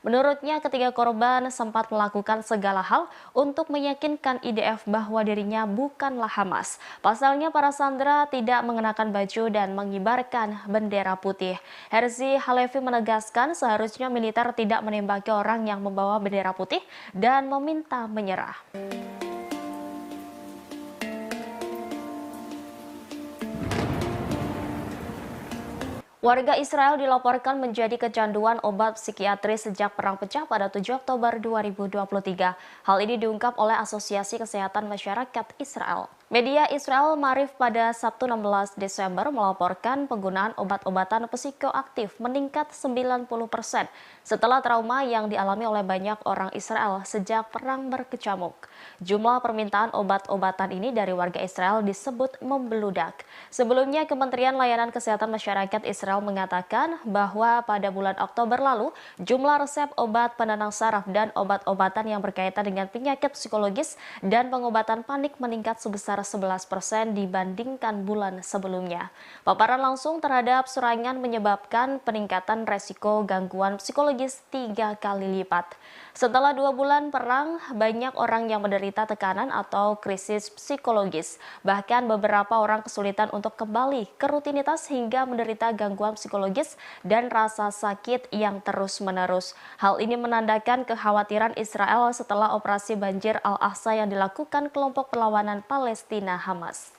Menurutnya, ketiga korban sempat melakukan segala hal untuk meyakinkan IDF bahwa dirinya bukanlah Hamas. Pasalnya, para sandera tidak mengenakan baju dan mengibarkan bendera putih. Herzi Halevi menegaskan seharusnya militer tidak menembaki orang yang membawa bendera putih dan meminta menyerah. Warga Israel dilaporkan menjadi kecanduan obat psikiatri sejak Perang Pecah pada 7 Oktober 2023. Hal ini diungkap oleh Asosiasi Kesehatan Masyarakat Israel. Media Israel Marif pada Sabtu 16 Desember melaporkan penggunaan obat-obatan psikoaktif meningkat 90% setelah trauma yang dialami oleh banyak orang Israel sejak perang berkecamuk. Jumlah permintaan obat-obatan ini dari warga Israel disebut membeludak. Sebelumnya, Kementerian Layanan Kesehatan Masyarakat Israel mengatakan bahwa pada bulan Oktober lalu, jumlah resep obat penenang saraf dan obat-obatan yang berkaitan dengan penyakit psikologis dan pengobatan panik meningkat sebesar 11% dibandingkan bulan sebelumnya. Paparan langsung terhadap serangan menyebabkan peningkatan resiko gangguan psikologis 3 kali lipat. Setelah 2 bulan perang, banyak orang yang menderita tekanan atau krisis psikologis. Bahkan beberapa orang kesulitan untuk kembali ke rutinitas hingga menderita gangguan psikologis dan rasa sakit yang terus-menerus. Hal ini menandakan kekhawatiran Israel setelah operasi banjir Al-Aqsa yang dilakukan kelompok perlawanan Palestina Hamas.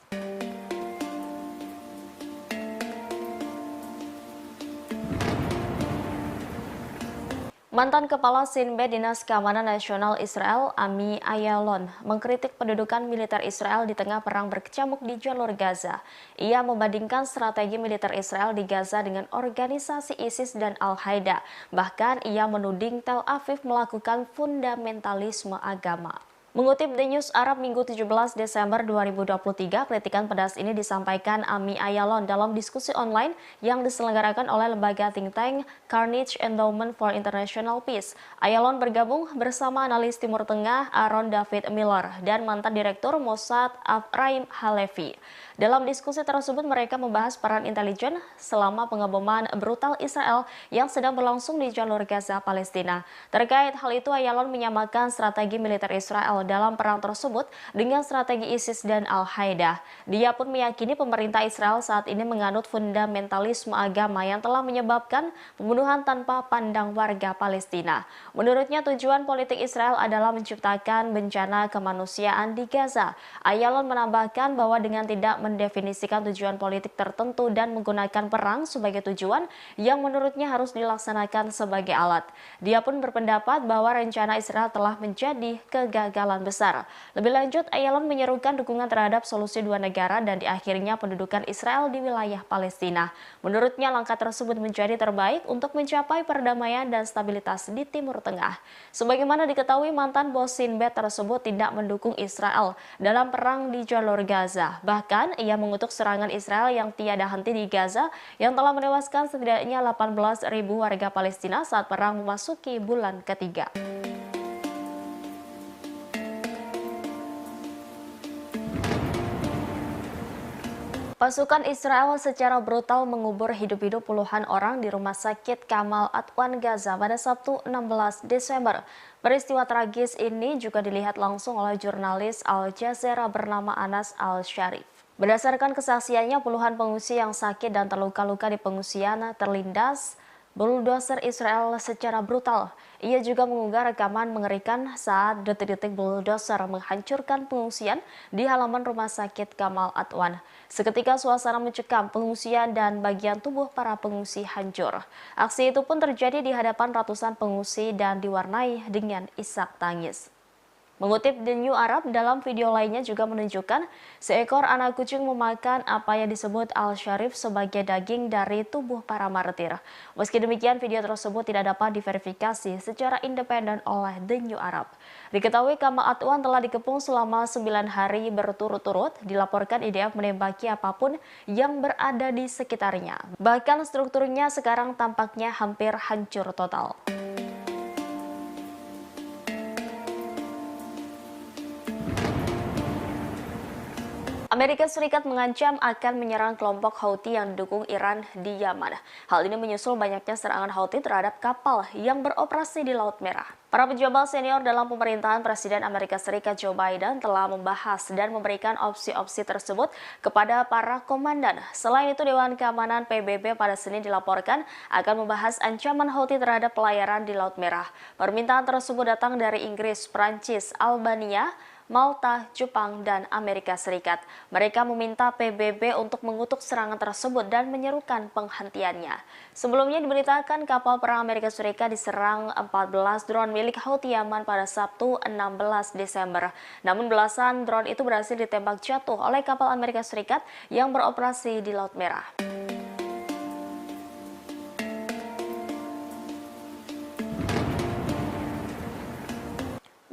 Mantan Kepala Sinbad Dinas Keamanan Nasional Israel, Ami Ayalon, mengkritik pendudukan militer Israel di tengah perang berkecamuk di jalur Gaza. Ia membandingkan strategi militer Israel di Gaza dengan organisasi ISIS dan Al-Qaeda. Bahkan ia menuding Tel Aviv melakukan fundamentalisme agama. Mengutip The News Arab Minggu 17 Desember 2023, kritikan pedas ini disampaikan Ami Ayalon dalam diskusi online yang diselenggarakan oleh lembaga think tank Carnegie Endowment for International Peace. Ayalon bergabung bersama analis Timur Tengah Aaron David Miller dan mantan Direktur Mossad Ephraim Halevi. Dalam diskusi tersebut mereka membahas peran intelijen selama pengeboman brutal Israel yang sedang berlangsung di jalur Gaza, Palestina. Terkait hal itu, Ayalon menyamakan strategi militer Israel dalam perang tersebut dengan strategi ISIS dan Al-Qaeda. Dia pun meyakini pemerintah Israel saat ini menganut fundamentalisme agama yang telah menyebabkan pembunuhan tanpa pandang warga Palestina. Menurutnya, tujuan politik Israel adalah menciptakan bencana kemanusiaan di Gaza. Ayalon menambahkan bahwa dengan tidak mendefinisikan tujuan politik tertentu dan menggunakan perang sebagai tujuan yang menurutnya harus dilaksanakan sebagai alat. Dia pun berpendapat bahwa rencana Israel telah menjadi kegagalan besar. Lebih lanjut, Ayalon menyerukan dukungan terhadap solusi dua negara dan diakhirnya pendudukan Israel di wilayah Palestina. Menurutnya, langkah tersebut menjadi terbaik untuk mencapai perdamaian dan stabilitas di Timur Tengah. Sebagaimana diketahui, mantan bos Sinbad tersebut tidak mendukung Israel dalam perang di jalur Gaza. Bahkan, ia mengutuk serangan Israel yang tiada henti di Gaza yang telah menewaskan setidaknya 18.000 warga Palestina saat perang memasuki bulan ketiga. Pasukan Israel secara brutal mengubur hidup-hidup puluhan orang di Rumah Sakit Kamal Adwan Gaza pada Sabtu 16 Desember. Peristiwa tragis ini juga dilihat langsung oleh jurnalis Al Jazeera bernama Anas Al-Sharif. Berdasarkan kesaksiannya, puluhan pengungsi yang sakit dan terluka-luka di pengungsian terlindas bulldozer Israel secara brutal. Ia juga mengunggah rekaman mengerikan saat detik-detik bulldozer menghancurkan pengungsian di halaman Rumah Sakit Kamal Adwan. Seketika suasana mencekam, pengungsian dan bagian tubuh para pengungsi hancur. Aksi itu pun terjadi di hadapan ratusan pengungsi dan diwarnai dengan isak tangis. Mengutip The New Arab, dalam video lainnya juga menunjukkan seekor anak kucing memakan apa yang disebut Al-Sharif sebagai daging dari tubuh para martir. Meski demikian, video tersebut tidak dapat diverifikasi secara independen oleh The New Arab. Diketahui Kamal Adwan telah dikepung selama 9 hari berturut-turut, dilaporkan IDF menembaki apapun yang berada di sekitarnya. Bahkan strukturnya sekarang tampaknya hampir hancur total. Amerika Serikat mengancam akan menyerang kelompok Houthi yang didukung Iran di Yaman. Hal ini menyusul banyaknya serangan Houthi terhadap kapal yang beroperasi di Laut Merah. Para pejabat senior dalam pemerintahan Presiden Amerika Serikat Joe Biden telah membahas dan memberikan opsi-opsi tersebut kepada para komandan. Selain itu, Dewan Keamanan PBB pada Senin dilaporkan akan membahas ancaman Houthi terhadap pelayaran di Laut Merah. Permintaan tersebut datang dari Inggris, Prancis, Albania, Malta, Jepang, dan Amerika Serikat. Mereka meminta PBB untuk mengutuk serangan tersebut dan menyerukan penghentiannya. Sebelumnya diberitakan kapal perang Amerika Serikat diserang 14 drone milik Houthi Yaman pada Sabtu 16 Desember. Namun belasan drone itu berhasil ditembak jatuh oleh kapal Amerika Serikat yang beroperasi di Laut Merah.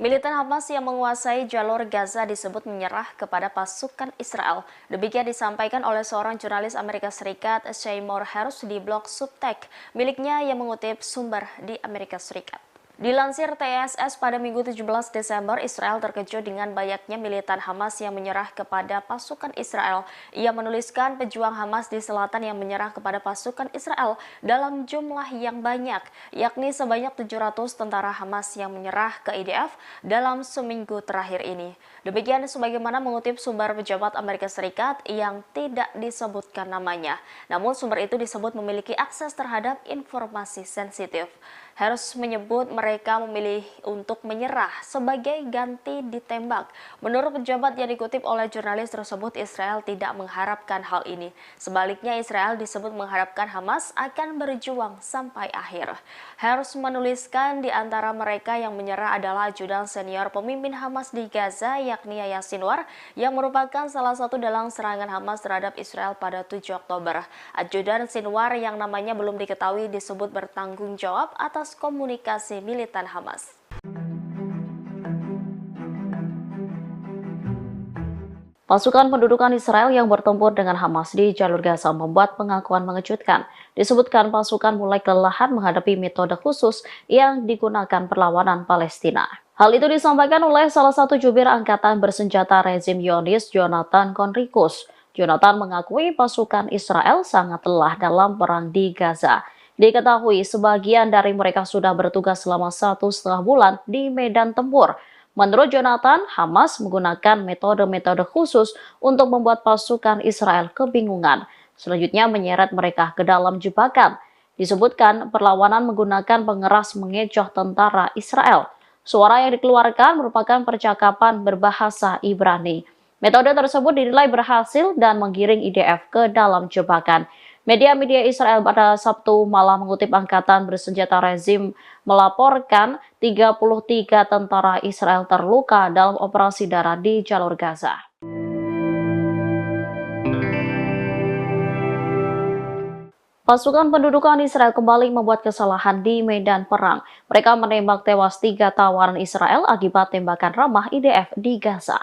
Militan Hamas yang menguasai jalur Gaza disebut menyerah kepada pasukan Israel. Demikian disampaikan oleh seorang jurnalis Amerika Serikat, Seymour Hersh, di blog Substack miliknya yang mengutip sumber di Amerika Serikat. Dilansir TSS pada Minggu 17 Desember, Israel terkejut dengan banyaknya militan Hamas yang menyerah kepada pasukan Israel. Ia menuliskan pejuang Hamas di selatan yang menyerah kepada pasukan Israel dalam jumlah yang banyak, yakni sebanyak 700 tentara Hamas yang menyerah ke IDF dalam seminggu terakhir ini. Demikian sebagaimana mengutip sumber pejabat Amerika Serikat yang tidak disebutkan namanya. Namun sumber itu disebut memiliki akses terhadap informasi sensitif. Hersh menyebut mereka memilih untuk menyerah sebagai ganti ditembak. Menurut pejabat yang dikutip oleh jurnalis tersebut, Israel tidak mengharapkan hal ini. Sebaliknya, Israel disebut mengharapkan Hamas akan berjuang sampai akhir. Hersh menuliskan di antara mereka yang menyerah adalah ajudan senior pemimpin Hamas di Gaza, yakni Yahya Sinwar, yang merupakan salah satu dalang serangan Hamas terhadap Israel pada 7 Oktober. Ajudan Sinwar yang namanya belum diketahui disebut bertanggung jawab atas komunikasi militan Hamas. Pasukan pendudukan Israel yang bertempur dengan Hamas di jalur Gaza membuat pengakuan mengejutkan. Disebutkan pasukan mulai kelelahan menghadapi metode khusus yang digunakan perlawanan Palestina. Hal itu disampaikan oleh salah satu jubir angkatan bersenjata rezim Zionis, Jonathan Conricus. Jonathan mengakui pasukan Israel sangat lelah dalam perang di Gaza. Diketahui sebagian dari mereka sudah bertugas selama 1,5 bulan di medan tempur. Menurut Jonathan, Hamas menggunakan metode-metode khusus untuk membuat pasukan Israel kebingungan. Selanjutnya menyeret mereka ke dalam jebakan. Disebutkan perlawanan menggunakan pengeras mengecoh tentara Israel. Suara yang dikeluarkan merupakan percakapan berbahasa Ibrani. Metode tersebut dinilai berhasil dan menggiring IDF ke dalam jebakan. Media-media Israel pada Sabtu malam mengutip angkatan bersenjata rezim melaporkan 33 tentara Israel terluka dalam operasi darat di jalur Gaza. Pasukan pendudukan Israel kembali membuat kesalahan di medan perang. Mereka menembak tewas 3 tawanan Israel akibat tembakan ramah IDF di Gaza.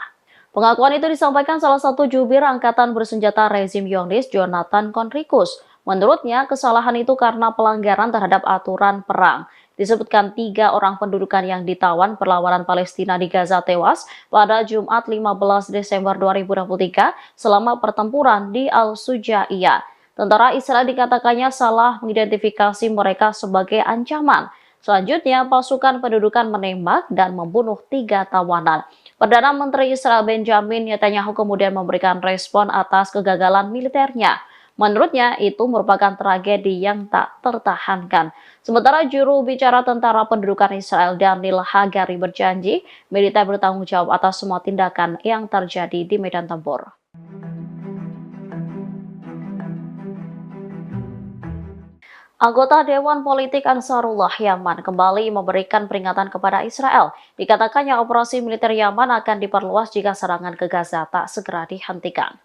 Pengakuan itu disampaikan salah satu jubir angkatan bersenjata rezim Zionis, Jonathan Conricus. Menurutnya, kesalahan itu karena pelanggaran terhadap aturan perang. Disebutkan 3 orang pendudukan yang ditawan perlawanan Palestina di Gaza tewas pada Jumat 15 Desember 2023 selama pertempuran di Al-Sujaiyah. Tentara Israel dikatakannya salah mengidentifikasi mereka sebagai ancaman. Selanjutnya, pasukan pendudukan menembak dan membunuh 3 tawanan. Perdana Menteri Israel Benjamin Netanyahu kemudian memberikan respon atas kegagalan militernya. Menurutnya, itu merupakan tragedi yang tak tertahankan. Sementara juru bicara tentara pendudukan Israel Daniel Hagari berjanji militer bertanggung jawab atas semua tindakan yang terjadi di medan tempur. Anggota Dewan Politik Ansarullah Yaman kembali memberikan peringatan kepada Israel. Dikatakannya operasi militer Yaman akan diperluas jika serangan ke Gaza tak segera dihentikan.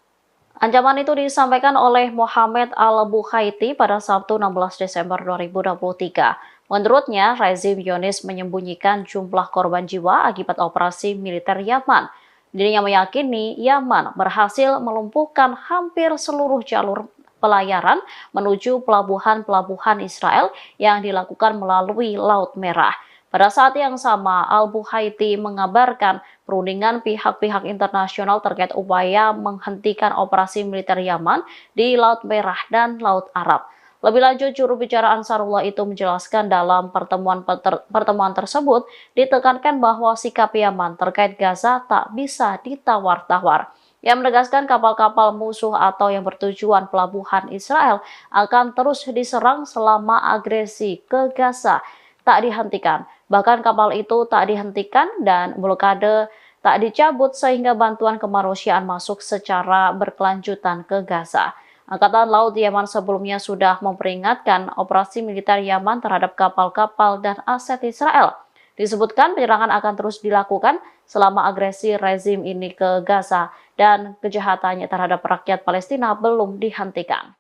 Ancaman itu disampaikan oleh Mohammed Al-Bukhaiti pada Sabtu 16 Desember 2023. Menurutnya, rezim Zionis menyembunyikan jumlah korban jiwa akibat operasi militer Yaman. Dirinya meyakini Yaman berhasil melumpuhkan hampir seluruh jalur pelayaran menuju pelabuhan-pelabuhan Israel yang dilakukan melalui Laut Merah. Pada saat yang sama, Al-Buhaiti mengabarkan perundingan pihak-pihak internasional terkait upaya menghentikan operasi militer Yaman di Laut Merah dan Laut Arab. Lebih lanjut, juru bicara Ansarullah itu menjelaskan dalam pertemuan tersebut ditekankan bahwa sikap Yaman terkait Gaza tak bisa ditawar-tawar. Yang menegaskan kapal-kapal musuh atau yang bertujuan pelabuhan Israel akan terus diserang selama agresi ke Gaza tak dihentikan. Bahkan kapal itu tak dihentikan dan blokade tak dicabut sehingga bantuan kemanusiaan masuk secara berkelanjutan ke Gaza. Angkatan Laut Yaman sebelumnya sudah memperingatkan operasi militer Yaman terhadap kapal-kapal dan aset Israel. Disebutkan penyerangan akan terus dilakukan selama agresi rezim ini ke Gaza dan kejahatannya terhadap rakyat Palestina belum dihentikan.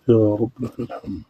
يا رب لك الحمد.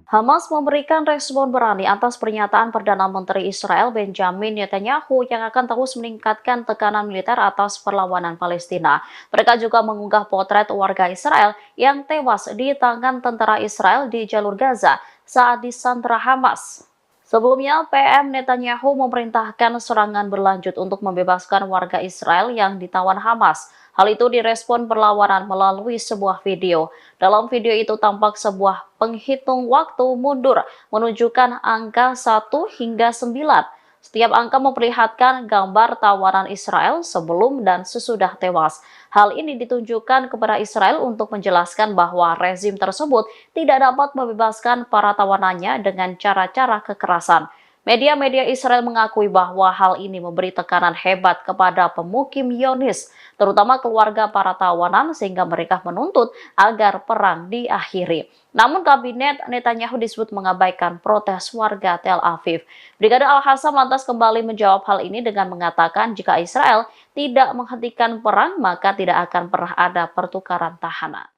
Hamas memberikan respon berani atas pernyataan Perdana Menteri Israel Benjamin Netanyahu yang akan terus meningkatkan tekanan militer atas perlawanan Palestina. Mereka juga mengunggah potret warga Israel yang tewas di tangan tentara Israel di jalur Gaza saat disandra Hamas. Sebelumnya, PM Netanyahu memerintahkan serangan berlanjut untuk membebaskan warga Israel yang ditawan Hamas. Hal itu direspon perlawanan melalui sebuah video. Dalam video itu tampak sebuah penghitung waktu mundur menunjukkan angka 1 hingga 9. Setiap angka memperlihatkan gambar tawanan Israel sebelum dan sesudah tewas. Hal ini ditunjukkan kepada Israel untuk menjelaskan bahwa rezim tersebut tidak dapat membebaskan para tawanannya dengan cara-cara kekerasan. Media-media Israel mengakui bahwa hal ini memberi tekanan hebat kepada pemukim Zionis, terutama keluarga para tawanan, sehingga mereka menuntut agar perang diakhiri. Namun kabinet Netanyahu disebut mengabaikan protes warga Tel Aviv. Brigade Al-Hassam lantas kembali menjawab hal ini dengan mengatakan jika Israel tidak menghentikan perang, maka tidak akan pernah ada pertukaran tahanan.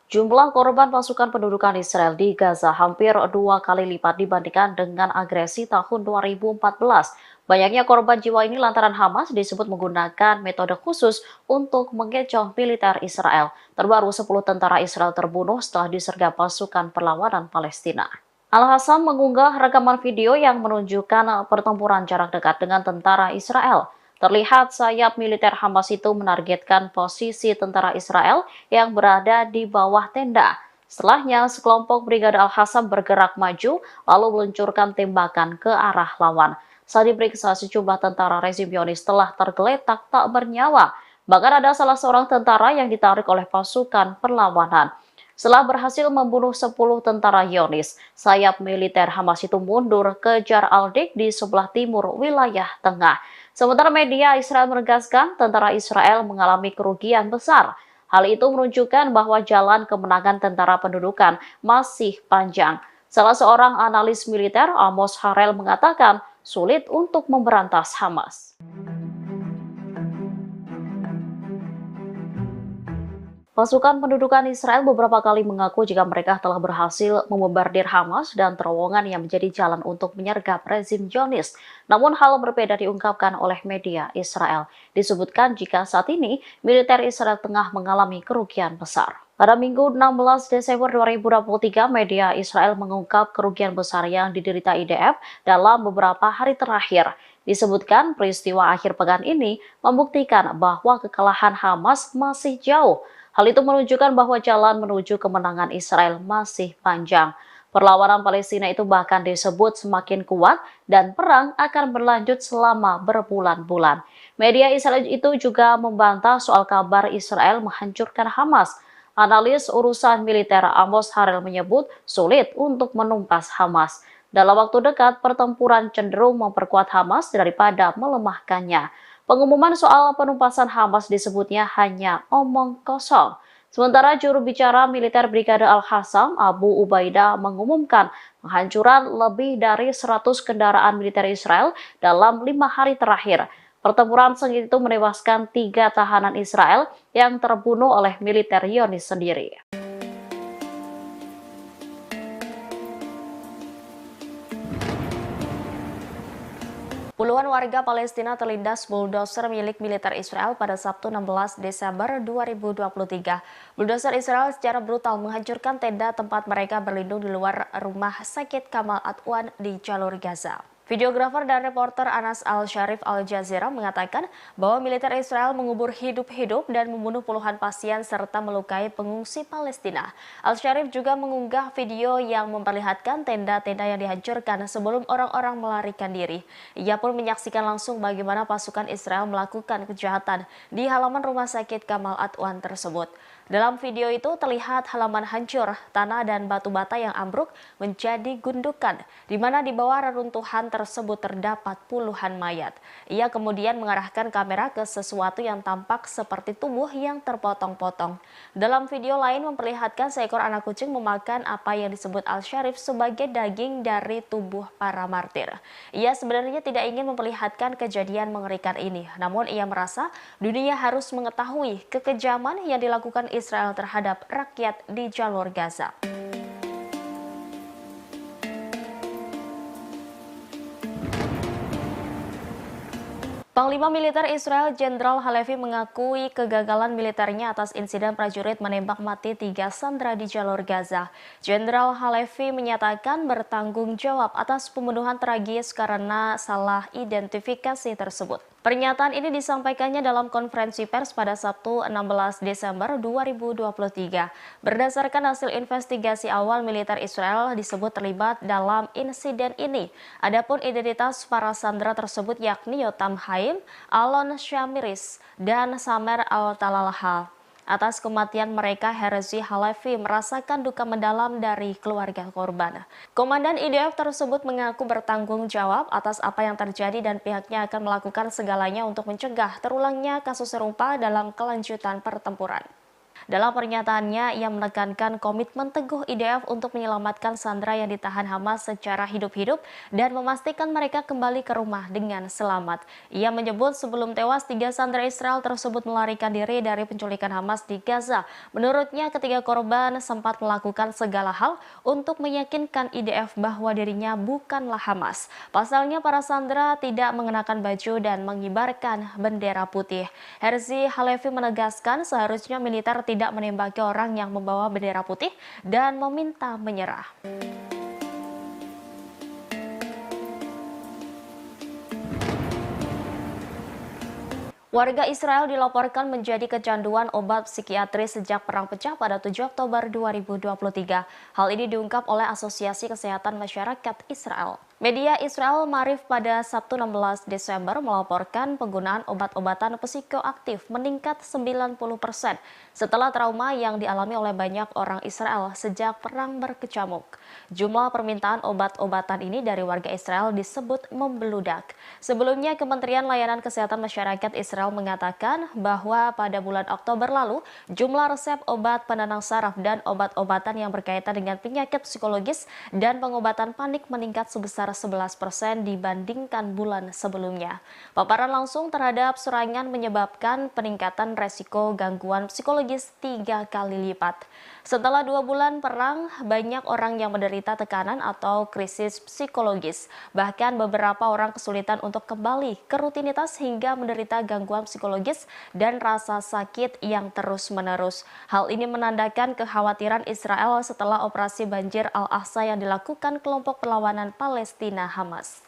Jumlah korban pasukan pendudukan Israel di Gaza hampir 2 kali lipat dibandingkan dengan agresi tahun 2014. Banyaknya korban jiwa ini lantaran Hamas disebut menggunakan metode khusus untuk mengecoh militer Israel. Terbaru 10 tentara Israel terbunuh setelah disergap pasukan perlawanan Palestina. Al-Hassam mengunggah rekaman video yang menunjukkan pertempuran jarak dekat dengan tentara Israel. Terlihat sayap militer Hamas itu menargetkan posisi tentara Israel yang berada di bawah tenda. Setelahnya, sekelompok Brigade Al-Hassam bergerak maju lalu meluncurkan tembakan ke arah lawan. Saat diperiksa, sejumlah tentara rezim Zionis telah tergeletak tak bernyawa. Bahkan ada salah seorang tentara yang ditarik oleh pasukan perlawanan. Setelah berhasil membunuh 10 tentara Zionis, sayap militer Hamas itu mundur ke Jar al-Dik di sebelah timur wilayah tengah. Sementara media Israel menegaskan tentara Israel mengalami kerugian besar. Hal itu menunjukkan bahwa jalan kemenangan tentara pendudukan masih panjang. Salah seorang analis militer, Amos Harel, mengatakan sulit untuk memberantas Hamas. Pasukan pendudukan Israel beberapa kali mengaku jika mereka telah berhasil membombardir Hamas dan terowongan yang menjadi jalan untuk menyergap rezim Zionis. Namun hal berbeda diungkapkan oleh media Israel. Disebutkan jika saat ini militer Israel tengah mengalami kerugian besar. Pada Minggu 16 Desember 2023, media Israel mengungkap kerugian besar yang diderita IDF dalam beberapa hari terakhir. Disebutkan peristiwa akhir pekan ini membuktikan bahwa kekalahan Hamas masih jauh. Hal itu menunjukkan bahwa jalan menuju kemenangan Israel masih panjang. Perlawanan Palestina itu bahkan disebut semakin kuat dan perang akan berlanjut selama berbulan-bulan. Media Israel itu juga membantah soal kabar Israel menghancurkan Hamas. Analis urusan militer Amos Harel menyebut sulit untuk menumpas Hamas. Dalam waktu dekat, pertempuran cenderung memperkuat Hamas daripada melemahkannya. Pengumuman soal penumpasan Hamas disebutnya hanya omong kosong. Sementara juru bicara militer Brigade Al-Qassam, Abu Ubaidah, mengumumkan penghancuran lebih dari 100 kendaraan militer Israel dalam 5 hari terakhir. Pertempuran sengit itu menewaskan 3 tahanan Israel yang terbunuh oleh militer Zionis sendiri. Puluhan warga Palestina terlindas bulldozer milik militer Israel pada Sabtu 16 Desember 2023. Bulldozer Israel secara brutal menghancurkan tenda tempat mereka berlindung di luar rumah sakit Kamal Adwan di jalur Gaza. Videografer dan reporter Anas Al-Sharif Al Jazeera mengatakan bahwa militer Israel mengubur hidup-hidup dan membunuh puluhan pasien serta melukai pengungsi Palestina. Al-Sharif juga mengunggah video yang memperlihatkan tenda-tenda yang dihancurkan sebelum orang-orang melarikan diri. Ia pun menyaksikan langsung bagaimana pasukan Israel melakukan kejahatan di halaman rumah sakit Kamal Adwan tersebut. Dalam video itu terlihat halaman hancur, tanah dan batu bata yang ambruk menjadi gundukan, di mana di bawah reruntuhan tersebut terdapat puluhan mayat. Ia kemudian mengarahkan kamera ke sesuatu yang tampak seperti tubuh yang terpotong-potong. Dalam video lain memperlihatkan seekor anak kucing memakan apa yang disebut Al-Sharif sebagai daging dari tubuh para martir. Ia sebenarnya tidak ingin memperlihatkan kejadian mengerikan ini, namun ia merasa dunia harus mengetahui kekejaman yang dilakukan Israel terhadap rakyat di jalur Gaza. Panglima Militer Israel Jenderal Halevi mengakui kegagalan militernya atas insiden prajurit menembak mati 3 sandera di jalur Gaza. Jenderal Halevi menyatakan bertanggung jawab atas pembunuhan tragis karena salah identifikasi tersebut. Pernyataan ini disampaikannya dalam konferensi pers pada Sabtu 16 Desember 2023. Berdasarkan hasil investigasi awal, militer Israel disebut terlibat dalam insiden ini. Adapun identitas para sandera tersebut yakni Yotam Haim, Alon Shamiris, dan Samer Al-Talalha. Atas kematian mereka, Herzi Halevi merasakan duka mendalam dari keluarga korban. Komandan IDF tersebut mengaku bertanggung jawab atas apa yang terjadi dan pihaknya akan melakukan segalanya untuk mencegah terulangnya kasus serupa dalam kelanjutan pertempuran. Dalam pernyataannya, ia menekankan komitmen teguh IDF untuk menyelamatkan sandera yang ditahan Hamas secara hidup-hidup dan memastikan mereka kembali ke rumah dengan selamat. Ia menyebut sebelum tewas, 3 sandera Israel tersebut melarikan diri dari penculikan Hamas di Gaza. Menurutnya, ketiga korban sempat melakukan segala hal untuk meyakinkan IDF bahwa dirinya bukanlah Hamas. Pasalnya, para sandera tidak mengenakan baju dan mengibarkan bendera putih. Herzi Halevi menegaskan seharusnya militer tidak menembaki orang yang membawa bendera putih dan meminta menyerah. Warga Israel dilaporkan menjadi kecanduan obat psikiatris sejak perang pecah pada 7 Oktober 2023. Hal ini diungkap oleh Asosiasi Kesehatan Masyarakat Israel. Media Israel Marif pada Sabtu 16 Desember melaporkan penggunaan obat-obatan psikoaktif meningkat 90% setelah trauma yang dialami oleh banyak orang Israel sejak perang berkecamuk. Jumlah permintaan obat-obatan ini dari warga Israel disebut membeludak. Sebelumnya, Kementerian Layanan Kesehatan Masyarakat Israel mengatakan bahwa pada bulan Oktober lalu, jumlah resep obat penenang saraf dan obat-obatan yang berkaitan dengan penyakit psikologis dan pengobatan panik meningkat sebesar sebesar 11% dibandingkan bulan sebelumnya. Paparan langsung terhadap serangan menyebabkan peningkatan resiko gangguan psikologis 3 kali lipat. Setelah 2 bulan perang, banyak orang yang menderita tekanan atau krisis psikologis. Bahkan beberapa orang kesulitan untuk kembali ke rutinitas hingga menderita gangguan psikologis dan rasa sakit yang terus-menerus. Hal ini menandakan kekhawatiran Israel setelah operasi banjir Al-Aqsa yang dilakukan kelompok perlawanan Palestina Hamas.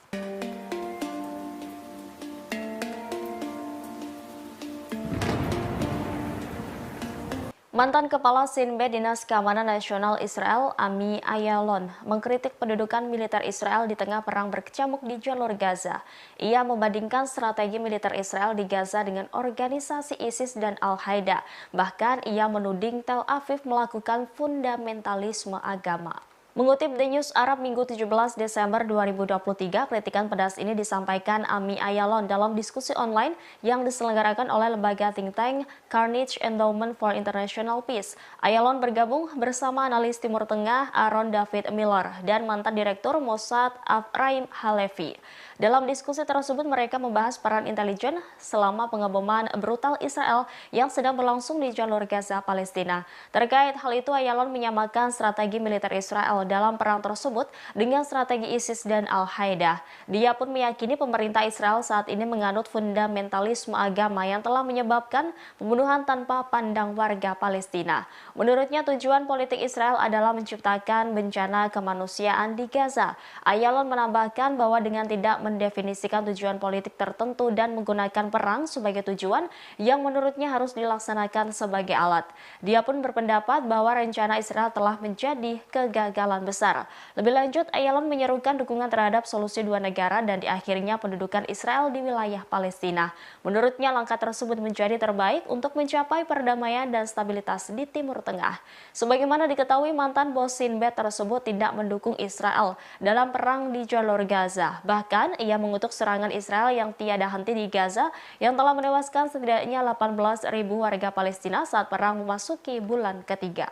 Mantan Kepala Sinbad Dinas Keamanan Nasional Israel, Ami Ayalon, mengkritik pendudukan militer Israel di tengah perang berkecamuk di jalur Gaza. Ia membandingkan strategi militer Israel di Gaza dengan organisasi ISIS dan Al-Qaeda. Bahkan ia menuding Tel Aviv melakukan fundamentalisme agama. Mengutip The News Arab Minggu 17 Desember 2023, kritikan pedas ini disampaikan Ami Ayalon dalam diskusi online yang diselenggarakan oleh lembaga think tank Carnegie Endowment for International Peace. Ayalon bergabung bersama analis Timur Tengah Aaron David Miller dan mantan Direktur Mossad Efraim Halevi. Dalam diskusi tersebut mereka membahas peran intelijen selama pengeboman brutal Israel yang sedang berlangsung di jalur Gaza, Palestina. Terkait hal itu, Ayalon menyamakan strategi militer Israel dalam perang tersebut dengan strategi ISIS dan Al-Qaeda. Dia pun meyakini pemerintah Israel saat ini menganut fundamentalisme agama yang telah menyebabkan pembunuhan tanpa pandang warga Palestina. Menurutnya tujuan politik Israel adalah menciptakan bencana kemanusiaan di Gaza. Ayalon menambahkan bahwa dengan tidak mendefinisikan tujuan politik tertentu dan menggunakan perang sebagai tujuan yang menurutnya harus dilaksanakan sebagai alat. Dia pun berpendapat bahwa rencana Israel telah menjadi kegagalan besar. Lebih lanjut, Ayalon menyerukan dukungan terhadap solusi dua negara dan di akhirnya pendudukan Israel di wilayah Palestina. Menurutnya langkah tersebut menjadi terbaik untuk mencapai perdamaian dan stabilitas di Timur Tengah. Sebagaimana diketahui, mantan bos Sinbad tersebut tidak mendukung Israel dalam perang di jalur Gaza. Bahkan, ia mengutuk serangan Israel yang tiada henti di Gaza yang telah menewaskan setidaknya 18.000 warga Palestina saat perang memasuki bulan ketiga.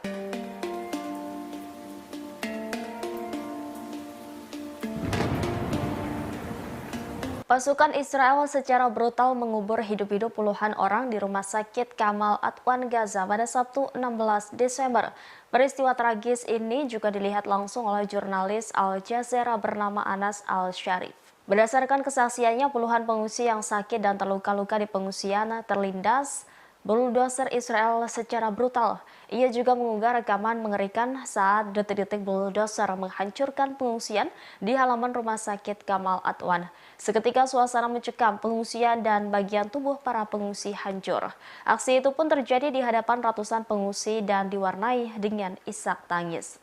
Pasukan Israel secara brutal mengubur hidup-hidup puluhan orang di rumah sakit Kamal Adwan Gaza pada Sabtu 16 Desember. Peristiwa tragis ini juga dilihat langsung oleh jurnalis Al Jazeera bernama Anas Al-Sharif. Berdasarkan kesaksiannya, puluhan pengungsi yang sakit dan terluka-luka di pengungsian terlindas bulldozer Israel secara brutal. Ia juga mengunggah rekaman mengerikan saat detik-detik bulldozer menghancurkan pengungsian di halaman rumah sakit Kamal Adwan. Seketika suasana mencekam, pengungsian dan bagian tubuh para pengungsi hancur. Aksi itu pun terjadi di hadapan ratusan pengungsi dan diwarnai dengan isak tangis.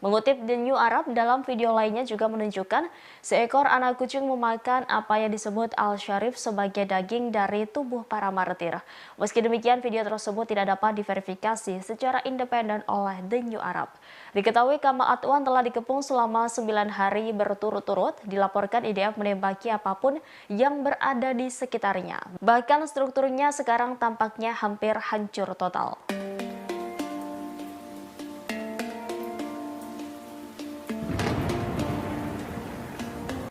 Mengutip The New Arab, dalam video lainnya juga menunjukkan seekor anak kucing memakan apa yang disebut Al-Sharif sebagai daging dari tubuh para martir. Meski demikian, video tersebut tidak dapat diverifikasi secara independen oleh The New Arab. Diketahui Kamal Adwan telah dikepung selama 9 hari berturut-turut, dilaporkan IDF menembaki apapun yang berada di sekitarnya. Bahkan strukturnya sekarang tampaknya hampir hancur total.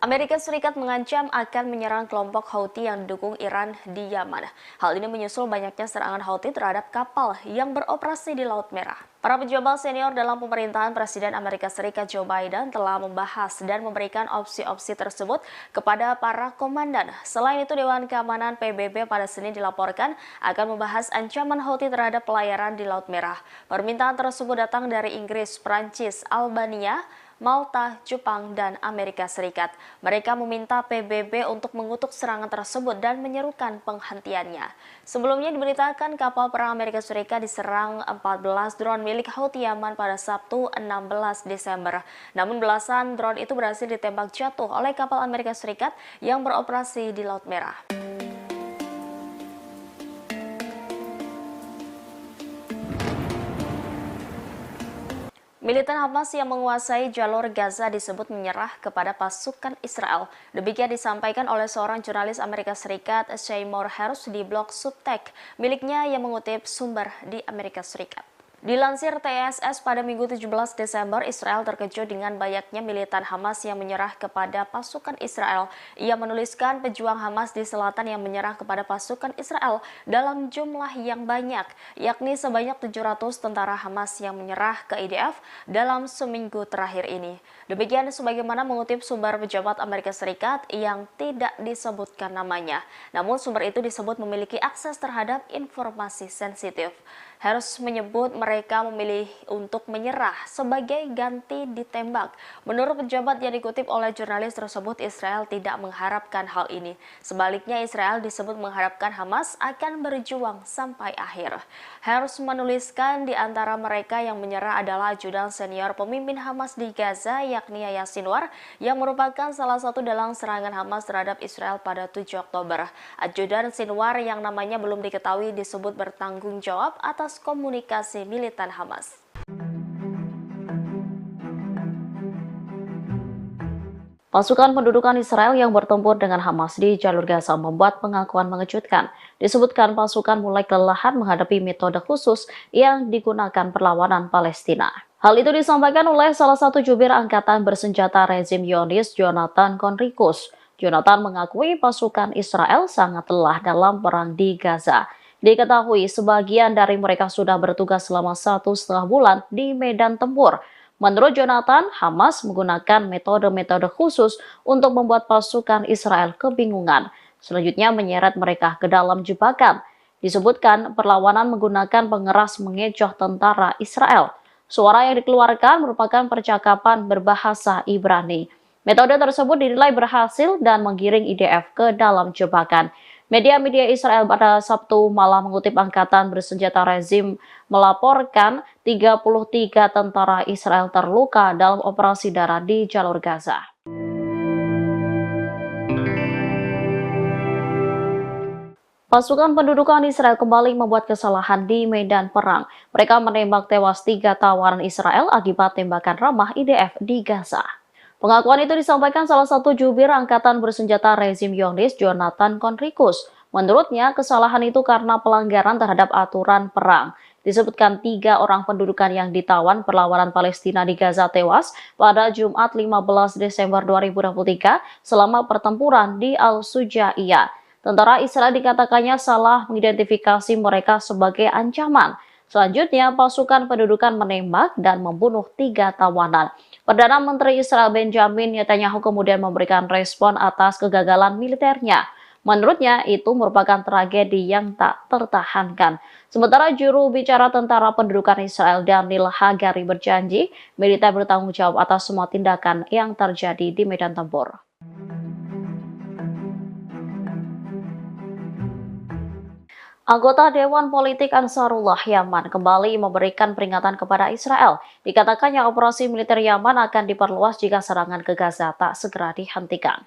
Amerika Serikat mengancam akan menyerang kelompok Houthi yang didukung Iran di Yaman. Hal ini menyusul banyaknya serangan Houthi terhadap kapal yang beroperasi di Laut Merah. Para pejabat senior dalam pemerintahan Presiden Amerika Serikat Joe Biden telah membahas dan memberikan opsi-opsi tersebut kepada para komandan. Selain itu, Dewan Keamanan PBB pada Senin dilaporkan akan membahas ancaman Houthi terhadap pelayaran di Laut Merah. Permintaan tersebut datang dari Inggris, Prancis, Albania, Malta, Jepang, dan Amerika Serikat. Mereka meminta PBB untuk mengutuk serangan tersebut dan menyerukan penghentiannya. Sebelumnya diberitakan kapal perang Amerika Serikat diserang 14 drone milik Houthi Yaman pada Sabtu 16 Desember. Namun belasan drone itu berhasil ditembak jatuh oleh kapal Amerika Serikat yang beroperasi di Laut Merah. Militan Hamas yang menguasai jalur Gaza disebut menyerah kepada pasukan Israel. Demikian disampaikan oleh seorang jurnalis Amerika Serikat, Seymour Hersh, di blog Substack miliknya yang mengutip sumber di Amerika Serikat. Dilansir TSS pada Minggu 17 Desember, Israel terkejut dengan banyaknya militan Hamas yang menyerah kepada pasukan Israel. Ia menuliskan pejuang Hamas di selatan yang menyerah kepada pasukan Israel dalam jumlah yang banyak, yakni sebanyak 700 tentara Hamas yang menyerah ke IDF dalam seminggu terakhir ini. Demikian sebagaimana mengutip sumber pejabat Amerika Serikat yang tidak disebutkan namanya. Namun sumber itu disebut memiliki akses terhadap informasi sensitif. Harus menyebut mereka memilih untuk menyerah sebagai ganti ditembak. Menurut pejabat yang dikutip oleh jurnalis tersebut, Israel tidak mengharapkan hal ini. Sebaliknya, Israel disebut mengharapkan Hamas akan berjuang sampai akhir. Harus menuliskan di antara mereka yang menyerah adalah ajudan senior pemimpin Hamas di Gaza, yakni Yahya Sinwar, yang merupakan salah satu dalang serangan Hamas terhadap Israel pada 7 Oktober. Ajudan Sinwar yang namanya belum diketahui disebut bertanggung jawab atas komunikasi militan Hamas. Pasukan pendudukan Israel yang bertempur dengan Hamas di jalur Gaza membuat pengakuan mengejutkan. Disebutkan pasukan mulai kelelahan menghadapi metode khusus yang digunakan perlawanan Palestina. Hal itu disampaikan oleh salah satu jubir angkatan bersenjata rezim Zionis, Jonathan Conricus. Jonathan mengakui pasukan Israel sangat lelah dalam perang di Gaza. Diketahui sebagian dari mereka sudah bertugas selama 1,5 bulan di medan tempur. Menurut Jonathan, Hamas menggunakan metode-metode khusus untuk membuat pasukan Israel kebingungan. Selanjutnya menyeret mereka ke dalam jebakan. Disebutkan perlawanan menggunakan pengeras mengecoh tentara Israel. Suara yang dikeluarkan merupakan percakapan berbahasa Ibrani. Metode tersebut dinilai berhasil dan menggiring IDF ke dalam jebakan. Media-media Israel pada Sabtu malam mengutip angkatan bersenjata rezim melaporkan 33 tentara Israel terluka dalam operasi darat di jalur Gaza. Pasukan pendudukan Israel kembali membuat kesalahan di medan perang. Mereka menembak tewas 3 tawanan Israel akibat tembakan ramah IDF di Gaza. Pengakuan itu disampaikan salah satu jubir angkatan bersenjata rezim Zionis, Jonathan Conricus. Menurutnya, kesalahan itu karena pelanggaran terhadap aturan perang. Disebutkan 3 orang pendudukan yang ditawan perlawanan Palestina di Gaza tewas pada Jumat 15 Desember 2023 selama pertempuran di Al-Sujaiyah. Tentara Israel dikatakannya salah mengidentifikasi mereka sebagai ancaman. Selanjutnya, pasukan pendudukan menembak dan membunuh 3 tawanan. Perdana Menteri Israel Benjamin Netanyahu kemudian memberikan respon atas kegagalan militernya. Menurutnya, itu merupakan tragedi yang tak tertahankan. Sementara juru bicara tentara pendudukan Israel Daniel Hagari berjanji, militer bertanggung jawab atas semua tindakan yang terjadi di medan tempur. Anggota Dewan Politik Ansarullah Yaman kembali memberikan peringatan kepada Israel. Dikatakannya operasi militer Yaman akan diperluas jika serangan ke Gaza tak segera dihentikan.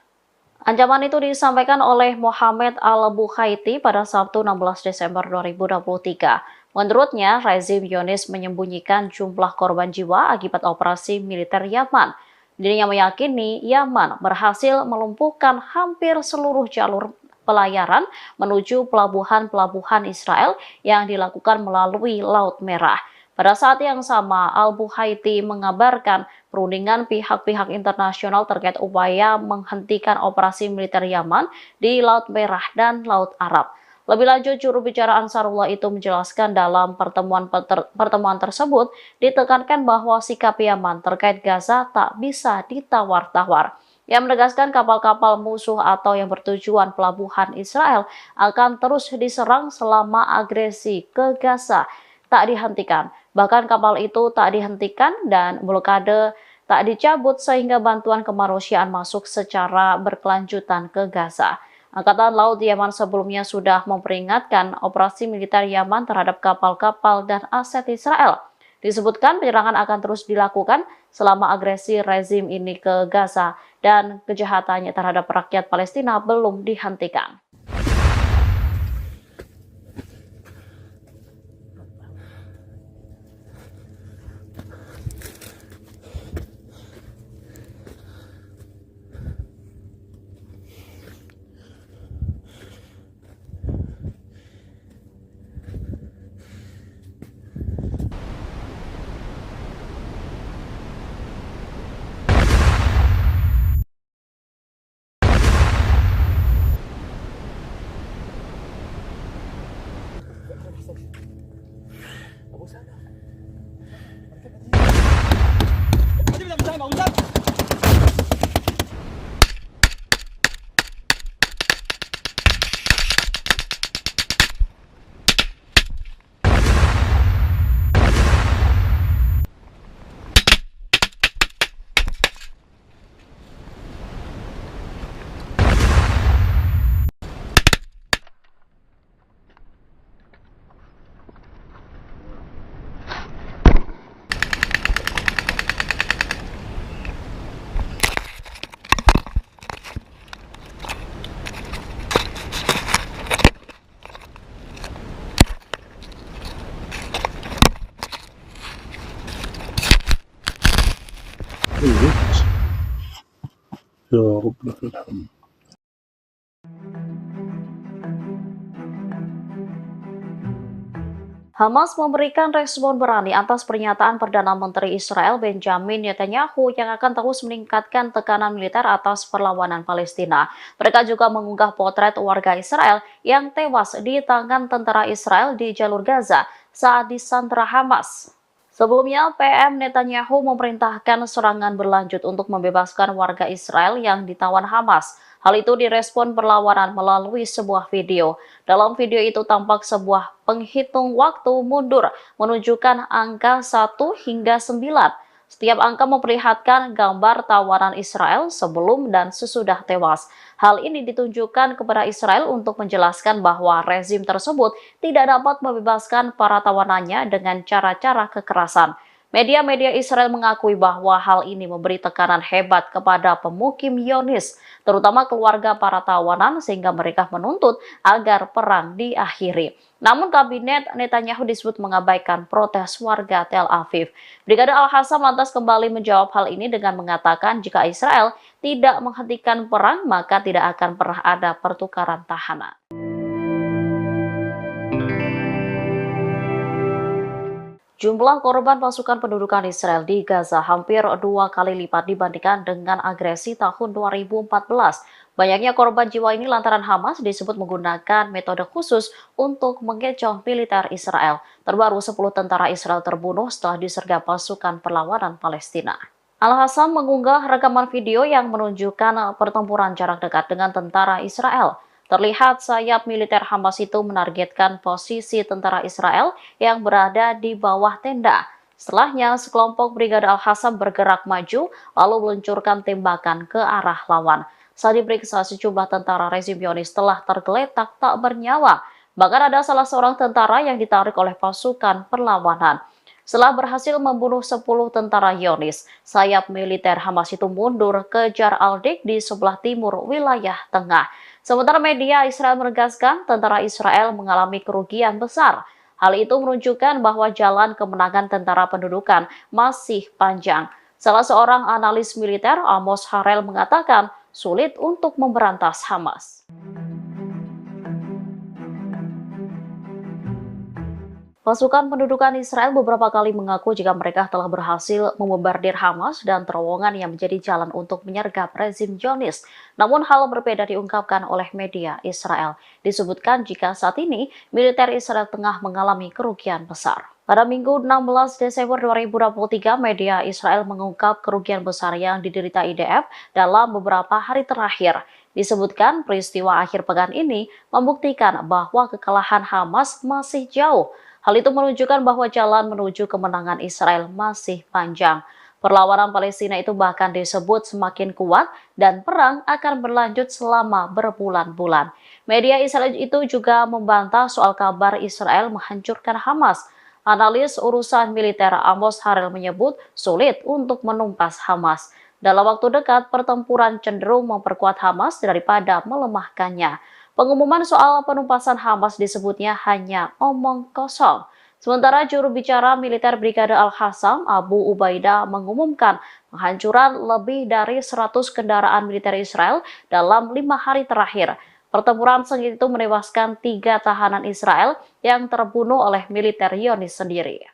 Ancaman itu disampaikan oleh Mohammed Al-Bukhaiti pada Sabtu 16 Desember 2023. Menurutnya, rezim Zionis menyembunyikan jumlah korban jiwa akibat operasi militer Yaman. Dirinya meyakini Yaman berhasil melumpuhkan hampir seluruh jalur pelayaran menuju pelabuhan-pelabuhan Israel yang dilakukan melalui Laut Merah. Pada saat yang sama, Al-Bukhaiti mengabarkan perundingan pihak-pihak internasional terkait upaya menghentikan operasi militer Yaman di Laut Merah dan Laut Arab. Lebih lanjut, juru bicara Ansarullah itu menjelaskan dalam pertemuan tersebut ditekankan bahwa sikap Yaman terkait Gaza tak bisa ditawar-tawar. Yang menegaskan kapal-kapal musuh atau yang bertujuan pelabuhan Israel akan terus diserang selama agresi ke Gaza tak dihentikan. Bahkan kapal itu tak dihentikan dan blokade tak dicabut sehingga bantuan kemanusiaan masuk secara berkelanjutan ke Gaza. Angkatan Laut Yaman sebelumnya sudah memperingatkan operasi militer Yaman terhadap kapal-kapal dan aset Israel. Disebutkan penyerangan akan terus dilakukan selama agresi rezim ini ke Gaza dan kejahatannya terhadap rakyat Palestina belum dihentikan. الوقت. يا رب لك الحمد. Hamas memberikan respon berani atas pernyataan Perdana Menteri Israel Benjamin Netanyahu yang akan terus meningkatkan tekanan militer atas perlawanan Palestina. Mereka juga mengunggah potret warga Israel yang tewas di tangan tentara Israel di jalur Gaza saat disandra Hamas. Sebelumnya, PM Netanyahu memerintahkan serangan berlanjut untuk membebaskan warga Israel yang ditawan Hamas. Hal itu direspon perlawanan melalui sebuah video. Dalam video itu tampak sebuah penghitung waktu mundur menunjukkan angka 1 hingga 9. Setiap angka memperlihatkan gambar tawanan Israel sebelum dan sesudah tewas. Hal ini ditunjukkan kepada Israel untuk menjelaskan bahwa rezim tersebut tidak dapat membebaskan para tawanannya dengan cara-cara kekerasan. Media-media Israel mengakui bahwa hal ini memberi tekanan hebat kepada pemukim Zionis, terutama keluarga para tawanan, sehingga mereka menuntut agar perang diakhiri. Namun kabinet Netanyahu disebut mengabaikan protes warga Tel Aviv. Brigade Al-Qassam lantas kembali menjawab hal ini dengan mengatakan jika Israel tidak menghentikan perang, maka tidak akan pernah ada pertukaran tahanan. Jumlah korban pasukan pendudukan Israel di Gaza hampir 2 kali lipat dibandingkan dengan agresi tahun 2014. Banyaknya korban jiwa ini lantaran Hamas disebut menggunakan metode khusus untuk mengecoh militer Israel. Terbaru 10 tentara Israel terbunuh setelah disergap pasukan perlawanan Palestina. Al-Qassam mengunggah rekaman video yang menunjukkan pertempuran jarak dekat dengan tentara Israel. Terlihat sayap militer Hamas itu menargetkan posisi tentara Israel yang berada di bawah tenda. Setelahnya, sekelompok Brigade Al-Qassam bergerak maju lalu meluncurkan tembakan ke arah lawan. Saat diperiksa, sejumlah tentara rezim Zionis telah tergeletak tak bernyawa. Bahkan ada salah seorang tentara yang ditarik oleh pasukan perlawanan. Setelah berhasil membunuh 10 tentara Zionis, sayap militer Hamas itu mundur ke Jar al-Dik di sebelah timur wilayah tengah. Sementara media Israel menegaskan tentara Israel mengalami kerugian besar. Hal itu menunjukkan bahwa jalan kemenangan tentara pendudukan masih panjang. Salah seorang analis militer, Amos Harel, mengatakan sulit untuk memberantas Hamas. Pasukan pendudukan Israel beberapa kali mengaku jika mereka telah berhasil membombardir Hamas dan terowongan yang menjadi jalan untuk menyergap rezim Zionis. Namun hal berbeda diungkapkan oleh media Israel. Disebutkan jika saat ini militer Israel tengah mengalami kerugian besar. Pada Minggu 16 Desember 2023, media Israel mengungkap kerugian besar yang diderita IDF dalam beberapa hari terakhir. Disebutkan peristiwa akhir pekan ini membuktikan bahwa kekalahan Hamas masih jauh. Hal itu menunjukkan bahwa jalan menuju kemenangan Israel masih panjang. Perlawanan Palestina itu bahkan disebut semakin kuat dan perang akan berlanjut selama berbulan-bulan. Media Israel itu juga membantah soal kabar Israel menghancurkan Hamas. Analis urusan militer Amos Harel menyebut sulit untuk menumpas Hamas. Dalam waktu dekat, pertempuran cenderung memperkuat Hamas daripada melemahkannya. Pengumuman soal penumpasan Hamas disebutnya hanya omong kosong. Sementara juru bicara militer Brigade Al-Qassam, Abu Ubaidah, mengumumkan penghancuran lebih dari 100 kendaraan militer Israel dalam 5 hari terakhir. Pertempuran sengit itu menewaskan 3 tahanan Israel yang terbunuh oleh militer Zionis sendiri.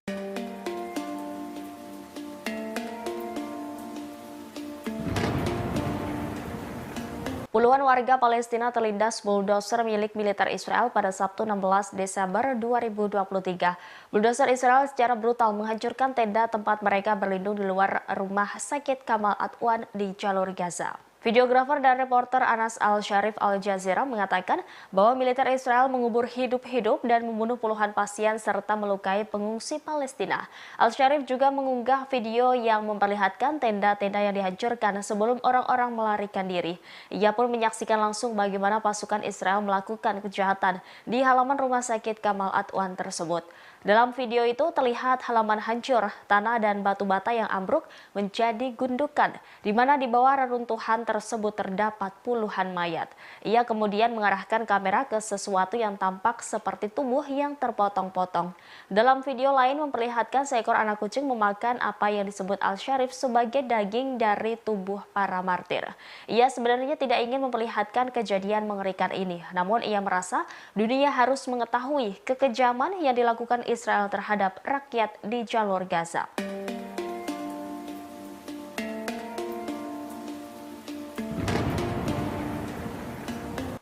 Puluhan warga Palestina terlindas bulldozer milik militer Israel pada Sabtu 16 Desember 2023. Bulldozer Israel secara brutal menghancurkan tenda tempat mereka berlindung di luar rumah sakit Kamal Adwan di jalur Gaza. Videografer dan reporter Anas Al-Sharif Al Jazeera mengatakan bahwa militer Israel mengubur hidup-hidup dan membunuh puluhan pasien serta melukai pengungsi Palestina. Al-Sharif juga mengunggah video yang memperlihatkan tenda-tenda yang dihancurkan sebelum orang-orang melarikan diri. Ia pun menyaksikan langsung bagaimana pasukan Israel melakukan kejahatan di halaman rumah sakit Kamal Adwan tersebut. Dalam video itu terlihat halaman hancur, tanah dan batu bata yang ambruk menjadi gundukan, di mana di bawah reruntuhan tersebut terdapat puluhan mayat. Ia kemudian mengarahkan kamera ke sesuatu yang tampak seperti tubuh yang terpotong-potong. Dalam video lain memperlihatkan seekor anak kucing memakan apa yang disebut Al-Sharif sebagai daging dari tubuh para martir. Ia sebenarnya tidak ingin memperlihatkan kejadian mengerikan ini, namun ia merasa dunia harus mengetahui kekejaman yang dilakukan Israel terhadap rakyat di jalur Gaza.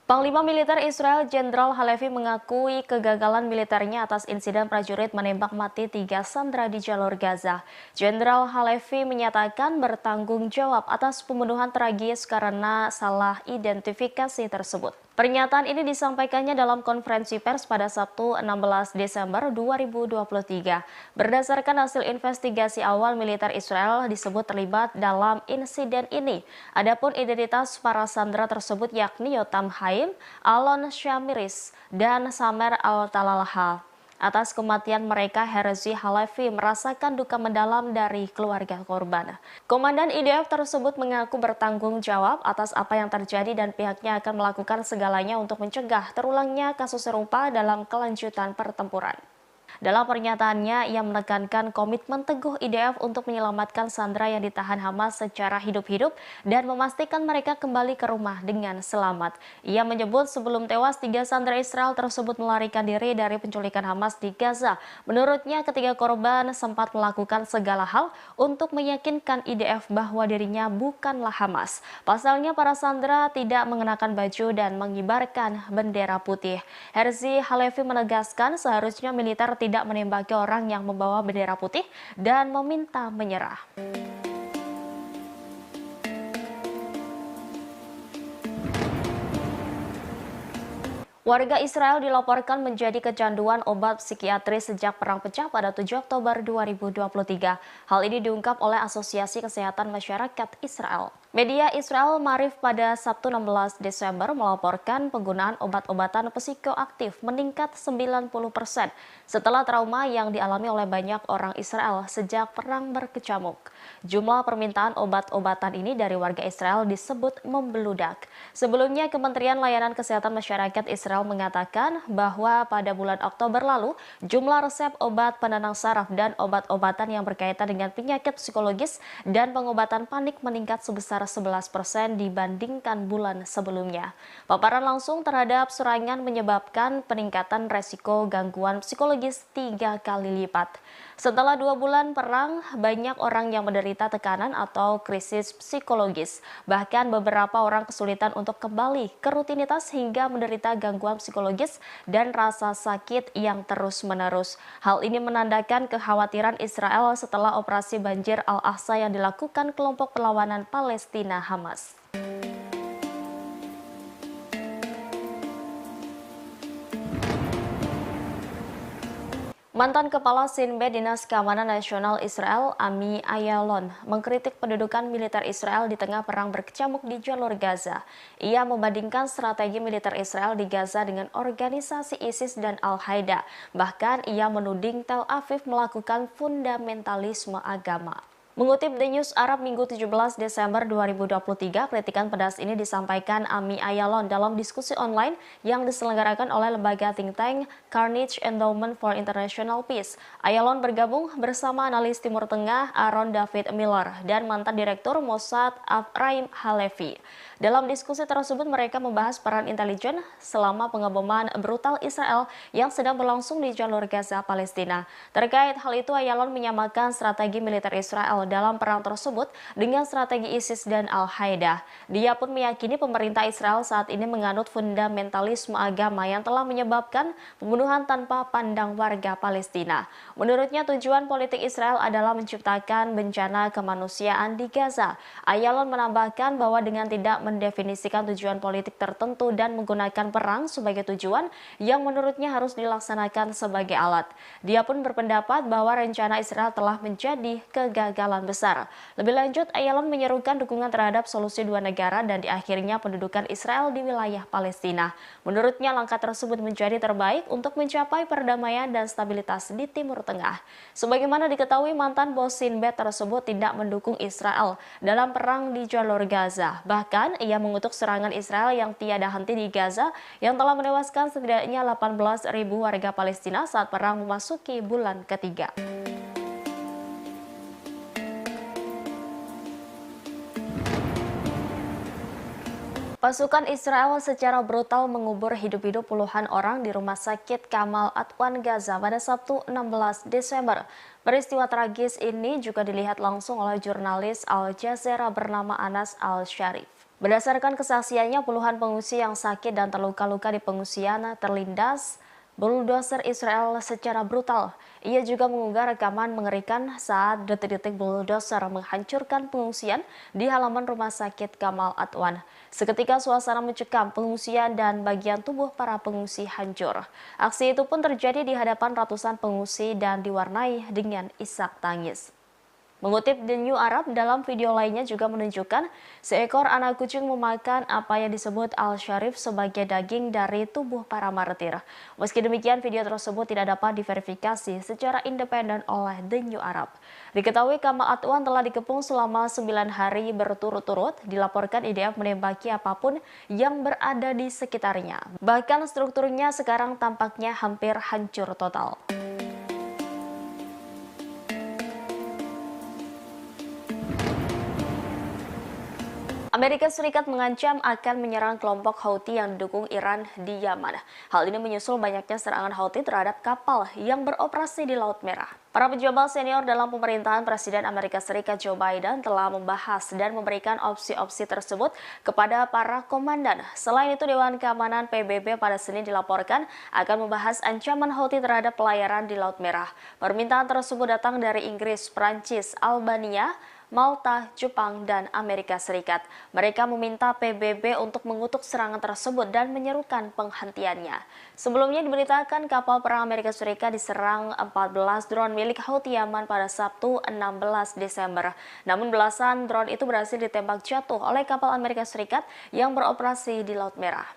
Panglima Militer Israel Jenderal Halevi mengakui kegagalan militernya atas insiden prajurit menembak mati 3 sandera di jalur Gaza. Jenderal Halevi menyatakan bertanggung jawab atas pembunuhan tragis karena salah identifikasi tersebut. Pernyataan ini disampaikannya dalam konferensi pers pada Sabtu 16 Desember 2023. Berdasarkan hasil investigasi awal, militer Israel disebut terlibat dalam insiden ini. Adapun identitas para sandera tersebut yakni Yotam Haim, Alon Shamiris, dan Samer Al-Talalah. Atas kematian mereka, Herzi Halevi merasakan duka mendalam dari keluarga korban. Komandan IDF tersebut mengaku bertanggung jawab atas apa yang terjadi dan pihaknya akan melakukan segalanya untuk mencegah terulangnya kasus serupa dalam kelanjutan pertempuran. Dalam pernyataannya, ia menekankan komitmen teguh IDF untuk menyelamatkan sandera yang ditahan Hamas secara hidup-hidup dan memastikan mereka kembali ke rumah dengan selamat. Ia menyebut sebelum tewas, 3 sandera Israel tersebut melarikan diri dari penculikan Hamas di Gaza. Menurutnya, ketiga korban sempat melakukan segala hal untuk meyakinkan IDF bahwa dirinya bukanlah Hamas. Pasalnya, para sandera tidak mengenakan baju dan mengibarkan bendera putih. Herzi Halevi menegaskan seharusnya militer tidak menembaki orang yang membawa bendera putih dan meminta menyerah. Warga Israel dilaporkan menjadi kecanduan obat psikiatris sejak perang pecah pada 7 Oktober 2023. Hal ini diungkap oleh Asosiasi Kesehatan Masyarakat Israel. Media Israel Maariv pada Sabtu 16 Desember melaporkan penggunaan obat-obatan psikoaktif meningkat 90% setelah trauma yang dialami oleh banyak orang Israel sejak perang berkecamuk. Jumlah permintaan obat-obatan ini dari warga Israel disebut membeludak. Sebelumnya, Kementerian Layanan Kesehatan Masyarakat Israel mengatakan bahwa pada bulan Oktober lalu, jumlah resep obat penenang saraf dan obat-obatan yang berkaitan dengan penyakit psikologis dan pengobatan panik meningkat sebesar 11% dibandingkan bulan sebelumnya. Paparan langsung terhadap serangan menyebabkan peningkatan resiko gangguan psikologis 3 kali lipat. Setelah 2 bulan perang, banyak orang yang menderita tekanan atau krisis psikologis. Bahkan beberapa orang kesulitan untuk kembali ke rutinitas hingga menderita gangguan psikologis dan rasa sakit yang terus-menerus. Hal ini menandakan kekhawatiran Israel setelah operasi banjir Al-Aqsa yang dilakukan kelompok perlawanan Palestina Hamas. Mantan Kepala Sinbad Dinas Keamanan Nasional Israel, Ami Ayalon, mengkritik pendudukan militer Israel di tengah perang berkecamuk di jalur Gaza. Ia membandingkan strategi militer Israel di Gaza dengan organisasi ISIS dan Al-Qaeda. Bahkan ia menuding Tel Aviv melakukan fundamentalisme agama. Mengutip The News Arab Minggu 17 Desember 2023, kritikan pedas ini disampaikan Ami Ayalon dalam diskusi online yang diselenggarakan oleh lembaga think tank Carnegie Endowment for International Peace. Ayalon bergabung bersama analis Timur Tengah Aaron David Miller dan mantan Direktur Mossad Ephraim Halevi. Dalam diskusi tersebut mereka membahas peran intelijen selama pengeboman brutal Israel yang sedang berlangsung di jalur Gaza, Palestina. Terkait hal itu, Ayalon menyamakan strategi militer Israel dalam perang tersebut dengan strategi ISIS dan Al-Qaeda. Dia pun meyakini pemerintah Israel saat ini menganut fundamentalisme agama yang telah menyebabkan pembunuhan tanpa pandang warga Palestina. Menurutnya, tujuan politik Israel adalah menciptakan bencana kemanusiaan di Gaza. Ayalon menambahkan bahwa dengan tidak mendefinisikan tujuan politik tertentu dan menggunakan perang sebagai tujuan yang menurutnya harus dilaksanakan sebagai alat. Dia pun berpendapat bahwa rencana Israel telah menjadi kegagalan skala besar. Lebih lanjut, Ayalon menyerukan dukungan terhadap solusi dua negara dan diakhirnya pendudukan Israel di wilayah Palestina. Menurutnya, langkah tersebut menjadi terbaik untuk mencapai perdamaian dan stabilitas di Timur Tengah. Sebagaimana diketahui, mantan bos Sinbad tersebut tidak mendukung Israel dalam perang di jalur Gaza. Bahkan, ia mengutuk serangan Israel yang tiada henti di Gaza yang telah menewaskan setidaknya 18.000 warga Palestina saat perang memasuki bulan ketiga. Pasukan Israel secara brutal mengubur hidup-hidup puluhan orang di rumah sakit Kamal Adwan Gaza pada Sabtu 16 Desember. Peristiwa tragis ini juga dilihat langsung oleh jurnalis Al Jazeera bernama Anas Al-Sharif. Berdasarkan kesaksiannya, puluhan pengungsi yang sakit dan terluka-luka di pengungsian terlindas bulldozer Israel secara brutal. Ia juga mengunggah rekaman mengerikan saat detik-detik bulldozer menghancurkan pengungsian di halaman rumah sakit Kamal Adwan. Seketika suasana mencekam, pengungsian dan bagian tubuh para pengungsi hancur. Aksi itu pun terjadi di hadapan ratusan pengungsi dan diwarnai dengan isak tangis. Mengutip The New Arab, dalam video lainnya juga menunjukkan seekor anak kucing memakan apa yang disebut Al-Sharif sebagai daging dari tubuh para martir. Meski demikian, video tersebut tidak dapat diverifikasi secara independen oleh The New Arab. Diketahui Kamal Adwan telah dikepung selama 9 hari berturut-turut, dilaporkan IDF menembaki apapun yang berada di sekitarnya. Bahkan strukturnya sekarang tampaknya hampir hancur total. Amerika Serikat mengancam akan menyerang kelompok Houthi yang didukung Iran di Yaman. Hal ini menyusul banyaknya serangan Houthi terhadap kapal yang beroperasi di Laut Merah. Para pejabat senior dalam pemerintahan Presiden Amerika Serikat Joe Biden telah membahas dan memberikan opsi-opsi tersebut kepada para komandan. Selain itu, Dewan Keamanan PBB pada Senin dilaporkan akan membahas ancaman Houthi terhadap pelayaran di Laut Merah. Permintaan tersebut datang dari Inggris, Prancis, Albania, Malta, Jepang, dan Amerika Serikat. Mereka meminta PBB untuk mengutuk serangan tersebut dan menyerukan penghentiannya. Sebelumnya diberitakan kapal perang Amerika Serikat diserang 14 drone milik Houthi Yaman pada Sabtu 16 Desember. Namun belasan drone itu berhasil ditembak jatuh oleh kapal Amerika Serikat yang beroperasi di Laut Merah.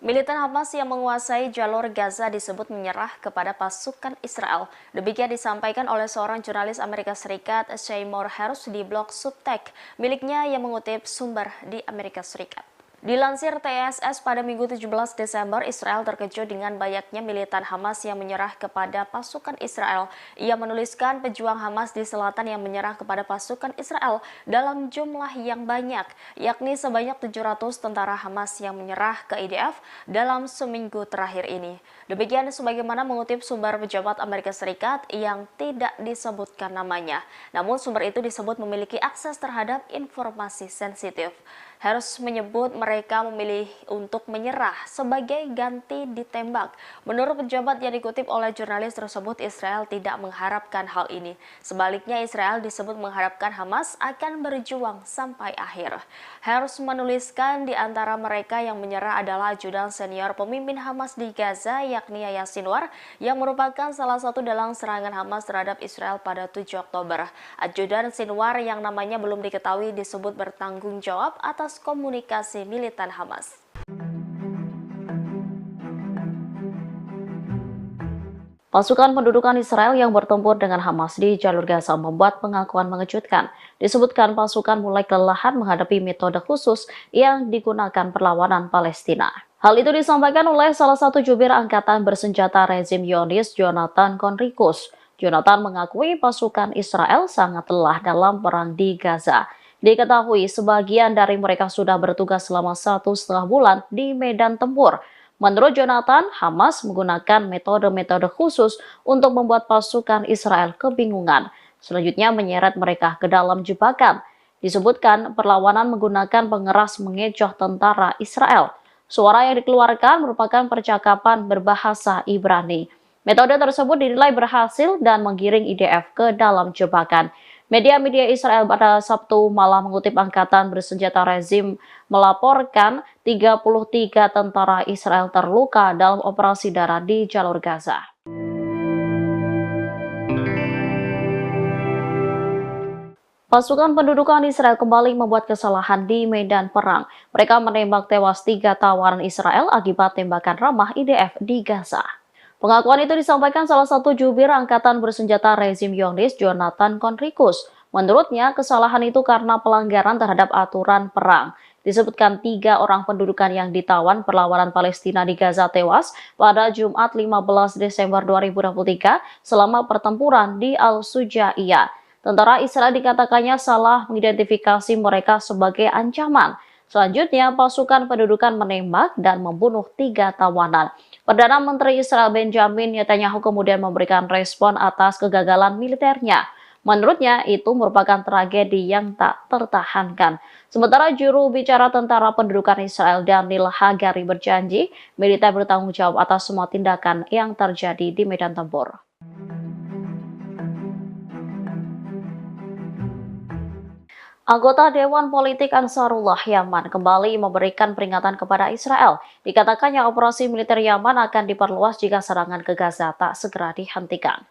Militan Hamas yang menguasai jalur Gaza disebut menyerah kepada pasukan Israel. Demikian disampaikan oleh seorang jurnalis Amerika Serikat, Seymour Hersh, di blog Substack miliknya yang mengutip sumber di Amerika Serikat. Dilansir TSS pada Minggu 17 Desember, Israel terkejut dengan banyaknya militan Hamas yang menyerah kepada pasukan Israel. Ia menuliskan pejuang Hamas di selatan yang menyerah kepada pasukan Israel dalam jumlah yang banyak, yakni sebanyak 700 tentara Hamas yang menyerah ke IDF dalam seminggu terakhir ini. Demikian sebagaimana mengutip sumber pejabat Amerika Serikat yang tidak disebutkan namanya. Namun sumber itu disebut memiliki akses terhadap informasi sensitif. Hersh menyebut mereka memilih untuk menyerah sebagai ganti ditembak. Menurut pejabat yang dikutip oleh jurnalis tersebut, Israel tidak mengharapkan hal ini. Sebaliknya, Israel disebut mengharapkan Hamas akan berjuang sampai akhir. Hersh menuliskan di antara mereka yang menyerah adalah ajudan senior pemimpin Hamas di Gaza, yakni Yahya Sinwar, yang merupakan salah satu dalang serangan Hamas terhadap Israel pada 7 Oktober. Ajudan Sinwar yang namanya belum diketahui disebut bertanggung jawab atas komunikasi militan Hamas. Pasukan pendudukan Israel yang bertempur dengan Hamas di jalur Gaza membuat pengakuan mengejutkan. Disebutkan pasukan mulai kelelahan menghadapi metode khusus yang digunakan perlawanan Palestina. Hal itu disampaikan oleh salah satu jubir angkatan bersenjata rezim Zionis, Jonathan Conricus. Jonathan mengakui pasukan Israel sangat lelah dalam perang di Gaza. Diketahui sebagian dari mereka sudah bertugas selama 1,5 bulan di medan tempur. Menurut Jonathan, Hamas menggunakan metode-metode khusus untuk membuat pasukan Israel kebingungan. Selanjutnya menyeret mereka ke dalam jebakan. Disebutkan perlawanan menggunakan pengeras mengecoh tentara Israel. Suara yang dikeluarkan merupakan percakapan berbahasa Ibrani. Metode tersebut dinilai berhasil dan menggiring IDF ke dalam jebakan. Media-media Israel pada Sabtu malam mengutip angkatan bersenjata rezim melaporkan 33 tentara Israel terluka dalam operasi darat di jalur Gaza. Pasukan pendudukan Israel kembali membuat kesalahan di medan perang. Mereka menembak tewas 3 tawanan Israel akibat tembakan ramah IDF di Gaza. Pengakuan itu disampaikan salah satu jubir angkatan bersenjata rezim Zionis, Jonathan Conricus. Menurutnya, kesalahan itu karena pelanggaran terhadap aturan perang. Disebutkan 3 orang pendudukan yang ditawan perlawanan Palestina di Gaza tewas pada Jumat 15 Desember 2023 selama pertempuran di Al-Sujaiyah. Tentara Israel dikatakannya salah mengidentifikasi mereka sebagai ancaman. Selanjutnya, pasukan pendudukan menembak dan membunuh 3 tawanan. Perdana Menteri Israel Benjamin Netanyahu kemudian memberikan respon atas kegagalan militernya. Menurutnya, itu merupakan tragedi yang tak tertahankan. Sementara juru bicara tentara pendudukan Israel Daniel Hagari berjanji, militer bertanggung jawab atas semua tindakan yang terjadi di medan tempur. Anggota Dewan Politik Ansarullah Yaman kembali memberikan peringatan kepada Israel. Dikatakannya operasi militer Yaman akan diperluas jika serangan ke Gaza tak segera dihentikan.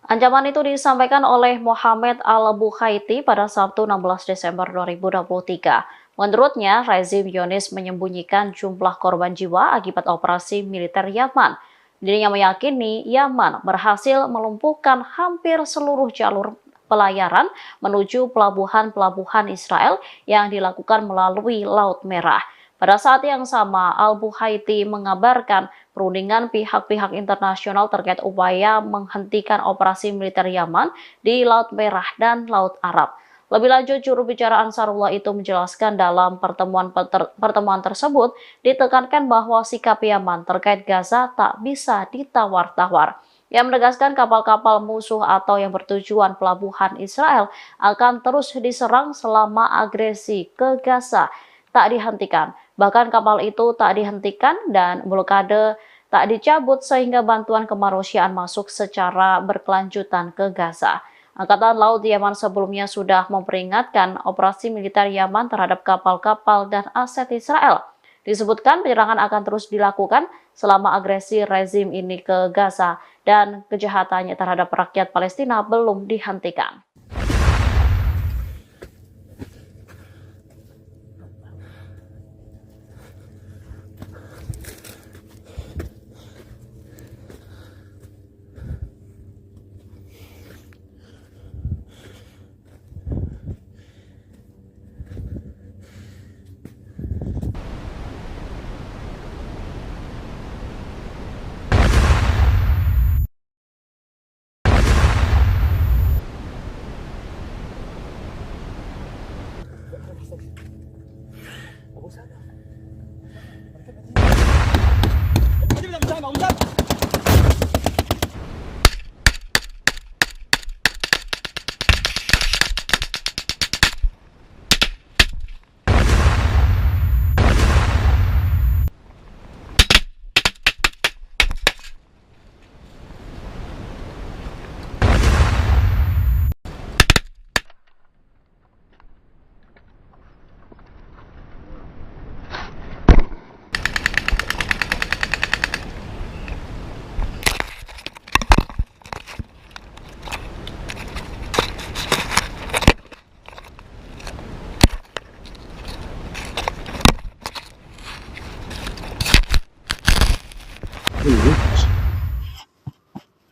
Ancaman itu disampaikan oleh Mohammed Al-Bukhaiti pada Sabtu 16 Desember 2023. Menurutnya, rezim Zionis menyembunyikan jumlah korban jiwa akibat operasi militer Yaman. Dirinya meyakini Yaman berhasil melumpuhkan hampir seluruh jalur pelayaran menuju pelabuhan-pelabuhan Israel yang dilakukan melalui Laut Merah. Pada saat yang sama, Al-Bukhaiti mengabarkan perundingan pihak-pihak internasional terkait upaya menghentikan operasi militer Yaman di Laut Merah dan Laut Arab. Lebih lanjut, juru bicara Ansarullah itu menjelaskan dalam pertemuan tersebut ditekankan bahwa sikap Yaman terkait Gaza tak bisa ditawar-tawar. Yang menegaskan kapal-kapal musuh atau yang bertujuan pelabuhan Israel akan terus diserang selama agresi ke Gaza tak dihentikan. Bahkan kapal itu tak dihentikan dan blokade tak dicabut sehingga bantuan kemanusiaan masuk secara berkelanjutan ke Gaza. Angkatan Laut Yaman sebelumnya sudah memperingatkan operasi militer Yaman terhadap kapal-kapal dan aset Israel. Disebutkan penyerangan akan terus dilakukan selama agresi rezim ini ke Gaza dan kejahatannya terhadap rakyat Palestina belum dihentikan.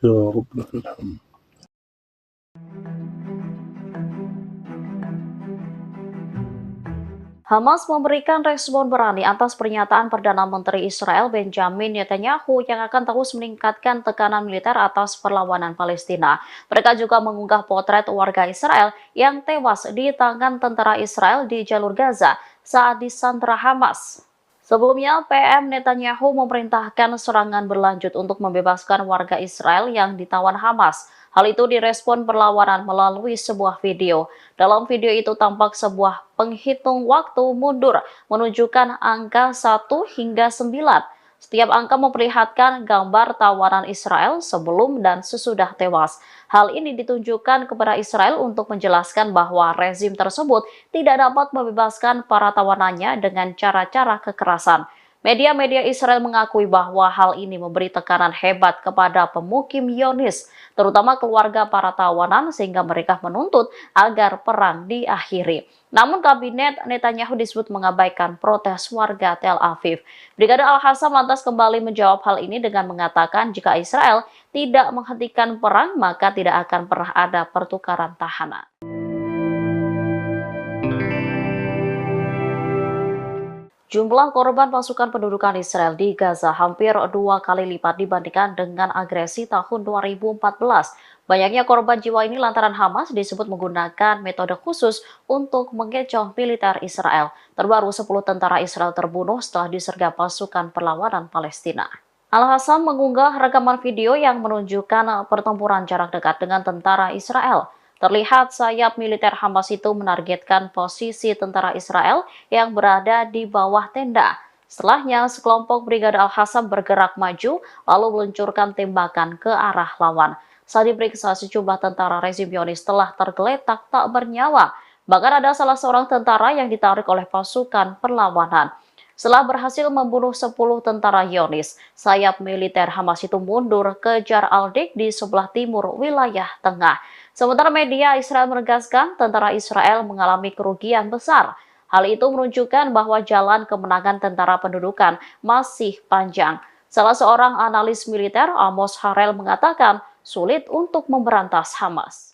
يا رب لك الحمد. Hamas memberikan respon berani atas pernyataan Perdana Menteri Israel Benjamin Netanyahu yang akan terus meningkatkan tekanan militer atas perlawanan Palestina. Mereka juga mengunggah potret warga Israel yang tewas di tangan tentara Israel di jalur Gaza saat disandra Hamas. Sebelumnya, PM Netanyahu memerintahkan serangan berlanjut untuk membebaskan warga Israel yang ditawan Hamas. Hal itu direspon perlawanan melalui sebuah video. Dalam video itu tampak sebuah penghitung waktu mundur menunjukkan angka 1 hingga 9. Setiap angka memperlihatkan gambar tawanan Israel sebelum dan sesudah tewas. Hal ini ditunjukkan kepada Israel untuk menjelaskan bahwa rezim tersebut tidak dapat membebaskan para tawanannya dengan cara-cara kekerasan. Media-media Israel mengakui bahwa hal ini memberi tekanan hebat kepada pemukim Zionis, terutama keluarga para tawanan, sehingga mereka menuntut agar perang diakhiri. Namun kabinet Netanyahu disebut mengabaikan protes warga Tel Aviv. Brigade Al-Hassam lantas kembali menjawab hal ini dengan mengatakan jika Israel tidak menghentikan perang, maka tidak akan pernah ada pertukaran tahanan. Jumlah korban pasukan pendudukan Israel di Gaza hampir 2 kali lipat dibandingkan dengan agresi tahun 2014. Banyaknya korban jiwa ini lantaran Hamas disebut menggunakan metode khusus untuk mengecoh militer Israel. Terbaru 10 tentara Israel terbunuh setelah disergap pasukan perlawanan Palestina. Al-Hassam mengunggah rekaman video yang menunjukkan pertempuran jarak dekat dengan tentara Israel. Terlihat sayap militer Hamas itu menargetkan posisi tentara Israel yang berada di bawah tenda. Setelahnya, sekelompok Brigade Al-Hassam bergerak maju lalu meluncurkan tembakan ke arah lawan. Saat diperiksa, sejumlah tentara rezim Zionis telah tergeletak tak bernyawa. Bahkan ada salah seorang tentara yang ditarik oleh pasukan perlawanan. Setelah berhasil membunuh 10 tentara Zionis, sayap militer Hamas itu mundur ke Jar al-Dik di sebelah timur wilayah tengah. Sementara media Israel menegaskan tentara Israel mengalami kerugian besar. Hal itu menunjukkan bahwa jalan kemenangan tentara pendudukan masih panjang. Salah seorang analis militer, Amos Harel, mengatakan sulit untuk memberantas Hamas.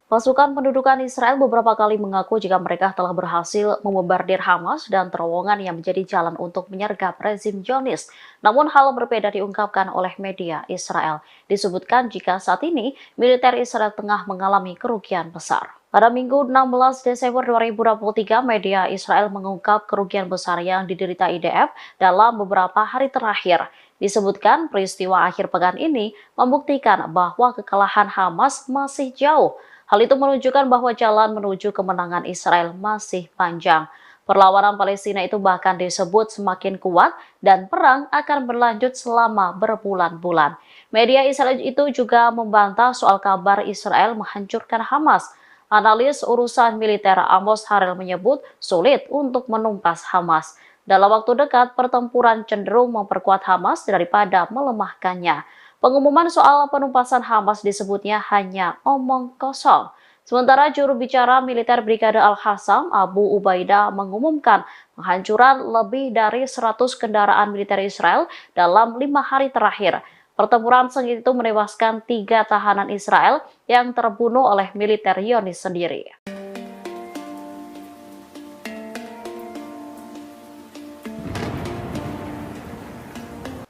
Pasukan pendudukan Israel beberapa kali mengaku jika mereka telah berhasil membombardir Hamas dan terowongan yang menjadi jalan untuk menyergap rezim Zionis. Namun hal berbeda diungkapkan oleh media Israel. Disebutkan jika saat ini militer Israel tengah mengalami kerugian besar. Pada Minggu 16 Desember 2023, media Israel mengungkap kerugian besar yang diderita IDF dalam beberapa hari terakhir. Disebutkan peristiwa akhir pekan ini membuktikan bahwa kekalahan Hamas masih jauh. Hal itu menunjukkan bahwa jalan menuju kemenangan Israel masih panjang. Perlawanan Palestina itu bahkan disebut semakin kuat dan perang akan berlanjut selama berbulan-bulan. Media Israel itu juga membantah soal kabar Israel menghancurkan Hamas. Analis urusan militer Amos Harel menyebut sulit untuk menumpas Hamas. Dalam waktu dekat, pertempuran cenderung memperkuat Hamas daripada melemahkannya. Pengumuman soal penumpasan Hamas disebutnya hanya omong kosong. Sementara juru bicara militer Brigade Al-Hassam, Abu Ubaidah, mengumumkan penghancuran lebih dari 100 kendaraan militer Israel dalam 5 hari terakhir. Pertempuran sengit itu menewaskan 3 tahanan Israel yang terbunuh oleh militer Zionis sendiri.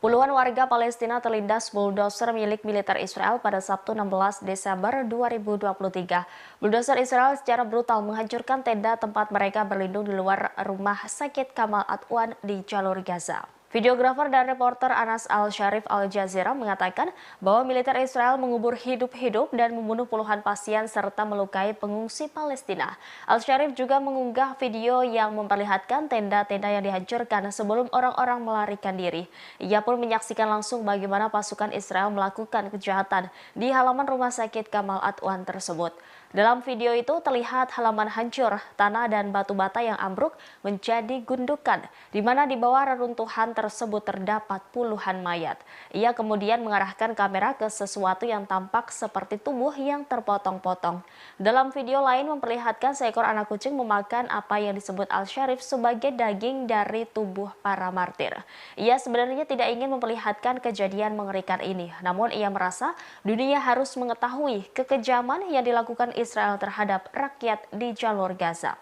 Puluhan warga Palestina terlindas bulldozer milik militer Israel pada Sabtu 16 Desember 2023. Bulldozer Israel secara brutal menghancurkan tenda tempat mereka berlindung di luar rumah sakit Kamal Adwan di jalur Gaza. Videografer dan reporter Anas Al-Sharif Al Jazeera mengatakan bahwa militer Israel mengubur hidup-hidup dan membunuh puluhan pasien serta melukai pengungsi Palestina. Al-Sharif juga mengunggah video yang memperlihatkan tenda-tenda yang dihancurkan sebelum orang-orang melarikan diri. Ia pun menyaksikan langsung bagaimana pasukan Israel melakukan kejahatan di halaman rumah sakit Kamal Adwan tersebut. Dalam video itu terlihat halaman hancur, tanah dan batu bata yang ambruk menjadi gundukan, di mana di bawah reruntuhan tersebut terdapat puluhan mayat. Ia kemudian mengarahkan kamera ke sesuatu yang tampak seperti tubuh yang terpotong-potong. Dalam video lain memperlihatkan seekor anak kucing memakan apa yang disebut Al-Sharif sebagai daging dari tubuh para martir. Ia sebenarnya tidak ingin memperlihatkan kejadian mengerikan ini, namun ia merasa dunia harus mengetahui kekejaman yang dilakukan Israel terhadap rakyat di jalur Gaza.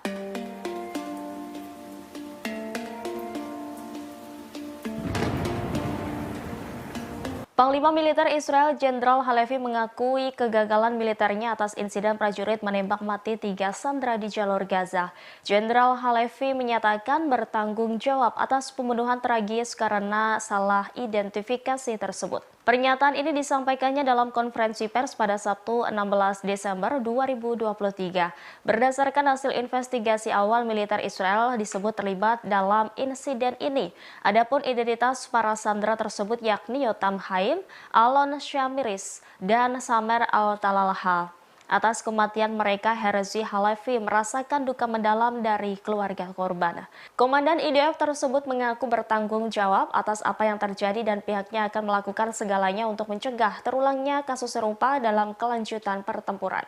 Panglima Militer Israel Jenderal Halevi mengakui kegagalan militernya atas insiden prajurit menembak mati 3 sandera di jalur Gaza. Jenderal Halevi menyatakan bertanggung jawab atas pembunuhan tragis karena salah identifikasi tersebut. Pernyataan ini disampaikannya dalam konferensi pers pada Sabtu 16 Desember 2023. Berdasarkan hasil investigasi awal, militer Israel disebut terlibat dalam insiden ini. Adapun identitas para sandera tersebut yakni Yotam Haim, Alon Shamiris, dan Samer Al-Talalha. Atas kematian mereka, Herzi Halevi merasakan duka mendalam dari keluarga korban. Komandan IDF tersebut mengaku bertanggung jawab atas apa yang terjadi dan pihaknya akan melakukan segalanya untuk mencegah terulangnya kasus serupa dalam kelanjutan pertempuran.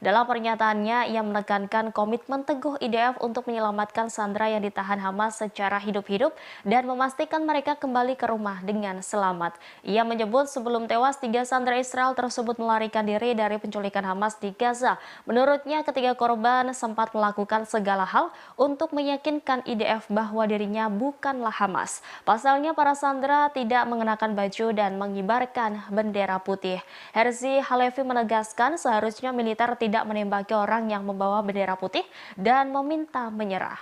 Dalam pernyataannya, ia menekankan komitmen teguh IDF untuk menyelamatkan sandera yang ditahan Hamas secara hidup-hidup dan memastikan mereka kembali ke rumah dengan selamat. Ia menyebut sebelum tewas, 3 sandera Israel tersebut melarikan diri dari penculikan Hamas di Gaza. Menurutnya, ketiga korban sempat melakukan segala hal untuk meyakinkan IDF bahwa dirinya bukanlah Hamas. Pasalnya, para sandera tidak mengenakan baju dan mengibarkan bendera putih. Herzi Halevi menegaskan seharusnya militer tidak menembaki orang yang membawa bendera putih dan meminta menyerah.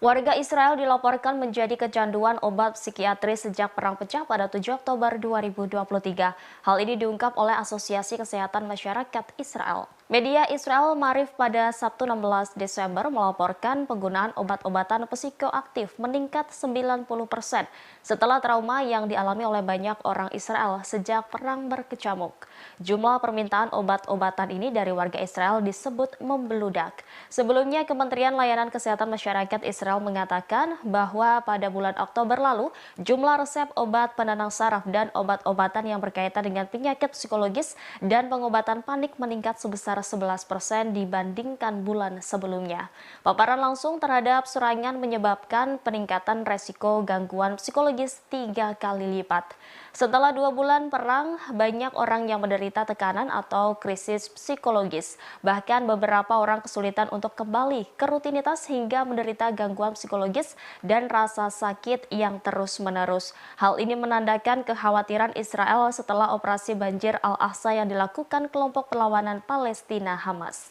Warga Israel dilaporkan menjadi kecanduan obat psikiatris sejak perang pecah pada 7 Oktober 2023. Hal ini diungkap oleh Asosiasi Kesehatan Masyarakat Israel. Media Israel Marif pada Sabtu 16 Desember melaporkan penggunaan obat-obatan psikoaktif meningkat 90% setelah trauma yang dialami oleh banyak orang Israel sejak perang berkecamuk. Jumlah permintaan obat-obatan ini dari warga Israel disebut membeludak. Sebelumnya, Kementerian Layanan Kesehatan Masyarakat Israel mengatakan bahwa pada bulan Oktober lalu, jumlah resep obat penenang saraf dan obat-obatan yang berkaitan dengan penyakit psikologis dan pengobatan panik meningkat sebesar 11% dibandingkan bulan sebelumnya. Paparan langsung terhadap serangan menyebabkan peningkatan resiko gangguan psikologis 3 kali lipat. Setelah 2 bulan perang, banyak orang yang menderita tekanan atau krisis psikologis. Bahkan beberapa orang kesulitan untuk kembali ke rutinitas hingga menderita gangguan psikologis dan rasa sakit yang terus-menerus. Hal ini menandakan kekhawatiran Israel setelah operasi banjir Al-Aqsa yang dilakukan kelompok perlawanan Palestina Hamas.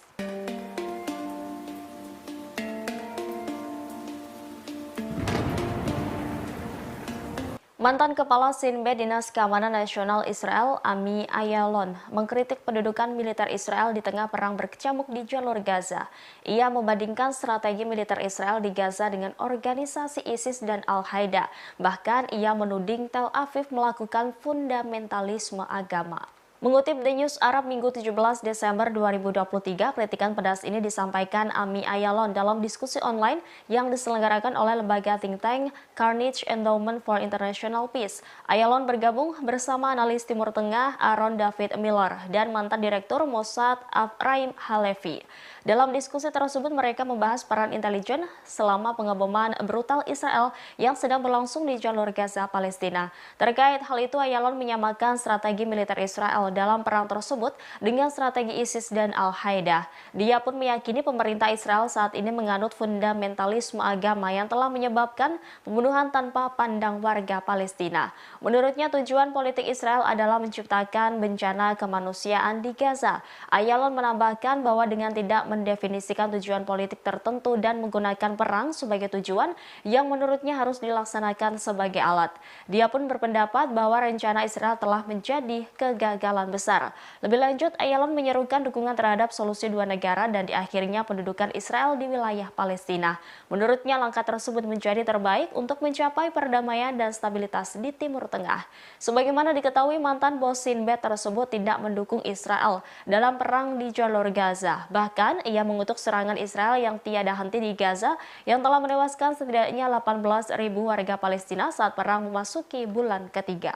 Mantan Kepala Sinbad Dinas Keamanan Nasional Israel, Ami Ayalon, mengkritik pendudukan militer Israel di tengah perang berkecamuk di jalur Gaza. Ia membandingkan strategi militer Israel di Gaza dengan organisasi ISIS dan Al-Qaeda. Bahkan ia menuding Tel Aviv melakukan fundamentalisme agama. Mengutip The News Arab Minggu 17 Desember 2023, kritikan pedas ini disampaikan Ami Ayalon dalam diskusi online yang diselenggarakan oleh lembaga think tank Carnegie Endowment for International Peace. Ayalon bergabung bersama analis Timur Tengah Aaron David Miller dan mantan Direktur Mossad Afraim Halevi. Dalam diskusi tersebut mereka membahas peran intelijen selama pengeboman brutal Israel yang sedang berlangsung di jalur Gaza, Palestina. Terkait hal itu, Ayalon menyamakan strategi militer Israel dalam perang tersebut dengan strategi ISIS dan Al-Qaeda. Dia pun meyakini pemerintah Israel saat ini menganut fundamentalisme agama yang telah menyebabkan pembunuhan tanpa pandang warga Palestina. Menurutnya, tujuan politik Israel adalah menciptakan bencana kemanusiaan di Gaza. Ayalon menambahkan bahwa dengan tidak mendefinisikan tujuan politik tertentu dan menggunakan perang sebagai tujuan yang menurutnya harus dilaksanakan sebagai alat. Dia pun berpendapat bahwa rencana Israel telah menjadi kegagalan besar. Lebih lanjut, Ayalon menyerukan dukungan terhadap solusi 2 negara dan di akhirnya pendudukan Israel di wilayah Palestina. Menurutnya, langkah tersebut menjadi terbaik untuk mencapai perdamaian dan stabilitas di Timur Tengah. Sebagaimana diketahui, mantan bos Sinbad tersebut tidak mendukung Israel dalam perang di jalur Gaza. Bahkan, ia mengutuk serangan Israel yang tiada henti di Gaza yang telah menewaskan setidaknya 18.000 warga Palestina saat perang memasuki bulan ketiga.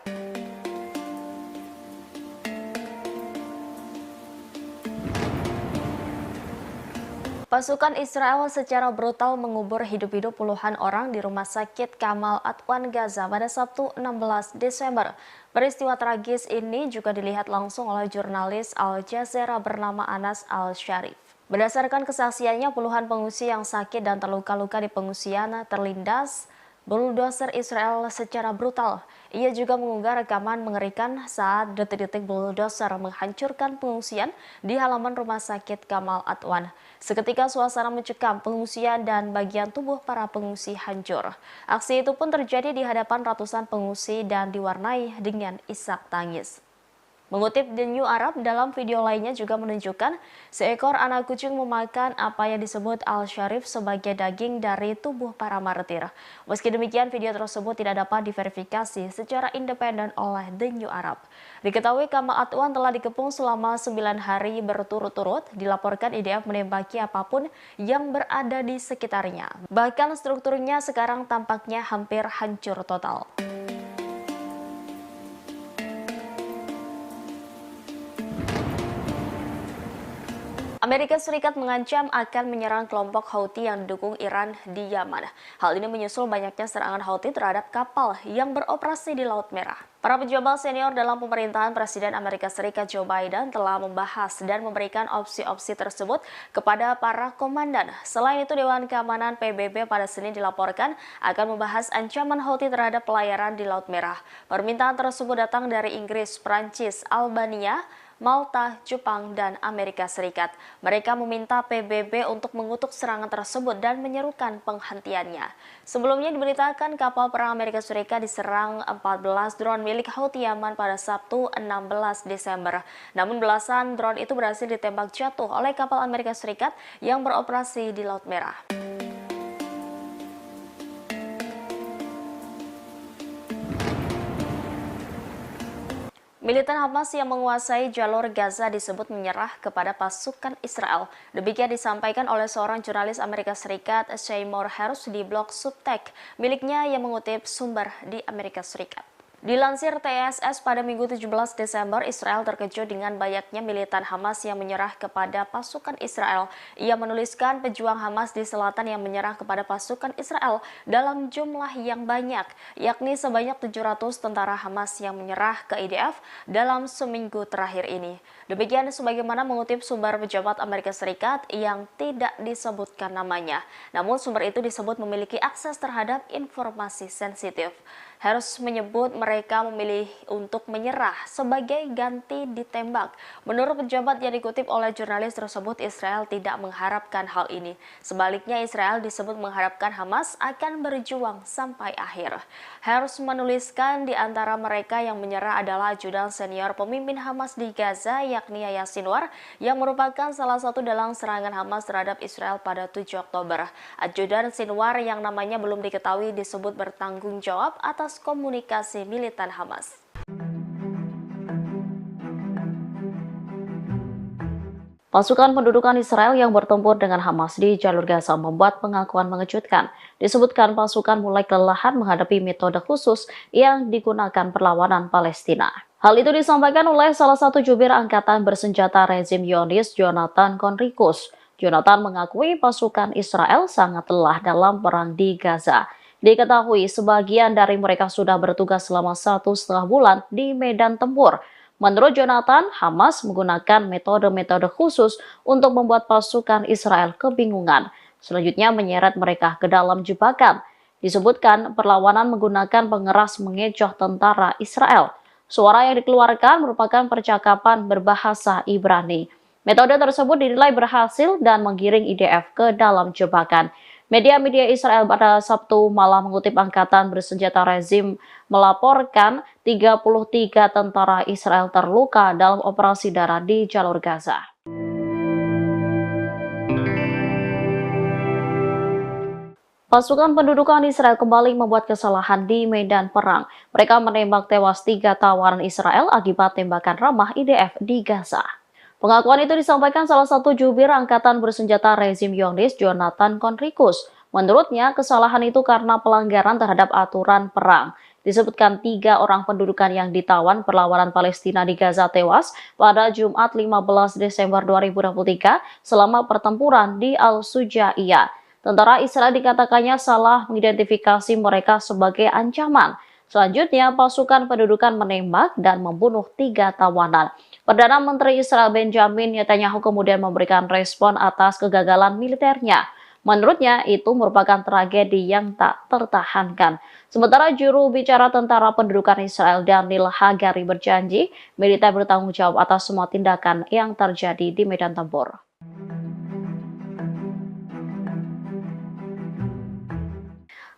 Pasukan Israel secara brutal mengubur hidup-hidup puluhan orang di Rumah Sakit Kamal Adwan Gaza pada Sabtu 16 Desember. Peristiwa tragis ini juga dilihat langsung oleh jurnalis Al Jazeera bernama Anas Al-Sharif. Berdasarkan kesaksiannya, puluhan pengungsi yang sakit dan terluka-luka di pengungsian terlindas bulldozer Israel secara brutal. Ia juga mengunggah rekaman mengerikan saat detik-detik bulldozer menghancurkan pengungsian di halaman rumah sakit Kamal Adwan. Seketika suasana mencekam, pengungsian dan bagian tubuh para pengungsi hancur. Aksi itu pun terjadi di hadapan ratusan pengungsi dan diwarnai dengan isak tangis. Mengutip The New Arab, dalam video lainnya juga menunjukkan seekor anak kucing memakan apa yang disebut Al-Sharif sebagai daging dari tubuh para martir. Meski demikian, video tersebut tidak dapat diverifikasi secara independen oleh The New Arab. Diketahui Kamal Adwan telah dikepung selama 9 hari berturut-turut, dilaporkan IDF menembaki apapun yang berada di sekitarnya. Bahkan strukturnya sekarang tampaknya hampir hancur total. Amerika Serikat mengancam akan menyerang kelompok Houthi yang didukung Iran di Yaman. Hal ini menyusul banyaknya serangan Houthi terhadap kapal yang beroperasi di Laut Merah. Para pejabat senior dalam pemerintahan Presiden Amerika Serikat Joe Biden telah membahas dan memberikan opsi-opsi tersebut kepada para komandan. Selain itu, Dewan Keamanan PBB pada Senin dilaporkan akan membahas ancaman Houthi terhadap pelayaran di Laut Merah. Permintaan tersebut datang dari Inggris, Prancis, Albania, Malta, Jepang, dan Amerika Serikat. Mereka meminta PBB untuk mengutuk serangan tersebut dan menyerukan penghentiannya. Sebelumnya diberitakan kapal perang Amerika Serikat diserang 14 drone milik Houthi Yaman pada Sabtu 16 Desember. Namun belasan drone itu berhasil ditembak jatuh oleh kapal Amerika Serikat yang beroperasi di Laut Merah. Militan Hamas yang menguasai jalur Gaza disebut menyerah kepada pasukan Israel. Demikian disampaikan oleh seorang jurnalis Amerika Serikat, Seymour Hersh, di blog Substack miliknya yang mengutip sumber di Amerika Serikat. Dilansir TSS pada Minggu 17 Desember, Israel terkejut dengan banyaknya militan Hamas yang menyerah kepada pasukan Israel. Ia menuliskan pejuang Hamas di selatan yang menyerah kepada pasukan Israel dalam jumlah yang banyak, yakni sebanyak 700 tentara Hamas yang menyerah ke IDF dalam seminggu terakhir ini. Demikian sebagaimana mengutip sumber pejabat Amerika Serikat yang tidak disebutkan namanya. Namun sumber itu disebut memiliki akses terhadap informasi sensitif. Harus menyebut mereka memilih untuk menyerah sebagai ganti ditembak. Menurut pejabat yang dikutip oleh jurnalis tersebut, Israel tidak mengharapkan hal ini. Sebaliknya, Israel disebut mengharapkan Hamas akan berjuang sampai akhir. Harus menuliskan di antara mereka yang menyerah adalah ajudan senior pemimpin Hamas di Gaza, yakni Yahya Sinwar, yang merupakan salah satu dalang serangan Hamas terhadap Israel pada 7 Oktober. Ajudan Sinwar yang namanya belum diketahui disebut bertanggung jawab atas komunikasi militan Hamas. Pasukan pendudukan Israel yang bertempur dengan Hamas di jalur Gaza membuat pengakuan mengejutkan. Disebutkan pasukan mulai kelelahan menghadapi metode khusus yang digunakan perlawanan Palestina. Hal itu disampaikan oleh salah satu jubir angkatan bersenjata rezim Zionis, Jonathan Conricus. Jonathan mengakui pasukan Israel sangat lelah dalam perang di Gaza. Diketahui sebagian dari mereka sudah bertugas selama 1,5 bulan di medan tempur. Menurut Jonathan, Hamas menggunakan metode-metode khusus untuk membuat pasukan Israel kebingungan. Selanjutnya menyeret mereka ke dalam jebakan. Disebutkan perlawanan menggunakan pengeras mengecoh tentara Israel. Suara yang dikeluarkan merupakan percakapan berbahasa Ibrani. Metode tersebut dinilai berhasil dan menggiring IDF ke dalam jebakan. Media-media Israel pada Sabtu malam mengutip angkatan bersenjata rezim melaporkan 33 tentara Israel terluka dalam operasi darat di jalur Gaza. Pasukan pendudukan Israel kembali membuat kesalahan di medan perang. Mereka menembak tewas 3 tawanan Israel akibat tembakan ramah IDF di Gaza. Pengakuan itu disampaikan salah satu jubir angkatan bersenjata rezim Zionis, Jonathan Conricus. Menurutnya, kesalahan itu karena pelanggaran terhadap aturan perang. Disebutkan 3 orang pendudukan yang ditawan perlawanan Palestina di Gaza tewas pada Jumat 15 Desember 2023 selama pertempuran di Al-Sujaiyah. Tentara Israel dikatakannya salah mengidentifikasi mereka sebagai ancaman. Selanjutnya, pasukan pendudukan menembak dan membunuh 3 tawanan. Perdana Menteri Israel Benjamin Netanyahu kemudian memberikan respon atas kegagalan militernya. Menurutnya, itu merupakan tragedi yang tak tertahankan. Sementara juru bicara tentara pendudukan Israel Daniel Hagari berjanji, militer bertanggung jawab atas semua tindakan yang terjadi di medan tempur.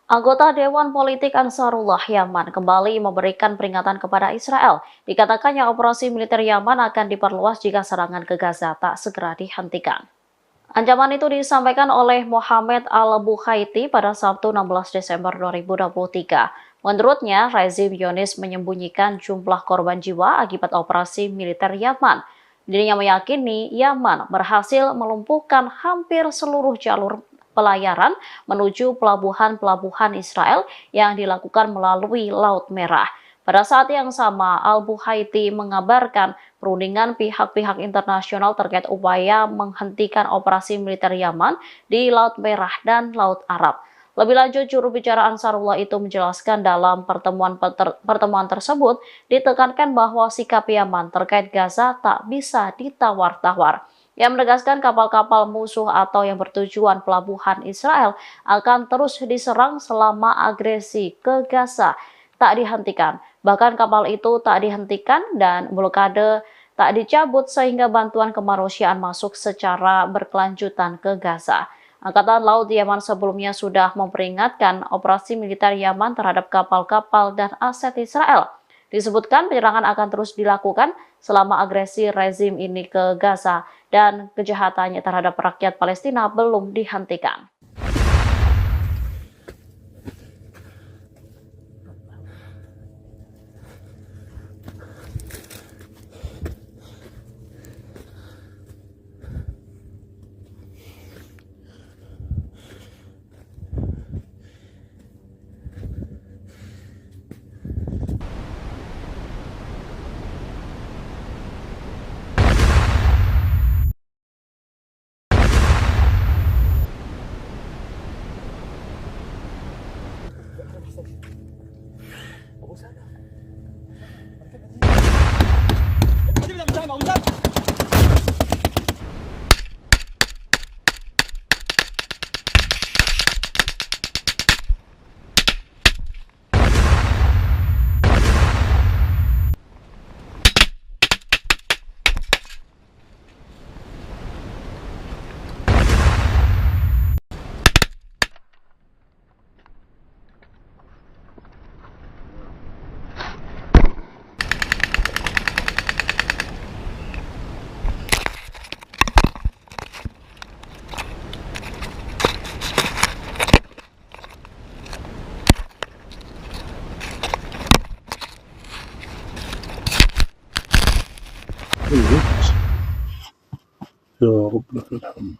Anggota Dewan Politik Ansarullah Yaman kembali memberikan peringatan kepada Israel. Dikatakannya operasi militer Yaman akan diperluas jika serangan ke Gaza tak segera dihentikan. Ancaman itu disampaikan oleh Mohamed Al-Bukhaiti pada Sabtu 16 Desember 2023. Menurutnya, rezim Zionis menyembunyikan jumlah korban jiwa akibat operasi militer Yaman. Dirinya meyakini Yaman berhasil melumpuhkan hampir seluruh jalur pelayaran menuju pelabuhan-pelabuhan Israel yang dilakukan melalui Laut Merah. Pada saat yang sama, Al-Bukhaiti mengabarkan perundingan pihak-pihak internasional terkait upaya menghentikan operasi militer Yaman di Laut Merah dan Laut Arab. Lebih lanjut, juru bicara Ansarullah itu menjelaskan dalam pertemuan tersebut ditekankan bahwa sikap Yaman terkait Gaza tak bisa ditawar-tawar. Yang menegaskan kapal-kapal musuh atau yang bertujuan pelabuhan Israel akan terus diserang selama agresi ke Gaza tak dihentikan. Bahkan kapal itu tak dihentikan dan blokade tak dicabut sehingga bantuan kemanusiaan masuk secara berkelanjutan ke Gaza. Angkatan Laut Yaman sebelumnya sudah memperingatkan operasi militer Yaman terhadap kapal-kapal dan aset Israel. Disebutkan penyerangan akan terus dilakukan selama agresi rezim ini ke Gaza dan kejahatannya terhadap rakyat Palestina belum dihentikan. يا رب لك الحمد.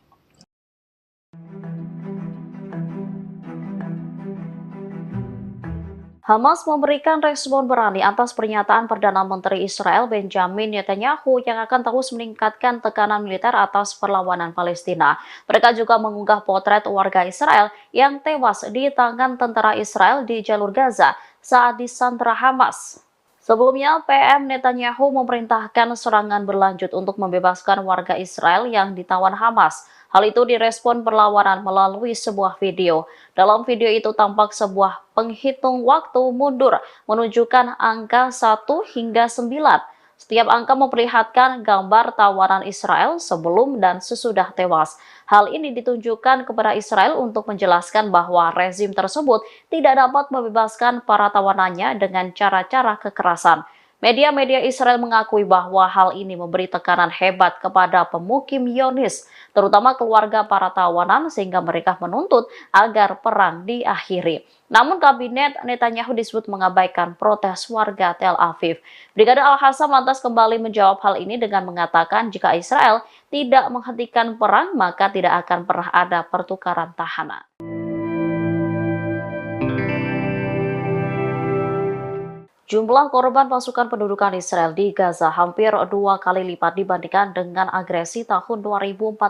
Hamas memberikan respon berani atas pernyataan Perdana Menteri Israel Benjamin Netanyahu yang akan terus meningkatkan tekanan militer atas perlawanan Palestina. Mereka juga mengunggah potret warga Israel yang tewas di tangan tentara Israel di jalur Gaza saat disandra Hamas. Sebelumnya, PM Netanyahu memerintahkan serangan berlanjut untuk membebaskan warga Israel yang ditawan Hamas. Hal itu direspon perlawanan melalui sebuah video. Dalam video itu tampak sebuah penghitung waktu mundur menunjukkan angka 1 hingga 9. Setiap angka memperlihatkan gambar tawanan Israel sebelum dan sesudah tewas. Hal ini ditunjukkan kepada Israel untuk menjelaskan bahwa rezim tersebut tidak dapat membebaskan para tawanannya dengan cara-cara kekerasan. Media-media Israel mengakui bahwa hal ini memberi tekanan hebat kepada pemukim Zionis, terutama keluarga para tawanan, sehingga mereka menuntut agar perang diakhiri. Namun kabinet Netanyahu disebut mengabaikan protes warga Tel Aviv. Brigade Al-Hassam lantas kembali menjawab hal ini dengan mengatakan jika Israel tidak menghentikan perang, maka tidak akan pernah ada pertukaran tahanan. Jumlah korban pasukan pendudukan Israel di Gaza hampir 2 kali lipat dibandingkan dengan agresi tahun 2014.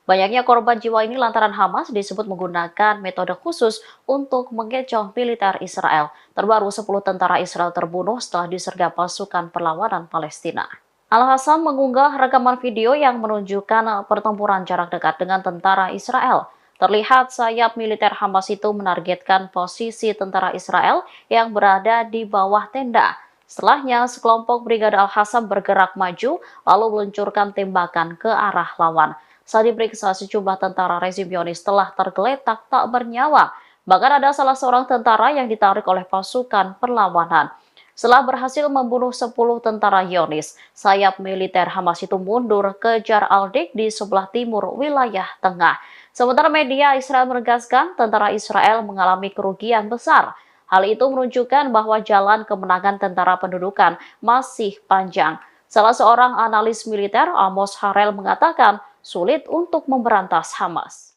Banyaknya korban jiwa ini lantaran Hamas disebut menggunakan metode khusus untuk mengecoh militer Israel. Terbaru 10 tentara Israel terbunuh setelah disergap pasukan perlawanan Palestina. Al-Hassam mengunggah rekaman video yang menunjukkan pertempuran jarak dekat dengan tentara Israel. Terlihat sayap militer Hamas itu menargetkan posisi tentara Israel yang berada di bawah tenda. Setelahnya, sekelompok Brigade Al-Qassam bergerak maju lalu meluncurkan tembakan ke arah lawan. Saat diperiksa, sejumlah tentara rezim Zionis telah tergeletak tak bernyawa. Bahkan ada salah seorang tentara yang ditarik oleh pasukan perlawanan. Setelah berhasil membunuh 10 tentara Zionis, sayap militer Hamas itu mundur ke Jar al-Dik di sebelah timur wilayah tengah. Sementara media Israel menegaskan tentara Israel mengalami kerugian besar. Hal itu menunjukkan bahwa jalan kemenangan tentara pendudukan masih panjang. Salah seorang analis militer, Amos Harel, mengatakan sulit untuk memberantas Hamas.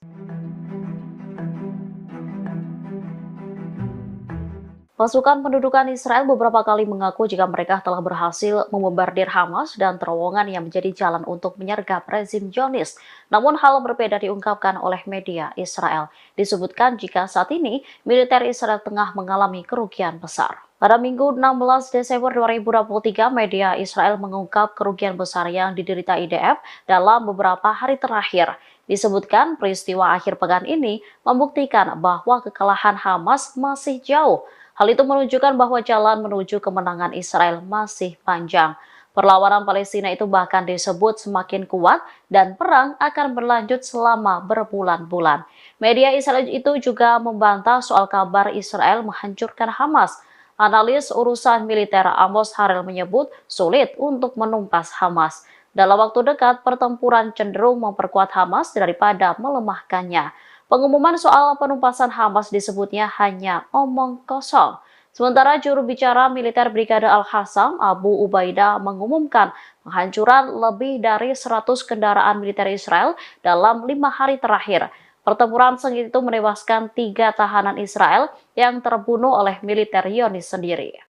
Pasukan pendudukan Israel beberapa kali mengaku jika mereka telah berhasil membombardir Hamas dan terowongan yang menjadi jalan untuk menyergap rezim Zionis. Namun hal berbeda diungkapkan oleh media Israel. Disebutkan jika saat ini militer Israel tengah mengalami kerugian besar. Pada Minggu 16 Desember 2023, media Israel mengungkap kerugian besar yang diderita IDF dalam beberapa hari terakhir. Disebutkan peristiwa akhir pekan ini membuktikan bahwa kekalahan Hamas masih jauh. Hal itu menunjukkan bahwa jalan menuju kemenangan Israel masih panjang. Perlawanan Palestina itu bahkan disebut semakin kuat dan perang akan berlanjut selama berbulan-bulan. Media Israel itu juga membantah soal kabar Israel menghancurkan Hamas. Analis urusan militer Amos Harel menyebut sulit untuk menumpas Hamas. Dalam waktu dekat, pertempuran cenderung memperkuat Hamas daripada melemahkannya. Pengumuman soal penumpasan Hamas disebutnya hanya omong kosong. Sementara juru bicara militer Brigade Al-Qassam, Abu Ubaidah, mengumumkan penghancuran lebih dari 100 kendaraan militer Israel dalam 5 hari terakhir. Pertempuran sengit itu menewaskan 3 tahanan Israel yang terbunuh oleh militer Zionis sendiri.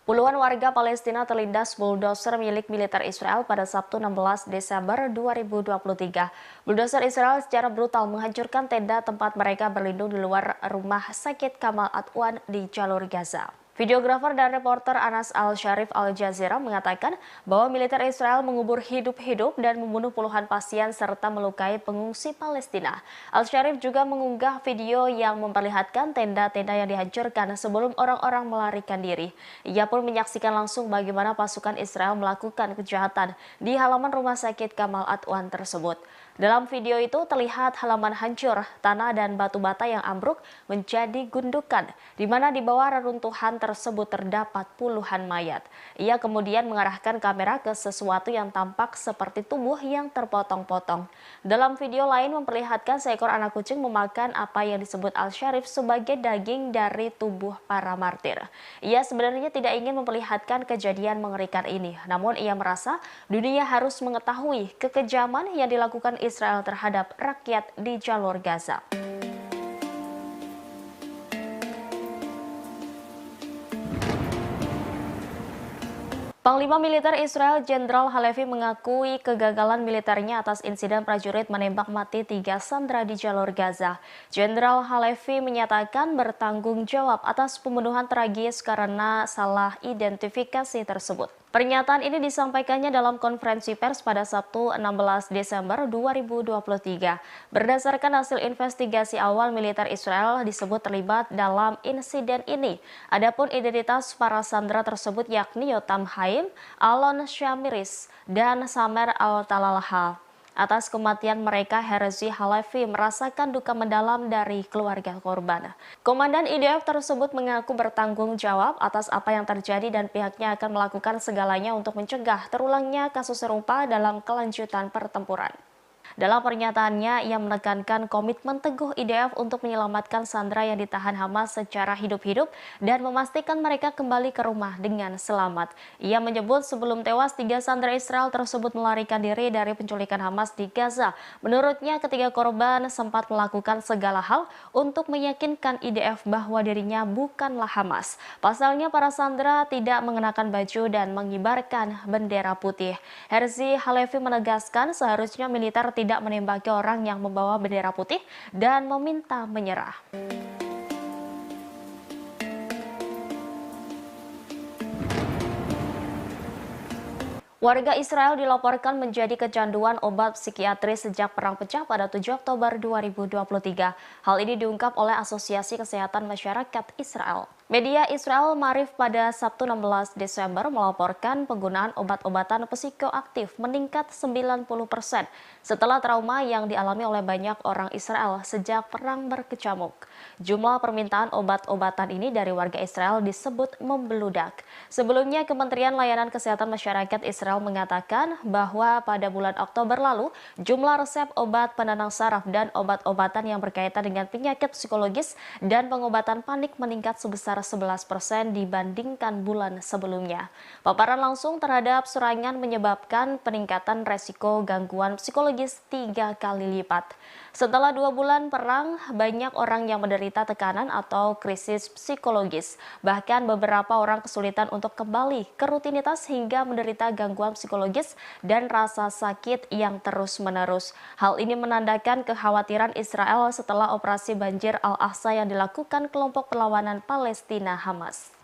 Puluhan warga Palestina terlindas bulldozer milik militer Israel pada Sabtu 16 Desember 2023. Bulldozer Israel secara brutal menghancurkan tenda tempat mereka berlindung di luar rumah sakit Kamal Adwan di jalur Gaza. Videografer dan reporter Anas Al-Sharif Al Jazeera mengatakan bahwa militer Israel mengubur hidup-hidup dan membunuh puluhan pasien serta melukai pengungsi Palestina. Al-Sharif juga mengunggah video yang memperlihatkan tenda-tenda yang dihancurkan sebelum orang-orang melarikan diri. Ia pun menyaksikan langsung bagaimana pasukan Israel melakukan kejahatan di halaman rumah sakit Kamal Adwan tersebut. Dalam video itu terlihat halaman hancur, tanah dan batu bata yang ambruk menjadi gundukan, di mana di bawah reruntuhan tersebut terdapat puluhan mayat. Ia kemudian mengarahkan kamera ke sesuatu yang tampak seperti tubuh yang terpotong-potong. Dalam video lain memperlihatkan seekor anak kucing memakan apa yang disebut Al-Sharif sebagai daging dari tubuh para martir. Ia sebenarnya tidak ingin memperlihatkan kejadian mengerikan ini, namun ia merasa dunia harus mengetahui kekejaman yang dilakukan Israel terhadap rakyat di jalur Gaza. Panglima Militer Israel Jenderal Halevi mengakui kegagalan militernya atas insiden prajurit menembak mati 3 sandera di jalur Gaza. Jenderal Halevi menyatakan bertanggung jawab atas pembunuhan tragis karena salah identifikasi tersebut. Pernyataan ini disampaikannya dalam konferensi pers pada Sabtu 16 Desember 2023. Berdasarkan hasil investigasi awal, militer Israel disebut terlibat dalam insiden ini. Adapun identitas para sandera tersebut yakni Yotam Haim, Alon Shamiris, dan Samer Al-Talalha. Atas kematian mereka, Herzi Halevi merasakan duka mendalam dari keluarga korban. Komandan IDF tersebut mengaku bertanggung jawab atas apa yang terjadi dan pihaknya akan melakukan segalanya untuk mencegah terulangnya kasus serupa dalam kelanjutan pertempuran. Dalam pernyataannya, ia menekankan komitmen teguh IDF untuk menyelamatkan sandera yang ditahan Hamas secara hidup-hidup dan memastikan mereka kembali ke rumah dengan selamat. Ia menyebut sebelum tewas, 3 sandera Israel tersebut melarikan diri dari penculikan Hamas di Gaza. Menurutnya, ketiga korban sempat melakukan segala hal untuk meyakinkan IDF bahwa dirinya bukanlah Hamas. Pasalnya, para sandera tidak mengenakan baju dan mengibarkan bendera putih. Herzi Halevi menegaskan seharusnya militer tidak menembaki orang yang membawa bendera putih dan meminta menyerah. Warga Israel dilaporkan menjadi kecanduan obat psikiatris sejak Perang Pecah pada 7 Oktober 2023. Hal ini diungkap oleh Asosiasi Kesehatan Masyarakat Israel. Media Israel Maariv pada Sabtu 16 Desember melaporkan penggunaan obat-obatan psikoaktif meningkat 90% setelah trauma yang dialami oleh banyak orang Israel sejak perang berkecamuk. Jumlah permintaan obat-obatan ini dari warga Israel disebut membeludak. Sebelumnya, Kementerian Layanan Kesehatan Masyarakat Israel mengatakan bahwa pada bulan Oktober lalu, jumlah resep obat penenang saraf dan obat-obatan yang berkaitan dengan penyakit psikologis dan pengobatan panik meningkat sebesar 11% dibandingkan bulan sebelumnya. Paparan langsung terhadap serangan menyebabkan peningkatan resiko gangguan psikologis 3 kali lipat. Setelah 2 bulan perang, banyak orang yang menderita tekanan atau krisis psikologis. Bahkan beberapa orang kesulitan untuk kembali ke rutinitas hingga menderita gangguan psikologis dan rasa sakit yang terus-menerus. Hal ini menandakan kekhawatiran Israel setelah operasi banjir Al-Aqsa yang dilakukan kelompok perlawanan Palestina Hamas.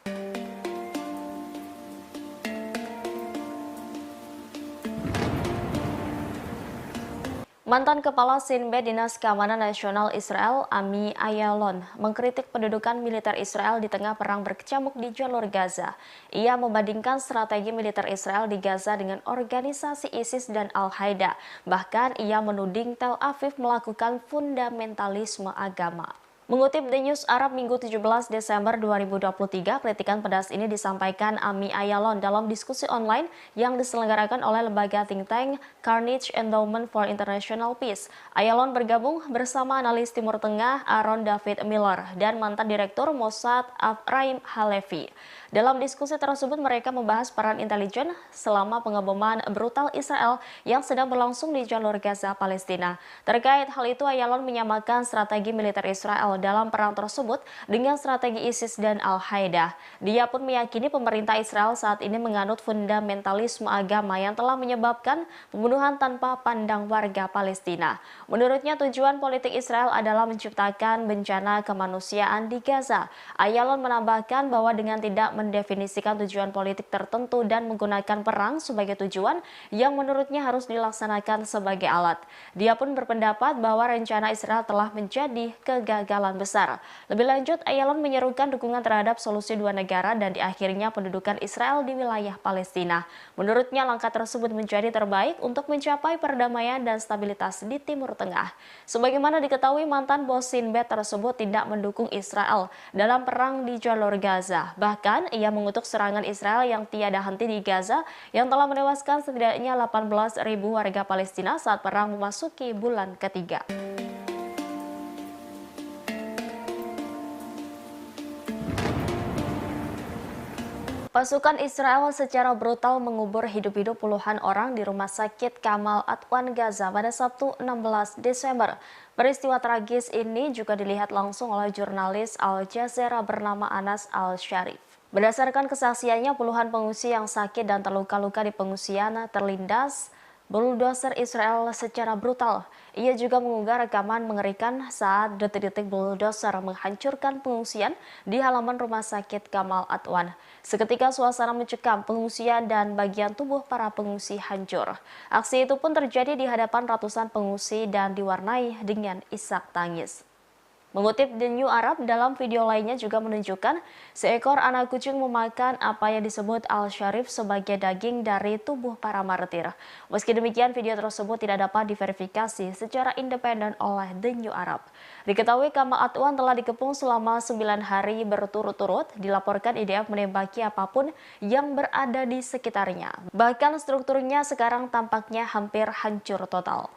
Mantan Kepala Sinbad Dinas Keamanan Nasional Israel, Ami Ayalon, mengkritik pendudukan militer Israel di tengah perang berkecamuk di jalur Gaza. Ia membandingkan strategi militer Israel di Gaza dengan organisasi ISIS dan Al-Qaeda. Bahkan ia menuding Tel Aviv melakukan fundamentalisme agama. Mengutip The News Arab Minggu 17 Desember 2023, kritikan pedas ini disampaikan Ami Ayalon dalam diskusi online yang diselenggarakan oleh lembaga think tank Carnegie Endowment for International Peace. Ayalon bergabung bersama analis Timur Tengah Aaron David Miller dan mantan Direktur Mossad Afraim Halevi. Dalam diskusi tersebut mereka membahas peran intelijen selama pengeboman brutal Israel yang sedang berlangsung di jalur Gaza, Palestina. Terkait hal itu, Ayalon menyamakan strategi militer Israel dalam perang tersebut dengan strategi ISIS dan Al-Qaeda. Dia pun meyakini pemerintah Israel saat ini menganut fundamentalisme agama yang telah menyebabkan pembunuhan tanpa pandang warga Palestina. Menurutnya, tujuan politik Israel adalah menciptakan bencana kemanusiaan di Gaza. Ayalon menambahkan bahwa dengan tidak mendefinisikan tujuan politik tertentu dan menggunakan perang sebagai tujuan yang menurutnya harus dilaksanakan sebagai alat. Dia pun berpendapat bahwa rencana Israel telah menjadi kegagalan besar. Lebih lanjut, Ayalon menyerukan dukungan terhadap solusi dua negara dan diakhirnya pendudukan Israel di wilayah Palestina. Menurutnya, langkah tersebut menjadi terbaik untuk mencapai perdamaian dan stabilitas di Timur Tengah. Sebagaimana diketahui, mantan bos Sinbad tersebut tidak mendukung Israel dalam perang di jalur Gaza. Bahkan, ia mengutuk serangan Israel yang tiada henti di Gaza yang telah menewaskan setidaknya 18.000 warga Palestina saat perang memasuki bulan ketiga. Pasukan Israel secara brutal mengubur hidup-hidup puluhan orang di Rumah Sakit Kamal Adwan Gaza pada Sabtu 16 Desember. Peristiwa tragis ini juga dilihat langsung oleh jurnalis Al Jazeera bernama Anas Al-Sharif. Berdasarkan kesaksiannya, puluhan pengungsi yang sakit dan terluka-luka di pengungsian terlindas bulldozer Israel secara brutal. Ia juga mengunggah rekaman mengerikan saat detik-detik bulldozer menghancurkan pengungsian di halaman Rumah Sakit Kamal Adwan. Seketika suasana mencekam, pengungsian dan bagian tubuh para pengungsi hancur. Aksi itu pun terjadi di hadapan ratusan pengungsi dan diwarnai dengan isak tangis. Mengutip The New Arab, dalam video lainnya juga menunjukkan seekor anak kucing memakan apa yang disebut Al-Sharif sebagai daging dari tubuh para martir. Meski demikian, video tersebut tidak dapat diverifikasi secara independen oleh The New Arab. Diketahui Kamal Adwan telah dikepung selama 9 hari berturut-turut, dilaporkan IDF menembaki apapun yang berada di sekitarnya. Bahkan strukturnya sekarang tampaknya hampir hancur total.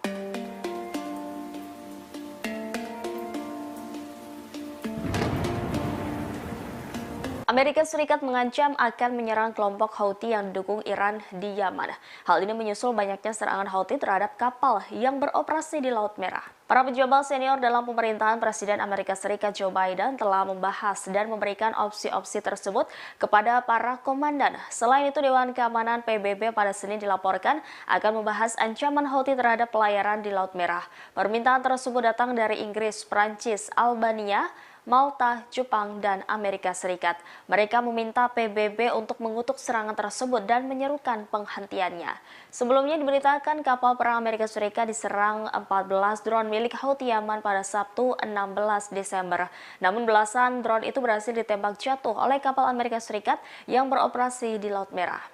Amerika Serikat mengancam akan menyerang kelompok Houthi yang didukung Iran di Yaman. Hal ini menyusul banyaknya serangan Houthi terhadap kapal yang beroperasi di Laut Merah. Para pejabat senior dalam pemerintahan Presiden Amerika Serikat Joe Biden telah membahas dan memberikan opsi-opsi tersebut kepada para komandan. Selain itu, Dewan Keamanan PBB pada Senin dilaporkan akan membahas ancaman Houthi terhadap pelayaran di Laut Merah. Permintaan tersebut datang dari Inggris, Prancis, Albania, Malta, Jepang, dan Amerika Serikat. Mereka meminta PBB untuk mengutuk serangan tersebut dan menyerukan penghentiannya. Sebelumnya diberitakan kapal perang Amerika Serikat diserang 14 drone milik Houthi Yaman pada Sabtu 16 Desember. Namun belasan drone itu berhasil ditembak jatuh oleh kapal Amerika Serikat yang beroperasi di Laut Merah.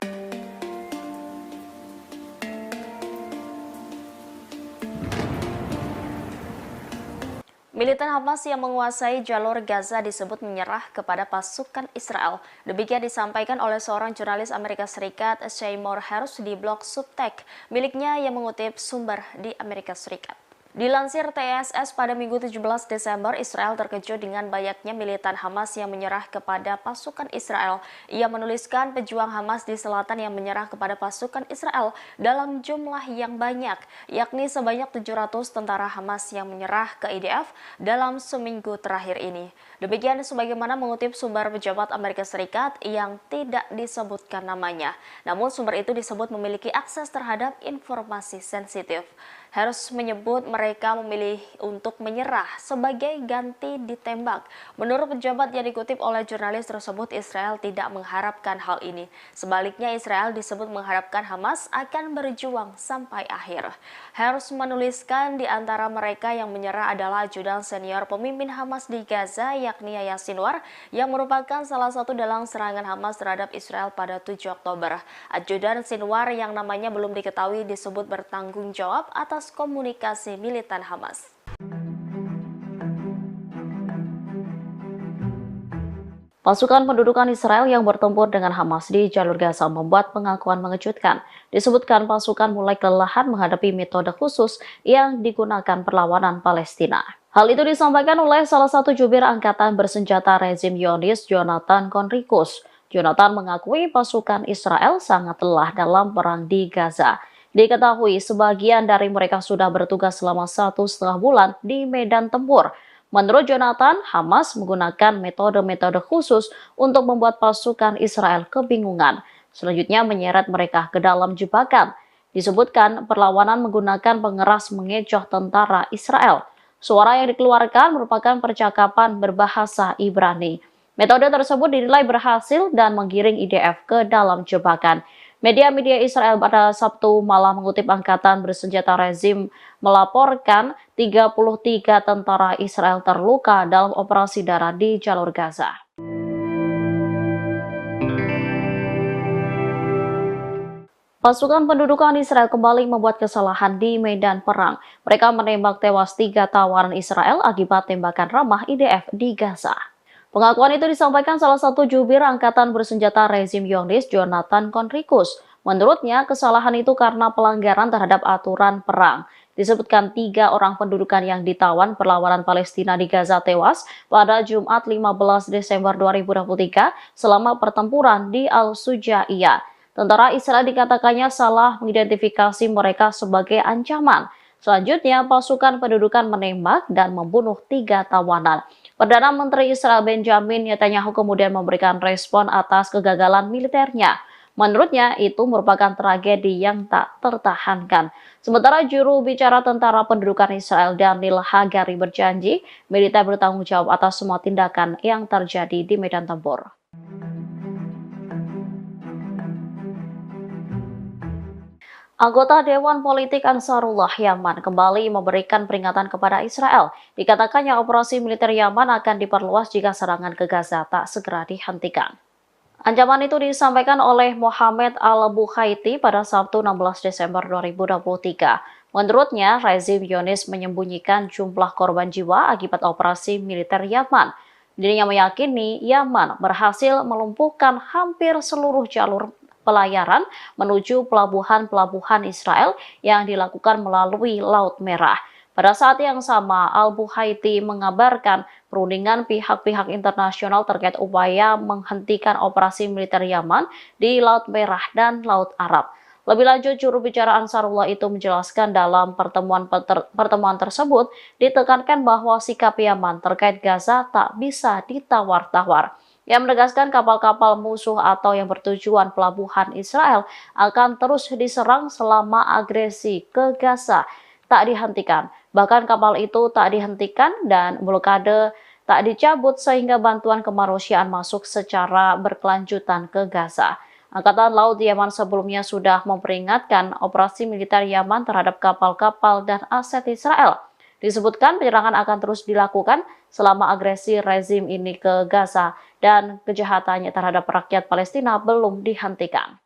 Militan Hamas yang menguasai jalur Gaza disebut menyerah kepada pasukan Israel. Demikian disampaikan oleh seorang jurnalis Amerika Serikat, Seymour Hersh, di blog Substack miliknya yang mengutip sumber di Amerika Serikat. Dilansir TSS pada Minggu 17 Desember, Israel terkejut dengan banyaknya militan Hamas yang menyerah kepada pasukan Israel. Ia menuliskan pejuang Hamas di selatan yang menyerah kepada pasukan Israel dalam jumlah yang banyak, yakni sebanyak 700 tentara Hamas yang menyerah ke IDF dalam seminggu terakhir ini. Demikian sebagaimana mengutip sumber pejabat Amerika Serikat yang tidak disebutkan namanya. Namun sumber itu disebut memiliki akses terhadap informasi sensitif. Hersh menyebut mereka memilih untuk menyerah sebagai ganti ditembak. Menurut pejabat yang dikutip oleh jurnalis tersebut, Israel tidak mengharapkan hal ini. Sebaliknya, Israel disebut mengharapkan Hamas akan berjuang sampai akhir. Hersh menuliskan di antara mereka yang menyerah adalah ajudan senior pemimpin Hamas di Gaza, yakni Yahya Sinwar, yang merupakan salah satu dalang serangan Hamas terhadap Israel pada 7 Oktober. Ajudan Sinwar yang namanya belum diketahui disebut bertanggung jawab atas komunikasi militan Hamas. Pasukan pendudukan Israel yang bertempur dengan Hamas di jalur Gaza membuat pengakuan mengejutkan. Disebutkan pasukan mulai kelelahan menghadapi metode khusus yang digunakan perlawanan Palestina. Hal itu disampaikan oleh salah satu jubir angkatan bersenjata rezim Zionis, Jonathan Conricus. Jonathan mengakui pasukan Israel sangat lelah dalam perang di Gaza. Diketahui sebagian dari mereka sudah bertugas selama 1,5 bulan di medan tempur. Menurut Jonathan, Hamas menggunakan metode-metode khusus untuk membuat pasukan Israel kebingungan. Selanjutnya menyeret mereka ke dalam jebakan. Disebutkan perlawanan menggunakan pengeras mengecoh tentara Israel. Suara yang dikeluarkan merupakan percakapan berbahasa Ibrani. Metode tersebut dinilai berhasil dan menggiring IDF ke dalam jebakan. Media-media Israel pada Sabtu malam mengutip angkatan bersenjata rezim melaporkan 33 tentara Israel terluka dalam operasi darat di jalur Gaza. Pasukan pendudukan Israel kembali membuat kesalahan di medan perang. Mereka menembak tewas 3 tawanan Israel akibat tembakan ramah IDF di Gaza. Pengakuan itu disampaikan salah satu jubir angkatan bersenjata rezim Zionis, Jonathan Conricus. Menurutnya, kesalahan itu karena pelanggaran terhadap aturan perang. Disebutkan 3 orang pendudukan yang ditawan perlawanan Palestina di Gaza tewas pada Jumat 15 Desember 2023 selama pertempuran di Al-Sujaiyah. Tentara Israel dikatakannya salah mengidentifikasi mereka sebagai ancaman. Selanjutnya, pasukan pendudukan menembak dan membunuh 3 tawanan. Perdana Menteri Israel Benjamin Netanyahu kemudian memberikan respon atas kegagalan militernya. Menurutnya, itu merupakan tragedi yang tak tertahankan. Sementara juru bicara tentara pendudukan Israel Daniel Hagari berjanji, militer bertanggung jawab atas semua tindakan yang terjadi di medan tempur. Anggota Dewan Politik Ansarullah Yaman kembali memberikan peringatan kepada Israel. Dikatakannya operasi militer Yaman akan diperluas jika serangan ke Gaza tak segera dihentikan. Ancaman itu disampaikan oleh Mohammed Al-Bukhaiti pada Sabtu 16 Desember 2023. Menurutnya, rezim Zionis menyembunyikan jumlah korban jiwa akibat operasi militer Yaman. Dirinya meyakini Yaman berhasil melumpuhkan hampir seluruh jalur pelayaran menuju pelabuhan-pelabuhan Israel yang dilakukan melalui Laut Merah. Pada saat yang sama, Al-Bukhaiti mengabarkan perundingan pihak-pihak internasional terkait upaya menghentikan operasi militer Yaman di Laut Merah dan Laut Arab. Lebih lanjut, juru bicara Ansarullah itu menjelaskan dalam pertemuan tersebut ditekankan bahwa sikap Yaman terkait Gaza tak bisa ditawar-tawar. Yang menegaskan kapal-kapal musuh atau yang bertujuan pelabuhan Israel akan terus diserang selama agresi ke Gaza tak dihentikan. Bahkan kapal itu tak dihentikan dan blokade tak dicabut sehingga bantuan kemanusiaan masuk secara berkelanjutan ke Gaza. Angkatan Laut Yaman sebelumnya sudah memperingatkan operasi militer Yaman terhadap kapal-kapal dan aset Israel. Disebutkan penyerangan akan terus dilakukan selama agresi rezim ini ke Gaza dan kejahatannya terhadap rakyat Palestina belum dihentikan.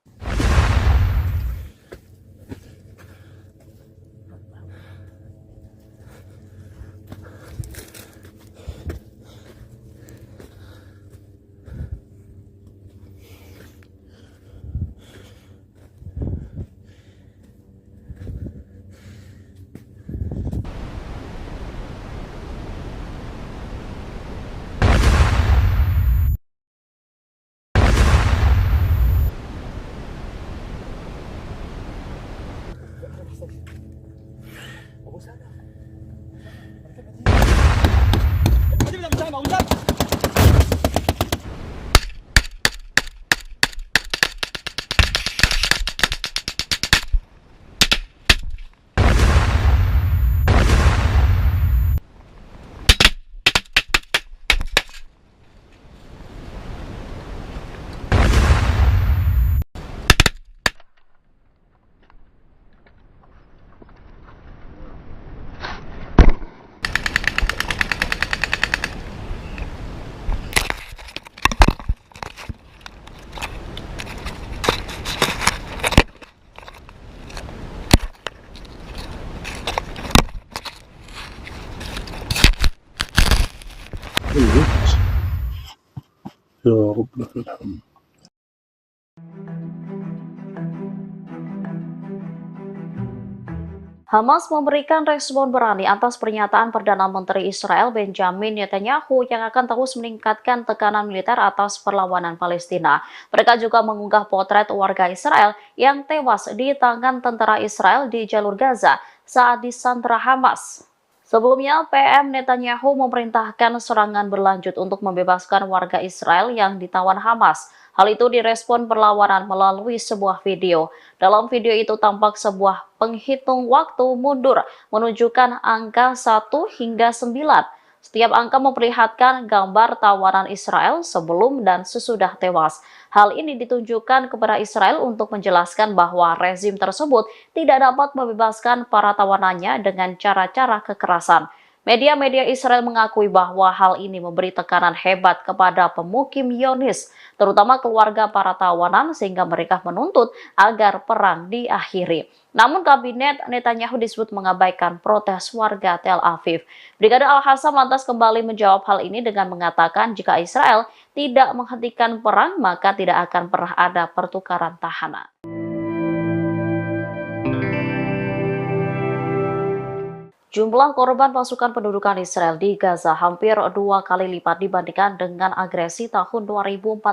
يا رب لك الحمد. Hamas memberikan respon berani atas pernyataan Perdana Menteri Israel Benjamin Netanyahu yang akan terus meningkatkan tekanan militer atas perlawanan Palestina. Mereka juga mengunggah potret warga Israel yang tewas di tangan tentara Israel di jalur Gaza saat disandra Hamas. Sebelumnya, PM Netanyahu memerintahkan serangan berlanjut untuk membebaskan warga Israel yang ditawan Hamas. Hal itu direspon perlawanan melalui sebuah video. Dalam video itu tampak sebuah penghitung waktu mundur menunjukkan angka 1 hingga 9. Setiap angka memperlihatkan gambar tawanan Israel sebelum dan sesudah tewas. Hal ini ditunjukkan kepada Israel untuk menjelaskan bahwa rezim tersebut tidak dapat membebaskan para tawanannya dengan cara-cara kekerasan. Media-media Israel mengakui bahwa hal ini memberi tekanan hebat kepada pemukim Zionis, terutama keluarga para tawanan, sehingga mereka menuntut agar perang diakhiri. Namun kabinet Netanyahu disebut mengabaikan protes warga Tel Aviv. Brigade Al-Qassam lantas kembali menjawab hal ini dengan mengatakan jika Israel tidak menghentikan perang, maka tidak akan pernah ada pertukaran tahanan. Jumlah korban pasukan pendudukan Israel di Gaza hampir 2 kali lipat dibandingkan dengan agresi tahun 2014.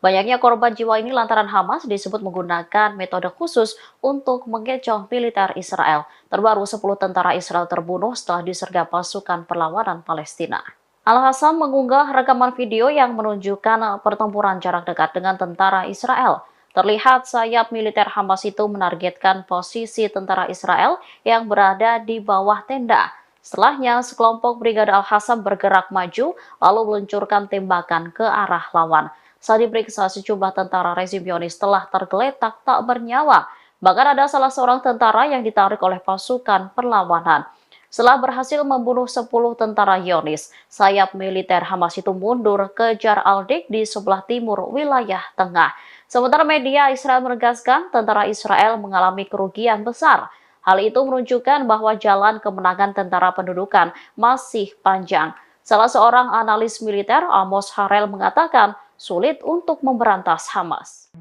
Banyaknya korban jiwa ini lantaran Hamas disebut menggunakan metode khusus untuk mengecoh militer Israel. Terbaru 10 tentara Israel terbunuh setelah disergap pasukan perlawanan Palestina. Al-Qassam mengunggah rekaman video yang menunjukkan pertempuran jarak dekat dengan tentara Israel. Terlihat sayap militer Hamas itu menargetkan posisi tentara Israel yang berada di bawah tenda. Setelahnya, sekelompok Brigade Al-Qassam bergerak maju lalu meluncurkan tembakan ke arah lawan. Saat diperiksa, sejumlah tentara rezim Zionis telah tergeletak tak bernyawa. Bahkan ada salah seorang tentara yang ditarik oleh pasukan perlawanan. Setelah berhasil membunuh 10 tentara Zionis, sayap militer Hamas itu mundur ke Jar al-Dik di sebelah timur wilayah tengah. Sementara media Israel menegaskan tentara Israel mengalami kerugian besar. Hal itu menunjukkan bahwa jalan kemenangan tentara pendudukan masih panjang. Salah seorang analis militer, Amos Harel, mengatakan sulit untuk memberantas Hamas.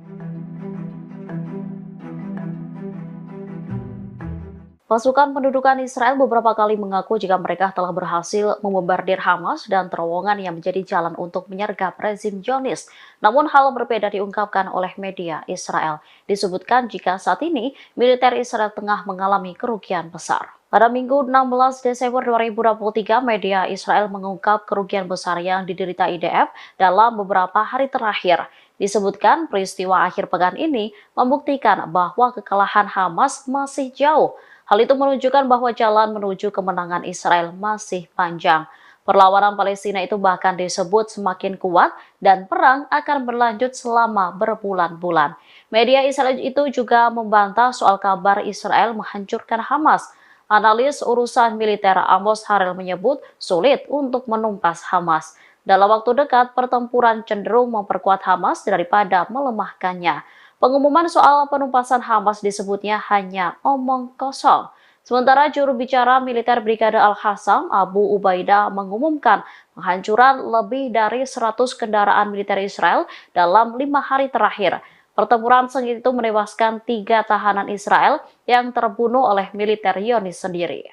Pasukan pendudukan Israel beberapa kali mengaku jika mereka telah berhasil membombardir Hamas dan terowongan yang menjadi jalan untuk menyergap rezim Zionis. Namun hal berbeda diungkapkan oleh media Israel. Disebutkan jika saat ini militer Israel tengah mengalami kerugian besar. Pada Minggu 16 Desember 2023, media Israel mengungkap kerugian besar yang diderita IDF dalam beberapa hari terakhir. Disebutkan peristiwa akhir pekan ini membuktikan bahwa kekalahan Hamas masih jauh. Hal itu menunjukkan bahwa jalan menuju kemenangan Israel masih panjang. Perlawanan Palestina itu bahkan disebut semakin kuat dan perang akan berlanjut selama berbulan-bulan. Media Israel itu juga membantah soal kabar Israel menghancurkan Hamas. Analis urusan militer Amos Harel menyebut sulit untuk menumpas Hamas. Dalam waktu dekat, pertempuran cenderung memperkuat Hamas daripada melemahkannya. Pengumuman soal penumpasan Hamas disebutnya hanya omong kosong. Sementara juru bicara militer Brigade Al-Qassam, Abu Ubaidah, mengumumkan penghancuran lebih dari 100 kendaraan militer Israel dalam 5 hari terakhir. Pertempuran sengit itu menewaskan 3 tahanan Israel yang terbunuh oleh militer Zionis sendiri.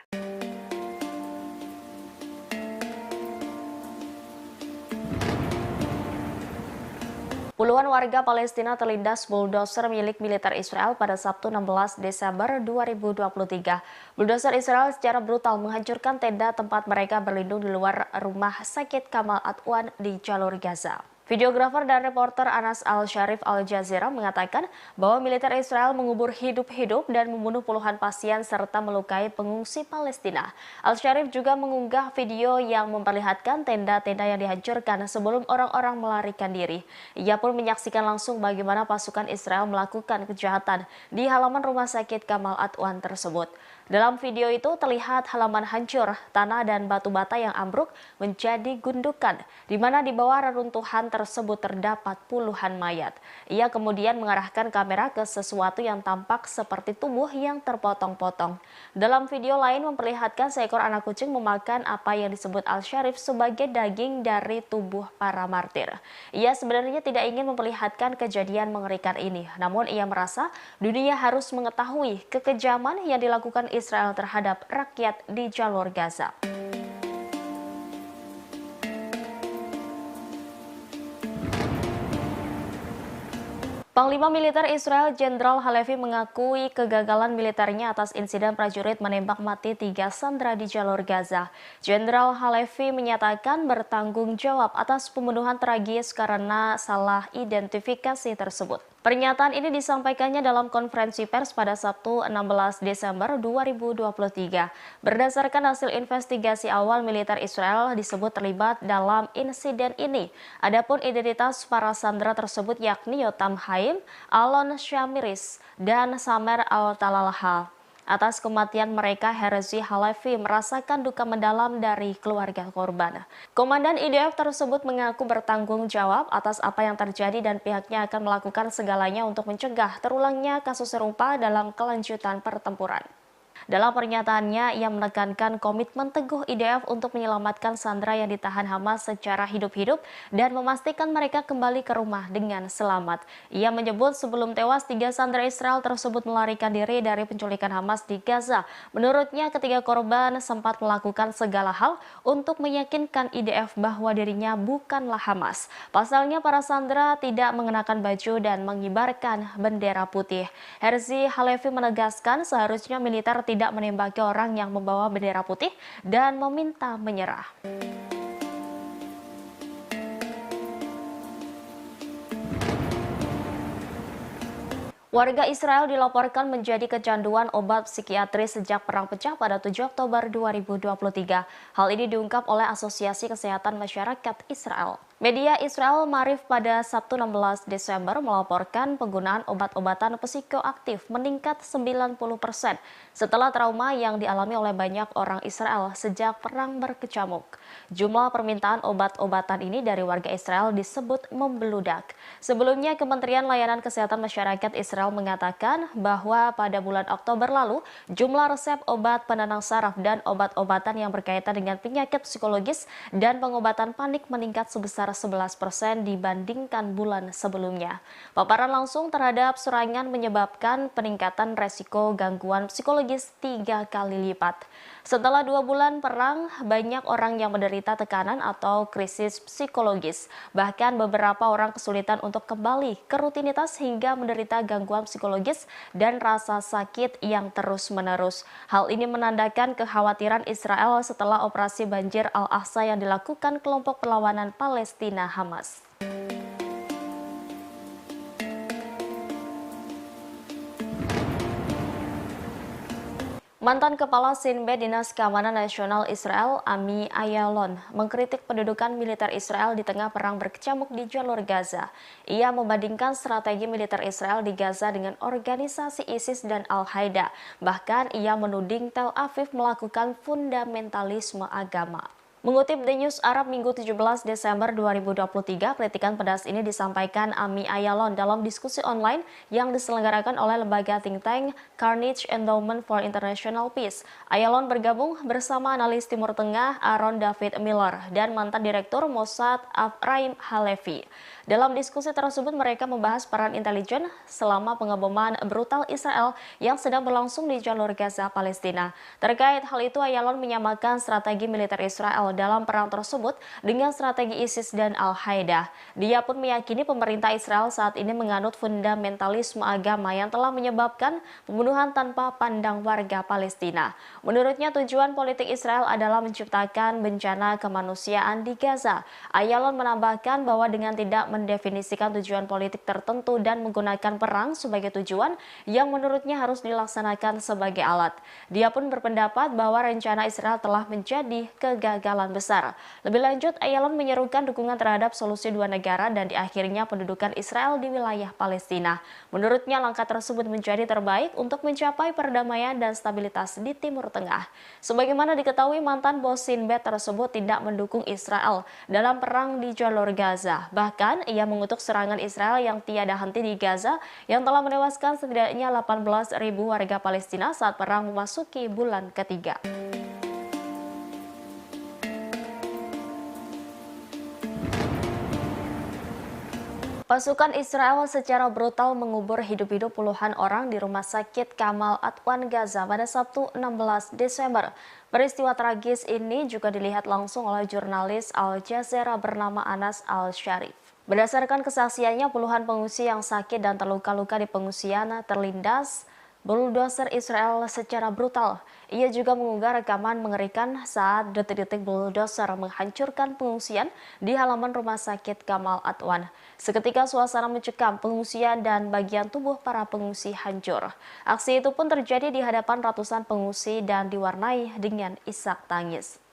Puluhan warga Palestina terlindas bulldozer milik militer Israel pada Sabtu 16 Desember 2023. Bulldozer Israel secara brutal menghancurkan tenda tempat mereka berlindung di luar rumah sakit Kamal Adwan di jalur Gaza. Videografer dan reporter Anas Al-Sharif Al Jazeera mengatakan bahwa militer Israel mengubur hidup-hidup dan membunuh puluhan pasien serta melukai pengungsi Palestina. Al-Sharif juga mengunggah video yang memperlihatkan tenda-tenda yang dihancurkan sebelum orang-orang melarikan diri. Ia pun menyaksikan langsung bagaimana pasukan Israel melakukan kejahatan di halaman rumah sakit Kamal Adwan tersebut. Dalam video itu terlihat halaman hancur, tanah dan batu bata yang ambruk menjadi gundukan, di mana di bawah reruntuhan tersebut terdapat puluhan mayat. Ia kemudian mengarahkan kamera ke sesuatu yang tampak seperti tubuh yang terpotong-potong. Dalam video lain memperlihatkan seekor anak kucing memakan apa yang disebut Al-Sharif sebagai daging dari tubuh para martir. Ia sebenarnya tidak ingin memperlihatkan kejadian mengerikan ini, namun ia merasa dunia harus mengetahui kekejaman yang dilakukan Israel terhadap rakyat di jalur Gaza. Panglima Militer Israel Jenderal Halevi mengakui kegagalan militernya atas insiden prajurit menembak mati 3 sandera di jalur Gaza. Jenderal Halevi menyatakan bertanggung jawab atas pembunuhan tragis karena salah identifikasi tersebut. Pernyataan ini disampaikannya dalam konferensi pers pada Sabtu 16 Desember 2023. Berdasarkan hasil investigasi awal, militer Israel disebut terlibat dalam insiden ini. Adapun identitas para sandera tersebut yakni Yotam Haim, Alon Shamiris, dan Samer Al-Talalha. Atas kematian mereka, Herzi Halevi merasakan duka mendalam dari keluarga korban. Komandan IDF tersebut mengaku bertanggung jawab atas apa yang terjadi dan pihaknya akan melakukan segalanya untuk mencegah terulangnya kasus serupa dalam kelanjutan pertempuran. Dalam pernyataannya, ia menekankan komitmen teguh IDF untuk menyelamatkan sandera yang ditahan Hamas secara hidup-hidup dan memastikan mereka kembali ke rumah dengan selamat. Ia menyebut sebelum tewas, 3 sandera Israel tersebut melarikan diri dari penculikan Hamas di Gaza. Menurutnya, ketiga korban sempat melakukan segala hal untuk meyakinkan IDF bahwa dirinya bukanlah Hamas. Pasalnya, para sandera tidak mengenakan baju dan mengibarkan bendera putih. Herzi Halevi menegaskan seharusnya militer tidak menembaki orang yang membawa bendera putih dan meminta menyerah. Warga Israel dilaporkan menjadi kecanduan obat psikiatri sejak perang pecah pada 7 Oktober 2023. Hal ini diungkap oleh Asosiasi Kesehatan Masyarakat Israel. Media Israel Maarif pada Sabtu 16 Desember melaporkan penggunaan obat-obatan psikoaktif meningkat 90% setelah trauma yang dialami oleh banyak orang Israel sejak perang berkecamuk. Jumlah permintaan obat-obatan ini dari warga Israel disebut membeludak. Sebelumnya, Kementerian Layanan Kesehatan Masyarakat Israel mengatakan bahwa pada bulan Oktober lalu, jumlah resep obat penenang saraf dan obat-obatan yang berkaitan dengan penyakit psikologis dan pengobatan panik meningkat sebesar 11% dibandingkan bulan sebelumnya. Paparan langsung terhadap serangan menyebabkan peningkatan resiko gangguan psikologis 3 kali lipat. Setelah 2 bulan perang, banyak orang yang menderita tekanan atau krisis psikologis. Bahkan beberapa orang kesulitan untuk kembali ke rutinitas hingga menderita gangguan psikologis dan rasa sakit yang terus-menerus. Hal ini menandakan kekhawatiran Israel setelah operasi banjir Al-Aqsa yang dilakukan kelompok perlawanan Palestina Hamas. Mantan Kepala Sinbad Dinas Keamanan Nasional Israel, Ami Ayalon, mengkritik pendudukan militer Israel di tengah perang berkecamuk di jalur Gaza. Ia membandingkan strategi militer Israel di Gaza dengan organisasi ISIS dan Al-Qaeda. Bahkan ia menuding Tel Aviv melakukan fundamentalisme agama. Mengutip The News Arab Minggu 17 Desember 2023, kritikan pedas ini disampaikan Ami Ayalon dalam diskusi online yang diselenggarakan oleh lembaga think tank Carnegie Endowment for International Peace. Ayalon bergabung bersama analis Timur Tengah Aaron David Miller dan mantan Direktur Mossad Afraim Halevi. Dalam diskusi tersebut mereka membahas peran intelijen selama pengeboman brutal Israel yang sedang berlangsung di jalur Gaza, Palestina. Terkait hal itu, Ayalon menyamakan strategi militer Israel dalam perang tersebut dengan strategi ISIS dan Al-Qaeda. Dia pun meyakini pemerintah Israel saat ini menganut fundamentalisme agama yang telah menyebabkan pembunuhan tanpa pandang warga Palestina. Menurutnya tujuan politik Israel adalah menciptakan bencana kemanusiaan di Gaza. Ayalon menambahkan bahwa dengan tidak mendefinisikan tujuan politik tertentu dan menggunakan perang sebagai tujuan yang menurutnya harus dilaksanakan sebagai alat. Dia pun berpendapat bahwa rencana Israel telah menjadi kegagalan besar. Lebih lanjut, Ayalon menyerukan dukungan terhadap solusi dua negara dan di akhirnya pendudukan Israel di wilayah Palestina. Menurutnya langkah tersebut menjadi terbaik untuk mencapai perdamaian dan stabilitas di Timur Tengah. Sebagaimana diketahui, mantan bos Sinbad tersebut tidak mendukung Israel dalam perang di jalur Gaza. Bahkan, ia mengutuk serangan Israel yang tiada henti di Gaza yang telah menewaskan setidaknya 18.000 warga Palestina saat perang memasuki bulan ketiga. Pasukan Israel secara brutal mengubur hidup-hidup puluhan orang di rumah sakit Kamal Adwan Gaza pada Sabtu 16 Desember. Peristiwa tragis ini juga dilihat langsung oleh jurnalis Al Jazeera bernama Anas Al-Sharif. Berdasarkan kesaksiannya, puluhan pengungsi yang sakit dan terluka-luka di pengungsian terlindas bulldozer Israel secara brutal. Ia juga mengunggah rekaman mengerikan saat detik-detik bulldozer menghancurkan pengungsian di halaman rumah sakit Kamal Adwan. Seketika suasana mencekam, pengungsian dan bagian tubuh para pengungsi hancur. Aksi itu pun terjadi di hadapan ratusan pengungsi dan diwarnai dengan isak tangis.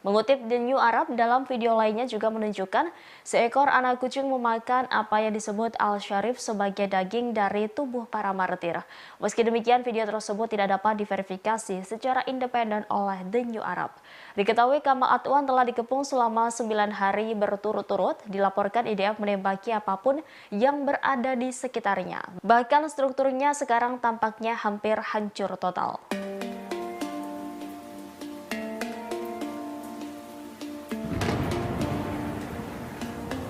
Mengutip The New Arab, dalam video lainnya juga menunjukkan seekor anak kucing memakan apa yang disebut Al-Sharif sebagai daging dari tubuh para martir. Meski demikian, video tersebut tidak dapat diverifikasi secara independen oleh The New Arab. Diketahui Kamal Adwan telah dikepung selama 9 hari berturut-turut, dilaporkan IDF menembaki apapun yang berada di sekitarnya. Bahkan strukturnya sekarang tampaknya hampir hancur total.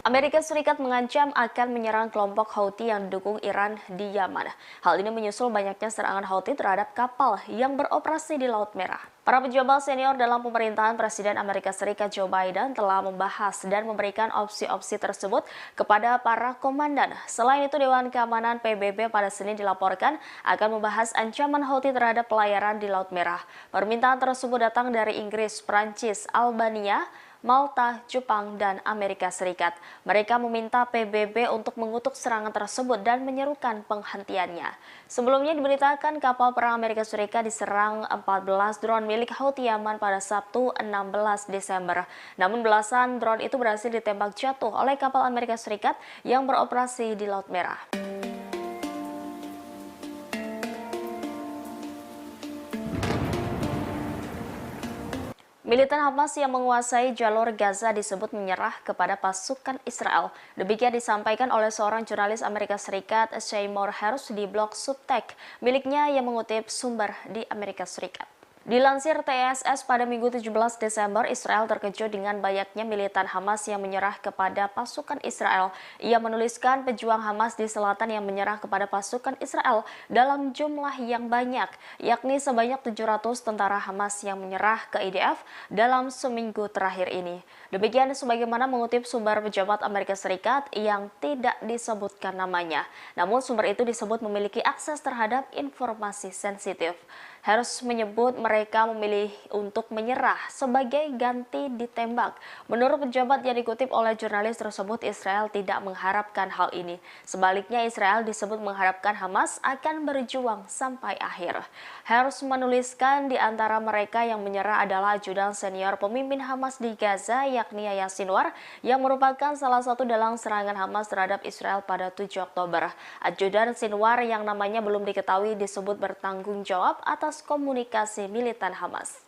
Amerika Serikat mengancam akan menyerang kelompok Houthi yang didukung Iran di Yaman. Hal ini menyusul banyaknya serangan Houthi terhadap kapal yang beroperasi di Laut Merah. Para pejabat senior dalam pemerintahan Presiden Amerika Serikat Joe Biden telah membahas dan memberikan opsi-opsi tersebut kepada para komandan. Selain itu, Dewan Keamanan PBB pada Senin dilaporkan akan membahas ancaman Houthi terhadap pelayaran di Laut Merah. Permintaan tersebut datang dari Inggris, Prancis, Albania, Malta, Jepang, dan Amerika Serikat. Mereka meminta PBB untuk mengutuk serangan tersebut dan menyerukan penghentiannya. Sebelumnya diberitakan kapal perang Amerika Serikat diserang 14 drone milik Houthi Yaman pada Sabtu 16 Desember. Namun belasan drone itu berhasil ditembak jatuh oleh kapal Amerika Serikat yang beroperasi di Laut Merah. Militan Hamas yang menguasai jalur Gaza disebut menyerah kepada pasukan Israel. Demikian disampaikan oleh seorang jurnalis Amerika Serikat, Seymour Hersh, di blog Substack miliknya yang mengutip sumber di Amerika Serikat. Dilansir TSS pada Minggu 17 Desember, Israel terkejut dengan banyaknya militan Hamas yang menyerah kepada pasukan Israel. Ia menuliskan pejuang Hamas di selatan yang menyerah kepada pasukan Israel dalam jumlah yang banyak, yakni sebanyak 700 tentara Hamas yang menyerah ke IDF dalam seminggu terakhir ini. Demikian sebagaimana mengutip sumber pejabat Amerika Serikat yang tidak disebutkan namanya. Namun sumber itu disebut memiliki akses terhadap informasi sensitif. Harus menyebut mereka memilih untuk menyerah sebagai ganti ditembak. Menurut pejabat yang dikutip oleh jurnalis tersebut, Israel tidak mengharapkan hal ini. Sebaliknya, Israel disebut mengharapkan Hamas akan berjuang sampai akhir. Harus menuliskan di antara mereka yang menyerah adalah ajudan senior pemimpin Hamas di Gaza, yakni Yahya Sinwar, yang merupakan salah satu dalang serangan Hamas terhadap Israel pada 7 Oktober. Ajudan Sinwar yang namanya belum diketahui disebut bertanggung jawab atas komunikasi militan Hamas.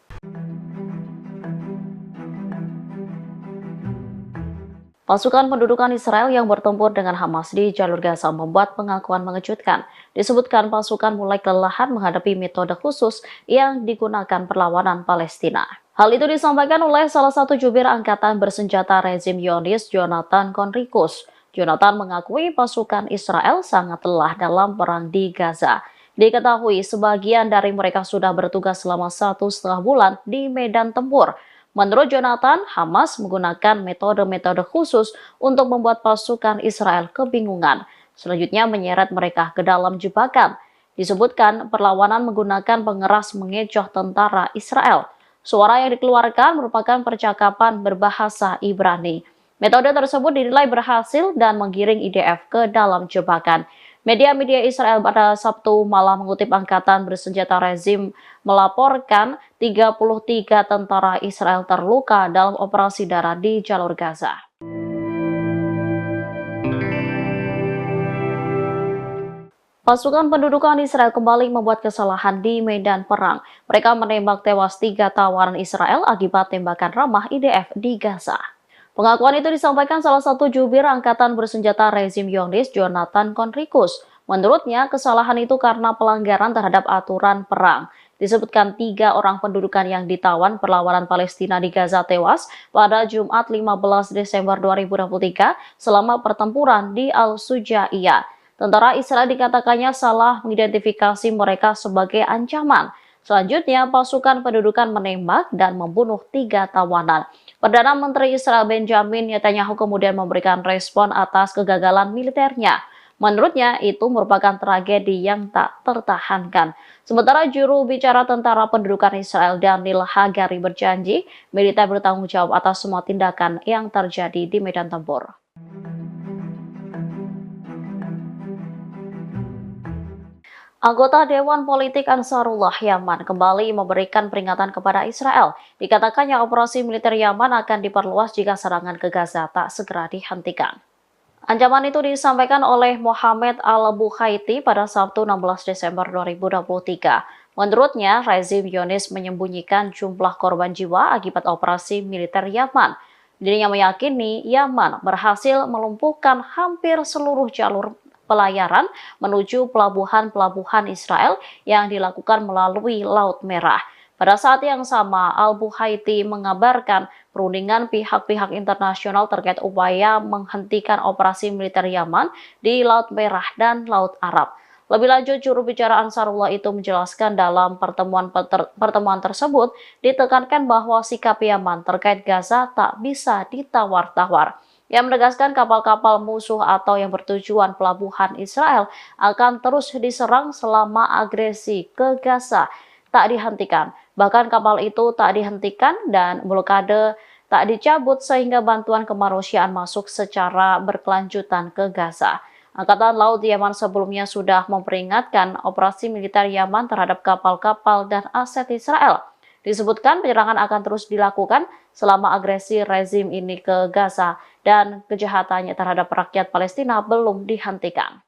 Pasukan pendudukan Israel yang bertempur dengan Hamas di jalur Gaza membuat pengakuan mengejutkan. Disebutkan pasukan mulai kelelahan menghadapi metode khusus yang digunakan perlawanan Palestina. Hal itu disampaikan oleh salah satu jubir angkatan bersenjata rezim Zionis, Jonathan Conricus. Jonathan mengakui pasukan Israel sangat lelah dalam perang di Gaza. Diketahui sebagian dari mereka sudah bertugas selama 1,5 bulan di medan tempur. Menurut Jonathan, Hamas menggunakan metode-metode khusus untuk membuat pasukan Israel kebingungan. Selanjutnya menyeret mereka ke dalam jebakan. Disebutkan perlawanan menggunakan pengeras mengecoh tentara Israel. Suara yang dikeluarkan merupakan percakapan berbahasa Ibrani. Metode tersebut dinilai berhasil dan menggiring IDF ke dalam jebakan. Media-media Israel pada Sabtu malam mengutip angkatan bersenjata rezim melaporkan 33 tentara Israel terluka dalam operasi darat di jalur Gaza. Pasukan pendudukan Israel kembali membuat kesalahan di medan perang. Mereka menembak tewas 3 tawanan Israel akibat tembakan ramah IDF di Gaza. Pengakuan itu disampaikan salah satu jubir angkatan bersenjata rezim Zionis, Jonathan Conricus. Menurutnya, kesalahan itu karena pelanggaran terhadap aturan perang. Disebutkan 3 orang pendudukan yang ditawan perlawanan Palestina di Gaza tewas pada Jumat 15 Desember 2023 selama pertempuran di Al-Sujaiyah. Tentara Israel dikatakannya salah mengidentifikasi mereka sebagai ancaman. Selanjutnya, pasukan pendudukan menembak dan membunuh 3 tawanan. Perdana Menteri Israel Benjamin Netanyahu kemudian memberikan respon atas kegagalan militernya. Menurutnya, itu merupakan tragedi yang tak tertahankan. Sementara juru bicara tentara pendudukan Israel Daniel Hagari berjanji militer bertanggung jawab atas semua tindakan yang terjadi di medan tempur. Anggota Dewan Politik Ansarullah Yaman kembali memberikan peringatan kepada Israel. Dikatakannya operasi militer Yaman akan diperluas jika serangan ke Gaza tak segera dihentikan. Ancaman itu disampaikan oleh Mohammed Al-Bukhaiti pada Sabtu 16 Desember 2023. Menurutnya, rezim Zionis menyembunyikan jumlah korban jiwa akibat operasi militer Yaman. Dirinya meyakini Yaman berhasil melumpuhkan hampir seluruh jalur pelayaran menuju pelabuhan-pelabuhan Israel yang dilakukan melalui Laut Merah. Pada saat yang sama, Al-Bukhaiti mengabarkan perundingan pihak-pihak internasional terkait upaya menghentikan operasi militer Yaman di Laut Merah dan Laut Arab. Lebih lanjut, juru bicara Ansarullah itu menjelaskan dalam pertemuan tersebut ditekankan bahwa sikap Yaman terkait Gaza tak bisa ditawar-tawar. Yang menegaskan kapal-kapal musuh atau yang bertujuan pelabuhan Israel akan terus diserang selama agresi ke Gaza tak dihentikan. Bahkan kapal itu tak dihentikan dan blokade tak dicabut sehingga bantuan kemanusiaan masuk secara berkelanjutan ke Gaza. Angkatan Laut Yaman sebelumnya sudah memperingatkan operasi militer Yaman terhadap kapal-kapal dan aset Israel. Disebutkan penyerangan akan terus dilakukan selama agresi rezim ini ke Gaza dan kejahatannya terhadap rakyat Palestina belum dihentikan.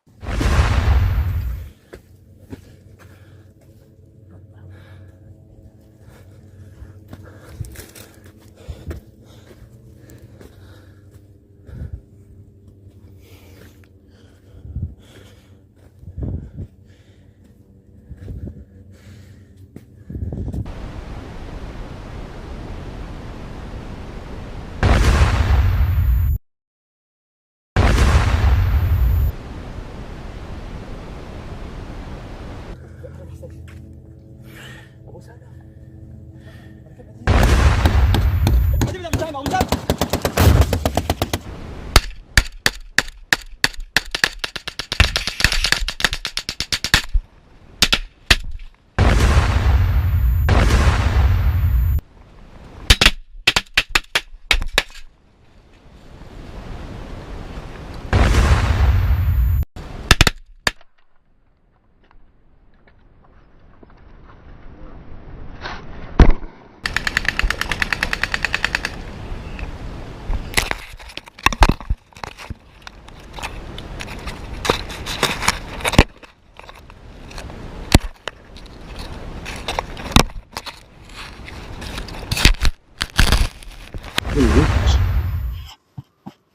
الوقت.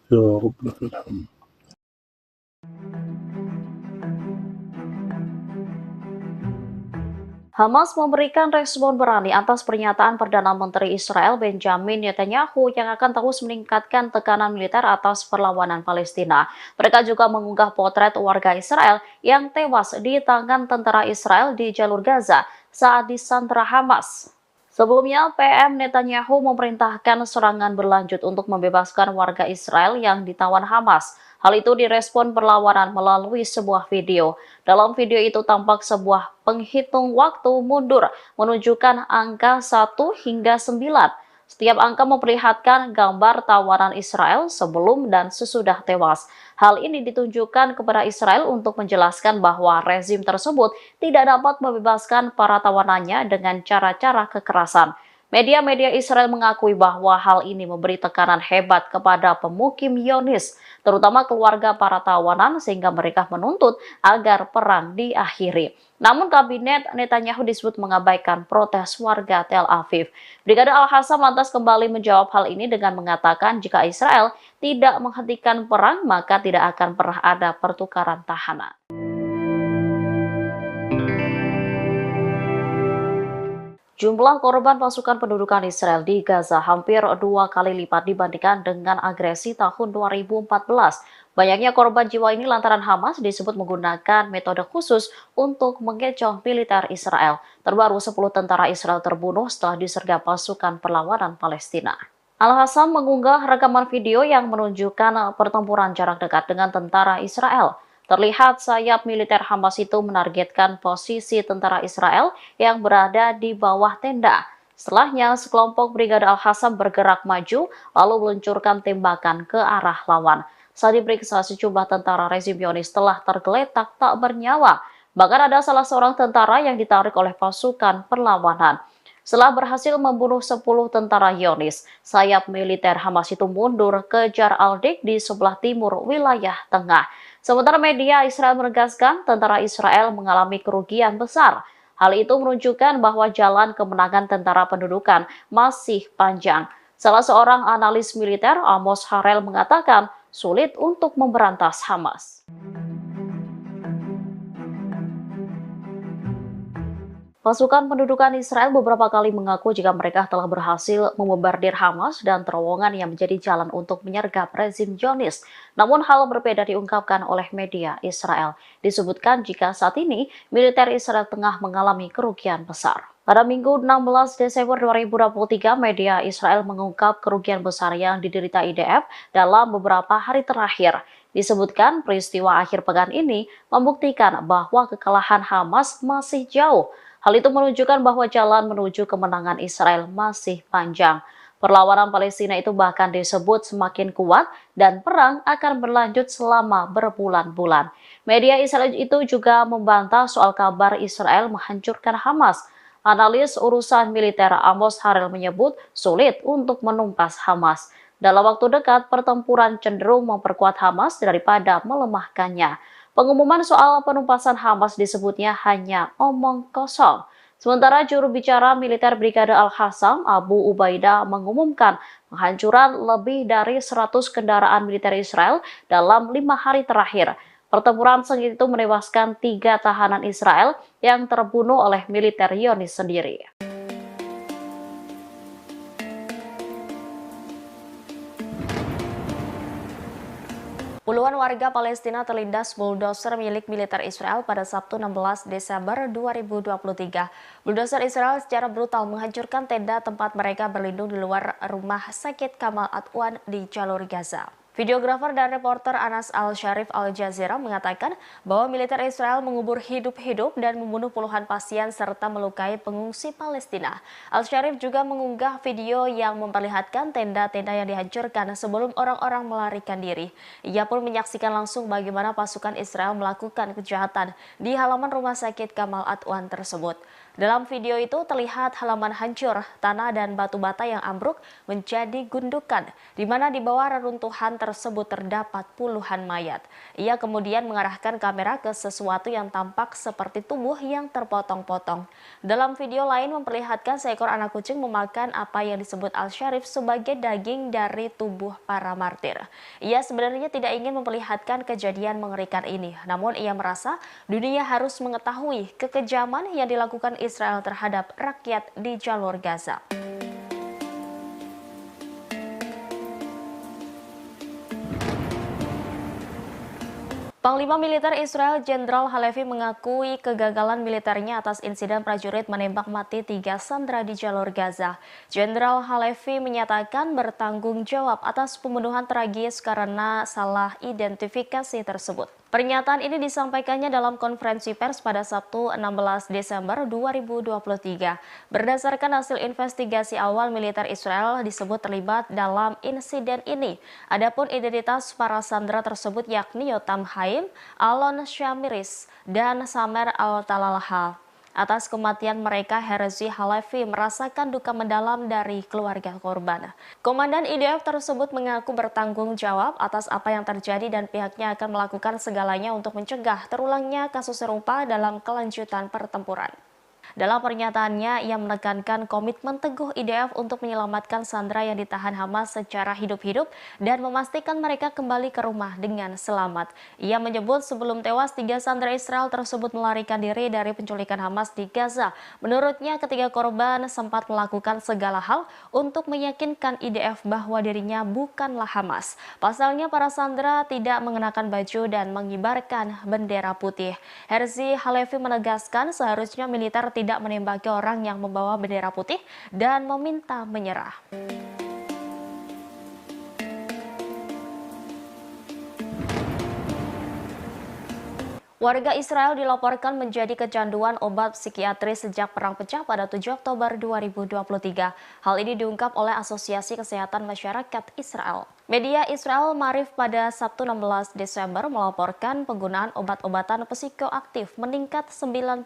يا رب لك الحمد. Hamas memberikan respon berani atas pernyataan Perdana Menteri Israel Benjamin Netanyahu yang akan terus meningkatkan tekanan militer atas perlawanan Palestina. Mereka juga mengunggah potret warga Israel yang tewas di tangan tentara Israel di jalur Gaza saat disandra Hamas. Sebelumnya, PM Netanyahu memerintahkan serangan berlanjut untuk membebaskan warga Israel yang ditawan Hamas. Hal itu direspon perlawanan melalui sebuah video. Dalam video itu tampak sebuah penghitung waktu mundur menunjukkan angka 1 hingga 9. Setiap angka memperlihatkan gambar tawanan Israel sebelum dan sesudah tewas. Hal ini ditunjukkan kepada Israel untuk menjelaskan bahwa rezim tersebut tidak dapat membebaskan para tawanannya dengan cara-cara kekerasan. Media-media Israel mengakui bahwa hal ini memberi tekanan hebat kepada pemukim Zionis, terutama keluarga para tawanan, sehingga mereka menuntut agar perang diakhiri. Namun kabinet Netanyahu disebut mengabaikan protes warga Tel Aviv. Brigade Al-Qassam lantas kembali menjawab hal ini dengan mengatakan jika Israel tidak menghentikan perang, maka tidak akan pernah ada pertukaran tahanan. Jumlah korban pasukan pendudukan Israel di Gaza hampir 2 kali lipat dibandingkan dengan agresi tahun 2014. Banyaknya korban jiwa ini lantaran Hamas disebut menggunakan metode khusus untuk mengecoh militer Israel. Terbaru 10 tentara Israel terbunuh setelah disergap pasukan perlawanan Palestina. Al-Qassam mengunggah rekaman video yang menunjukkan pertempuran jarak dekat dengan tentara Israel. Terlihat sayap militer Hamas itu menargetkan posisi tentara Israel yang berada di bawah tenda. Setelahnya, sekelompok Brigade Al-Qassam bergerak maju lalu meluncurkan tembakan ke arah lawan. Saat diperiksa, sejumlah tentara rezim Zionis telah tergeletak tak bernyawa. Bahkan ada salah seorang tentara yang ditarik oleh pasukan perlawanan. Setelah berhasil membunuh 10 tentara Zionis, sayap militer Hamas itu mundur ke Jar al-Dik di sebelah timur wilayah tengah. Sementara media Israel menegaskan tentara Israel mengalami kerugian besar. Hal itu menunjukkan bahwa jalan kemenangan tentara pendudukan masih panjang. Salah seorang analis militer, Amos Harel, mengatakan sulit untuk memberantas Hamas. Pasukan pendudukan Israel beberapa kali mengaku jika mereka telah berhasil membombardir Hamas dan terowongan yang menjadi jalan untuk menyergap rezim Zionis. Namun hal berbeda diungkapkan oleh media Israel. Disebutkan jika saat ini militer Israel tengah mengalami kerugian besar. Pada Minggu 16 Desember 2023, media Israel mengungkap kerugian besar yang diderita IDF dalam beberapa hari terakhir. Disebutkan peristiwa akhir pekan ini membuktikan bahwa kekalahan Hamas masih jauh. Hal itu menunjukkan bahwa jalan menuju kemenangan Israel masih panjang. Perlawanan Palestina itu bahkan disebut semakin kuat dan perang akan berlanjut selama berbulan-bulan. Media Israel itu juga membantah soal kabar Israel menghancurkan Hamas. Analis urusan militer Amos Harel menyebut sulit untuk menumpas Hamas. Dalam waktu dekat, pertempuran cenderung memperkuat Hamas daripada melemahkannya. Pengumuman soal penumpasan Hamas disebutnya hanya omong kosong. Sementara juru bicara militer Brigade Al-Qassam, Abu Ubaidah, mengumumkan penghancuran lebih dari 100 kendaraan militer Israel dalam 5 hari terakhir. Pertempuran sengit itu menewaskan 3 tahanan Israel yang terbunuh oleh militer Zionis sendiri. Puluhan warga Palestina terlindas bulldozer milik militer Israel pada Sabtu 16 Desember 2023. Bulldozer Israel secara brutal menghancurkan tenda tempat mereka berlindung di luar rumah sakit Kamal Adwan di jalur Gaza. Videografer dan reporter Anas Al-Sharif Al Jazeera mengatakan bahwa militer Israel mengubur hidup-hidup dan membunuh puluhan pasien serta melukai pengungsi Palestina. Al-Sharif juga mengunggah video yang memperlihatkan tenda-tenda yang dihancurkan sebelum orang-orang melarikan diri. Ia pun menyaksikan langsung bagaimana pasukan Israel melakukan kejahatan di halaman rumah sakit Kamal Adwan tersebut. Dalam video itu terlihat halaman hancur, tanah dan batu bata yang ambruk menjadi gundukan, di mana di bawah reruntuhan tersebut terdapat puluhan mayat. Ia kemudian mengarahkan kamera ke sesuatu yang tampak seperti tubuh yang terpotong-potong. Dalam video lain memperlihatkan seekor anak kucing memakan apa yang disebut Al-Sharif sebagai daging dari tubuh para martir. Ia sebenarnya tidak ingin memperlihatkan kejadian mengerikan ini, namun ia merasa dunia harus mengetahui kekejaman yang dilakukan Israel terhadap rakyat di jalur Gaza. Panglima Militer Israel Jenderal Halevi mengakui kegagalan militernya atas insiden prajurit menembak mati 3 sandera di jalur Gaza. Jenderal Halevi menyatakan bertanggung jawab atas pembunuhan tragis karena salah identifikasi tersebut. Pernyataan ini disampaikannya dalam konferensi pers pada Sabtu 16 Desember 2023. Berdasarkan hasil investigasi awal, militer Israel disebut terlibat dalam insiden ini. Adapun identitas para sandera tersebut yakni Yotam Haim, Alon Shamiris, dan Samer Al-Talalha. Atas kematian mereka, Herzi Halevi merasakan duka mendalam dari keluarga korban. Komandan IDF tersebut mengaku bertanggung jawab atas apa yang terjadi dan pihaknya akan melakukan segalanya untuk mencegah terulangnya kasus serupa dalam kelanjutan pertempuran. Dalam pernyataannya, ia menekankan komitmen teguh IDF untuk menyelamatkan sandera yang ditahan Hamas secara hidup-hidup dan memastikan mereka kembali ke rumah dengan selamat. Ia menyebut sebelum tewas, 3 sandera Israel tersebut melarikan diri dari penculikan Hamas di Gaza. Menurutnya, ketiga korban sempat melakukan segala hal untuk meyakinkan IDF bahwa dirinya bukanlah Hamas. Pasalnya, para sandera tidak mengenakan baju dan mengibarkan bendera putih. Herzi Halevi menegaskan seharusnya militer tidak menembaki orang yang membawa bendera putih dan meminta menyerah. Warga Israel dilaporkan menjadi kecanduan obat psikiatris sejak perang pecah pada 7 Oktober 2023. Hal ini diungkap oleh Asosiasi Kesehatan Masyarakat Israel. Media Israel Marif pada Sabtu 16 Desember melaporkan penggunaan obat-obatan psikoaktif meningkat 90%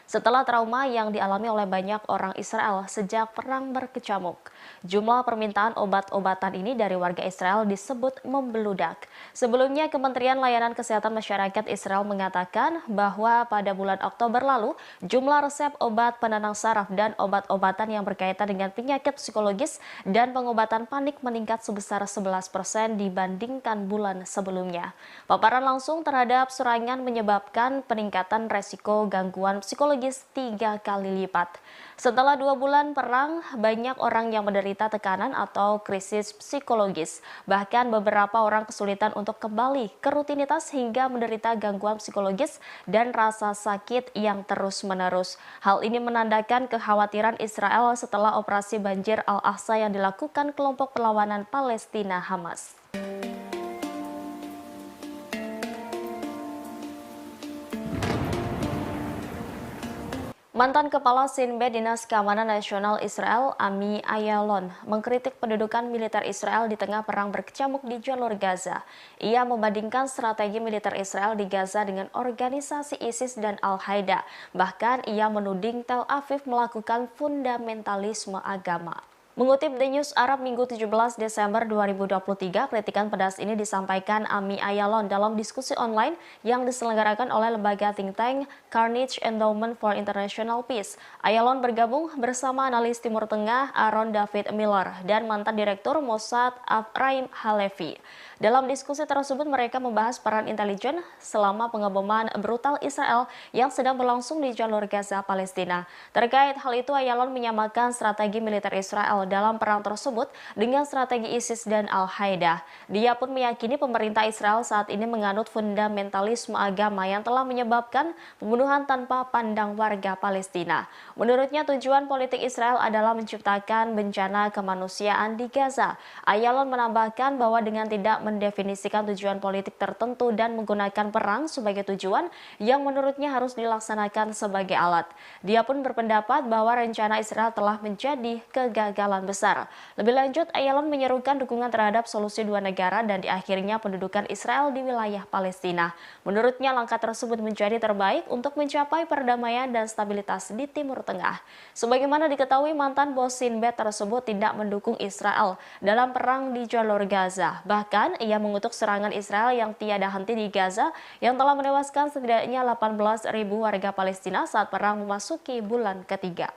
setelah trauma yang dialami oleh banyak orang Israel sejak perang berkecamuk. Jumlah permintaan obat-obatan ini dari warga Israel disebut membeludak. Sebelumnya, Kementerian Layanan Kesehatan Masyarakat Israel mengatakan bahwa pada bulan Oktober lalu, jumlah resep obat penenang saraf dan obat-obatan yang berkaitan dengan penyakit psikologis dan pengobatan panik meningkat sebesar 11% dibandingkan bulan sebelumnya. Paparan langsung terhadap serangan menyebabkan peningkatan resiko gangguan psikologis 3 kali lipat. Setelah 2 bulan perang, banyak orang yang menderita tekanan atau krisis psikologis. Bahkan beberapa orang kesulitan untuk kembali ke rutinitas hingga menderita gangguan psikologis dan rasa sakit yang terus-menerus. Hal ini menandakan kekhawatiran Israel setelah operasi banjir Al-Aqsa yang dilakukan kelompok perlawanan Palestina Hamas. Mantan Kepala Sinbad Dinas Keamanan Nasional Israel, Ami Ayalon, mengkritik pendudukan militer Israel di tengah perang berkecamuk di jalur Gaza. Ia membandingkan strategi militer Israel di Gaza dengan organisasi ISIS dan Al-Qaeda. Bahkan ia menuding Tel Aviv melakukan fundamentalisme agama. Mengutip The News Arab Minggu 17 Desember 2023, kritikan pedas ini disampaikan Ami Ayalon dalam diskusi online yang diselenggarakan oleh lembaga think tank Carnegie Endowment for International Peace. Ayalon bergabung bersama analis Timur Tengah Aaron David Miller dan mantan Direktur Mossad Ephraim Halevi. Dalam diskusi tersebut mereka membahas peran intelijen selama pengeboman brutal Israel yang sedang berlangsung di jalur Gaza, Palestina. Terkait hal itu, Ayalon menyamakan strategi militer Israel dalam perang tersebut dengan strategi ISIS dan Al-Qaeda. Dia pun meyakini pemerintah Israel saat ini menganut fundamentalisme agama yang telah menyebabkan pembunuhan tanpa pandang warga Palestina. Menurutnya, tujuan politik Israel adalah menciptakan bencana kemanusiaan di Gaza. Ayalon menambahkan bahwa dengan tidak mendefinisikan tujuan politik tertentu dan menggunakan perang sebagai tujuan yang menurutnya harus dilaksanakan sebagai alat. Dia pun berpendapat bahwa rencana Israel telah menjadi kegagalan besar. Lebih lanjut, Ayalon menyerukan dukungan terhadap solusi dua negara dan di akhirnya pendudukan Israel di wilayah Palestina. Menurutnya, langkah tersebut menjadi terbaik untuk mencapai perdamaian dan stabilitas di Timur Tengah. Sebagaimana diketahui, mantan bos Sinbad tersebut tidak mendukung Israel dalam perang di jalur Gaza. Bahkan, ia mengutuk serangan Israel yang tiada henti di Gaza yang telah menewaskan setidaknya 18.000 warga Palestina saat perang memasuki bulan ketiga.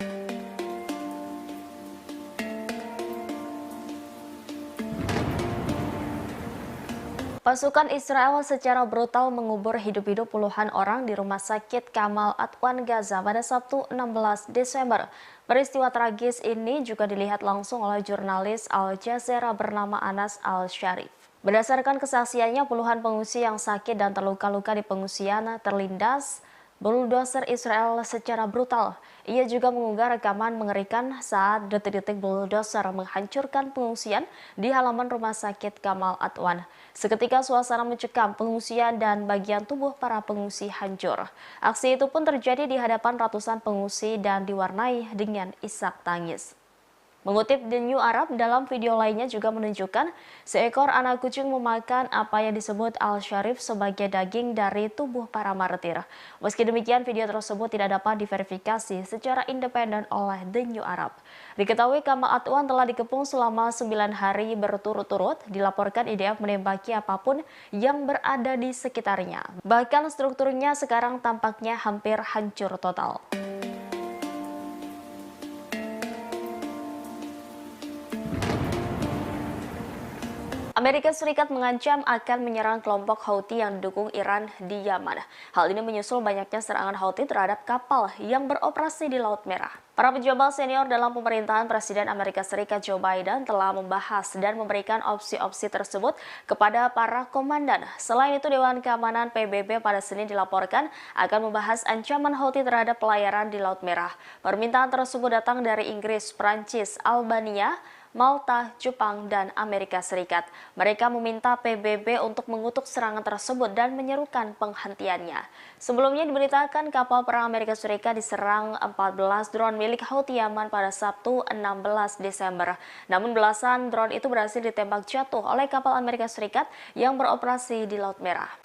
Pasukan Israel secara brutal mengubur hidup-hidup puluhan orang di rumah sakit Kamal Adwan Gaza pada Sabtu 16 Desember. Peristiwa tragis ini juga dilihat langsung oleh jurnalis Al Jazeera bernama Anas Al-Sharif. Berdasarkan kesaksiannya, puluhan pengungsi yang sakit dan terluka-luka di pengungsian terlindas bulldozer Israel secara brutal. Ia juga mengunggah rekaman mengerikan saat detik-detik bulldozer menghancurkan pengungsian di halaman rumah sakit Kamal Adwan. Seketika suasana mencekam, pengungsian dan bagian tubuh para pengungsi hancur. Aksi itu pun terjadi di hadapan ratusan pengungsi dan diwarnai dengan isak tangis. Mengutip The New Arab, dalam video lainnya juga menunjukkan seekor anak kucing memakan apa yang disebut Al-Sharif sebagai daging dari tubuh para martir. Meski demikian, video tersebut tidak dapat diverifikasi secara independen oleh The New Arab. Diketahui Kamal Adwan telah dikepung selama 9 hari berturut-turut, dilaporkan IDF menembaki apapun yang berada di sekitarnya. Bahkan strukturnya sekarang tampaknya hampir hancur total. Amerika Serikat mengancam akan menyerang kelompok Houthi yang didukung Iran di Yaman. Hal ini menyusul banyaknya serangan Houthi terhadap kapal yang beroperasi di Laut Merah. Para pejabat senior dalam pemerintahan Presiden Amerika Serikat Joe Biden telah membahas dan memberikan opsi-opsi tersebut kepada para komandan. Selain itu, Dewan Keamanan PBB pada Senin dilaporkan akan membahas ancaman Houthi terhadap pelayaran di Laut Merah. Permintaan tersebut datang dari Inggris, Prancis, Albania, Malta, Jepang, dan Amerika Serikat. Mereka meminta PBB untuk mengutuk serangan tersebut dan menyerukan penghentiannya. Sebelumnya diberitakan kapal perang Amerika Serikat diserang 14 drone milik Houthi Yaman pada Sabtu 16 Desember. Namun belasan drone itu berhasil ditembak jatuh oleh kapal Amerika Serikat yang beroperasi di Laut Merah.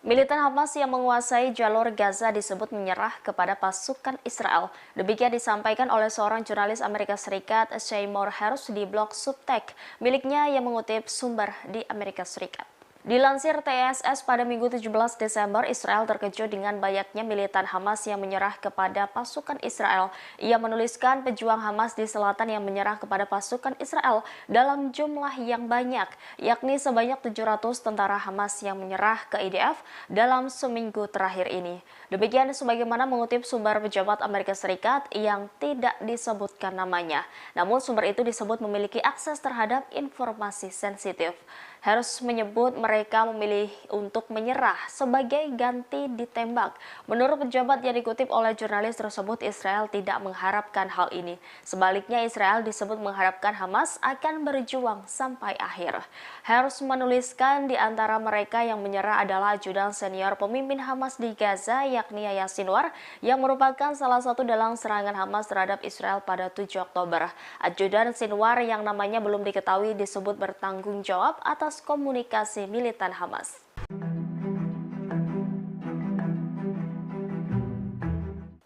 Militan Hamas yang menguasai jalur Gaza disebut menyerah kepada pasukan Israel. Demikian disampaikan oleh seorang jurnalis Amerika Serikat, Seymour Hersh, di blog Substack miliknya yang mengutip sumber di Amerika Serikat. Dilansir TSS pada Minggu 17 Desember, Israel terkejut dengan banyaknya militan Hamas yang menyerah kepada pasukan Israel. Ia menuliskan pejuang Hamas di selatan yang menyerah kepada pasukan Israel dalam jumlah yang banyak, yakni sebanyak 700 tentara Hamas yang menyerah ke IDF dalam seminggu terakhir ini. Demikian sebagaimana mengutip sumber pejabat Amerika Serikat yang tidak disebutkan namanya. Namun sumber itu disebut memiliki akses terhadap informasi sensitif. Hersh menyebut mereka memilih untuk menyerah sebagai ganti ditembak. Menurut pejabat yang dikutip oleh jurnalis tersebut, Israel tidak mengharapkan hal ini. Sebaliknya, Israel disebut mengharapkan Hamas akan berjuang sampai akhir. Hersh menuliskan di antara mereka yang menyerah adalah ajudan senior pemimpin Hamas di Gaza, yakni Yahya Sinwar, yang merupakan salah satu dalang serangan Hamas terhadap Israel pada 7 Oktober. Ajudan Sinwar yang namanya belum diketahui disebut bertanggung jawab atas komunikasi militan Hamas.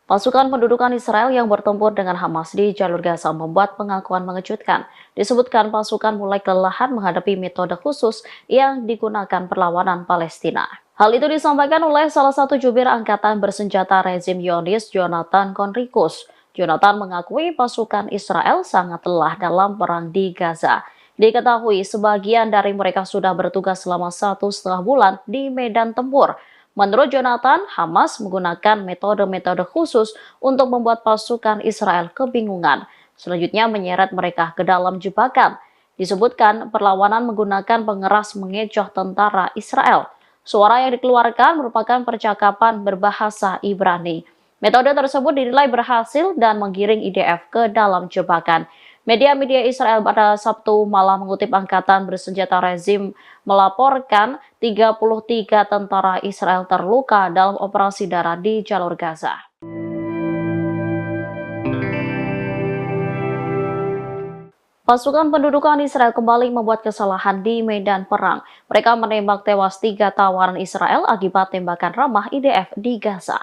Pasukan pendudukan Israel yang bertempur dengan Hamas di jalur Gaza membuat pengakuan mengejutkan. Disebutkan pasukan mulai kelelahan menghadapi metode khusus yang digunakan perlawanan Palestina. Hal itu disampaikan oleh salah satu jubir angkatan bersenjata rezim Zionis, Jonathan Conricus. Jonathan mengakui pasukan Israel sangat lelah dalam perang di Gaza. Diketahui sebagian dari mereka sudah bertugas selama 1,5 bulan di medan tempur. Menurut Jonathan, Hamas menggunakan metode-metode khusus untuk membuat pasukan Israel kebingungan. Selanjutnya menyeret mereka ke dalam jebakan. Disebutkan perlawanan menggunakan pengeras mengecoh tentara Israel. Suara yang dikeluarkan merupakan percakapan berbahasa Ibrani. Metode tersebut dinilai berhasil dan menggiring IDF ke dalam jebakan. Media-media Israel pada Sabtu malam mengutip angkatan bersenjata rezim melaporkan 33 tentara Israel terluka dalam operasi darat di jalur Gaza. Pasukan pendudukan Israel kembali membuat kesalahan di medan perang. Mereka menembak tewas 3 tawanan Israel akibat tembakan ramah IDF di Gaza.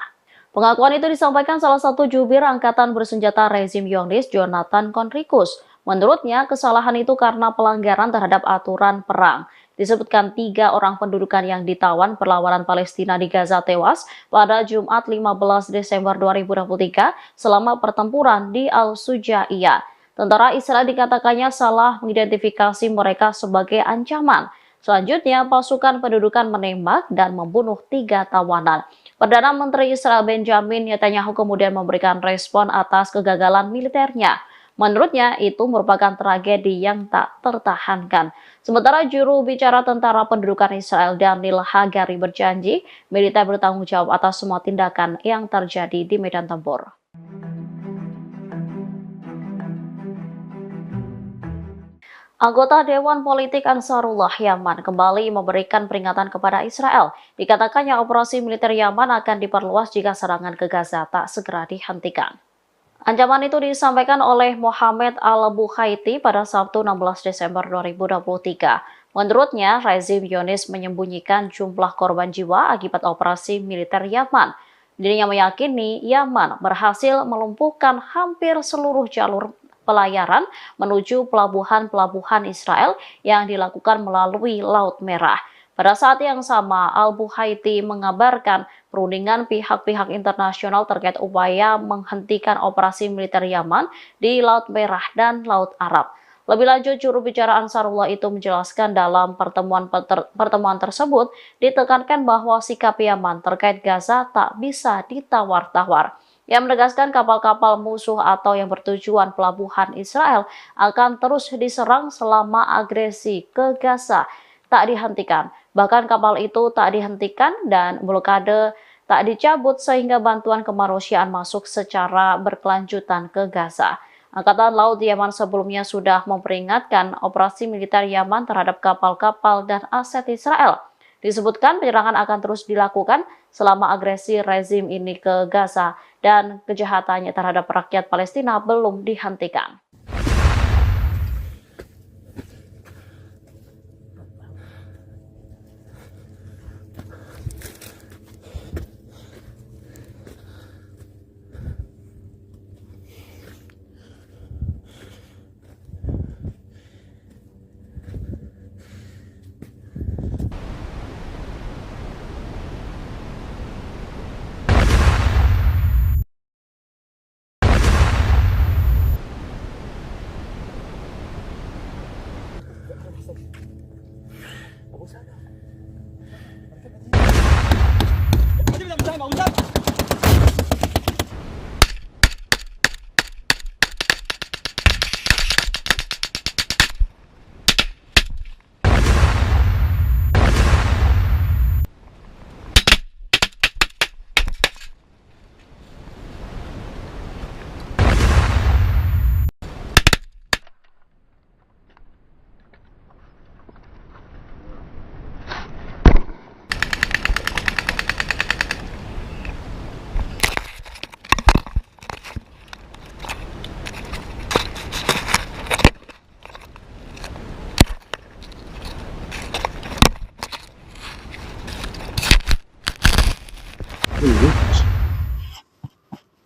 Pengakuan itu disampaikan salah satu jubir angkatan bersenjata rezim Zionis, Jonathan Conricus. Menurutnya, kesalahan itu karena pelanggaran terhadap aturan perang. Disebutkan 3 orang pendudukan yang ditawan perlawanan Palestina di Gaza tewas pada Jumat 15 Desember 2023 selama pertempuran di Al-Sujaiyah. Tentara Israel dikatakannya salah mengidentifikasi mereka sebagai ancaman. Selanjutnya, pasukan pendudukan menembak dan membunuh 3 tawanan. Perdana Menteri Israel Benjamin Netanyahu kemudian memberikan respon atas kegagalan militernya. Menurutnya, itu merupakan tragedi yang tak tertahankan. Sementara juru bicara tentara pendudukan Israel Daniel Hagari berjanji, militer bertanggung jawab atas semua tindakan yang terjadi di medan tempur. Anggota Dewan Politik Ansarullah Yaman kembali memberikan peringatan kepada Israel. Dikatakannya operasi militer Yaman akan diperluas jika serangan ke Gaza tak segera dihentikan. Ancaman itu disampaikan oleh Mohammed Al-Bukhaiti pada Sabtu 16 Desember 2023. Menurutnya, rezim Zionis menyembunyikan jumlah korban jiwa akibat operasi militer Yaman. Dirinya meyakini Yaman berhasil melumpuhkan hampir seluruh jalur pelayaran menuju pelabuhan-pelabuhan Israel yang dilakukan melalui Laut Merah. Pada saat yang sama, Al-Bukhaiti mengabarkan perundingan pihak-pihak internasional terkait upaya menghentikan operasi militer Yaman di Laut Merah dan Laut Arab. Lebih lanjut, juru bicara Ansarullah itu menjelaskan dalam pertemuan tersebut ditekankan bahwa sikap Yaman terkait Gaza tak bisa ditawar-tawar. Yang menegaskan kapal-kapal musuh atau yang bertujuan pelabuhan Israel akan terus diserang selama agresi ke Gaza tak dihentikan. Bahkan kapal itu tak dihentikan dan blokade tak dicabut sehingga bantuan kemanusiaan masuk secara berkelanjutan ke Gaza. Angkatan Laut Yaman sebelumnya sudah memperingatkan operasi militer Yaman terhadap kapal-kapal dan aset Israel. Disebutkan penyerangan akan terus dilakukan selama agresi rezim ini ke Gaza dan kejahatannya terhadap rakyat Palestina belum dihentikan.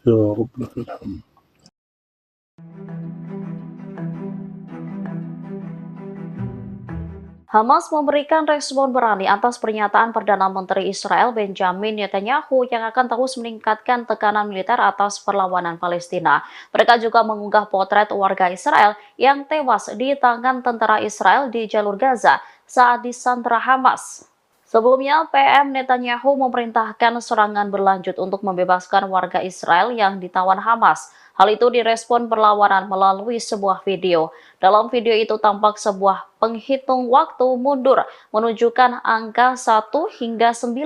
يا رب لك الحمد. Hamas memberikan respon berani atas pernyataan Perdana Menteri Israel Benjamin Netanyahu yang akan terus meningkatkan tekanan militer atas perlawanan Palestina. Mereka juga mengunggah potret warga Israel yang tewas di tangan tentara Israel di jalur Gaza saat disandra Hamas. Sebelumnya, PM Netanyahu memerintahkan serangan berlanjut untuk membebaskan warga Israel yang ditawan Hamas. Hal itu direspon perlawanan melalui sebuah video. Dalam video itu tampak sebuah penghitung waktu mundur menunjukkan angka 1 hingga 9.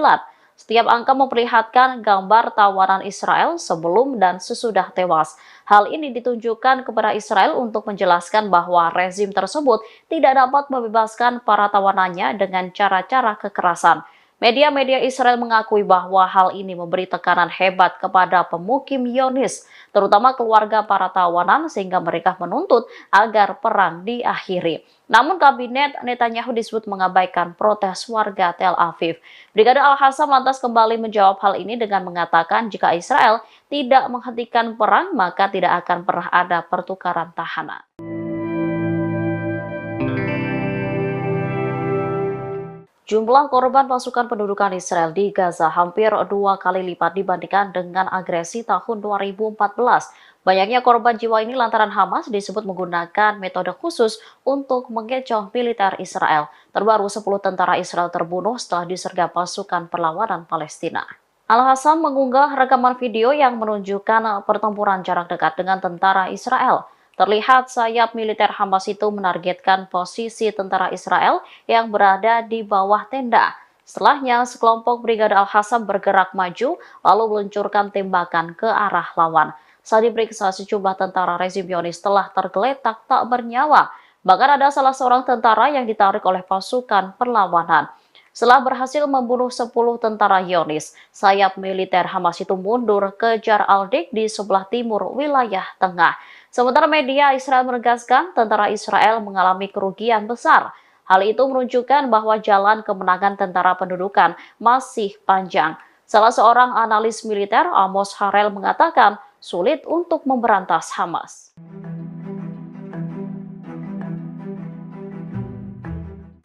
Setiap angka memperlihatkan gambar tawanan Israel sebelum dan sesudah tewas. Hal ini ditunjukkan kepada Israel untuk menjelaskan bahwa rezim tersebut tidak dapat membebaskan para tawanannya dengan cara-cara kekerasan. Media-media Israel mengakui bahwa hal ini memberi tekanan hebat kepada pemukim Zionis, terutama keluarga para tawanan, sehingga mereka menuntut agar perang diakhiri. Namun kabinet Netanyahu disebut mengabaikan protes warga Tel Aviv. Brigade Al-Qassam lantas kembali menjawab hal ini dengan mengatakan jika Israel tidak menghentikan perang, maka tidak akan pernah ada pertukaran tahanan. Jumlah korban pasukan pendudukan Israel di Gaza hampir 2 kali lipat dibandingkan dengan agresi tahun 2014. Banyaknya korban jiwa ini lantaran Hamas disebut menggunakan metode khusus untuk mengecoh militer Israel. Terbaru 10 tentara Israel terbunuh setelah disergap pasukan perlawanan Palestina. Al-Qassam mengunggah rekaman video yang menunjukkan pertempuran jarak dekat dengan tentara Israel. Terlihat sayap militer Hamas itu menargetkan posisi tentara Israel yang berada di bawah tenda. Setelahnya, sekelompok Brigade Al-Qassam bergerak maju lalu meluncurkan tembakan ke arah lawan. Saat diperiksa, sejumlah tentara rezim Zionis telah tergeletak tak bernyawa. Bahkan ada salah seorang tentara yang ditarik oleh pasukan perlawanan. Setelah berhasil membunuh 10 tentara Zionis, sayap militer Hamas itu mundur ke Jar al-Dik di sebelah timur wilayah tengah. Sementara media Israel menegaskan tentara Israel mengalami kerugian besar. Hal itu menunjukkan bahwa jalan kemenangan tentara pendudukan masih panjang. Salah seorang analis militer, Amos Harel, mengatakan sulit untuk memberantas Hamas.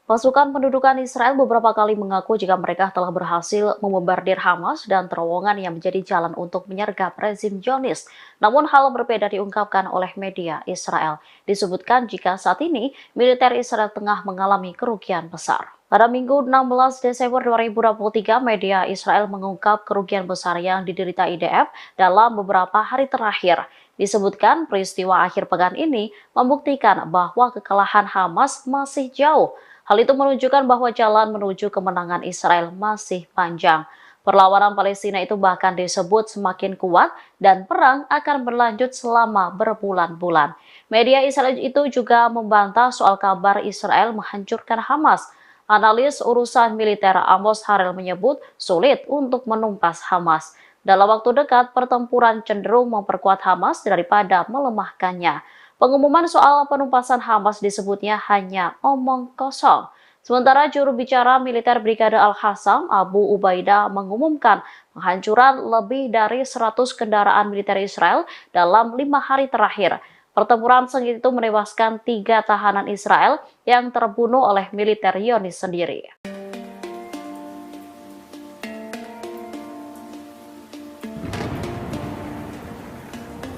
Pasukan pendudukan Israel beberapa kali mengaku jika mereka telah berhasil membombardir Hamas dan terowongan yang menjadi jalan untuk menyergap rezim Zionis. Namun hal berbeda diungkapkan oleh media Israel. Disebutkan jika saat ini militer Israel tengah mengalami kerugian besar. Pada Minggu 16 Desember 2023, media Israel mengungkap kerugian besar yang diderita IDF dalam beberapa hari terakhir. Disebutkan peristiwa akhir pekan ini membuktikan bahwa kekalahan Hamas masih jauh. Hal itu menunjukkan bahwa jalan menuju kemenangan Israel masih panjang. Perlawanan Palestina itu bahkan disebut semakin kuat dan perang akan berlanjut selama berbulan-bulan. Media Israel itu juga membantah soal kabar Israel menghancurkan Hamas. Analis urusan militer Amos Harel menyebut sulit untuk menumpas Hamas. Dalam waktu dekat, pertempuran cenderung memperkuat Hamas daripada melemahkannya. Pengumuman soal penumpasan Hamas disebutnya hanya omong kosong. Sementara juru bicara militer Brigade Al-Qassam, Abu Ubaidah, mengumumkan penghancuran lebih dari 100 kendaraan militer Israel dalam 5 hari terakhir. Pertempuran sengit itu menewaskan 3 tahanan Israel yang terbunuh oleh militer Zionis sendiri.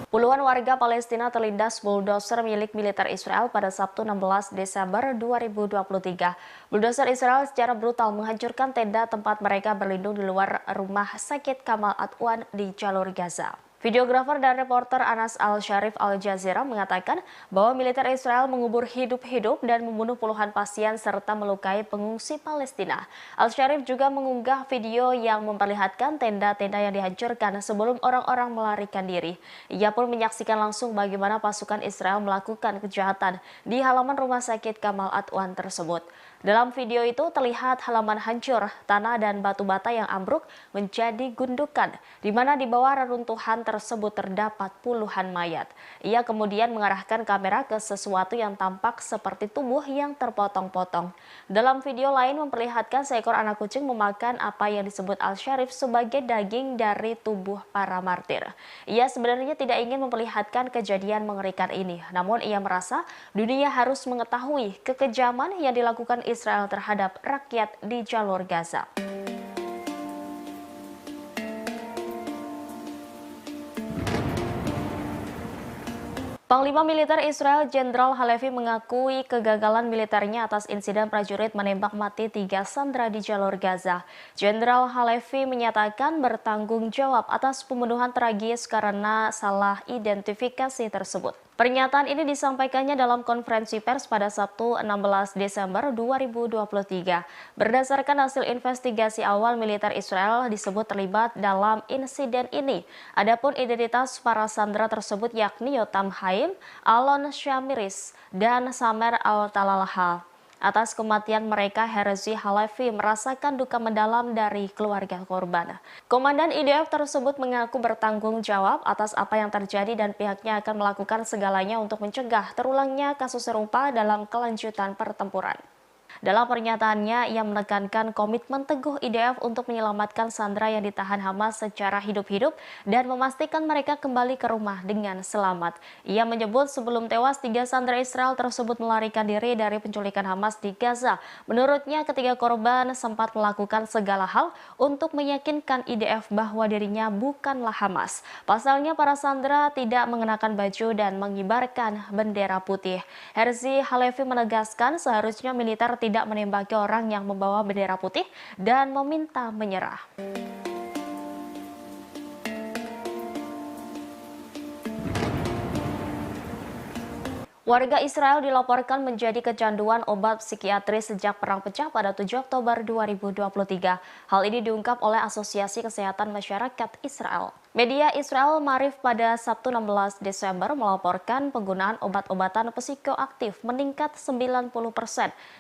Puluhan warga Palestina terlindas bulldozer milik militer Israel pada Sabtu 16 Desember 2023. Bulldozer Israel secara brutal menghancurkan tenda tempat mereka berlindung di luar rumah sakit Kamal Adwan di jalur Gaza. Videografer dan reporter Anas Al-Sharif Al Jazeera mengatakan bahwa militer Israel mengubur hidup-hidup dan membunuh puluhan pasien serta melukai pengungsi Palestina. Al-Sharif juga mengunggah video yang memperlihatkan tenda-tenda yang dihancurkan sebelum orang-orang melarikan diri. Ia pun menyaksikan langsung bagaimana pasukan Israel melakukan kejahatan di halaman rumah sakit Kamal Adwan tersebut. Dalam video itu terlihat halaman hancur, tanah dan batu bata yang ambruk menjadi gundukan, di mana di bawah reruntuhan tersebut terdapat puluhan mayat. Ia kemudian mengarahkan kamera ke sesuatu yang tampak seperti tubuh yang terpotong-potong. Dalam video lain memperlihatkan seekor anak kucing memakan apa yang disebut Al-Sharif sebagai daging dari tubuh para martir. Ia sebenarnya tidak ingin memperlihatkan kejadian mengerikan ini, namun ia merasa dunia harus mengetahui kekejaman yang dilakukan Israel terhadap rakyat di jalur Gaza. Panglima Militer Israel Jenderal Halevi mengakui kegagalan militernya atas insiden prajurit menembak mati 3 sandera di jalur Gaza. Jenderal Halevi menyatakan bertanggung jawab atas pembunuhan tragis karena salah identifikasi tersebut. Pernyataan ini disampaikannya dalam konferensi pers pada Sabtu 16 Desember 2023. Berdasarkan hasil investigasi awal, militer Israel disebut terlibat dalam insiden ini. Adapun identitas para sandera tersebut yakni Yotam Haim, Alon Shamiris, dan Samer Al-Talalah. Atas kematian mereka, Herzi Halevi merasakan duka mendalam dari keluarga korban. Komandan IDF tersebut mengaku bertanggung jawab atas apa yang terjadi dan pihaknya akan melakukan segalanya untuk mencegah terulangnya kasus serupa dalam kelanjutan pertempuran. Dalam pernyataannya, ia menekankan komitmen teguh IDF untuk menyelamatkan sandera yang ditahan Hamas secara hidup-hidup dan memastikan mereka kembali ke rumah dengan selamat. Ia menyebut sebelum tewas, 3 sandera Israel tersebut melarikan diri dari penculikan Hamas di Gaza. Menurutnya, ketiga korban sempat melakukan segala hal untuk meyakinkan IDF bahwa dirinya bukanlah Hamas. Pasalnya, para sandera tidak mengenakan baju dan mengibarkan bendera putih. Herzi Halevi menegaskan seharusnya militer tidak menembaki orang yang membawa bendera putih dan meminta menyerah. Warga Israel dilaporkan menjadi kecanduan obat psikiatris sejak perang pecah pada 7 Oktober 2023. Hal ini diungkap oleh Asosiasi Kesehatan Masyarakat Israel. Media Israel Maariv pada Sabtu 16 Desember melaporkan penggunaan obat-obatan psikoaktif meningkat 90%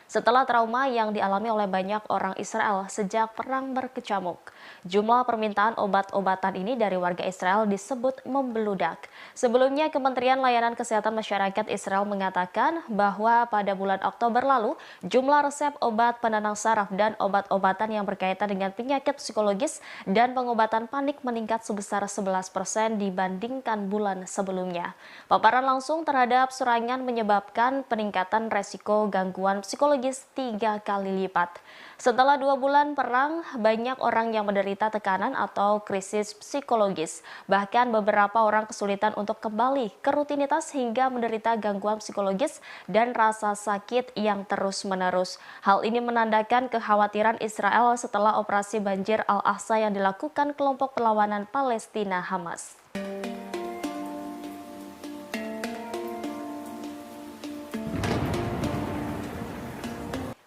setelah trauma yang dialami oleh banyak orang Israel sejak perang berkecamuk. Jumlah permintaan obat-obatan ini dari warga Israel disebut membeludak. Sebelumnya, Kementerian Layanan Kesehatan Masyarakat Israel mengatakan bahwa pada bulan Oktober lalu, jumlah resep obat penenang saraf dan obat-obatan yang berkaitan dengan penyakit psikologis dan pengobatan panik meningkat sebesar 11% dibandingkan bulan sebelumnya. Paparan langsung terhadap serangan menyebabkan peningkatan resiko gangguan psikologis 3 kali lipat. Setelah 2 bulan perang, banyak orang yang menderita tekanan atau krisis psikologis. Bahkan beberapa orang kesulitan untuk kembali ke rutinitas hingga menderita gangguan psikologis dan rasa sakit yang terus-menerus. Hal ini menandakan kekhawatiran Israel setelah operasi banjir Al-Aqsa yang dilakukan kelompok perlawanan Palestina Hamas.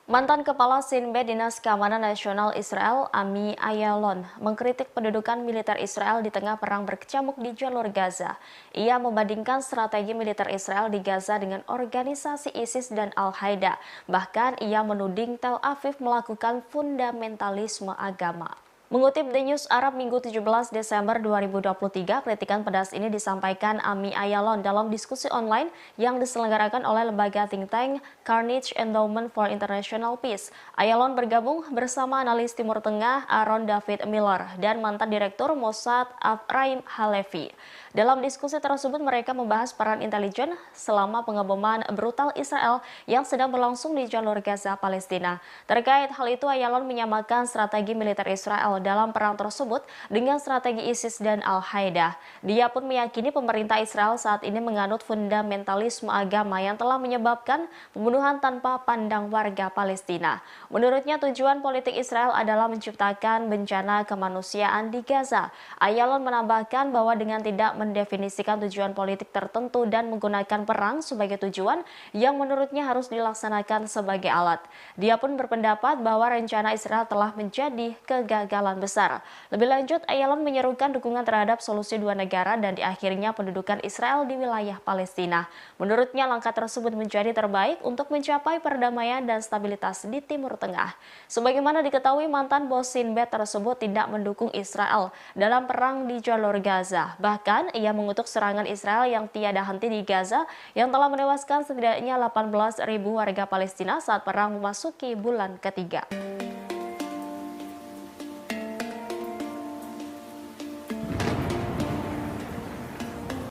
Mantan Kepala Sinbad Dinas Keamanan Nasional Israel, Ami Ayalon, mengkritik pendudukan militer Israel di tengah perang berkecamuk di jalur Gaza. Ia membandingkan strategi militer Israel di Gaza dengan organisasi ISIS dan Al-Qaeda. Bahkan ia menuding Tel Aviv melakukan fundamentalisme agama. Mengutip The News Arab Minggu 17 Desember 2023, kritikan pedas ini disampaikan Ami Ayalon dalam diskusi online yang diselenggarakan oleh lembaga think tank Carnegie Endowment for International Peace. Ayalon bergabung bersama analis Timur Tengah Aaron David Miller dan mantan Direktur Mossad Ephraim Halevi. Dalam diskusi tersebut, mereka membahas peran intelijen selama pengeboman brutal Israel yang sedang berlangsung di jalur Gaza, Palestina. Terkait hal itu, Ayalon menyamakan strategi militer Israel dalam perang tersebut dengan strategi ISIS dan Al-Qaeda. Dia pun meyakini pemerintah Israel saat ini menganut fundamentalisme agama yang telah menyebabkan pembunuhan tanpa pandang warga Palestina. Menurutnya, tujuan politik Israel adalah menciptakan bencana kemanusiaan di Gaza. Ayalon menambahkan bahwa dengan tidak mendefinisikan tujuan politik tertentu dan menggunakan perang sebagai tujuan yang menurutnya harus dilaksanakan sebagai alat. Dia pun berpendapat bahwa rencana Israel telah menjadi kegagalan besar. Lebih lanjut, Ayalon menyerukan dukungan terhadap solusi 2 negara dan diakhirnya pendudukan Israel di wilayah Palestina. Menurutnya, langkah tersebut menjadi terbaik untuk mencapai perdamaian dan stabilitas di Timur Tengah. Sebagaimana diketahui, mantan bos Sinbad tersebut tidak mendukung Israel dalam perang di jalur Gaza. Bahkan, ia mengutuk serangan Israel yang tiada henti di Gaza yang telah menewaskan setidaknya 18.000 warga Palestina saat perang memasuki bulan ketiga.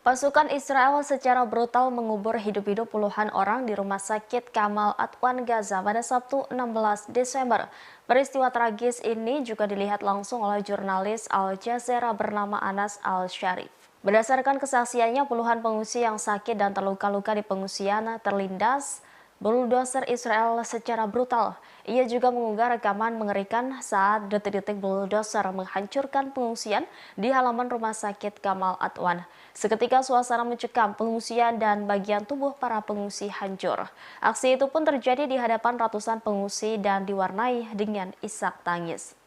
Pasukan Israel secara brutal mengubur hidup-hidup puluhan orang di Rumah Sakit Kamal Adwan Gaza pada Sabtu 16 Desember. Peristiwa tragis ini juga dilihat langsung oleh jurnalis Al Jazeera bernama Anas Al-Sharif. Berdasarkan kesaksiannya, puluhan pengungsi yang sakit dan terluka-luka di pengungsian terlindas bulldozer Israel secara brutal. Ia juga mengunggah rekaman mengerikan saat detik-detik bulldozer menghancurkan pengungsian di halaman rumah sakit Gamal Adwan. Seketika suasana mencekam, pengungsian dan bagian tubuh para pengungsi hancur. Aksi itu pun terjadi di hadapan ratusan pengungsi dan diwarnai dengan isak tangis.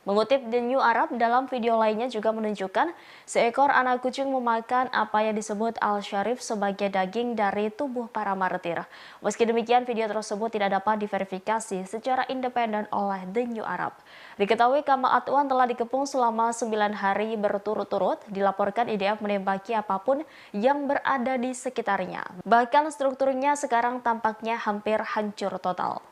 Mengutip The New Arab, dalam video lainnya juga menunjukkan seekor anak kucing memakan apa yang disebut Al-Sharif sebagai daging dari tubuh para martir. Meski demikian, video tersebut tidak dapat diverifikasi secara independen oleh The New Arab. Diketahui Gamal Adwan telah dikepung selama 9 hari berturut-turut, dilaporkan IDF menembaki apapun yang berada di sekitarnya. Bahkan strukturnya sekarang tampaknya hampir hancur total.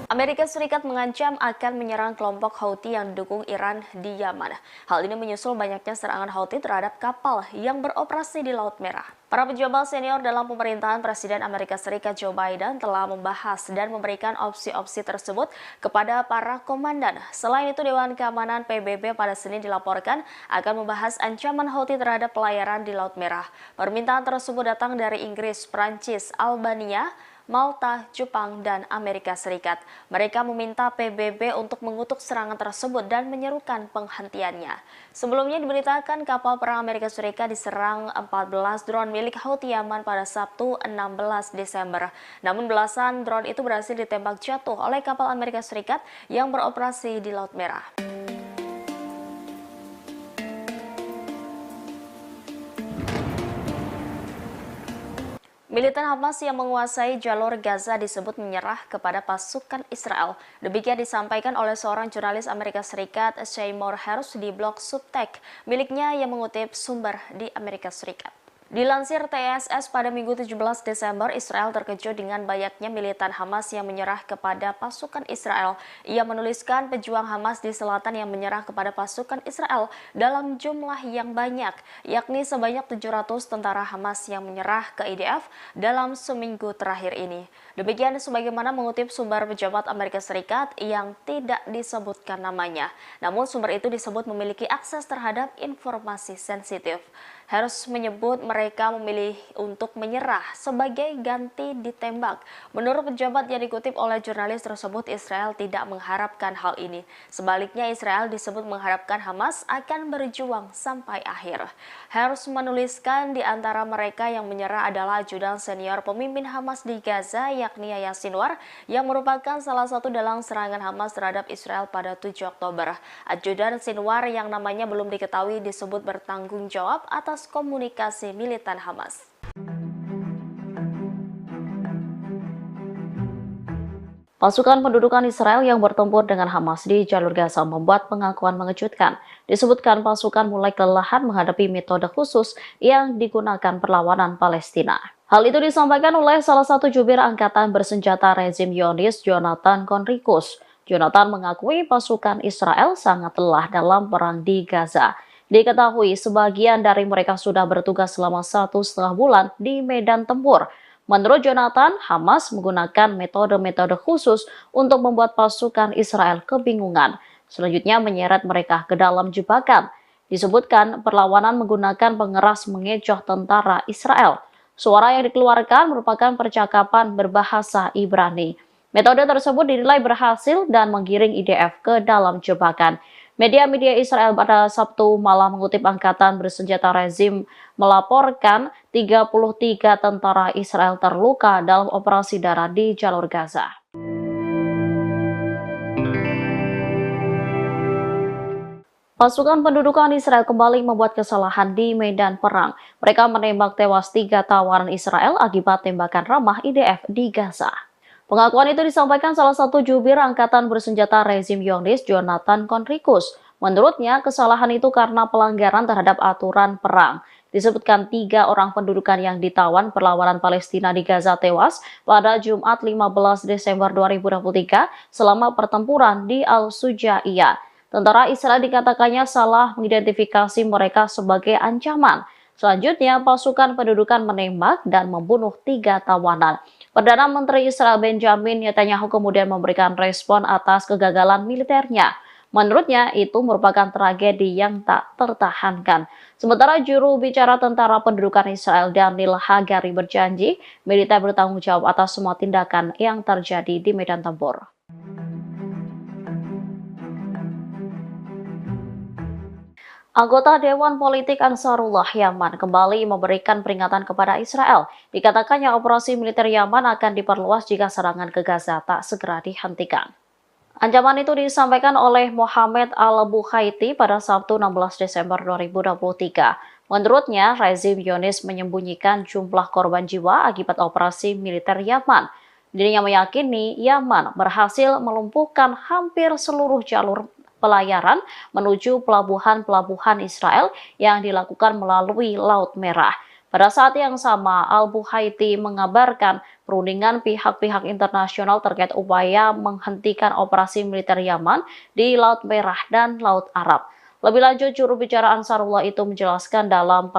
Amerika Serikat mengancam akan menyerang kelompok Houthi yang didukung Iran di Yaman. Hal ini menyusul banyaknya serangan Houthi terhadap kapal yang beroperasi di Laut Merah. Para pejabat senior dalam pemerintahan Presiden Amerika Serikat Joe Biden telah membahas dan memberikan opsi-opsi tersebut kepada para komandan. Selain itu, Dewan Keamanan PBB pada Senin dilaporkan akan membahas ancaman Houthi terhadap pelayaran di Laut Merah. Permintaan tersebut datang dari Inggris, Prancis, Albania, Malta, Jepang, dan Amerika Serikat. Mereka meminta PBB untuk mengutuk serangan tersebut dan menyerukan penghentiannya. Sebelumnya diberitakan kapal perang Amerika Serikat diserang 14 drone milik Houthi Yaman pada Sabtu 16 Desember. Namun belasan drone itu berhasil ditembak jatuh oleh kapal Amerika Serikat yang beroperasi di Laut Merah. Militan Hamas yang menguasai jalur Gaza disebut menyerah kepada pasukan Israel. Demikian disampaikan oleh seorang jurnalis Amerika Serikat, Seymour Hersh, di blog Substack miliknya yang mengutip sumber di Amerika Serikat. Dilansir TSS pada Minggu 17 Desember, Israel terkejut dengan banyaknya militan Hamas yang menyerah kepada pasukan Israel. Ia menuliskan pejuang Hamas di selatan yang menyerah kepada pasukan Israel dalam jumlah yang banyak, yakni sebanyak 700 tentara Hamas yang menyerah ke IDF dalam seminggu terakhir ini. Demikian sebagaimana mengutip sumber pejabat Amerika Serikat yang tidak disebutkan namanya. Namun sumber itu disebut memiliki akses terhadap informasi sensitif. Hersh menyebut mereka memilih untuk menyerah sebagai ganti ditembak. Menurut pejabat yang dikutip oleh jurnalis tersebut, Israel tidak mengharapkan hal ini. Sebaliknya, Israel disebut mengharapkan Hamas akan berjuang sampai akhir. Hersh menuliskan di antara mereka yang menyerah adalah ajudan senior pemimpin Hamas di Gaza, yakni Yahya Sinwar, yang merupakan salah satu dalang serangan Hamas terhadap Israel pada 7 Oktober. Ajudan Sinwar yang namanya belum diketahui disebut bertanggung jawab atas komunikasi militan Hamas. Pasukan pendudukan Israel yang bertempur dengan Hamas di jalur Gaza membuat pengakuan mengejutkan. Disebutkan pasukan mulai kelelahan menghadapi metode khusus yang digunakan perlawanan Palestina. Hal itu disampaikan oleh salah satu jubir angkatan bersenjata rezim Zionis, Jonathan Conricus. Jonathan mengakui pasukan Israel sangat lelah dalam perang di Gaza. Diketahui sebagian dari mereka sudah bertugas selama 1,5 bulan di medan tempur. Menurut Jonathan, Hamas menggunakan metode-metode khusus untuk membuat pasukan Israel kebingungan. Selanjutnya menyeret mereka ke dalam jebakan. Disebutkan perlawanan menggunakan pengeras mengecoh tentara Israel. Suara yang dikeluarkan merupakan percakapan berbahasa Ibrani. Metode tersebut dinilai berhasil dan menggiring IDF ke dalam jebakan. Media-media Israel pada Sabtu malam mengutip angkatan bersenjata rezim melaporkan 33 tentara Israel terluka dalam operasi darat di jalur Gaza. Pasukan pendudukan Israel kembali membuat kesalahan di medan perang. Mereka menembak tewas 3 tawanan Israel akibat tembakan ramah IDF di Gaza. Pengakuan itu disampaikan salah satu jubir angkatan bersenjata rezim Zionis, Jonathan Conricus. Menurutnya, kesalahan itu karena pelanggaran terhadap aturan perang. Disebutkan 3 orang pendudukan yang ditawan perlawanan Palestina di Gaza tewas pada Jumat 15 Desember 2023 selama pertempuran di Al-Sujaiyah. Tentara Israel dikatakannya salah mengidentifikasi mereka sebagai ancaman. Selanjutnya, pasukan pendudukan menembak dan membunuh 3 tawanan. Perdana Menteri Israel Benjamin Netanyahu kemudian memberikan respon atas kegagalan militernya. Menurutnya, itu merupakan tragedi yang tak tertahankan. Sementara juru bicara tentara pendudukan Israel Daniel Hagari berjanji, militer bertanggung jawab atas semua tindakan yang terjadi di medan tempur. Anggota Dewan Politik Ansarullah Yaman kembali memberikan peringatan kepada Israel. Dikatakannya operasi militer Yaman akan diperluas jika serangan ke Gaza tak segera dihentikan. Ancaman itu disampaikan oleh Mohamed Al-Bukhaiti pada Sabtu 16 Desember 2023. Menurutnya, rezim Zionis menyembunyikan jumlah korban jiwa akibat operasi militer Yaman. Dirinya meyakini Yaman berhasil melumpuhkan hampir seluruh jalur pelayaran menuju pelabuhan-pelabuhan Israel yang dilakukan melalui Laut Merah. Pada saat yang sama, Al-Bukhaiti mengabarkan perundingan pihak-pihak internasional terkait upaya menghentikan operasi militer Yaman di Laut Merah dan Laut Arab. Lebih lanjut, juru bicara Ansarullah itu menjelaskan dalam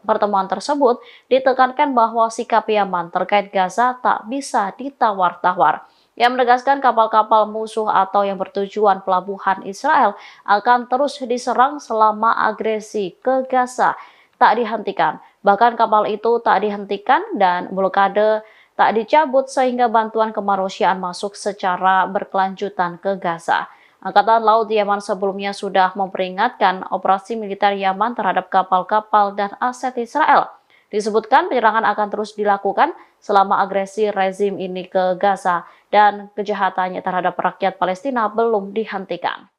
pertemuan tersebut ditekankan bahwa sikap Yaman terkait Gaza tak bisa ditawar-tawar. Yang menegaskan kapal-kapal musuh atau yang bertujuan pelabuhan Israel akan terus diserang selama agresi ke Gaza tak dihentikan. Bahkan kapal itu tak dihentikan dan blokade tak dicabut sehingga bantuan kemanusiaan masuk secara berkelanjutan ke Gaza. Angkatan Laut Yaman sebelumnya sudah memperingatkan operasi militer Yaman terhadap kapal-kapal dan aset Israel. Disebutkan penyerangan akan terus dilakukan selama agresi rezim ini ke Gaza dan kejahatannya terhadap rakyat Palestina belum dihentikan.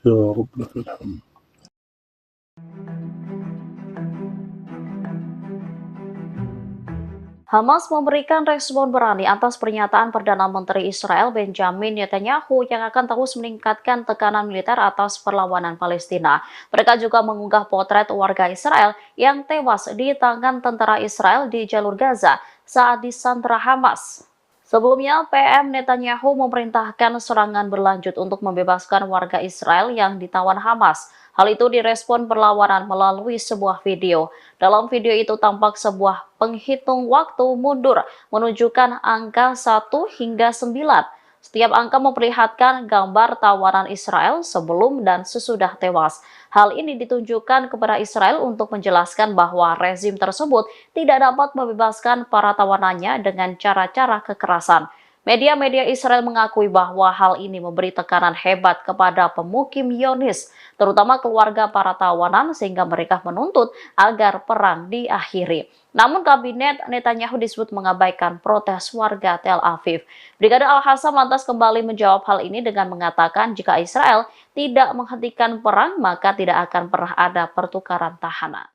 يا رب لك الحمد. Hamas memberikan respon berani atas pernyataan Perdana Menteri Israel Benjamin Netanyahu yang akan terus meningkatkan tekanan militer atas perlawanan Palestina. Mereka juga mengunggah potret warga Israel yang tewas di tangan tentara Israel di jalur Gaza saat disandra Hamas. Sebelumnya, PM Netanyahu memerintahkan serangan berlanjut untuk membebaskan warga Israel yang ditawan Hamas. Hal itu direspon perlawanan melalui sebuah video. Dalam video itu tampak sebuah penghitung waktu mundur menunjukkan angka 1 hingga 9. Setiap angka memperlihatkan gambar tawanan Israel sebelum dan sesudah tewas. Hal ini ditunjukkan kepada Israel untuk menjelaskan bahwa rezim tersebut tidak dapat membebaskan para tawanannya dengan cara-cara kekerasan. Media-media Israel mengakui bahwa hal ini memberi tekanan hebat kepada pemukim Zionis, terutama keluarga para tawanan, sehingga mereka menuntut agar perang diakhiri. Namun kabinet Netanyahu disebut mengabaikan protes warga Tel Aviv. Brigade Al-Hassam lantas kembali menjawab hal ini dengan mengatakan jika Israel tidak menghentikan perang, maka tidak akan pernah ada pertukaran tahanan.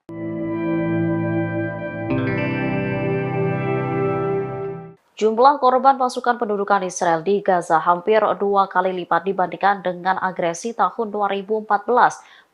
Jumlah korban pasukan pendudukan Israel di Gaza hampir 2 kali lipat dibandingkan dengan agresi tahun 2014.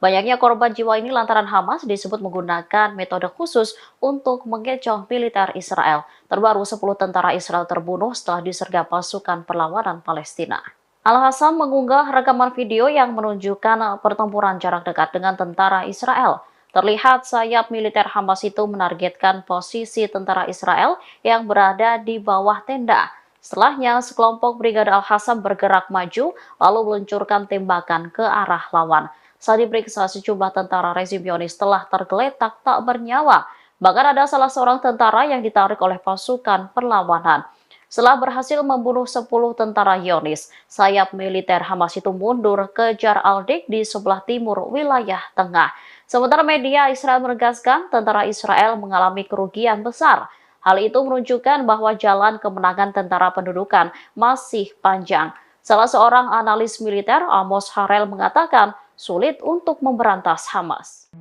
Banyaknya korban jiwa ini lantaran Hamas disebut menggunakan metode khusus untuk mengecoh militer Israel. Terbaru 10 tentara Israel terbunuh setelah disergap pasukan perlawanan Palestina. Al-Hassam mengunggah rekaman video yang menunjukkan pertempuran jarak dekat dengan tentara Israel. Terlihat sayap militer Hamas itu menargetkan posisi tentara Israel yang berada di bawah tenda. Setelahnya, sekelompok Brigade Al-Hassam bergerak maju lalu meluncurkan tembakan ke arah lawan. Saat diperiksa, sejumlah tentara rezim Zionis telah tergeletak tak bernyawa. Bahkan ada salah seorang tentara yang ditarik oleh pasukan perlawanan. Setelah berhasil membunuh 10 tentara Zionis, sayap militer Hamas itu mundur ke Jar al-Dik di sebelah timur wilayah tengah. Sementara media Israel menegaskan tentara Israel mengalami kerugian besar. Hal itu menunjukkan bahwa jalan kemenangan tentara pendudukan masih panjang. Salah seorang analis militer, Amos Harel, mengatakan sulit untuk memberantas Hamas.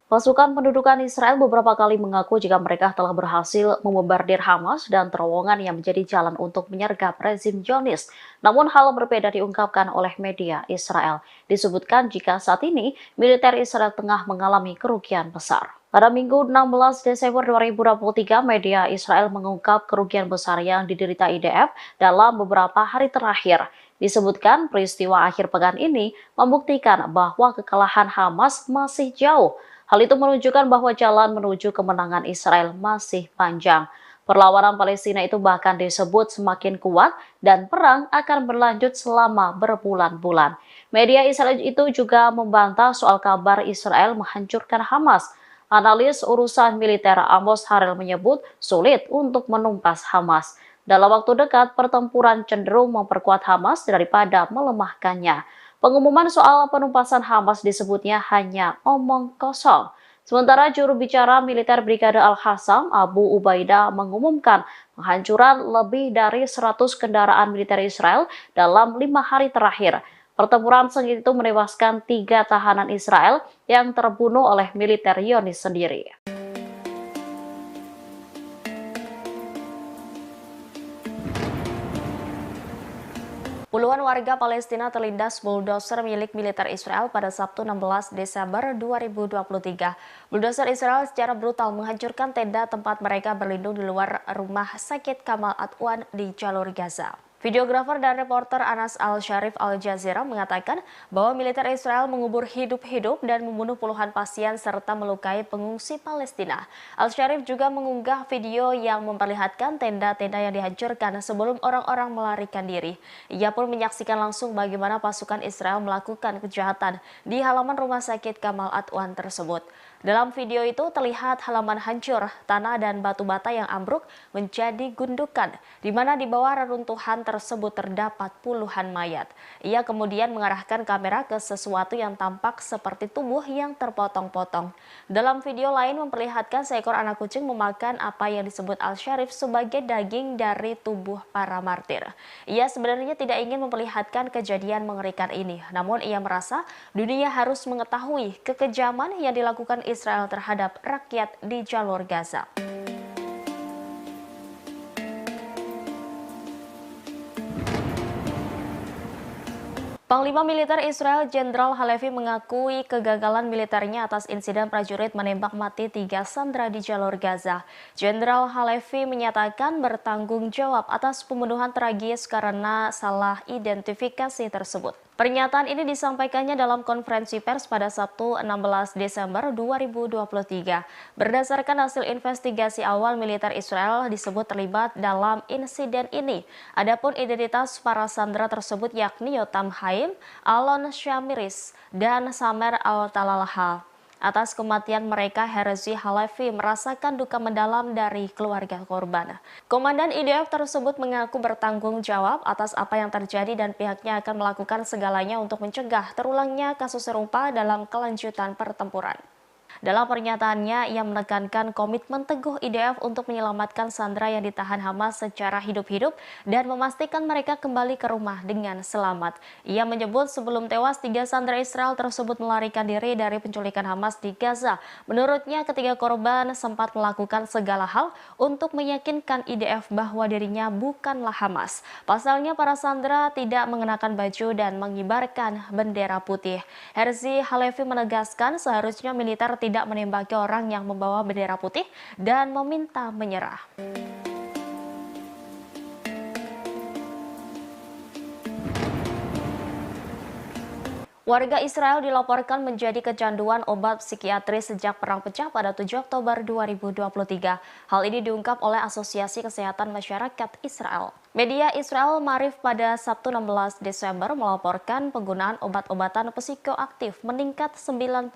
Pasukan pendudukan Israel beberapa kali mengaku jika mereka telah berhasil membombardir Hamas dan terowongan yang menjadi jalan untuk menyergap rezim Zionis. Namun hal berbeda diungkapkan oleh media Israel. Disebutkan jika saat ini militer Israel tengah mengalami kerugian besar. Pada Minggu 16 Desember 2023, media Israel mengungkap kerugian besar yang diderita IDF dalam beberapa hari terakhir. Disebutkan peristiwa akhir pekan ini membuktikan bahwa kekalahan Hamas masih jauh. Hal itu menunjukkan bahwa jalan menuju kemenangan Israel masih panjang. Perlawanan Palestina itu bahkan disebut semakin kuat dan perang akan berlanjut selama berbulan-bulan. Media Israel itu juga membantah soal kabar Israel menghancurkan Hamas. Analis urusan militer Amos Harel menyebut sulit untuk menumpas Hamas. Dalam waktu dekat, pertempuran cenderung memperkuat Hamas daripada melemahkannya. Pengumuman soal penumpasan Hamas disebutnya hanya omong kosong. Sementara juru bicara militer Brigade Al-Hassam, Abu Ubaidah, mengumumkan penghancuran lebih dari 100 kendaraan militer Israel dalam 5 hari terakhir. Pertempuran sengit itu menewaskan 3 tahanan Israel yang terbunuh oleh militer Zionis sendiri. Puluhan warga Palestina terlindas bulldozer milik militer Israel pada Sabtu 16 Desember 2023. Bulldozer Israel secara brutal menghancurkan tenda tempat mereka berlindung di luar rumah sakit Kamal Adwan di jalur Gaza. Videografer dan reporter Anas Al-Sharif Al Jazeera mengatakan bahwa militer Israel mengubur hidup-hidup dan membunuh puluhan pasien serta melukai pengungsi Palestina. Al-Sharif juga mengunggah video yang memperlihatkan tenda-tenda yang dihancurkan sebelum orang-orang melarikan diri. Ia pun menyaksikan langsung bagaimana pasukan Israel melakukan kejahatan di halaman rumah sakit Kamal Adwan tersebut. Dalam video itu terlihat halaman hancur, tanah dan batu bata yang ambruk menjadi gundukan, di mana di bawah reruntuhan tersebut terdapat puluhan mayat. Ia kemudian mengarahkan kamera ke sesuatu yang tampak seperti tubuh yang terpotong-potong. Dalam video lain memperlihatkan seekor anak kucing memakan apa yang disebut Al-Sharif sebagai daging dari tubuh para martir. Ia sebenarnya tidak ingin memperlihatkan kejadian mengerikan ini, namun ia merasa dunia harus mengetahui kekejaman yang dilakukan Israel terhadap rakyat di jalur Gaza. Panglima Militer Israel Jenderal Halevi mengakui kegagalan militernya atas insiden prajurit menembak mati 3 sandera di jalur Gaza. Jenderal Halevi menyatakan bertanggung jawab atas pembunuhan tragis karena salah identifikasi tersebut. Pernyataan ini disampaikannya dalam konferensi pers pada Sabtu 16 Desember 2023. Berdasarkan hasil investigasi awal, militer Israel disebut terlibat dalam insiden ini. Adapun identitas para sandera tersebut yakni Yotam Haim, Alon Shamiris, dan Samer Al-Talalha. Atas kematian mereka, Herzi Halevi merasakan duka mendalam dari keluarga korban. Komandan IDF tersebut mengaku bertanggung jawab atas apa yang terjadi dan pihaknya akan melakukan segalanya untuk mencegah terulangnya kasus serupa dalam kelanjutan pertempuran. Dalam pernyataannya, ia menekankan komitmen teguh IDF untuk menyelamatkan sandera yang ditahan Hamas secara hidup-hidup dan memastikan mereka kembali ke rumah dengan selamat. Ia menyebut sebelum tewas, 3 sandera Israel tersebut melarikan diri dari penculikan Hamas di Gaza. Menurutnya, ketiga korban sempat melakukan segala hal untuk meyakinkan IDF bahwa dirinya bukanlah Hamas. Pasalnya, para sandera tidak mengenakan baju dan mengibarkan bendera putih. Herzi Halevi menegaskan seharusnya militer tidak menembaki orang yang membawa bendera putih dan meminta menyerah. Warga Israel dilaporkan menjadi kecanduan obat psikiatris sejak Perang Pecah pada 7 Oktober 2023. Hal ini diungkap oleh Asosiasi Kesehatan Masyarakat Israel. Media Israel Marif pada Sabtu 16 Desember melaporkan penggunaan obat-obatan psikoaktif meningkat 90%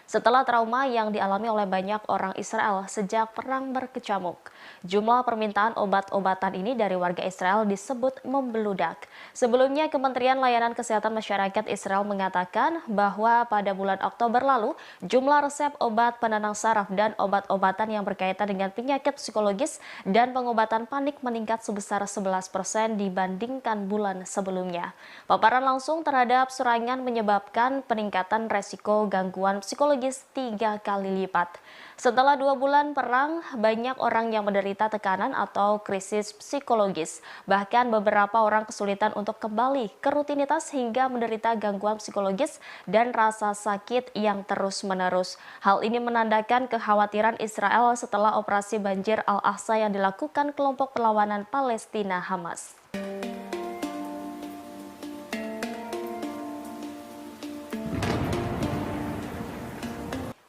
setelah trauma yang dialami oleh banyak orang Israel sejak perang berkecamuk. Jumlah permintaan obat-obatan ini dari warga Israel disebut membeludak. Sebelumnya, Kementerian Layanan Kesehatan Masyarakat Israel mengatakan bahwa pada bulan Oktober lalu, jumlah resep obat penenang saraf dan obat-obatan yang berkaitan dengan penyakit psikologis dan pengobatan panik meningkat sebesar 11% dibandingkan bulan sebelumnya. Paparan langsung terhadap serangan menyebabkan peningkatan resiko gangguan psikologis 3 kali lipat. Setelah 2 bulan perang, banyak orang yang menderita tekanan atau krisis psikologis. Bahkan beberapa orang kesulitan untuk kembali ke rutinitas hingga menderita gangguan psikologis dan rasa sakit yang terus-menerus. Hal ini menandakan kekhawatiran Israel setelah operasi banjir Al-Aqsa yang dilakukan kelompok perlawanan Palestina Hamas.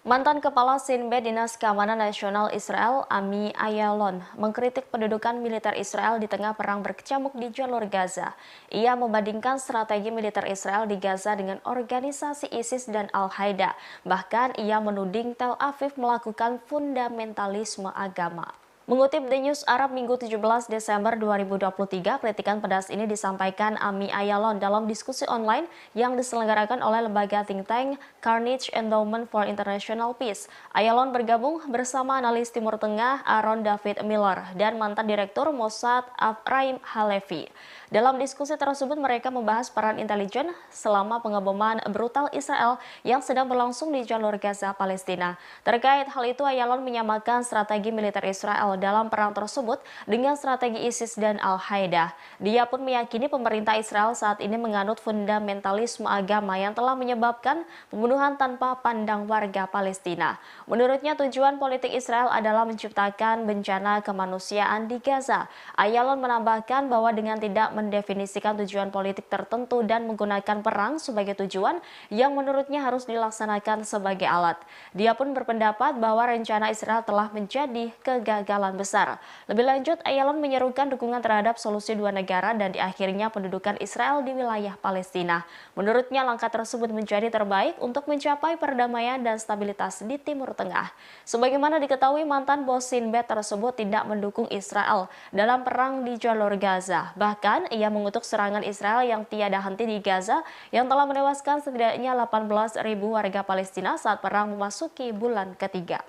Mantan Kepala Sinbad Dinas Keamanan Nasional Israel, Ami Ayalon, mengkritik pendudukan militer Israel di tengah perang berkecamuk di jalur Gaza. Ia membandingkan strategi militer Israel di Gaza dengan organisasi ISIS dan Al-Qaeda. Bahkan ia menuding Tel Aviv melakukan fundamentalisme agama. Mengutip The News Arab Minggu 17 Desember 2023, kritikan pedas ini disampaikan Ami Ayalon dalam diskusi online yang diselenggarakan oleh lembaga think tank Carnegie Endowment for International Peace. Ayalon bergabung bersama analis Timur Tengah Aaron David Miller dan mantan Direktur Mossad Afraim Halevi. Dalam diskusi tersebut mereka membahas peran intelijen selama pengeboman brutal Israel yang sedang berlangsung di jalur Gaza, Palestina. Terkait hal itu, Ayalon menyamakan strategi militer Israel dalam perang tersebut dengan strategi ISIS dan Al-Qaeda. Dia pun meyakini pemerintah Israel saat ini menganut fundamentalisme agama yang telah menyebabkan pembunuhan tanpa pandang warga Palestina. Menurutnya, tujuan politik Israel adalah menciptakan bencana kemanusiaan di Gaza. Ayalon menambahkan bahwa dengan tidak mendefinisikan tujuan politik tertentu dan menggunakan perang sebagai tujuan yang menurutnya harus dilaksanakan sebagai alat. Dia pun berpendapat bahwa rencana Israel telah menjadi kegagalan besar. Lebih lanjut, Ayalon menyerukan dukungan terhadap solusi dua negara dan di akhirnya pendudukan Israel di wilayah Palestina. Menurutnya, langkah tersebut menjadi terbaik untuk mencapai perdamaian dan stabilitas di Timur Tengah. Sebagaimana diketahui, mantan bos Sinbad tersebut tidak mendukung Israel dalam perang di jalur Gaza. Bahkan, ia mengutuk serangan Israel yang tiada henti di Gaza yang telah menewaskan setidaknya 18.000 warga Palestina saat perang memasuki bulan ketiga.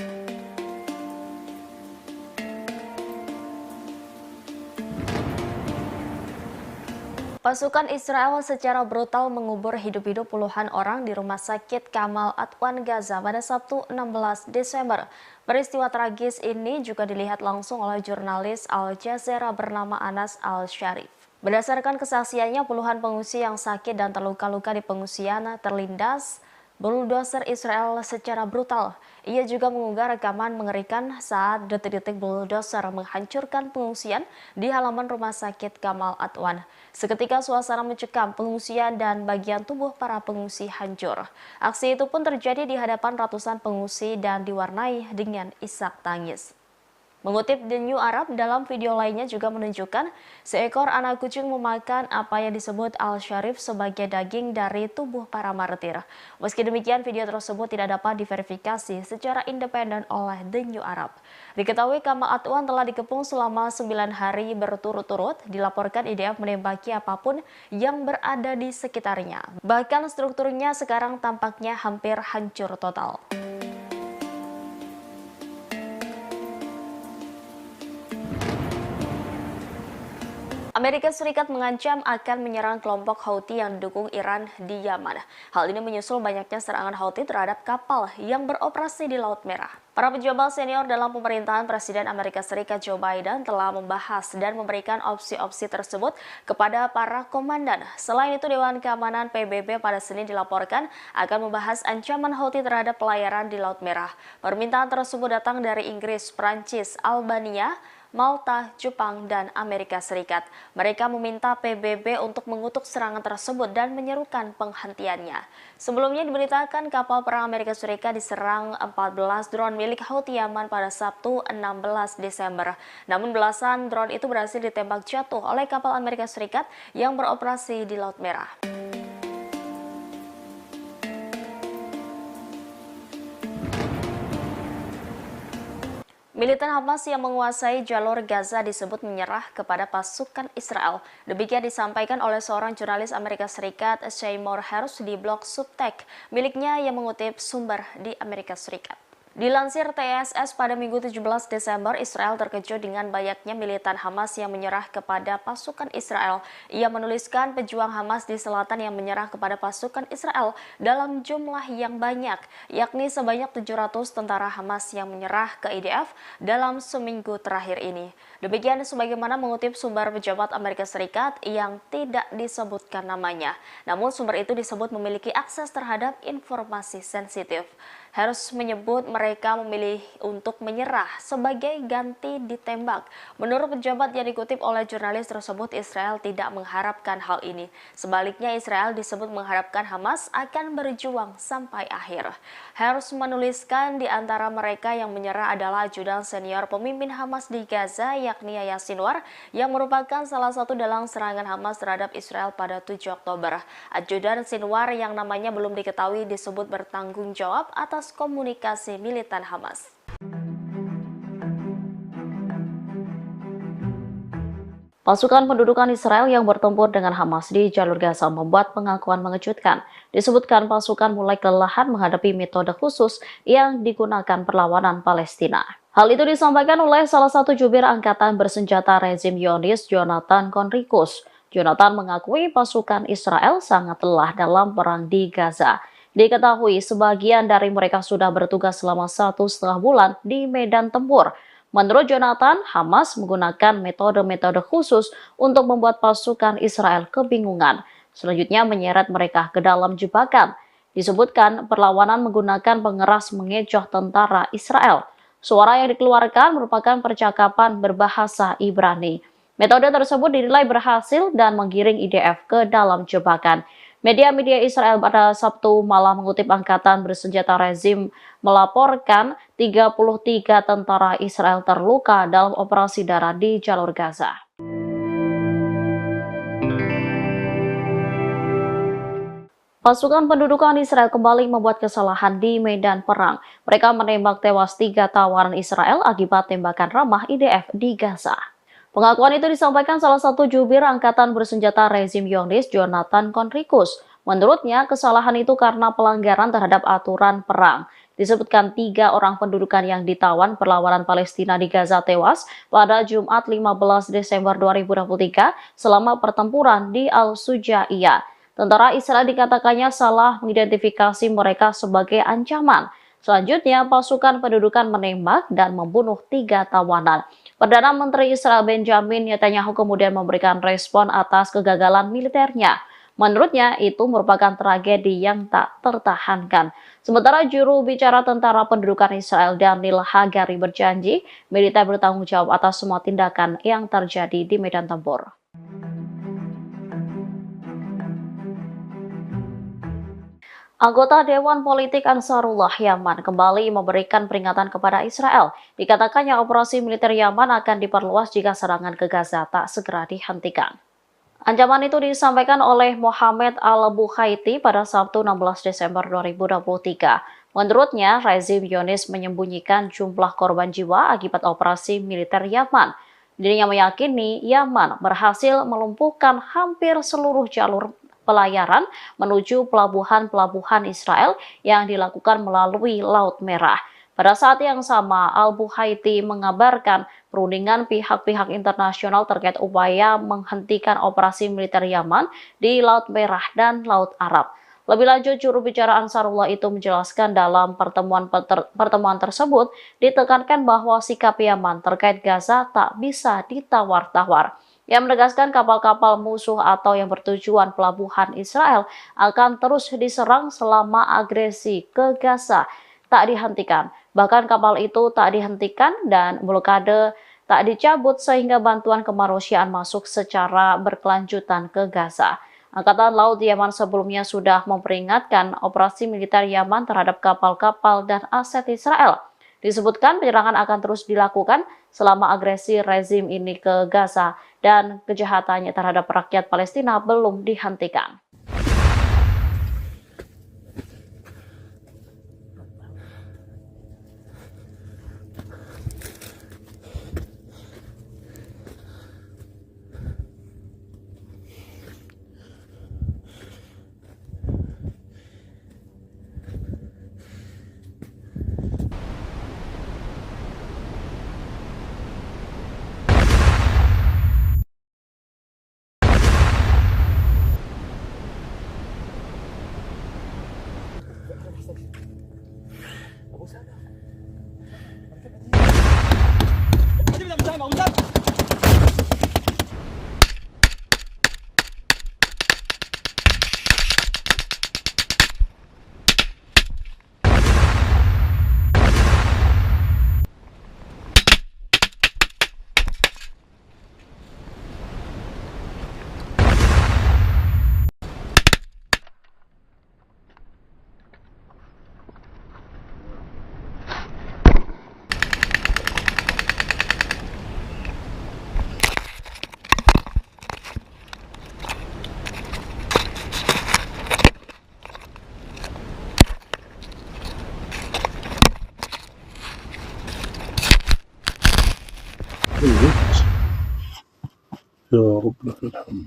Pasukan Israel secara brutal mengubur hidup-hidup puluhan orang di rumah sakit Kamal Adwan Gaza pada Sabtu 16 Desember. Peristiwa tragis ini juga dilihat langsung oleh jurnalis Al Jazeera bernama Anas Al-Sharif. Berdasarkan kesaksiannya, puluhan pengungsi yang sakit dan terluka-luka di pengungsian terlindas bulldozer Israel secara brutal. Ia juga mengunggah rekaman mengerikan saat detik-detik bulldozer menghancurkan pengungsian di halaman rumah sakit Kamal Adwan. Seketika suasana mencekam, pengungsian dan bagian tubuh para pengungsi hancur. Aksi itu pun terjadi di hadapan ratusan pengungsi dan diwarnai dengan isak tangis. Mengutip The New Arab, dalam video lainnya juga menunjukkan seekor anak kucing memakan apa yang disebut Al-Sharif sebagai daging dari tubuh para martir. Meski demikian, video tersebut tidak dapat diverifikasi secara independen oleh The New Arab. Diketahui Kamal Adwan telah dikepung selama 9 hari berturut-turut, dilaporkan IDF menembaki apapun yang berada di sekitarnya. Bahkan strukturnya sekarang tampaknya hampir hancur total. Amerika Serikat mengancam akan menyerang kelompok Houthi yang didukung Iran di Yaman. Hal ini menyusul banyaknya serangan Houthi terhadap kapal yang beroperasi di Laut Merah. Para pejabat senior dalam pemerintahan Presiden Amerika Serikat Joe Biden telah membahas dan memberikan opsi-opsi tersebut kepada para komandan. Selain itu, Dewan Keamanan PBB pada Senin dilaporkan akan membahas ancaman Houthi terhadap pelayaran di Laut Merah. Permintaan tersebut datang dari Inggris, Prancis, Albania, Malta, Jepang, dan Amerika Serikat. Mereka meminta PBB untuk mengutuk serangan tersebut dan menyerukan penghentiannya. Sebelumnya diberitakan kapal perang Amerika Serikat diserang 14 drone milik Houthi Yaman pada Sabtu 16 Desember. Namun belasan drone itu berhasil ditembak jatuh oleh kapal Amerika Serikat yang beroperasi di Laut Merah. Militan Hamas yang menguasai jalur Gaza disebut menyerah kepada pasukan Israel. Demikian disampaikan oleh seorang jurnalis Amerika Serikat, Seymour Hersh, di blog Substack miliknya yang mengutip sumber di Amerika Serikat. Dilansir TSS pada Minggu 17 Desember, Israel terkejut dengan banyaknya militan Hamas yang menyerah kepada pasukan Israel. Ia menuliskan pejuang Hamas di selatan yang menyerah kepada pasukan Israel dalam jumlah yang banyak, yakni sebanyak 700 tentara Hamas yang menyerah ke IDF dalam seminggu terakhir ini. Demikian sebagaimana mengutip sumber pejabat Amerika Serikat yang tidak disebutkan namanya. Namun sumber itu disebut memiliki akses terhadap informasi sensitif. Harus menyebut mereka memilih untuk menyerah sebagai ganti ditembak. Menurut pejabat yang dikutip oleh jurnalis tersebut, Israel tidak mengharapkan hal ini. Sebaliknya, Israel disebut mengharapkan Hamas akan berjuang sampai akhir. Harus menuliskan di antara mereka yang menyerah adalah ajudan senior pemimpin Hamas di Gaza, yakni Yahya Sinwar, yang merupakan salah satu dalang serangan Hamas terhadap Israel pada 7 Oktober. Ajudan Sinwar yang namanya belum diketahui disebut bertanggung jawab atas komunikasi militan Hamas. Pasukan pendudukan Israel yang bertempur dengan Hamas di jalur Gaza membuat pengakuan mengejutkan. Disebutkan pasukan mulai kelelahan menghadapi metode khusus yang digunakan perlawanan Palestina. Hal itu disampaikan oleh salah satu jubir angkatan bersenjata rezim Zionis, Jonathan Conricus. Jonathan mengakui pasukan Israel sangat lelah dalam perang di Gaza. Diketahui sebagian dari mereka sudah bertugas selama 1,5 bulan di medan tempur. Menurut Jonathan, Hamas menggunakan metode-metode khusus untuk membuat pasukan Israel kebingungan. Selanjutnya menyeret mereka ke dalam jebakan. Disebutkan perlawanan menggunakan pengeras mengecoh tentara Israel. Suara yang dikeluarkan merupakan percakapan berbahasa Ibrani. Metode tersebut dinilai berhasil dan menggiring IDF ke dalam jebakan. Media-media Israel pada Sabtu malam mengutip angkatan bersenjata rezim melaporkan 33 tentara Israel terluka dalam operasi darat di jalur Gaza. Pasukan pendudukan Israel kembali membuat kesalahan di medan perang. Mereka menembak tewas 3 tawanan Israel akibat tembakan ramah IDF di Gaza. Pengakuan itu disampaikan salah satu jubir angkatan bersenjata rezim Zionis, Jonathan Conricus. Menurutnya, kesalahan itu karena pelanggaran terhadap aturan perang. Disebutkan 3 orang pendudukan yang ditawan perlawanan Palestina di Gaza tewas pada Jumat 15 Desember 2023 selama pertempuran di Al-Sujaiyah. Tentara Israel dikatakannya salah mengidentifikasi mereka sebagai ancaman. Selanjutnya, pasukan pendudukan menembak dan membunuh 3 tawanan. Perdana Menteri Israel Benjamin Netanyahu kemudian memberikan respon atas kegagalan militernya. Menurutnya, itu merupakan tragedi yang tak tertahankan. Sementara juru bicara tentara pendudukan Israel Daniel Hagari berjanji militer bertanggung jawab atas semua tindakan yang terjadi di medan tempur. Anggota Dewan Politik Ansarullah Yaman kembali memberikan peringatan kepada Israel. Dikatakannya operasi militer Yaman akan diperluas jika serangan ke Gaza tak segera dihentikan. Ancaman itu disampaikan oleh Mohammed Al-Bukhaiti pada Sabtu 16 Desember 2023. Menurutnya, rezim Zionis menyembunyikan jumlah korban jiwa akibat operasi militer Yaman. Dirinya meyakini Yaman berhasil melumpuhkan hampir seluruh jalur pelayaran menuju pelabuhan-pelabuhan Israel yang dilakukan melalui Laut Merah. Pada saat yang sama, Al-Bukhaiti mengabarkan perundingan pihak-pihak internasional terkait upaya menghentikan operasi militer Yaman di Laut Merah dan Laut Arab. Lebih lanjut, juru bicara Ansarullah itu menjelaskan dalam pertemuan tersebut ditekankan bahwa sikap Yaman terkait Gaza tak bisa ditawar-tawar. Yang menegaskan kapal-kapal musuh atau yang bertujuan pelabuhan Israel akan terus diserang selama agresi ke Gaza tak dihentikan. Bahkan kapal itu tak dihentikan dan blokade tak dicabut sehingga bantuan kemanusiaan masuk secara berkelanjutan ke Gaza. Angkatan Laut Yaman sebelumnya sudah memperingatkan operasi militer Yaman terhadap kapal-kapal dan aset Israel. Disebutkan penyerangan akan terus dilakukan selama agresi rezim ini ke Gaza dan kejahatannya terhadap rakyat Palestina belum dihentikan. يا رب لك الحمد.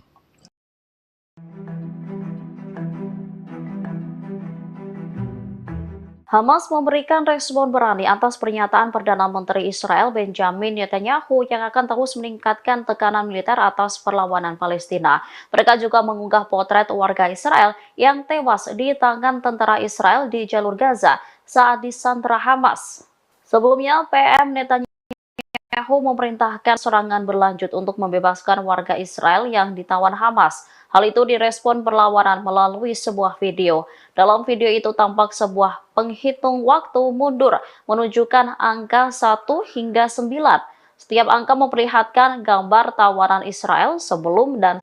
Hamas memberikan respon berani atas pernyataan Perdana Menteri Israel Benjamin Netanyahu yang akan terus meningkatkan tekanan militer atas perlawanan Palestina. Mereka juga mengunggah potret warga Israel yang tewas di tangan tentara Israel di jalur Gaza saat disandra Hamas. Sebelumnya, PM Netanyahu memerintahkan serangan berlanjut untuk membebaskan warga Israel yang ditawan Hamas. Hal itu direspon perlawanan melalui sebuah video. Dalam video itu tampak sebuah penghitung waktu mundur menunjukkan angka 1 hingga 9. Setiap angka memperlihatkan gambar tawanan Israel sebelum dan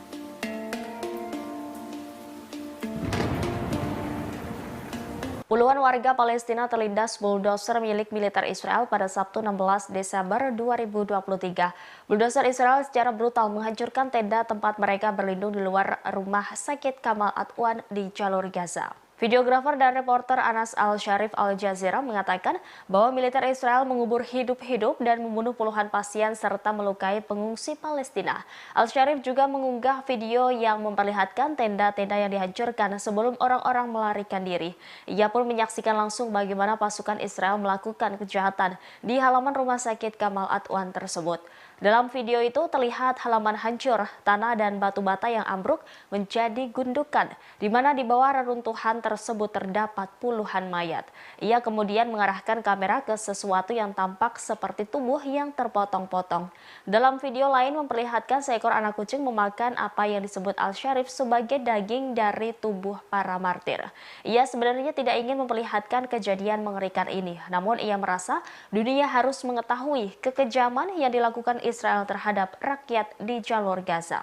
Puluhan warga Palestina terlindas bulldozer milik militer Israel pada Sabtu 16 Desember 2023. Bulldozer Israel secara brutal menghancurkan tenda tempat mereka berlindung di luar rumah sakit Kamal Adwan di jalur Gaza. Videografer dan reporter Anas Al-Sharif Al Jazeera mengatakan bahwa militer Israel mengubur hidup-hidup dan membunuh puluhan pasien serta melukai pengungsi Palestina. Al-Sharif juga mengunggah video yang memperlihatkan tenda-tenda yang dihancurkan sebelum orang-orang melarikan diri. Ia pun menyaksikan langsung bagaimana pasukan Israel melakukan kejahatan di halaman rumah sakit Kamal Adwan tersebut. Dalam video itu terlihat halaman hancur, tanah dan batu bata yang ambruk menjadi gundukan, di mana di bawah reruntuhan tersebut terdapat puluhan mayat. Ia kemudian mengarahkan kamera ke sesuatu yang tampak seperti tubuh yang terpotong-potong. Dalam video lain memperlihatkan seekor anak kucing memakan apa yang disebut Al-Sharif sebagai daging dari tubuh para martir. Ia sebenarnya tidak ingin memperlihatkan kejadian mengerikan ini, namun ia merasa dunia harus mengetahui kekejaman yang dilakukan Israel terhadap rakyat di jalur Gaza.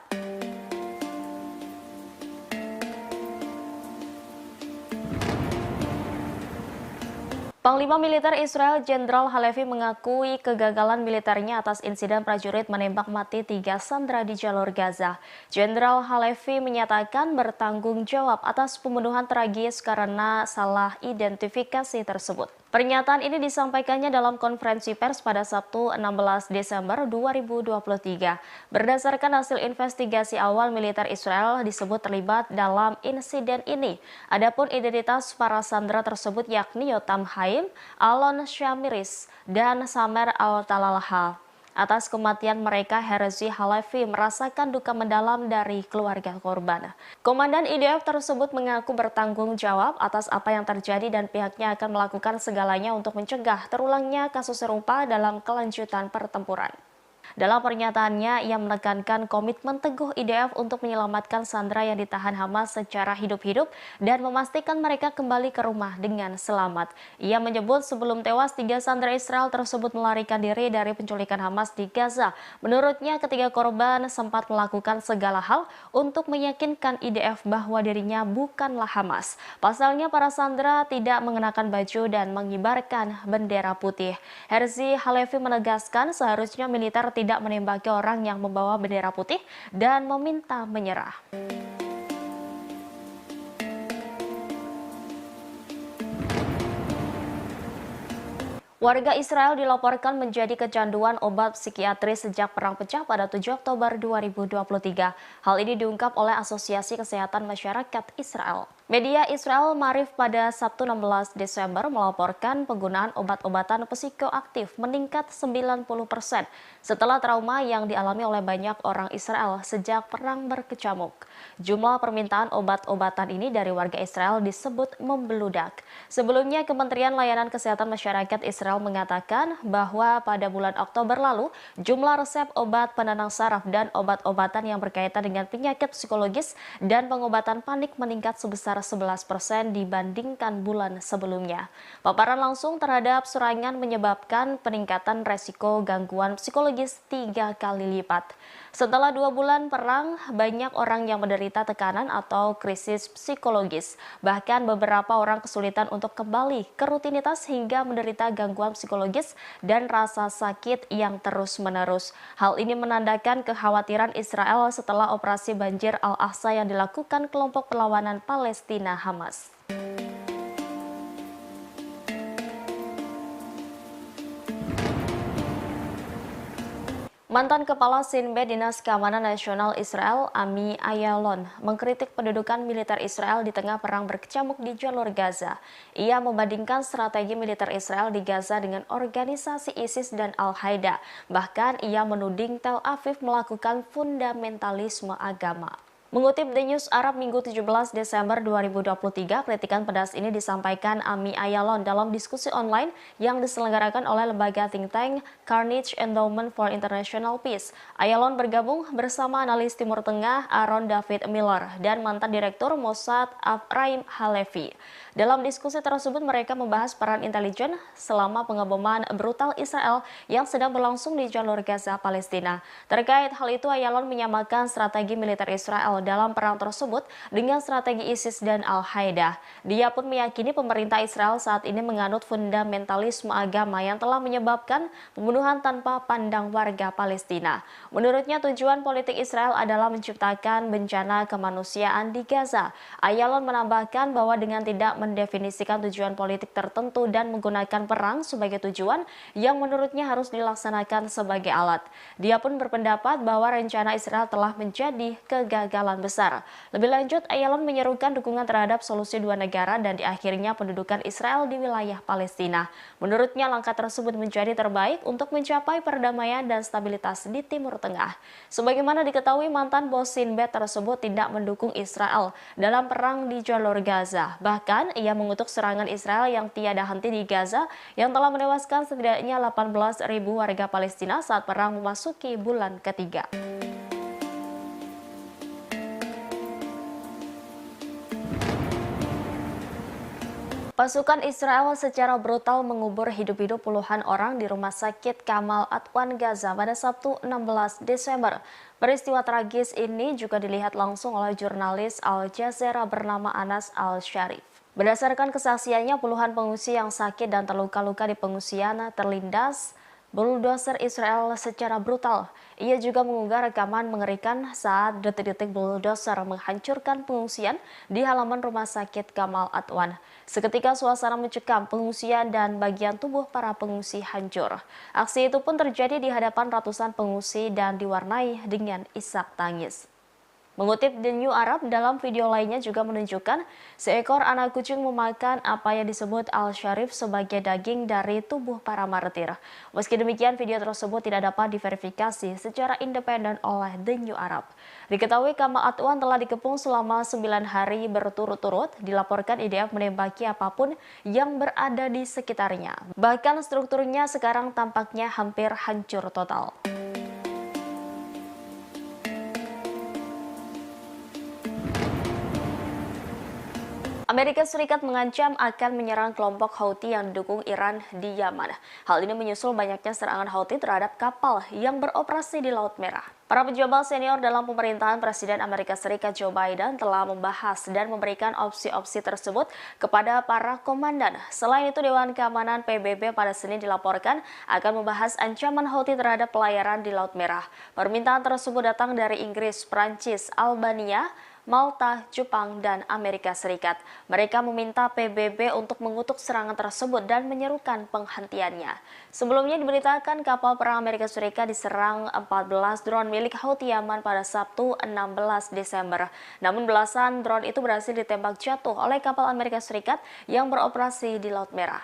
Panglima Militer Israel Jenderal Halevi mengakui kegagalan militernya atas insiden prajurit menembak mati 3 sandera di jalur Gaza. Jenderal Halevi menyatakan bertanggung jawab atas pembunuhan tragis karena salah identifikasi tersebut. Pernyataan ini disampaikannya dalam konferensi pers pada Sabtu 16 Desember 2023. Berdasarkan hasil investigasi awal, militer Israel disebut terlibat dalam insiden ini. Adapun identitas para sandera tersebut yakni Yotam Haim, Alon Shamiris, dan Samer Al-Talalha. Atas kematian mereka, Herzi Halevi merasakan duka mendalam dari keluarga korban. Komandan IDF tersebut mengaku bertanggung jawab atas apa yang terjadi dan pihaknya akan melakukan segalanya untuk mencegah terulangnya kasus serupa dalam kelanjutan pertempuran. Dalam pernyataannya, ia menekankan komitmen teguh IDF untuk menyelamatkan sandera yang ditahan Hamas secara hidup-hidup dan memastikan mereka kembali ke rumah dengan selamat. Ia menyebut sebelum tewas, 3 sandera Israel tersebut melarikan diri dari penculikan Hamas di Gaza. Menurutnya, ketiga korban sempat melakukan segala hal untuk meyakinkan IDF bahwa dirinya bukanlah Hamas. Pasalnya, para sandera tidak mengenakan baju dan mengibarkan bendera putih. Herzi Halevi menegaskan seharusnya militer tidak menembaki orang yang membawa bendera putih dan meminta menyerah. Warga Israel dilaporkan menjadi kecanduan obat psikiatris sejak perang pecah pada 7 Oktober 2023. Hal ini diungkap oleh Asosiasi Kesehatan Masyarakat Israel. Media Israel Maariv pada Sabtu 16 Desember melaporkan penggunaan obat-obatan psikoaktif meningkat 90% setelah trauma yang dialami oleh banyak orang Israel sejak perang berkecamuk. Jumlah permintaan obat-obatan ini dari warga Israel disebut membeludak. Sebelumnya, Kementerian Layanan Kesehatan Masyarakat Israel mengatakan bahwa pada bulan Oktober lalu, jumlah resep obat penenang saraf dan obat-obatan yang berkaitan dengan penyakit psikologis dan pengobatan panik meningkat sebesar 11% dibandingkan bulan sebelumnya. Paparan langsung terhadap serangan menyebabkan peningkatan resiko gangguan psikologis 3 kali lipat. Setelah 2 bulan perang, banyak orang yang menderita tekanan atau krisis psikologis. Bahkan beberapa orang kesulitan untuk kembali ke rutinitas hingga menderita gangguan psikologis dan rasa sakit yang terus-menerus. Hal ini menandakan kekhawatiran Israel setelah operasi banjir Al-Aqsa yang dilakukan kelompok perlawanan Palestina Hamas. Mantan Kepala Shin Bet Dinas Keamanan Nasional Israel, Ami Ayalon, mengkritik pendudukan militer Israel di tengah perang berkecamuk di jalur Gaza. Ia membandingkan strategi militer Israel di Gaza dengan organisasi ISIS dan Al-Qaeda. Bahkan ia menuding Tel Aviv melakukan fundamentalisme agama. Mengutip The News Arab Minggu 17 Desember 2023, kritikan pedas ini disampaikan Ami Ayalon dalam diskusi online yang diselenggarakan oleh lembaga think tank Carnegie Endowment for International Peace. Ayalon bergabung bersama analis Timur Tengah Aaron David Miller dan mantan Direktur Mossad Ephraim Halevi. Dalam diskusi tersebut mereka membahas peran intelijen selama pengeboman brutal Israel yang sedang berlangsung di jalur Gaza, Palestina. Terkait hal itu, Ayalon menyamakan strategi militer Israel dalam perang tersebut dengan strategi ISIS dan Al-Qaeda. Dia pun meyakini pemerintah Israel saat ini menganut fundamentalisme agama yang telah menyebabkan pembunuhan tanpa pandang warga Palestina. Menurutnya, tujuan politik Israel adalah menciptakan bencana kemanusiaan di Gaza. Ayalon menambahkan bahwa dengan tidak mendefinisikan tujuan politik tertentu dan menggunakan perang sebagai tujuan yang menurutnya harus dilaksanakan sebagai alat. Dia pun berpendapat bahwa rencana Israel telah menjadi kegagalan besar. Lebih lanjut, Ayalon menyerukan dukungan terhadap solusi 2 negara dan diakhirnya pendudukan Israel di wilayah Palestina. Menurutnya, langkah tersebut menjadi terbaik untuk mencapai perdamaian dan stabilitas di Timur Tengah. Sebagaimana diketahui, mantan bos Shin Bet tersebut tidak mendukung Israel dalam perang di jalur Gaza. Bahkan, ia mengutuk serangan Israel yang tiada henti di Gaza yang telah menewaskan setidaknya 18.000 warga Palestina saat perang memasuki bulan ketiga. Pasukan Israel secara brutal mengubur hidup-hidup puluhan orang di rumah sakit Kamal Adwan Gaza pada Sabtu 16 Desember. Peristiwa tragis ini juga dilihat langsung oleh jurnalis Al Jazeera bernama Anas Al-Sharif. Berdasarkan kesaksiannya, puluhan pengungsi yang sakit dan terluka-luka di pengungsian terlindas bulldozer Israel secara brutal. Ia juga mengunggah rekaman mengerikan saat detik-detik bulldozer menghancurkan pengungsian di halaman rumah sakit Kamal Adwan. Seketika suasana mencekam, pengungsian dan bagian tubuh para pengungsi hancur. Aksi itu pun terjadi di hadapan ratusan pengungsi dan diwarnai dengan isak tangis. Mengutip The New Arab, dalam video lainnya juga menunjukkan seekor anak kucing memakan apa yang disebut Al-Sharif sebagai daging dari tubuh para martir. Meski demikian, video tersebut tidak dapat diverifikasi secara independen oleh The New Arab. Diketahui Kamal Adwan telah dikepung selama 9 hari berturut-turut, dilaporkan IDF menembaki apapun yang berada di sekitarnya. Bahkan strukturnya sekarang tampaknya hampir hancur total. Amerika Serikat mengancam akan menyerang kelompok Houthi yang didukung Iran di Yaman. Hal ini menyusul banyaknya serangan Houthi terhadap kapal yang beroperasi di Laut Merah. Para pejabat senior dalam pemerintahan Presiden Amerika Serikat Joe Biden telah membahas dan memberikan opsi-opsi tersebut kepada para komandan. Selain itu, Dewan Keamanan PBB pada Senin dilaporkan akan membahas ancaman Houthi terhadap pelayaran di Laut Merah. Permintaan tersebut datang dari Inggris, Prancis, Albania, Malta, Jepang, dan Amerika Serikat. Mereka meminta PBB untuk mengutuk serangan tersebut dan menyerukan penghentiannya. Sebelumnya diberitakan kapal perang Amerika Serikat diserang 14 drone milik Houthi Yaman pada Sabtu 16 Desember. Namun belasan drone itu berhasil ditembak jatuh oleh kapal Amerika Serikat yang beroperasi di Laut Merah.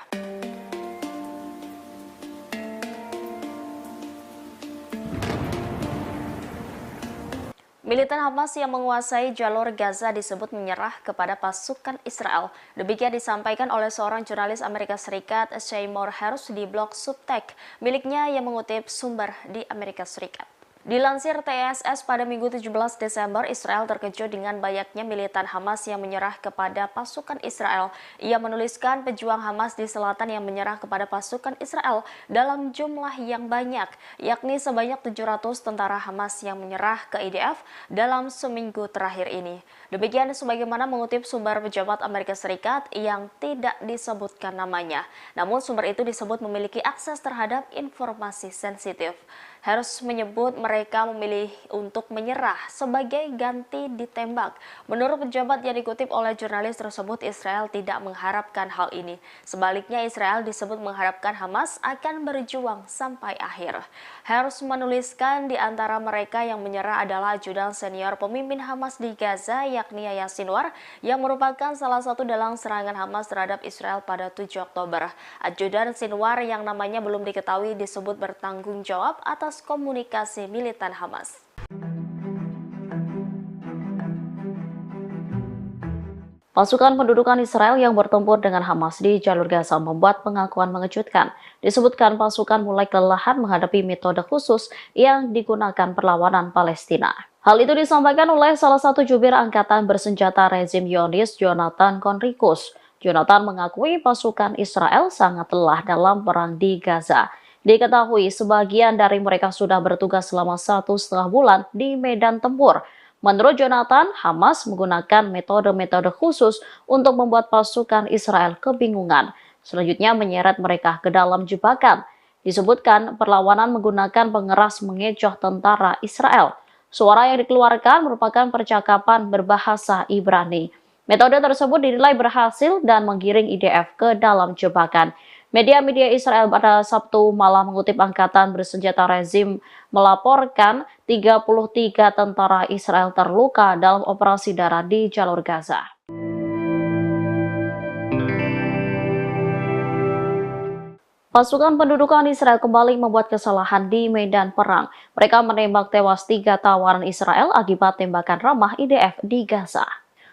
Militan Hamas yang menguasai jalur Gaza disebut menyerah kepada pasukan Israel. Demikian disampaikan oleh seorang jurnalis Amerika Serikat, Seymour Hersh, di blog Substack miliknya yang mengutip sumber di Amerika Serikat. Dilansir TSS pada Minggu 17 Desember, Israel terkejut dengan banyaknya militan Hamas yang menyerah kepada pasukan Israel. Ia menuliskan pejuang Hamas di selatan yang menyerah kepada pasukan Israel dalam jumlah yang banyak, yakni sebanyak 700 tentara Hamas yang menyerah ke IDF dalam seminggu terakhir ini. Demikian sebagaimana mengutip sumber pejabat Amerika Serikat yang tidak disebutkan namanya. Namun sumber itu disebut memiliki akses terhadap informasi sensitif. Hersh menyebut mereka memilih untuk menyerah sebagai ganti ditembak. Menurut pejabat yang dikutip oleh jurnalis tersebut, Israel tidak mengharapkan hal ini. Sebaliknya, Israel disebut mengharapkan Hamas akan berjuang sampai akhir. Hersh menuliskan di antara mereka yang menyerah adalah ajudan senior pemimpin Hamas di Gaza, yakni Yahya Sinwar, yang merupakan salah satu dalang serangan Hamas terhadap Israel pada 7 Oktober. Ajudan Sinwar yang namanya belum diketahui disebut bertanggung jawab atas komunikasi militan Hamas. Pasukan pendudukan Israel yang bertempur dengan Hamas di jalur Gaza membuat pengakuan mengejutkan. Disebutkan pasukan mulai kelelahan menghadapi metode khusus yang digunakan perlawanan Palestina. Hal itu disampaikan oleh salah satu jubir angkatan bersenjata rezim Zionis, Jonathan Conricus. Jonathan mengakui pasukan Israel sangat lelah dalam perang di Gaza. Diketahui sebagian dari mereka sudah bertugas selama 1,5 bulan di medan tempur. Menurut Jonathan, Hamas menggunakan metode-metode khusus untuk membuat pasukan Israel kebingungan. Selanjutnya menyeret mereka ke dalam jebakan. Disebutkan perlawanan menggunakan pengeras mengecoh tentara Israel. Suara yang dikeluarkan merupakan percakapan berbahasa Ibrani. Metode tersebut dinilai berhasil dan menggiring IDF ke dalam jebakan. Media-media Israel pada Sabtu malam mengutip angkatan bersenjata rezim melaporkan 33 tentara Israel terluka dalam operasi darat di jalur Gaza. Pasukan pendudukan Israel kembali membuat kesalahan di medan perang. Mereka menembak tewas 3 tawanan Israel akibat tembakan ramah IDF di Gaza.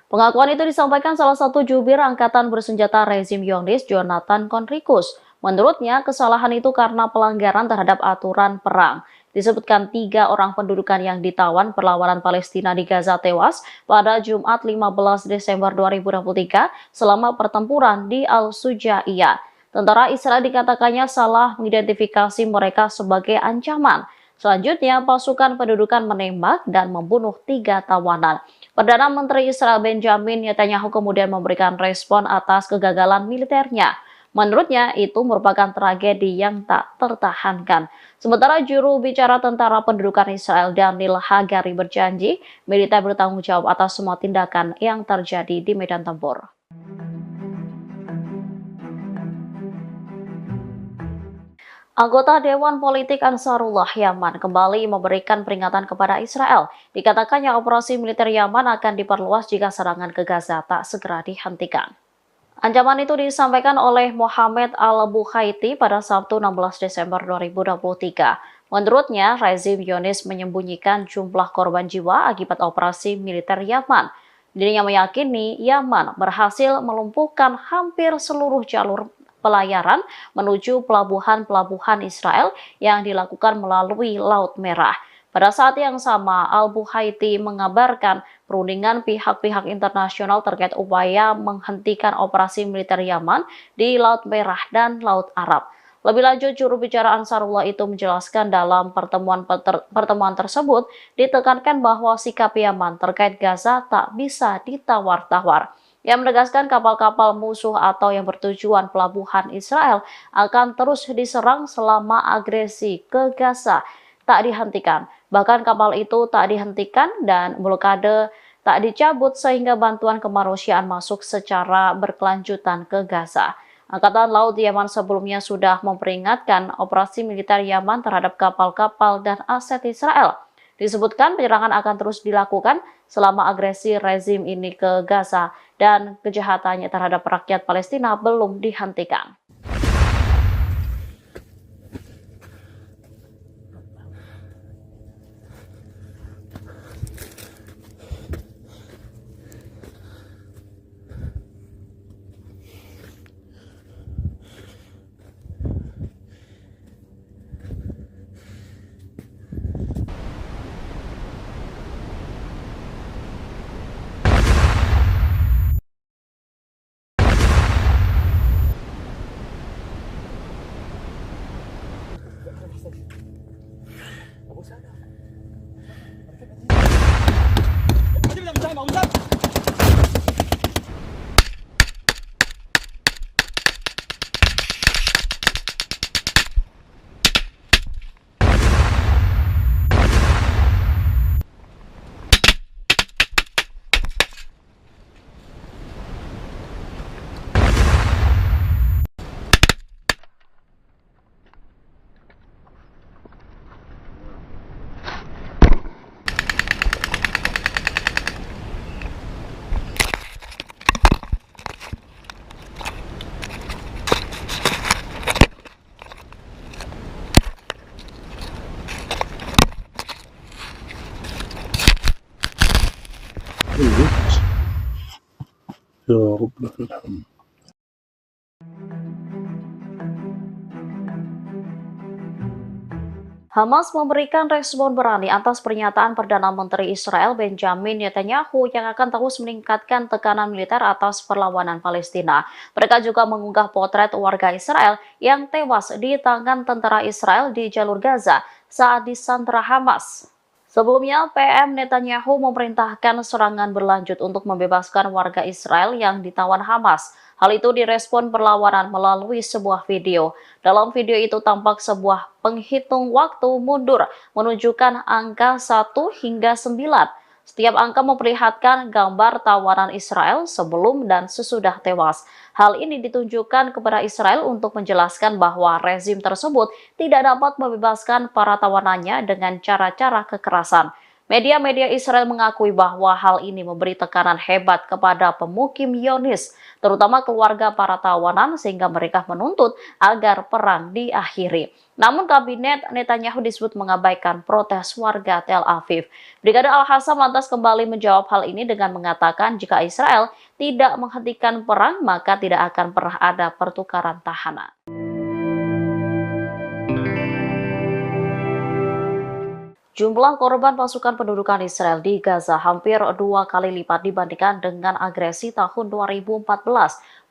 Pengakuan itu disampaikan salah satu jubir angkatan bersenjata rezim Zionis, Jonathan Conricus. Menurutnya, kesalahan itu karena pelanggaran terhadap aturan perang. Disebutkan 3 orang pendudukan yang ditawan perlawanan Palestina di Gaza tewas pada Jumat 15 Desember 2023 selama pertempuran di Al-Sujaiyah. Tentara Israel dikatakannya salah mengidentifikasi mereka sebagai ancaman. Selanjutnya, pasukan pendudukan menembak dan membunuh 3 tawanan. Perdana Menteri Israel Benjamin Netanyahu kemudian memberikan respon atas kegagalan militernya. Menurutnya, itu merupakan tragedi yang tak tertahankan. Sementara juru bicara tentara pendudukan Israel Daniel Hagari berjanji militer bertanggung jawab atas semua tindakan yang terjadi di medan tempur. Anggota Dewan Politik Ansarullah Yaman kembali memberikan peringatan kepada Israel. Dikatakannya operasi militer Yaman akan diperluas jika serangan ke Gaza tak segera dihentikan. Ancaman itu disampaikan oleh Mohammed Al-Bukhaiti pada Sabtu 16 Desember 2023. Menurutnya, rezim Zionis menyembunyikan jumlah korban jiwa akibat operasi militer Yaman. Dirinya meyakini Yaman berhasil melumpuhkan hampir seluruh jalur pelayaran menuju pelabuhan-pelabuhan Israel yang dilakukan melalui Laut Merah. Pada saat yang sama, Al-Buhaiti mengabarkan perundingan pihak-pihak internasional terkait upaya menghentikan operasi militer Yaman di Laut Merah dan Laut Arab. Lebih lanjut, juru bicara Ansarullah itu menjelaskan dalam pertemuan tersebut ditekankan bahwa sikap Yaman terkait Gaza tak bisa ditawar-tawar. Ia menegaskan kapal-kapal musuh atau yang bertujuan pelabuhan Israel akan terus diserang selama agresi ke Gaza tak dihentikan. Bahkan kapal itu tak dihentikan dan blokade tak dicabut sehingga bantuan kemanusiaan masuk secara berkelanjutan ke Gaza. Angkatan Laut Yaman sebelumnya sudah memperingatkan operasi militer Yaman terhadap kapal-kapal dan aset Israel. Disebutkan penyerangan akan terus dilakukan selama agresi rezim ini ke Gaza dan kejahatannya terhadap rakyat Palestina belum dihentikan. يا رب لك الحمد. Hamas memberikan respon berani atas pernyataan Perdana Menteri Israel Benjamin Netanyahu yang akan terus meningkatkan tekanan militer atas perlawanan Palestina. Mereka juga mengunggah potret warga Israel yang tewas di tangan tentara Israel di jalur Gaza saat disandra Hamas. Sebelumnya, PM Netanyahu memerintahkan serangan berlanjut untuk membebaskan warga Israel yang ditawan Hamas. Hal itu direspon perlawanan melalui sebuah video. Dalam video itu tampak sebuah penghitung waktu mundur menunjukkan angka 1 hingga 9. Setiap angka memperlihatkan gambar tawanan Israel sebelum dan sesudah tewas. Hal ini ditunjukkan kepada Israel untuk menjelaskan bahwa rezim tersebut tidak dapat membebaskan para tawanannya dengan cara-cara kekerasan. Media-media Israel mengakui bahwa hal ini memberi tekanan hebat kepada pemukim Zionis, terutama keluarga para tawanan, sehingga mereka menuntut agar perang diakhiri. Namun kabinet Netanyahu disebut mengabaikan protes warga Tel Aviv. Brigade Al-Qassam lantas kembali menjawab hal ini dengan mengatakan jika Israel tidak menghentikan perang, maka tidak akan pernah ada pertukaran tahanan. Jumlah korban pasukan pendudukan Israel di Gaza hampir 2 kali lipat dibandingkan dengan agresi tahun 2014.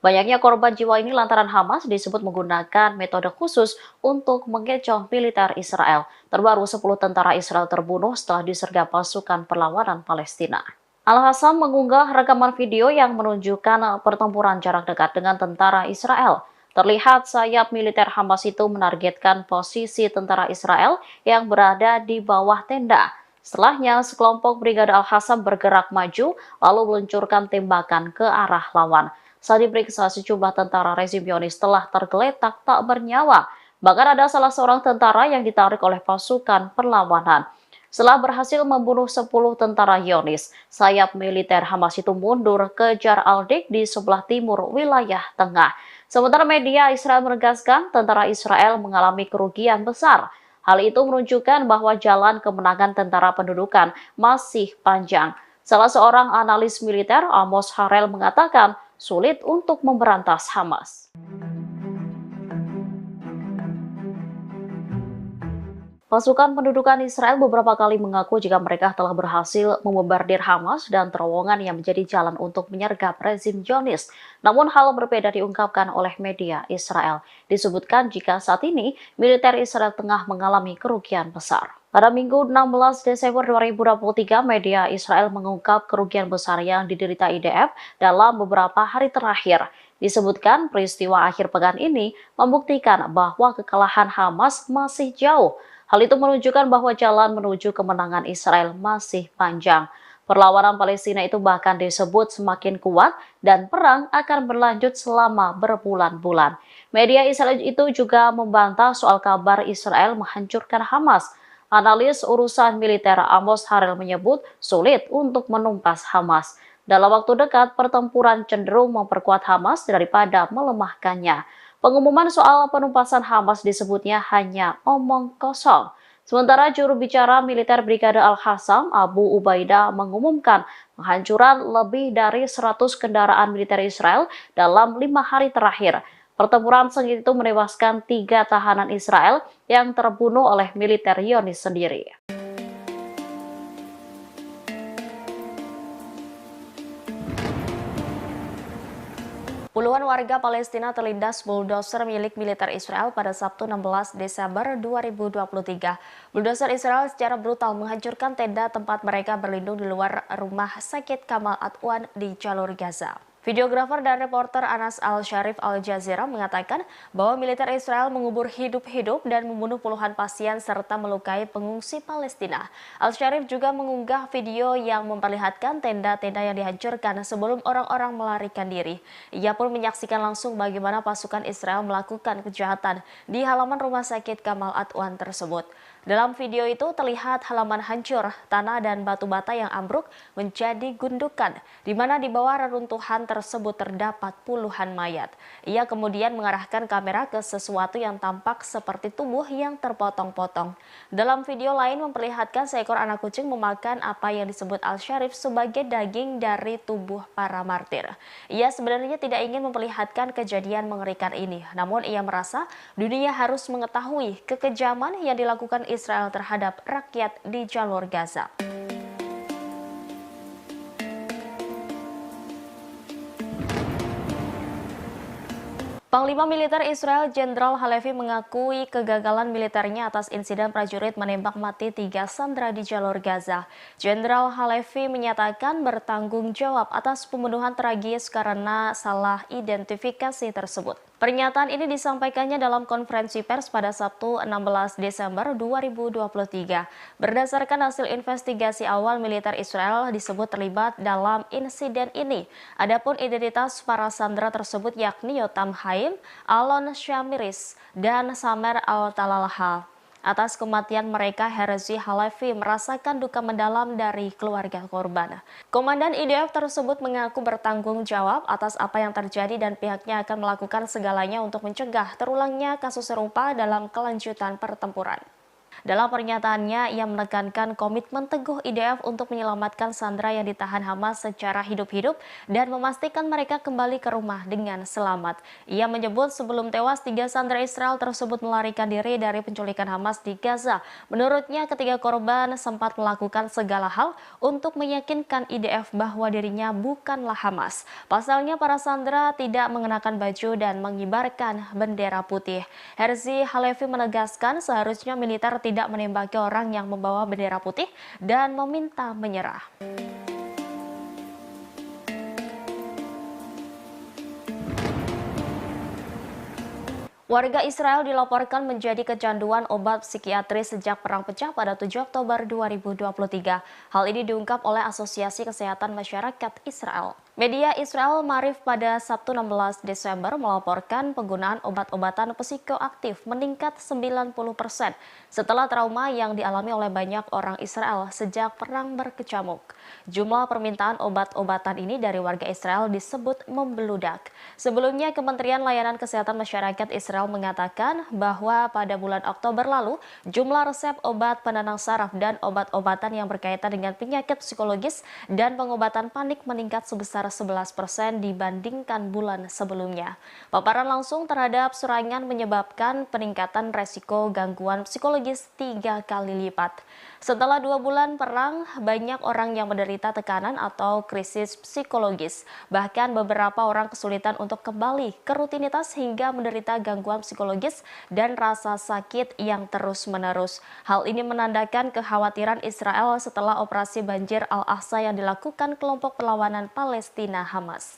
Banyaknya korban jiwa ini lantaran Hamas disebut menggunakan metode khusus untuk mengecoh militer Israel. Terbaru 10 tentara Israel terbunuh setelah disergap pasukan perlawanan Palestina. Al-Qassam mengunggah rekaman video yang menunjukkan pertempuran jarak dekat dengan tentara Israel. Terlihat sayap militer Hamas itu menargetkan posisi tentara Israel yang berada di bawah tenda. Setelahnya, sekelompok Brigade Al-Qassam bergerak maju lalu meluncurkan tembakan ke arah lawan. Saat diperiksa, sejumlah tentara rezim Zionis telah tergeletak tak bernyawa. Bahkan ada salah seorang tentara yang ditarik oleh pasukan perlawanan. Setelah berhasil membunuh 10 tentara Zionis, sayap militer Hamas itu mundur ke Jar al-Dik di sebelah timur wilayah tengah. Sementara media Israel menegaskan tentara Israel mengalami kerugian besar. Hal itu menunjukkan bahwa jalan kemenangan tentara pendudukan masih panjang. Salah seorang analis militer, Amos Harel, mengatakan sulit untuk memberantas Hamas. Pasukan pendudukan Israel beberapa kali mengaku jika mereka telah berhasil membombardir Hamas dan terowongan yang menjadi jalan untuk menyergap rezim Zionis. Namun hal berbeda diungkapkan oleh media Israel. Disebutkan jika saat ini militer Israel tengah mengalami kerugian besar. Pada Minggu 16 Desember 2023, media Israel mengungkap kerugian besar yang diderita IDF dalam beberapa hari terakhir. Disebutkan peristiwa akhir pekan ini membuktikan bahwa kekalahan Hamas masih jauh. Hal itu menunjukkan bahwa jalan menuju kemenangan Israel masih panjang. Perlawanan Palestina itu bahkan disebut semakin kuat dan perang akan berlanjut selama berbulan-bulan. Media Israel itu juga membantah soal kabar Israel menghancurkan Hamas. Analis urusan militer Amos Harel menyebut sulit untuk menumpas Hamas. Dalam waktu dekat, pertempuran cenderung memperkuat Hamas daripada melemahkannya. Pengumuman soal penumpasan Hamas disebutnya hanya omong kosong. Sementara juru bicara militer Brigade Al-Qassam, Abu Ubaidah, mengumumkan penghancuran lebih dari 100 kendaraan militer Israel dalam 5 hari terakhir. Pertempuran sengit itu menewaskan 3 tahanan Israel yang terbunuh oleh militer Zionis sendiri. Puluhan warga Palestina terlindas bulldozer milik militer Israel pada Sabtu 16 Desember 2023. Bulldozer Israel secara brutal menghancurkan tenda tempat mereka berlindung di luar rumah sakit Kamal Adwan di jalur Gaza. Videografer dan reporter Anas Al-Sharif Al Jazeera mengatakan bahwa militer Israel mengubur hidup-hidup dan membunuh puluhan pasien serta melukai pengungsi Palestina. Al-Sharif juga mengunggah video yang memperlihatkan tenda-tenda yang dihancurkan sebelum orang-orang melarikan diri. Ia pun menyaksikan langsung bagaimana pasukan Israel melakukan kejahatan di halaman rumah sakit Kamal Adwan tersebut. Dalam video itu terlihat halaman hancur, tanah dan batu bata yang ambruk menjadi gundukan, di mana di bawah reruntuhan tersebut terdapat puluhan mayat. Ia kemudian mengarahkan kamera ke sesuatu yang tampak seperti tubuh yang terpotong-potong. Dalam video lain memperlihatkan seekor anak kucing memakan apa yang disebut Al-Sharif sebagai daging dari tubuh para martir. Ia sebenarnya tidak ingin memperlihatkan kejadian mengerikan ini, namun ia merasa dunia harus mengetahui kekejaman yang dilakukan Israel terhadap rakyat di jalur Gaza. Panglima Militer Israel Jenderal Halevi mengakui kegagalan militernya atas insiden prajurit menembak mati 3 sandera di jalur Gaza. Jenderal Halevi menyatakan bertanggung jawab atas pembunuhan tragis karena salah identifikasi tersebut. Pernyataan ini disampaikannya dalam konferensi pers pada Sabtu 16 Desember 2023. Berdasarkan hasil investigasi awal, militer Israel disebut terlibat dalam insiden ini. Adapun identitas para sandera tersebut yakni Yotam Haim, Alon Shamiris, dan Samer Al-Talalha. Atas kematian mereka, Herzi Halevi merasakan duka mendalam dari keluarga korban. Komandan IDF tersebut mengaku bertanggung jawab atas apa yang terjadi dan pihaknya akan melakukan segalanya untuk mencegah terulangnya kasus serupa dalam kelanjutan pertempuran. Dalam pernyataannya, ia menekankan komitmen teguh IDF untuk menyelamatkan sandera yang ditahan Hamas secara hidup-hidup dan memastikan mereka kembali ke rumah dengan selamat. Ia menyebut sebelum tewas, 3 sandera Israel tersebut melarikan diri dari penculikan Hamas di Gaza. Menurutnya, ketiga korban sempat melakukan segala hal untuk meyakinkan IDF bahwa dirinya bukanlah Hamas. Pasalnya, para sandera tidak mengenakan baju dan mengibarkan bendera putih. Herzi Halevi menegaskan seharusnya militer tidak menembaki orang yang membawa bendera putih dan meminta menyerah. Warga Israel dilaporkan menjadi kecanduan obat psikiatris sejak perang pecah pada 7 Oktober 2023. Hal ini diungkap oleh Asosiasi Kesehatan Masyarakat Israel. Media Israel Marif pada Sabtu 16 Desember melaporkan penggunaan obat-obatan psikoaktif meningkat 90% setelah trauma yang dialami oleh banyak orang Israel sejak perang berkecamuk. Jumlah permintaan obat-obatan ini dari warga Israel disebut membeludak. Sebelumnya, Kementerian Layanan Kesehatan Masyarakat Israel mengatakan bahwa pada bulan Oktober lalu, jumlah resep obat penenang saraf dan obat-obatan yang berkaitan dengan penyakit psikologis dan pengobatan panik meningkat sebesar sebesar 11% dibandingkan bulan sebelumnya. Paparan langsung terhadap serangan menyebabkan peningkatan resiko gangguan psikologis 3 kali lipat. Setelah 2 bulan perang, banyak orang yang menderita tekanan atau krisis psikologis. Bahkan beberapa orang kesulitan untuk kembali ke rutinitas hingga menderita gangguan psikologis dan rasa sakit yang terus-menerus. Hal ini menandakan kekhawatiran Israel setelah operasi banjir Al-Aqsa yang dilakukan kelompok perlawanan Palestina Hamas.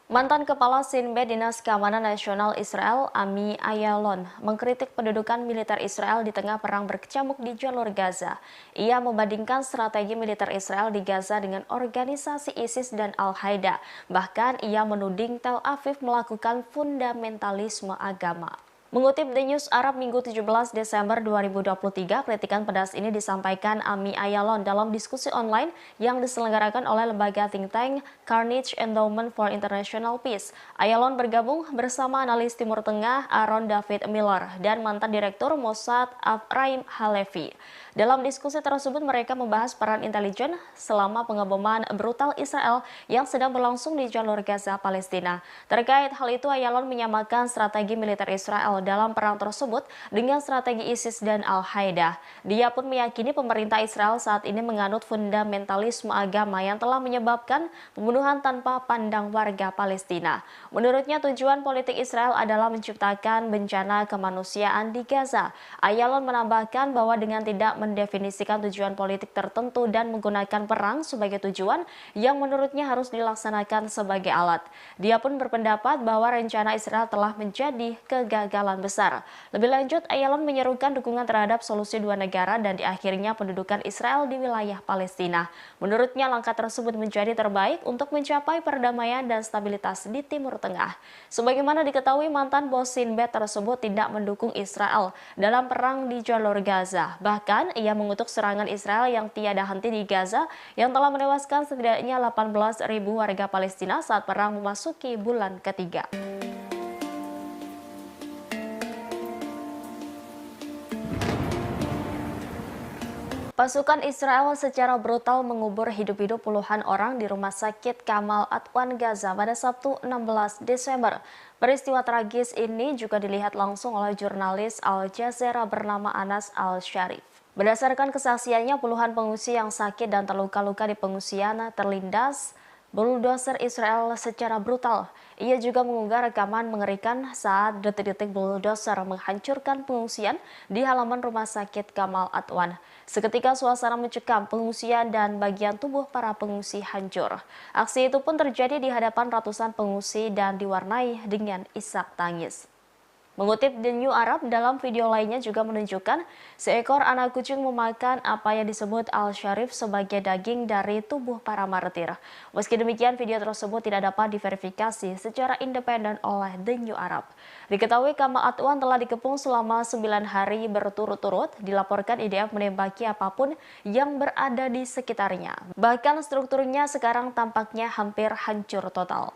Mantan Kepala Sinbad Dinas Keamanan Nasional Israel, Ami Ayalon, mengkritik pendudukan militer Israel di tengah perang berkecamuk di jalur Gaza. Ia membandingkan strategi militer Israel di Gaza dengan organisasi ISIS dan Al-Qaeda. Bahkan ia menuding Tel Aviv melakukan fundamentalisme agama. Mengutip The News Arab Minggu 17 Desember 2023, kritikan pedas ini disampaikan Ami Ayalon dalam diskusi online yang diselenggarakan oleh lembaga think tank Carnegie Endowment for International Peace. Ayalon bergabung bersama analis Timur Tengah Aaron David Miller dan mantan Direktur Mossad Afraim Halevi. Dalam diskusi tersebut mereka membahas peran intelijen selama pengeboman brutal Israel yang sedang berlangsung di jalur Gaza, Palestina. Terkait hal itu, Ayalon menyamakan strategi militer Israel dalam perang tersebut dengan strategi ISIS dan Al-Qaeda. Dia pun meyakini pemerintah Israel saat ini menganut fundamentalisme agama yang telah menyebabkan pembunuhan tanpa pandang warga Palestina. Menurutnya tujuan politik Israel adalah menciptakan bencana kemanusiaan di Gaza. Ayalon menambahkan bahwa dengan tidak mendefinisikan tujuan politik tertentu dan menggunakan perang sebagai tujuan yang menurutnya harus dilaksanakan sebagai alat. Dia pun berpendapat bahwa rencana Israel telah menjadi kegagalan besar. Lebih lanjut, Ayalon menyerukan dukungan terhadap solusi dua negara dan di akhirnya pendudukan Israel di wilayah Palestina. Menurutnya langkah tersebut menjadi terbaik untuk mencapai perdamaian dan stabilitas di Timur Tengah. Sebagaimana diketahui, mantan bos Sinbad tersebut tidak mendukung Israel dalam perang di jalur Gaza. Bahkan, ia mengutuk serangan Israel yang tiada henti di Gaza yang telah menewaskan setidaknya 18.000 warga Palestina saat perang memasuki bulan ketiga. Pasukan Israel secara brutal mengubur hidup-hidup puluhan orang di rumah sakit Kamal Adwan Gaza pada Sabtu 16 Desember. Peristiwa tragis ini juga dilihat langsung oleh jurnalis Al Jazeera bernama Anas Al-Sharif. Berdasarkan kesaksiannya, puluhan pengungsi yang sakit dan terluka-luka di pengungsian terlindas bulldozer Israel secara brutal. Ia juga mengunggah rekaman mengerikan saat detik-detik bulldozer menghancurkan pengungsian di halaman rumah sakit Kamal Adwan. Seketika suasana mencekam, pengungsian dan bagian tubuh para pengungsi hancur. Aksi itu pun terjadi di hadapan ratusan pengungsi dan diwarnai dengan isak tangis. Mengutip The New Arab, dalam video lainnya juga menunjukkan seekor anak kucing memakan apa yang disebut Al-Sharif sebagai daging dari tubuh para martir. Meski demikian, video tersebut tidak dapat diverifikasi secara independen oleh The New Arab. Diketahui Kamal Adwan telah dikepung selama 9 hari berturut-turut, dilaporkan IDF menembaki apapun yang berada di sekitarnya. Bahkan strukturnya sekarang tampaknya hampir hancur total.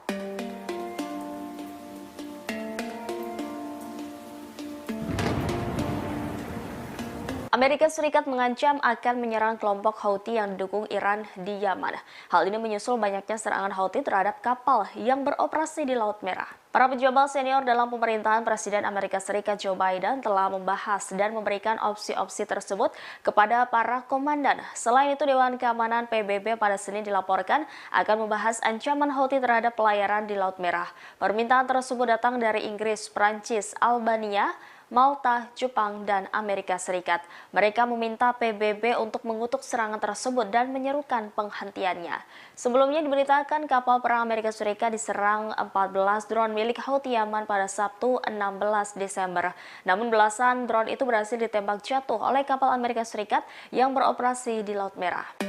Amerika Serikat mengancam akan menyerang kelompok Houthi yang didukung Iran di Yaman. Hal ini menyusul banyaknya serangan Houthi terhadap kapal yang beroperasi di Laut Merah. Para pejabat senior dalam pemerintahan Presiden Amerika Serikat Joe Biden telah membahas dan memberikan opsi-opsi tersebut kepada para komandan. Selain itu, Dewan Keamanan PBB pada Senin dilaporkan akan membahas ancaman Houthi terhadap pelayaran di Laut Merah. Permintaan tersebut datang dari Inggris, Prancis, Albania, Malta, Jepang, dan Amerika Serikat. Mereka meminta PBB untuk mengutuk serangan tersebut dan menyerukan penghentiannya. Sebelumnya diberitakan kapal perang Amerika Serikat diserang 14 drone milik Houthi Yaman pada Sabtu 16 Desember. Namun belasan drone itu berhasil ditembak jatuh oleh kapal Amerika Serikat yang beroperasi di Laut Merah.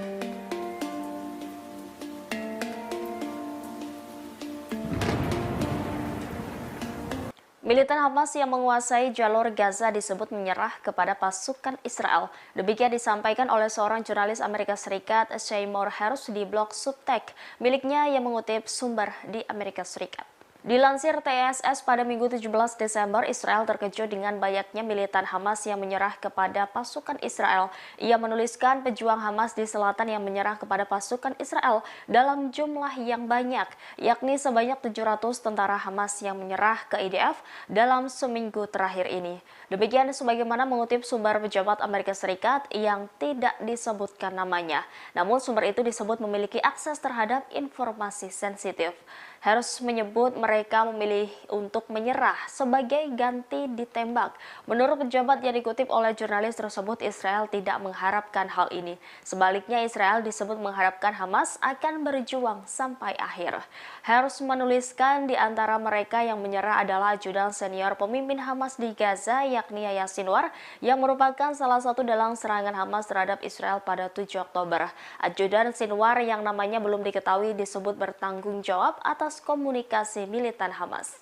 Militan Hamas yang menguasai jalur Gaza disebut menyerah kepada pasukan Israel. Demikian disampaikan oleh seorang jurnalis Amerika Serikat, Seymour Hersh, di blog Substack miliknya yang mengutip sumber di Amerika Serikat. Dilansir TSS pada Minggu 17 Desember, Israel terkejut dengan banyaknya militan Hamas yang menyerah kepada pasukan Israel. Ia menuliskan pejuang Hamas di selatan yang menyerah kepada pasukan Israel dalam jumlah yang banyak, yakni sebanyak 700 tentara Hamas yang menyerah ke IDF dalam seminggu terakhir ini. Demikian sebagaimana mengutip sumber pejabat Amerika Serikat yang tidak disebutkan namanya. Namun sumber itu disebut memiliki akses terhadap informasi sensitif. Harus menyebut mereka memilih untuk menyerah sebagai ganti ditembak. Menurut pejabat yang dikutip oleh jurnalis tersebut, Israel tidak mengharapkan hal ini. Sebaliknya, Israel disebut mengharapkan Hamas akan berjuang sampai akhir. Harus menuliskan di antara mereka yang menyerah adalah ajudan senior pemimpin Hamas di Gaza, yakni Yahya Sinwar, yang merupakan salah satu dalang serangan Hamas terhadap Israel pada 7 Oktober. Ajudan Sinwar yang namanya belum diketahui disebut bertanggung jawab atas komunikasi militan Hamas.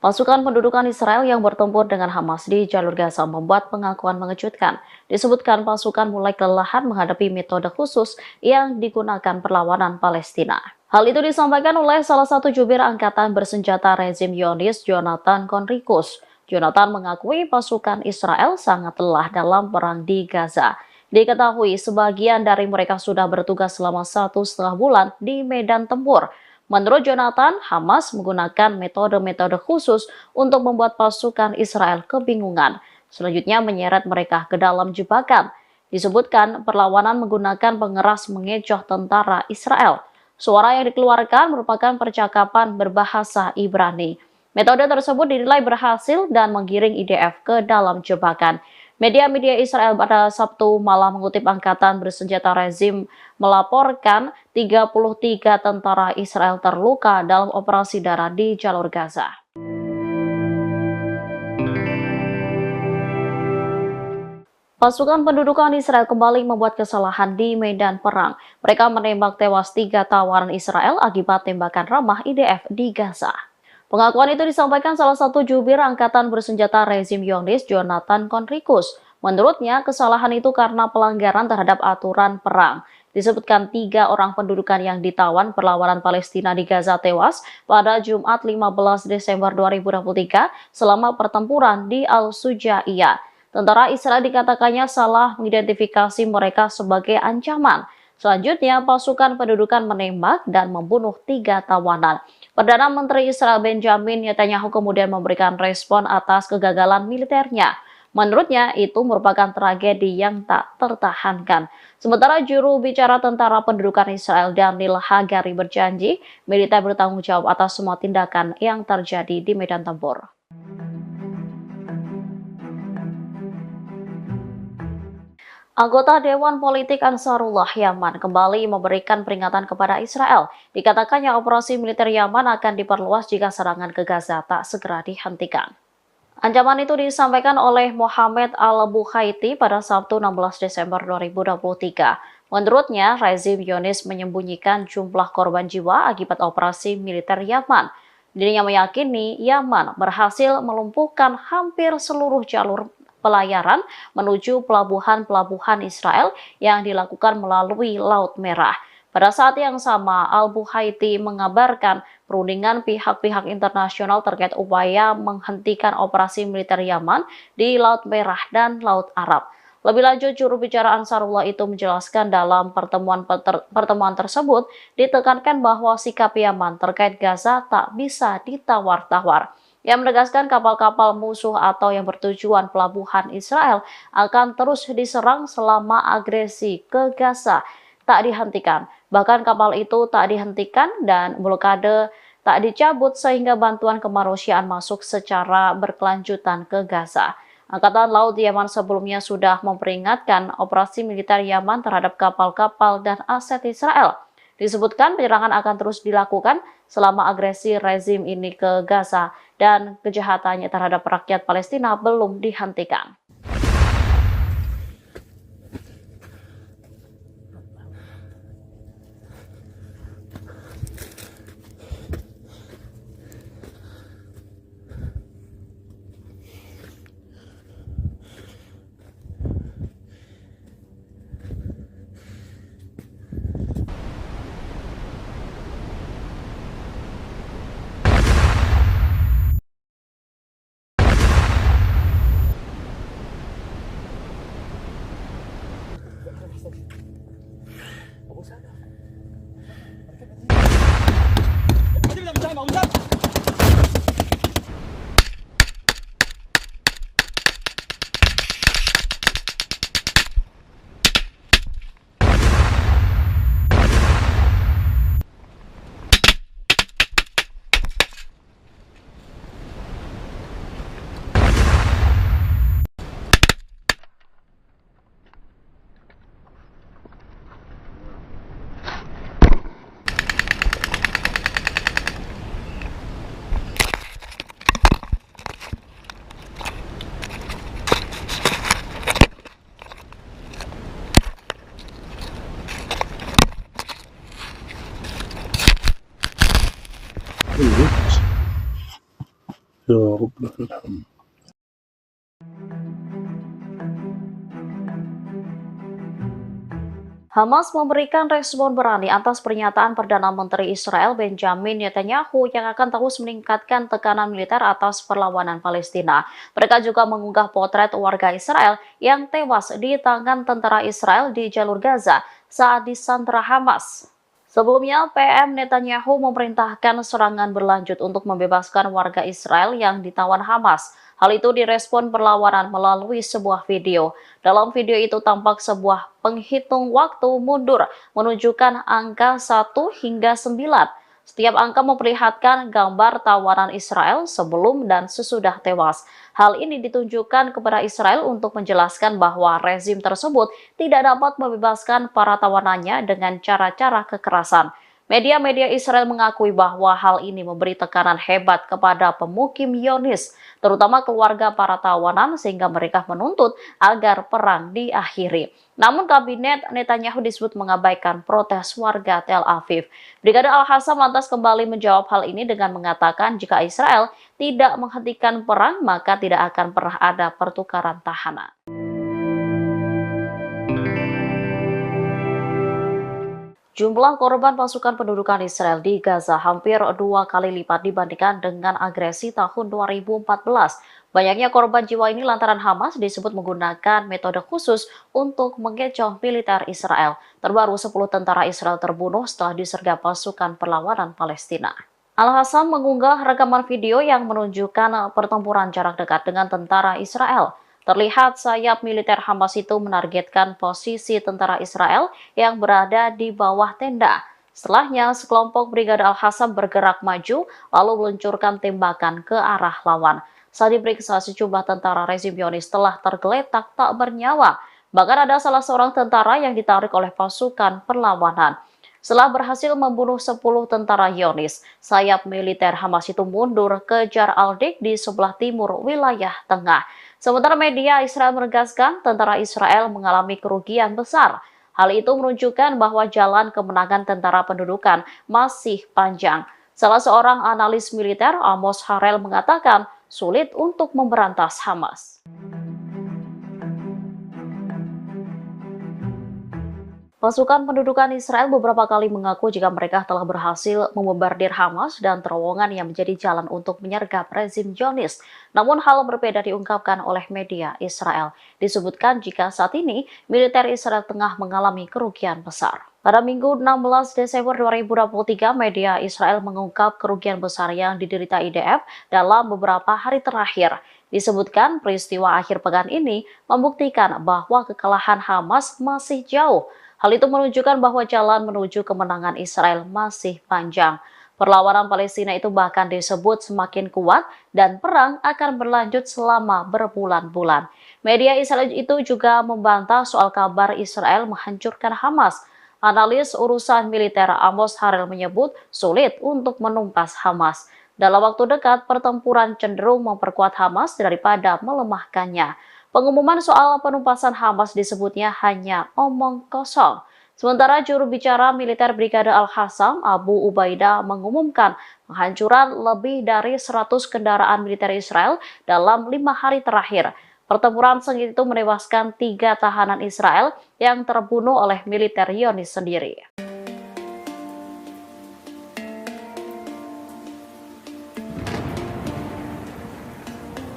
Pasukan pendudukan Israel yang bertempur dengan Hamas di jalur Gaza membuat pengakuan mengejutkan. Disebutkan pasukan mulai kelelahan menghadapi metode khusus yang digunakan perlawanan Palestina. Hal itu disampaikan oleh salah satu jubir angkatan bersenjata rezim Zionis, Jonathan Conricus. Jonathan mengakui pasukan Israel sangat lelah dalam perang di Gaza. Diketahui sebagian dari mereka sudah bertugas selama 1,5 bulan di medan tempur. Menurut Jonathan, Hamas menggunakan metode-metode khusus untuk membuat pasukan Israel kebingungan. Selanjutnya menyeret mereka ke dalam jebakan. Disebutkan perlawanan menggunakan pengeras mengecoh tentara Israel. Suara yang dikeluarkan merupakan percakapan berbahasa Ibrani. Metode tersebut dinilai berhasil dan menggiring IDF ke dalam jebakan. Media-media Israel pada Sabtu malam mengutip angkatan bersenjata rezim melaporkan 33 tentara Israel terluka dalam operasi darat di jalur Gaza. Pasukan pendudukan Israel kembali membuat kesalahan di medan perang. Mereka menembak tewas 3 tawanan Israel akibat tembakan ramah IDF di Gaza. Pengakuan itu disampaikan salah satu jubir angkatan bersenjata rezim Zionis, Jonathan Conricus. Menurutnya, kesalahan itu karena pelanggaran terhadap aturan perang. Disebutkan 3 orang pendudukan yang ditawan perlawanan Palestina di Gaza tewas pada Jumat 15 Desember 2023 selama pertempuran di Al-Sujaiyah. Tentara Israel dikatakannya salah mengidentifikasi mereka sebagai ancaman. Selanjutnya, pasukan pendudukan menembak dan membunuh 3 tawanan. Perdana Menteri Israel Benjamin Netanyahu kemudian memberikan respon atas kegagalan militernya. Menurutnya, itu merupakan tragedi yang tak tertahankan. Sementara juru bicara tentara pendudukan Israel Daniel Hagari berjanji, militer bertanggung jawab atas semua tindakan yang terjadi di medan tempur. Anggota Dewan Politik Ansarullah Yaman kembali memberikan peringatan kepada Israel. Dikatakannya operasi militer Yaman akan diperluas jika serangan ke Gaza tak segera dihentikan. Ancaman itu disampaikan oleh Mohammed Al-Bukhaiti pada Sabtu 16 Desember 2023. Menurutnya, rezim Zionis menyembunyikan jumlah korban jiwa akibat operasi militer Yaman. Dirinya meyakini Yaman berhasil melumpuhkan hampir seluruh jalur pelayaran menuju pelabuhan-pelabuhan Israel yang dilakukan melalui Laut Merah. Pada saat yang sama, Al-Bukhaiti mengabarkan perundingan pihak-pihak internasional terkait upaya menghentikan operasi militer Yaman di Laut Merah dan Laut Arab. Lebih lanjut, juru bicara Ansarullah itu menjelaskan dalam pertemuan tersebut ditekankan bahwa sikap Yaman terkait Gaza tak bisa ditawar-tawar. Yang menegaskan kapal-kapal musuh atau yang bertujuan pelabuhan Israel akan terus diserang selama agresi ke Gaza tak dihentikan. Bahkan kapal itu tak dihentikan dan blokade tak dicabut sehingga bantuan kemanusiaan masuk secara berkelanjutan ke Gaza. Angkatan Laut Yaman sebelumnya sudah memperingatkan operasi militer Yaman terhadap kapal-kapal dan aset Israel. Disebutkan penyerangan akan terus dilakukan selama agresi rezim ini ke Gaza dan kejahatannya terhadap rakyat Palestina belum dihentikan. الوقت. يا رب لك الحمد. Hamas memberikan respon berani atas pernyataan Perdana Menteri Israel Benjamin Netanyahu yang akan terus meningkatkan tekanan militer atas perlawanan Palestina. Mereka juga mengunggah potret warga Israel yang tewas di tangan tentara Israel di jalur Gaza saat disandra Hamas. Sebelumnya, PM Netanyahu memerintahkan serangan berlanjut untuk membebaskan warga Israel yang ditawan Hamas. Hal itu direspon perlawanan melalui sebuah video. Dalam video itu tampak sebuah penghitung waktu mundur menunjukkan angka 1 hingga 9. Setiap angka memperlihatkan gambar tawanan Israel sebelum dan sesudah tewas. Hal ini ditunjukkan kepada Israel untuk menjelaskan bahwa rezim tersebut tidak dapat membebaskan para tawanannya dengan cara-cara kekerasan. Media-media Israel mengakui bahwa hal ini memberi tekanan hebat kepada pemukim Zionis, terutama keluarga para tawanan, sehingga mereka menuntut agar perang diakhiri. Namun kabinet Netanyahu disebut mengabaikan protes warga Tel Aviv. Brigade Al-Qassam lantas kembali menjawab hal ini dengan mengatakan jika Israel tidak menghentikan perang, maka tidak akan pernah ada pertukaran tahanan. Jumlah korban pasukan pendudukan Israel di Gaza hampir 2 kali lipat dibandingkan dengan agresi tahun 2014. Banyaknya korban jiwa ini lantaran Hamas disebut menggunakan metode khusus untuk mengecoh militer Israel. Terbaru 10 tentara Israel terbunuh setelah disergap pasukan perlawanan Palestina. Al-Qassam mengunggah rekaman video yang menunjukkan pertempuran jarak dekat dengan tentara Israel. Terlihat sayap militer Hamas itu menargetkan posisi tentara Israel yang berada di bawah tenda. Setelahnya, sekelompok Brigade Al-Qassam bergerak maju lalu meluncurkan tembakan ke arah lawan. Saat diperiksa, sejumlah tentara rezim Zionis telah tergeletak tak bernyawa. Bahkan ada salah seorang tentara yang ditarik oleh pasukan perlawanan. Setelah berhasil membunuh 10 tentara Zionis, sayap militer Hamas itu mundur ke Jar al-Dik di sebelah timur wilayah tengah. Sementara media Israel menegaskan tentara Israel mengalami kerugian besar. Hal itu menunjukkan bahwa jalan kemenangan tentara pendudukan masih panjang. Salah seorang analis militer, Amos Harel, mengatakan sulit untuk memberantas Hamas. Pasukan pendudukan Israel beberapa kali mengaku jika mereka telah berhasil membombardir Hamas dan terowongan yang menjadi jalan untuk menyergap rezim Zionis. Namun hal berbeda diungkapkan oleh media Israel. Disebutkan jika saat ini militer Israel tengah mengalami kerugian besar. Pada Minggu 16 Desember 2023, media Israel mengungkap kerugian besar yang diderita IDF dalam beberapa hari terakhir. Disebutkan peristiwa akhir pekan ini membuktikan bahwa kekalahan Hamas masih jauh. Hal itu menunjukkan bahwa jalan menuju kemenangan Israel masih panjang. Perlawanan Palestina itu bahkan disebut semakin kuat dan perang akan berlanjut selama berbulan-bulan. Media Israel itu juga membantah soal kabar Israel menghancurkan Hamas. Analis urusan militer Amos Harel menyebut sulit untuk menumpas Hamas. Dalam waktu dekat, pertempuran cenderung memperkuat Hamas daripada melemahkannya. Pengumuman soal penumpasan Hamas disebutnya hanya omong kosong. Sementara juru bicara militer Brigade Al-Qassam, Abu Ubaidah, mengumumkan penghancuran lebih dari 100 kendaraan militer Israel dalam 5 hari terakhir. Pertempuran sengit itu menewaskan 3 tahanan Israel yang terbunuh oleh militer Zionis sendiri.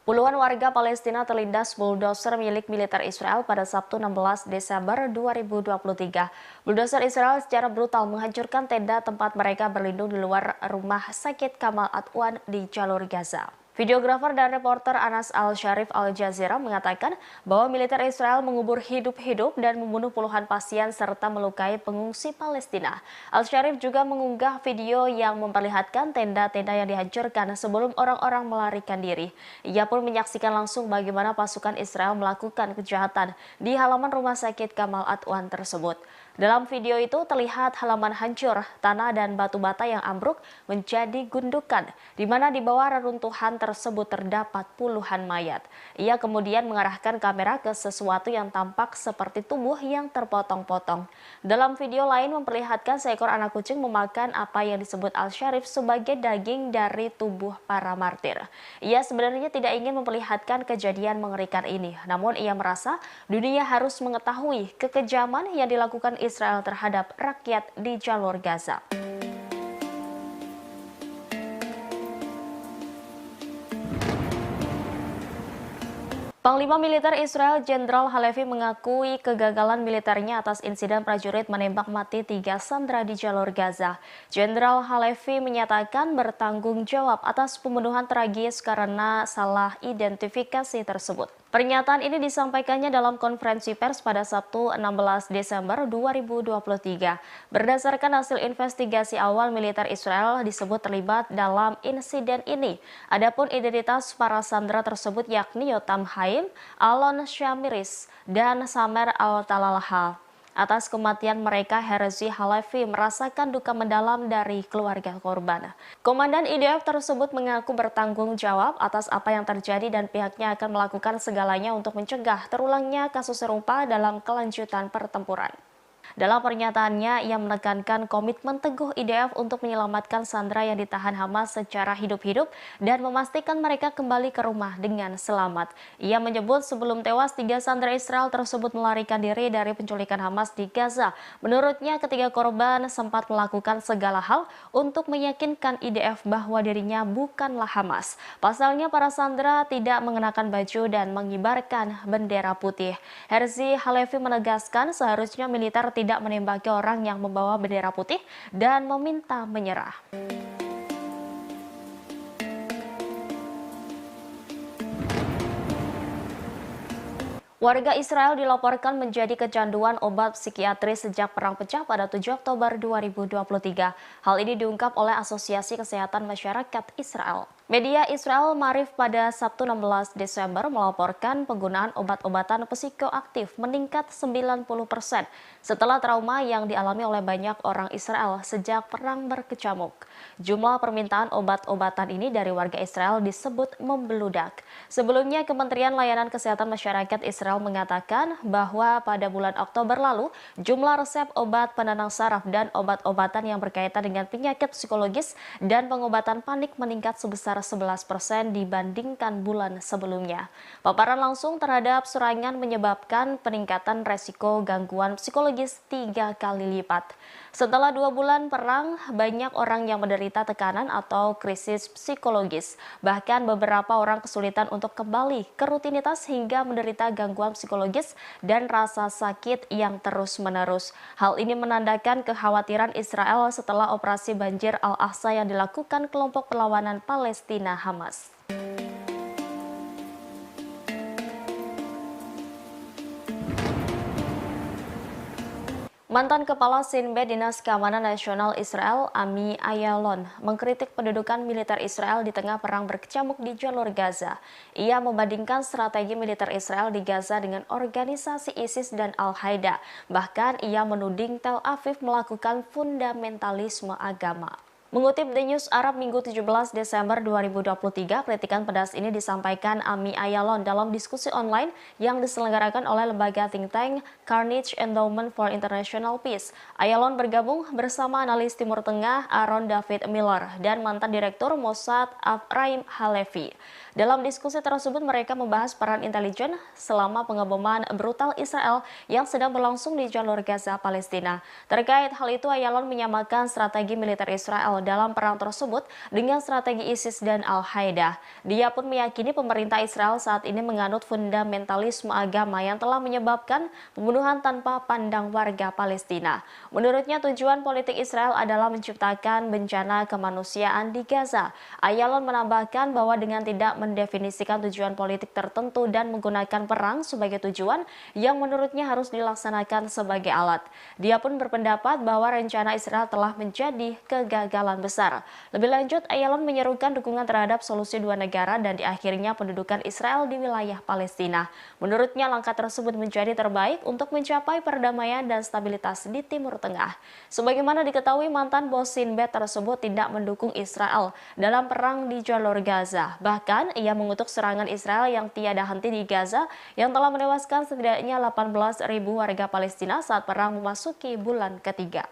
Puluhan warga Palestina terlindas bulldozer milik militer Israel pada Sabtu 16 Desember 2023. Bulldozer Israel secara brutal menghancurkan tenda tempat mereka berlindung di luar rumah sakit Kamal Adwan di jalur Gaza. Videografer dan reporter Anas Al-Sharif Al Jazeera mengatakan bahwa militer Israel mengubur hidup-hidup dan membunuh puluhan pasien serta melukai pengungsi Palestina. Al-Sharif juga mengunggah video yang memperlihatkan tenda-tenda yang dihancurkan sebelum orang-orang melarikan diri. Ia pun menyaksikan langsung bagaimana pasukan Israel melakukan kejahatan di halaman rumah sakit Kamal Adwan tersebut. Dalam video itu terlihat halaman hancur, tanah dan batu bata yang ambruk menjadi gundukan, di mana di bawah reruntuhan tersebut terdapat puluhan mayat. Ia kemudian mengarahkan kamera ke sesuatu yang tampak seperti tubuh yang terpotong-potong. Dalam video lain memperlihatkan seekor anak kucing memakan apa yang disebut Al-Sharif sebagai daging dari tubuh para martir. Ia sebenarnya tidak ingin memperlihatkan kejadian mengerikan ini, namun ia merasa dunia harus mengetahui kekejaman yang dilakukan Israel terhadap rakyat di jalur Gaza. Panglima Militer Israel Jenderal Halevi mengakui kegagalan militernya atas insiden prajurit menembak mati 3 sandera di jalur Gaza. Jenderal Halevi menyatakan bertanggung jawab atas pembunuhan tragis karena salah identifikasi tersebut. Pernyataan ini disampaikannya dalam konferensi pers pada Sabtu 16 Desember 2023. Berdasarkan hasil investigasi awal, militer Israel disebut terlibat dalam insiden ini. Adapun identitas para sandera tersebut yakni Yotam Haim, Alon Shamiris, dan Samer Al-Talalha. Atas kematian mereka, Herzi Halevi merasakan duka mendalam dari keluarga korban. Komandan IDF tersebut mengaku bertanggung jawab atas apa yang terjadi dan pihaknya akan melakukan segalanya untuk mencegah terulangnya kasus serupa dalam kelanjutan pertempuran. Dalam pernyataannya, ia menekankan komitmen teguh IDF untuk menyelamatkan sandera yang ditahan Hamas secara hidup-hidup dan memastikan mereka kembali ke rumah dengan selamat. Ia menyebut sebelum tewas, 3 sandera Israel tersebut melarikan diri dari penculikan Hamas di Gaza. Menurutnya, ketiga korban sempat melakukan segala hal untuk meyakinkan IDF bahwa dirinya bukanlah Hamas. Pasalnya, para sandera tidak mengenakan baju dan mengibarkan bendera putih. Herzi Halevi menegaskan seharusnya militer tidak menembaki orang yang membawa bendera putih dan meminta menyerah. Warga Israel dilaporkan menjadi kecanduan obat psikiatris sejak perang pecah pada 7 Oktober 2023. Hal ini diungkap oleh Asosiasi Kesehatan Masyarakat Israel. Media Israel Maariv pada Sabtu 16 Desember melaporkan penggunaan obat-obatan psikoaktif meningkat 90% setelah trauma yang dialami oleh banyak orang Israel sejak perang berkecamuk. Jumlah permintaan obat-obatan ini dari warga Israel disebut membeludak. Sebelumnya, Kementerian Layanan Kesehatan Masyarakat Israel mengatakan bahwa pada bulan Oktober lalu, jumlah resep obat penenang saraf dan obat-obatan yang berkaitan dengan penyakit psikologis dan pengobatan panik meningkat sebesar 11% dibandingkan bulan sebelumnya. Paparan langsung terhadap serangan menyebabkan peningkatan resiko gangguan psikologis 3 kali lipat. Setelah 2 bulan perang, banyak orang yang menderita tekanan atau krisis psikologis. Bahkan beberapa orang kesulitan untuk kembali ke rutinitas hingga menderita gangguan psikologis dan rasa sakit yang terus-menerus. Hal ini menandakan kekhawatiran Israel setelah operasi banjir Al-Aqsa yang dilakukan kelompok perlawanan Palestina Hamas. Mantan Kepala Shin Bet Dinas Keamanan Nasional Israel, Ami Ayalon, mengkritik pendudukan militer Israel di tengah perang berkecamuk di jalur Gaza. Ia membandingkan strategi militer Israel di Gaza dengan organisasi ISIS dan Al-Qaeda. Bahkan ia menuding Tel Aviv melakukan fundamentalisme agama. Mengutip The News Arab Minggu 17 Desember 2023, kritikan pedas ini disampaikan Ami Ayalon dalam diskusi online yang diselenggarakan oleh lembaga think tank Carnegie Endowment for International Peace. Ayalon bergabung bersama analis Timur Tengah Aaron David Miller dan mantan Direktur Mossad Ephraim Halevi. Dalam diskusi tersebut mereka membahas peran intelijen selama pengeboman brutal Israel yang sedang berlangsung di jalur Gaza, Palestina. Terkait hal itu, Ayalon menyamakan strategi militer Israel dalam perang tersebut dengan strategi ISIS dan Al-Qaeda. Dia pun meyakini pemerintah Israel saat ini menganut fundamentalisme agama yang telah menyebabkan pembunuhan tanpa pandang warga Palestina. Menurutnya, tujuan politik Israel adalah menciptakan bencana kemanusiaan di Gaza. Ayalon menambahkan bahwa dengan tidak mendefinisikan tujuan politik tertentu dan menggunakan perang sebagai tujuan yang menurutnya harus dilaksanakan sebagai alat. Dia pun berpendapat bahwa rencana Israel telah menjadi kegagalan skala besar. Lebih lanjut, Ayalon menyerukan dukungan terhadap solusi dua negara dan diakhirinya pendudukan Israel di wilayah Palestina. Menurutnya, langkah tersebut menjadi terbaik untuk mencapai perdamaian dan stabilitas di Timur Tengah. Sebagaimana diketahui, mantan bos Sinbad tersebut tidak mendukung Israel dalam perang di jalur Gaza. Bahkan, ia mengutuk serangan Israel yang tiada henti di Gaza yang telah menewaskan setidaknya 18.000 warga Palestina saat perang memasuki bulan ketiga.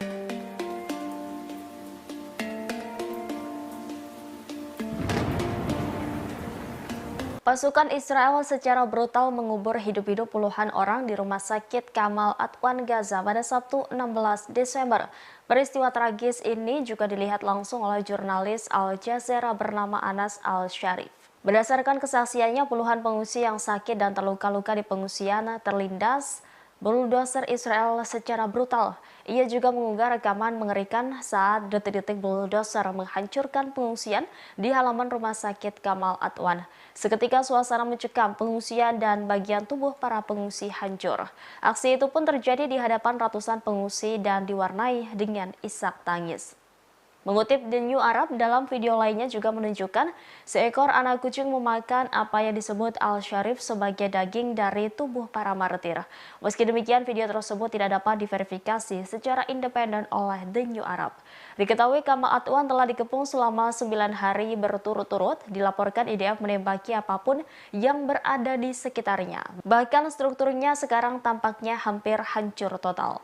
Pasukan Israel secara brutal mengubur hidup-hidup puluhan orang di rumah sakit Kamal Adwan Gaza pada Sabtu 16 Desember. Peristiwa tragis ini juga dilihat langsung oleh jurnalis Al Jazeera bernama Anas Al-Sharif. Berdasarkan kesaksiannya, puluhan pengungsi yang sakit dan terluka-luka di pengungsian terlindas bulldozer Israel secara brutal. Ia juga mengunggah rekaman mengerikan saat detik-detik bulldozer menghancurkan pengungsian di halaman rumah sakit Kamal Adwan. Seketika suasana mencekam, pengungsian dan bagian tubuh para pengungsi hancur. Aksi itu pun terjadi di hadapan ratusan pengungsi dan diwarnai dengan isak tangis. Mengutip The New Arab, dalam video lainnya juga menunjukkan seekor anak kucing memakan apa yang disebut Al-Sharif sebagai daging dari tubuh para martir. Meski demikian, video tersebut tidak dapat diverifikasi secara independen oleh The New Arab. Diketahui Kamal Adwan telah dikepung selama 9 hari berturut-turut, dilaporkan IDF menembaki apapun yang berada di sekitarnya. Bahkan strukturnya sekarang tampaknya hampir hancur total.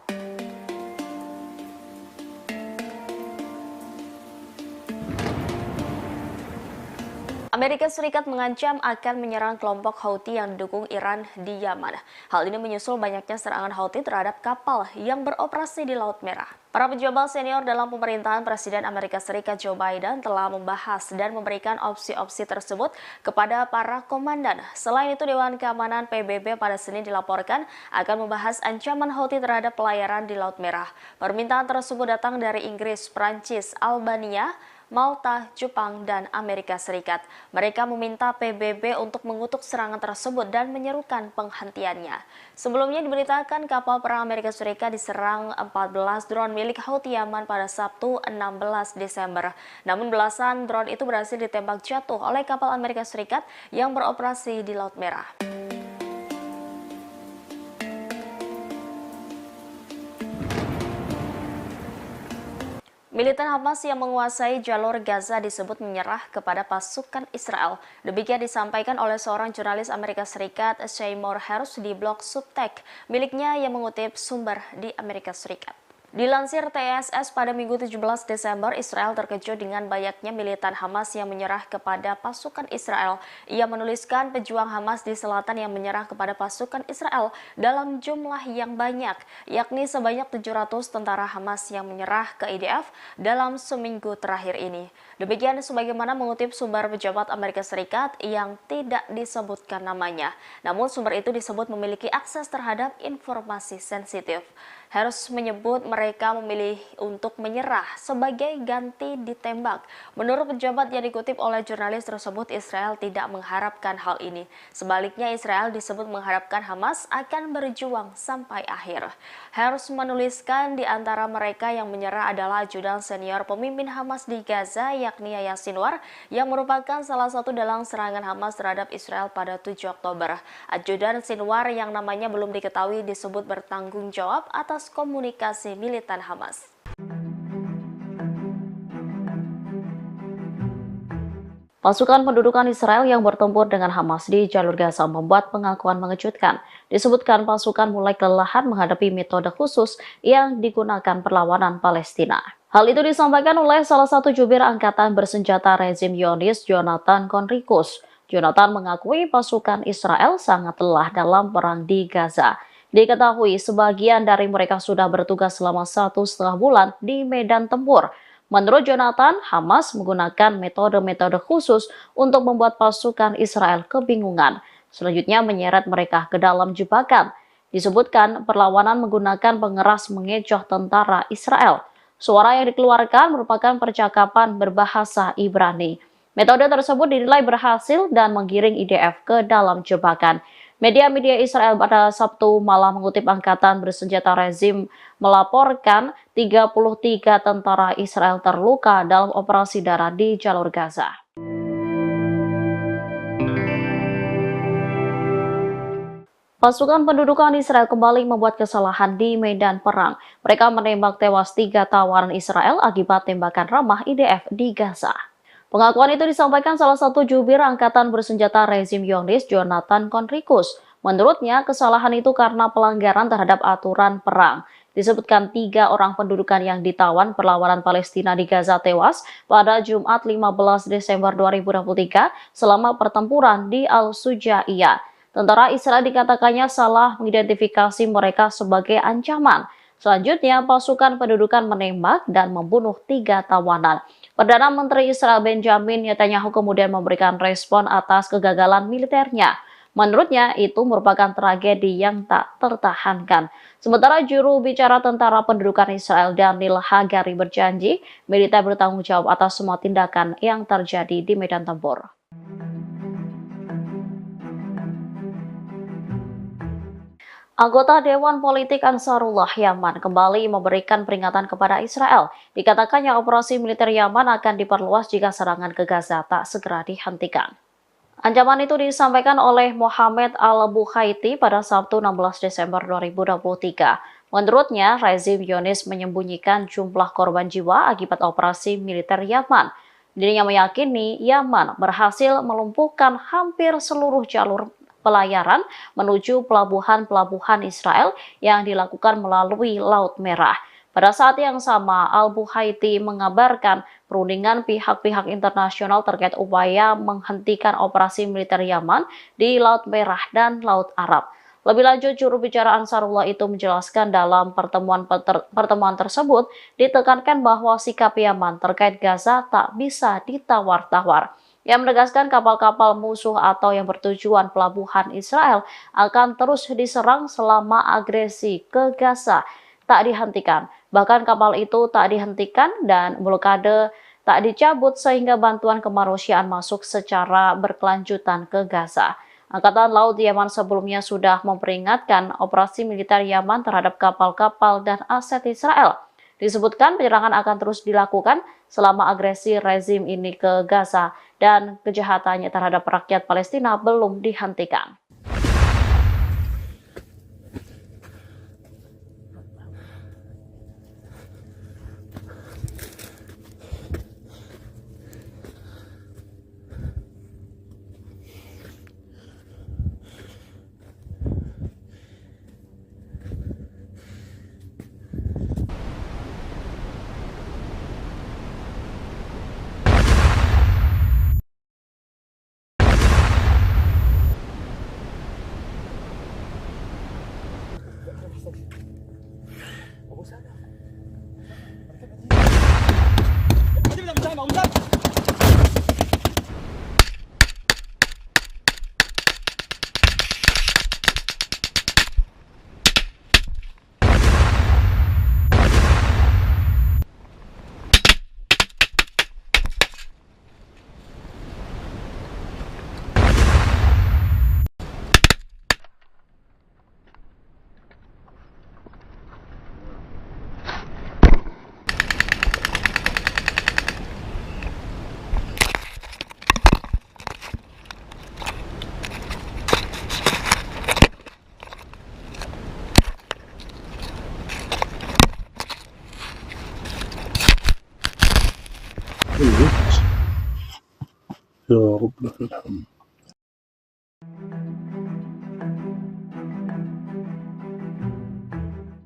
Amerika Serikat mengancam akan menyerang kelompok Houthi yang didukung Iran di Yaman. Hal ini menyusul banyaknya serangan Houthi terhadap kapal yang beroperasi di Laut Merah. Para pejabat senior dalam pemerintahan Presiden Amerika Serikat Joe Biden telah membahas dan memberikan opsi-opsi tersebut kepada para komandan. Selain itu, Dewan Keamanan PBB pada Senin dilaporkan akan membahas ancaman Houthi terhadap pelayaran di Laut Merah. Permintaan tersebut datang dari Inggris, Prancis, Albania, Malta, Jepang, dan Amerika Serikat. Mereka meminta PBB untuk mengutuk serangan tersebut dan menyerukan penghentiannya. Sebelumnya diberitakan kapal perang Amerika Serikat diserang 14 drone milik Houthi Yaman pada Sabtu 16 Desember. Namun belasan drone itu berhasil ditembak jatuh oleh kapal Amerika Serikat yang beroperasi di Laut Merah. Militan Hamas yang menguasai jalur Gaza disebut menyerah kepada pasukan Israel. Demikian disampaikan oleh seorang jurnalis Amerika Serikat, Seymour Hersh, di blog Substack miliknya yang mengutip sumber di Amerika Serikat. Dilansir TSS pada Minggu 17 Desember, Israel terkejut dengan banyaknya militan Hamas yang menyerah kepada pasukan Israel. Ia menuliskan pejuang Hamas di selatan yang menyerah kepada pasukan Israel dalam jumlah yang banyak, yakni sebanyak 700 tentara Hamas yang menyerah ke IDF dalam seminggu terakhir ini. Demikian sebagaimana mengutip sumber pejabat Amerika Serikat yang tidak disebutkan namanya. Namun sumber itu disebut memiliki akses terhadap informasi sensitif. Hersh menyebut mereka memilih untuk menyerah sebagai ganti ditembak. Menurut pejabat yang dikutip oleh jurnalis tersebut, Israel tidak mengharapkan hal ini. Sebaliknya, Israel disebut mengharapkan Hamas akan berjuang sampai akhir. Hersh menuliskan di antara mereka yang menyerah adalah ajudan senior pemimpin Hamas di Gaza, yakni Yahya Sinwar, yang merupakan salah satu dalang serangan Hamas terhadap Israel pada 7 Oktober. Ajudan Sinwar yang namanya belum diketahui disebut bertanggung jawab atas komunikasi militan Hamas. Pasukan pendudukan Israel yang bertempur dengan Hamas di jalur Gaza membuat pengakuan mengejutkan. Disebutkan pasukan mulai kelelahan menghadapi metode khusus yang digunakan perlawanan Palestina. Hal itu disampaikan oleh salah satu jubir angkatan bersenjata rezim Zionis, Jonathan Conricus. Jonathan mengakui pasukan Israel sangat lelah dalam perang di Gaza. Diketahui sebagian dari mereka sudah bertugas selama 1,5 bulan di medan tempur. Menurut Jonathan, Hamas menggunakan metode-metode khusus untuk membuat pasukan Israel kebingungan. Selanjutnya menyeret mereka ke dalam jebakan. Disebutkan perlawanan menggunakan pengeras mengecoh tentara Israel. Suara yang dikeluarkan merupakan percakapan berbahasa Ibrani. Metode tersebut dinilai berhasil dan menggiring IDF ke dalam jebakan. Media-media Israel pada Sabtu malam mengutip angkatan bersenjata rezim melaporkan 33 tentara Israel terluka dalam operasi darat di jalur Gaza. Pasukan pendudukan Israel kembali membuat kesalahan di medan perang. Mereka menembak tewas 3 tawanan Israel akibat tembakan ramah IDF di Gaza. Pengakuan itu disampaikan salah satu jubir angkatan bersenjata rezim Zionis, Jonathan Conricus. Menurutnya, kesalahan itu karena pelanggaran terhadap aturan perang. Disebutkan 3 orang pendudukan yang ditawan perlawanan Palestina di Gaza tewas pada Jumat 15 Desember 2023 selama pertempuran di Al-Sujaiyah. Tentara Israel dikatakannya salah mengidentifikasi mereka sebagai ancaman. Selanjutnya, pasukan pendudukan menembak dan membunuh 3 tawanan. Perdana Menteri Israel Benjamin Netanyahu kemudian memberikan respon atas kegagalan militernya. Menurutnya, itu merupakan tragedi yang tak tertahankan. Sementara juru bicara tentara pendudukan Israel Daniel Hagari berjanji, militer bertanggung jawab atas semua tindakan yang terjadi di medan tempur. Anggota Dewan Politik Ansarullah Yaman kembali memberikan peringatan kepada Israel. Dikatakannya operasi militer Yaman akan diperluas jika serangan ke Gaza tak segera dihentikan. Ancaman itu disampaikan oleh Mohammed Al-Bukhaiti pada Sabtu 16 Desember 2023. Menurutnya, rezim Zionis menyembunyikan jumlah korban jiwa akibat operasi militer Yaman. Dirinya meyakini Yaman berhasil melumpuhkan hampir seluruh jalur pelayaran menuju pelabuhan-pelabuhan Israel yang dilakukan melalui Laut Merah. Pada saat yang sama, Al-Bukhaiti mengabarkan perundingan pihak-pihak internasional terkait upaya menghentikan operasi militer Yaman di Laut Merah dan Laut Arab. Lebih lanjut, juru bicara Ansarullah itu menjelaskan dalam pertemuan tersebut ditekankan bahwa sikap Yaman terkait Gaza tak bisa ditawar-tawar. Yang menegaskan kapal-kapal musuh atau yang bertujuan pelabuhan Israel akan terus diserang selama agresi ke Gaza tak dihentikan. Bahkan kapal itu tak dihentikan dan blokade tak dicabut sehingga bantuan kemanusiaan masuk secara berkelanjutan ke Gaza. Angkatan Laut Yaman sebelumnya sudah memperingatkan operasi militer Yaman terhadap kapal-kapal dan aset Israel. Disebutkan penyerangan akan terus dilakukan selama agresi rezim ini ke Gaza dan kejahatannya terhadap rakyat Palestina belum dihentikan. يا رب لك الحمد.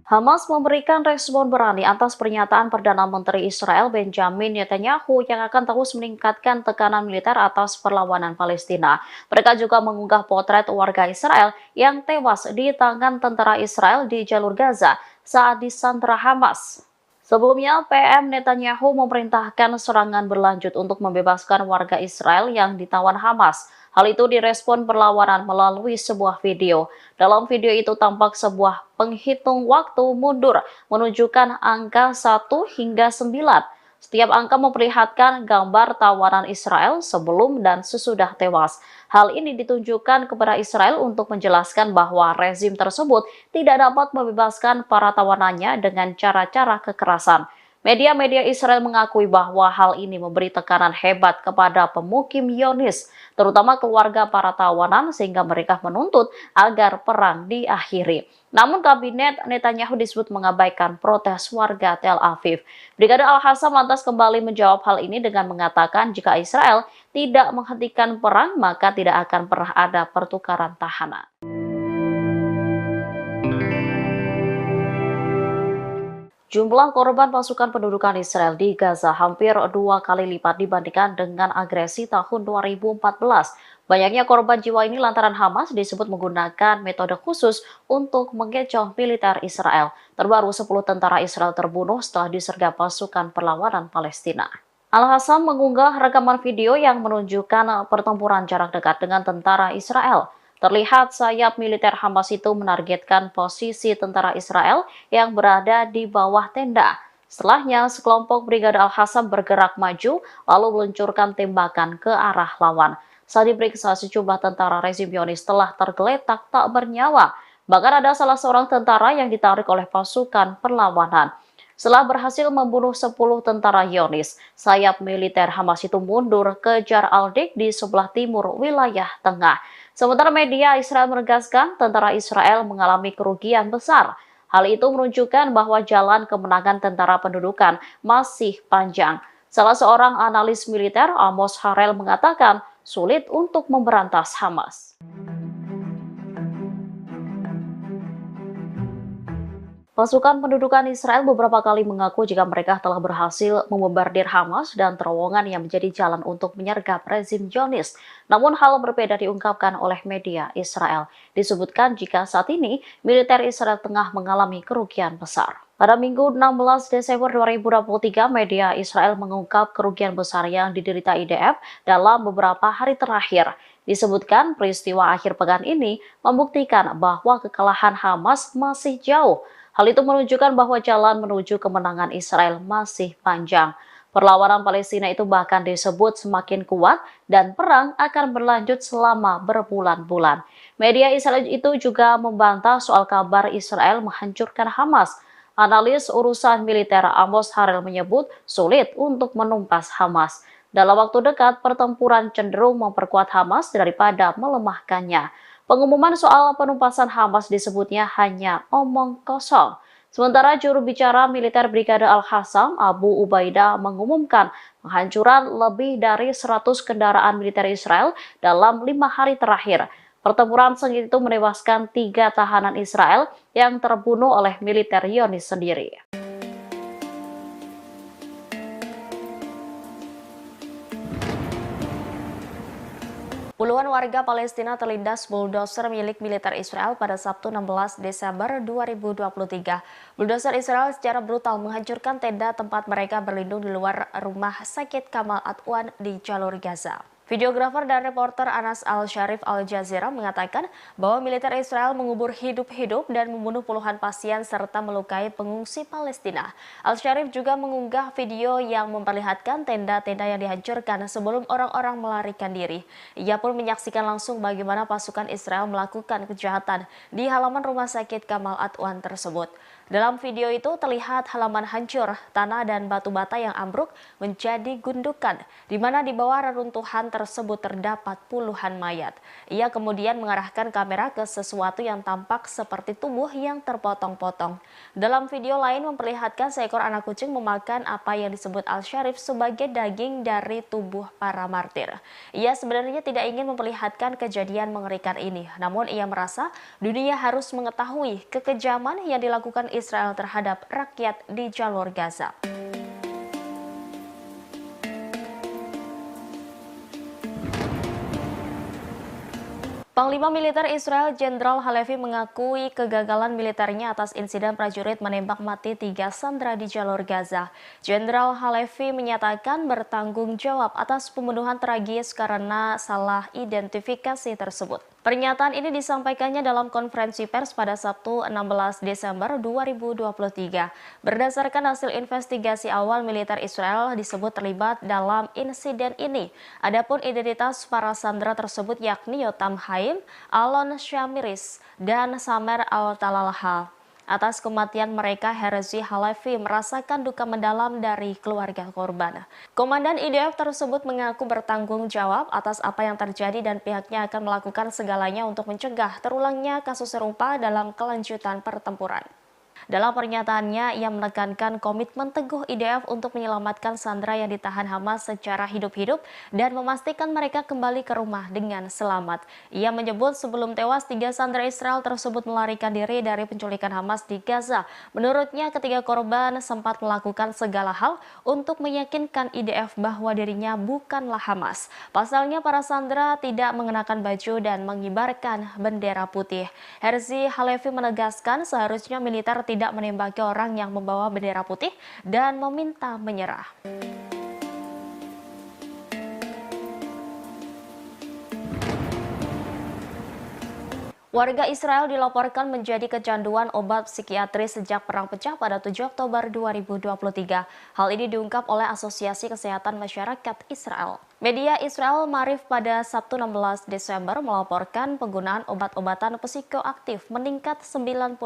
Hamas memberikan respon berani atas pernyataan Perdana Menteri Israel Benjamin Netanyahu yang akan terus meningkatkan tekanan militer atas perlawanan Palestina. Mereka juga mengunggah potret warga Israel yang tewas di tangan tentara Israel di jalur Gaza saat disandra Hamas. Sebelumnya, PM Netanyahu memerintahkan serangan berlanjut untuk membebaskan warga Israel yang ditawan Hamas. Hal itu direspon perlawanan melalui sebuah video. Dalam video itu tampak sebuah penghitung waktu mundur menunjukkan angka 1 hingga 9. Setiap angka memperlihatkan gambar tawanan Israel sebelum dan sesudah tewas. Hal ini ditunjukkan kepada Israel untuk menjelaskan bahwa rezim tersebut tidak dapat membebaskan para tawanannya dengan cara-cara kekerasan. Media-media Israel mengakui bahwa hal ini memberi tekanan hebat kepada pemukim Zionis, terutama keluarga para tawanan, sehingga mereka menuntut agar perang diakhiri. Namun kabinet Netanyahu disebut mengabaikan protes warga Tel Aviv. Brigadir Al-Hassam lantas kembali menjawab hal ini dengan mengatakan jika Israel tidak menghentikan perang, maka tidak akan pernah ada pertukaran tahanan. Jumlah korban pasukan pendudukan Israel di Gaza hampir 2 kali lipat dibandingkan dengan agresi tahun 2014. Banyaknya korban jiwa ini lantaran Hamas disebut menggunakan metode khusus untuk mengecoh militer Israel. Terbaru 10 tentara Israel terbunuh setelah disergap pasukan perlawanan Palestina. Al-Hassam mengunggah rekaman video yang menunjukkan pertempuran jarak dekat dengan tentara Israel. Terlihat sayap militer Hamas itu menargetkan posisi tentara Israel yang berada di bawah tenda. Setelahnya, sekelompok Brigade Al-Hassam bergerak maju lalu meluncurkan tembakan ke arah lawan. Saat diperiksa, sejumlah tentara rezim Zionis telah tergeletak tak bernyawa. Bahkan ada salah seorang tentara yang ditarik oleh pasukan perlawanan. Setelah berhasil membunuh 10 tentara Zionis, sayap militer Hamas itu mundur ke Jar al-Dik di sebelah timur wilayah tengah. Sementara media Israel menegaskan tentara Israel mengalami kerugian besar. Hal itu menunjukkan bahwa jalan kemenangan tentara pendudukan masih panjang. Salah seorang analis militer, Amos Harel, mengatakan sulit untuk memberantas Hamas. Pasukan pendudukan Israel beberapa kali mengaku jika mereka telah berhasil membombardir Hamas dan terowongan yang menjadi jalan untuk menyergap rezim Zionis. Namun hal berbeda diungkapkan oleh media Israel. Disebutkan jika saat ini militer Israel tengah mengalami kerugian besar. Pada Minggu 16 Desember 2023, media Israel mengungkap kerugian besar yang diderita IDF dalam beberapa hari terakhir. Disebutkan peristiwa akhir pekan ini membuktikan bahwa kekalahan Hamas masih jauh. Hal itu menunjukkan bahwa jalan menuju kemenangan Israel masih panjang. Perlawanan Palestina itu bahkan disebut semakin kuat dan perang akan berlanjut selama berbulan-bulan. Media Israel itu juga membantah soal kabar Israel menghancurkan Hamas. Analis urusan militer Amos Harel menyebut sulit untuk menumpas Hamas. Dalam waktu dekat, pertempuran cenderung memperkuat Hamas daripada melemahkannya. Pengumuman soal penumpasan Hamas disebutnya hanya omong kosong. Sementara juru bicara militer Brigade Al-Hassam, Abu Ubaidah, mengumumkan penghancuran lebih dari 100 kendaraan militer Israel dalam 5 hari terakhir. Pertempuran sengit itu menewaskan 3 tahanan Israel yang terbunuh oleh militer Zionis sendiri. Puluhan warga Palestina terlindas buldoser milik militer Israel pada Sabtu 16 Desember 2023. Buldoser Israel secara brutal menghancurkan tenda tempat mereka berlindung di luar rumah sakit Kamal Adwan di jalur Gaza. Videografer dan reporter Anas Al-Sharif Al Jazeera mengatakan bahwa militer Israel mengubur hidup-hidup dan membunuh puluhan pasien serta melukai pengungsi Palestina. Al-Sharif juga mengunggah video yang memperlihatkan tenda-tenda yang dihancurkan sebelum orang-orang melarikan diri. Ia pun menyaksikan langsung bagaimana pasukan Israel melakukan kejahatan di halaman rumah sakit Kamal Adwan tersebut. Dalam video itu terlihat halaman hancur, tanah dan batu bata yang ambruk menjadi gundukan, di mana di bawah reruntuhan tersebut terdapat puluhan mayat. Ia kemudian mengarahkan kamera ke sesuatu yang tampak seperti tubuh yang terpotong-potong. Dalam video lain memperlihatkan seekor anak kucing memakan apa yang disebut Al-Sharif sebagai daging dari tubuh para martir. Ia sebenarnya tidak ingin memperlihatkan kejadian mengerikan ini, namun ia merasa dunia harus mengetahui kekejaman yang dilakukan Israel terhadap rakyat di jalur Gaza. Panglima Militer Israel Jenderal Halevi mengakui kegagalan militernya atas insiden prajurit menembak mati 3 sandera di jalur Gaza. Jenderal Halevi menyatakan bertanggung jawab atas pembunuhan tragis karena salah identifikasi tersebut. Pernyataan ini disampaikannya dalam konferensi pers pada Sabtu 16 Desember 2023. Berdasarkan hasil investigasi awal, militer Israel disebut terlibat dalam insiden ini. Adapun identitas para sandera tersebut yakni Yotam Haim, Alon Shamiris, dan Samer Al-Talalha. Atas kematian mereka, Herzi Halevi merasakan duka mendalam dari keluarga korban. Komandan IDF tersebut mengaku bertanggung jawab atas apa yang terjadi dan pihaknya akan melakukan segalanya untuk mencegah terulangnya kasus serupa dalam kelanjutan pertempuran. Dalam pernyataannya, ia menekankan komitmen teguh IDF untuk menyelamatkan sandera yang ditahan Hamas secara hidup-hidup dan memastikan mereka kembali ke rumah dengan selamat. Ia menyebut sebelum tewas, 3 sandera Israel tersebut melarikan diri dari penculikan Hamas di Gaza. Menurutnya, ketiga korban sempat melakukan segala hal untuk meyakinkan IDF bahwa dirinya bukanlah Hamas. Pasalnya, para sandera tidak mengenakan baju dan mengibarkan bendera putih. Herzi Halevi menegaskan seharusnya militer tidak menembaki orang yang membawa bendera putih dan meminta menyerah. Warga Israel dilaporkan menjadi kecanduan obat psikiatris sejak perang pecah pada 7 Oktober 2023. Hal ini diungkap oleh Asosiasi Kesehatan Masyarakat Israel. Media Israel Marif pada Sabtu 16 Desember melaporkan penggunaan obat-obatan psikoaktif meningkat 90%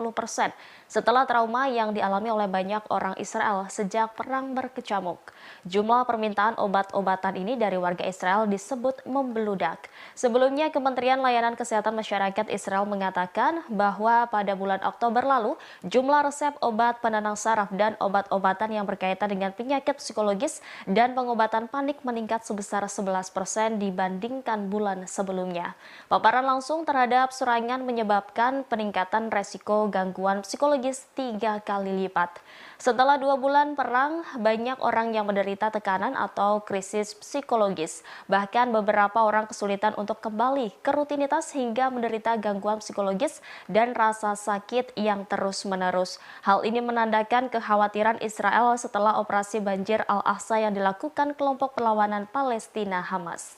setelah trauma yang dialami oleh banyak orang Israel sejak perang berkecamuk. Jumlah permintaan obat-obatan ini dari warga Israel disebut membeludak. Sebelumnya, Kementerian Layanan Kesehatan Masyarakat Israel mengatakan bahwa pada bulan Oktober lalu, jumlah resep obat penenang saraf dan obat-obatan yang berkaitan dengan penyakit psikologis dan pengobatan panik meningkat sebesar 11% dibandingkan bulan sebelumnya. Paparan langsung terhadap serangan menyebabkan peningkatan resiko gangguan psikologis 3 kali lipat. Setelah 2 bulan perang, banyak orang yang menderita tekanan atau krisis psikologis. Bahkan beberapa orang kesulitan untuk kembali ke rutinitas hingga menderita gangguan psikologis dan rasa sakit yang terus-menerus. Hal ini menandakan kekhawatiran Israel setelah operasi banjir Al-Aqsa yang dilakukan kelompok perlawanan Palestina Hamas.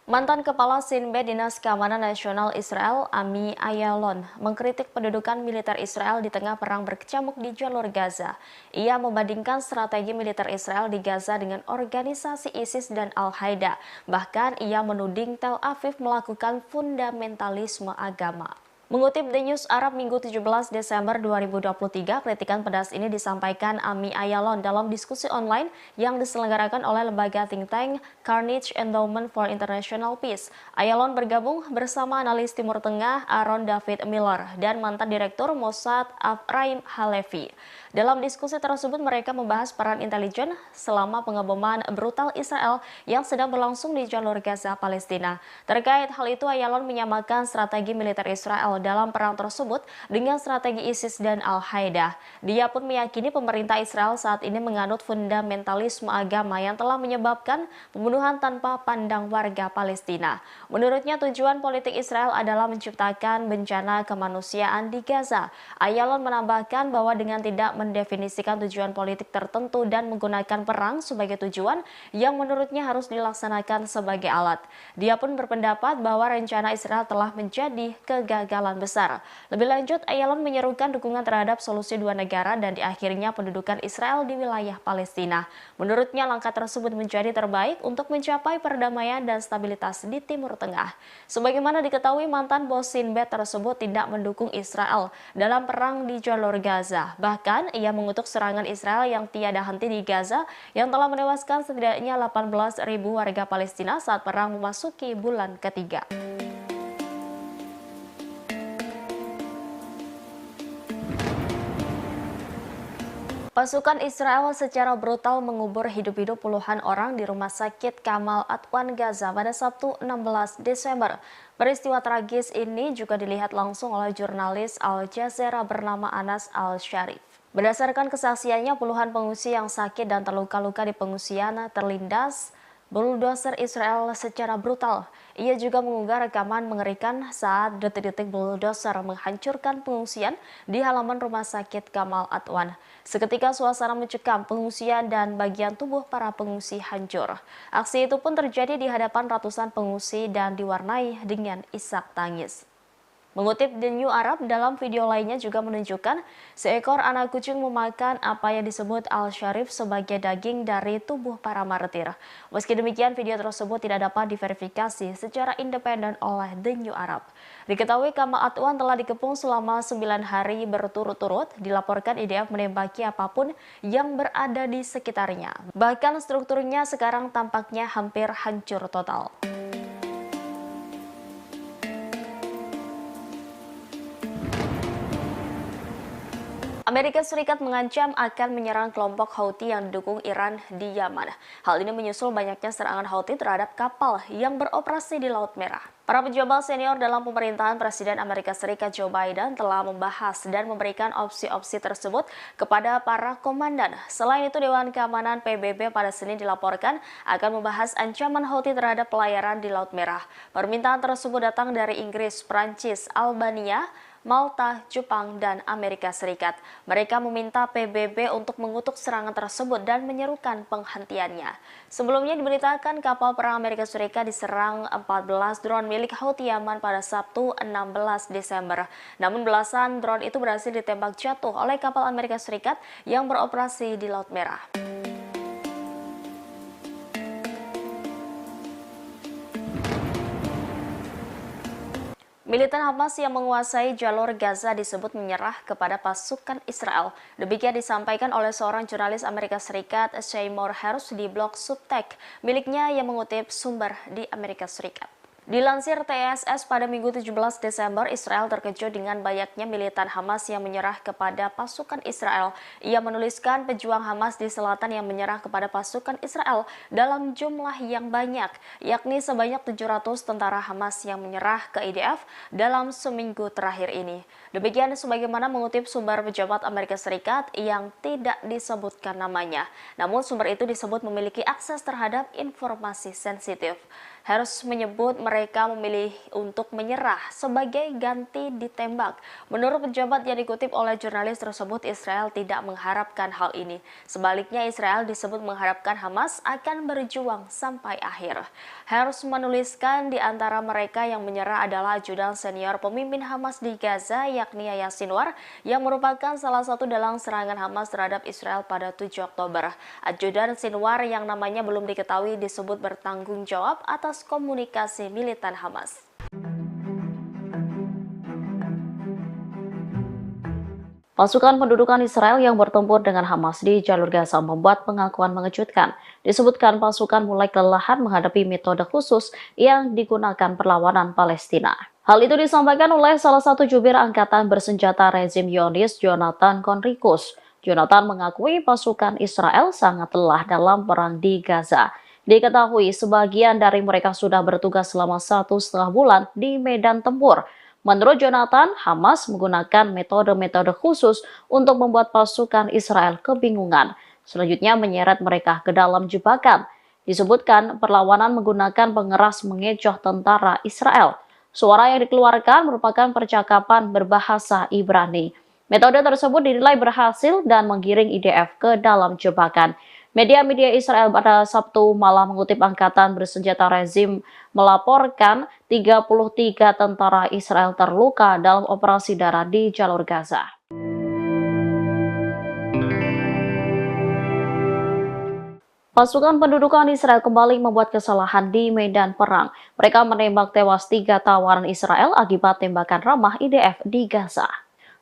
Mantan Kepala Sinbad Dinas Keamanan Nasional Israel, Ami Ayalon, mengkritik pendudukan militer Israel di tengah perang berkecamuk di jalur Gaza. Ia membandingkan strategi militer Israel di Gaza dengan organisasi ISIS dan Al-Qaeda. Bahkan ia menuding Tel Aviv melakukan fundamentalisme agama. Mengutip The News Arab Minggu 17 Desember 2023, kritikan pedas ini disampaikan Ami Ayalon dalam diskusi online yang diselenggarakan oleh lembaga think tank Carnegie Endowment for International Peace. Ayalon bergabung bersama analis Timur Tengah Aaron David Miller dan mantan Direktur Mossad Ephraim Halevi. Dalam diskusi tersebut, mereka membahas peran intelijen selama pengeboman brutal Israel yang sedang berlangsung di jalur Gaza, Palestina. Terkait hal itu, Ayalon menyamakan strategi militer Israel dalam perang tersebut dengan strategi ISIS dan Al-Qaeda. Dia pun meyakini pemerintah Israel saat ini menganut fundamentalisme agama yang telah menyebabkan pembunuhan tanpa pandang warga Palestina. Menurutnya, tujuan politik Israel adalah menciptakan bencana kemanusiaan di Gaza. Ayalon menambahkan bahwa dengan tidak mendefinisikan tujuan politik tertentu dan menggunakan perang sebagai tujuan yang menurutnya harus dilaksanakan sebagai alat. Dia pun berpendapat bahwa rencana Israel telah menjadi kegagalan besar. Lebih lanjut, Ayalon menyerukan dukungan terhadap solusi 2 negara dan diakhirnya pendudukan Israel di wilayah Palestina. Menurutnya, langkah tersebut menjadi terbaik untuk mencapai perdamaian dan stabilitas di Timur Tengah. Sebagaimana diketahui, mantan bos Sinbad tersebut tidak mendukung Israel dalam perang di jalur Gaza. Bahkan, ia mengutuk serangan Israel yang tiada henti di Gaza yang telah menewaskan setidaknya 18.000 warga Palestina saat perang memasuki bulan ketiga. Pasukan Israel secara brutal mengubur hidup-hidup puluhan orang di Rumah Sakit Kamal Adwan Gaza pada Sabtu 16 Desember. Peristiwa tragis ini juga dilihat langsung oleh jurnalis Al Jazeera bernama Anas Al-Sharif. Berdasarkan kesaksiannya, puluhan pengungsi yang sakit dan terluka-luka di pengungsian terlindas bulldozer Israel secara brutal. Ia juga mengunggah rekaman mengerikan saat detik-detik bulldozer menghancurkan pengungsian di halaman rumah sakit Gamal Adwan. Seketika suasana mencekam, pengungsian dan bagian tubuh para pengungsi hancur. Aksi itu pun terjadi di hadapan ratusan pengungsi dan diwarnai dengan isak tangis. Mengutip The New Arab, dalam video lainnya juga menunjukkan seekor anak kucing memakan apa yang disebut Al-Sharif sebagai daging dari tubuh para martir. Meski demikian, video tersebut tidak dapat diverifikasi secara independen oleh The New Arab. Diketahui Gamal Adwan telah dikepung selama 9 hari berturut-turut, dilaporkan IDF menembaki apapun yang berada di sekitarnya. Bahkan strukturnya sekarang tampaknya hampir hancur total. Amerika Serikat mengancam akan menyerang kelompok Houthi yang didukung Iran di Yaman. Hal ini menyusul banyaknya serangan Houthi terhadap kapal yang beroperasi di Laut Merah. Para pejabat senior dalam pemerintahan Presiden Amerika Serikat Joe Biden telah membahas dan memberikan opsi-opsi tersebut kepada para komandan. Selain itu, Dewan Keamanan PBB pada Senin dilaporkan akan membahas ancaman Houthi terhadap pelayaran di Laut Merah. Permintaan tersebut datang dari Inggris, Prancis, Albania, Malta, Jepang, dan Amerika Serikat. Mereka meminta PBB untuk mengutuk serangan tersebut dan menyerukan penghentiannya. Sebelumnya diberitakan kapal perang Amerika Serikat diserang 14 drone milik Houthi Yaman pada Sabtu 16 Desember. Namun belasan drone itu berhasil ditembak jatuh oleh kapal Amerika Serikat yang beroperasi di Laut Merah. Militan Hamas yang menguasai jalur Gaza disebut menyerah kepada pasukan Israel. Demikian disampaikan oleh seorang jurnalis Amerika Serikat, Seymour Hersh, di blog Substack miliknya yang mengutip sumber di Amerika Serikat. Dilansir TSS pada Minggu 17 Desember, Israel terkejut dengan banyaknya militan Hamas yang menyerah kepada pasukan Israel. Ia menuliskan pejuang Hamas di selatan yang menyerah kepada pasukan Israel dalam jumlah yang banyak, yakni sebanyak 700 tentara Hamas yang menyerah ke IDF dalam seminggu terakhir ini. Demikian sebagaimana mengutip sumber pejabat Amerika Serikat yang tidak disebutkan namanya. Namun sumber itu disebut memiliki akses terhadap informasi sensitif. Hersh menyebut mereka memilih untuk menyerah sebagai ganti ditembak. Menurut pejabat yang dikutip oleh jurnalis tersebut, Israel tidak mengharapkan hal ini. Sebaliknya, Israel disebut mengharapkan Hamas akan berjuang sampai akhir. Hersh menuliskan di antara mereka yang menyerah adalah ajudan senior pemimpin Hamas di Gaza, yakni Yahya Sinwar, yang merupakan salah satu dalang serangan Hamas terhadap Israel pada 7 Oktober. Ajudan Sinwar yang namanya belum diketahui disebut bertanggung jawab atas komunikasi militan Hamas. Pasukan pendudukan Israel yang bertempur dengan Hamas di jalur Gaza membuat pengakuan mengejutkan. Disebutkan pasukan mulai kelelahan menghadapi metode khusus yang digunakan perlawanan Palestina. Hal itu disampaikan oleh salah satu jubir angkatan bersenjata rezim Zionis, Jonathan Conricus. Jonathan mengakui pasukan Israel sangat lelah dalam perang di Gaza. Diketahui sebagian dari mereka sudah bertugas selama 1,5 bulan di medan tempur. Menurut Jonathan, Hamas menggunakan metode-metode khusus untuk membuat pasukan Israel kebingungan. Selanjutnya menyeret mereka ke dalam jebakan. Disebutkan perlawanan menggunakan pengeras mengecoh tentara Israel. Suara yang dikeluarkan merupakan percakapan berbahasa Ibrani. Metode tersebut dinilai berhasil dan menggiring IDF ke dalam jebakan. Media-media Israel pada Sabtu malam mengutip angkatan bersenjata rezim melaporkan 33 tentara Israel terluka dalam operasi darat di jalur Gaza. Pasukan pendudukan Israel kembali membuat kesalahan di medan perang. Mereka menembak tewas 3 tawanan Israel akibat tembakan ramah IDF di Gaza.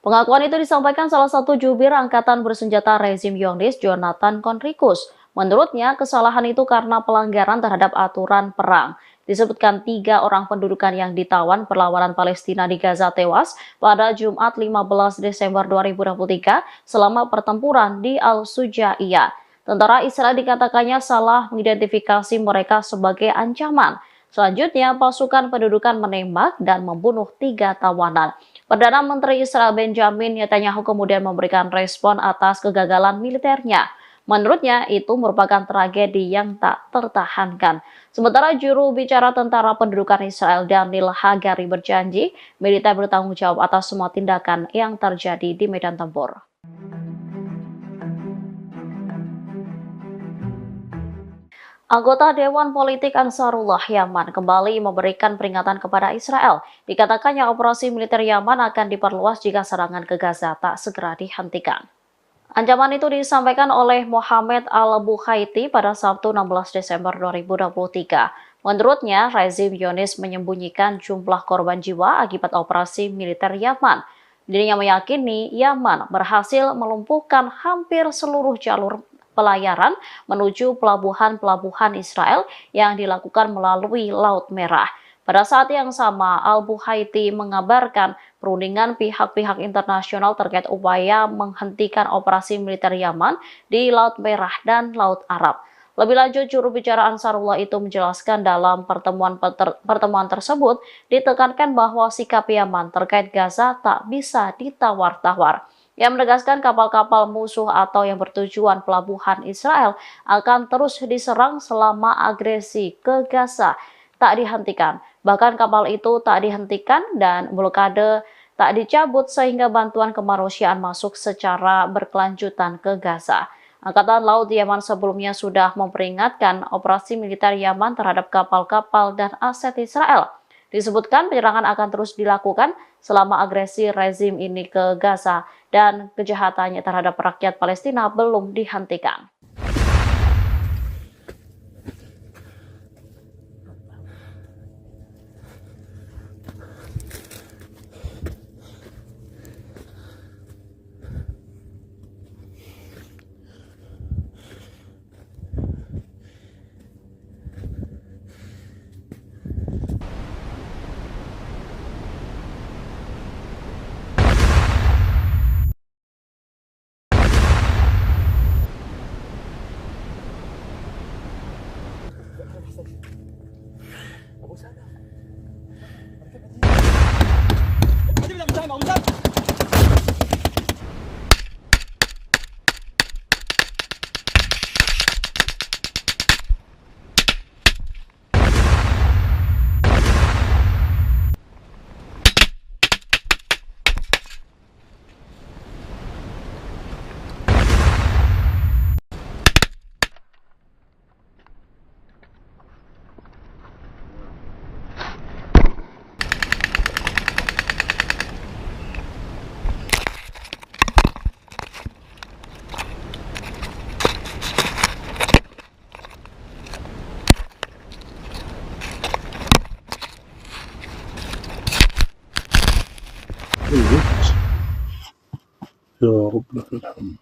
Pengakuan itu disampaikan salah satu jubir angkatan bersenjata rezim Zionis, Jonathan Conricus. Menurutnya, kesalahan itu karena pelanggaran terhadap aturan perang. Disebutkan 3 orang pendudukan yang ditawan perlawanan Palestina di Gaza tewas pada Jumat 15 Desember 2023 selama pertempuran di Al-Sujaiyah. Tentara Israel dikatakannya salah mengidentifikasi mereka sebagai ancaman. Selanjutnya, pasukan pendudukan menembak dan membunuh 3 tawanan. Perdana Menteri Israel Benjamin Netanyahu kemudian memberikan respon atas kegagalan militernya. Menurutnya, itu merupakan tragedi yang tak tertahankan. Sementara juru bicara tentara pendudukan Israel Daniel Hagari berjanji, militer bertanggung jawab atas semua tindakan yang terjadi di medan tempur. Anggota Dewan Politik Ansarullah Yaman kembali memberikan peringatan kepada Israel. Dikatakannya operasi militer Yaman akan diperluas jika serangan ke Gaza tak segera dihentikan. Ancaman itu disampaikan oleh Mohamed Al-Bukhaiti pada Sabtu 16 Desember 2023. Menurutnya, rezim Zionis menyembunyikan jumlah korban jiwa akibat operasi militer Yaman. Dirinya meyakini Yaman berhasil melumpuhkan hampir seluruh jalur pelayaran menuju pelabuhan-pelabuhan Israel yang dilakukan melalui Laut Merah. Pada saat yang sama, Al-Bukhaiti mengabarkan perundingan pihak-pihak internasional terkait upaya menghentikan operasi militer Yaman di Laut Merah dan Laut Arab. Lebih lanjut, juru bicara Ansarullah itu menjelaskan dalam pertemuan tersebut ditekankan bahwa sikap Yaman terkait Gaza tak bisa ditawar-tawar. Yang menegaskan kapal-kapal musuh atau yang bertujuan pelabuhan Israel akan terus diserang selama agresi ke Gaza tak dihentikan. Bahkan kapal itu tak dihentikan dan blokade tak dicabut sehingga bantuan kemanusiaan masuk secara berkelanjutan ke Gaza. Angkatan Laut Yaman sebelumnya sudah memperingatkan operasi militer Yaman terhadap kapal-kapal dan aset Israel. Disebutkan penyerangan akan terus dilakukan selama agresi rezim ini ke Gaza dan kejahatannya terhadap rakyat Palestina belum dihentikan. يا رب لك الحمد.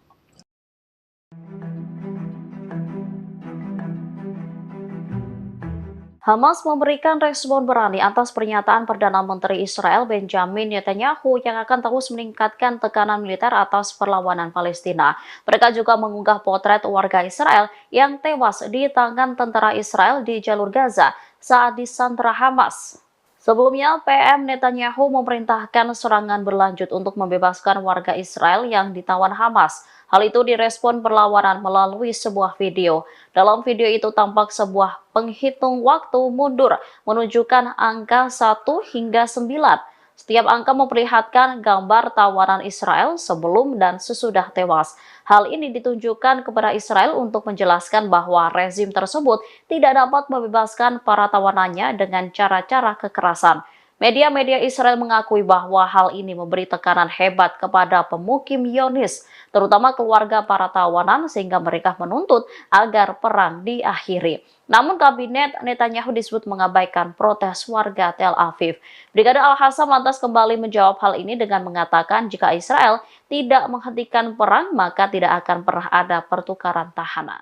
Hamas memberikan respon berani atas pernyataan Perdana Menteri Israel Benjamin Netanyahu yang akan terus meningkatkan tekanan militer atas perlawanan Palestina. Mereka juga mengunggah potret warga Israel yang tewas di tangan tentara Israel di jalur Gaza saat disandra Hamas. Sebelumnya, PM Netanyahu memerintahkan serangan berlanjut untuk membebaskan warga Israel yang ditawan Hamas. Hal itu direspon perlawanan melalui sebuah video. Dalam video itu tampak sebuah penghitung waktu mundur menunjukkan angka 1 hingga 9. Setiap angka memperlihatkan gambar tawanan Israel sebelum dan sesudah tewas. Hal ini ditunjukkan kepada Israel untuk menjelaskan bahwa rezim tersebut tidak dapat membebaskan para tawanannya dengan cara-cara kekerasan. Media-media Israel mengakui bahwa hal ini memberi tekanan hebat kepada pemukim Zionis, terutama keluarga para tawanan, sehingga mereka menuntut agar perang diakhiri. Namun kabinet Netanyahu disebut mengabaikan protes warga Tel Aviv. Brigade Al-Hassam lantas kembali menjawab hal ini dengan mengatakan jika Israel tidak menghentikan perang, maka tidak akan pernah ada pertukaran tahanan.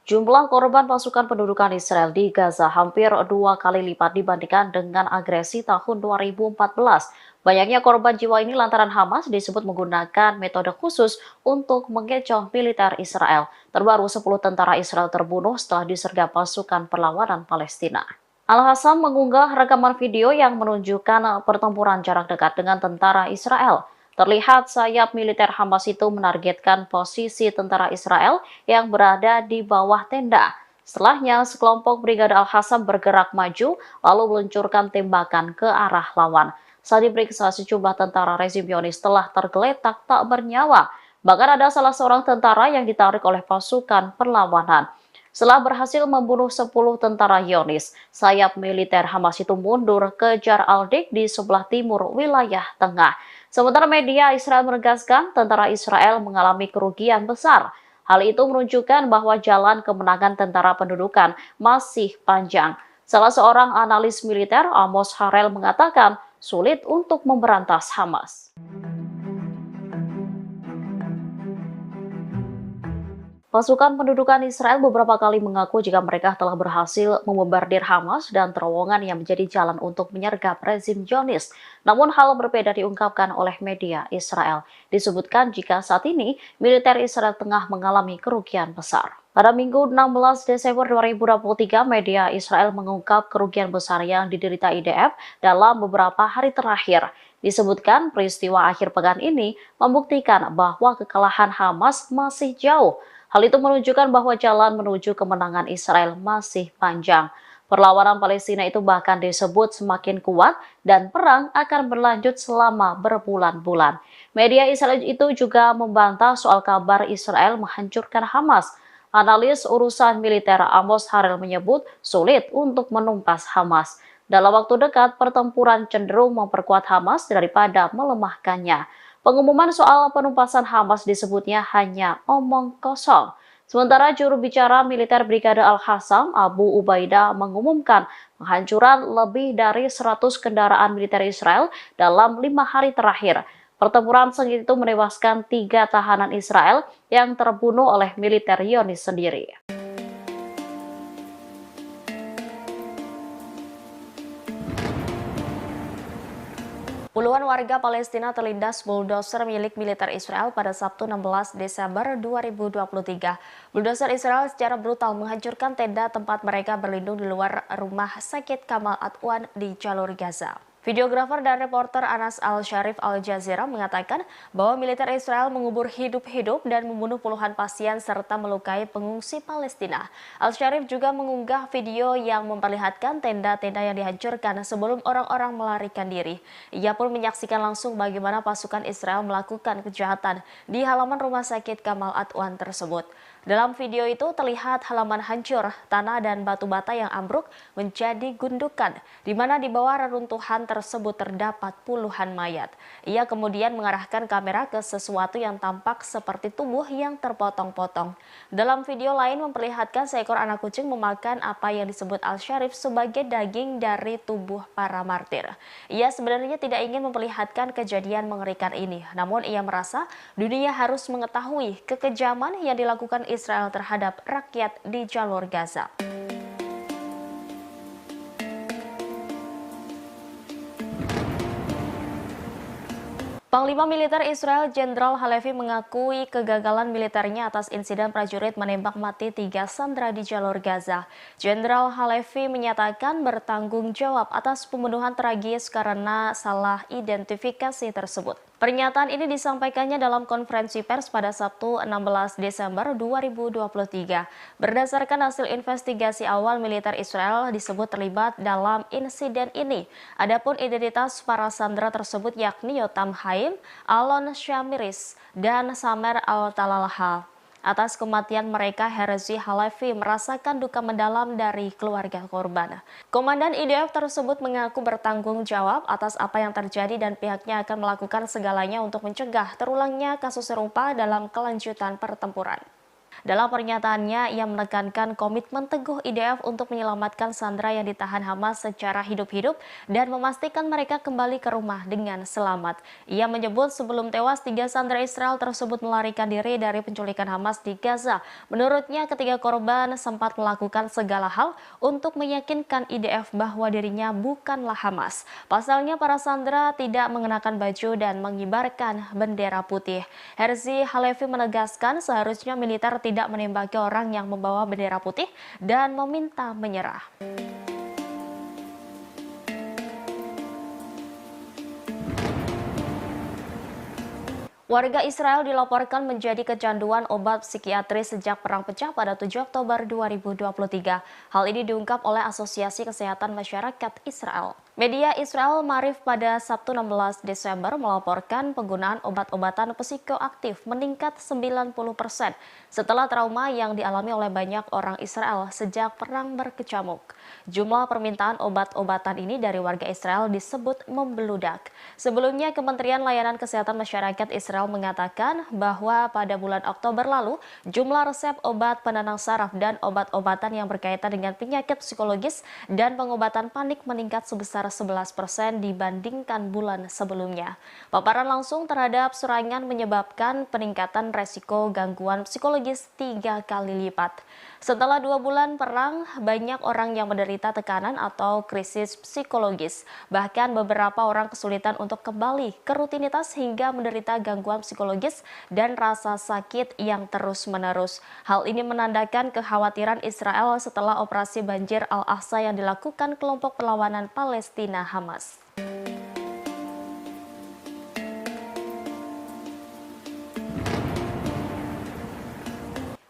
Jumlah korban pasukan pendudukan Israel di Gaza hampir 2 kali lipat dibandingkan dengan agresi tahun 2014. Banyaknya korban jiwa ini lantaran Hamas disebut menggunakan metode khusus untuk mengecoh militer Israel. Terbaru 10 tentara Israel terbunuh setelah disergap pasukan perlawanan Palestina. Al-Hassam mengunggah rekaman video yang menunjukkan pertempuran jarak dekat dengan tentara Israel. Terlihat sayap militer Hamas itu menargetkan posisi tentara Israel yang berada di bawah tenda. Setelahnya, sekelompok Brigade Al-Qassam bergerak maju lalu meluncurkan tembakan ke arah lawan. Saat diperiksa, sejumlah tentara rezim Zionis telah tergeletak tak bernyawa. Bahkan ada salah seorang tentara yang ditarik oleh pasukan perlawanan. Setelah berhasil membunuh 10 tentara Zionis, sayap militer Hamas itu mundur ke Jar al-Dik di sebelah timur wilayah tengah. Sementara media Israel menegaskan tentara Israel mengalami kerugian besar. Hal itu menunjukkan bahwa jalan kemenangan tentara pendudukan masih panjang. Salah seorang analis militer, Amos Harel, mengatakan sulit untuk memberantas Hamas. Pasukan pendudukan Israel beberapa kali mengaku jika mereka telah berhasil membombardir Hamas dan terowongan yang menjadi jalan untuk menyergap rezim Zionis. Namun hal berbeda diungkapkan oleh media Israel. Disebutkan jika saat ini militer Israel tengah mengalami kerugian besar. Pada Minggu 16 Desember 2023, media Israel mengungkap kerugian besar yang diderita IDF dalam beberapa hari terakhir. Disebutkan peristiwa akhir pekan ini membuktikan bahwa kekalahan Hamas masih jauh. Hal itu menunjukkan bahwa jalan menuju kemenangan Israel masih panjang. Perlawanan Palestina itu bahkan disebut semakin kuat dan perang akan berlanjut selama berbulan-bulan. Media Israel itu juga membantah soal kabar Israel menghancurkan Hamas. Analis urusan militer Amos Harel menyebut sulit untuk menumpas Hamas. Dalam waktu dekat, pertempuran cenderung memperkuat Hamas daripada melemahkannya. Pengumuman soal penumpasan Hamas disebutnya hanya omong kosong. Sementara juru bicara militer Brigade Al-Qassam, Abu Ubaidah, mengumumkan penghancuran lebih dari 100 kendaraan militer Israel dalam 5 hari terakhir. Pertempuran sengit itu menewaskan 3 tahanan Israel yang terbunuh oleh militer Zionis sendiri. Puluhan warga Palestina terlindas bulldozer milik militer Israel pada Sabtu 16 Desember 2023. Bulldozer Israel secara brutal menghancurkan tenda tempat mereka berlindung di luar rumah sakit Kamal Adwan di jalur Gaza. Videografer dan reporter Anas Al-Sharif Al Jazeera mengatakan bahwa militer Israel mengubur hidup-hidup dan membunuh puluhan pasien serta melukai pengungsi Palestina. Al-Sharif juga mengunggah video yang memperlihatkan tenda-tenda yang dihancurkan sebelum orang-orang melarikan diri. Ia pun menyaksikan langsung bagaimana pasukan Israel melakukan kejahatan di halaman rumah sakit Kamal Adwan tersebut. Dalam video itu terlihat halaman hancur, tanah dan batu bata yang ambruk menjadi gundukan, di mana di bawah reruntuhan tersebut terdapat puluhan mayat. Ia kemudian mengarahkan kamera ke sesuatu yang tampak seperti tubuh yang terpotong-potong. Dalam video lain memperlihatkan seekor anak kucing memakan apa yang disebut Al-Sharif sebagai daging dari tubuh para martir. Ia sebenarnya tidak ingin memperlihatkan kejadian mengerikan ini, namun ia merasa dunia harus mengetahui kekejaman yang dilakukan Israel terhadap rakyat di jalur Gaza. Panglima Militer Israel Jenderal Halevi mengakui kegagalan militernya atas insiden prajurit menembak mati 3 sandera di jalur Gaza. Jenderal Halevi menyatakan bertanggung jawab atas pembunuhan tragis karena salah identifikasi tersebut. Pernyataan ini disampaikannya dalam konferensi pers pada Sabtu 16 Desember 2023. Berdasarkan hasil investigasi awal, militer Israel disebut terlibat dalam insiden ini. Adapun identitas para sandera tersebut yakni Yotam Haim, Alon Shamiris, dan Samer Al-Talalha. Atas kematian mereka, Herzi Halevi merasakan duka mendalam dari keluarga korban. Komandan IDF tersebut mengaku bertanggung jawab atas apa yang terjadi dan pihaknya akan melakukan segalanya untuk mencegah terulangnya kasus serupa dalam kelanjutan pertempuran. Dalam pernyataannya, ia menekankan komitmen teguh IDF untuk menyelamatkan sandera yang ditahan Hamas secara hidup-hidup dan memastikan mereka kembali ke rumah dengan selamat. Ia menyebut sebelum tewas, 3 sandera Israel tersebut melarikan diri dari penculikan Hamas di Gaza. Menurutnya, ketiga korban sempat melakukan segala hal untuk meyakinkan IDF bahwa dirinya bukanlah Hamas. Pasalnya, para sandera tidak mengenakan baju dan mengibarkan bendera putih. Herzi Halevi menegaskan seharusnya militer tidak menembaki orang yang membawa bendera putih dan meminta menyerah. Warga Israel dilaporkan menjadi kecanduan obat psikiatris sejak Perang Pecah pada 7 Oktober 2023. Hal ini diungkap oleh Asosiasi Kesehatan Masyarakat Israel. Media Israel Maariv pada Sabtu 16 Desember melaporkan penggunaan obat-obatan psikoaktif meningkat 90% setelah trauma yang dialami oleh banyak orang Israel sejak perang berkecamuk. Jumlah permintaan obat-obatan ini dari warga Israel disebut membeludak. Sebelumnya, Kementerian Layanan Kesehatan Masyarakat Israel mengatakan bahwa pada bulan Oktober lalu, jumlah resep obat penenang saraf dan obat-obatan yang berkaitan dengan penyakit psikologis dan pengobatan panik meningkat sebesar 11% dibandingkan bulan sebelumnya. Paparan langsung terhadap serangan menyebabkan peningkatan resiko gangguan psikologis 3 kali lipat. Setelah 2 bulan perang, banyak orang yang menderita tekanan atau krisis psikologis. Bahkan beberapa orang kesulitan untuk kembali ke rutinitas hingga menderita gangguan psikologis dan rasa sakit yang terus-menerus. Hal ini menandakan kekhawatiran Israel setelah operasi banjir Al-Aqsa yang dilakukan kelompok perlawanan Palestina Hamas.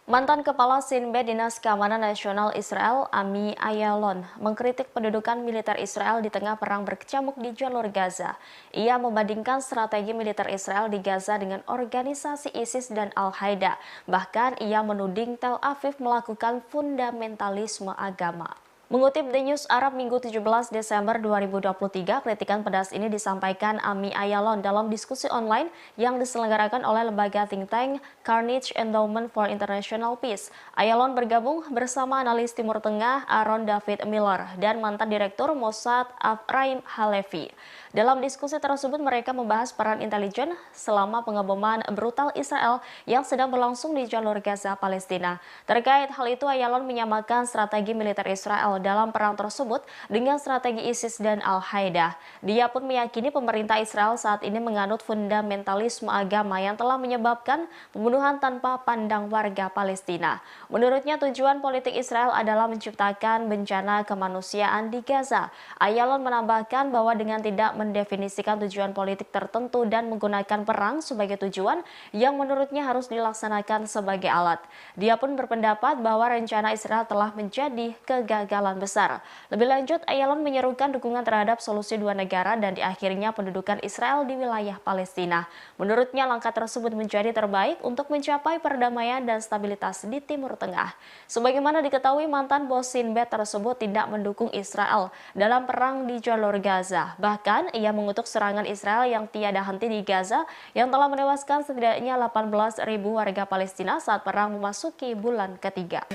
Mantan Kepala Sinbad Dinas Keamanan Nasional Israel, Ami Ayalon, mengkritik pendudukan militer Israel di tengah perang berkecamuk di jalur Gaza. Ia membandingkan strategi militer Israel di Gaza dengan organisasi ISIS dan Al-Qaeda. Bahkan ia menuding Tel Aviv melakukan fundamentalisme agama. Mengutip The News Arab Minggu 17 Desember 2023, kritikan pedas ini disampaikan Ami Ayalon dalam diskusi online yang diselenggarakan oleh lembaga think tank Carnegie Endowment for International Peace. Ayalon bergabung bersama analis Timur Tengah Aaron David Miller dan mantan Direktur Mossad Afraim Halevi. Dalam diskusi tersebut mereka membahas peran intelijen selama pengeboman brutal Israel yang sedang berlangsung di jalur Gaza, Palestina. Terkait hal itu, Ayalon menyamakan strategi militer Israel dalam perang tersebut dengan strategi ISIS dan Al-Qaeda. Dia pun meyakini pemerintah Israel saat ini menganut fundamentalisme agama yang telah menyebabkan pembunuhan tanpa pandang warga Palestina. Menurutnya, tujuan politik Israel adalah menciptakan bencana kemanusiaan di Gaza. Ayalon menambahkan bahwa dengan tidak mendefinisikan tujuan politik tertentu dan menggunakan perang sebagai tujuan yang menurutnya harus dilaksanakan sebagai alat. Dia pun berpendapat bahwa rencana Israel telah menjadi kegagalan besar. Lebih lanjut, Ayalon menyerukan dukungan terhadap solusi dua negara dan diakhirnya pendudukan Israel di wilayah Palestina. Menurutnya, langkah tersebut menjadi terbaik untuk mencapai perdamaian dan stabilitas di Timur Tengah. Sebagaimana diketahui, mantan bos Sinbad tersebut tidak mendukung Israel dalam perang di jalur Gaza. Bahkan, ia mengutuk serangan Israel yang tiada henti di Gaza yang telah menewaskan setidaknya 18.000 warga Palestina saat perang memasuki bulan ketiga.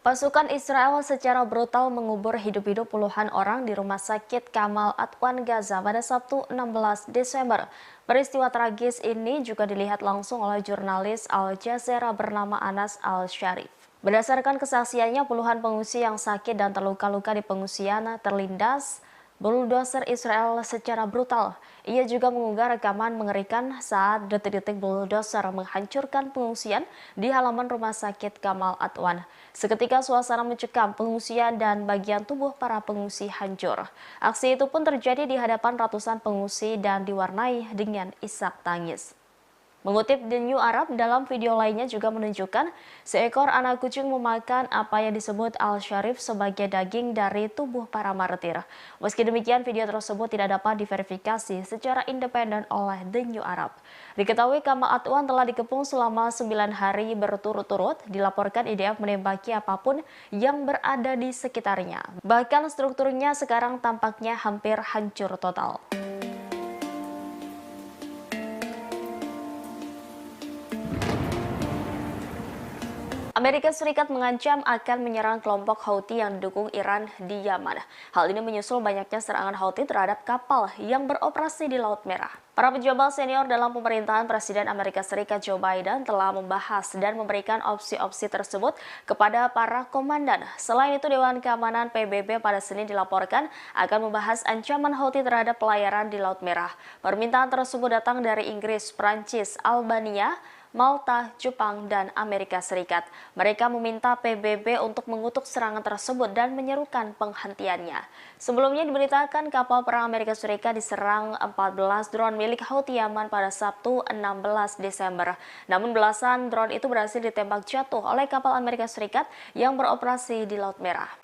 Pasukan Israel secara brutal mengubur hidup-hidup puluhan orang di Rumah Sakit Kamal Adwan Gaza pada Sabtu 16 Desember. Peristiwa tragis ini juga dilihat langsung oleh jurnalis Al Jazeera bernama Anas Al-Sharif. Berdasarkan kesaksiannya, puluhan pengungsi yang sakit dan terluka-luka di pengungsian terlindas bulldozer Israel secara brutal. Ia juga mengunggah rekaman mengerikan saat detik-detik bulldozer menghancurkan pengungsian di halaman Rumah Sakit Kamal Adwan. Seketika suasana mencekam, pengungsian dan bagian tubuh para pengungsi hancur. Aksi itu pun terjadi di hadapan ratusan pengungsi dan diwarnai dengan isak tangis. Mengutip The New Arab, dalam video lainnya juga menunjukkan seekor anak kucing memakan apa yang disebut Al-Sharif sebagai daging dari tubuh para martir. Meski demikian, video tersebut tidak dapat diverifikasi secara independen oleh The New Arab. Diketahui Kamal Adwan telah dikepung selama 9 hari berturut-turut, dilaporkan IDF menembaki apapun yang berada di sekitarnya. Bahkan strukturnya sekarang tampaknya hampir hancur total. Amerika Serikat mengancam akan menyerang kelompok Houthi yang didukung Iran di Yaman. Hal ini menyusul banyaknya serangan Houthi terhadap kapal yang beroperasi di Laut Merah. Para pejabat senior dalam pemerintahan Presiden Amerika Serikat Joe Biden telah membahas dan memberikan opsi-opsi tersebut kepada para komandan. Selain itu, Dewan Keamanan PBB pada Senin dilaporkan akan membahas ancaman Houthi terhadap pelayaran di Laut Merah. Permintaan tersebut datang dari Inggris, Prancis, Albania, Malta, Jepang, dan Amerika Serikat. Mereka meminta PBB untuk mengutuk serangan tersebut dan menyerukan penghentiannya. Sebelumnya diberitakan kapal perang Amerika Serikat diserang 14 drone milik Houthi Yaman pada Sabtu 16 Desember. Namun belasan drone itu berhasil ditembak jatuh oleh kapal Amerika Serikat yang beroperasi di Laut Merah.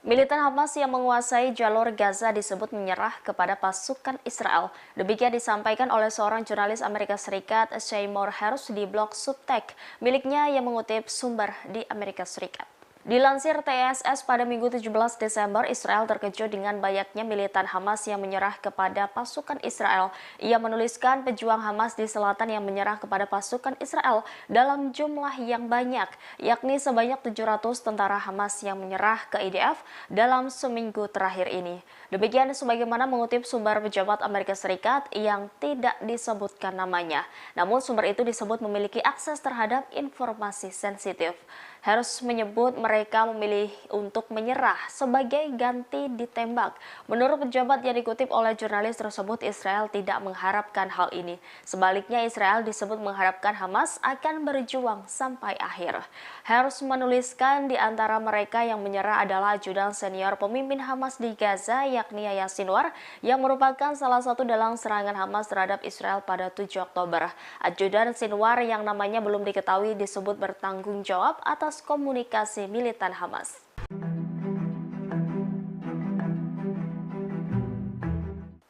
Militan Hamas yang menguasai jalur Gaza disebut menyerah kepada pasukan Israel. Demikian disampaikan oleh seorang jurnalis Amerika Serikat, Seymour Hersh, di blog Substack miliknya yang mengutip sumber di Amerika Serikat. Dilansir TSS pada Minggu 17 Desember, Israel terkejut dengan banyaknya militan Hamas yang menyerah kepada pasukan Israel. Ia menuliskan pejuang Hamas di selatan yang menyerah kepada pasukan Israel dalam jumlah yang banyak, yakni sebanyak 700 tentara Hamas yang menyerah ke IDF dalam seminggu terakhir ini. Demikian sebagaimana mengutip sumber pejabat Amerika Serikat yang tidak disebutkan namanya. Namun sumber itu disebut memiliki akses terhadap informasi sensitif. Hersh menyebut mereka memilih untuk menyerah sebagai ganti ditembak. Menurut pejabat yang dikutip oleh jurnalis tersebut, Israel tidak mengharapkan hal ini. Sebaliknya, Israel disebut mengharapkan Hamas akan berjuang sampai akhir. Hersh menuliskan di antara mereka yang menyerah adalah ajudan senior pemimpin Hamas di Gaza, yakni Yahya Sinwar, yang merupakan salah satu dalang serangan Hamas terhadap Israel pada 7 Oktober. Ajudan Sinwar yang namanya belum diketahui disebut bertanggung jawab atas komunikasi militan Hamas.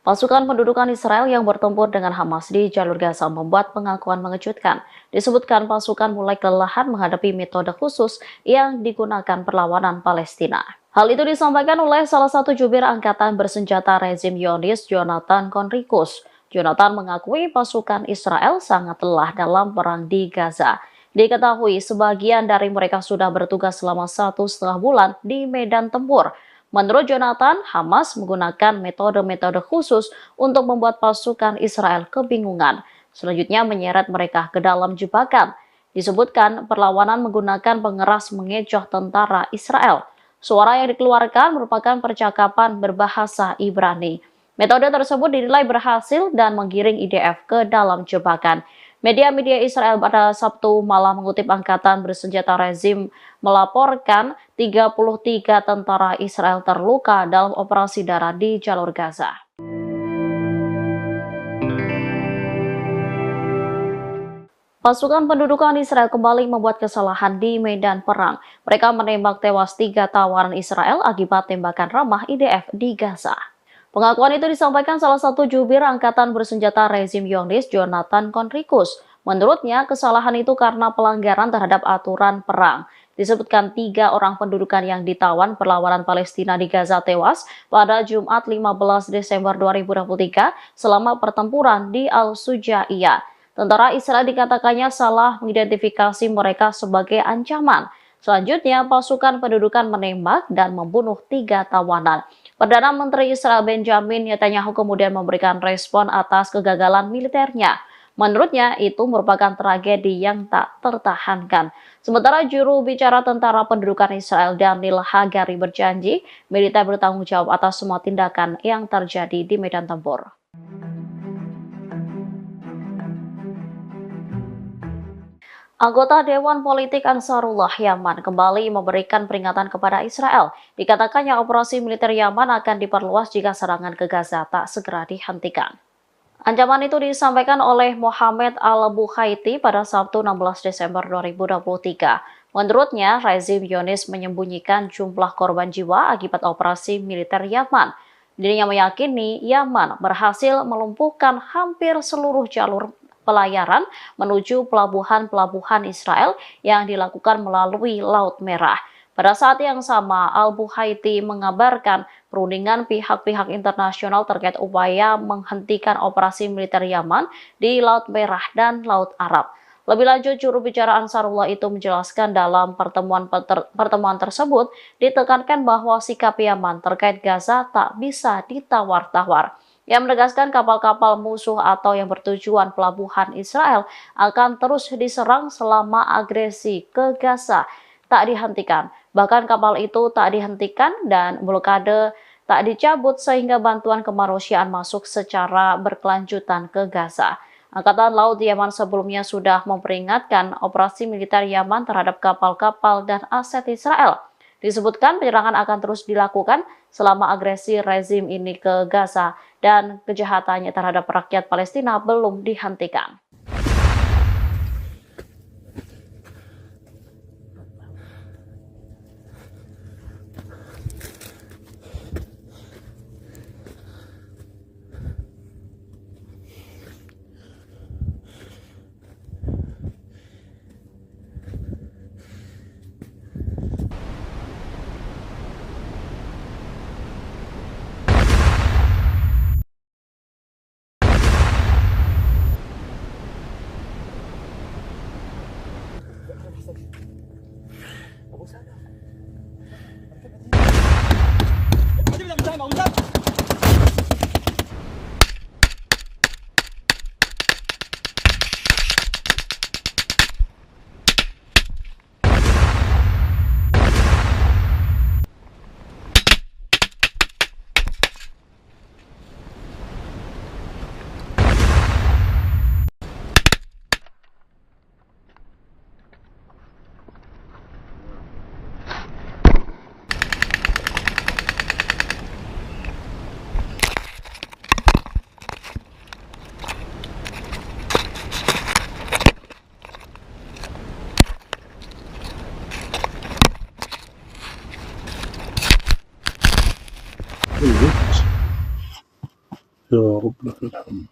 Pasukan pendudukan Israel yang bertempur dengan Hamas di jalur Gaza membuat pengakuan mengejutkan. Disebutkan pasukan mulai kelelahan menghadapi metode khusus yang digunakan perlawanan Palestina. Hal itu disampaikan oleh salah satu jubir angkatan bersenjata rezim Zionis, Jonathan Conricus. Jonathan mengakui pasukan Israel sangat lelah dalam perang di Gaza. Diketahui sebagian dari mereka sudah bertugas selama 1,5 bulan di medan tempur. Menurut Jonathan, Hamas menggunakan metode-metode khusus untuk membuat pasukan Israel kebingungan. Selanjutnya menyeret mereka ke dalam jebakan. Disebutkan perlawanan menggunakan pengeras mengecoh tentara Israel. Suara yang dikeluarkan merupakan percakapan berbahasa Ibrani. Metode tersebut dinilai berhasil dan menggiring IDF ke dalam jebakan. Media-media Israel pada Sabtu malam mengutip angkatan bersenjata rezim melaporkan 33 tentara Israel terluka dalam operasi darat di jalur Gaza. Pasukan pendudukan Israel kembali membuat kesalahan di medan perang. Mereka menembak tewas 3 tawanan Israel akibat tembakan ramah IDF di Gaza. Pengakuan itu disampaikan salah satu jubir angkatan bersenjata rezim Zionis, Jonathan Conricus. Menurutnya, kesalahan itu karena pelanggaran terhadap aturan perang. Disebutkan 3 orang pendudukan yang ditawan perlawanan Palestina di Gaza tewas pada Jumat 15 Desember 2023 selama pertempuran di Al-Sujaiyah. Tentara Israel dikatakannya salah mengidentifikasi mereka sebagai ancaman. Selanjutnya, pasukan pendudukan menembak dan membunuh 3 tawanan. Perdana Menteri Israel Benjamin Netanyahu kemudian memberikan respon atas kegagalan militernya. Menurutnya, itu merupakan tragedi yang tak tertahankan. Sementara juru bicara tentara pendudukan Israel Daniel Hagari berjanji, militer bertanggung jawab atas semua tindakan yang terjadi di medan tempur. Anggota Dewan Politik Ansarullah Yaman kembali memberikan peringatan kepada Israel. Dikatakannya operasi militer Yaman akan diperluas jika serangan ke Gaza tak segera dihentikan. Ancaman itu disampaikan oleh Mohammed Al-Bukhaiti pada Sabtu 16 Desember 2023. Menurutnya, rezim Zionis menyembunyikan jumlah korban jiwa akibat operasi militer Yaman. Dirinya meyakini Yaman berhasil melumpuhkan hampir seluruh jalur pelayaran menuju pelabuhan-pelabuhan Israel yang dilakukan melalui Laut Merah. Pada saat yang sama, Al-Bukhaiti mengabarkan perundingan pihak-pihak internasional terkait upaya menghentikan operasi militer Yaman di Laut Merah dan Laut Arab. Lebih lanjut, juru bicara Ansarullah itu menjelaskan dalam pertemuan tersebut ditekankan bahwa sikap Yaman terkait Gaza tak bisa ditawar-tawar. Yang menegaskan kapal-kapal musuh atau yang bertujuan pelabuhan Israel akan terus diserang selama agresi ke Gaza tak dihentikan. Bahkan kapal itu tak dihentikan dan blokade tak dicabut sehingga bantuan kemanusiaan masuk secara berkelanjutan ke Gaza. Angkatan Laut Yaman sebelumnya sudah memperingatkan operasi militer Yaman terhadap kapal-kapal dan aset Israel. Disebutkan penyerangan akan terus dilakukan selama agresi rezim ini ke Gaza dan kejahatannya terhadap rakyat Palestina belum dihentikan. يا رب لك الحمد.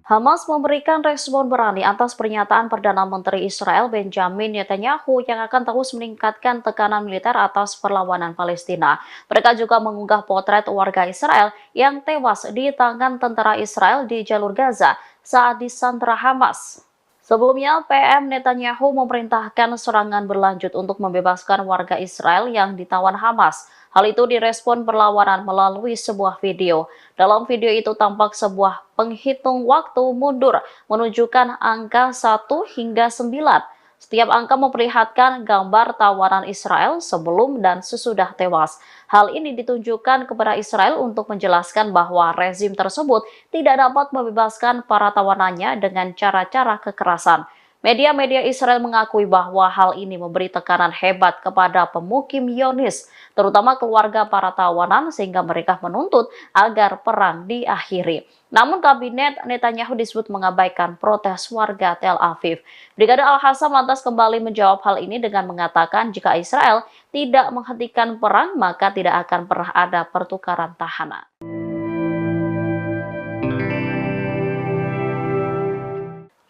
Hamas memberikan respon berani atas pernyataan Perdana Menteri Israel Benjamin Netanyahu yang akan terus meningkatkan tekanan militer atas perlawanan Palestina. Mereka juga mengunggah potret warga Israel yang tewas di tangan tentara Israel di jalur Gaza saat disandra Hamas. Sebelumnya, PM Netanyahu memerintahkan serangan berlanjut untuk membebaskan warga Israel yang ditawan Hamas. Hal itu direspon perlawanan melalui sebuah video. Dalam video itu tampak sebuah penghitung waktu mundur menunjukkan angka 1 hingga 9. Setiap angka memperlihatkan gambar tawanan Israel sebelum dan sesudah tewas. Hal ini ditunjukkan kepada Israel untuk menjelaskan bahwa rezim tersebut tidak dapat membebaskan para tawanannya dengan cara-cara kekerasan. Media-media Israel mengakui bahwa hal ini memberi tekanan hebat kepada pemukim Zionis, terutama keluarga para tawanan, sehingga mereka menuntut agar perang diakhiri. Namun kabinet Netanyahu disebut mengabaikan protes warga Tel Aviv. Brigade Al-Qassam lantas kembali menjawab hal ini dengan mengatakan jika Israel tidak menghentikan perang, maka tidak akan pernah ada pertukaran tahanan.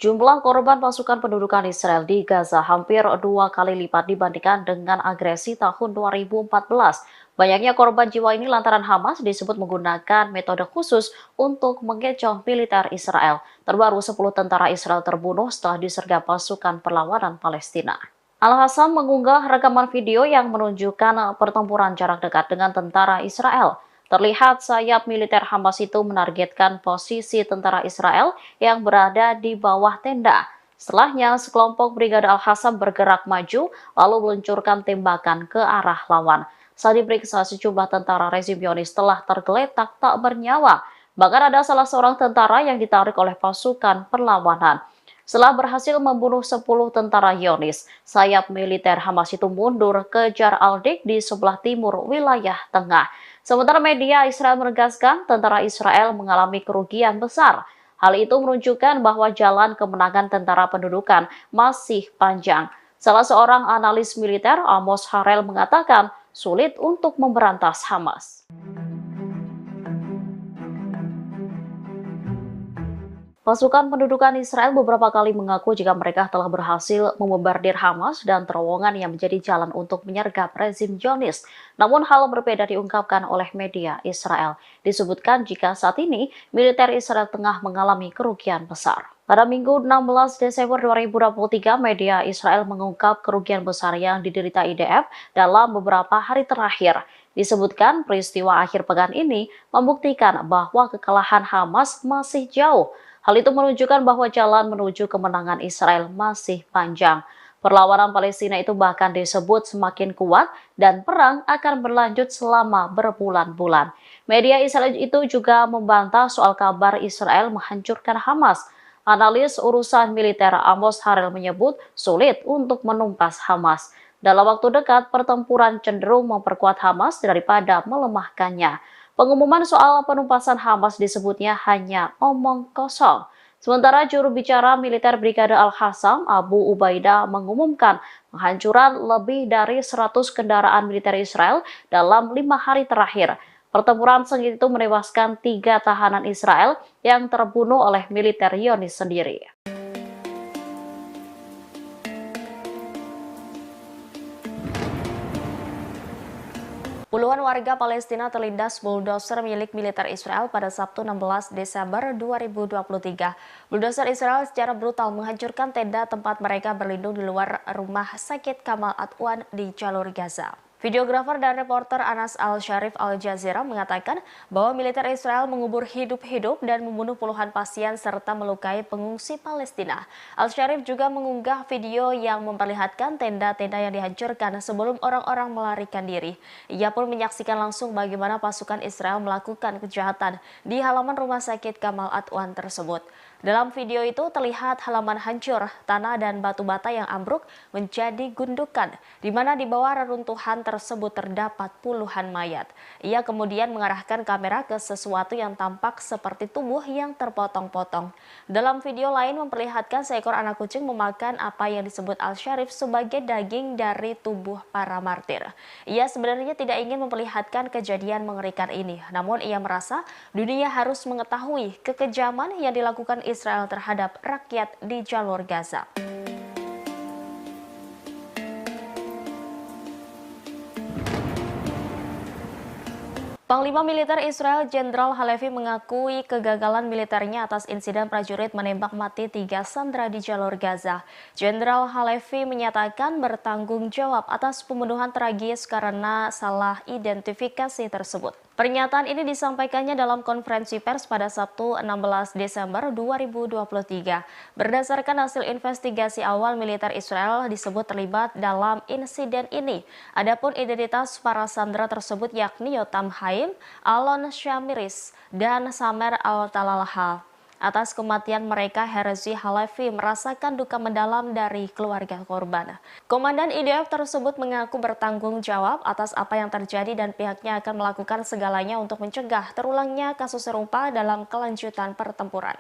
Jumlah korban pasukan pendudukan Israel di Gaza hampir 2 kali lipat dibandingkan dengan agresi tahun 2014. Banyaknya korban jiwa ini lantaran Hamas disebut menggunakan metode khusus untuk mengecoh militer Israel. Terbaru 10 tentara Israel terbunuh setelah disergap pasukan perlawanan Palestina. Al-Qassam mengunggah rekaman video yang menunjukkan pertempuran jarak dekat dengan tentara Israel. Terlihat sayap militer Hamas itu menargetkan posisi tentara Israel yang berada di bawah tenda. Setelahnya, sekelompok Brigade Al-Qassam bergerak maju lalu meluncurkan tembakan ke arah lawan. Saat diperiksa, sejumlah tentara rezim Zionis telah tergeletak tak bernyawa. Bahkan ada salah seorang tentara yang ditarik oleh pasukan perlawanan. Setelah berhasil membunuh 10 tentara Zionis, sayap militer Hamas itu mundur ke Jar al-Dik di sebelah timur wilayah tengah. Sementara media Israel menegaskan tentara Israel mengalami kerugian besar. Hal itu menunjukkan bahwa jalan kemenangan tentara pendudukan masih panjang. Salah seorang analis militer, Amos Harel, mengatakan sulit untuk memberantas Hamas. Pasukan pendudukan Israel beberapa kali mengaku jika mereka telah berhasil membombardir Hamas dan terowongan yang menjadi jalan untuk menyergap rezim Zionis. Namun hal berbeda diungkapkan oleh media Israel. Disebutkan jika saat ini militer Israel tengah mengalami kerugian besar. Pada Minggu 16 Desember 2023, media Israel mengungkap kerugian besar yang diderita IDF dalam beberapa hari terakhir. Disebutkan peristiwa akhir pekan ini membuktikan bahwa kekalahan Hamas masih jauh. Hal itu menunjukkan bahwa jalan menuju kemenangan Israel masih panjang. Perlawanan Palestina itu bahkan disebut semakin kuat dan perang akan berlanjut selama berbulan-bulan. Media Israel itu juga membantah soal kabar Israel menghancurkan Hamas. Analis urusan militer Amos Harel menyebut sulit untuk menumpas Hamas. Dalam waktu dekat, pertempuran cenderung memperkuat Hamas daripada melemahkannya. Pengumuman soal penumpasan Hamas disebutnya hanya omong kosong. Sementara juru bicara militer Brigade Al-Qassam, Abu Ubaidah, mengumumkan penghancuran lebih dari 100 kendaraan militer Israel dalam 5 hari terakhir. Pertempuran sengit itu menewaskan 3 tahanan Israel yang terbunuh oleh militer Zionis sendiri. Puluhan warga Palestina terlindas bulldozer milik militer Israel pada Sabtu 16 Desember 2023. Bulldozer Israel secara brutal menghancurkan tenda tempat mereka berlindung di luar rumah sakit Kamal Adwan di jalur Gaza. Videografer dan reporter Anas Al-Sharif Al Jazeera mengatakan bahwa militer Israel mengubur hidup-hidup dan membunuh puluhan pasien serta melukai pengungsi Palestina. Al-Sharif juga mengunggah video yang memperlihatkan tenda-tenda yang dihancurkan sebelum orang-orang melarikan diri. Ia pun menyaksikan langsung bagaimana pasukan Israel melakukan kejahatan di halaman rumah sakit Kamal Adwan tersebut. Dalam video itu terlihat halaman hancur, tanah dan batu bata yang ambruk menjadi gundukan, di mana di bawah reruntuhan tersebut terdapat puluhan mayat. Ia kemudian mengarahkan kamera ke sesuatu yang tampak seperti tubuh yang terpotong-potong. Dalam video lain memperlihatkan seekor anak kucing memakan apa yang disebut Al-Sharif sebagai daging dari tubuh para martir. Ia sebenarnya tidak ingin memperlihatkan kejadian mengerikan ini, namun ia merasa dunia harus mengetahui kekejaman yang dilakukan Israel terhadap rakyat di jalur Gaza. Panglima Militer Israel Jenderal Halevi mengakui kegagalan militernya atas insiden prajurit menembak mati 3 sandera di jalur Gaza. Jenderal Halevi menyatakan bertanggung jawab atas pembunuhan tragis karena salah identifikasi tersebut. Pernyataan ini disampaikannya dalam konferensi pers pada Sabtu 16 Desember 2023. Berdasarkan hasil investigasi awal, militer Israel disebut terlibat dalam insiden ini. Adapun identitas para sandera tersebut yakni Yotam Haim, Alon Shamiris, dan Samer Al-Talalha. Atas kematian mereka, Herzi Halevi merasakan duka mendalam dari keluarga korban. Komandan IDF tersebut mengaku bertanggung jawab atas apa yang terjadi dan pihaknya akan melakukan segalanya untuk mencegah terulangnya kasus serupa dalam kelanjutan pertempuran.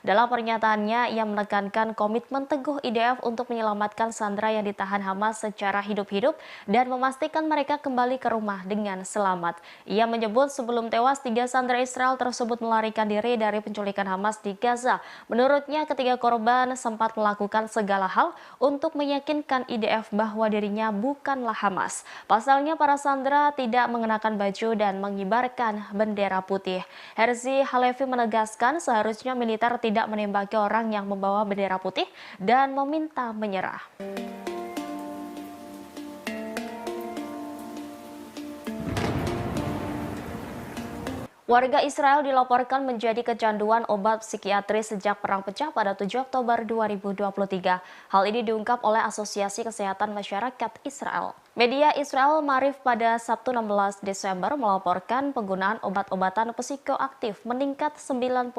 Dalam pernyataannya, ia menekankan komitmen teguh IDF untuk menyelamatkan sandera yang ditahan Hamas secara hidup-hidup dan memastikan mereka kembali ke rumah dengan selamat. Ia menyebut sebelum tewas, 3 sandera Israel tersebut melarikan diri dari penculikan Hamas di Gaza. Menurutnya, ketiga korban sempat melakukan segala hal untuk meyakinkan IDF bahwa dirinya bukanlah Hamas. Pasalnya, para sandera tidak mengenakan baju dan mengibarkan bendera putih. Herzi Halevi menegaskan seharusnya militer tidak menembaki orang yang membawa bendera putih dan meminta menyerah. Warga Israel dilaporkan menjadi kecanduan obat psikiatris sejak perang pecah pada 7 Oktober 2023. Hal ini diungkap oleh Asosiasi Kesehatan Masyarakat Israel. Media Israel Marif pada Sabtu 16 Desember melaporkan penggunaan obat-obatan psikoaktif meningkat 90%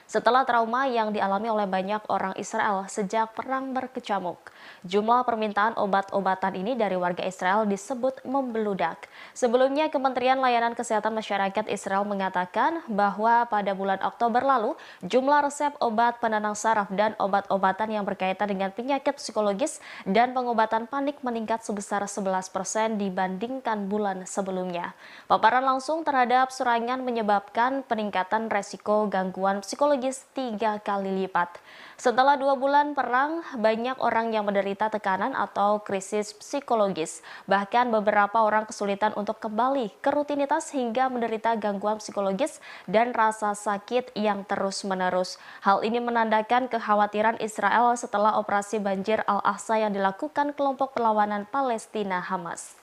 setelah trauma yang dialami oleh banyak orang Israel sejak perang berkecamuk. Jumlah permintaan obat-obatan ini dari warga Israel disebut membeludak. Sebelumnya, Kementerian Layanan Kesehatan Masyarakat Israel mengatakan bahwa pada bulan Oktober lalu, jumlah resep obat penenang saraf dan obat-obatan yang berkaitan dengan penyakit psikologis dan pengobatan panik meningkat sebesar 11% dibandingkan bulan sebelumnya. Paparan langsung terhadap serangan menyebabkan peningkatan resiko gangguan psikologis 3 kali lipat. Setelah 2 bulan perang, banyak orang yang menderita tekanan atau krisis psikologis. Bahkan beberapa orang kesulitan untuk kembali ke rutinitas hingga menderita gangguan psikologis dan rasa sakit yang terus-menerus. Hal ini menandakan kekhawatiran Israel setelah operasi banjir Al-Aqsa yang dilakukan kelompok perlawanan Palestina Hamas.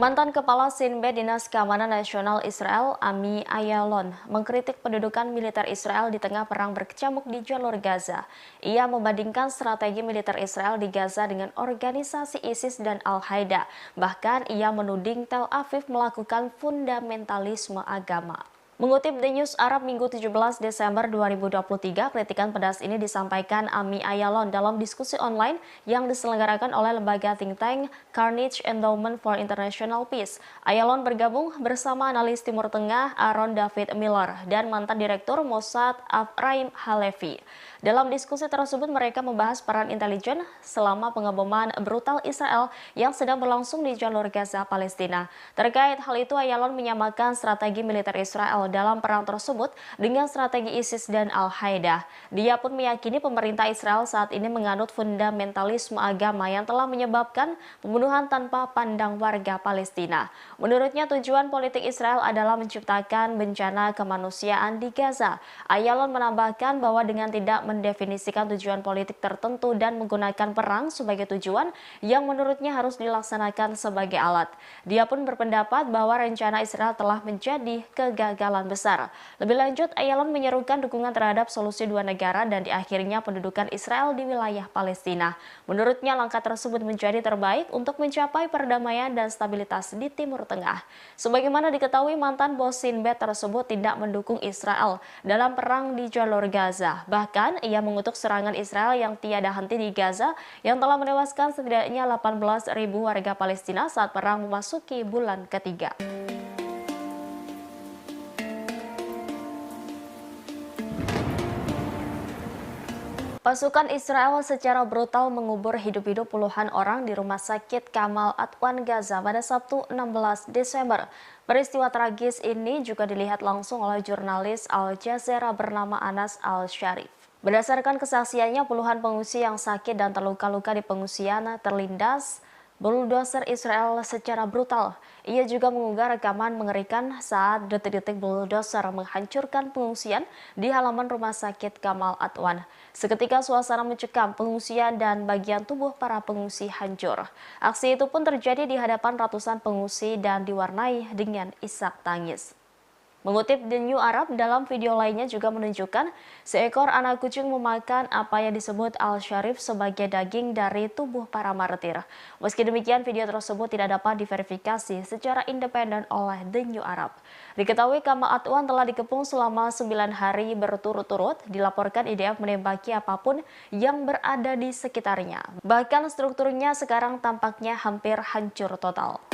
Mantan Kepala Sinbad Dinas Keamanan Nasional Israel, Ami Ayalon, mengkritik pendudukan militer Israel di tengah perang berkecamuk di jalur Gaza. Ia membandingkan strategi militer Israel di Gaza dengan organisasi ISIS dan Al-Qaeda. Bahkan ia menuding Tel Aviv melakukan fundamentalisme agama. Mengutip The News Arab Minggu 17 Desember 2023, kritikan pedas ini disampaikan Ami Ayalon dalam diskusi online yang diselenggarakan oleh lembaga think tank Carnegie Endowment for International Peace. Ayalon bergabung bersama analis Timur Tengah Aaron David Miller dan mantan Direktur Mossad Afraim Halevi. Dalam diskusi tersebut mereka membahas peran intelijen selama pengeboman brutal Israel yang sedang berlangsung di jalur Gaza, Palestina. Terkait hal itu, Ayalon menyamakan strategi militer Israel dalam perang tersebut dengan strategi ISIS dan Al-Qaeda. Dia pun meyakini pemerintah Israel saat ini menganut fundamentalisme agama yang telah menyebabkan pembunuhan tanpa pandang warga Palestina. Menurutnya tujuan politik Israel adalah menciptakan bencana kemanusiaan di Gaza. Ayalon menambahkan bahwa dengan tidak mendefinisikan tujuan politik tertentu dan menggunakan perang sebagai tujuan yang menurutnya harus dilaksanakan sebagai alat. Dia pun berpendapat bahwa rencana Israel telah menjadi kegagalan besar. Lebih lanjut, Ayalon menyerukan dukungan terhadap solusi dua negara dan di akhirnya pendudukan Israel di wilayah Palestina. Menurutnya langkah tersebut menjadi terbaik untuk mencapai perdamaian dan stabilitas di Timur Tengah. Sebagaimana diketahui, mantan bos Sinbad tersebut tidak mendukung Israel dalam perang di jalur Gaza. Bahkan, ia mengutuk serangan Israel yang tiada henti di Gaza yang telah menewaskan setidaknya 18.000 warga Palestina saat perang memasuki bulan ketiga. Pasukan Israel secara brutal mengubur hidup-hidup puluhan orang di rumah sakit Kamal Adwan Gaza pada Sabtu 16 Desember. Peristiwa tragis ini juga dilihat langsung oleh jurnalis Al Jazeera bernama Anas Al-Sharif. Berdasarkan kesaksiannya, puluhan pengungsi yang sakit dan terluka-luka di pengungsian terlindas bulldozer Israel secara brutal. Ia juga mengunggah rekaman mengerikan saat detik-detik bulldozer menghancurkan pengungsian di halaman rumah sakit Kamal Adwan. Seketika suasana mencekam, pengungsian dan bagian tubuh para pengungsi hancur. Aksi itu pun terjadi di hadapan ratusan pengungsi dan diwarnai dengan isak tangis. Mengutip The New Arab, dalam video lainnya juga menunjukkan seekor anak kucing memakan apa yang disebut Al-Sharif sebagai daging dari tubuh para martir. Meski demikian, video tersebut tidak dapat diverifikasi secara independen oleh The New Arab. Diketahui Kamal Adwan telah dikepung selama 9 hari berturut-turut, dilaporkan IDF menembaki apapun yang berada di sekitarnya. Bahkan strukturnya sekarang tampaknya hampir hancur total.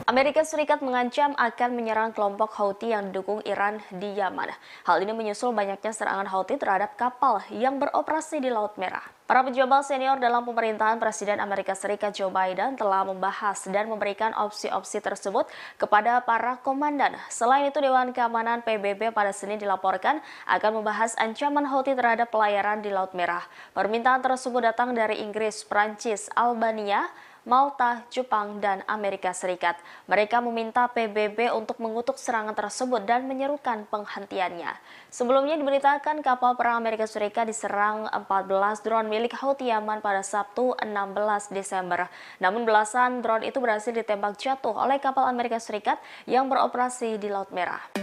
Amerika Serikat mengancam akan menyerang kelompok Houthi yang didukung Iran di Yaman. Hal ini menyusul banyaknya serangan Houthi terhadap kapal yang beroperasi di Laut Merah. Para pejabat senior dalam pemerintahan Presiden Amerika Serikat Joe Biden telah membahas dan memberikan opsi-opsi tersebut kepada para komandan. Selain itu, Dewan Keamanan PBB pada Senin dilaporkan akan membahas ancaman Houthi terhadap pelayaran di Laut Merah. Permintaan tersebut datang dari Inggris, Prancis, Albania, Malta, Jepang, dan Amerika Serikat. Mereka meminta PBB untuk mengutuk serangan tersebut dan menyerukan penghentiannya. Sebelumnya diberitakan kapal perang Amerika Serikat diserang 14 drone milik Houthi Yaman pada Sabtu 16 Desember. Namun belasan drone itu berhasil ditembak jatuh oleh kapal Amerika Serikat yang beroperasi di Laut Merah.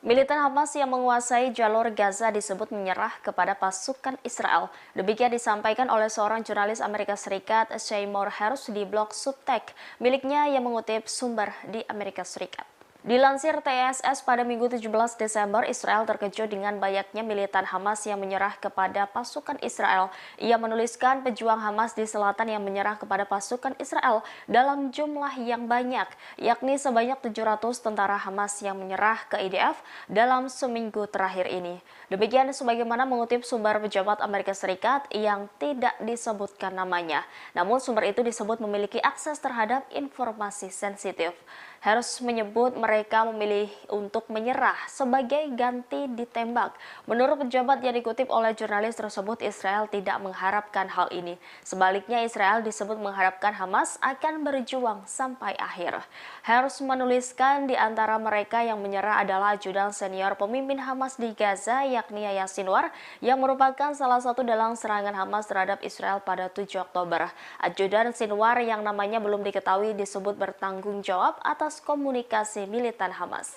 Militan Hamas yang menguasai jalur Gaza disebut menyerah kepada pasukan Israel. Demikian disampaikan oleh seorang jurnalis Amerika Serikat, Seymour Hersh, di blog Substack miliknya yang mengutip sumber di Amerika Serikat. Dilansir TSS pada Minggu 17 Desember, Israel terkejut dengan banyaknya militan Hamas yang menyerah kepada pasukan Israel. Ia menuliskan pejuang Hamas di selatan yang menyerah kepada pasukan Israel dalam jumlah yang banyak, yakni sebanyak 700 tentara Hamas yang menyerah ke IDF dalam seminggu terakhir ini. Demikian sebagaimana mengutip sumber pejabat Amerika Serikat yang tidak disebutkan namanya. Namun sumber itu disebut memiliki akses terhadap informasi sensitif. Harus menyebut mereka memilih untuk menyerah sebagai ganti ditembak. Menurut pejabat yang dikutip oleh jurnalis tersebut, Israel tidak mengharapkan hal ini. Sebaliknya, Israel disebut mengharapkan Hamas akan berjuang sampai akhir. Harus menuliskan di antara mereka yang menyerah adalah ajudan senior pemimpin Hamas di Gaza, yakni Yahya Sinwar, yang merupakan salah satu dalam serangan Hamas terhadap Israel pada 7 Oktober. Ajudan Sinwar yang namanya belum diketahui disebut bertanggung jawab atas komunikasi militan Hamas.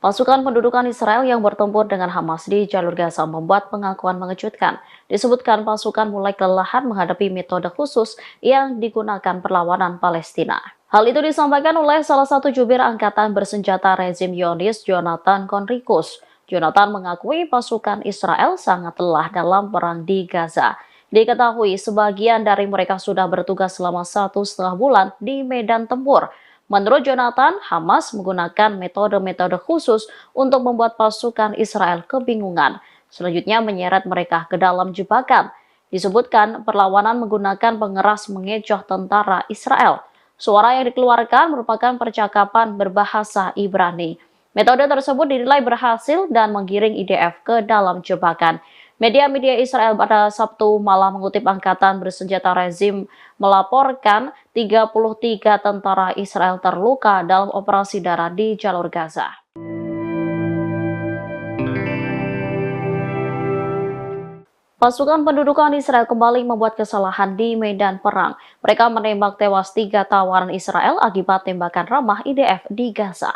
Pasukan pendudukan Israel yang bertempur dengan Hamas di jalur Gaza membuat pengakuan mengejutkan. Disebutkan pasukan mulai kelelahan menghadapi metode khusus yang digunakan perlawanan Palestina. Hal itu disampaikan oleh salah satu jubir angkatan bersenjata rezim Zionis, Jonathan Conricus. Jonathan mengakui pasukan Israel sangat lelah dalam perang di Gaza. Diketahui sebagian dari mereka sudah bertugas selama 1,5 bulan di medan tempur. Menurut Jonathan, Hamas menggunakan metode-metode khusus untuk membuat pasukan Israel kebingungan. Selanjutnya menyeret mereka ke dalam jebakan. Disebutkan perlawanan menggunakan pengeras mengecoh tentara Israel. Suara yang dikeluarkan merupakan percakapan berbahasa Ibrani. Metode tersebut dinilai berhasil dan menggiring IDF ke dalam jebakan. Media-media Israel pada Sabtu malam mengutip angkatan bersenjata rezim melaporkan 33 tentara Israel terluka dalam operasi darat di jalur Gaza. Pasukan pendudukan Israel kembali membuat kesalahan di medan perang. Mereka menembak tewas 3 tawanan Israel akibat tembakan ramah IDF di Gaza.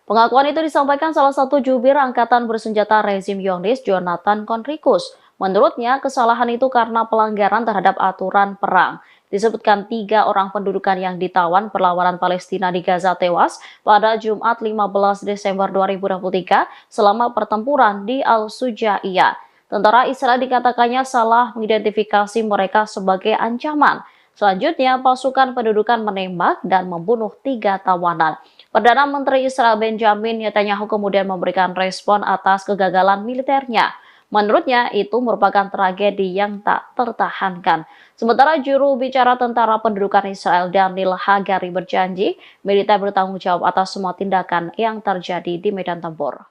Pengakuan itu disampaikan salah satu jubir angkatan bersenjata rezim Zionis, Jonathan Conricus. Menurutnya, kesalahan itu karena pelanggaran terhadap aturan perang. Disebutkan 3 orang pendudukan yang ditawan perlawanan Palestina di Gaza tewas pada Jumat 15 Desember 2023 selama pertempuran di Al-Sujaiyah. Tentara Israel dikatakannya salah mengidentifikasi mereka sebagai ancaman. Selanjutnya, pasukan pendudukan menembak dan membunuh 3 tawanan. Perdana Menteri Israel Benjamin Netanyahu kemudian memberikan respon atas kegagalan militernya. Menurutnya, itu merupakan tragedi yang tak tertahankan. Sementara juru bicara tentara pendudukan Israel Daniel Hagari berjanji, militer bertanggung jawab atas semua tindakan yang terjadi di medan tempur.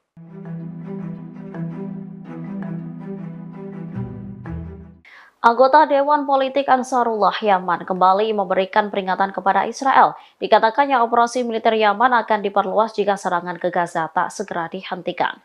Anggota Dewan Politik Ansarullah Yaman kembali memberikan peringatan kepada Israel. Dikatakannya operasi militer Yaman akan diperluas jika serangan ke Gaza tak segera dihentikan.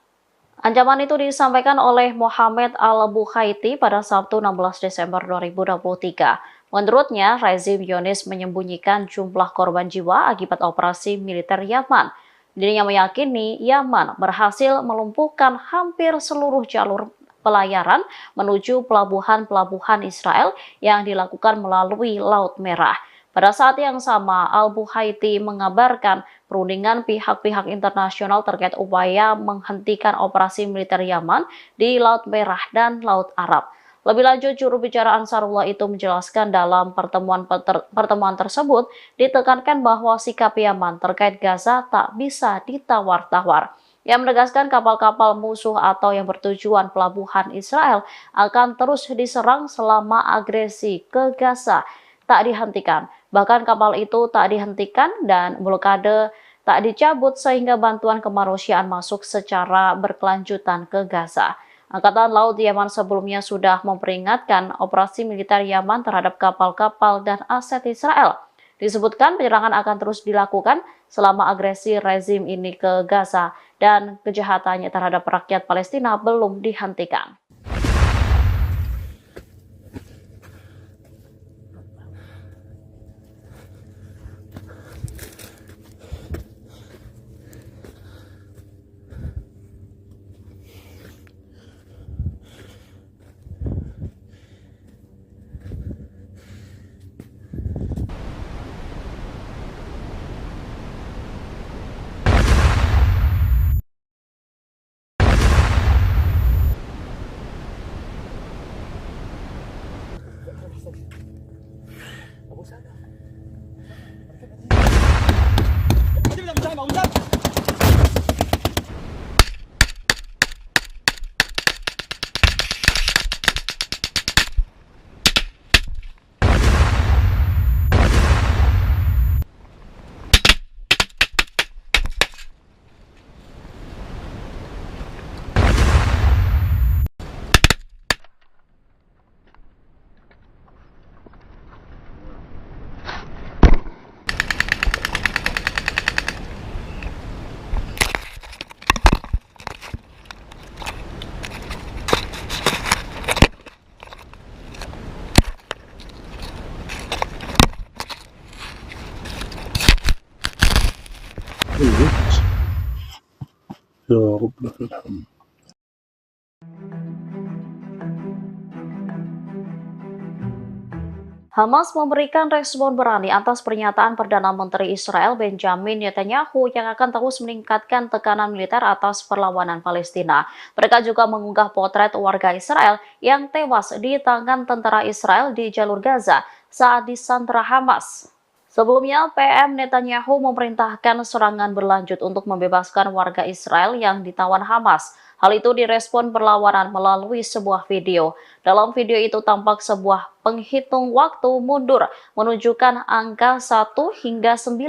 Ancaman itu disampaikan oleh Mohammed Al-Bukhaiti pada Sabtu 16 Desember 2023. Menurutnya, rezim Zionis menyembunyikan jumlah korban jiwa akibat operasi militer Yaman. Dirinya meyakini Yaman berhasil melumpuhkan hampir seluruh jalur pelayaran menuju pelabuhan-pelabuhan Israel yang dilakukan melalui Laut Merah. Pada saat yang sama, Al-Bukhaiti mengabarkan perundingan pihak-pihak internasional terkait upaya menghentikan operasi militer Yaman di Laut Merah dan Laut Arab. Lebih lanjut, juru bicara Ansarullah itu menjelaskan dalam pertemuan tersebut ditekankan bahwa sikap Yaman terkait Gaza tak bisa ditawar-tawar. Yang menegaskan kapal-kapal musuh atau yang bertujuan pelabuhan Israel akan terus diserang selama agresi ke Gaza tak dihentikan. Bahkan kapal itu tak dihentikan dan blokade tak dicabut sehingga bantuan kemanusiaan masuk secara berkelanjutan ke Gaza. Angkatan Laut Yaman sebelumnya sudah memperingatkan operasi militer Yaman terhadap kapal-kapal dan aset Israel. Disebutkan penyerangan akan terus dilakukan selama agresi rezim ini ke Gaza dan kejahatannya terhadap rakyat Palestina belum dihentikan. يا رب لك الحمد. Hamas memberikan respon berani atas pernyataan Perdana Menteri Israel Benjamin Netanyahu yang akan terus meningkatkan tekanan militer atas perlawanan Palestina. Mereka juga mengunggah potret warga Israel yang tewas di tangan tentara Israel di jalur Gaza saat disandra Hamas. Sebelumnya, PM Netanyahu memerintahkan serangan berlanjut untuk membebaskan warga Israel yang ditawan Hamas. Hal itu direspon perlawanan melalui sebuah video. Dalam video itu tampak sebuah penghitung waktu mundur menunjukkan angka 1 hingga 9.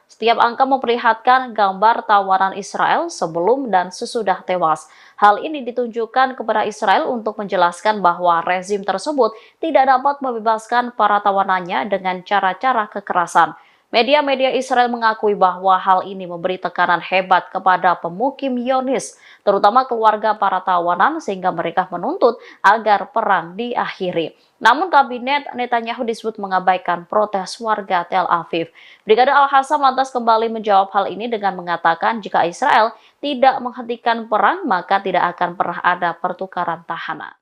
Setiap angka memperlihatkan gambar tawanan Israel sebelum dan sesudah tewas. Hal ini ditunjukkan kepada Israel untuk menjelaskan bahwa rezim tersebut tidak dapat membebaskan para tawanannya dengan cara-cara kekerasan. Media-media Israel mengakui bahwa hal ini memberi tekanan hebat kepada pemukim Zionis, terutama keluarga para tawanan, sehingga mereka menuntut agar perang diakhiri. Namun kabinet Netanyahu disebut mengabaikan protes warga Tel Aviv. Brigade Al-Qassam lantas kembali menjawab hal ini dengan mengatakan jika Israel tidak menghentikan perang, maka tidak akan pernah ada pertukaran tahanan.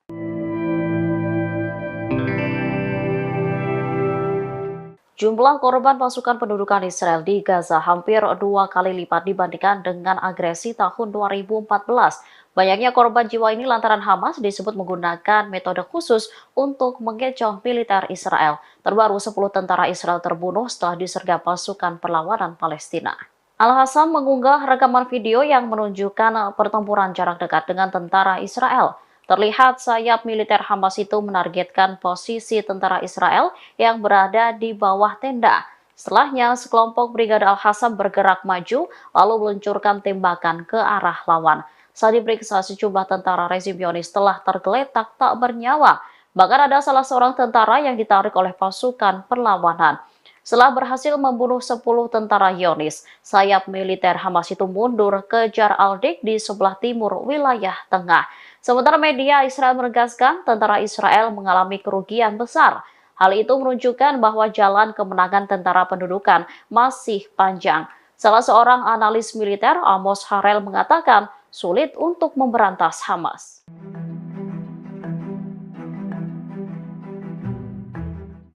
Jumlah korban pasukan pendudukan Israel di Gaza hampir 2 kali lipat dibandingkan dengan agresi tahun 2014. Banyaknya korban jiwa ini lantaran Hamas disebut menggunakan metode khusus untuk mengecoh militer Israel. Terbaru 10 tentara Israel terbunuh setelah disergap pasukan perlawanan Palestina. Al-Qassam mengunggah rekaman video yang menunjukkan pertempuran jarak dekat dengan tentara Israel. Terlihat sayap militer Hamas itu menargetkan posisi tentara Israel yang berada di bawah tenda. Setelahnya, sekelompok Brigade Al-Qassam bergerak maju lalu meluncurkan tembakan ke arah lawan. Saat diperiksa, sejumlah tentara rezim Zionis telah tergeletak tak bernyawa. Bahkan ada salah seorang tentara yang ditarik oleh pasukan perlawanan. Setelah berhasil membunuh 10 tentara Zionis, sayap militer Hamas itu mundur ke Jar al-Dik di sebelah timur wilayah tengah. Sementara media Israel menegaskan tentara Israel mengalami kerugian besar. Hal itu menunjukkan bahwa jalan kemenangan tentara pendudukan masih panjang. Salah seorang analis militer, Amos Harel, mengatakan sulit untuk memberantas Hamas.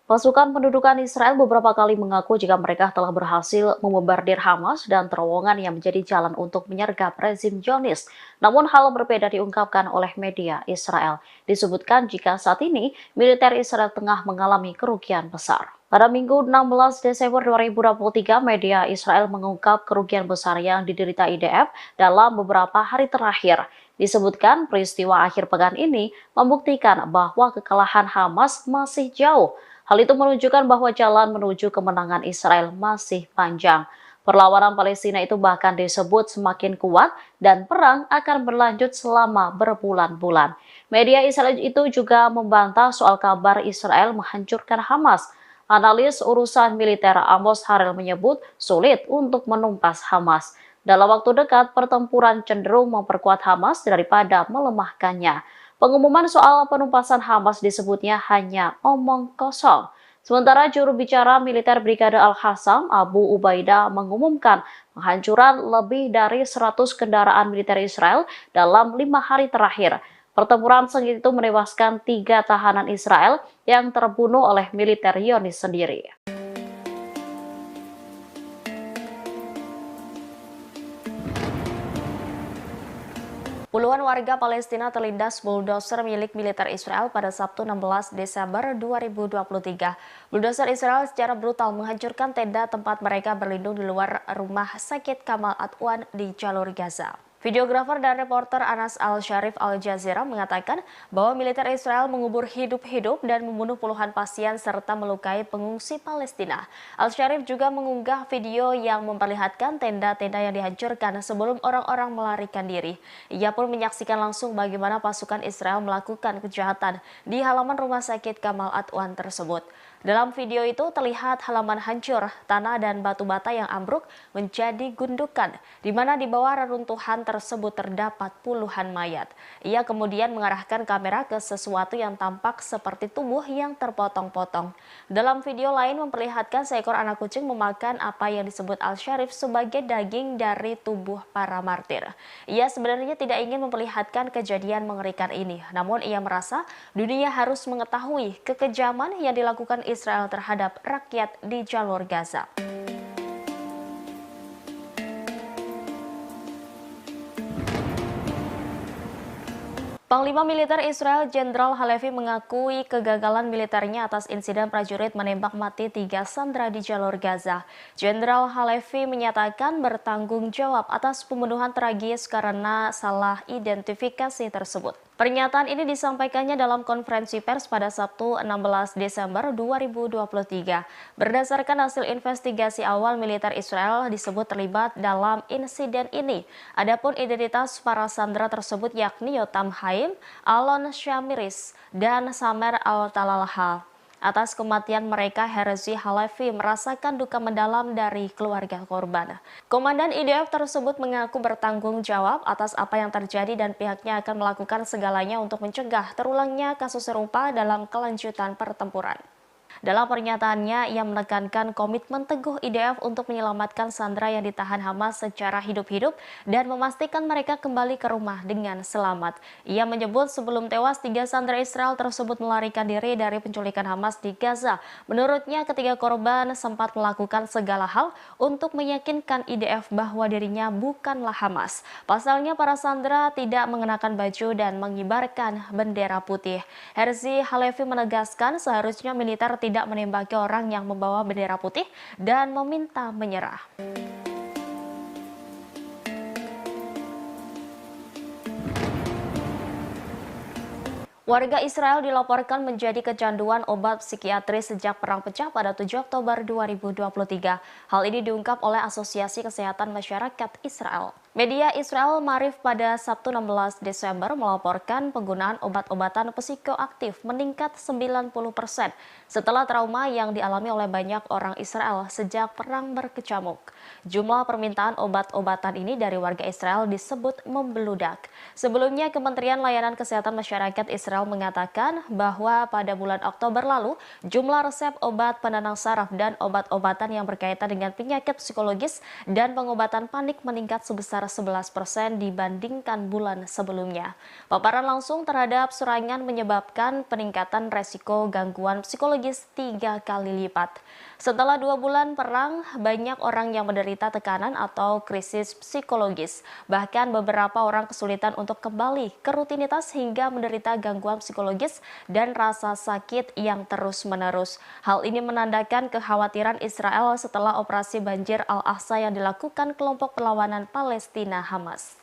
Pasukan pendudukan Israel beberapa kali mengaku jika mereka telah berhasil membombardir Hamas dan terowongan yang menjadi jalan untuk menyergap rezim Zionis. Namun hal berbeda diungkapkan oleh media Israel. Disebutkan jika saat ini militer Israel tengah mengalami kerugian besar. Pada Minggu 16 Desember 2023, media Israel mengungkap kerugian besar yang diderita IDF dalam beberapa hari terakhir. Disebutkan peristiwa akhir pekan ini membuktikan bahwa kekalahan Hamas masih jauh. Hal itu menunjukkan bahwa jalan menuju kemenangan Israel masih panjang. Perlawanan Palestina itu bahkan disebut semakin kuat dan perang akan berlanjut selama berbulan-bulan. Media Israel itu juga membantah soal kabar Israel menghancurkan Hamas. Analis urusan militer Amos Harel menyebut sulit untuk menumpas Hamas. Dalam waktu dekat, pertempuran cenderung memperkuat Hamas daripada melemahkannya. Pengumuman soal penumpasan Hamas disebutnya hanya omong kosong. Sementara juru bicara militer Brigade Al-Qassam, Abu Ubaidah, mengumumkan penghancuran lebih dari 100 kendaraan militer Israel dalam 5 hari terakhir. Pertempuran sengit itu menewaskan 3 tahanan Israel yang terbunuh oleh militer Zionis sendiri. Puluhan warga Palestina terlindas bulldozer milik militer Israel pada Sabtu 16 Desember 2023. Bulldozer Israel secara brutal menghancurkan tenda tempat mereka berlindung di luar rumah sakit Kamal Adwan di jalur Gaza. Videografer dan reporter Anas Al-Sharif Al Jazeera mengatakan bahwa militer Israel mengubur hidup-hidup dan membunuh puluhan pasien serta melukai pengungsi Palestina. Al-Sharif juga mengunggah video yang memperlihatkan tenda-tenda yang dihancurkan sebelum orang-orang melarikan diri. Ia pun menyaksikan langsung bagaimana pasukan Israel melakukan kejahatan di halaman rumah sakit Kamal Adwan tersebut. Dalam video itu terlihat halaman hancur, tanah dan batu bata yang ambruk menjadi gundukan, di mana di bawah reruntuhan tersebut terdapat puluhan mayat. Ia kemudian mengarahkan kamera ke sesuatu yang tampak seperti tubuh yang terpotong-potong. Dalam video lain memperlihatkan seekor anak kucing memakan apa yang disebut Al-Sharif sebagai daging dari tubuh para martir. Ia sebenarnya tidak ingin memperlihatkan kejadian mengerikan ini, namun ia merasa dunia harus mengetahui kekejaman yang dilakukan Israel terhadap rakyat di jalur Gaza. Panglima Militer Israel Jenderal Halevi mengakui kegagalan militernya atas insiden prajurit menembak mati 3 sandera di jalur Gaza. Jenderal Halevi menyatakan bertanggung jawab atas pembunuhan tragis karena salah identifikasi tersebut. Pernyataan ini disampaikannya dalam konferensi pers pada Sabtu 16 Desember 2023. Berdasarkan hasil investigasi awal, militer Israel disebut terlibat dalam insiden ini. Adapun identitas para sandera tersebut yakni Yotam Haim, Alon Shamiris, dan Samer Al-Talalha. Atas kematian mereka, Herzi Halevi merasakan duka mendalam dari keluarga korban. Komandan IDF tersebut mengaku bertanggung jawab atas apa yang terjadi dan pihaknya akan melakukan segalanya untuk mencegah terulangnya kasus serupa dalam kelanjutan pertempuran. Dalam pernyataannya, ia menekankan komitmen teguh IDF untuk menyelamatkan sandera yang ditahan Hamas secara hidup-hidup dan memastikan mereka kembali ke rumah dengan selamat. Ia menyebut sebelum tewas, 3 sandera Israel tersebut melarikan diri dari penculikan Hamas di Gaza. Menurutnya, ketiga korban sempat melakukan segala hal untuk meyakinkan IDF bahwa dirinya bukanlah Hamas. Pasalnya, para sandera tidak mengenakan baju dan mengibarkan bendera putih. Herzi Halevi menegaskan seharusnya militer tidak menembaki orang yang membawa bendera putih dan meminta menyerah. Warga Israel dilaporkan menjadi kecanduan obat psikiatri sejak perang pecah pada 7 Oktober 2023. Hal ini diungkap oleh Asosiasi Kesehatan Masyarakat Israel. Media Israel Marif pada Sabtu 16 Desember melaporkan penggunaan obat-obatan psikoaktif meningkat 90% setelah trauma yang dialami oleh banyak orang Israel sejak perang berkecamuk. Jumlah permintaan obat-obatan ini dari warga Israel disebut membeludak. Sebelumnya, Kementerian Layanan Kesehatan Masyarakat Israel mengatakan bahwa pada bulan Oktober lalu, jumlah resep obat penenang saraf dan obat-obatan yang berkaitan dengan penyakit psikologis dan pengobatan panik meningkat sebesar 11% dibandingkan bulan sebelumnya. Paparan langsung terhadap serangan menyebabkan peningkatan resiko gangguan psikologis 3 kali lipat. Setelah 2 bulan perang, banyak orang yang menderita tekanan atau krisis psikologis. Bahkan beberapa orang kesulitan untuk kembali ke rutinitas hingga menderita gangguan psikologis dan rasa sakit yang terus-menerus. Hal ini menandakan kekhawatiran Israel setelah operasi banjir Al-Aqsa yang dilakukan kelompok perlawanan Palestina Hamas.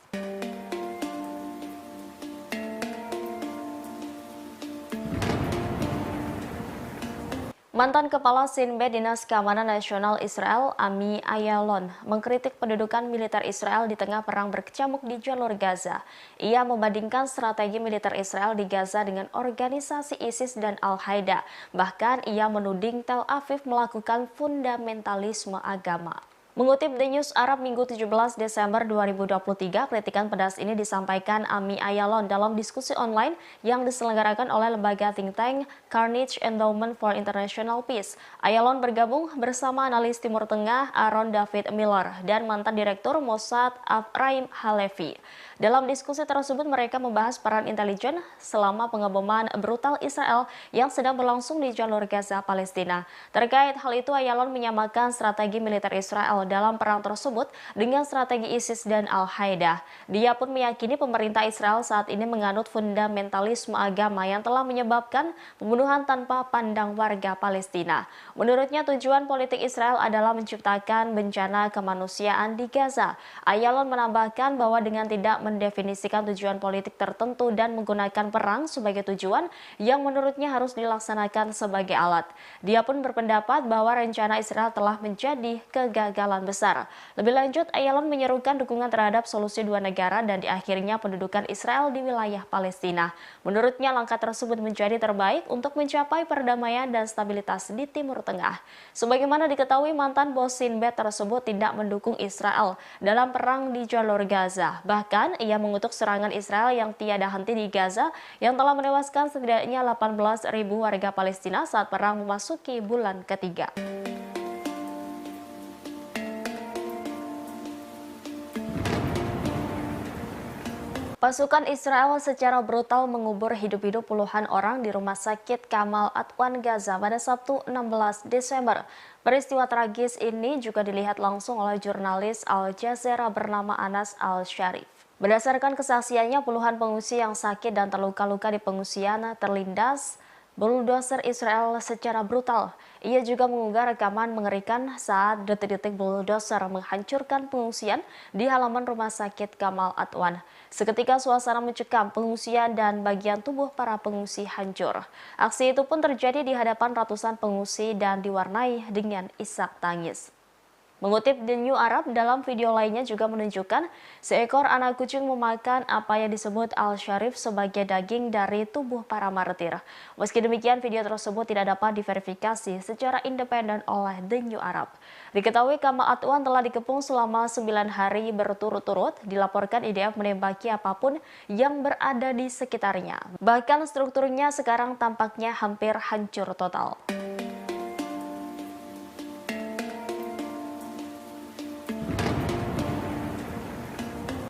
Mantan Kepala Sinbad Dinas Keamanan Nasional Israel, Ami Ayalon, mengkritik pendudukan militer Israel di tengah perang berkecamuk di jalur Gaza. Ia membandingkan strategi militer Israel di Gaza dengan organisasi ISIS dan Al-Qaeda. Bahkan ia menuding Tel Aviv melakukan fundamentalisme agama. Mengutip The News Arab Minggu 17 Desember 2023, kritikan pedas ini disampaikan Ami Ayalon dalam diskusi online yang diselenggarakan oleh lembaga think tank Carnegie Endowment for International Peace. Ayalon bergabung bersama analis Timur Tengah Aaron David Miller dan mantan Direktur Mossad Ephraim Halevi. Dalam diskusi tersebut mereka membahas peran intelijen selama pengeboman brutal Israel yang sedang berlangsung di jalur Gaza, Palestina. Terkait hal itu, Ayalon menyamakan strategi militer Israel dalam perang tersebut dengan strategi ISIS dan Al-Qaeda. Dia pun meyakini pemerintah Israel saat ini menganut fundamentalisme agama yang telah menyebabkan pembunuhan tanpa pandang warga Palestina. Menurutnya, tujuan politik Israel adalah menciptakan bencana kemanusiaan di Gaza. Ayalon menambahkan bahwa dengan tidak mendefinisikan tujuan politik tertentu dan menggunakan perang sebagai tujuan yang menurutnya harus dilaksanakan sebagai alat. Dia pun berpendapat bahwa rencana Israel telah menjadi kegagalan berjalan besar. Lebih lanjut, Ayalon menyerukan dukungan terhadap solusi dua negara dan diakhirnya pendudukan Israel di wilayah Palestina. Menurutnya, langkah tersebut menjadi terbaik untuk mencapai perdamaian dan stabilitas di Timur Tengah. Sebagaimana diketahui, mantan bos Sinbad tersebut tidak mendukung Israel dalam perang di jalur Gaza. Bahkan, ia mengutuk serangan Israel yang tiada henti di Gaza yang telah menewaskan setidaknya 18.000 warga Palestina saat perang memasuki bulan ketiga. Pasukan Israel secara brutal mengubur hidup-hidup puluhan orang di rumah sakit Kamal Adwan Gaza pada Sabtu 16 Desember. Peristiwa tragis ini juga dilihat langsung oleh jurnalis Al Jazeera bernama Anas Al-Sharif. Berdasarkan kesaksiannya, puluhan pengungsi yang sakit dan terluka-luka di pengungsian terlindas bulldozer Israel secara brutal. Ia juga mengunggah rekaman mengerikan saat detik-detik bulldozer menghancurkan pengungsian di halaman rumah sakit Kamal Adwan. Seketika suasana mencekam, pengungsian dan bagian tubuh para pengungsi hancur. Aksi itu pun terjadi di hadapan ratusan pengungsi dan diwarnai dengan isak tangis. Mengutip The New Arab, dalam video lainnya juga menunjukkan seekor anak kucing memakan apa yang disebut Al-Sharif sebagai daging dari tubuh para martir. Meski demikian, video tersebut tidak dapat diverifikasi secara independen oleh The New Arab. Diketahui Kamal Adwan telah dikepung selama 9 hari berturut-turut, dilaporkan IDF menembaki apapun yang berada di sekitarnya. Bahkan strukturnya sekarang tampaknya hampir hancur total.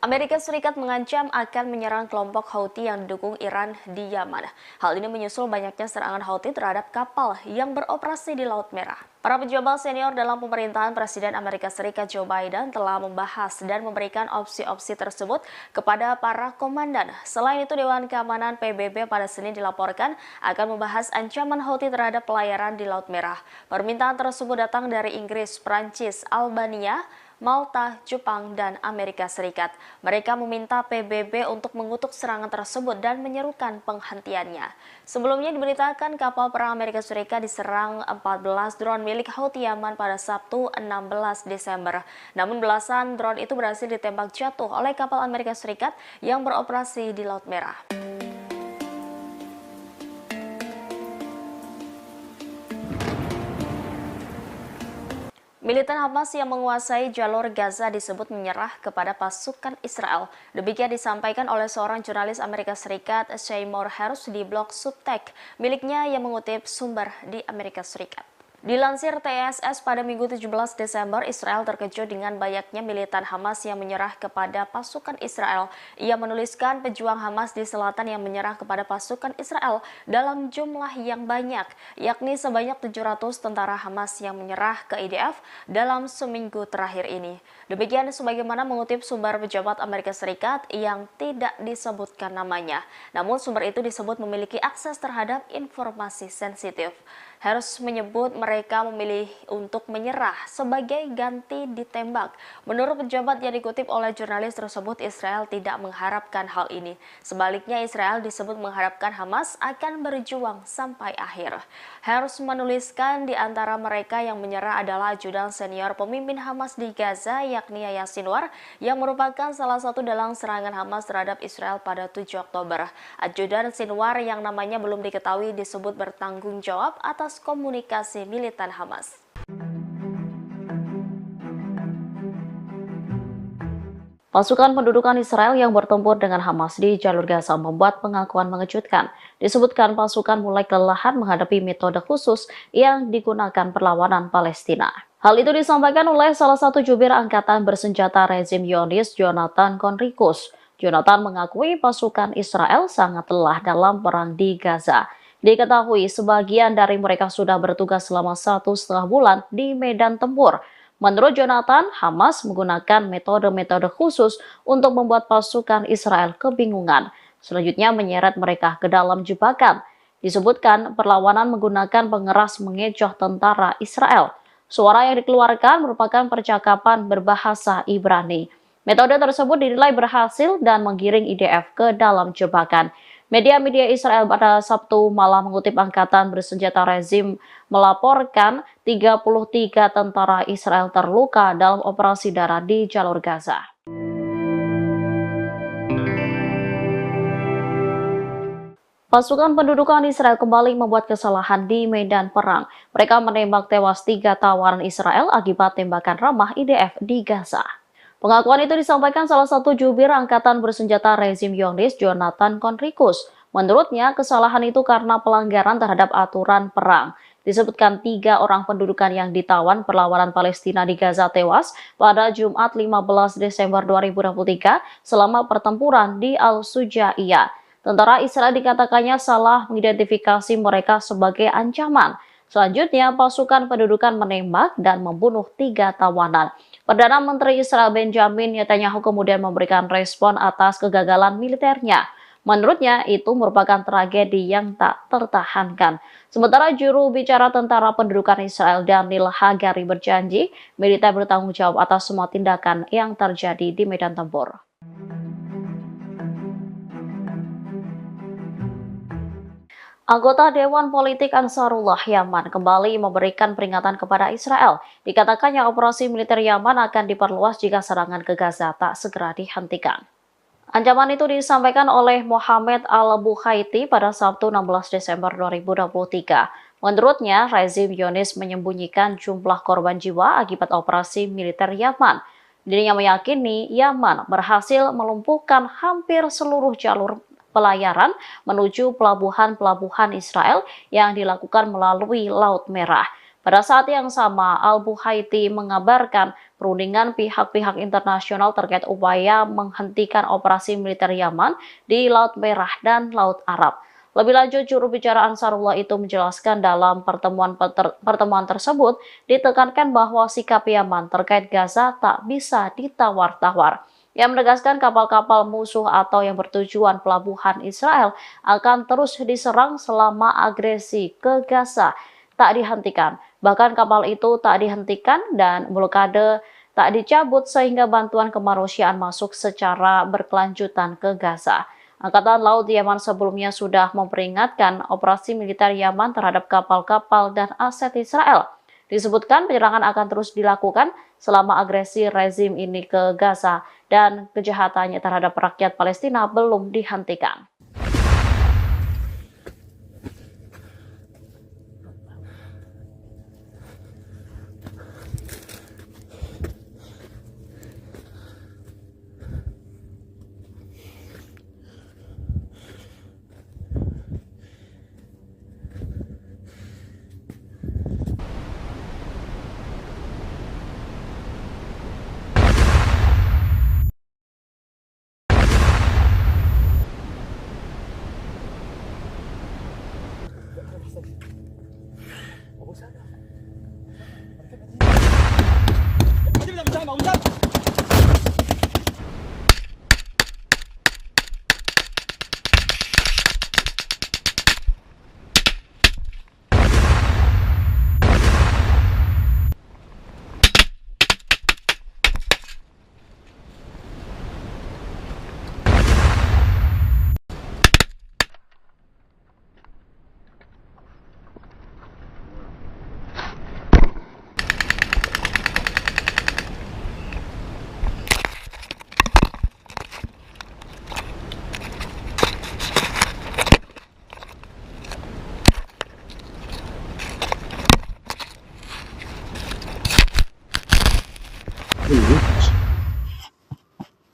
Amerika Serikat mengancam akan menyerang kelompok Houthi yang didukung Iran di Yaman. Hal ini menyusul banyaknya serangan Houthi terhadap kapal yang beroperasi di Laut Merah. Para pejabat senior dalam pemerintahan Presiden Amerika Serikat Joe Biden telah membahas dan memberikan opsi-opsi tersebut kepada para komandan. Selain itu, Dewan Keamanan PBB pada Senin dilaporkan akan membahas ancaman Houthi terhadap pelayaran di Laut Merah. Permintaan tersebut datang dari Inggris, Prancis, Albania, Malta, Jepang, dan Amerika Serikat. Mereka meminta PBB untuk mengutuk serangan tersebut dan menyerukan penghentiannya. Sebelumnya diberitakan kapal perang Amerika Serikat diserang 14 drone milik Houthi Yaman pada Sabtu 16 Desember. Namun belasan drone itu berhasil ditembak jatuh oleh kapal Amerika Serikat yang beroperasi di Laut Merah. Militan Hamas yang menguasai jalur Gaza disebut menyerah kepada pasukan Israel. Demikian disampaikan oleh seorang jurnalis Amerika Serikat, Seymour Hersh, di blog Substack miliknya yang mengutip sumber di Amerika Serikat. Dilansir TSS pada Minggu 17 Desember, Israel terkejut dengan banyaknya militan Hamas yang menyerah kepada pasukan Israel. Ia menuliskan pejuang Hamas di selatan yang menyerah kepada pasukan Israel dalam jumlah yang banyak, yakni sebanyak 700 tentara Hamas yang menyerah ke IDF dalam seminggu terakhir ini. Demikian sebagaimana mengutip sumber pejabat Amerika Serikat yang tidak disebutkan namanya. Namun sumber itu disebut memiliki akses terhadap informasi sensitif. Hersh menyebut mereka memilih untuk menyerah sebagai ganti ditembak. Menurut pejabat yang dikutip oleh jurnalis tersebut, Israel tidak mengharapkan hal ini. Sebaliknya, Israel disebut mengharapkan Hamas akan berjuang sampai akhir. Hersh menuliskan di antara mereka yang menyerah adalah ajudan senior pemimpin Hamas di Gaza, yakni Yahya Sinwar, yang merupakan salah satu dalang serangan Hamas terhadap Israel pada 7 Oktober. Ajudan Sinwar yang namanya belum diketahui disebut bertanggung jawab atas komunikasi militan Hamas. Pasukan pendudukan Israel yang bertempur dengan Hamas di jalur Gaza membuat pengakuan mengejutkan. Disebutkan pasukan mulai kelelahan menghadapi metode khusus yang digunakan perlawanan Palestina. Hal itu disampaikan oleh salah satu jubir angkatan bersenjata rezim Zionis, Jonathan Conricus. Jonathan mengakui pasukan Israel sangat lelah dalam perang di Gaza. Diketahui sebagian dari mereka sudah bertugas selama 1,5 bulan di medan tempur. Menurut Jonathan, Hamas menggunakan metode-metode khusus untuk membuat pasukan Israel kebingungan. Selanjutnya menyeret mereka ke dalam jebakan. Disebutkan perlawanan menggunakan pengeras mengecoh tentara Israel. Suara yang dikeluarkan merupakan percakapan berbahasa Ibrani. Metode tersebut dinilai berhasil dan menggiring IDF ke dalam jebakan. Media-media Israel pada Sabtu malam mengutip angkatan bersenjata rezim melaporkan 33 tentara Israel terluka dalam operasi darat di jalur Gaza. Pasukan pendudukan Israel kembali membuat kesalahan di medan perang. Mereka menembak tewas 3 tawanan Israel akibat tembakan ramah IDF di Gaza. Pengakuan itu disampaikan salah satu jubir angkatan bersenjata rezim Zionis, Jonathan Conricus. Menurutnya, kesalahan itu karena pelanggaran terhadap aturan perang. Disebutkan 3 orang pendudukan yang ditawan perlawanan Palestina di Gaza tewas pada Jumat 15 Desember 2023 selama pertempuran di Al-Sujaiyah. Tentara Israel dikatakannya salah mengidentifikasi mereka sebagai ancaman. Selanjutnya, pasukan pendudukan menembak dan membunuh 3 tawanan. Perdana Menteri Israel Benjamin Netanyahu kemudian memberikan respon atas kegagalan militernya. Menurutnya, itu merupakan tragedi yang tak tertahankan. Sementara juru bicara tentara pendudukan Israel Daniel Hagari berjanji, militer bertanggung jawab atas semua tindakan yang terjadi di medan tempur. Anggota Dewan Politik Ansarullah Yaman kembali memberikan peringatan kepada Israel. Dikatakannya operasi militer Yaman akan diperluas jika serangan ke Gaza tak segera dihentikan. Ancaman itu disampaikan oleh Mohammed Al-Bukhaiti pada Sabtu 16 Desember 2023. Menurutnya, rezim Zionis menyembunyikan jumlah korban jiwa akibat operasi militer Yaman. Dirinya meyakini Yaman berhasil melumpuhkan hampir seluruh jalur pelayaran menuju pelabuhan-pelabuhan Israel yang dilakukan melalui Laut Merah. Pada saat yang sama, Al-Bukhaiti mengabarkan perundingan pihak-pihak internasional terkait upaya menghentikan operasi militer Yaman di Laut Merah dan Laut Arab. Lebih lanjut, juru bicara Ansarullah itu menjelaskan dalam pertemuan tersebut ditekankan bahwa sikap Yaman terkait Gaza tak bisa ditawar-tawar. Yang menegaskan kapal-kapal musuh atau yang bertujuan pelabuhan Israel akan terus diserang selama agresi ke Gaza tak dihentikan. Bahkan kapal itu tak dihentikan dan blokade tak dicabut sehingga bantuan kemanusiaan masuk secara berkelanjutan ke Gaza. Angkatan Laut Yaman sebelumnya sudah memperingatkan operasi militer Yaman terhadap kapal-kapal dan aset Israel. Disebutkan penyerangan akan terus dilakukan selama agresi rezim ini ke Gaza dan kejahatannya terhadap rakyat Palestina belum dihentikan.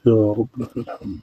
يا رب لك الحمد.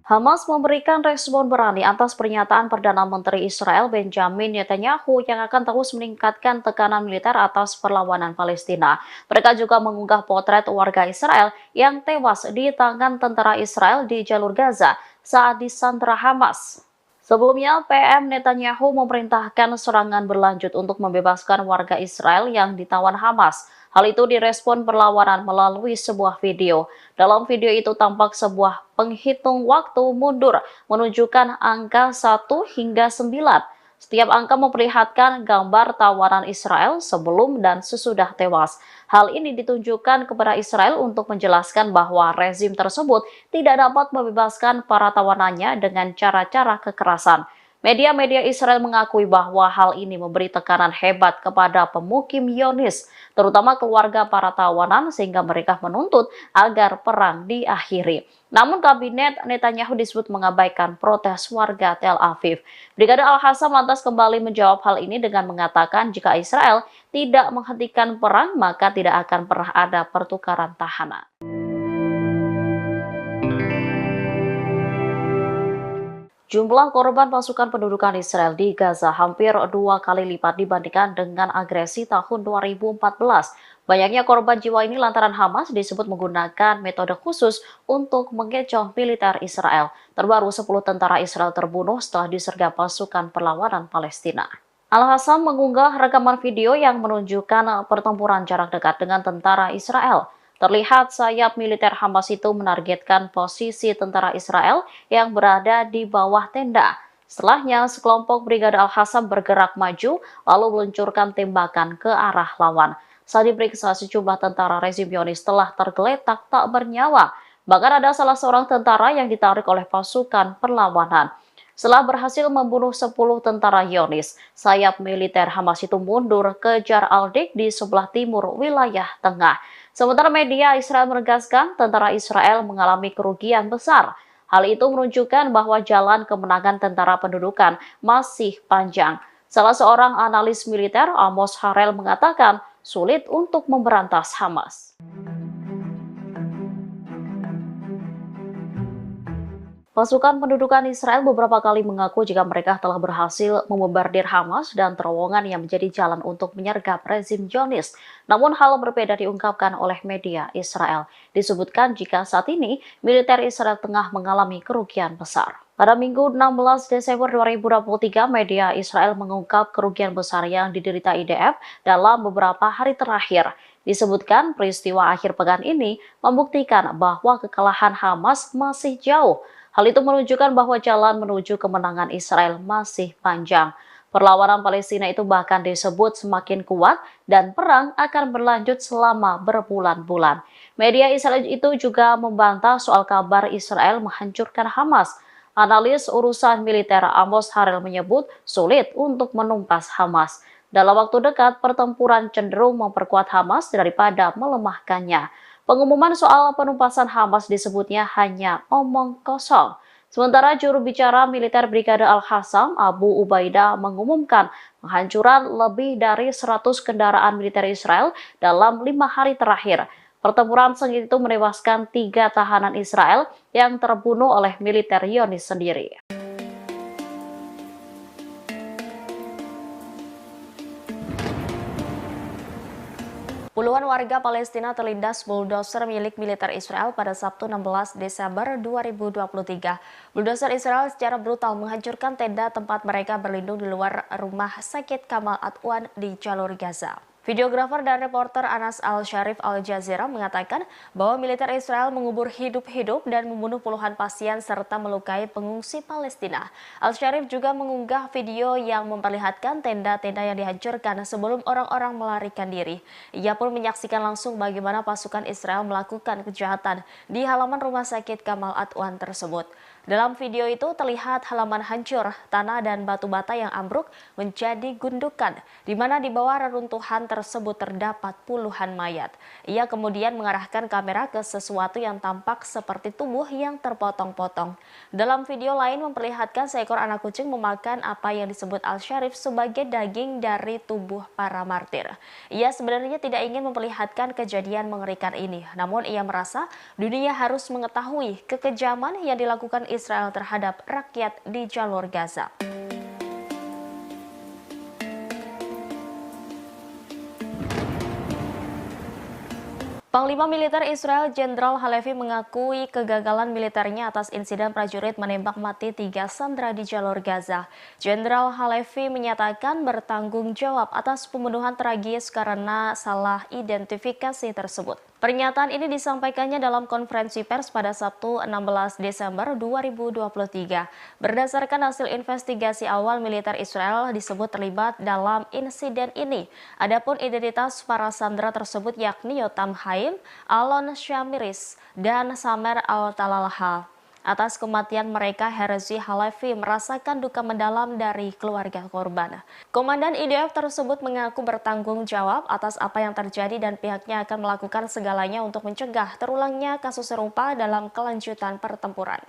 Hamas memberikan respon berani atas pernyataan Perdana Menteri Israel Benjamin Netanyahu yang akan terus meningkatkan tekanan militer atas perlawanan Palestina. Mereka juga mengunggah potret warga Israel yang tewas di tangan tentara Israel di jalur Gaza saat disandra Hamas. Sebelumnya, PM Netanyahu memerintahkan serangan berlanjut untuk membebaskan warga Israel yang ditawan Hamas. Hal itu direspon perlawanan melalui sebuah video. Dalam video itu tampak sebuah penghitung waktu mundur menunjukkan angka 1 hingga 9. Setiap angka memperlihatkan gambar tawanan Israel sebelum dan sesudah tewas. Hal ini ditunjukkan kepada Israel untuk menjelaskan bahwa rezim tersebut tidak dapat membebaskan para tawanannya dengan cara-cara kekerasan. Media-media Israel mengakui bahwa hal ini memberi tekanan hebat kepada pemukim Zionis, terutama keluarga para tawanan, sehingga mereka menuntut agar perang diakhiri. Namun kabinet Netanyahu disebut mengabaikan protes warga Tel Aviv. Brigade Al-Qassam lantas kembali menjawab hal ini dengan mengatakan jika Israel tidak menghentikan perang, maka tidak akan pernah ada pertukaran tahanan. Jumlah korban pasukan pendudukan Israel di Gaza hampir 2 kali lipat dibandingkan dengan agresi tahun 2014. Banyaknya korban jiwa ini lantaran Hamas disebut menggunakan metode khusus untuk mengecoh militer Israel. Terbaru 10 tentara Israel terbunuh setelah disergap pasukan perlawanan Palestina. Al-Qassam mengunggah rekaman video yang menunjukkan pertempuran jarak dekat dengan tentara Israel. Terlihat sayap militer Hamas itu menargetkan posisi tentara Israel yang berada di bawah tenda. Setelahnya, sekelompok Brigade Al-Qassam bergerak maju lalu meluncurkan tembakan ke arah lawan. Saat diperiksa, sejumlah tentara rezim Zionis telah tergeletak tak bernyawa. Bahkan ada salah seorang tentara yang ditarik oleh pasukan perlawanan. Setelah berhasil membunuh 10 tentara Zionis, sayap militer Hamas itu mundur ke Jar al-Dik di sebelah timur wilayah tengah. Sementara media Israel menegaskan tentara Israel mengalami kerugian besar. Hal itu menunjukkan bahwa jalan kemenangan tentara pendudukan masih panjang. Salah seorang analis militer, Amos Harel, mengatakan sulit untuk memberantas Hamas. Pasukan pendudukan Israel beberapa kali mengaku jika mereka telah berhasil membombardir Hamas dan terowongan yang menjadi jalan untuk menyergap rezim Zionis. Namun hal berbeda diungkapkan oleh media Israel. Disebutkan jika saat ini militer Israel tengah mengalami kerugian besar. Pada Minggu 16 Desember 2023, media Israel mengungkap kerugian besar yang diderita IDF dalam beberapa hari terakhir. Disebutkan peristiwa akhir pekan ini membuktikan bahwa kekalahan Hamas masih jauh. Hal itu menunjukkan bahwa jalan menuju kemenangan Israel masih panjang. Perlawanan Palestina itu bahkan disebut semakin kuat dan perang akan berlanjut selama berbulan-bulan. Media Israel itu juga membantah soal kabar Israel menghancurkan Hamas. Analis urusan militer Amos Harel menyebut sulit untuk menumpas Hamas. Dalam waktu dekat, pertempuran cenderung memperkuat Hamas daripada melemahkannya. Pengumuman soal penumpasan Hamas disebutnya hanya omong kosong. Sementara juru bicara militer Brigade Al-Qassam, Abu Ubaidah, mengumumkan penghancuran lebih dari 100 kendaraan militer Israel dalam 5 hari terakhir. Pertempuran sengit itu menewaskan 3 tahanan Israel yang terbunuh oleh militer Zionis sendiri. Puluhan warga Palestina terlindas buldoser milik militer Israel pada Sabtu 16 Desember 2023. Buldoser Israel secara brutal menghancurkan tenda tempat mereka berlindung di luar rumah sakit Kamal Adwan di jalur Gaza. Videografer dan reporter Anas Al-Sharif Al Jazeera mengatakan bahwa militer Israel mengubur hidup-hidup dan membunuh puluhan pasien serta melukai pengungsi Palestina. Al-Sharif juga mengunggah video yang memperlihatkan tenda-tenda yang dihancurkan sebelum orang-orang melarikan diri. Ia pun menyaksikan langsung bagaimana pasukan Israel melakukan kejahatan di halaman rumah sakit Kamal Adwan tersebut. Dalam video itu terlihat halaman hancur, tanah dan batu bata yang ambruk menjadi gundukan, di mana di bawah reruntuhan tersebut terdapat puluhan mayat. Ia kemudian mengarahkan kamera ke sesuatu yang tampak seperti tubuh yang terpotong-potong. Dalam video lain memperlihatkan seekor anak kucing memakan apa yang disebut Al-Sharif sebagai daging dari tubuh para martir. Ia sebenarnya tidak ingin memperlihatkan kejadian mengerikan ini, namun ia merasa dunia harus mengetahui kekejaman yang dilakukan Israel terhadap rakyat di jalur Gaza. Panglima Militer Israel Jenderal Halevi mengakui kegagalan militernya atas insiden prajurit menembak mati 3 sandera di jalur Gaza. Jenderal Halevi menyatakan bertanggung jawab atas pembunuhan tragis karena salah identifikasi tersebut. Pernyataan ini disampaikannya dalam konferensi pers pada Sabtu 16 Desember 2023. Berdasarkan hasil investigasi awal, militer Israel disebut terlibat dalam insiden ini. Adapun identitas para sandera tersebut yakni Yotam Haim, Alon Shamiris, dan Samer Al-Talalha. Atas kematian mereka, Herzi Halevi merasakan duka mendalam dari keluarga korban. Komandan IDF tersebut mengaku bertanggung jawab atas apa yang terjadi dan pihaknya akan melakukan segalanya untuk mencegah terulangnya kasus serupa dalam kelanjutan pertempuran.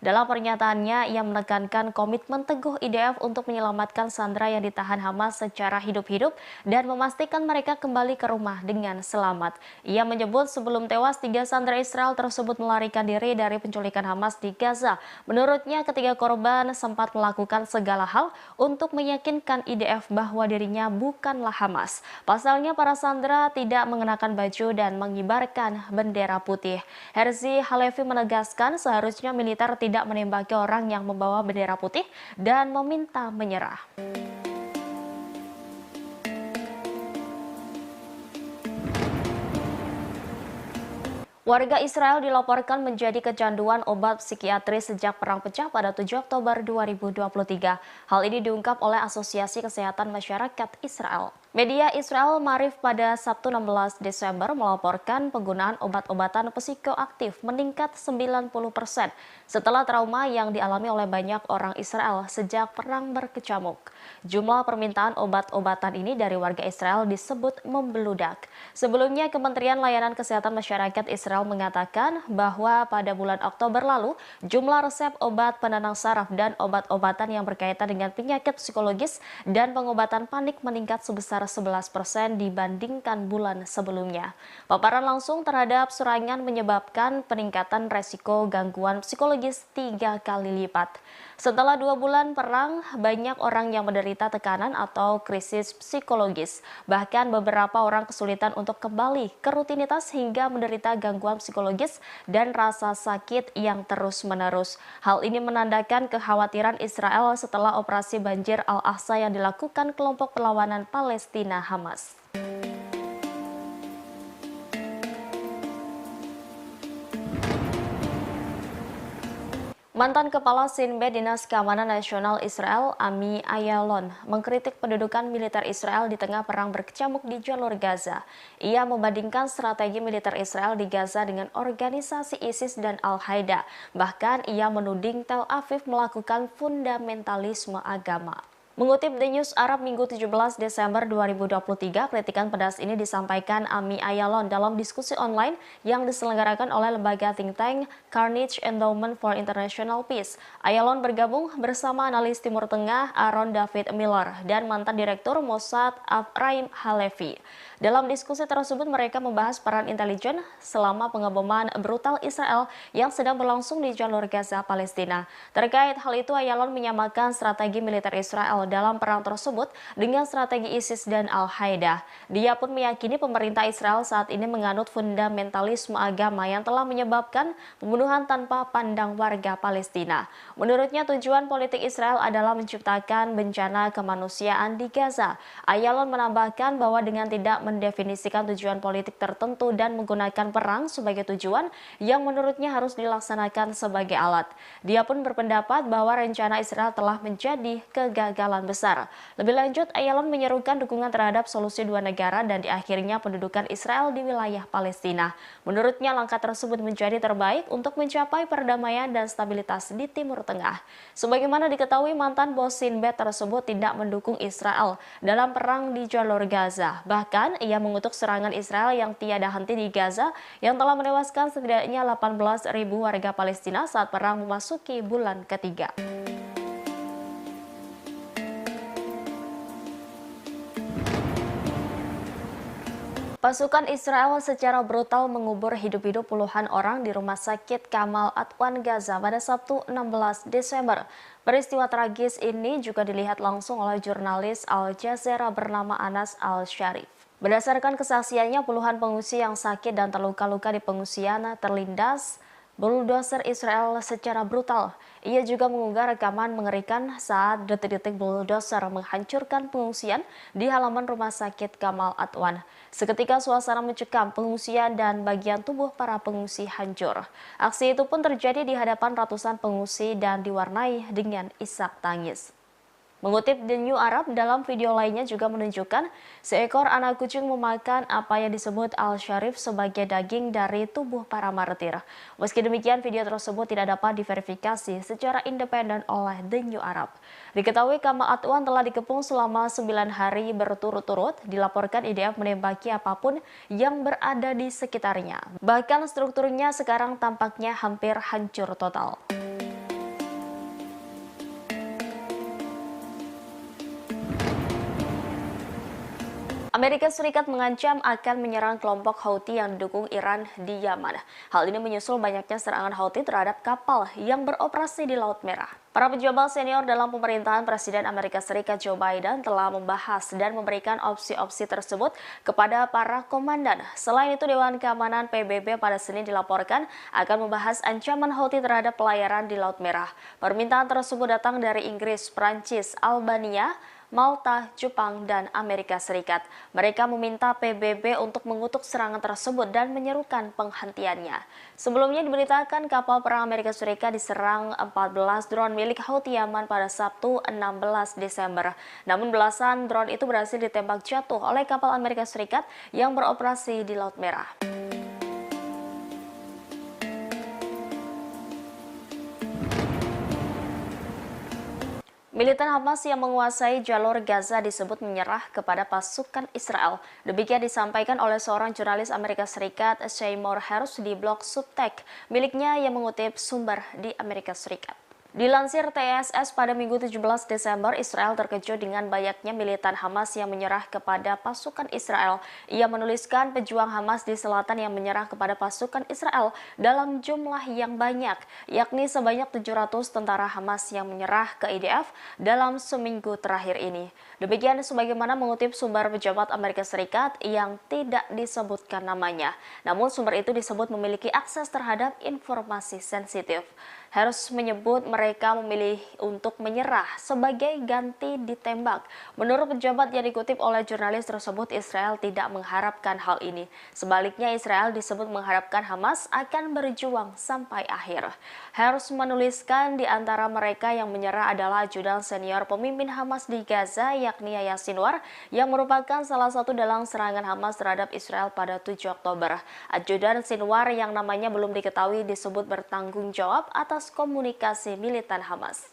Dalam pernyataannya, ia menekankan komitmen teguh IDF untuk menyelamatkan sandera yang ditahan Hamas secara hidup-hidup dan memastikan mereka kembali ke rumah dengan selamat. Ia menyebut sebelum tewas, 3 sandera Israel tersebut melarikan diri dari penculikan Hamas di Gaza. Menurutnya, ketiga korban sempat melakukan segala hal untuk meyakinkan IDF bahwa dirinya bukanlah Hamas. Pasalnya, para sandera tidak mengenakan baju dan mengibarkan bendera putih. Herzi Halevi menegaskan seharusnya militer tidak menembaki orang yang membawa bendera putih dan meminta menyerah. Warga Israel dilaporkan menjadi kecanduan obat psikiatris sejak perang pecah pada 7 Oktober 2023. Hal ini diungkap oleh Asosiasi Kesehatan Masyarakat Israel. Media Israel Marif pada Sabtu 16 Desember melaporkan penggunaan obat-obatan psikoaktif meningkat 90% setelah trauma yang dialami oleh banyak orang Israel sejak perang berkecamuk. Jumlah permintaan obat-obatan ini dari warga Israel disebut membeludak. Sebelumnya, Kementerian Layanan Kesehatan Masyarakat Israel mengatakan bahwa pada bulan Oktober lalu, jumlah resep obat penenang saraf dan obat-obatan yang berkaitan dengan penyakit psikologis dan pengobatan panik meningkat sebesar 11% dibandingkan bulan sebelumnya. Paparan langsung terhadap serangan menyebabkan peningkatan resiko gangguan psikologis 3 kali lipat. Setelah 2 bulan perang, banyak orang yang menderita tekanan atau krisis psikologis. Bahkan beberapa orang kesulitan untuk kembali ke rutinitas hingga menderita gangguan psikologis dan rasa sakit yang terus-menerus. Hal ini menandakan kekhawatiran Israel setelah operasi banjir Al-Aqsa yang dilakukan kelompok perlawanan Palestina Hamas. Mantan Kepala Sinbad Dinas Keamanan Nasional Israel, Ami Ayalon, mengkritik pendudukan militer Israel di tengah perang berkecamuk di jalur Gaza. Ia membandingkan strategi militer Israel di Gaza dengan organisasi ISIS dan Al-Qaeda. Bahkan ia menuding Tel Aviv melakukan fundamentalisme agama. Mengutip The News Arab Minggu 17 Desember 2023, kritikan pedas ini disampaikan Ami Ayalon dalam diskusi online yang diselenggarakan oleh lembaga think tank Carnegie Endowment for International Peace. Ayalon bergabung bersama analis Timur Tengah Aaron David Miller dan mantan Direktur Mossad Ephraim Halevi. Dalam diskusi tersebut, mereka membahas peran intelijen selama pengeboman brutal Israel yang sedang berlangsung di jalur Gaza, Palestina. Terkait hal itu, Ayalon menyamakan strategi militer Israel dalam perang tersebut dengan strategi ISIS dan Al-Qaeda. Dia pun meyakini pemerintah Israel saat ini menganut fundamentalisme agama yang telah menyebabkan pembunuhan tanpa pandang warga Palestina. Menurutnya, tujuan politik Israel adalah menciptakan bencana kemanusiaan di Gaza. Ayalon menambahkan bahwa dengan tidak mendefinisikan tujuan politik tertentu dan menggunakan perang sebagai tujuan yang menurutnya harus dilaksanakan sebagai alat. Dia pun berpendapat bahwa rencana Israel telah menjadi kegagalan besar. Lebih lanjut, Ayalon menyerukan dukungan terhadap solusi 2 negara dan diakhirnya pendudukan Israel di wilayah Palestina. Menurutnya, langkah tersebut menjadi terbaik untuk mencapai perdamaian dan stabilitas di Timur Tengah. Sebagaimana diketahui, mantan bos Sinbad tersebut tidak mendukung Israel dalam perang di jalur Gaza. Bahkan, ia mengutuk serangan Israel yang tiada henti di Gaza yang telah menewaskan setidaknya 18.000 warga Palestina saat perang memasuki bulan ketiga. Pasukan Israel secara brutal mengubur hidup-hidup puluhan orang di Rumah Sakit Kamal Adwan Gaza pada Sabtu 16 Desember. Peristiwa tragis ini juga dilihat langsung oleh jurnalis Al Jazeera bernama Anas Al-Sharif. Berdasarkan kesaksiannya, puluhan pengungsi yang sakit dan terluka-luka di pengungsian terlindas bulldozer Israel secara brutal. Ia juga mengunggah rekaman mengerikan saat detik-detik bulldozer menghancurkan pengungsian di halaman rumah sakit Kamal Adwan. Seketika suasana mencekam, pengungsian dan bagian tubuh para pengungsi hancur. Aksi itu pun terjadi di hadapan ratusan pengungsi dan diwarnai dengan isak tangis. Mengutip The New Arab, dalam video lainnya juga menunjukkan seekor anak kucing memakan apa yang disebut Al-Sharif sebagai daging dari tubuh para martir. Meski demikian, video tersebut tidak dapat diverifikasi secara independen oleh The New Arab. Diketahui Kamal Adwan telah dikepung selama 9 hari berturut-turut, dilaporkan IDF menembaki apapun yang berada di sekitarnya. Bahkan strukturnya sekarang tampaknya hampir hancur total. Amerika Serikat mengancam akan menyerang kelompok Houthi yang didukung Iran di Yaman. Hal ini menyusul banyaknya serangan Houthi terhadap kapal yang beroperasi di Laut Merah. Para pejabat senior dalam pemerintahan Presiden Amerika Serikat Joe Biden telah membahas dan memberikan opsi-opsi tersebut kepada para komandan. Selain itu, Dewan Keamanan PBB pada Senin dilaporkan akan membahas ancaman Houthi terhadap pelayaran di Laut Merah. Permintaan tersebut datang dari Inggris, Prancis, Albania, Malta, Jepang, dan Amerika Serikat. Mereka meminta PBB untuk mengutuk serangan tersebut dan menyerukan penghentiannya. Sebelumnya diberitakan kapal perang Amerika Serikat diserang 14 drone milik Houthi Yaman pada Sabtu 16 Desember. Namun belasan drone itu berhasil ditembak jatuh oleh kapal Amerika Serikat yang beroperasi di Laut Merah. Militan Hamas yang menguasai jalur Gaza disebut menyerah kepada pasukan Israel. Demikian disampaikan oleh seorang jurnalis Amerika Serikat, Seymour Hersh, di blog Substack miliknya yang mengutip sumber di Amerika Serikat. Dilansir TSS pada Minggu 17 Desember, Israel terkejut dengan banyaknya militan Hamas yang menyerah kepada pasukan Israel. Ia menuliskan pejuang Hamas di selatan yang menyerah kepada pasukan Israel dalam jumlah yang banyak, yakni sebanyak 700 tentara Hamas yang menyerah ke IDF dalam seminggu terakhir ini. Demikian sebagaimana mengutip sumber pejabat Amerika Serikat yang tidak disebutkan namanya. Namun sumber itu disebut memiliki akses terhadap informasi sensitif. Hersh menyebut mereka memilih untuk menyerah sebagai ganti ditembak. Menurut pejabat yang dikutip oleh jurnalis tersebut, Israel tidak mengharapkan hal ini. Sebaliknya, Israel disebut mengharapkan Hamas akan berjuang sampai akhir. Hersh menuliskan di antara mereka yang menyerah adalah ajudan senior pemimpin Hamas di Gaza, yakni Yahya Sinwar, yang merupakan salah satu dalang serangan Hamas terhadap Israel pada 7 Oktober. Ajudan Sinwar yang namanya belum diketahui disebut bertanggung jawab atas komunikasi militan Hamas.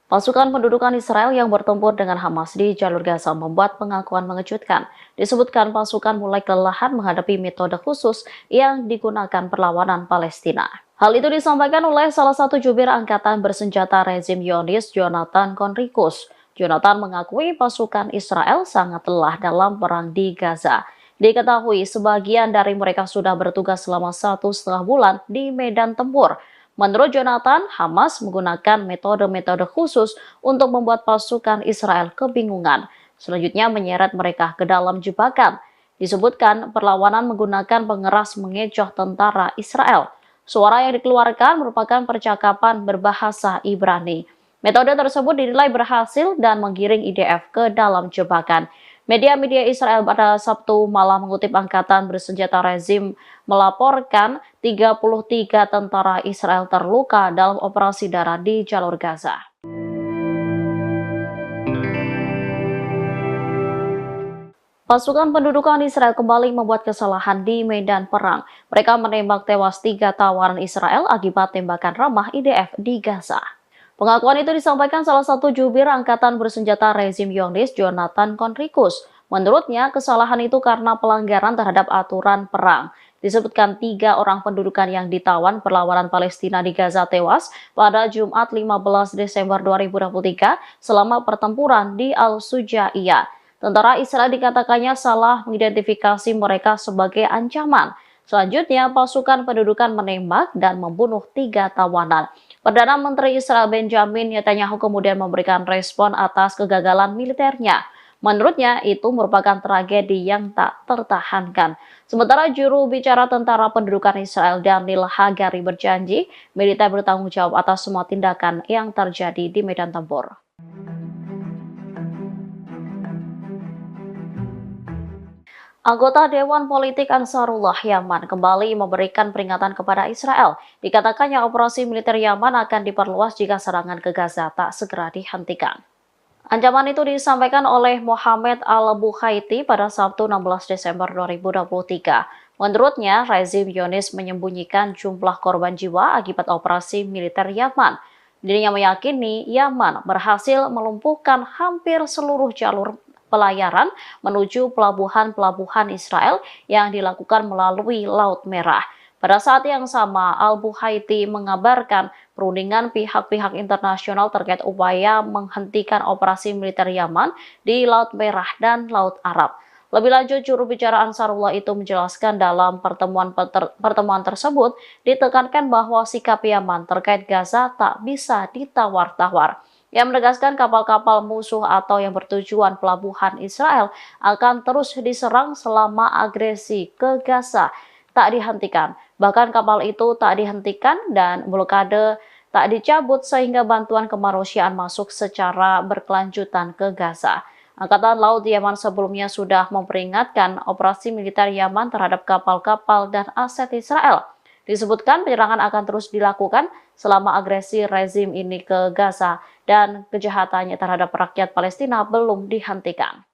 Pasukan pendudukan Israel yang bertempur dengan Hamas di jalur Gaza membuat pengakuan mengejutkan. Disebutkan pasukan mulai kelelahan menghadapi metode khusus yang digunakan perlawanan Palestina. Hal itu disampaikan oleh salah satu jubir angkatan bersenjata rezim Zionis, Jonathan Conricus. Jonathan mengakui pasukan Israel sangat lelah dalam perang di Gaza. Diketahui sebagian dari mereka sudah bertugas selama 1,5 bulan di medan tempur. Menurut Jonathan, Hamas menggunakan metode-metode khusus untuk membuat pasukan Israel kebingungan. Selanjutnya menyeret mereka ke dalam jebakan. Disebutkan perlawanan menggunakan pengeras mengecoh tentara Israel. Suara yang dikeluarkan merupakan percakapan berbahasa Ibrani. Metode tersebut dinilai berhasil dan menggiring IDF ke dalam jebakan. Media-media Israel pada Sabtu malam mengutip angkatan bersenjata rezim melaporkan 33 tentara Israel terluka dalam operasi darat di jalur Gaza. Pasukan pendudukan Israel kembali membuat kesalahan di medan perang. Mereka menembak tewas 3 tawanan Israel akibat tembakan ramah IDF di Gaza. Pengakuan itu disampaikan salah satu jubir angkatan bersenjata rezim Zionis, Jonathan Conricus. Menurutnya, kesalahan itu karena pelanggaran terhadap aturan perang. Disebutkan 3 orang pendudukan yang ditawan perlawanan Palestina di Gaza tewas pada Jumat 15 Desember 2023 selama pertempuran di Al-Sujaiyah. Tentara Israel dikatakannya salah mengidentifikasi mereka sebagai ancaman. Selanjutnya, pasukan pendudukan menembak dan membunuh 3 tawanan. Perdana Menteri Israel Benjamin Netanyahu kemudian memberikan respon atas kegagalan militernya. Menurutnya, itu merupakan tragedi yang tak tertahankan. Sementara juru bicara tentara pendudukan Israel Daniel Hagari berjanji militer bertanggung jawab atas semua tindakan yang terjadi di medan tempur. Anggota Dewan Politik Ansarullah Yaman kembali memberikan peringatan kepada Israel. Dikatakannya operasi militer Yaman akan diperluas jika serangan ke Gaza tak segera dihentikan. Ancaman itu disampaikan oleh Mohamed Al-Bukhaiti pada Sabtu 16 Desember 2023. Menurutnya, rezim Zionis menyembunyikan jumlah korban jiwa akibat operasi militer Yaman. Dirinya meyakini Yaman berhasil melumpuhkan hampir seluruh jalur pelayaran menuju pelabuhan-pelabuhan Israel yang dilakukan melalui Laut Merah. Pada saat yang sama, Al-Bukhaiti mengabarkan perundingan pihak-pihak internasional terkait upaya menghentikan operasi militer Yaman di Laut Merah dan Laut Arab. Lebih lanjut, juru bicara Ansarullah itu menjelaskan dalam pertemuan tersebut ditekankan bahwa sikap Yaman terkait Gaza tak bisa ditawar-tawar. Yang menegaskan kapal-kapal musuh atau yang bertujuan pelabuhan Israel akan terus diserang selama agresi ke Gaza tak dihentikan. Bahkan kapal itu tak dihentikan dan blokade tak dicabut sehingga bantuan kemanusiaan masuk secara berkelanjutan ke Gaza. Angkatan Laut Yaman sebelumnya sudah memperingatkan operasi militer Yaman terhadap kapal-kapal dan aset Israel. Disebutkan penyerangan akan terus dilakukan selama agresi rezim ini ke Gaza dan kejahatannya terhadap rakyat Palestina belum dihentikan.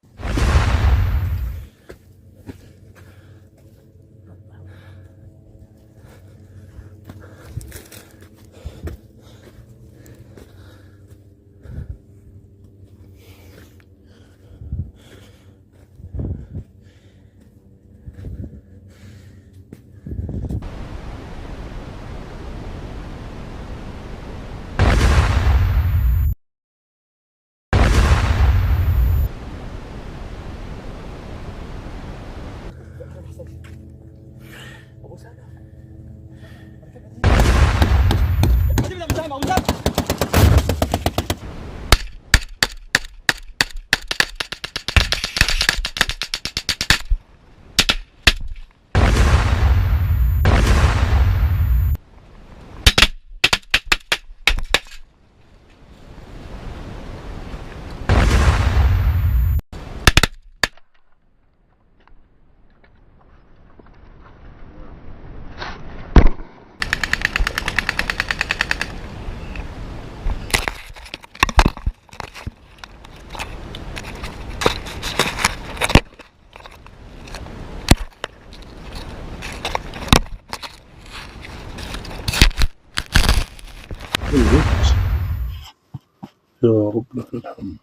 يا رب لك الحمد.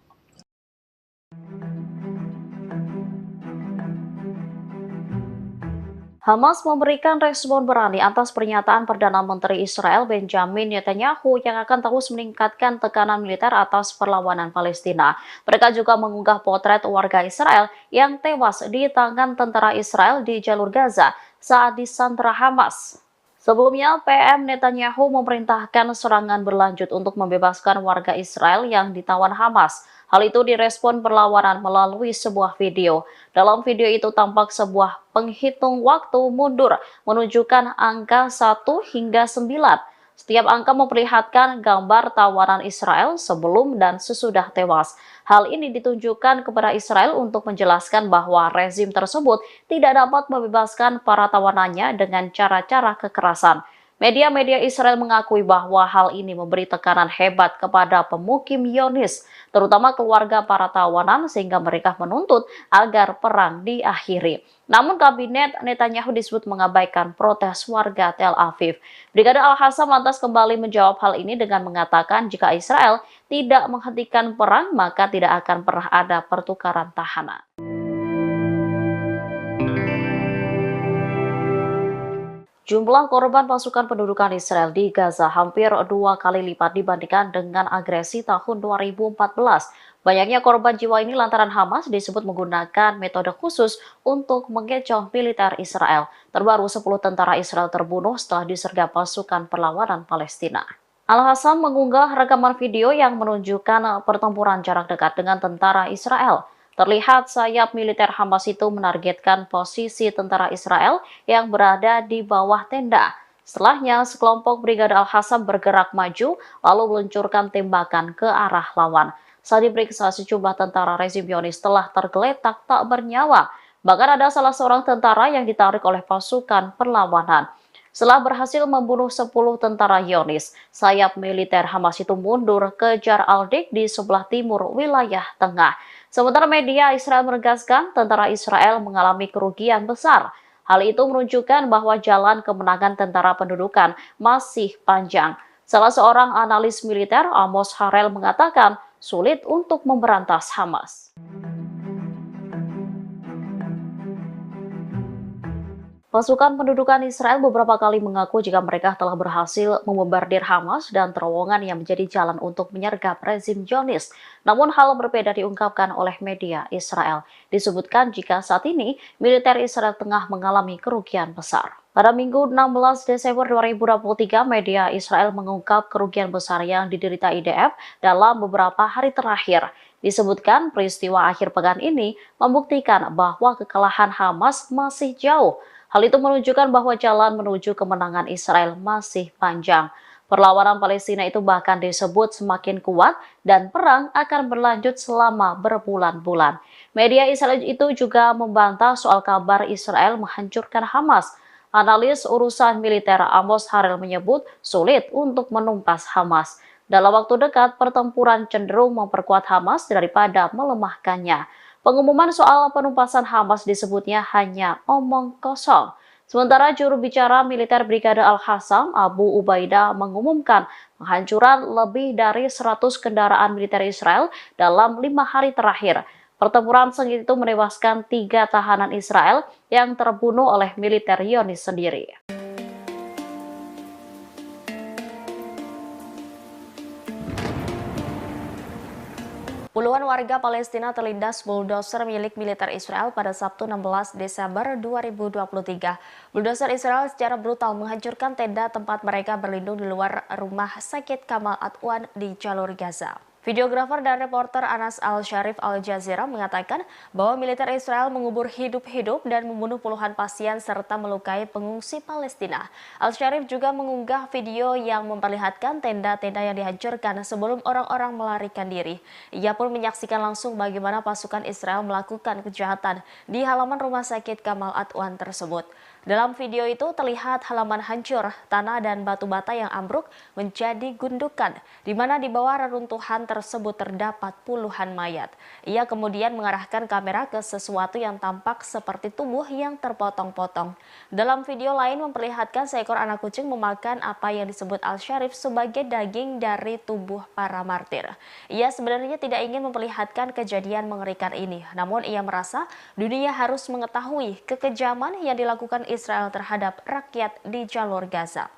Hamas memberikan respon berani atas pernyataan Perdana Menteri Israel Benjamin Netanyahu yang akan terus meningkatkan tekanan militer atas perlawanan Palestina. Mereka juga mengunggah potret warga Israel yang tewas di tangan tentara Israel di jalur Gaza saat disandra Hamas. Sebelumnya, PM Netanyahu memerintahkan serangan berlanjut untuk membebaskan warga Israel yang ditawan Hamas. Hal itu direspon perlawanan melalui sebuah video. Dalam video itu tampak sebuah penghitung waktu mundur menunjukkan angka 1 hingga 9. Setiap angka memperlihatkan gambar tawanan Israel sebelum dan sesudah tewas. Hal ini ditunjukkan kepada Israel untuk menjelaskan bahwa rezim tersebut tidak dapat membebaskan para tawanannya dengan cara-cara kekerasan. Media-media Israel mengakui bahwa hal ini memberi tekanan hebat kepada pemukim Zionis, terutama keluarga para tawanan, sehingga mereka menuntut agar perang diakhiri. Namun kabinet Netanyahu disebut mengabaikan protes warga Tel Aviv. Brigade Al-Hassam lantas kembali menjawab hal ini dengan mengatakan jika Israel tidak menghentikan perang, maka tidak akan pernah ada pertukaran tahanan. Jumlah korban pasukan pendudukan Israel di Gaza hampir 2 kali lipat dibandingkan dengan agresi tahun 2014. Banyaknya korban jiwa ini lantaran Hamas disebut menggunakan metode khusus untuk mengecoh militer Israel. Terbaru 10 tentara Israel terbunuh setelah disergap pasukan perlawanan Palestina. Al-Hassam mengunggah rekaman video yang menunjukkan pertempuran jarak dekat dengan tentara Israel. Terlihat sayap militer Hamas itu menargetkan posisi tentara Israel yang berada di bawah tenda. Setelahnya, sekelompok Brigade Al-Qassam bergerak maju lalu meluncurkan tembakan ke arah lawan. Saat diperiksa, sejumlah tentara rezim Zionis telah tergeletak tak bernyawa. Bahkan ada salah seorang tentara yang ditarik oleh pasukan perlawanan. Setelah berhasil membunuh 10 tentara Zionis, sayap militer Hamas itu mundur ke Jar al-Dik di sebelah timur wilayah tengah. Sementara media Israel menegaskan tentara Israel mengalami kerugian besar. Hal itu menunjukkan bahwa jalan kemenangan tentara pendudukan masih panjang. Salah seorang analis militer, Amos Harel, mengatakan sulit untuk memberantas Hamas. Pasukan pendudukan Israel beberapa kali mengaku jika mereka telah berhasil membombardir Hamas dan terowongan yang menjadi jalan untuk menyergap rezim Zionis. Namun hal berbeda diungkapkan oleh media Israel. Disebutkan jika saat ini militer Israel tengah mengalami kerugian besar. Pada Minggu 16 Desember 2023, media Israel mengungkap kerugian besar yang diderita IDF dalam beberapa hari terakhir. Disebutkan peristiwa akhir pekan ini membuktikan bahwa kekalahan Hamas masih jauh. Hal itu menunjukkan bahwa jalan menuju kemenangan Israel masih panjang. Perlawanan Palestina itu bahkan disebut semakin kuat dan perang akan berlanjut selama berbulan-bulan. Media Israel itu juga membantah soal kabar Israel menghancurkan Hamas. Analis urusan militer Amos Harel menyebut sulit untuk menumpas Hamas. Dalam waktu dekat, pertempuran cenderung memperkuat Hamas daripada melemahkannya. Pengumuman soal penumpasan Hamas disebutnya hanya omong kosong. Sementara juru bicara militer Brigade Al-Qassam, Abu Ubaidah, mengumumkan penghancuran lebih dari 100 kendaraan militer Israel dalam 5 hari terakhir. Pertempuran sengit itu menewaskan 3 tahanan Israel yang terbunuh oleh militer Zionis sendiri. Puluhan warga Palestina terlindas bulldozer milik militer Israel pada Sabtu 16 Desember 2023. Bulldozer Israel secara brutal menghancurkan tenda tempat mereka berlindung di luar rumah sakit Kamal Adwan di jalur Gaza. Videografer dan reporter Anas Al-Sharif Al Jazeera mengatakan bahwa militer Israel mengubur hidup-hidup dan membunuh puluhan pasien serta melukai pengungsi Palestina. Al-Sharif juga mengunggah video yang memperlihatkan tenda-tenda yang dihancurkan sebelum orang-orang melarikan diri. Ia pun menyaksikan langsung bagaimana pasukan Israel melakukan kejahatan di halaman rumah sakit Kamal Adwan tersebut. Dalam video itu terlihat halaman hancur, tanah dan batu bata yang ambruk menjadi gundukan, di mana di bawah reruntuhan tersebut terdapat puluhan mayat. Ia kemudian mengarahkan kamera ke sesuatu yang tampak seperti tubuh yang terpotong-potong. Dalam video lain memperlihatkan seekor anak kucing memakan apa yang disebut Al-Sharif sebagai daging dari tubuh para martir. Ia sebenarnya tidak ingin memperlihatkan kejadian mengerikan ini, namun ia merasa dunia harus mengetahui kekejaman yang dilakukan Israel terhadap rakyat di jalur Gaza.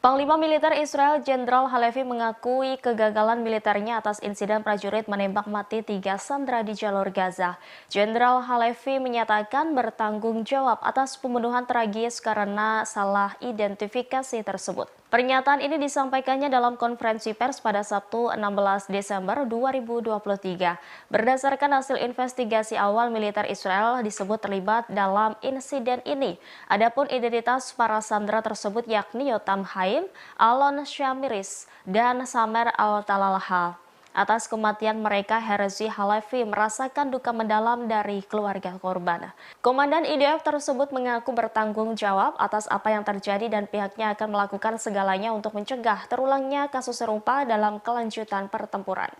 Panglima Militer Israel Jenderal Halevi mengakui kegagalan militernya atas insiden prajurit menembak mati 3 sandera di jalur Gaza. Jenderal Halevi menyatakan bertanggung jawab atas pembunuhan tragis karena salah identifikasi tersebut. Pernyataan ini disampaikannya dalam konferensi pers pada Sabtu 16 Desember 2023. Berdasarkan hasil investigasi awal, militer Israel disebut terlibat dalam insiden ini. Adapun identitas para sandera tersebut yakni Yotam Haim, Alon Shamiris, dan Samer Al-Talalha. Atas kematian mereka, Herzi Halevi merasakan duka mendalam dari keluarga korban. Komandan IDF tersebut mengaku bertanggung jawab atas apa yang terjadi dan pihaknya akan melakukan segalanya untuk mencegah terulangnya kasus serupa dalam kelanjutan pertempuran.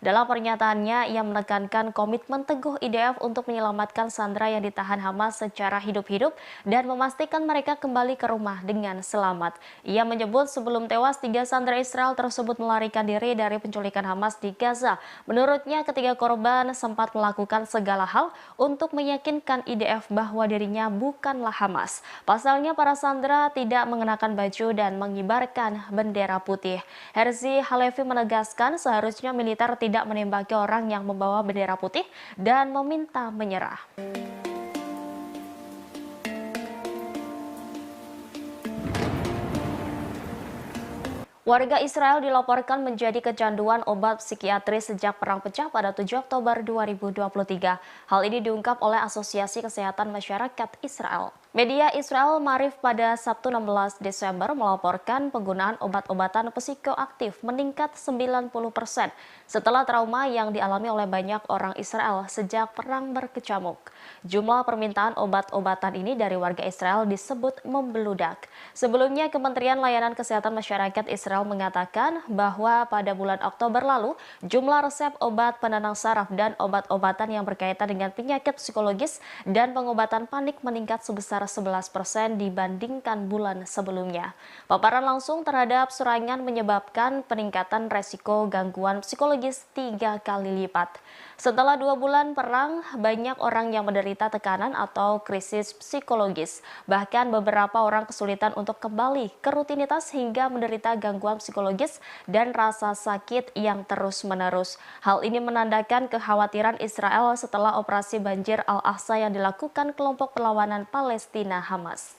Dalam pernyataannya, ia menekankan komitmen teguh IDF untuk menyelamatkan sandera yang ditahan Hamas secara hidup-hidup dan memastikan mereka kembali ke rumah dengan selamat. Ia menyebut sebelum tewas, 3 sandera Israel tersebut melarikan diri dari penculikan Hamas di Gaza. Menurutnya, ketiga korban sempat melakukan segala hal untuk meyakinkan IDF bahwa dirinya bukanlah Hamas. Pasalnya, para sandera tidak mengenakan baju dan mengibarkan bendera putih. Herzi Halevi menegaskan seharusnya militer tidak menembaki orang yang membawa bendera putih dan meminta menyerah. Warga Israel dilaporkan menjadi kecanduan obat psikiatris sejak Perang Pecah pada 7 Oktober 2023. Hal ini diungkap oleh Asosiasi Kesehatan Masyarakat Israel. Media Israel Maariv pada Sabtu 16 Desember melaporkan penggunaan obat-obatan psikoaktif meningkat 90% setelah trauma yang dialami oleh banyak orang Israel sejak perang berkecamuk. Jumlah permintaan obat-obatan ini dari warga Israel disebut membeludak. Sebelumnya, Kementerian Layanan Kesehatan Masyarakat Israel mengatakan bahwa pada bulan Oktober lalu, jumlah resep obat penenang saraf dan obat-obatan yang berkaitan dengan penyakit psikologis dan pengobatan panik meningkat sebesar 11% dibandingkan bulan sebelumnya. Paparan langsung terhadap serangan menyebabkan peningkatan resiko gangguan psikologis 3 kali lipat. Setelah 2 bulan perang, banyak orang yang menderita tekanan atau krisis psikologis. Bahkan beberapa orang kesulitan untuk kembali ke rutinitas hingga menderita gangguan psikologis dan rasa sakit yang terus-menerus. Hal ini menandakan kekhawatiran Israel setelah operasi banjir Al-Aqsa yang dilakukan kelompok perlawanan Palestina Hamas.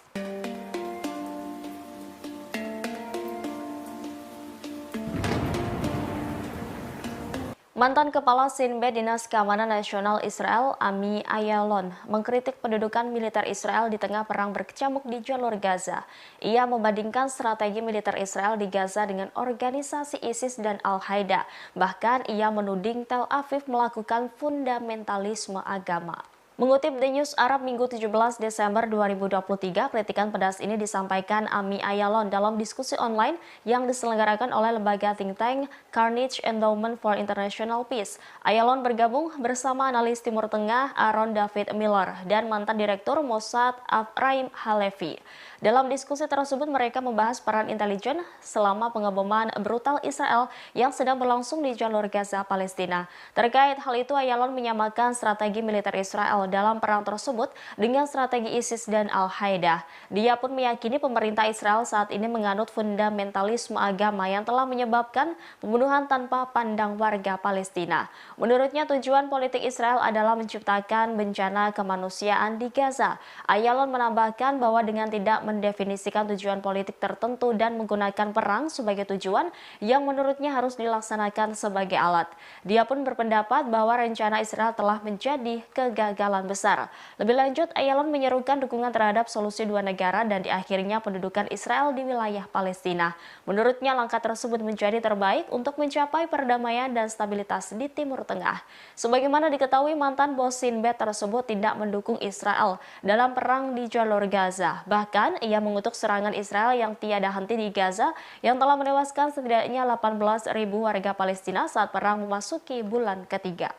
Mantan Kepala Sinbad Dinas Keamanan Nasional Israel, Ami Ayalon, mengkritik pendudukan militer Israel di tengah perang berkecamuk di jalur Gaza. Ia membandingkan strategi militer Israel di Gaza dengan organisasi ISIS dan Al-Qaeda. Bahkan ia menuding Tel Aviv melakukan fundamentalisme agama. Mengutip The News Arab Minggu 17 Desember 2023, kritikan pedas ini disampaikan Ami Ayalon dalam diskusi online yang diselenggarakan oleh lembaga think tank Carnegie Endowment for International Peace. Ayalon bergabung bersama analis Timur Tengah Aaron David Miller dan mantan Direktur Mossad Afraim Halevi. Dalam diskusi tersebut mereka membahas peran intelijen selama pengeboman brutal Israel yang sedang berlangsung di jalur Gaza, Palestina. Terkait hal itu, Ayalon menyamakan strategi militer Israel dalam perang tersebut dengan strategi ISIS dan Al-Qaeda. Dia pun meyakini pemerintah Israel saat ini menganut fundamentalisme agama yang telah menyebabkan pembunuhan tanpa pandang warga Palestina. Menurutnya, tujuan politik Israel adalah menciptakan bencana kemanusiaan di Gaza. Ayalon menambahkan bahwa dengan tidak mendefinisikan tujuan politik tertentu dan menggunakan perang sebagai tujuan yang menurutnya harus dilaksanakan sebagai alat. Dia pun berpendapat bahwa rencana Israel telah menjadi kegagalan besar. Lebih lanjut, Ayalon menyerukan dukungan terhadap solusi dua negara dan diakhirnya pendudukan Israel di wilayah Palestina. Menurutnya, langkah tersebut menjadi terbaik untuk mencapai perdamaian dan stabilitas di Timur Tengah. Sebagaimana diketahui, mantan bos Sinbad tersebut tidak mendukung Israel dalam perang di jalur Gaza. Bahkan, ia mengutuk serangan Israel yang tiada henti di Gaza yang telah menewaskan setidaknya 18.000 warga Palestina saat perang memasuki bulan ketiga.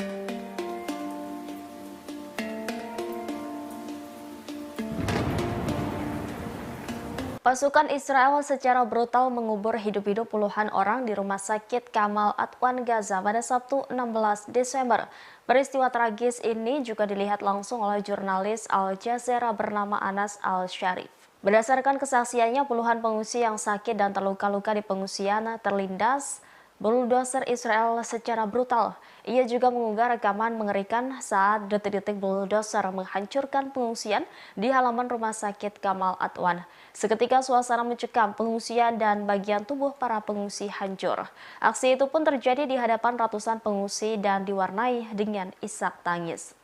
Pasukan Israel secara brutal mengubur hidup-hidup puluhan orang di Rumah Sakit Kamal Adwan Gaza pada Sabtu 16 Desember. Peristiwa tragis ini juga dilihat langsung oleh jurnalis Al Jazeera bernama Anas Al-Sharif. Berdasarkan kesaksiannya, puluhan pengungsi yang sakit dan terluka-luka di pengungsian terlindas bulldozer Israel secara brutal. Ia juga mengunggah rekaman mengerikan saat detik-detik bulldozer menghancurkan pengungsian di halaman Rumah Sakit Kamal Adwan. Seketika suasana mencekam, pengungsian dan bagian tubuh para pengungsi hancur. Aksi itu pun terjadi di hadapan ratusan pengungsi dan diwarnai dengan isak tangis.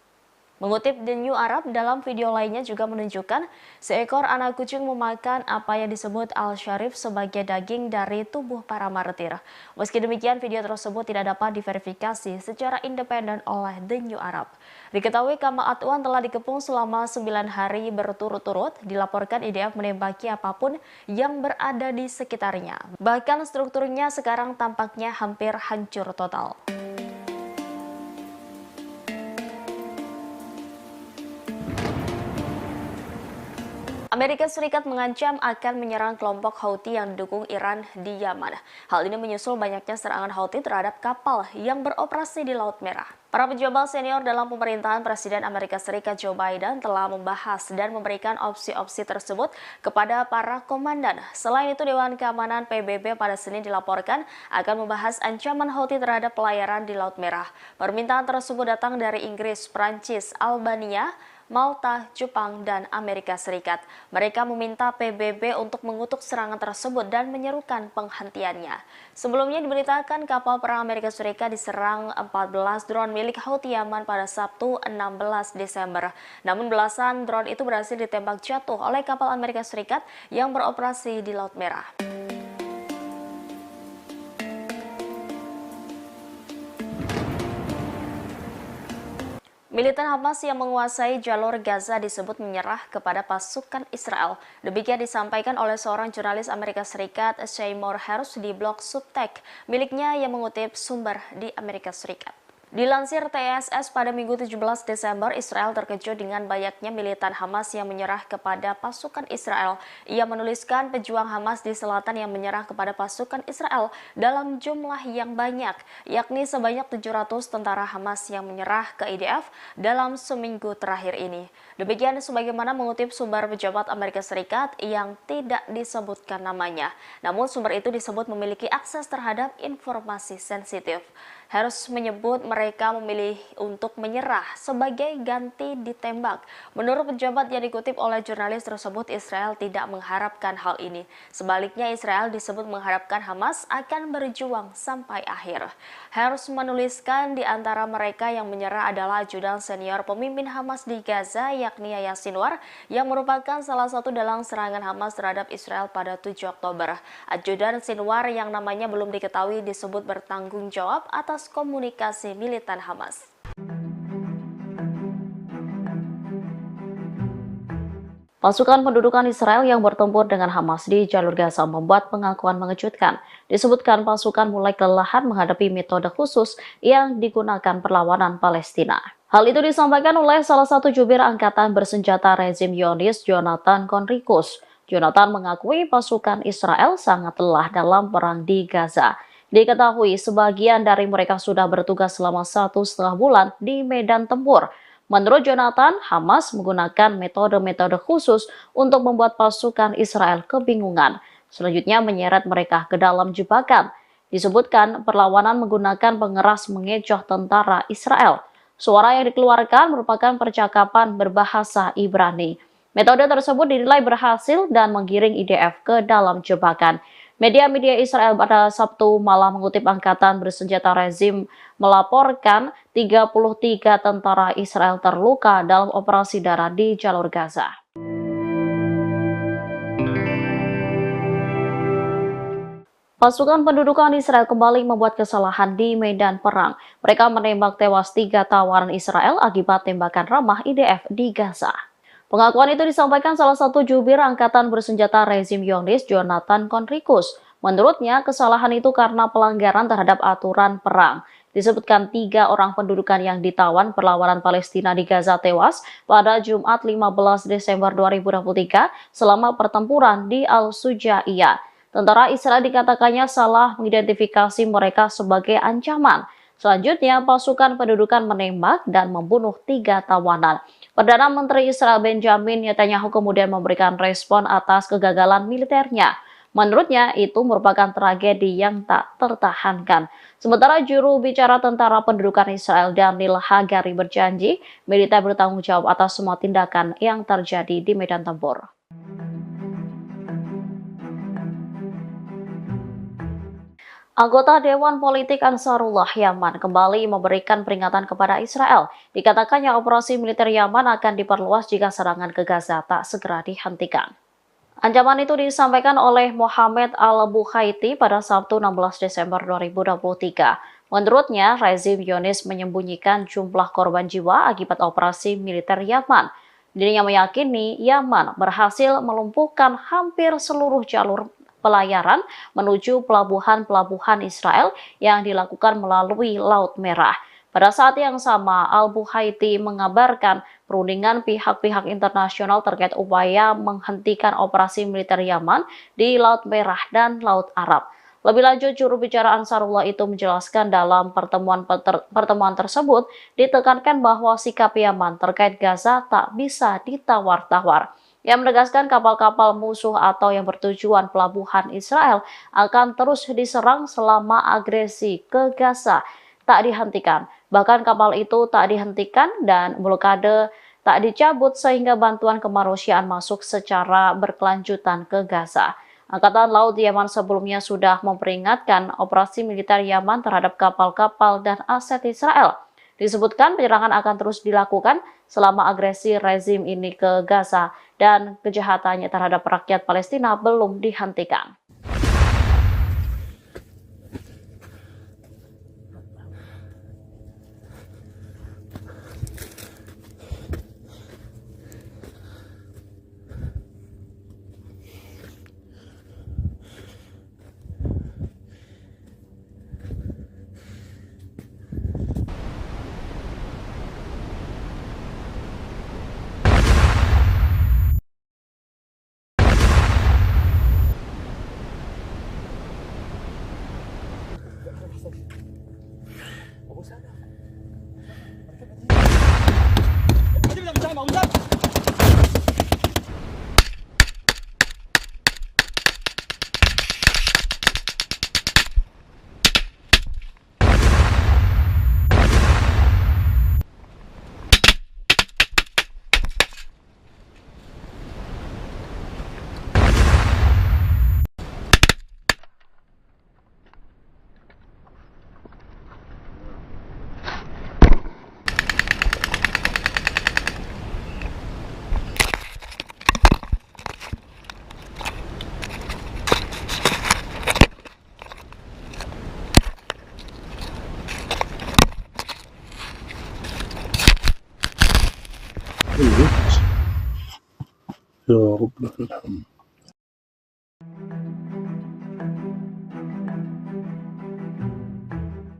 Mengutip The New Arab, dalam video lainnya juga menunjukkan seekor anak kucing memakan apa yang disebut Al-Sharif sebagai daging dari tubuh para martir. Meski demikian, video tersebut tidak dapat diverifikasi secara independen oleh The New Arab. Diketahui Kamal Adwan telah dikepung selama 9 hari berturut-turut, dilaporkan IDF menembaki apapun yang berada di sekitarnya. Bahkan strukturnya sekarang tampaknya hampir hancur total. Amerika Serikat mengancam akan menyerang kelompok Houthi yang didukung Iran di Yaman. Hal ini menyusul banyaknya serangan Houthi terhadap kapal yang beroperasi di Laut Merah. Para pejabat senior dalam pemerintahan Presiden Amerika Serikat Joe Biden telah membahas dan memberikan opsi-opsi tersebut kepada para komandan. Selain itu, Dewan Keamanan PBB pada Senin dilaporkan akan membahas ancaman Houthi terhadap pelayaran di Laut Merah. Permintaan tersebut datang dari Inggris, Prancis, Albania, Malta, Jepang, dan Amerika Serikat. Mereka meminta PBB untuk mengutuk serangan tersebut dan menyerukan penghentiannya. Sebelumnya diberitakan kapal perang Amerika Serikat diserang 14 drone milik Houthi Yaman pada Sabtu 16 Desember. Namun belasan drone itu berhasil ditembak jatuh oleh kapal Amerika Serikat yang beroperasi di Laut Merah. Militan Hamas yang menguasai jalur Gaza disebut menyerah kepada pasukan Israel. Demikian disampaikan oleh seorang jurnalis Amerika Serikat, Seymour Hersh, di blog Substack miliknya yang mengutip sumber di Amerika Serikat. Dilansir TSS pada Minggu 17 Desember, Israel terkejut dengan banyaknya militan Hamas yang menyerah kepada pasukan Israel. Ia menuliskan pejuang Hamas di selatan yang menyerah kepada pasukan Israel dalam jumlah yang banyak, yakni sebanyak 700 tentara Hamas yang menyerah ke IDF dalam seminggu terakhir ini. Demikian sebagaimana mengutip sumber pejabat Amerika Serikat yang tidak disebutkan namanya. Namun sumber itu disebut memiliki akses terhadap informasi sensitif. Hersh menyebut mereka memilih untuk menyerah sebagai ganti ditembak. Menurut pejabat yang dikutip oleh jurnalis tersebut, Israel tidak mengharapkan hal ini. Sebaliknya, Israel disebut mengharapkan Hamas akan berjuang sampai akhir. Hersh menuliskan di antara mereka yang menyerah adalah ajudan senior pemimpin Hamas di Gaza, yakni Yahya Sinwar, yang merupakan salah satu dalang serangan Hamas terhadap Israel pada 7 Oktober. Ajudan Sinwar yang namanya belum diketahui disebut bertanggung jawab atas komunikasi militan Hamas. Pasukan pendudukan Israel yang bertempur dengan Hamas di jalur Gaza membuat pengakuan mengejutkan. Disebutkan pasukan mulai kelelahan menghadapi metode khusus yang digunakan perlawanan Palestina. Hal itu disampaikan oleh salah satu jubir angkatan bersenjata rezim Zionis, Jonathan Conricus. Jonathan mengakui pasukan Israel sangat lelah dalam perang di Gaza. Diketahui sebagian dari mereka sudah bertugas selama 1,5 bulan di medan tempur. Menurut Jonathan, Hamas menggunakan metode-metode khusus untuk membuat pasukan Israel kebingungan. Selanjutnya menyeret mereka ke dalam jebakan. Disebutkan perlawanan menggunakan pengeras mengecoh tentara Israel. Suara yang dikeluarkan merupakan percakapan berbahasa Ibrani. Metode tersebut dinilai berhasil dan menggiring IDF ke dalam jebakan. Media-media Israel pada Sabtu malam mengutip angkatan bersenjata rezim melaporkan 33 tentara Israel terluka dalam operasi darat di jalur Gaza. Pasukan pendudukan Israel kembali membuat kesalahan di medan perang. Mereka menembak tewas 3 tawanan Israel akibat tembakan ramah IDF di Gaza. Pengakuan itu disampaikan salah satu jubir angkatan bersenjata rezim Zionis, Jonathan Conricus. Menurutnya, kesalahan itu karena pelanggaran terhadap aturan perang. Disebutkan 3 orang pendudukan yang ditawan perlawanan Palestina di Gaza tewas pada Jumat 15 Desember 2023 selama pertempuran di Al-Sujaiyah. Tentara Israel dikatakannya salah mengidentifikasi mereka sebagai ancaman. Selanjutnya, pasukan pendudukan menembak dan membunuh 3 tawanan. Perdana Menteri Israel Benjamin Netanyahu kemudian memberikan respon atas kegagalan militernya. Menurutnya, itu merupakan tragedi yang tak tertahankan. Sementara juru bicara tentara pendudukan Israel Daniel Hagari berjanji, militer bertanggung jawab atas semua tindakan yang terjadi di medan tempur. Anggota Dewan Politik Ansarullah Yaman kembali memberikan peringatan kepada Israel. Dikatakannya operasi militer Yaman akan diperluas jika serangan ke Gaza tak segera dihentikan. Ancaman itu disampaikan oleh Mohammed Al-Bukhaiti pada Sabtu 16 Desember 2023. Menurutnya, rezim Zionis menyembunyikan jumlah korban jiwa akibat operasi militer Yaman. Dirinya meyakini Yaman berhasil melumpuhkan hampir seluruh jalur pelayaran menuju pelabuhan-pelabuhan Israel yang dilakukan melalui Laut Merah. Pada saat yang sama, Al-Bukhaiti mengabarkan perundingan pihak-pihak internasional terkait upaya menghentikan operasi militer Yaman di Laut Merah dan Laut Arab. Lebih lanjut, juru bicara Ansarullah itu menjelaskan dalam pertemuan tersebut ditekankan bahwa sikap Yaman terkait Gaza tak bisa ditawar-tawar. Yang menegaskan kapal-kapal musuh atau yang bertujuan pelabuhan Israel akan terus diserang selama agresi ke Gaza tak dihentikan. Bahkan kapal itu tak dihentikan dan blokade tak dicabut sehingga bantuan kemanusiaan masuk secara berkelanjutan ke Gaza. Angkatan Laut Yaman sebelumnya sudah memperingatkan operasi militer Yaman terhadap kapal-kapal dan aset Israel. Disebutkan penyerangan akan terus dilakukan selama agresi rezim ini ke Gaza dan kejahatannya terhadap rakyat Palestina belum dihentikan. يا رب لك الحمد.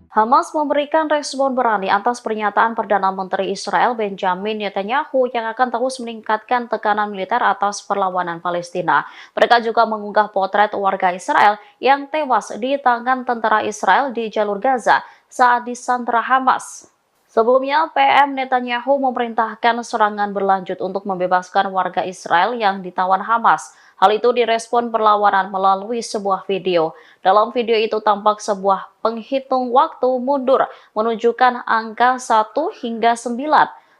Hamas memberikan respon berani atas pernyataan Perdana Menteri Israel Benjamin Netanyahu yang akan terus meningkatkan tekanan militer atas perlawanan Palestina. Mereka juga mengunggah potret warga Israel yang tewas di tangan tentara Israel di jalur Gaza saat disandra Hamas. Sebelumnya, PM Netanyahu memerintahkan serangan berlanjut untuk membebaskan warga Israel yang ditawan Hamas. Hal itu direspon perlawanan melalui sebuah video. Dalam video itu tampak sebuah penghitung waktu mundur menunjukkan angka 1 hingga 9.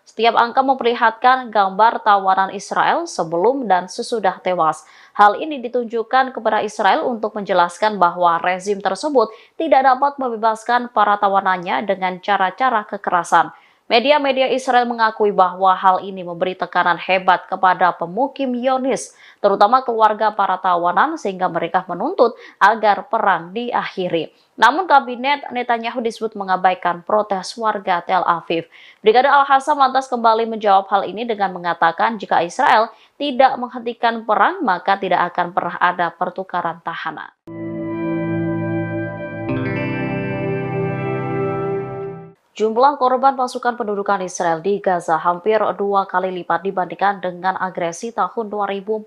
Setiap angka memperlihatkan gambar tawanan Israel sebelum dan sesudah tewas. Hal ini ditunjukkan kepada Israel untuk menjelaskan bahwa rezim tersebut tidak dapat membebaskan para tawanannya dengan cara-cara kekerasan. Media-media Israel mengakui bahwa hal ini memberi tekanan hebat kepada pemukim Zionis, terutama keluarga para tawanan, sehingga mereka menuntut agar perang diakhiri. Namun kabinet Netanyahu disebut mengabaikan protes warga Tel Aviv. Brigade Al-Qassam lantas kembali menjawab hal ini dengan mengatakan jika Israel tidak menghentikan perang, maka tidak akan pernah ada pertukaran tahanan. Jumlah korban pasukan pendudukan Israel di Gaza hampir 2 kali lipat dibandingkan dengan agresi tahun 2014.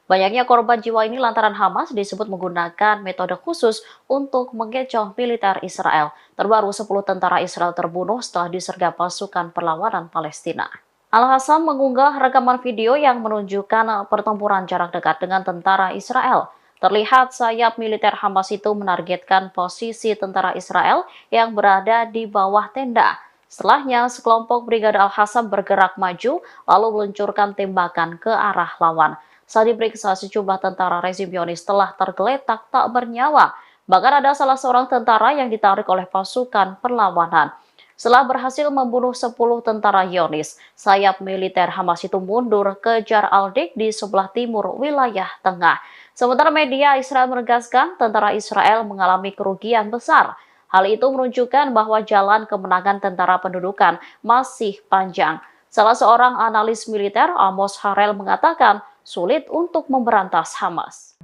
Banyaknya korban jiwa ini lantaran Hamas disebut menggunakan metode khusus untuk mengecoh militer Israel. Terbaru 10 tentara Israel terbunuh setelah disergap pasukan perlawanan Palestina. Al-Qassam mengunggah rekaman video yang menunjukkan pertempuran jarak dekat dengan tentara Israel. Terlihat sayap militer Hamas itu menargetkan posisi tentara Israel yang berada di bawah tenda. Setelahnya, sekelompok Brigade Al-Qassam bergerak maju lalu meluncurkan tembakan ke arah lawan. Saat diperiksa, sejumlah tentara rezim Zionis telah tergeletak tak bernyawa. Bahkan ada salah seorang tentara yang ditarik oleh pasukan perlawanan. Setelah berhasil membunuh 10 tentara Zionis, sayap militer Hamas itu mundur ke Jar al-Dik di sebelah timur wilayah tengah. Sementara media Israel menegaskan tentara Israel mengalami kerugian besar. Hal itu menunjukkan bahwa jalan kemenangan tentara pendudukan masih panjang. Salah seorang analis militer, Amos Harel, mengatakan sulit untuk memberantas Hamas.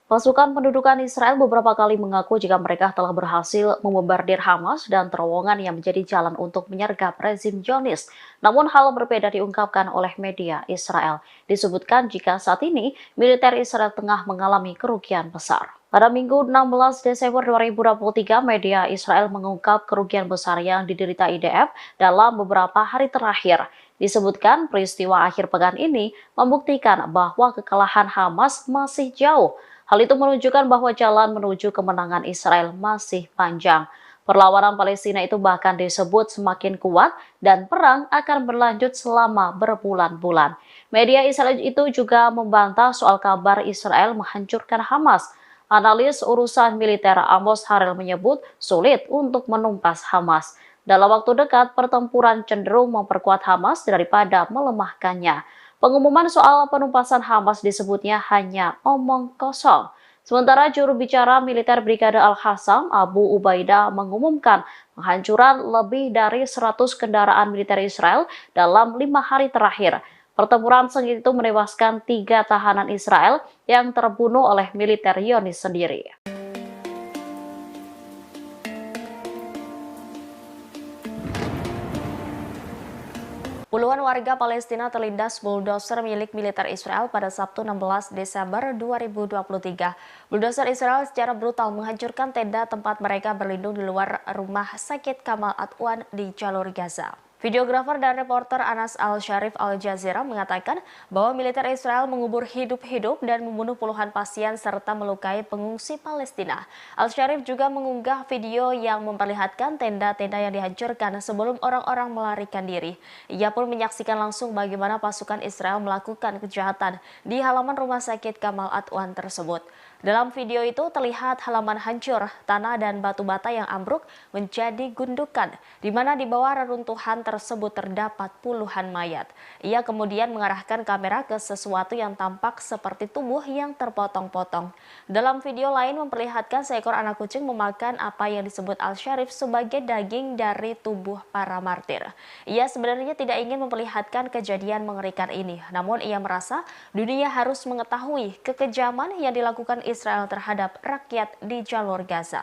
Pasukan pendudukan Israel beberapa kali mengaku jika mereka telah berhasil membombardir Hamas dan terowongan yang menjadi jalan untuk menyergap rezim Zionis. Namun hal berbeda diungkapkan oleh media Israel. Disebutkan jika saat ini militer Israel tengah mengalami kerugian besar. Pada Minggu 16 Desember 2023, media Israel mengungkap kerugian besar yang diderita IDF dalam beberapa hari terakhir. Disebutkan peristiwa akhir pekan ini membuktikan bahwa kekalahan Hamas masih jauh. Hal itu menunjukkan bahwa jalan menuju kemenangan Israel masih panjang. Perlawanan Palestina itu bahkan disebut semakin kuat dan perang akan berlanjut selama berbulan-bulan. Media Israel itu juga membantah soal kabar Israel menghancurkan Hamas. Analis urusan militer Amos Harel menyebut sulit untuk menumpas Hamas. Dalam waktu dekat, pertempuran cenderung memperkuat Hamas daripada melemahkannya. Pengumuman soal penumpasan Hamas disebutnya hanya omong kosong. Sementara juru bicara militer Brigade Al-Qassam, Abu Ubaidah, mengumumkan penghancuran lebih dari 100 kendaraan militer Israel dalam 5 hari terakhir. Pertempuran sengit itu menewaskan 3 tahanan Israel yang terbunuh oleh militer Zionis sendiri. Puluhan warga Palestina terlindas bulldozer milik militer Israel pada Sabtu 16 Desember 2023. Bulldozer Israel secara brutal menghancurkan tenda tempat mereka berlindung di luar rumah sakit Kamal Adwan di jalur Gaza. Videografer dan reporter Anas Al-Sharif Al Jazeera mengatakan bahwa militer Israel mengubur hidup-hidup dan membunuh puluhan pasien serta melukai pengungsi Palestina. Al-Sharif juga mengunggah video yang memperlihatkan tenda-tenda yang dihancurkan sebelum orang-orang melarikan diri. Ia pun menyaksikan langsung bagaimana pasukan Israel melakukan kejahatan di halaman rumah sakit Kamal Adwan tersebut. Dalam video itu terlihat halaman hancur, tanah dan batu bata yang ambruk menjadi gundukan, di mana di bawah reruntuhan tersebut terdapat puluhan mayat. Ia kemudian mengarahkan kamera ke sesuatu yang tampak seperti tubuh yang terpotong-potong. Dalam video lain memperlihatkan seekor anak kucing memakan apa yang disebut Al-Sharif sebagai daging dari tubuh para martir. Ia sebenarnya tidak ingin memperlihatkan kejadian mengerikan ini, namun ia merasa dunia harus mengetahui kekejaman yang dilakukan Israel terhadap rakyat di jalur Gaza.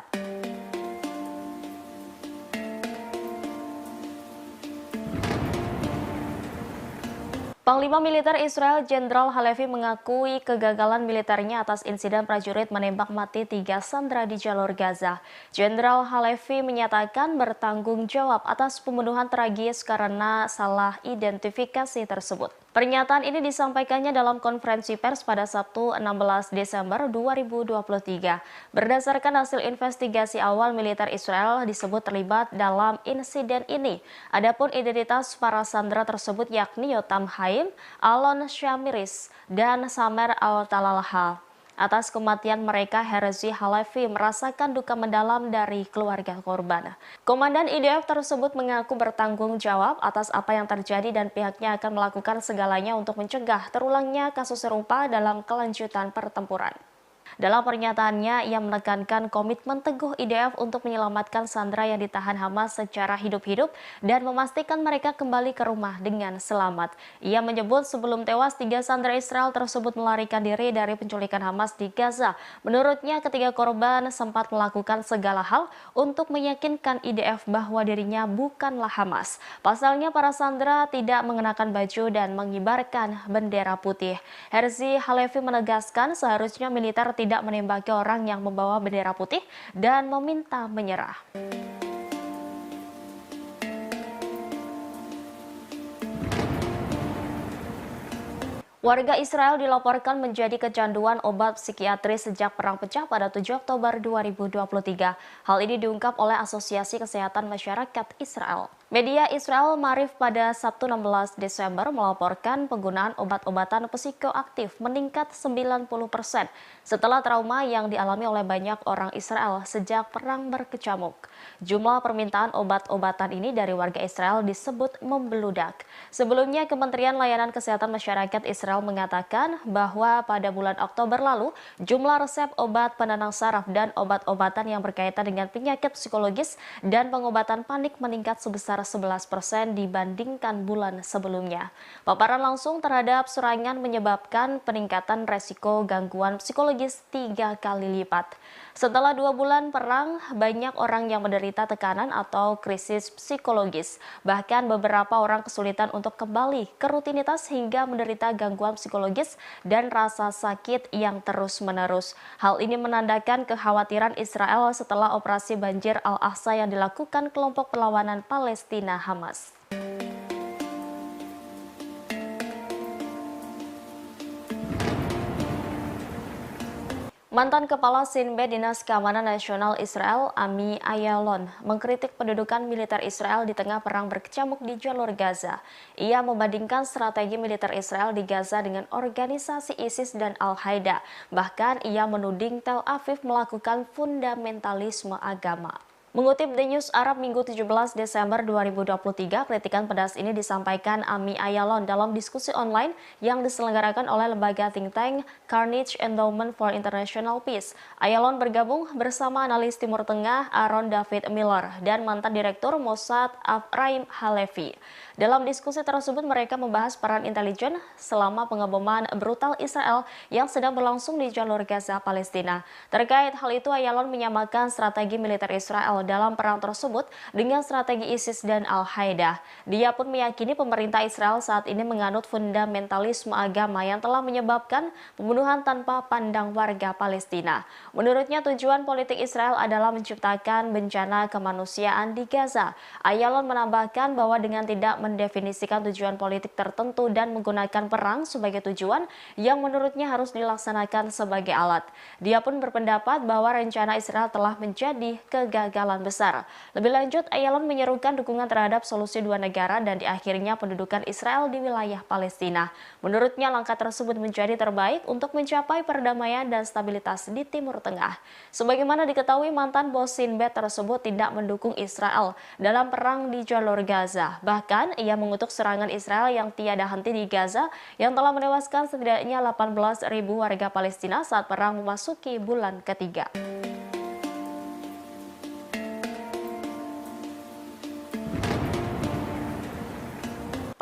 Panglima Militer Israel Jenderal Halevi mengakui kegagalan militernya atas insiden prajurit menembak mati 3 sandera di jalur Gaza. Jenderal Halevi menyatakan bertanggung jawab atas pembunuhan tragis karena salah identifikasi tersebut. Pernyataan ini disampaikannya dalam konferensi pers pada Sabtu 16 Desember 2023. Berdasarkan hasil investigasi awal, militer Israel disebut terlibat dalam insiden ini. Adapun identitas para sandera tersebut yakni Yotam Haim, Alon Shamiris, dan Samer Al-Talalha. Atas kematian mereka, Herzi Halevi merasakan duka mendalam dari keluarga korban. Komandan IDF tersebut mengaku bertanggung jawab atas apa yang terjadi dan pihaknya akan melakukan segalanya untuk mencegah terulangnya kasus serupa dalam kelanjutan pertempuran. Dalam pernyataannya, ia menekankan komitmen teguh IDF untuk menyelamatkan sandera yang ditahan Hamas secara hidup-hidup dan memastikan mereka kembali ke rumah dengan selamat. Ia menyebut sebelum tewas, 3 sandera Israel tersebut melarikan diri dari penculikan Hamas di Gaza. Menurutnya, ketiga korban sempat melakukan segala hal untuk meyakinkan IDF bahwa dirinya bukanlah Hamas. Pasalnya, para sandera tidak mengenakan baju dan mengibarkan bendera putih. Herzi Halevi menegaskan seharusnya militer tidak menembaki orang yang membawa bendera putih dan meminta menyerah. Warga Israel dilaporkan menjadi kecanduan obat psikiatris sejak perang pecah pada 7 Oktober 2023. Hal ini diungkap oleh Asosiasi Kesehatan Masyarakat Israel. Media Israel Marif pada Sabtu 16 Desember melaporkan penggunaan obat-obatan psikoaktif meningkat 90% setelah trauma yang dialami oleh banyak orang Israel sejak perang berkecamuk. Jumlah permintaan obat-obatan ini dari warga Israel disebut membeludak. Sebelumnya, Kementerian Layanan Kesehatan Masyarakat Israel mengatakan bahwa pada bulan Oktober lalu, jumlah resep obat penenang saraf dan obat-obatan yang berkaitan dengan penyakit psikologis dan pengobatan panik meningkat sebesar 11% dibandingkan bulan sebelumnya. Paparan langsung terhadap serangan menyebabkan peningkatan resiko gangguan psikologis 3 kali lipat. Setelah 2 bulan perang, banyak orang yang menderita tekanan atau krisis psikologis. Bahkan beberapa orang kesulitan untuk kembali ke rutinitas hingga menderita gangguan psikologis dan rasa sakit yang terus-menerus. Hal ini menandakan kekhawatiran Israel setelah operasi banjir Al-Aqsa yang dilakukan kelompok perlawanan Palestina Hamas. Mantan Kepala Sinbad Dinas Keamanan Nasional Israel, Ami Ayalon, mengkritik pendudukan militer Israel di tengah perang berkecamuk di jalur Gaza. Ia membandingkan strategi militer Israel di Gaza dengan organisasi ISIS dan Al-Qaeda. Bahkan ia menuding Tel Aviv melakukan fundamentalisme agama. Mengutip The News Arab Minggu 17 Desember 2023, kritikan pedas ini disampaikan Ami Ayalon dalam diskusi online yang diselenggarakan oleh lembaga think tank Carnegie Endowment for International Peace. Ayalon bergabung bersama analis Timur Tengah Aaron David Miller dan mantan Direktur Mossad Afraim Halevi. Dalam diskusi tersebut mereka membahas peran intelijen selama pengeboman brutal Israel yang sedang berlangsung di jalur Gaza, Palestina. Terkait hal itu, Ayalon menyamakan strategi militer Israel dalam perang tersebut dengan strategi ISIS dan Al-Qaeda. Dia pun meyakini pemerintah Israel saat ini menganut fundamentalisme agama yang telah menyebabkan pembunuhan tanpa pandang warga Palestina. Menurutnya tujuan politik Israel adalah menciptakan bencana kemanusiaan di Gaza. Ayalon menambahkan bahwa dengan tidak mendefinisikan tujuan politik tertentu dan menggunakan perang sebagai tujuan yang menurutnya harus dilaksanakan sebagai alat. Dia pun berpendapat bahwa rencana Israel telah menjadi kegagalan besar. Lebih lanjut, Ayalon menyerukan dukungan terhadap solusi dua negara dan di akhirnya pendudukan Israel di wilayah Palestina. Menurutnya langkah tersebut menjadi terbaik untuk mencapai perdamaian dan stabilitas di Timur Tengah. Sebagaimana diketahui, mantan bos Sinbad tersebut tidak mendukung Israel dalam perang di jalur Gaza. Bahkan, ia mengutuk serangan Israel yang tiada henti di Gaza yang telah menewaskan setidaknya 18.000 warga Palestina saat perang memasuki bulan ketiga.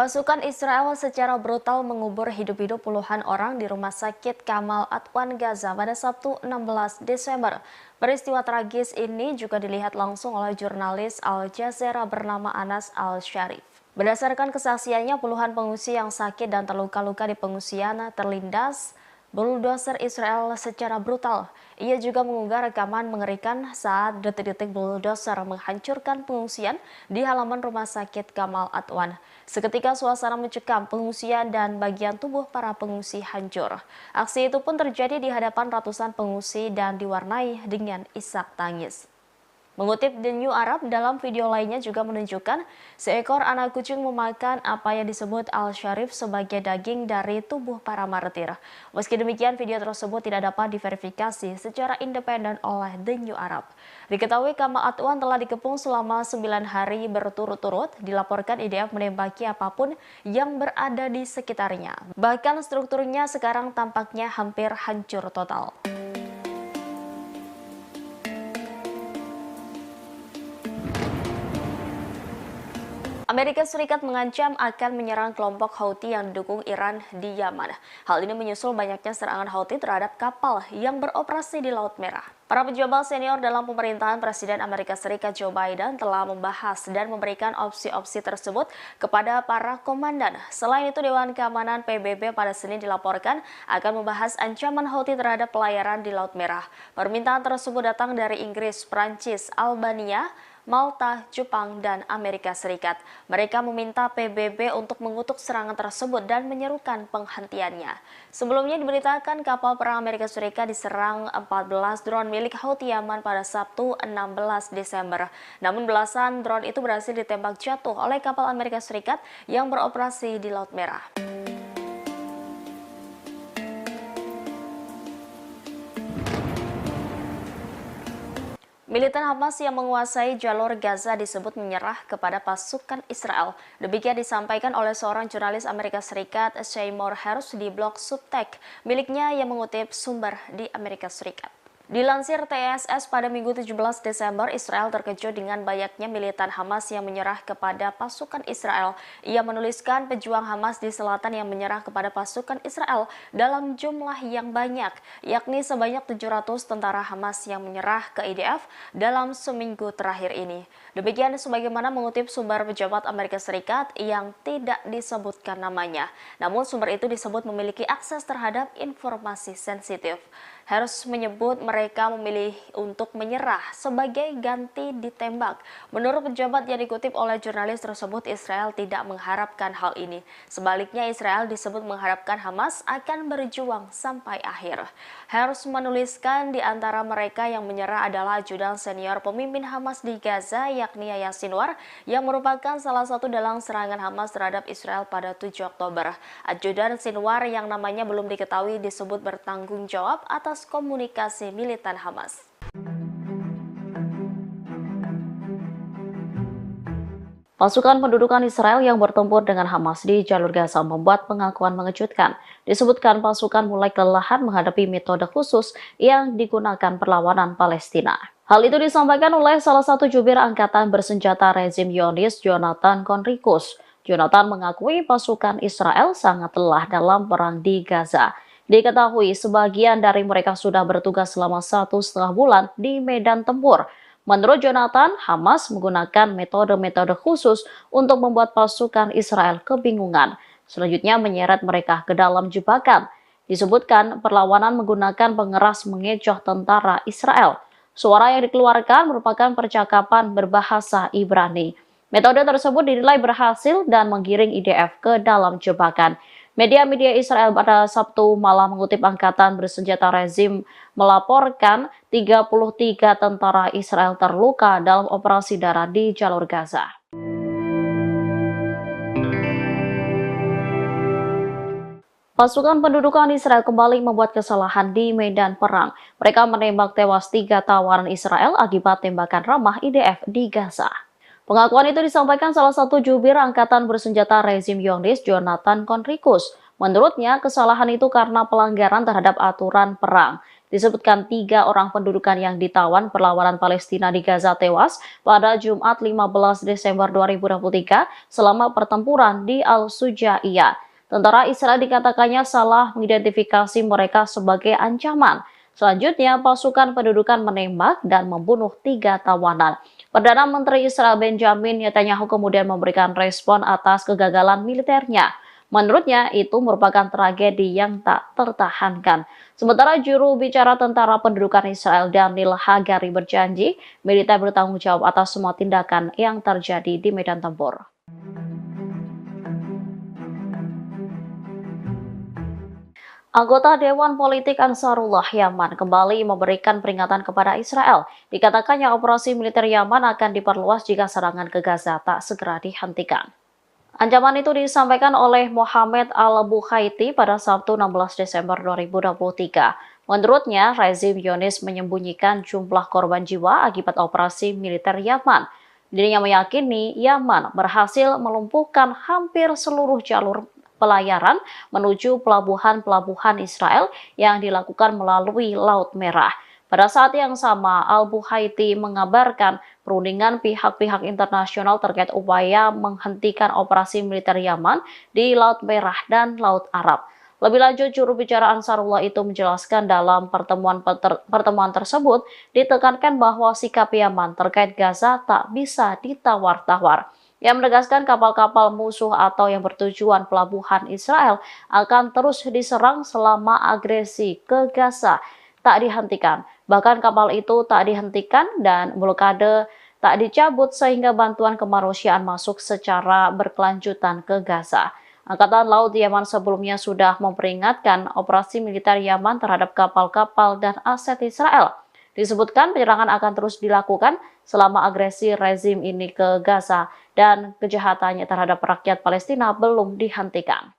Pasukan Israel secara brutal mengubur hidup-hidup puluhan orang di rumah sakit Kamal Adwan Gaza pada Sabtu 16 Desember. Peristiwa tragis ini juga dilihat langsung oleh jurnalis Al Jazeera bernama Anas Al-Sharif. Berdasarkan kesaksiannya, puluhan pengungsi yang sakit dan terluka-luka di pengungsian terlindas bulldozer Israel secara brutal. Ia juga mengunggah rekaman mengerikan saat detik-detik bulldozer menghancurkan pengungsian di halaman rumah sakit Kamal Adwan. Seketika suasana mencekam, pengungsian dan bagian tubuh para pengungsi hancur. Aksi itu pun terjadi di hadapan ratusan pengungsi dan diwarnai dengan isak tangis. Mengutip The New Arab, dalam video lainnya juga menunjukkan seekor anak kucing memakan apa yang disebut Al-Sharif sebagai daging dari tubuh para martir. Meski demikian, video tersebut tidak dapat diverifikasi secara independen oleh The New Arab. Diketahui Kamal Adwan telah dikepung selama 9 hari berturut-turut, dilaporkan IDF menembaki apapun yang berada di sekitarnya. Bahkan strukturnya sekarang tampaknya hampir hancur total. Amerika Serikat mengancam akan menyerang kelompok Houthi yang didukung Iran di Yaman. Hal ini menyusul banyaknya serangan Houthi terhadap kapal yang beroperasi di Laut Merah. Para pejabat senior dalam pemerintahan Presiden Amerika Serikat Joe Biden telah membahas dan memberikan opsi-opsi tersebut kepada para komandan. Selain itu, Dewan Keamanan PBB pada Senin dilaporkan akan membahas ancaman Houthi terhadap pelayaran di Laut Merah. Permintaan tersebut datang dari Inggris, Prancis, Albania, Malta, Jepang, dan Amerika Serikat. Mereka meminta PBB untuk mengutuk serangan tersebut dan menyerukan penghentiannya. Sebelumnya diberitakan kapal perang Amerika Serikat diserang 14 drone milik Houthi Yaman pada Sabtu 16 Desember. Namun belasan drone itu berhasil ditembak jatuh oleh kapal Amerika Serikat yang beroperasi di Laut Merah. Militan Hamas yang menguasai jalur Gaza disebut menyerah kepada pasukan Israel. Demikian disampaikan oleh seorang jurnalis Amerika Serikat, Seymour Hersh, di blog Substack miliknya yang mengutip sumber di Amerika Serikat. Dilansir TSS pada Minggu 17 Desember, Israel terkejut dengan banyaknya militan Hamas yang menyerah kepada pasukan Israel. Ia menuliskan pejuang Hamas di selatan yang menyerah kepada pasukan Israel dalam jumlah yang banyak, yakni sebanyak 700 tentara Hamas yang menyerah ke IDF dalam seminggu terakhir ini. Demikian sebagaimana mengutip sumber pejabat Amerika Serikat yang tidak disebutkan namanya. Namun sumber itu disebut memiliki akses terhadap informasi sensitif. Harus menyebut mereka memilih untuk menyerah sebagai ganti ditembak. Menurut pejabat yang dikutip oleh jurnalis tersebut, Israel tidak mengharapkan hal ini. Sebaliknya, Israel disebut mengharapkan Hamas akan berjuang sampai akhir. Harus menuliskan di antara mereka yang menyerah adalah ajudan senior pemimpin Hamas di Gaza, yakni Yahya Sinwar, yang merupakan salah satu dalang serangan Hamas terhadap Israel pada 7 Oktober. Ajudan Sinwar yang namanya belum diketahui disebut bertanggung jawab atas komunikasi militan Hamas. Pasukan pendudukan Israel yang bertempur dengan Hamas di jalur Gaza membuat pengakuan mengejutkan. Disebutkan pasukan mulai kelelahan menghadapi metode khusus yang digunakan perlawanan Palestina. Hal itu disampaikan oleh salah satu jubir angkatan bersenjata rezim Zionis, Jonathan Conricus. Jonathan mengakui pasukan Israel sangat lelah dalam perang di Gaza. Diketahui sebagian dari mereka sudah bertugas selama 1,5 bulan di medan tempur. Menurut Jonathan, Hamas menggunakan metode-metode khusus untuk membuat pasukan Israel kebingungan. Selanjutnya menyeret mereka ke dalam jebakan. Disebutkan perlawanan menggunakan pengeras mengecoh tentara Israel. Suara yang dikeluarkan merupakan percakapan berbahasa Ibrani. Metode tersebut dinilai berhasil dan menggiring IDF ke dalam jebakan. Media-media Israel pada Sabtu malam mengutip angkatan bersenjata rezim melaporkan 33 tentara Israel terluka dalam operasi darat di jalur Gaza. Pasukan pendudukan Israel kembali membuat kesalahan di medan perang. Mereka menembak tewas 3 tawanan Israel akibat tembakan ramah IDF di Gaza. Pengakuan itu disampaikan salah satu jubir angkatan bersenjata rezim Zionis, Jonathan Conricus. Menurutnya, kesalahan itu karena pelanggaran terhadap aturan perang. Disebutkan 3 orang pendudukan yang ditawan perlawanan Palestina di Gaza tewas pada Jumat 15 Desember 2023 selama pertempuran di Al-Sujaiyah. Tentara Israel dikatakannya salah mengidentifikasi mereka sebagai ancaman. Selanjutnya, pasukan pendudukan menembak dan membunuh 3 tawanan. Perdana Menteri Israel Benjamin Netanyahu kemudian memberikan respon atas kegagalan militernya. Menurutnya, itu merupakan tragedi yang tak tertahankan. Sementara juru bicara tentara pendudukan Israel Daniel Hagari berjanji militer bertanggung jawab atas semua tindakan yang terjadi di medan tempur. Anggota Dewan Politik Ansarullah Yaman kembali memberikan peringatan kepada Israel. Dikatakannya operasi militer Yaman akan diperluas jika serangan ke Gaza tak segera dihentikan. Ancaman itu disampaikan oleh Mohammed Al-Bukhaiti pada Sabtu 16 Desember 2023. Menurutnya, rezim Zionis menyembunyikan jumlah korban jiwa akibat operasi militer Yaman. Dirinya meyakini Yaman berhasil melumpuhkan hampir seluruh jalur pelayaran menuju pelabuhan-pelabuhan Israel yang dilakukan melalui Laut Merah. Pada saat yang sama, Al-Bukhaiti mengabarkan perundingan pihak-pihak internasional terkait upaya menghentikan operasi militer Yaman di Laut Merah dan Laut Arab. Lebih lanjut, juru bicara Ansarullah itu menjelaskan dalam pertemuan tersebut ditekankan bahwa sikap Yaman terkait Gaza tak bisa ditawar-tawar. Yang menegaskan kapal-kapal musuh atau yang bertujuan pelabuhan Israel akan terus diserang selama agresi ke Gaza tak dihentikan. Bahkan kapal itu tak dihentikan dan blokade tak dicabut sehingga bantuan kemanusiaan masuk secara berkelanjutan ke Gaza. Angkatan Laut Yaman sebelumnya sudah memperingatkan operasi militer Yaman terhadap kapal-kapal dan aset Israel. Disebutkan penyerangan akan terus dilakukan selama agresi rezim ini ke Gaza dan kejahatannya terhadap rakyat Palestina belum dihentikan.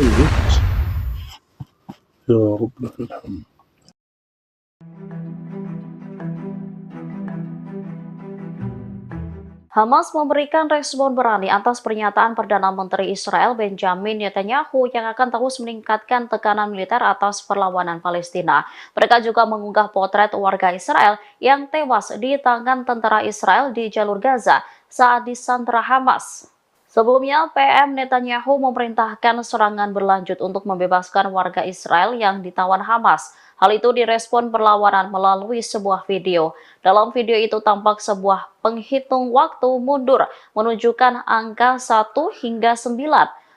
الوقت. يا رب لك الحمد. Hamas memberikan respon berani atas pernyataan Perdana Menteri Israel Benjamin Netanyahu yang akan terus meningkatkan tekanan militer atas perlawanan Palestina. Mereka juga mengunggah potret warga Israel yang tewas di tangan tentara Israel di jalur Gaza saat disandra Hamas. Sebelumnya, PM Netanyahu memerintahkan serangan berlanjut untuk membebaskan warga Israel yang ditawan Hamas. Hal itu direspon perlawanan melalui sebuah video. Dalam video itu tampak sebuah penghitung waktu mundur menunjukkan angka 1 hingga 9.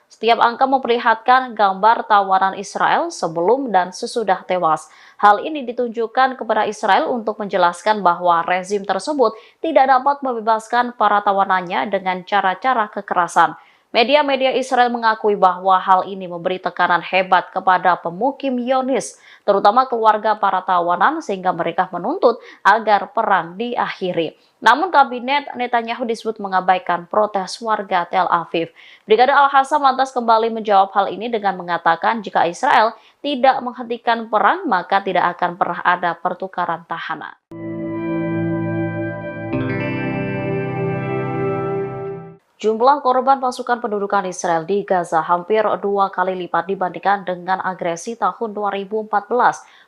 Setiap angka memperlihatkan gambar tawanan Israel sebelum dan sesudah tewas. Hal ini ditunjukkan kepada Israel untuk menjelaskan bahwa rezim tersebut tidak dapat membebaskan para tawanannya dengan cara-cara kekerasan. Media-media Israel mengakui bahwa hal ini memberi tekanan hebat kepada pemukim Zionis, terutama keluarga para tawanan, sehingga mereka menuntut agar perang diakhiri. Namun kabinet Netanyahu disebut mengabaikan protes warga Tel Aviv. Brigade Al-Qassam lantas kembali menjawab hal ini dengan mengatakan jika Israel tidak menghentikan perang, maka tidak akan pernah ada pertukaran tahanan. Jumlah korban pasukan pendudukan Israel di Gaza hampir 2 kali lipat dibandingkan dengan agresi tahun 2014.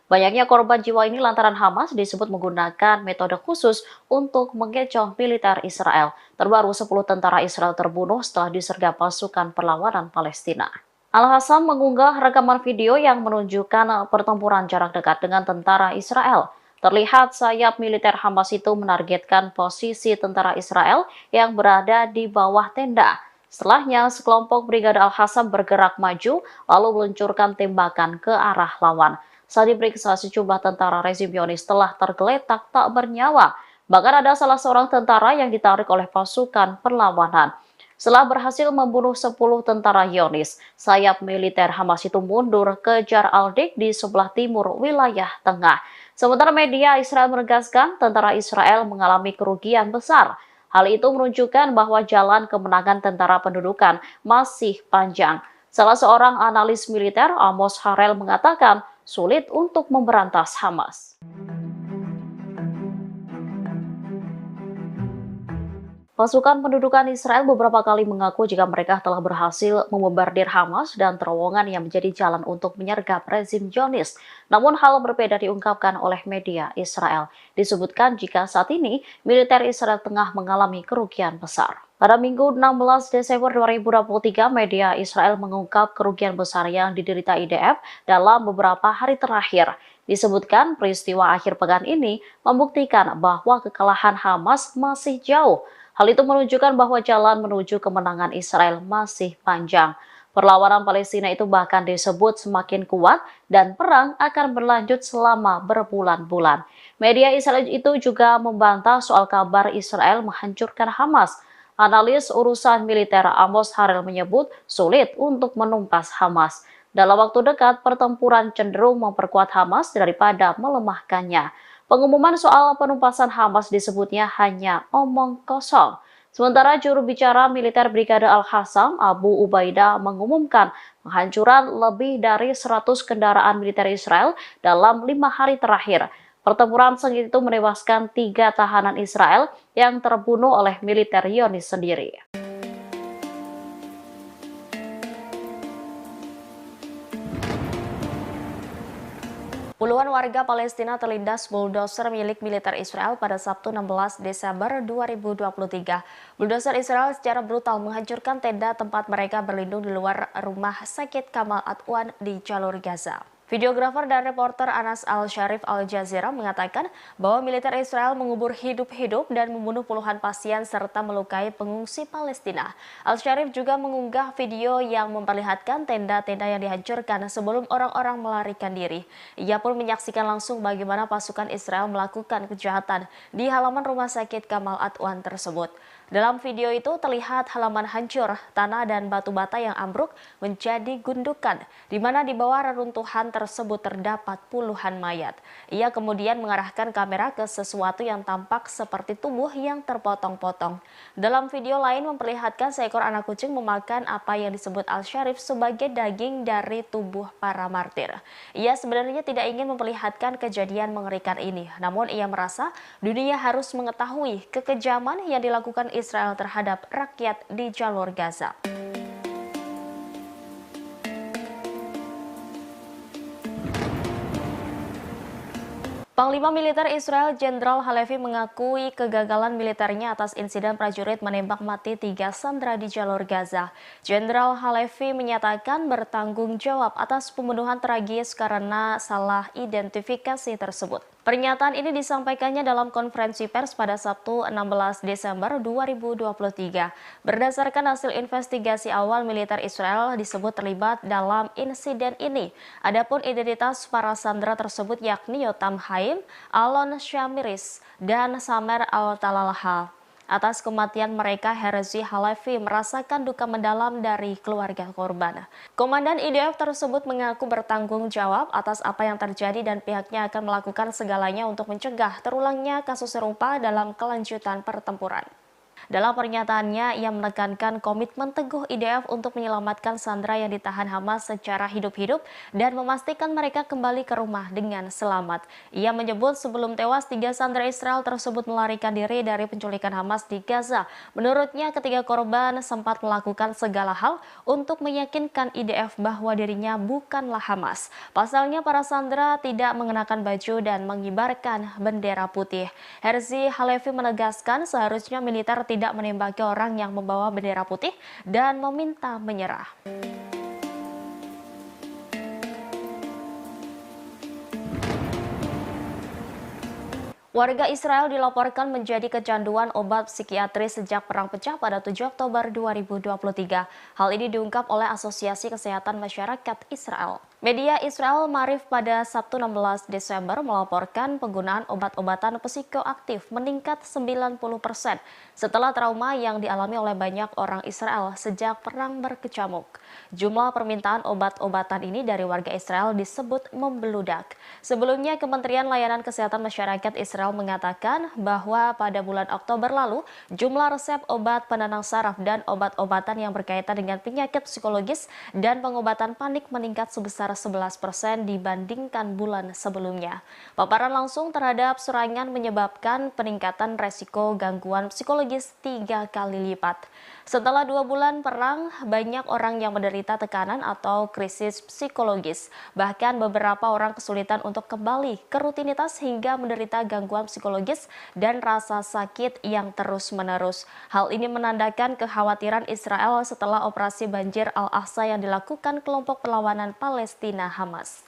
Banyaknya korban jiwa ini lantaran Hamas disebut menggunakan metode khusus untuk mengecoh militer Israel. Terbaru 10 tentara Israel terbunuh setelah disergap pasukan perlawanan Palestina. Al-Qassam mengunggah rekaman video yang menunjukkan pertempuran jarak dekat dengan tentara Israel. Terlihat sayap militer Hamas itu menargetkan posisi tentara Israel yang berada di bawah tenda. Setelahnya, sekelompok Brigade Al-Qassam bergerak maju lalu meluncurkan tembakan ke arah lawan. Saat diperiksa, sejumlah tentara rezim Zionis telah tergeletak tak bernyawa. Bahkan ada salah seorang tentara yang ditarik oleh pasukan perlawanan. Setelah berhasil membunuh 10 tentara Zionis, sayap militer Hamas itu mundur ke Jar al-Dik di sebelah timur wilayah tengah. Sementara media Israel menegaskan tentara Israel mengalami kerugian besar. Hal itu menunjukkan bahwa jalan kemenangan tentara pendudukan masih panjang. Salah seorang analis militer, Amos Harel, mengatakan sulit untuk memberantas Hamas. Pasukan pendudukan Israel beberapa kali mengaku jika mereka telah berhasil membombardir Hamas dan terowongan yang menjadi jalan untuk menyergap rezim Zionis. Namun hal berbeda diungkapkan oleh media Israel. Disebutkan jika saat ini militer Israel tengah mengalami kerugian besar. Pada Minggu 16 Desember 2023, media Israel mengungkap kerugian besar yang diderita IDF dalam beberapa hari terakhir. Disebutkan peristiwa akhir pekan ini membuktikan bahwa kekalahan Hamas masih jauh. Hal itu menunjukkan bahwa jalan menuju kemenangan Israel masih panjang. Perlawanan Palestina itu bahkan disebut semakin kuat dan perang akan berlanjut selama berbulan-bulan. Media Israel itu juga membantah soal kabar Israel menghancurkan Hamas. Analis urusan militer Amos Harel menyebut sulit untuk menumpas Hamas. Dalam waktu dekat, pertempuran cenderung memperkuat Hamas daripada melemahkannya. Pengumuman soal penumpasan Hamas disebutnya hanya omong kosong. Sementara juru bicara militer Brigade Al-Qassam, Abu Ubaidah, mengumumkan penghancuran lebih dari 100 kendaraan militer Israel dalam 5 hari terakhir. Pertempuran sengit itu menewaskan 3 tahanan Israel yang terbunuh oleh militer Zionis sendiri. Puluhan warga Palestina terlindas bulldozer milik militer Israel pada Sabtu 16 Desember 2023. Bulldozer Israel secara brutal menghancurkan tenda tempat mereka berlindung di luar rumah sakit Kamal Adwan di jalur Gaza. Videografer dan reporter Anas Al-Sharif Al Jazeera mengatakan bahwa militer Israel mengubur hidup-hidup dan membunuh puluhan pasien serta melukai pengungsi Palestina. Al-Sharif juga mengunggah video yang memperlihatkan tenda-tenda yang dihancurkan sebelum orang-orang melarikan diri. Ia pun menyaksikan langsung bagaimana pasukan Israel melakukan kejahatan di halaman rumah sakit Kamal Adwan tersebut. Dalam video itu terlihat halaman hancur, tanah dan batu bata yang ambruk menjadi gundukan, di mana di bawah reruntuhan tersebut terdapat puluhan mayat. Ia kemudian mengarahkan kamera ke sesuatu yang tampak seperti tubuh yang terpotong-potong. Dalam video lain memperlihatkan seekor anak kucing memakan apa yang disebut Al-Sharif sebagai daging dari tubuh para martir. Ia sebenarnya tidak ingin memperlihatkan kejadian mengerikan ini, namun ia merasa dunia harus mengetahui kekejaman yang dilakukan Israel terhadap rakyat di jalur Gaza. Panglima Militer Israel Jenderal Halevi mengakui kegagalan militernya atas insiden prajurit menembak mati 3 sandera di jalur Gaza. Jenderal Halevi menyatakan bertanggung jawab atas pembunuhan tragis karena salah identifikasi tersebut. Pernyataan ini disampaikannya dalam konferensi pers pada Sabtu 16 Desember 2023. Berdasarkan hasil investigasi awal, militer Israel disebut terlibat dalam insiden ini. Adapun identitas para sandera tersebut yakni Yotam Haim, Alon Shamiris, dan Samer Al-Talalha. Atas kematian mereka, Herzi Halevi merasakan duka mendalam dari keluarga korban. Komandan IDF tersebut mengaku bertanggung jawab atas apa yang terjadi dan pihaknya akan melakukan segalanya untuk mencegah terulangnya kasus serupa dalam kelanjutan pertempuran. Dalam pernyataannya, ia menekankan komitmen teguh IDF untuk menyelamatkan sandera yang ditahan Hamas secara hidup-hidup dan memastikan mereka kembali ke rumah dengan selamat. Ia menyebut sebelum tewas, 3 sandera Israel tersebut melarikan diri dari penculikan Hamas di Gaza. Menurutnya, ketiga korban sempat melakukan segala hal untuk meyakinkan IDF bahwa dirinya bukanlah Hamas. Pasalnya, para sandera tidak mengenakan baju dan mengibarkan bendera putih. Herzi Halevi menegaskan seharusnya militer tidak menembaki orang yang membawa bendera putih dan meminta menyerah. Warga Israel dilaporkan menjadi kecanduan obat psikiatris sejak perang pecah pada 7 Oktober 2023. Hal ini diungkap oleh Asosiasi Kesehatan Masyarakat Israel. Media Israel Marif pada Sabtu 16 Desember melaporkan penggunaan obat-obatan psikoaktif meningkat 90% setelah trauma yang dialami oleh banyak orang Israel sejak perang berkecamuk. Jumlah permintaan obat-obatan ini dari warga Israel disebut membeludak. Sebelumnya, Kementerian Layanan Kesehatan Masyarakat Israel mengatakan bahwa pada bulan Oktober lalu, jumlah resep obat penenang saraf dan obat-obatan yang berkaitan dengan penyakit psikologis dan pengobatan panik meningkat sebesar 11% dibandingkan bulan sebelumnya. Paparan langsung terhadap serangan menyebabkan peningkatan resiko gangguan psikologis 3 kali lipat. Setelah 2 bulan perang, banyak orang yang menderita tekanan atau krisis psikologis. Bahkan beberapa orang kesulitan untuk kembali ke rutinitas hingga menderita gangguan psikologis dan rasa sakit yang terus-menerus. Hal ini menandakan kekhawatiran Israel setelah operasi banjir Al-Aqsa yang dilakukan kelompok perlawanan Palestina Hamas.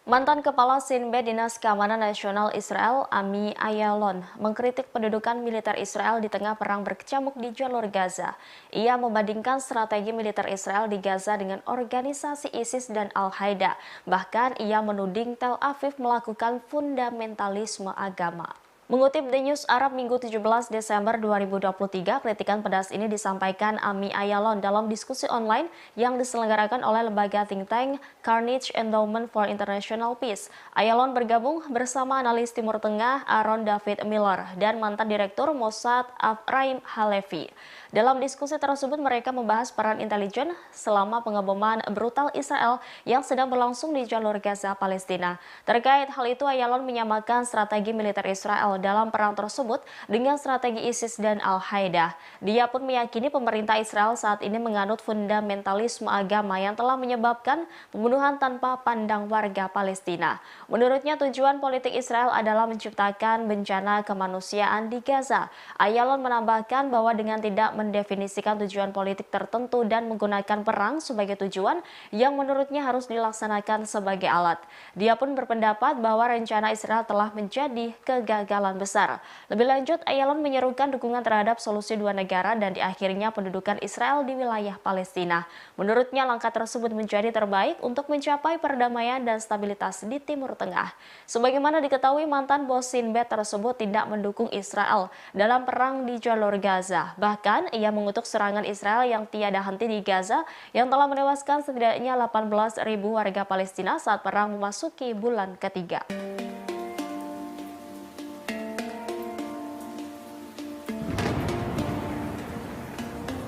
Mantan Kepala Sinbad Dinas Keamanan Nasional Israel, Ami Ayalon, mengkritik pendudukan militer Israel di tengah perang berkecamuk di jalur Gaza. Ia membandingkan strategi militer Israel di Gaza dengan organisasi ISIS dan Al-Qaeda. Bahkan ia menuding Tel Aviv melakukan fundamentalisme agama. Mengutip The News Arab Minggu 17 Desember 2023, kritikan pedas ini disampaikan Ami Ayalon dalam diskusi online yang diselenggarakan oleh lembaga think tank Carnegie Endowment for International Peace. Ayalon bergabung bersama analis Timur Tengah Aaron David Miller dan mantan Direktur Mossad Afraim Halevi. Dalam diskusi tersebut mereka membahas peran intelijen selama pengeboman brutal Israel yang sedang berlangsung di jalur Gaza, Palestina. Terkait hal itu, Ayalon menyamakan strategi militer Israel dalam perang tersebut dengan strategi ISIS dan Al-Qaeda. Dia pun meyakini pemerintah Israel saat ini menganut fundamentalisme agama yang telah menyebabkan pembunuhan tanpa pandang warga Palestina. Menurutnya, tujuan politik Israel adalah menciptakan bencana kemanusiaan di Gaza. Ayalon menambahkan bahwa dengan tidak mendefinisikan tujuan politik tertentu dan menggunakan perang sebagai tujuan yang menurutnya harus dilaksanakan sebagai alat. Dia pun berpendapat bahwa rencana Israel telah menjadi kegagalan berjalan besar. Lebih lanjut, Ayalon menyerukan dukungan terhadap solusi dua negara dan diakhirinya pendudukan Israel di wilayah Palestina. Menurutnya, langkah tersebut menjadi terbaik untuk mencapai perdamaian dan stabilitas di Timur Tengah. Sebagaimana diketahui, mantan bos Sinbad tersebut tidak mendukung Israel dalam perang di jalur Gaza. Bahkan, ia mengutuk serangan Israel yang tiada henti di Gaza yang telah menewaskan setidaknya 18.000 warga Palestina saat perang memasuki bulan ketiga.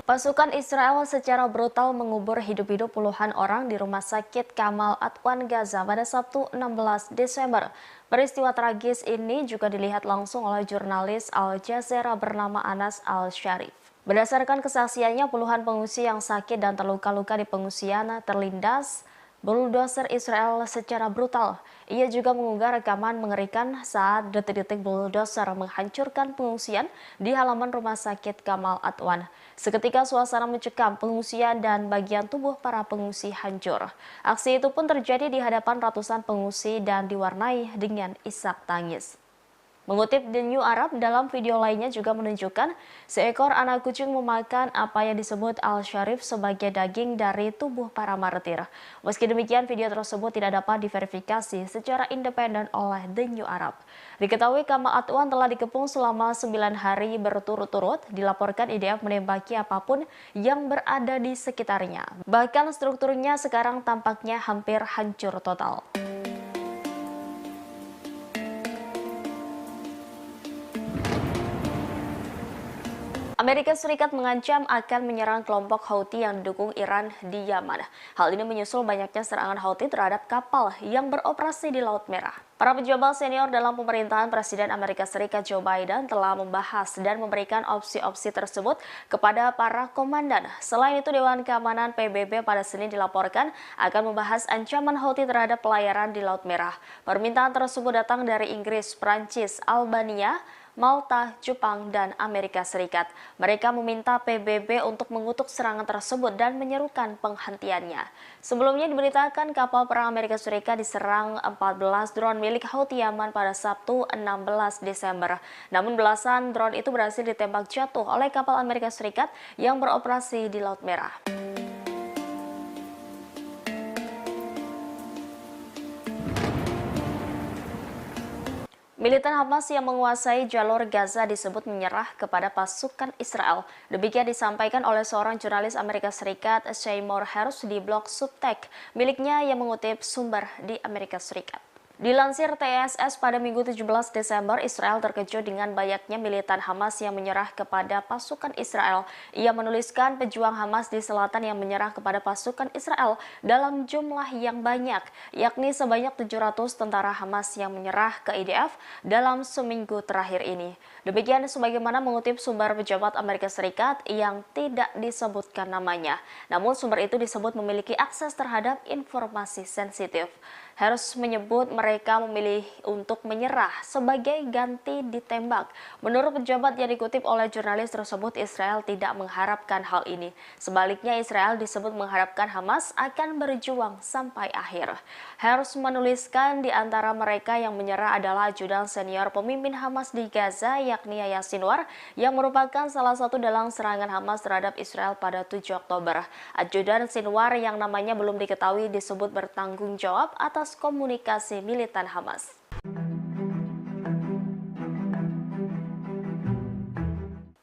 Pasukan Israel secara brutal mengubur hidup-hidup puluhan orang di rumah sakit Kamal Adwan Gaza pada Sabtu 16 Desember. Peristiwa tragis ini juga dilihat langsung oleh jurnalis Al Jazeera bernama Anas Al-Sharif. Berdasarkan kesaksiannya, puluhan pengungsi yang sakit dan terluka-luka di pengungsian terlindas bulldozer Israel secara brutal. Ia juga mengunggah rekaman mengerikan saat detik-detik bulldozer menghancurkan pengungsian di halaman rumah sakit Kamal Adwan. Seketika suasana mencekam, pengungsian dan bagian tubuh para pengungsi hancur. Aksi itu pun terjadi di hadapan ratusan pengungsi dan diwarnai dengan isak tangis. Mengutip The New Arab, dalam video lainnya juga menunjukkan seekor anak kucing memakan apa yang disebut Al-Sharif sebagai daging dari tubuh para martir. Meski demikian, video tersebut tidak dapat diverifikasi secara independen oleh The New Arab. Diketahui Kamal Adwan telah dikepung selama 9 hari berturut-turut, dilaporkan IDF menembaki apapun yang berada di sekitarnya. Bahkan strukturnya sekarang tampaknya hampir hancur total. Amerika Serikat mengancam akan menyerang kelompok Houthi yang didukung Iran di Yaman. Hal ini menyusul banyaknya serangan Houthi terhadap kapal yang beroperasi di Laut Merah. Para pejabat senior dalam pemerintahan Presiden Amerika Serikat Joe Biden telah membahas dan memberikan opsi-opsi tersebut kepada para komandan. Selain itu, Dewan Keamanan PBB pada Senin dilaporkan akan membahas ancaman Houthi terhadap pelayaran di Laut Merah. Permintaan tersebut datang dari Inggris, Prancis, Albania, Malta, Jepang, dan Amerika Serikat. Mereka meminta PBB untuk mengutuk serangan tersebut dan menyerukan penghentiannya. Sebelumnya diberitakan kapal perang Amerika Serikat diserang 14 drone milik Houthi Yaman pada Sabtu 16 Desember. Namun belasan drone itu berhasil ditembak jatuh oleh kapal Amerika Serikat yang beroperasi di Laut Merah. Militan Hamas yang menguasai jalur Gaza disebut menyerah kepada pasukan Israel. Demikian disampaikan oleh seorang jurnalis Amerika Serikat, Seymour Hersh, di blog Substack miliknya yang mengutip sumber di Amerika Serikat. Dilansir TSS pada Minggu 17 Desember, Israel terkejut dengan banyaknya militan Hamas yang menyerah kepada pasukan Israel. Ia menuliskan pejuang Hamas di selatan yang menyerah kepada pasukan Israel dalam jumlah yang banyak, yakni sebanyak 700 tentara Hamas yang menyerah ke IDF dalam seminggu terakhir ini. Demikian sebagaimana mengutip sumber pejabat Amerika Serikat yang tidak disebutkan namanya. Namun sumber itu disebut memiliki akses terhadap informasi sensitif. Hersh menyebut mereka memilih untuk menyerah sebagai ganti ditembak. Menurut pejabat yang dikutip oleh jurnalis tersebut, Israel tidak mengharapkan hal ini. Sebaliknya, Israel disebut mengharapkan Hamas akan berjuang sampai akhir. Hersh menuliskan di antara mereka yang menyerah adalah ajudan senior pemimpin Hamas di Gaza, yakni Yahya Sinwar, yang merupakan salah satu dalang serangan Hamas terhadap Israel pada 7 Oktober. Ajudan Sinwar yang namanya belum diketahui disebut bertanggung jawab atas komunikasi militan Hamas.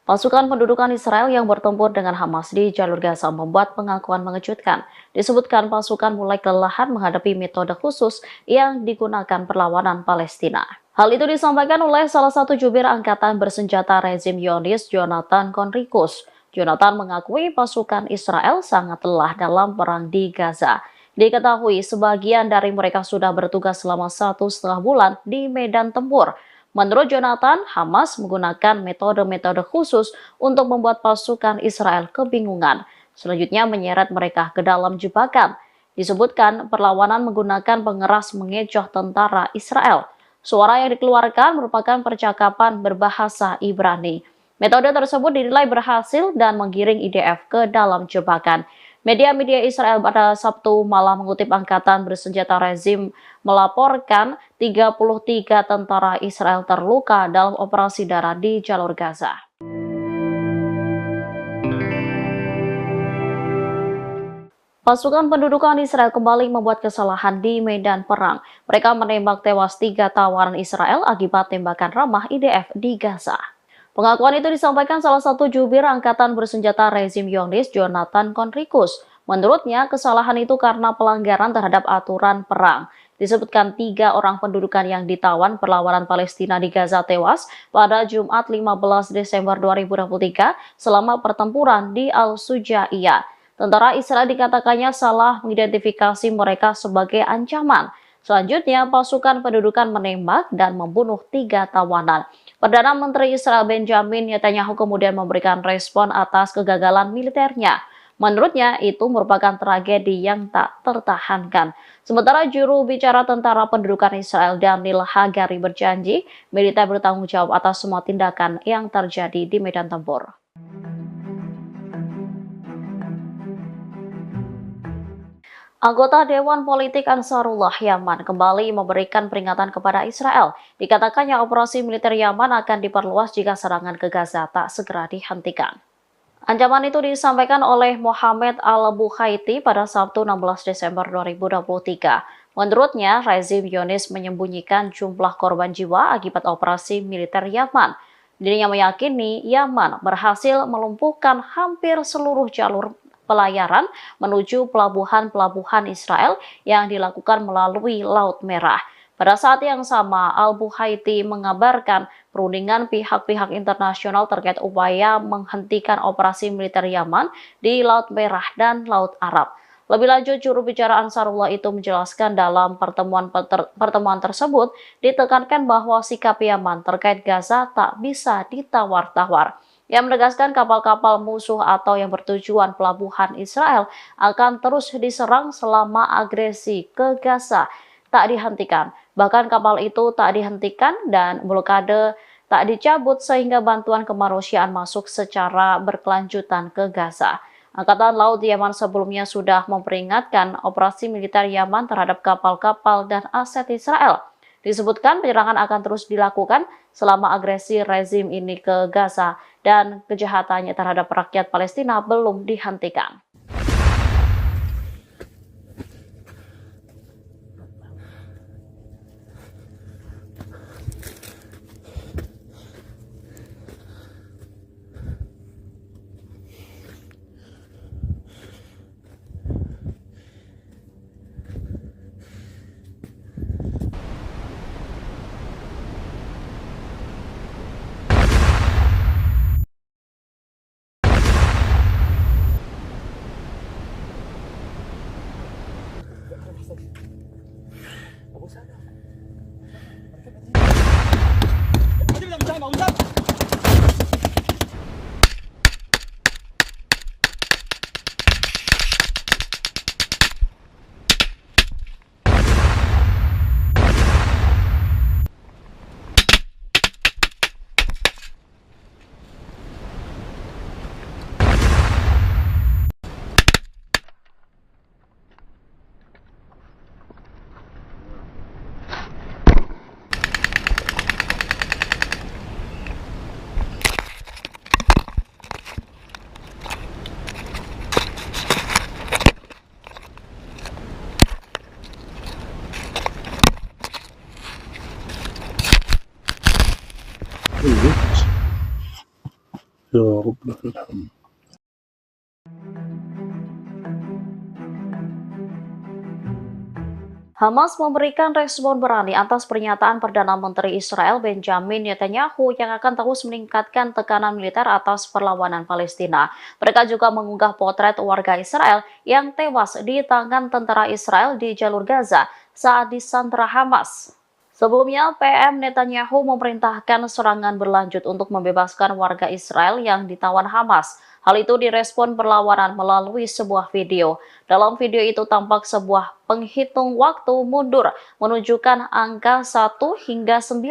Pasukan pendudukan Israel yang bertempur dengan Hamas di jalur Gaza membuat pengakuan mengejutkan. Disebutkan pasukan mulai kelelahan menghadapi metode khusus yang digunakan perlawanan Palestina. Hal itu disampaikan oleh salah satu jubir angkatan bersenjata rezim Zionis, Jonathan Conricus. Jonathan mengakui pasukan Israel sangat lelah dalam perang di Gaza. Diketahui sebagian dari mereka sudah bertugas selama 1,5 bulan di medan tempur. Menurut Jonathan, Hamas menggunakan metode-metode khusus untuk membuat pasukan Israel kebingungan. Selanjutnya menyeret mereka ke dalam jebakan. Disebutkan perlawanan menggunakan pengeras mengecoh tentara Israel. Suara yang dikeluarkan merupakan percakapan berbahasa Ibrani. Metode tersebut dinilai berhasil dan menggiring IDF ke dalam jebakan. Media-media Israel pada Sabtu malam mengutip angkatan bersenjata rezim melaporkan 33 tentara Israel terluka dalam operasi darat di jalur Gaza. Pasukan pendudukan Israel kembali membuat kesalahan di medan perang. Mereka menembak tewas 3 tawanan Israel akibat tembakan ramah IDF di Gaza. Pengakuan itu disampaikan salah satu jubir angkatan bersenjata rezim Zionis, Jonathan Conricus. Menurutnya, kesalahan itu karena pelanggaran terhadap aturan perang. Disebutkan 3 orang pendudukan yang ditawan perlawanan Palestina di Gaza tewas pada Jumat 15 Desember 2023 selama pertempuran di Al-Sujaiyah. Tentara Israel dikatakannya salah mengidentifikasi mereka sebagai ancaman. Selanjutnya, pasukan pendudukan menembak dan membunuh 3 tawanan. Perdana Menteri Israel Benjamin Netanyahu kemudian memberikan respon atas kegagalan militernya. Menurutnya, itu merupakan tragedi yang tak tertahankan. Sementara juru bicara tentara pendudukan Israel Daniel Hagari berjanji, militer bertanggung jawab atas semua tindakan yang terjadi di medan tempur. Anggota Dewan Politik Ansarullah Yaman kembali memberikan peringatan kepada Israel. Dikatakannya operasi militer Yaman akan diperluas jika serangan ke Gaza tak segera dihentikan. Ancaman itu disampaikan oleh Mohammed Al-Bukhaiti pada Sabtu 16 Desember 2023. Menurutnya, rezim Zionis menyembunyikan jumlah korban jiwa akibat operasi militer Yaman. Dirinya meyakini Yaman berhasil melumpuhkan hampir seluruh jalur pelayaran menuju pelabuhan-pelabuhan Israel yang dilakukan melalui Laut Merah. Pada saat yang sama, Al-Bukhaiti mengabarkan perundingan pihak-pihak internasional terkait upaya menghentikan operasi militer Yaman di Laut Merah dan Laut Arab. Lebih lanjut, juru bicara Ansarullah itu menjelaskan dalam pertemuan tersebut ditekankan bahwa sikap Yaman terkait Gaza tak bisa ditawar-tawar. Yang menegaskan kapal-kapal musuh atau yang bertujuan pelabuhan Israel akan terus diserang selama agresi ke Gaza tak dihentikan. Bahkan kapal itu tak dihentikan dan blokade tak dicabut sehingga bantuan kemanusiaan masuk secara berkelanjutan ke Gaza. Angkatan Laut Yaman sebelumnya sudah memperingatkan operasi militer Yaman terhadap kapal-kapal dan aset Israel. Disebutkan penyerangan akan terus dilakukan selama agresi rezim ini ke Gaza dan kejahatannya terhadap rakyat Palestina belum dihentikan. يا رب لك الحمد. Hamas memberikan respon berani atas pernyataan Perdana Menteri Israel Benjamin Netanyahu yang akan terus meningkatkan tekanan militer atas perlawanan Palestina. Mereka juga mengunggah potret warga Israel yang tewas di tangan tentara Israel di jalur Gaza saat disandra Hamas. Sebelumnya, PM Netanyahu memerintahkan serangan berlanjut untuk membebaskan warga Israel yang ditawan Hamas. Hal itu direspon perlawanan melalui sebuah video. Dalam video itu tampak sebuah penghitung waktu mundur menunjukkan angka 1 hingga 9.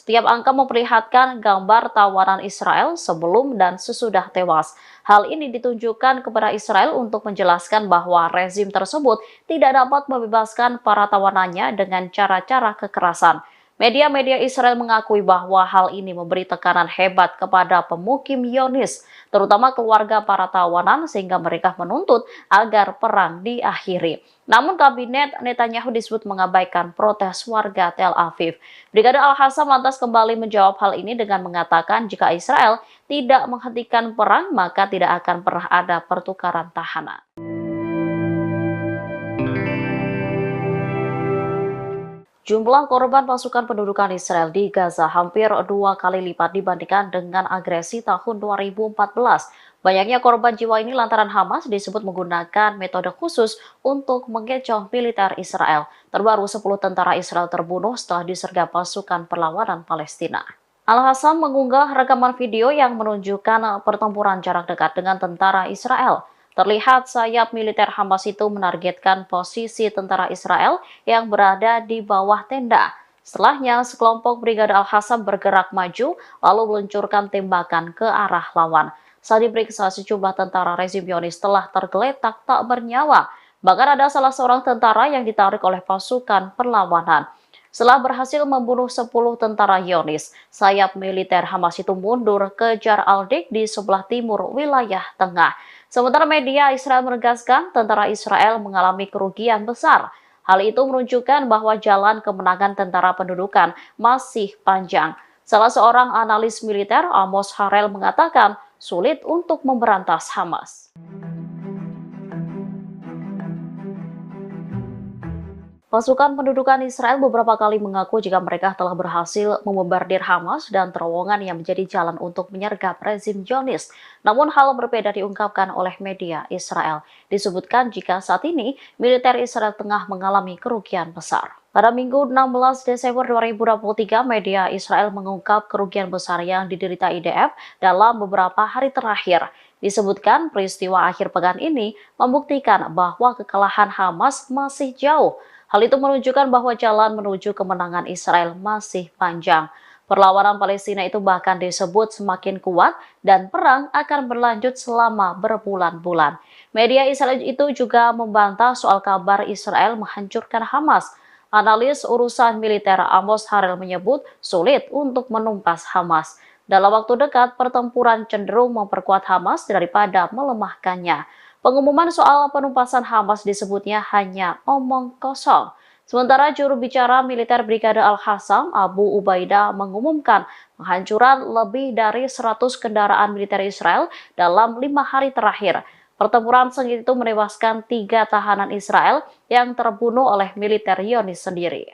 Setiap angka memperlihatkan gambar tawanan Israel sebelum dan sesudah tewas. Hal ini ditunjukkan kepada Israel untuk menjelaskan bahwa rezim tersebut tidak dapat membebaskan para tawanannya dengan cara-cara kekerasan. Media-media Israel mengakui bahwa hal ini memberi tekanan hebat kepada pemukim Zionis, terutama keluarga para tawanan, sehingga mereka menuntut agar perang diakhiri. Namun kabinet Netanyahu disebut mengabaikan protes warga Tel Aviv. Brigade Al-Hassam lantas kembali menjawab hal ini dengan mengatakan jika Israel tidak menghentikan perang, maka tidak akan pernah ada pertukaran tahanan. Jumlah korban pasukan pendudukan Israel di Gaza hampir 2 kali lipat dibandingkan dengan agresi tahun 2014. Banyaknya korban jiwa ini lantaran Hamas disebut menggunakan metode khusus untuk mengecoh militer Israel. Terbaru 10 tentara Israel terbunuh setelah disergap pasukan perlawanan Palestina. Al-Hassam mengunggah rekaman video yang menunjukkan pertempuran jarak dekat dengan tentara Israel. Terlihat sayap militer Hamas itu menargetkan posisi tentara Israel yang berada di bawah tenda. Setelahnya, sekelompok Brigade Al-Hassam bergerak maju lalu meluncurkan tembakan ke arah lawan. Saat diperiksa, sejumlah tentara rezim Zionis telah tergeletak tak bernyawa. Bahkan ada salah seorang tentara yang ditarik oleh pasukan perlawanan. Setelah berhasil membunuh 10 tentara Zionis, sayap militer Hamas itu mundur ke Jar al-Dik di sebelah timur wilayah tengah. Sementara media Israel menegaskan tentara Israel mengalami kerugian besar. Hal itu menunjukkan bahwa jalan kemenangan tentara pendudukan masih panjang. Salah seorang analis militer, Amos Harel, mengatakan sulit untuk memberantas Hamas. Pasukan pendudukan Israel beberapa kali mengaku jika mereka telah berhasil membombardir Hamas dan terowongan yang menjadi jalan untuk menyergap rezim Zionis. Namun hal berbeda diungkapkan oleh media Israel. Disebutkan jika saat ini militer Israel tengah mengalami kerugian besar. Pada Minggu 16 Desember 2023, media Israel mengungkap kerugian besar yang diderita IDF dalam beberapa hari terakhir. Disebutkan peristiwa akhir pekan ini membuktikan bahwa kekalahan Hamas masih jauh. Hal itu menunjukkan bahwa jalan menuju kemenangan Israel masih panjang. Perlawanan Palestina itu bahkan disebut semakin kuat dan perang akan berlanjut selama berbulan-bulan. Media Israel itu juga membantah soal kabar Israel menghancurkan Hamas. Analis urusan militer Amos Harel menyebut sulit untuk menumpas Hamas. Dalam waktu dekat, pertempuran cenderung memperkuat Hamas daripada melemahkannya. Pengumuman soal penumpasan Hamas disebutnya hanya omong kosong. Sementara juru bicara militer Brigade Al-Hassam, Abu Ubaidah, mengumumkan penghancuran lebih dari 100 kendaraan militer Israel dalam 5 hari terakhir. Pertempuran sengit itu menewaskan 3 tahanan Israel yang terbunuh oleh militer Zionis sendiri.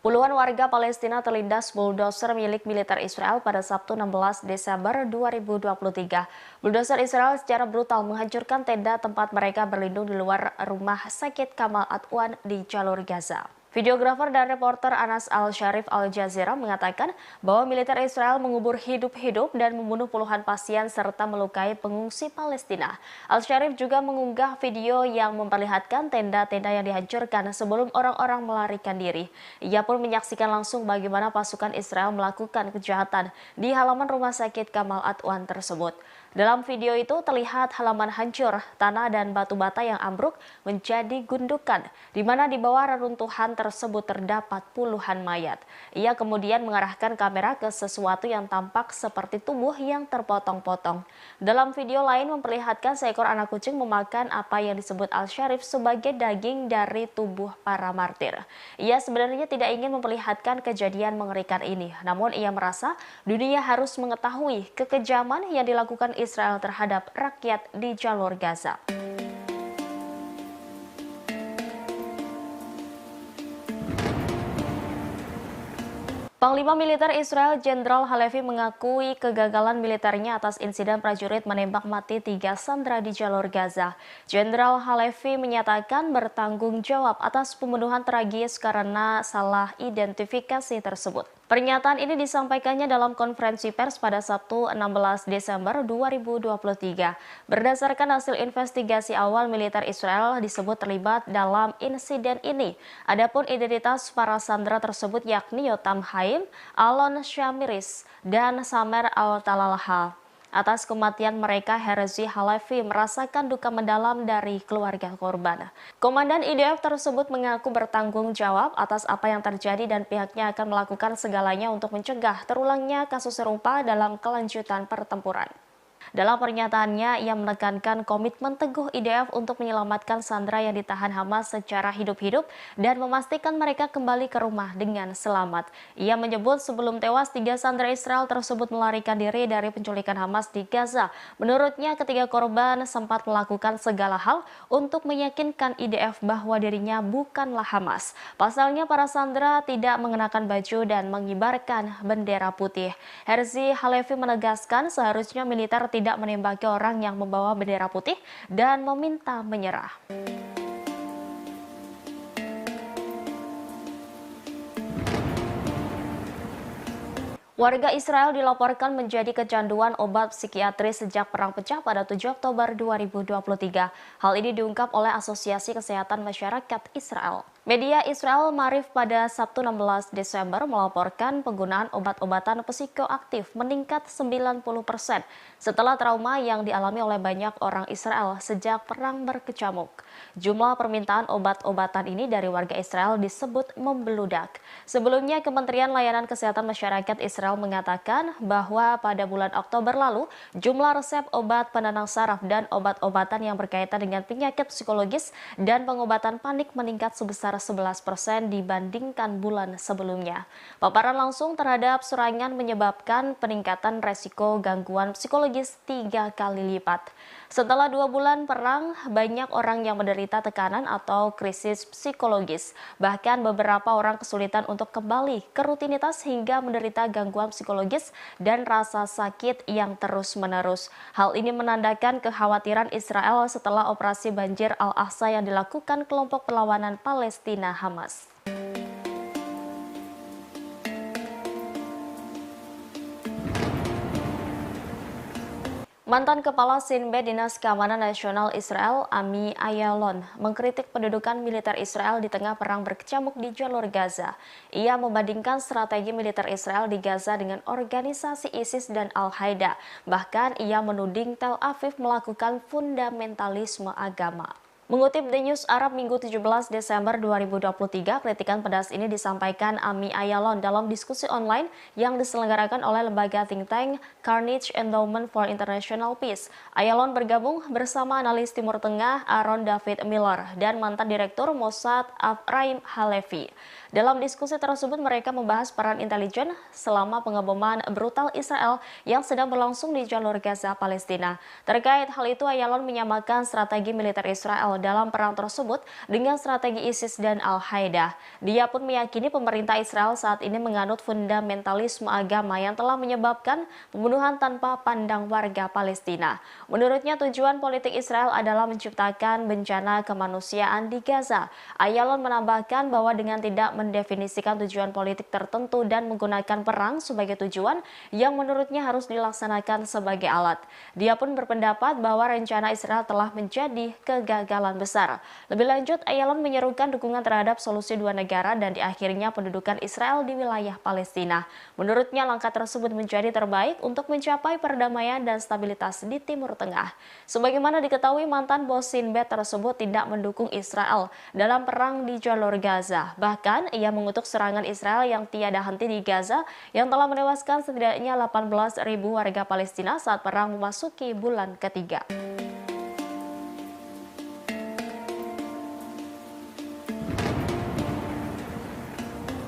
Puluhan warga Palestina terlindas bulldozer milik militer Israel pada Sabtu 16 Desember 2023. Bulldozer Israel secara brutal menghancurkan tenda tempat mereka berlindung di luar rumah sakit Kamal Adwan di jalur Gaza. Videografer dan reporter Anas Al-Sharif Al Jazeera mengatakan bahwa militer Israel mengubur hidup-hidup dan membunuh puluhan pasien serta melukai pengungsi Palestina. Al-Sharif juga mengunggah video yang memperlihatkan tenda-tenda yang dihancurkan sebelum orang-orang melarikan diri. Ia pun menyaksikan langsung bagaimana pasukan Israel melakukan kejahatan di halaman rumah sakit Kamal Adwan tersebut. Dalam video itu terlihat halaman hancur, tanah dan batu bata yang ambruk menjadi gundukan, di mana di bawah reruntuhan tersebut terdapat puluhan mayat. Ia kemudian mengarahkan kamera ke sesuatu yang tampak seperti tubuh yang terpotong-potong. Dalam video lain memperlihatkan seekor anak kucing memakan apa yang disebut Al-Sharif sebagai daging dari tubuh para martir. Ia sebenarnya tidak ingin memperlihatkan kejadian mengerikan ini, namun ia merasa dunia harus mengetahui kekejaman yang dilakukan Israel terhadap rakyat di jalur Gaza. Panglima Militer Israel Jenderal Halevi mengakui kegagalan militernya atas insiden prajurit menembak mati 3 sandera di jalur Gaza. Jenderal Halevi menyatakan bertanggung jawab atas pembunuhan tragis karena salah identifikasi tersebut. Pernyataan ini disampaikannya dalam konferensi pers pada Sabtu 16 Desember 2023. Berdasarkan hasil investigasi awal, militer Israel disebut terlibat dalam insiden ini. Adapun identitas para sandera tersebut yakni Yotam Haim, Alon Shamiris, dan Samer Al-Talalha. Atas kematian mereka, Herzi Halevi merasakan duka mendalam dari keluarga korban. Komandan IDF tersebut mengaku bertanggung jawab atas apa yang terjadi dan pihaknya akan melakukan segalanya untuk mencegah terulangnya kasus serupa dalam kelanjutan pertempuran. Dalam pernyataannya, ia menekankan komitmen teguh IDF untuk menyelamatkan sandera yang ditahan Hamas secara hidup-hidup dan memastikan mereka kembali ke rumah dengan selamat. Ia menyebut sebelum tewas, 3 sandera Israel tersebut melarikan diri dari penculikan Hamas di Gaza. Menurutnya, ketiga korban sempat melakukan segala hal untuk meyakinkan IDF bahwa dirinya bukanlah Hamas. Pasalnya, para sandera tidak mengenakan baju dan mengibarkan bendera putih. Herzi Halevi menegaskan seharusnya militer tidak menembaki orang yang membawa bendera putih dan meminta menyerah. Warga Israel dilaporkan menjadi kecanduan obat psikiatris sejak perang pecah pada 7 Oktober 2023. Hal ini diungkap oleh Asosiasi Kesehatan Masyarakat Israel. Media Israel Maariv pada Sabtu 16 Desember melaporkan penggunaan obat-obatan psikoaktif meningkat 90% setelah trauma yang dialami oleh banyak orang Israel sejak perang berkecamuk. Jumlah permintaan obat-obatan ini dari warga Israel disebut membeludak. Sebelumnya, Kementerian Layanan Kesehatan Masyarakat Israel mengatakan bahwa pada bulan Oktober lalu, jumlah resep obat penenang saraf dan obat-obatan yang berkaitan dengan penyakit psikologis dan pengobatan panik meningkat sebesar 11% dibandingkan bulan sebelumnya. Paparan langsung terhadap serangan menyebabkan peningkatan resiko gangguan psikologis 3 kali lipat. Setelah 2 bulan perang, banyak orang yang menderita tekanan atau krisis psikologis. Bahkan beberapa orang kesulitan untuk kembali ke rutinitas hingga menderita gangguan psikologis dan rasa sakit yang terus-menerus. Hal ini menandakan kekhawatiran Israel setelah operasi banjir Al-Aqsa yang dilakukan kelompok perlawanan Palestina Hamas. Mantan Kepala Sinbad Dinas Keamanan Nasional Israel, Ami Ayalon, mengkritik pendudukan militer Israel di tengah perang berkecamuk di jalur Gaza. Ia membandingkan strategi militer Israel di Gaza dengan organisasi ISIS dan Al-Qaeda. Bahkan ia menuding Tel Aviv melakukan fundamentalisme agama. Mengutip The News Arab Minggu 17 Desember 2023, kritikan pedas ini disampaikan Ami Ayalon dalam diskusi online yang diselenggarakan oleh lembaga think tank Carnegie Endowment for International Peace. Ayalon bergabung bersama analis Timur Tengah Aaron David Miller dan mantan Direktur Mossad Ephraim Halevi. Dalam diskusi tersebut mereka membahas peran intelijen selama pengeboman brutal Israel yang sedang berlangsung di jalur Gaza, Palestina. Terkait hal itu, Ayalon menyamakan strategi militer Israel dalam perang tersebut dengan strategi ISIS dan Al-Qaeda. Dia pun meyakini pemerintah Israel saat ini menganut fundamentalisme agama yang telah menyebabkan pembunuhan tanpa pandang warga Palestina. Menurutnya, tujuan politik Israel adalah menciptakan bencana kemanusiaan di Gaza. Ayalon menambahkan bahwa dengan tidak mendefinisikan tujuan politik tertentu dan menggunakan perang sebagai tujuan yang menurutnya harus dilaksanakan sebagai alat. Dia pun berpendapat bahwa rencana Israel telah menjadi kegagalan besar. Lebih lanjut, Ayalon menyerukan dukungan terhadap solusi 2 negara dan diakhirinya pendudukan Israel di wilayah Palestina. Menurutnya, langkah tersebut menjadi terbaik untuk mencapai perdamaian dan stabilitas di Timur Tengah. Sebagaimana diketahui, mantan bos Sinbad tersebut tidak mendukung Israel dalam perang di jalur Gaza. Bahkan, ia mengutuk serangan Israel yang tiada henti di Gaza yang telah menewaskan setidaknya 18.000 warga Palestina saat perang memasuki bulan ketiga.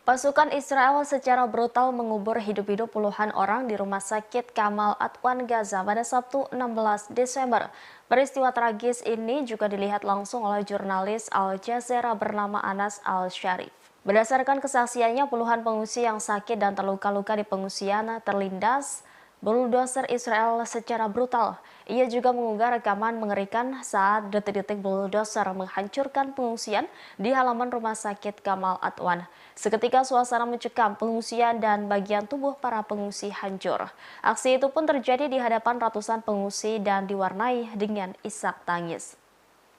Pasukan Israel secara brutal mengubur hidup-hidup puluhan orang di Rumah Sakit Kamal Adwan Gaza pada Sabtu 16 Desember. Peristiwa tragis ini juga dilihat langsung oleh jurnalis Al Jazeera bernama Anas Al-Sharif. Berdasarkan kesaksiannya, puluhan pengungsi yang sakit dan terluka-luka di pengungsian terlindas bulldozer Israel secara brutal. Ia juga mengunggah rekaman mengerikan saat detik-detik bulldozer menghancurkan pengungsian di halaman rumah sakit Gamal Adwan. Seketika suasana mencekam, pengungsian dan bagian tubuh para pengungsi hancur. Aksi itu pun terjadi di hadapan ratusan pengungsi dan diwarnai dengan isak tangis.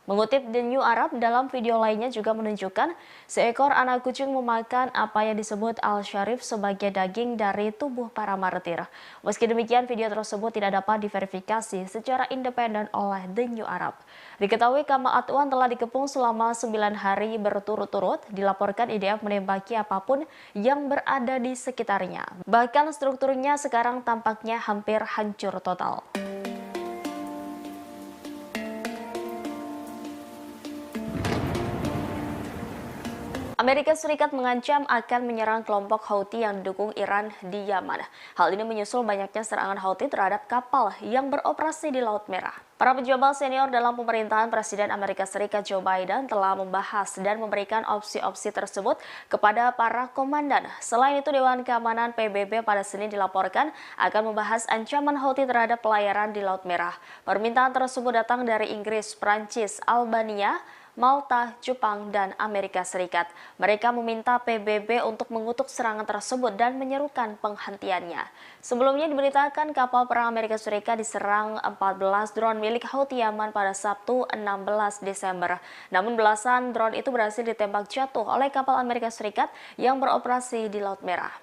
Mengutip The New Arab, dalam video lainnya juga menunjukkan seekor anak kucing memakan apa yang disebut Al-Sharif sebagai daging dari tubuh para martir. Meski demikian, video tersebut tidak dapat diverifikasi secara independen oleh The New Arab. Diketahui Gamal Adwan telah dikepung selama 9 hari berturut-turut, dilaporkan IDF menembaki apapun yang berada di sekitarnya. Bahkan strukturnya sekarang tampaknya hampir hancur total. Amerika Serikat mengancam akan menyerang kelompok Houthi yang didukung Iran di Yaman. Hal ini menyusul banyaknya serangan Houthi terhadap kapal yang beroperasi di Laut Merah. Para pejabat senior dalam pemerintahan Presiden Amerika Serikat Joe Biden telah membahas dan memberikan opsi-opsi tersebut kepada para komandan. Selain itu, Dewan Keamanan PBB pada Senin dilaporkan akan membahas ancaman Houthi terhadap pelayaran di Laut Merah. Permintaan tersebut datang dari Inggris, Prancis, Albania, Malta, Jepang, dan Amerika Serikat. Mereka meminta PBB untuk mengutuk serangan tersebut dan menyerukan penghentiannya. Sebelumnya diberitakan kapal perang Amerika Serikat diserang 14 drone milik Houthi Yaman pada Sabtu 16 Desember. Namun belasan drone itu berhasil ditembak jatuh oleh kapal Amerika Serikat yang beroperasi di Laut Merah.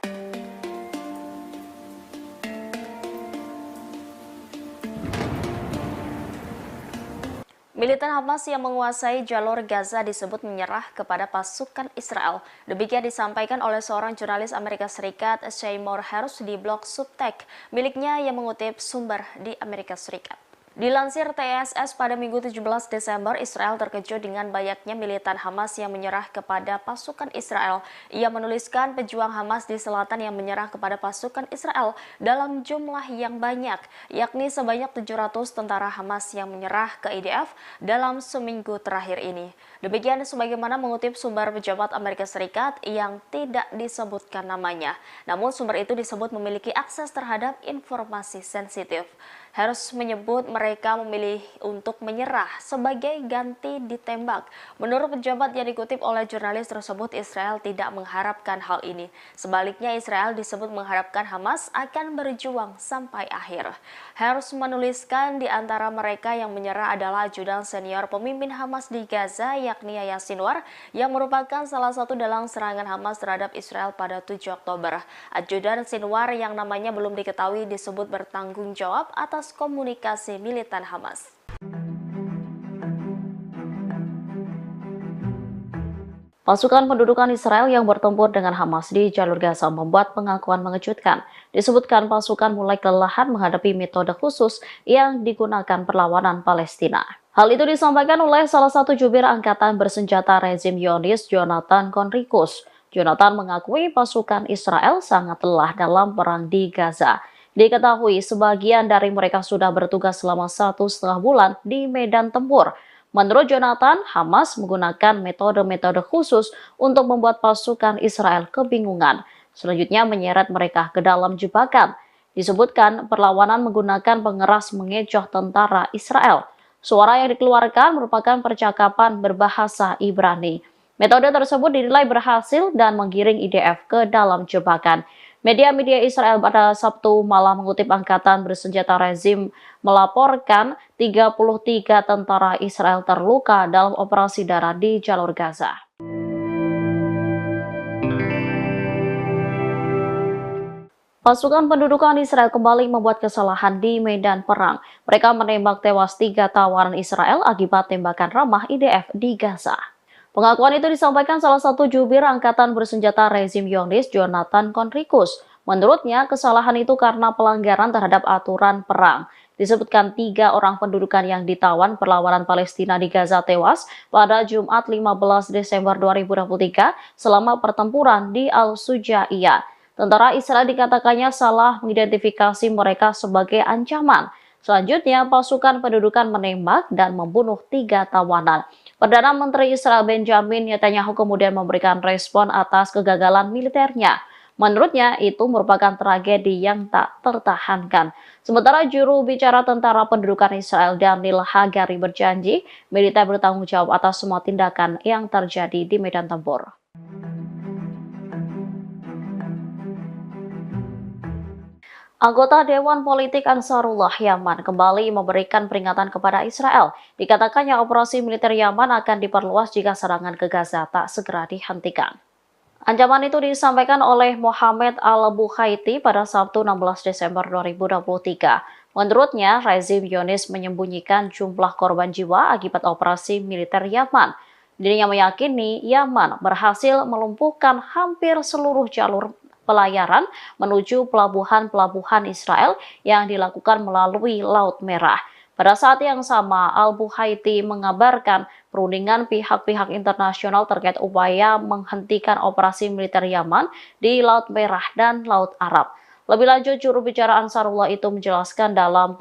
Militan Hamas yang menguasai jalur Gaza disebut menyerah kepada pasukan Israel. Demikian disampaikan oleh seorang jurnalis Amerika Serikat, Seymour Hersh, di blog Substack miliknya yang mengutip sumber di Amerika Serikat. Dilansir TSS pada Minggu 17 Desember, Israel terkejut dengan banyaknya militan Hamas yang menyerah kepada pasukan Israel. Ia menuliskan pejuang Hamas di selatan yang menyerah kepada pasukan Israel dalam jumlah yang banyak, yakni sebanyak 700 tentara Hamas yang menyerah ke IDF dalam seminggu terakhir ini. Demikian sebagaimana mengutip sumber pejabat Amerika Serikat yang tidak disebutkan namanya. Namun sumber itu disebut memiliki akses terhadap informasi sensitif. Hersh menyebut mereka memilih untuk menyerah sebagai ganti ditembak. Menurut pejabat yang dikutip oleh jurnalis tersebut, Israel tidak mengharapkan hal ini. Sebaliknya, Israel disebut mengharapkan Hamas akan berjuang sampai akhir. Hersh menuliskan di antara mereka yang menyerah adalah ajudan senior pemimpin Hamas di Gaza, yakni Yahya Sinwar, yang merupakan salah satu dalang serangan Hamas terhadap Israel pada 7 Oktober. Ajudan Sinwar yang namanya belum diketahui disebut bertanggung jawab atas komunikasi militan Hamas. Pasukan pendudukan Israel yang bertempur dengan Hamas di jalur Gaza membuat pengakuan mengejutkan. Disebutkan pasukan mulai kelelahan menghadapi metode khusus yang digunakan perlawanan Palestina. Hal itu disampaikan oleh salah satu jubir angkatan bersenjata rezim Zionis, Jonathan Conricus. Jonathan mengakui pasukan Israel sangat lelah dalam perang di Gaza. Diketahui sebagian dari mereka sudah bertugas selama 1,5 bulan di medan tempur. Menurut Jonathan, Hamas menggunakan metode-metode khusus untuk membuat pasukan Israel kebingungan. Selanjutnya menyeret mereka ke dalam jebakan. Disebutkan perlawanan menggunakan pengeras mengecoh tentara Israel. Suara yang dikeluarkan merupakan percakapan berbahasa Ibrani. Metode tersebut dinilai berhasil dan menggiring IDF ke dalam jebakan. Media-media Israel pada Sabtu malam mengutip angkatan bersenjata rezim melaporkan 33 tentara Israel terluka dalam operasi darat di jalur Gaza. Pasukan pendudukan Israel kembali membuat kesalahan di medan perang. Mereka menembak tewas 3 tawanan Israel akibat tembakan ramah IDF di Gaza. Pengakuan itu disampaikan salah satu jubir angkatan bersenjata rezim Zionis, Jonathan Conricus. Menurutnya, kesalahan itu karena pelanggaran terhadap aturan perang. Disebutkan 3 orang pendudukan yang ditawan perlawanan Palestina di Gaza tewas pada Jumat 15 Desember 2023 selama pertempuran di Al-Sujaiyah. Tentara Israel dikatakannya salah mengidentifikasi mereka sebagai ancaman. Selanjutnya, pasukan pendudukan menembak dan membunuh 3 tawanan. Perdana Menteri Israel Benjamin Netanyahu kemudian memberikan respon atas kegagalan militernya. Menurutnya, itu merupakan tragedi yang tak tertahankan. Sementara juru bicara tentara pendudukan Israel Daniel Hagari berjanji, militer bertanggung jawab atas semua tindakan yang terjadi di medan tempur. Anggota Dewan Politik Ansarullah Yaman kembali memberikan peringatan kepada Israel. Dikatakannya operasi militer Yaman akan diperluas jika serangan ke Gaza tak segera dihentikan. Ancaman itu disampaikan oleh Mohamed Al-Bukhaiti pada Sabtu 16 Desember 2023. Menurutnya, rezim Zionis menyembunyikan jumlah korban jiwa akibat operasi militer Yaman. Dirinya meyakini Yaman berhasil melumpuhkan hampir seluruh jalur pelayaran menuju pelabuhan-pelabuhan Israel yang dilakukan melalui Laut Merah. Pada saat yang sama, Al-Bukhaiti mengabarkan perundingan pihak-pihak internasional terkait upaya menghentikan operasi militer Yaman di Laut Merah dan Laut Arab. Lebih lanjut, juru bicara Ansarullah itu menjelaskan dalam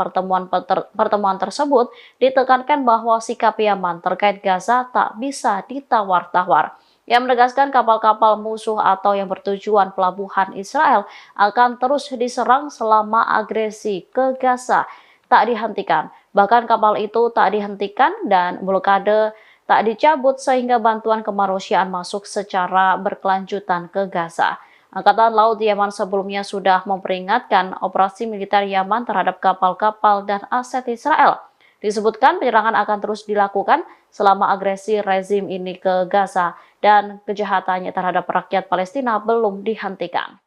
pertemuan tersebut ditekankan bahwa sikap Yaman terkait Gaza tak bisa ditawar-tawar. Yang menegaskan kapal-kapal musuh atau yang bertujuan pelabuhan Israel akan terus diserang selama agresi ke Gaza tak dihentikan. Bahkan kapal itu tak dihentikan dan blokade tak dicabut sehingga bantuan kemanusiaan masuk secara berkelanjutan ke Gaza. Angkatan Laut Yaman sebelumnya sudah memperingatkan operasi militer Yaman terhadap kapal-kapal dan aset Israel. Disebutkan penyerangan akan terus dilakukan selama agresi rezim ini ke Gaza dan kejahatannya terhadap rakyat Palestina belum dihentikan.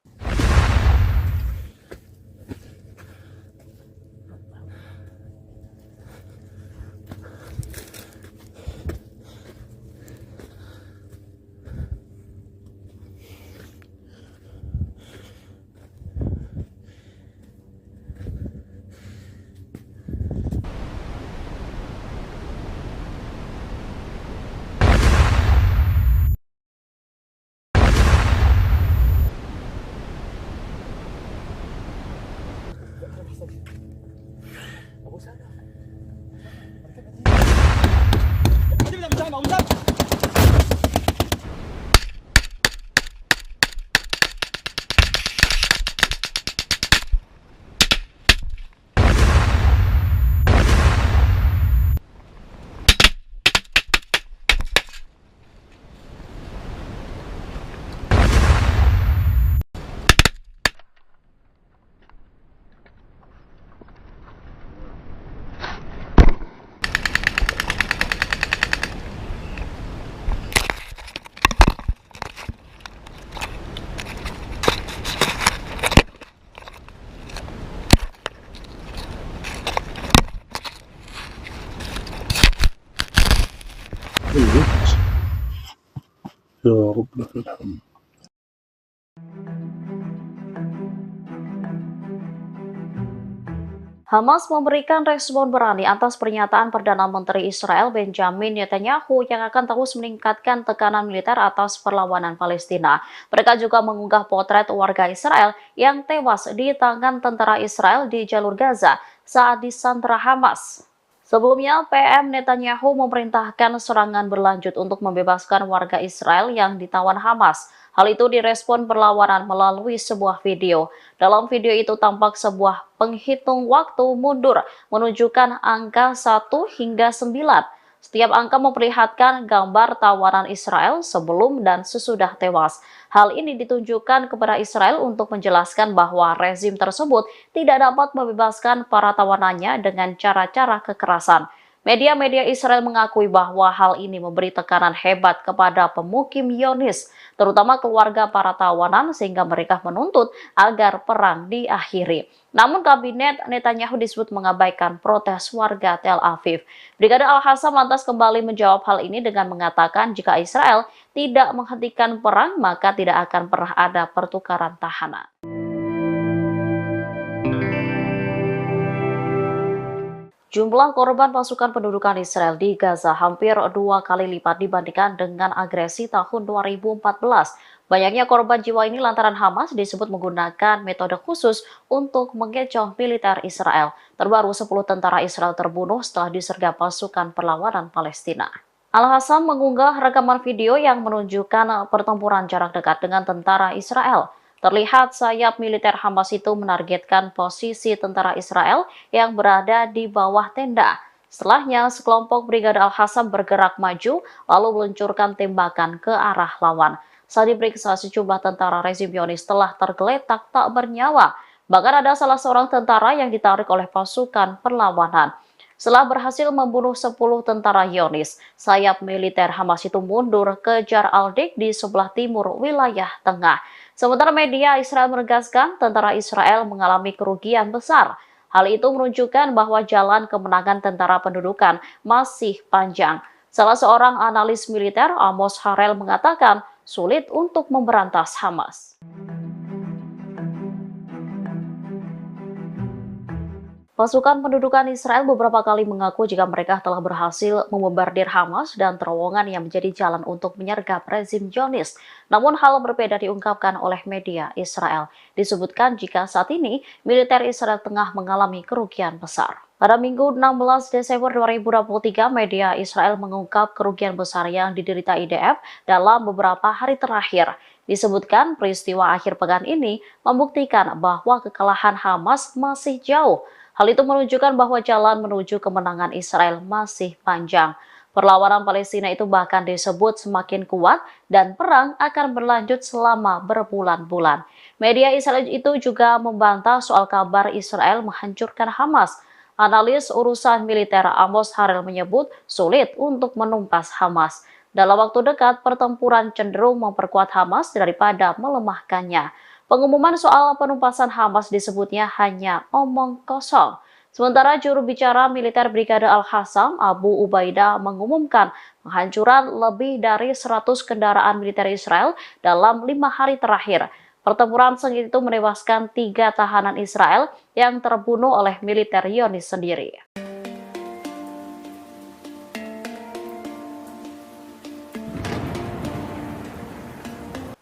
يا رب لك الحمد. Hamas memberikan respon berani atas pernyataan Perdana Menteri Israel Benjamin Netanyahu yang akan terus meningkatkan tekanan militer atas perlawanan Palestina. Mereka juga mengunggah potret warga Israel yang tewas di tangan tentara Israel di jalur Gaza saat disandra Hamas. Sebelumnya, PM Netanyahu memerintahkan serangan berlanjut untuk membebaskan warga Israel yang ditawan Hamas. Hal itu direspon perlawanan melalui sebuah video. Dalam video itu tampak sebuah penghitung waktu mundur menunjukkan angka 1 hingga 9. Setiap angka memperlihatkan gambar tawanan Israel sebelum dan sesudah tewas. Hal ini ditunjukkan kepada Israel untuk menjelaskan bahwa rezim tersebut tidak dapat membebaskan para tawanannya dengan cara-cara kekerasan. Media-media Israel mengakui bahwa hal ini memberi tekanan hebat kepada pemukim Zionis, terutama keluarga para tawanan, sehingga mereka menuntut agar perang diakhiri. Namun kabinet Netanyahu disebut mengabaikan protes warga Tel Aviv. Brigadir Al-Hassam lantas kembali menjawab hal ini dengan mengatakan jika Israel tidak menghentikan perang, maka tidak akan pernah ada pertukaran tahanan. Jumlah korban pasukan pendudukan Israel di Gaza hampir 2 kali lipat dibandingkan dengan agresi tahun 2014. Banyaknya korban jiwa ini lantaran Hamas disebut menggunakan metode khusus untuk mengecoh militer Israel. Terbaru 10 tentara Israel terbunuh setelah disergap pasukan perlawanan Palestina. Al-Hassam mengunggah rekaman video yang menunjukkan pertempuran jarak dekat dengan tentara Israel. Terlihat sayap militer Hamas itu menargetkan posisi tentara Israel yang berada di bawah tenda. Setelahnya, sekelompok Brigade Al-Qassam bergerak maju lalu meluncurkan tembakan ke arah lawan. Saat diperiksa, sejumlah tentara rezim Zionis telah tergeletak tak bernyawa. Bahkan ada salah seorang tentara yang ditarik oleh pasukan perlawanan. Setelah berhasil membunuh 10 tentara Zionis, sayap militer Hamas itu mundur ke Jar al-Dik di sebelah timur wilayah tengah. Sementara media Israel menegaskan tentara Israel mengalami kerugian besar. Hal itu menunjukkan bahwa jalan kemenangan tentara pendudukan masih panjang. Salah seorang analis militer, Amos Harel, mengatakan sulit untuk memberantas Hamas. Pasukan pendudukan Israel beberapa kali mengaku jika mereka telah berhasil membombardir Hamas dan terowongan yang menjadi jalan untuk menyergap rezim Zionis. Namun hal berbeda diungkapkan oleh media Israel. Disebutkan jika saat ini militer Israel tengah mengalami kerugian besar. Pada Minggu 16 Desember 2023, media Israel mengungkap kerugian besar yang diderita IDF dalam beberapa hari terakhir. Disebutkan peristiwa akhir pekan ini membuktikan bahwa kekalahan Hamas masih jauh. Hal itu menunjukkan bahwa jalan menuju kemenangan Israel masih panjang. Perlawanan Palestina itu bahkan disebut semakin kuat dan perang akan berlanjut selama berbulan-bulan. Media Israel itu juga membantah soal kabar Israel menghancurkan Hamas. Analis urusan militer Amos Harel menyebut sulit untuk menumpas Hamas. Dalam waktu dekat, pertempuran cenderung memperkuat Hamas daripada melemahkannya. Pengumuman soal penumpasan Hamas disebutnya hanya omong kosong. Sementara juru bicara militer Brigade Al-Qassam, Abu Ubaidah, mengumumkan penghancuran lebih dari 100 kendaraan militer Israel dalam 5 hari terakhir. Pertempuran sengit itu menewaskan 3 tahanan Israel yang terbunuh oleh militer Zionis sendiri.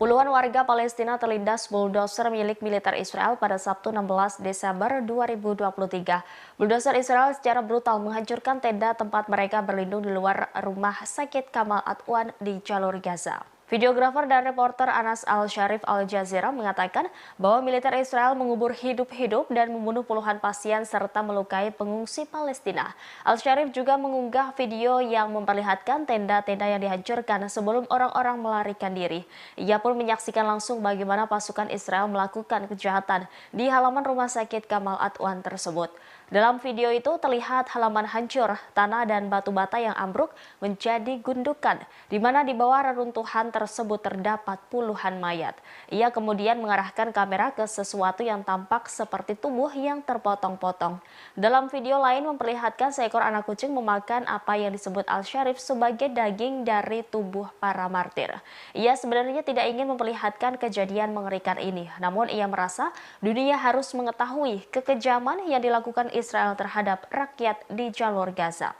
Puluhan warga Palestina terlindas bulldozer milik militer Israel pada Sabtu 16 Desember 2023. Bulldozer Israel secara brutal menghancurkan tenda tempat mereka berlindung di luar rumah sakit Kamal Adwan di jalur Gaza. Videografer dan reporter Anas Al-Sharif Al Jazeera mengatakan bahwa militer Israel mengubur hidup-hidup dan membunuh puluhan pasien serta melukai pengungsi Palestina. Al-Sharif juga mengunggah video yang memperlihatkan tenda-tenda yang dihancurkan sebelum orang-orang melarikan diri. Ia pun menyaksikan langsung bagaimana pasukan Israel melakukan kejahatan di halaman rumah sakit Kamal Adwan tersebut. Dalam video itu terlihat halaman hancur, tanah dan batu bata yang ambruk menjadi gundukan, di mana di bawah reruntuhan tersebut terdapat puluhan mayat. Ia kemudian mengarahkan kamera ke sesuatu yang tampak seperti tubuh yang terpotong-potong. Dalam video lain memperlihatkan seekor anak kucing memakan apa yang disebut Al-Sharif sebagai daging dari tubuh para martir. Ia sebenarnya tidak ingin memperlihatkan kejadian mengerikan ini, namun ia merasa dunia harus mengetahui kekejaman yang dilakukan Israel terhadap rakyat di jalur Gaza.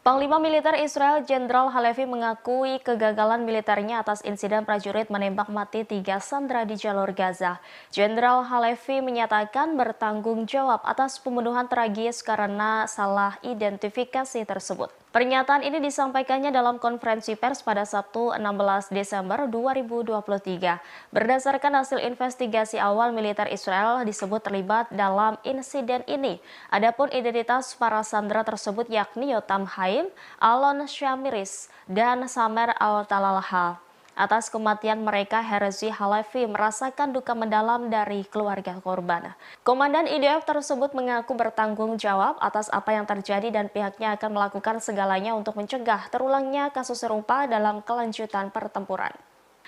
Panglima Militer Israel Jenderal Halevi mengakui kegagalan militernya atas insiden prajurit menembak mati 3 sandera di jalur Gaza. Jenderal Halevi menyatakan bertanggung jawab atas pembunuhan tragis karena salah identifikasi tersebut. Pernyataan ini disampaikannya dalam konferensi pers pada Sabtu 16 Desember 2023. Berdasarkan hasil investigasi awal, militer Israel disebut terlibat dalam insiden ini. Adapun identitas para sandera tersebut yakni Yotam Haim, Alon Shamiris, dan Samer Al-Talalha. Atas kematian mereka, Herzi Halevi merasakan duka mendalam dari keluarga korban. Komandan IDF tersebut mengaku bertanggung jawab atas apa yang terjadi dan pihaknya akan melakukan segalanya untuk mencegah terulangnya kasus serupa dalam kelanjutan pertempuran.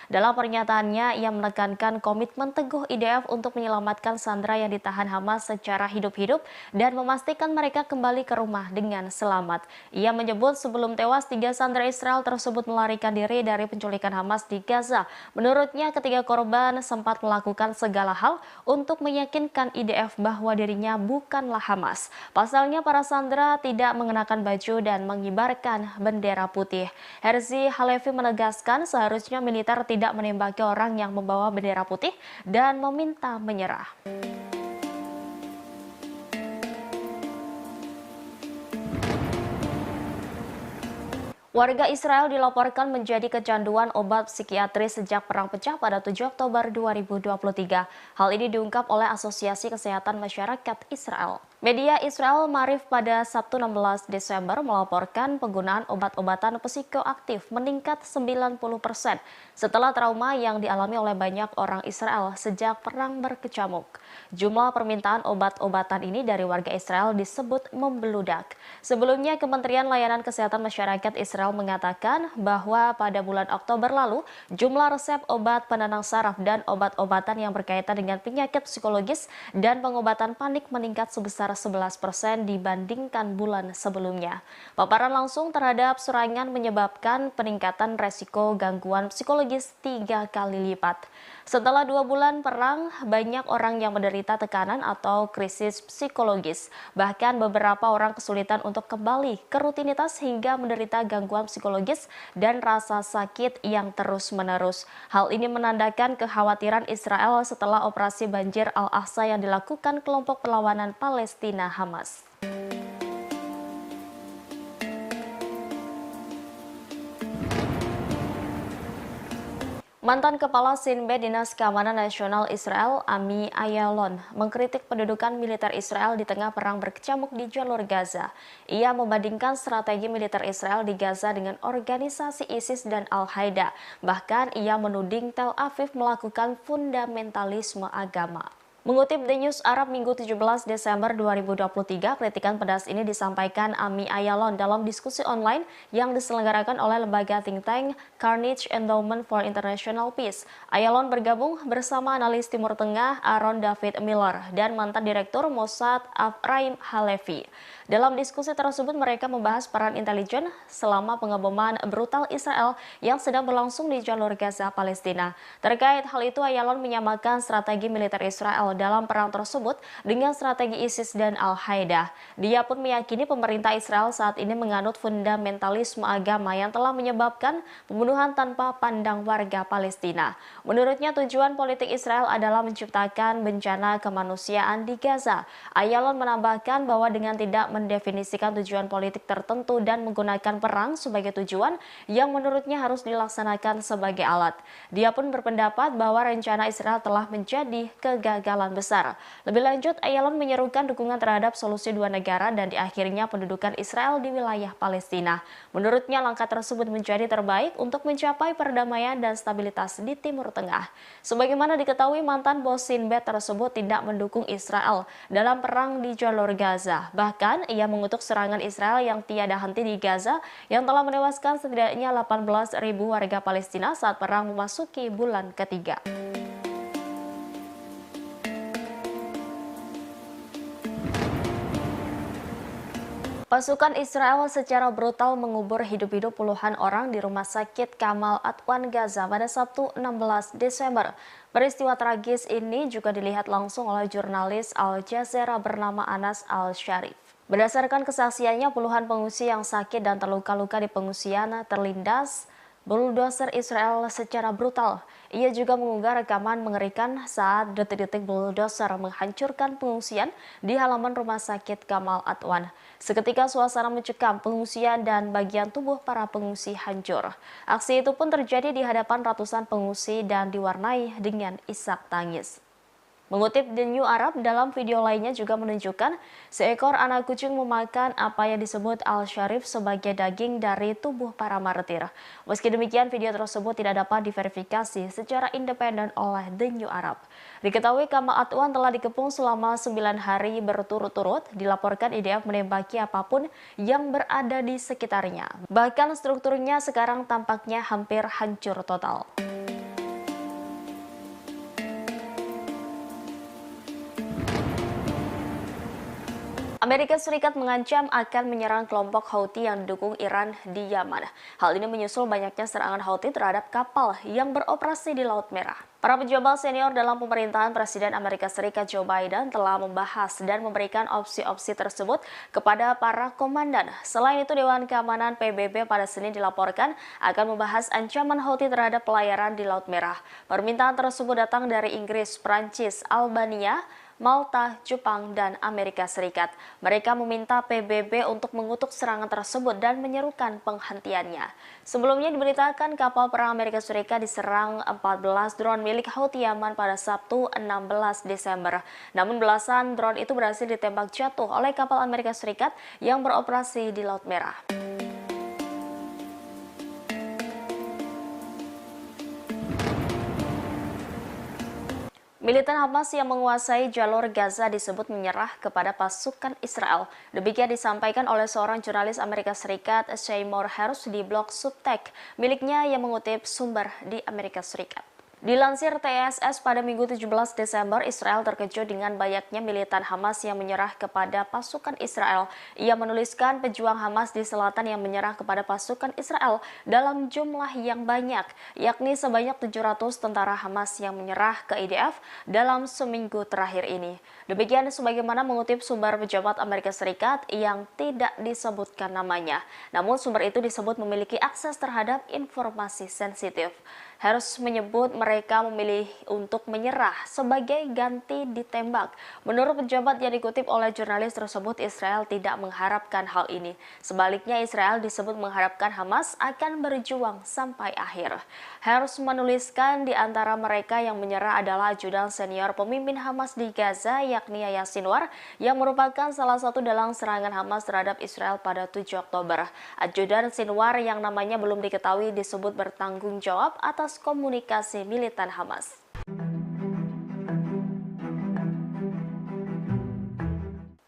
Dalam pernyataannya, ia menekankan komitmen teguh IDF untuk menyelamatkan sandera yang ditahan Hamas secara hidup-hidup dan memastikan mereka kembali ke rumah dengan selamat. Ia menyebut sebelum tewas, 3 sandera Israel tersebut melarikan diri dari penculikan Hamas di Gaza. Menurutnya, ketiga korban sempat melakukan segala hal untuk meyakinkan IDF bahwa dirinya bukanlah Hamas. Pasalnya, para sandera tidak mengenakan baju dan mengibarkan bendera putih. Herzi Halevi menegaskan seharusnya militer tidak menembaki orang yang membawa bendera putih dan meminta menyerah. Warga Israel dilaporkan menjadi kecanduan obat psikiatris sejak perang pecah pada 7 Oktober 2023. Hal ini diungkap oleh Asosiasi Kesehatan Masyarakat Israel. Media Israel Marif pada Sabtu 16 Desember melaporkan penggunaan obat-obatan psikoaktif meningkat 90% setelah trauma yang dialami oleh banyak orang Israel sejak perang berkecamuk. Jumlah permintaan obat-obatan ini dari warga Israel disebut membeludak. Sebelumnya, Kementerian Layanan Kesehatan Masyarakat Israel mengatakan bahwa pada bulan Oktober lalu, jumlah resep obat penenang saraf dan obat-obatan yang berkaitan dengan penyakit psikologis dan pengobatan panik meningkat sebesar 11% dibandingkan bulan sebelumnya. Paparan langsung terhadap serangan menyebabkan peningkatan resiko gangguan psikologis 3 kali lipat. Setelah 2 bulan perang, banyak orang yang menderita tekanan atau krisis psikologis. Bahkan beberapa orang kesulitan untuk kembali ke rutinitas hingga menderita gangguan psikologis dan rasa sakit yang terus-menerus. Hal ini menandakan kekhawatiran Israel setelah operasi banjir Al-Aqsa yang dilakukan kelompok perlawanan Palestina Hamas. Mantan Kepala Sinbad Dinas Keamanan Nasional Israel, Ami Ayalon, mengkritik pendudukan militer Israel di tengah perang berkecamuk di jalur Gaza. Ia membandingkan strategi militer Israel di Gaza dengan organisasi ISIS dan Al-Qaeda. Bahkan ia menuding Tel Aviv melakukan fundamentalisme agama. Mengutip The News Arab Minggu 17 Desember 2023, kritikan pedas ini disampaikan Ami Ayalon dalam diskusi online yang diselenggarakan oleh lembaga think tank Carnegie Endowment for International Peace. Ayalon bergabung bersama analis Timur Tengah Aaron David Miller dan mantan Direktur Mossad Afraim Halevi. Dalam diskusi tersebut mereka membahas peran intelijen selama pengeboman brutal Israel yang sedang berlangsung di jalur Gaza, Palestina. Terkait hal itu, Ayalon menyamakan strategi militer Israel dalam perang tersebut dengan strategi ISIS dan Al-Qaeda. Dia pun meyakini pemerintah Israel saat ini menganut fundamentalisme agama yang telah menyebabkan pembunuhan tanpa pandang warga Palestina. Menurutnya, tujuan politik Israel adalah menciptakan bencana kemanusiaan di Gaza. Ayalon menambahkan bahwa dengan tidak mendefinisikan tujuan politik tertentu dan menggunakan perang sebagai tujuan yang menurutnya harus dilaksanakan sebagai alat. Dia pun berpendapat bahwa rencana Israel telah menjadi kegagalan besar. Lebih lanjut, Ayalon menyerukan dukungan terhadap solusi dua negara dan diakhirnya pendudukan Israel di wilayah Palestina. Menurutnya, langkah tersebut menjadi terbaik untuk mencapai perdamaian dan stabilitas di Timur Tengah. Sebagaimana diketahui, mantan bos Sinbad tersebut tidak mendukung Israel dalam perang di jalur Gaza. Bahkan, ia mengutuk serangan Israel yang tiada henti di Gaza yang telah menewaskan setidaknya 18.000 warga Palestina saat perang memasuki bulan ketiga. Pasukan Israel secara brutal mengubur hidup-hidup puluhan orang di Rumah Sakit Kamal Adwan Gaza pada Sabtu 16 Desember. Peristiwa tragis ini juga dilihat langsung oleh jurnalis Al Jazeera bernama Anas Al-Sharif. Berdasarkan kesaksiannya, puluhan pengungsi yang sakit dan terluka-luka di pengungsian terlindas bulldozer Israel secara brutal. Ia juga mengunggah rekaman mengerikan saat detik-detik bulldozer menghancurkan pengungsian di halaman Rumah Sakit Kamal Adwan. Seketika suasana mencekam, pengungsian dan bagian tubuh para pengungsi hancur. Aksi itu pun terjadi di hadapan ratusan pengungsi dan diwarnai dengan isak tangis. Mengutip The New Arab, dalam video lainnya juga menunjukkan seekor anak kucing memakan apa yang disebut Al-Sharif sebagai daging dari tubuh para martir. Meski demikian, video tersebut tidak dapat diverifikasi secara independen oleh The New Arab. Diketahui Kamal Adwan telah dikepung selama 9 hari berturut-turut, dilaporkan IDF menembaki apapun yang berada di sekitarnya. Bahkan strukturnya sekarang tampaknya hampir hancur total. Amerika Serikat mengancam akan menyerang kelompok Houthi yang didukung Iran di Yaman. Hal ini menyusul banyaknya serangan Houthi terhadap kapal yang beroperasi di Laut Merah. Para pejabat senior dalam pemerintahan Presiden Amerika Serikat Joe Biden telah membahas dan memberikan opsi-opsi tersebut kepada para komandan. Selain itu, Dewan Keamanan PBB pada Senin dilaporkan akan membahas ancaman Houthi terhadap pelayaran di Laut Merah. Permintaan tersebut datang dari Inggris, Prancis, Albania, Malta, Jepang, dan Amerika Serikat. Mereka meminta PBB untuk mengutuk serangan tersebut dan menyerukan penghentiannya. Sebelumnya diberitakan kapal perang Amerika Serikat diserang 14 drone milik Houthi Yaman pada Sabtu 16 Desember. Namun belasan drone itu berhasil ditembak jatuh oleh kapal Amerika Serikat yang beroperasi di Laut Merah. Militan Hamas yang menguasai jalur Gaza disebut menyerah kepada pasukan Israel. Demikian disampaikan oleh seorang jurnalis Amerika Serikat, Seymour Hersh, di blog Substack miliknya yang mengutip sumber di Amerika Serikat. Dilansir TSS pada Minggu 17 Desember, Israel terkejut dengan banyaknya militan Hamas yang menyerah kepada pasukan Israel. Ia menuliskan pejuang Hamas di selatan yang menyerah kepada pasukan Israel dalam jumlah yang banyak, yakni sebanyak 700 tentara Hamas yang menyerah ke IDF dalam seminggu terakhir ini. Demikian sebagaimana mengutip sumber pejabat Amerika Serikat yang tidak disebutkan namanya. Namun sumber itu disebut memiliki akses terhadap informasi sensitif. Hersh menyebut mereka memilih untuk menyerah sebagai ganti ditembak. Menurut pejabat yang dikutip oleh jurnalis tersebut, Israel tidak mengharapkan hal ini. Sebaliknya, Israel disebut mengharapkan Hamas akan berjuang sampai akhir. Hersh menuliskan di antara mereka yang menyerah adalah ajudan senior pemimpin Hamas di Gaza, yakni Yahya Sinwar, yang merupakan salah satu dalang serangan Hamas terhadap Israel pada 7 Oktober. Ajudan Sinwar yang namanya belum diketahui disebut bertanggung jawab atas komunikasi militan Hamas.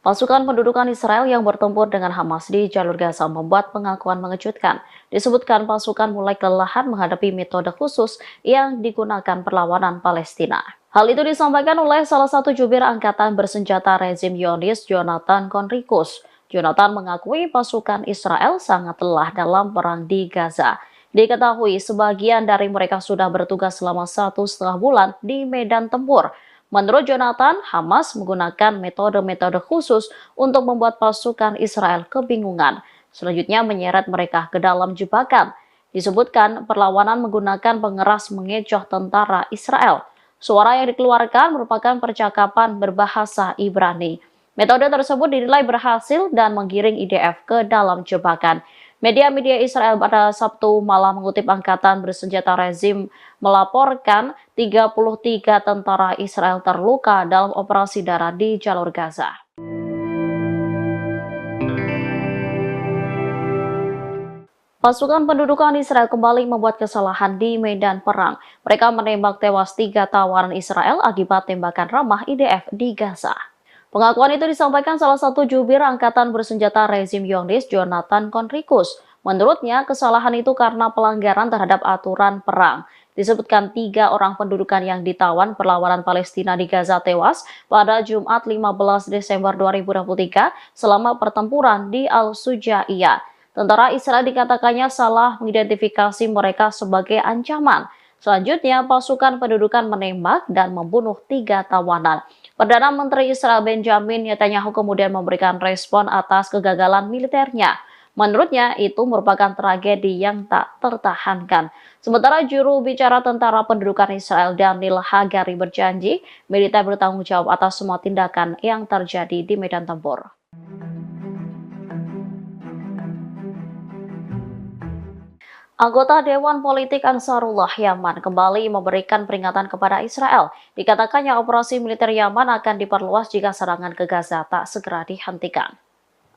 Pasukan pendudukan Israel yang bertempur dengan Hamas di jalur Gaza membuat pengakuan mengejutkan. Disebutkan pasukan mulai kelelahan menghadapi metode khusus yang digunakan perlawanan Palestina. Hal itu disampaikan oleh salah satu jubir angkatan bersenjata rezim Zionis, Jonathan Conricus. Jonathan mengakui pasukan Israel sangat lelah dalam perang di Gaza. Diketahui sebagian dari mereka sudah bertugas selama 1,5 bulan di medan tempur. Menurut Jonathan, Hamas menggunakan metode-metode khusus untuk membuat pasukan Israel kebingungan. Selanjutnya menyeret mereka ke dalam jebakan. Disebutkan perlawanan menggunakan pengeras mengecoh tentara Israel. Suara yang dikeluarkan merupakan percakapan berbahasa Ibrani. Metode tersebut dinilai berhasil dan menggiring IDF ke dalam jebakan. Media-media Israel pada Sabtu malam mengutip angkatan bersenjata rezim melaporkan 33 tentara Israel terluka dalam operasi darat di jalur Gaza. Pasukan pendudukan Israel kembali membuat kesalahan di medan perang. Mereka menembak tewas 3 tawanan Israel akibat tembakan ramah IDF di Gaza. Pengakuan itu disampaikan salah satu jubir angkatan bersenjata rezim Zionis, Jonathan Conricus. Menurutnya, kesalahan itu karena pelanggaran terhadap aturan perang. Disebutkan 3 orang pendudukan yang ditawan perlawanan Palestina di Gaza tewas pada Jumat 15 Desember 2023 selama pertempuran di Al-Sujaiyah. Tentara Israel dikatakannya salah mengidentifikasi mereka sebagai ancaman. Selanjutnya, pasukan pendudukan menembak dan membunuh 3 tawanan. Perdana Menteri Israel Benjamin Netanyahu kemudian memberikan respon atas kegagalan militernya. Menurutnya, itu merupakan tragedi yang tak tertahankan. Sementara juru bicara tentara pendudukan Israel Daniel Hagari berjanji militer bertanggung jawab atas semua tindakan yang terjadi di medan tempur. Anggota Dewan Politik Ansarullah Yaman kembali memberikan peringatan kepada Israel. Dikatakannya operasi militer Yaman akan diperluas jika serangan ke Gaza tak segera dihentikan.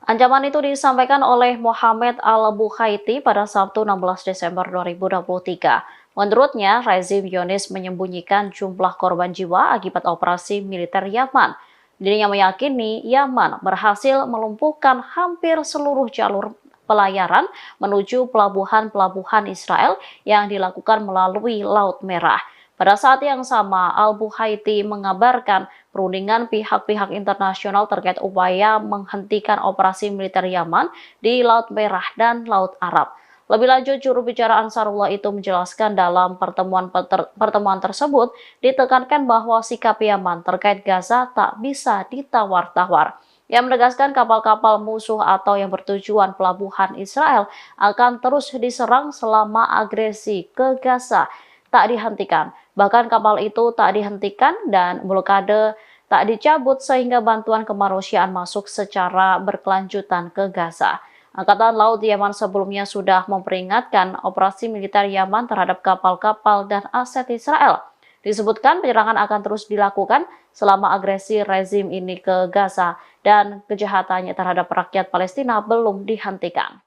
Ancaman itu disampaikan oleh Mohammed Al-Bukhaiti pada Sabtu 16 Desember 2023. Menurutnya, rezim Zionis menyembunyikan jumlah korban jiwa akibat operasi militer Yaman. Dirinya meyakini Yaman berhasil melumpuhkan hampir seluruh jalur pelayaran menuju pelabuhan-pelabuhan Israel yang dilakukan melalui Laut Merah. Pada saat yang sama, Al-Bukhaiti mengabarkan perundingan pihak-pihak internasional terkait upaya menghentikan operasi militer Yaman di Laut Merah dan Laut Arab. Lebih lanjut, juru bicara Ansarullah itu menjelaskan dalam pertemuan tersebut ditekankan bahwa sikap Yaman terkait Gaza tak bisa ditawar-tawar. Yang menegaskan kapal-kapal musuh atau yang bertujuan pelabuhan Israel akan terus diserang selama agresi ke Gaza tak dihentikan. Bahkan kapal itu tak dihentikan dan blokade tak dicabut sehingga bantuan kemanusiaan masuk secara berkelanjutan ke Gaza. Angkatan Laut Yaman sebelumnya sudah memperingatkan operasi militer Yaman terhadap kapal-kapal dan aset Israel. Disebutkan penyerangan akan terus dilakukan selama agresi rezim ini ke Gaza dan kejahatannya terhadap rakyat Palestina belum dihentikan.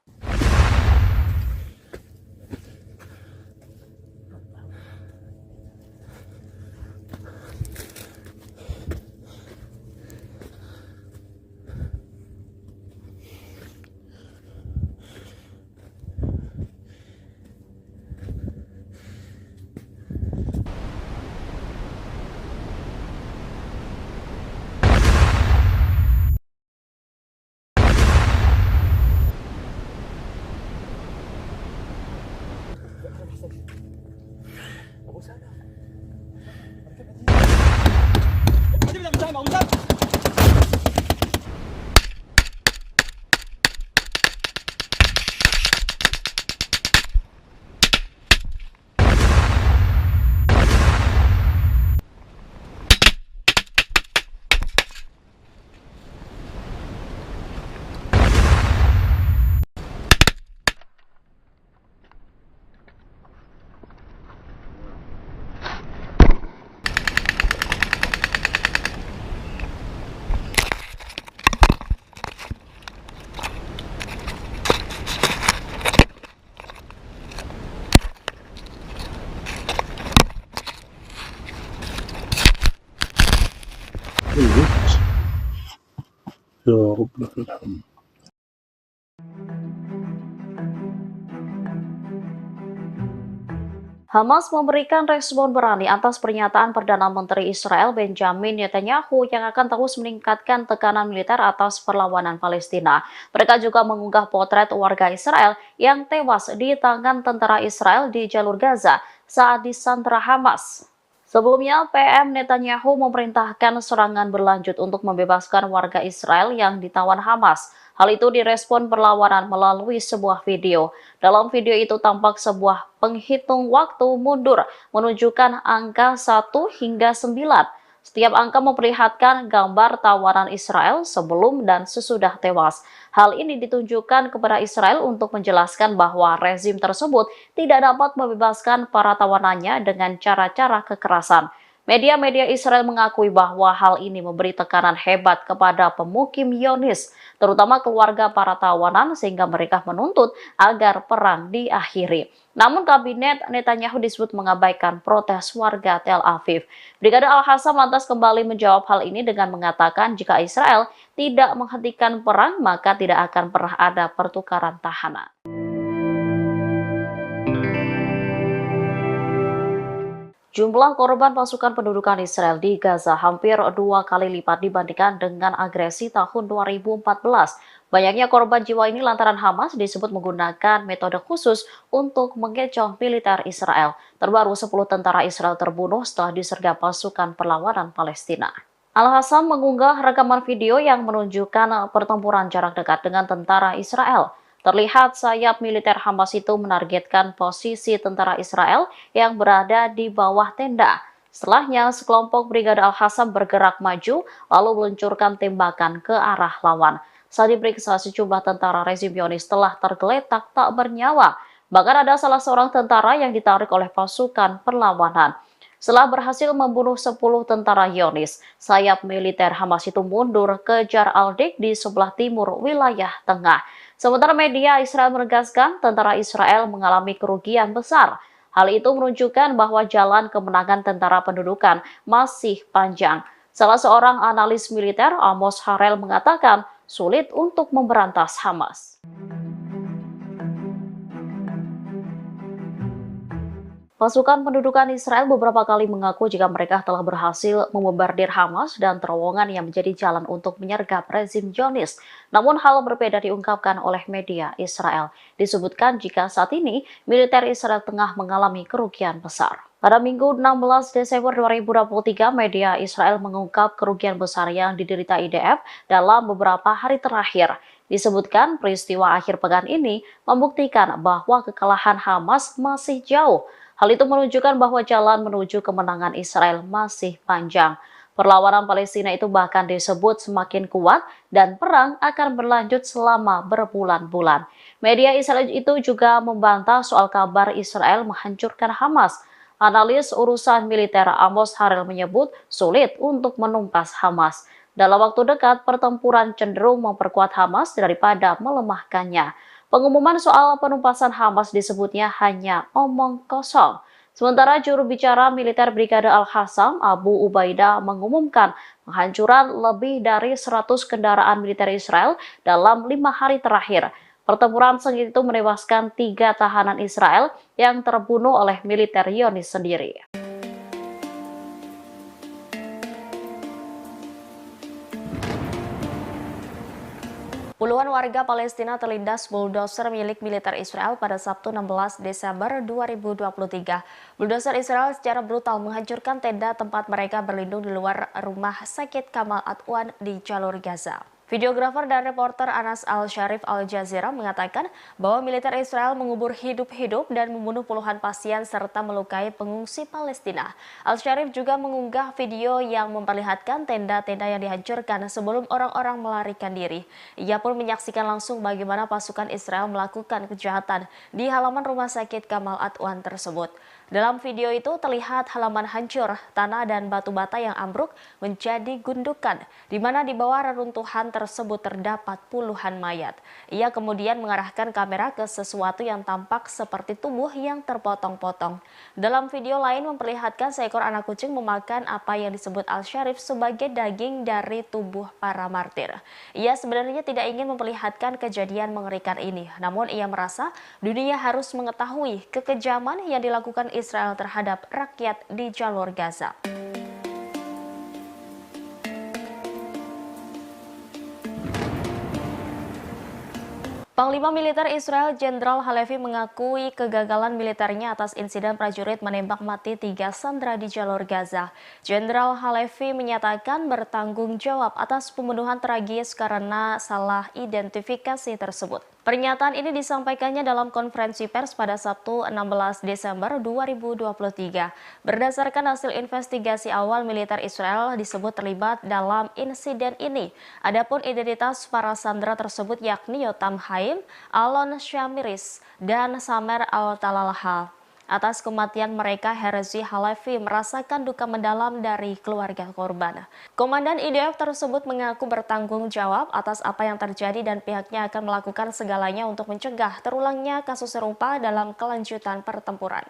يا رب لك الحمد. Hamas memberikan respon berani atas pernyataan Perdana Menteri Israel Benjamin Netanyahu yang akan terus meningkatkan tekanan militer atas perlawanan Palestina. Mereka juga mengunggah potret warga Israel yang tewas di tangan tentara Israel di jalur Gaza saat disandra Hamas. Sebelumnya, PM Netanyahu memerintahkan serangan berlanjut untuk membebaskan warga Israel yang ditawan Hamas. Hal itu direspon perlawanan melalui sebuah video. Dalam video itu tampak sebuah penghitung waktu mundur menunjukkan angka 1 hingga 9. Setiap angka memperlihatkan gambar tawanan Israel sebelum dan sesudah tewas. Hal ini ditunjukkan kepada Israel untuk menjelaskan bahwa rezim tersebut tidak dapat membebaskan para tawanannya dengan cara-cara kekerasan. Media-media Israel mengakui bahwa hal ini memberi tekanan hebat kepada pemukim Zionis, terutama keluarga para tawanan, sehingga mereka menuntut agar perang diakhiri. Namun kabinet Netanyahu disebut mengabaikan protes warga Tel Aviv. Brigade Al-Qassam lantas kembali menjawab hal ini dengan mengatakan jika Israel tidak menghentikan perang, maka tidak akan pernah ada pertukaran tahanan. Jumlah korban pasukan pendudukan Israel di Gaza hampir 2 kali lipat dibandingkan dengan agresi tahun 2014. Banyaknya korban jiwa ini lantaran Hamas disebut menggunakan metode khusus untuk mengecoh militer Israel. Terbaru 10 tentara Israel terbunuh setelah disergap pasukan perlawanan Palestina. Al-Qassam mengunggah rekaman video yang menunjukkan pertempuran jarak dekat dengan tentara Israel. Terlihat sayap militer Hamas itu menargetkan posisi tentara Israel yang berada di bawah tenda. Setelahnya, sekelompok Brigade Al-Qassam bergerak maju lalu meluncurkan tembakan ke arah lawan. Saat diperiksa, sejumlah tentara rezim Zionis telah tergeletak tak bernyawa. Bahkan ada salah seorang tentara yang ditarik oleh pasukan perlawanan. Setelah berhasil membunuh 10 tentara Zionis, sayap militer Hamas itu mundur ke Jar al-Dik di sebelah timur wilayah tengah. Sementara media Israel menegaskan tentara Israel mengalami kerugian besar. Hal itu menunjukkan bahwa jalan kemenangan tentara pendudukan masih panjang. Salah seorang analis militer, Amos Harel, mengatakan sulit untuk memberantas Hamas. Pasukan pendudukan Israel beberapa kali mengaku jika mereka telah berhasil membombardir Hamas dan terowongan yang menjadi jalan untuk menyergap rezim Zionis. Namun hal berbeda diungkapkan oleh media Israel. Disebutkan jika saat ini militer Israel tengah mengalami kerugian besar. Pada Minggu 16 Desember 2023, media Israel mengungkap kerugian besar yang diderita IDF dalam beberapa hari terakhir. Disebutkan peristiwa akhir pekan ini membuktikan bahwa kekalahan Hamas masih jauh. Hal itu menunjukkan bahwa jalan menuju kemenangan Israel masih panjang. Perlawanan Palestina itu bahkan disebut semakin kuat dan perang akan berlanjut selama berbulan-bulan. Media Israel itu juga membantah soal kabar Israel menghancurkan Hamas. Analis urusan militer Amos Harel menyebut sulit untuk menumpas Hamas. Dalam waktu dekat, pertempuran cenderung memperkuat Hamas daripada melemahkannya. Pengumuman soal penumpasan Hamas disebutnya hanya omong kosong. Sementara juru bicara militer Brigade Al-Qassam, Abu Ubaidah, mengumumkan penghancuran lebih dari 100 kendaraan militer Israel dalam 5 hari terakhir. Pertempuran sengit itu menewaskan 3 tahanan Israel yang terbunuh oleh militer Zionis sendiri. Puluhan warga Palestina terlindas bulldozer milik militer Israel pada Sabtu 16 Desember 2023. Bulldozer Israel secara brutal menghancurkan tenda tempat mereka berlindung di luar rumah sakit Kamal Adwan di jalur Gaza. Videografer dan reporter Anas Al-Sharif Al Jazeera mengatakan bahwa militer Israel mengubur hidup-hidup dan membunuh puluhan pasien serta melukai pengungsi Palestina. Al-Sharif juga mengunggah video yang memperlihatkan tenda-tenda yang dihancurkan sebelum orang-orang melarikan diri. Ia pun menyaksikan langsung bagaimana pasukan Israel melakukan kejahatan di halaman rumah sakit Kamal Adwan tersebut. Dalam video itu terlihat halaman hancur, tanah dan batu bata yang ambruk menjadi gundukan, di mana di bawah reruntuhan tersebut terdapat puluhan mayat. Ia kemudian mengarahkan kamera ke sesuatu yang tampak seperti tubuh yang terpotong-potong. Dalam video lain memperlihatkan seekor anak kucing memakan apa yang disebut Al-Sharif sebagai daging dari tubuh para martir. Ia sebenarnya tidak ingin memperlihatkan kejadian mengerikan ini, namun ia merasa dunia harus mengetahui kekejaman yang dilakukan Israel terhadap rakyat di jalur Gaza. Panglima Militer Israel Jenderal Halevi mengakui kegagalan militernya atas insiden prajurit menembak mati 3 sandera di jalur Gaza. Jenderal Halevi menyatakan bertanggung jawab atas pembunuhan tragis karena salah identifikasi tersebut. Pernyataan ini disampaikannya dalam konferensi pers pada Sabtu 16 Desember 2023. Berdasarkan hasil investigasi awal, militer Israel disebut terlibat dalam insiden ini. Adapun identitas para sandera tersebut yakni Yotam Haim, Alon Shamiris, dan Samer Al-Talalha. Atas kematian mereka, Herzi Halevi merasakan duka mendalam dari keluarga korban. Komandan IDF tersebut mengaku bertanggung jawab atas apa yang terjadi dan pihaknya akan melakukan segalanya untuk mencegah terulangnya kasus serupa dalam kelanjutan pertempuran.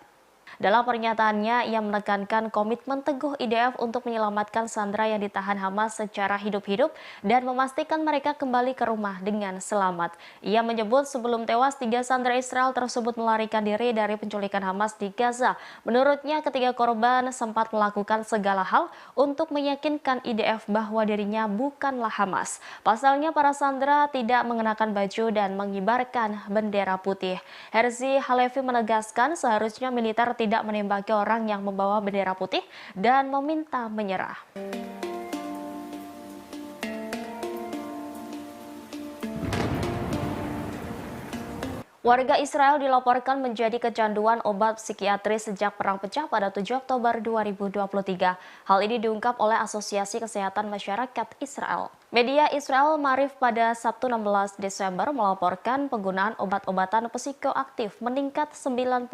Dalam pernyataannya, ia menekankan komitmen teguh IDF untuk menyelamatkan sandera yang ditahan Hamas secara hidup-hidup dan memastikan mereka kembali ke rumah dengan selamat. Ia menyebut sebelum tewas, 3 sandera Israel tersebut melarikan diri dari penculikan Hamas di Gaza. Menurutnya, ketiga korban sempat melakukan segala hal untuk meyakinkan IDF bahwa dirinya bukanlah Hamas. Pasalnya, para sandera tidak mengenakan baju dan mengibarkan bendera putih. Herzi Halevi menegaskan seharusnya militer tidak menembaki orang yang membawa bendera putih dan meminta menyerah. Warga Israel dilaporkan menjadi kecanduan obat psikiatris sejak perang pecah pada 7 Oktober 2023. Hal ini diungkap oleh Asosiasi Kesehatan Masyarakat Israel. Media Israel Maariv pada Sabtu 16 Desember melaporkan penggunaan obat-obatan psikoaktif meningkat 90%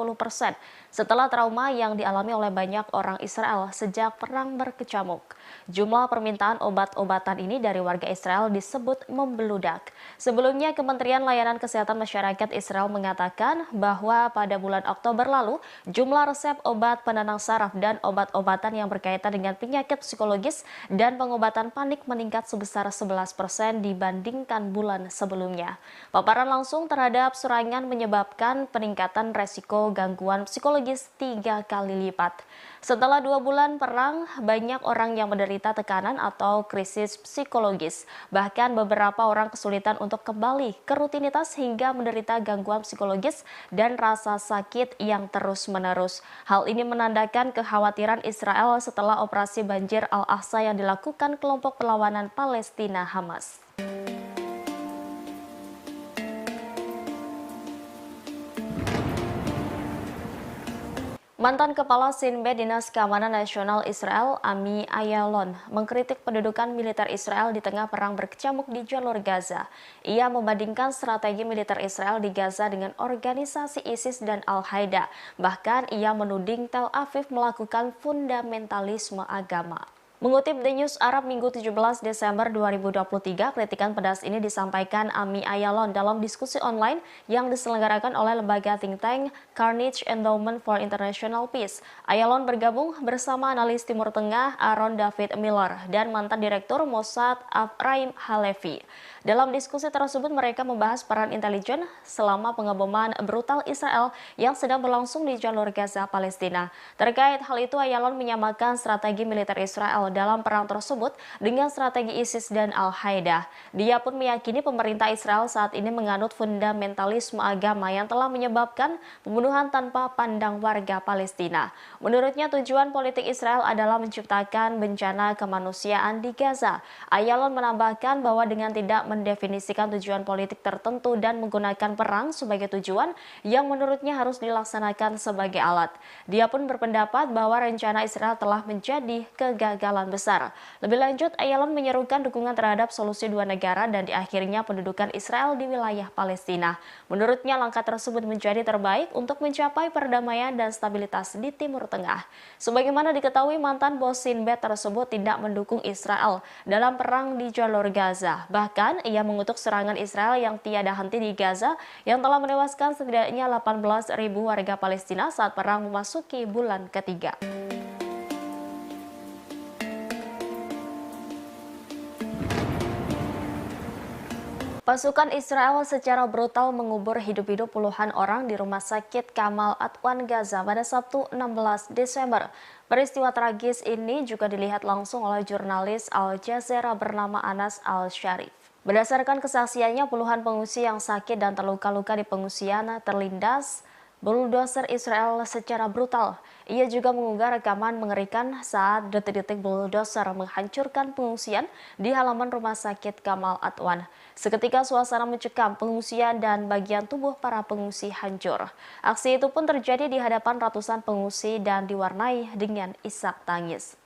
setelah trauma yang dialami oleh banyak orang Israel sejak perang berkecamuk. Jumlah permintaan obat-obatan ini dari warga Israel disebut membeludak. Sebelumnya, Kementerian Layanan Kesehatan Masyarakat Israel mengatakan bahwa pada bulan Oktober lalu, jumlah resep obat penenang saraf dan obat-obatan yang berkaitan dengan penyakit psikologis dan pengobatan panik meningkat sebesar 11% dibandingkan bulan sebelumnya. Paparan langsung terhadap serangan menyebabkan peningkatan resiko gangguan psikologis 3 kali lipat. Setelah 2 bulan perang, banyak orang yang menderita tekanan atau krisis psikologis. Bahkan beberapa orang kesulitan untuk kembali ke rutinitas hingga menderita gangguan psikologis dan rasa sakit yang terus-menerus. Hal ini menandakan kekhawatiran Israel setelah operasi banjir Al-Aqsa yang dilakukan kelompok perlawanan Palestina Hamas. Mantan Kepala Sinbad Dinas Keamanan Nasional Israel, Ami Ayalon, mengkritik pendudukan militer Israel di tengah perang berkecamuk di jalur Gaza. Ia membandingkan strategi militer Israel di Gaza dengan organisasi ISIS dan Al-Qaeda. Bahkan ia menuding Tel Aviv melakukan fundamentalisme agama. Mengutip The News Arab Minggu 17 Desember 2023, kritikan pedas ini disampaikan Ami Ayalon dalam diskusi online yang diselenggarakan oleh lembaga think tank Carnegie Endowment for International Peace. Ayalon bergabung bersama analis Timur Tengah Aaron David Miller dan mantan Direktur Mossad Afraim Halevi. Dalam diskusi tersebut mereka membahas peran intelijen selama pengeboman brutal Israel yang sedang berlangsung di jalur Gaza, Palestina. Terkait hal itu, Ayalon menyamakan strategi militer Israel dalam perang tersebut dengan strategi ISIS dan Al-Qaeda. Dia pun meyakini pemerintah Israel saat ini menganut fundamentalisme agama yang telah menyebabkan pembunuhan tanpa pandang warga Palestina. Menurutnya tujuan politik Israel adalah menciptakan bencana kemanusiaan di Gaza. Ayalon menambahkan bahwa dengan tidak mendefinisikan tujuan politik tertentu dan menggunakan perang sebagai tujuan yang menurutnya harus dilaksanakan sebagai alat. Dia pun berpendapat bahwa rencana Israel telah menjadi kegagalan besar. Lebih lanjut, Ayalon menyerukan dukungan terhadap solusi dua negara dan diakhirnya pendudukan Israel di wilayah Palestina. Menurutnya langkah tersebut menjadi terbaik untuk mencapai perdamaian dan stabilitas di Timur Tengah. Sebagaimana diketahui, mantan bos Sinbad tersebut tidak mendukung Israel dalam perang di jalur Gaza. Bahkan, ia mengutuk serangan Israel yang tiada henti di Gaza yang telah menewaskan setidaknya 18.000 warga Palestina saat perang memasuki bulan ketiga. Pasukan Israel secara brutal mengubur hidup-hidup puluhan orang di Rumah Sakit Kamal Adwan Gaza pada Sabtu 16 Desember. Peristiwa tragis ini juga dilihat langsung oleh jurnalis Al Jazeera bernama Anas Al-Sharif. Berdasarkan kesaksiannya, puluhan pengungsi yang sakit dan terluka-luka di pengungsian terlindas bulldozer Israel secara brutal. Ia juga mengunggah rekaman mengerikan saat detik-detik bulldozer menghancurkan pengungsian di halaman Rumah Sakit Kamal Adwan. Seketika suasana mencekam, pengungsian dan bagian tubuh para pengungsi hancur. Aksi itu pun terjadi di hadapan ratusan pengungsi dan diwarnai dengan isak tangis.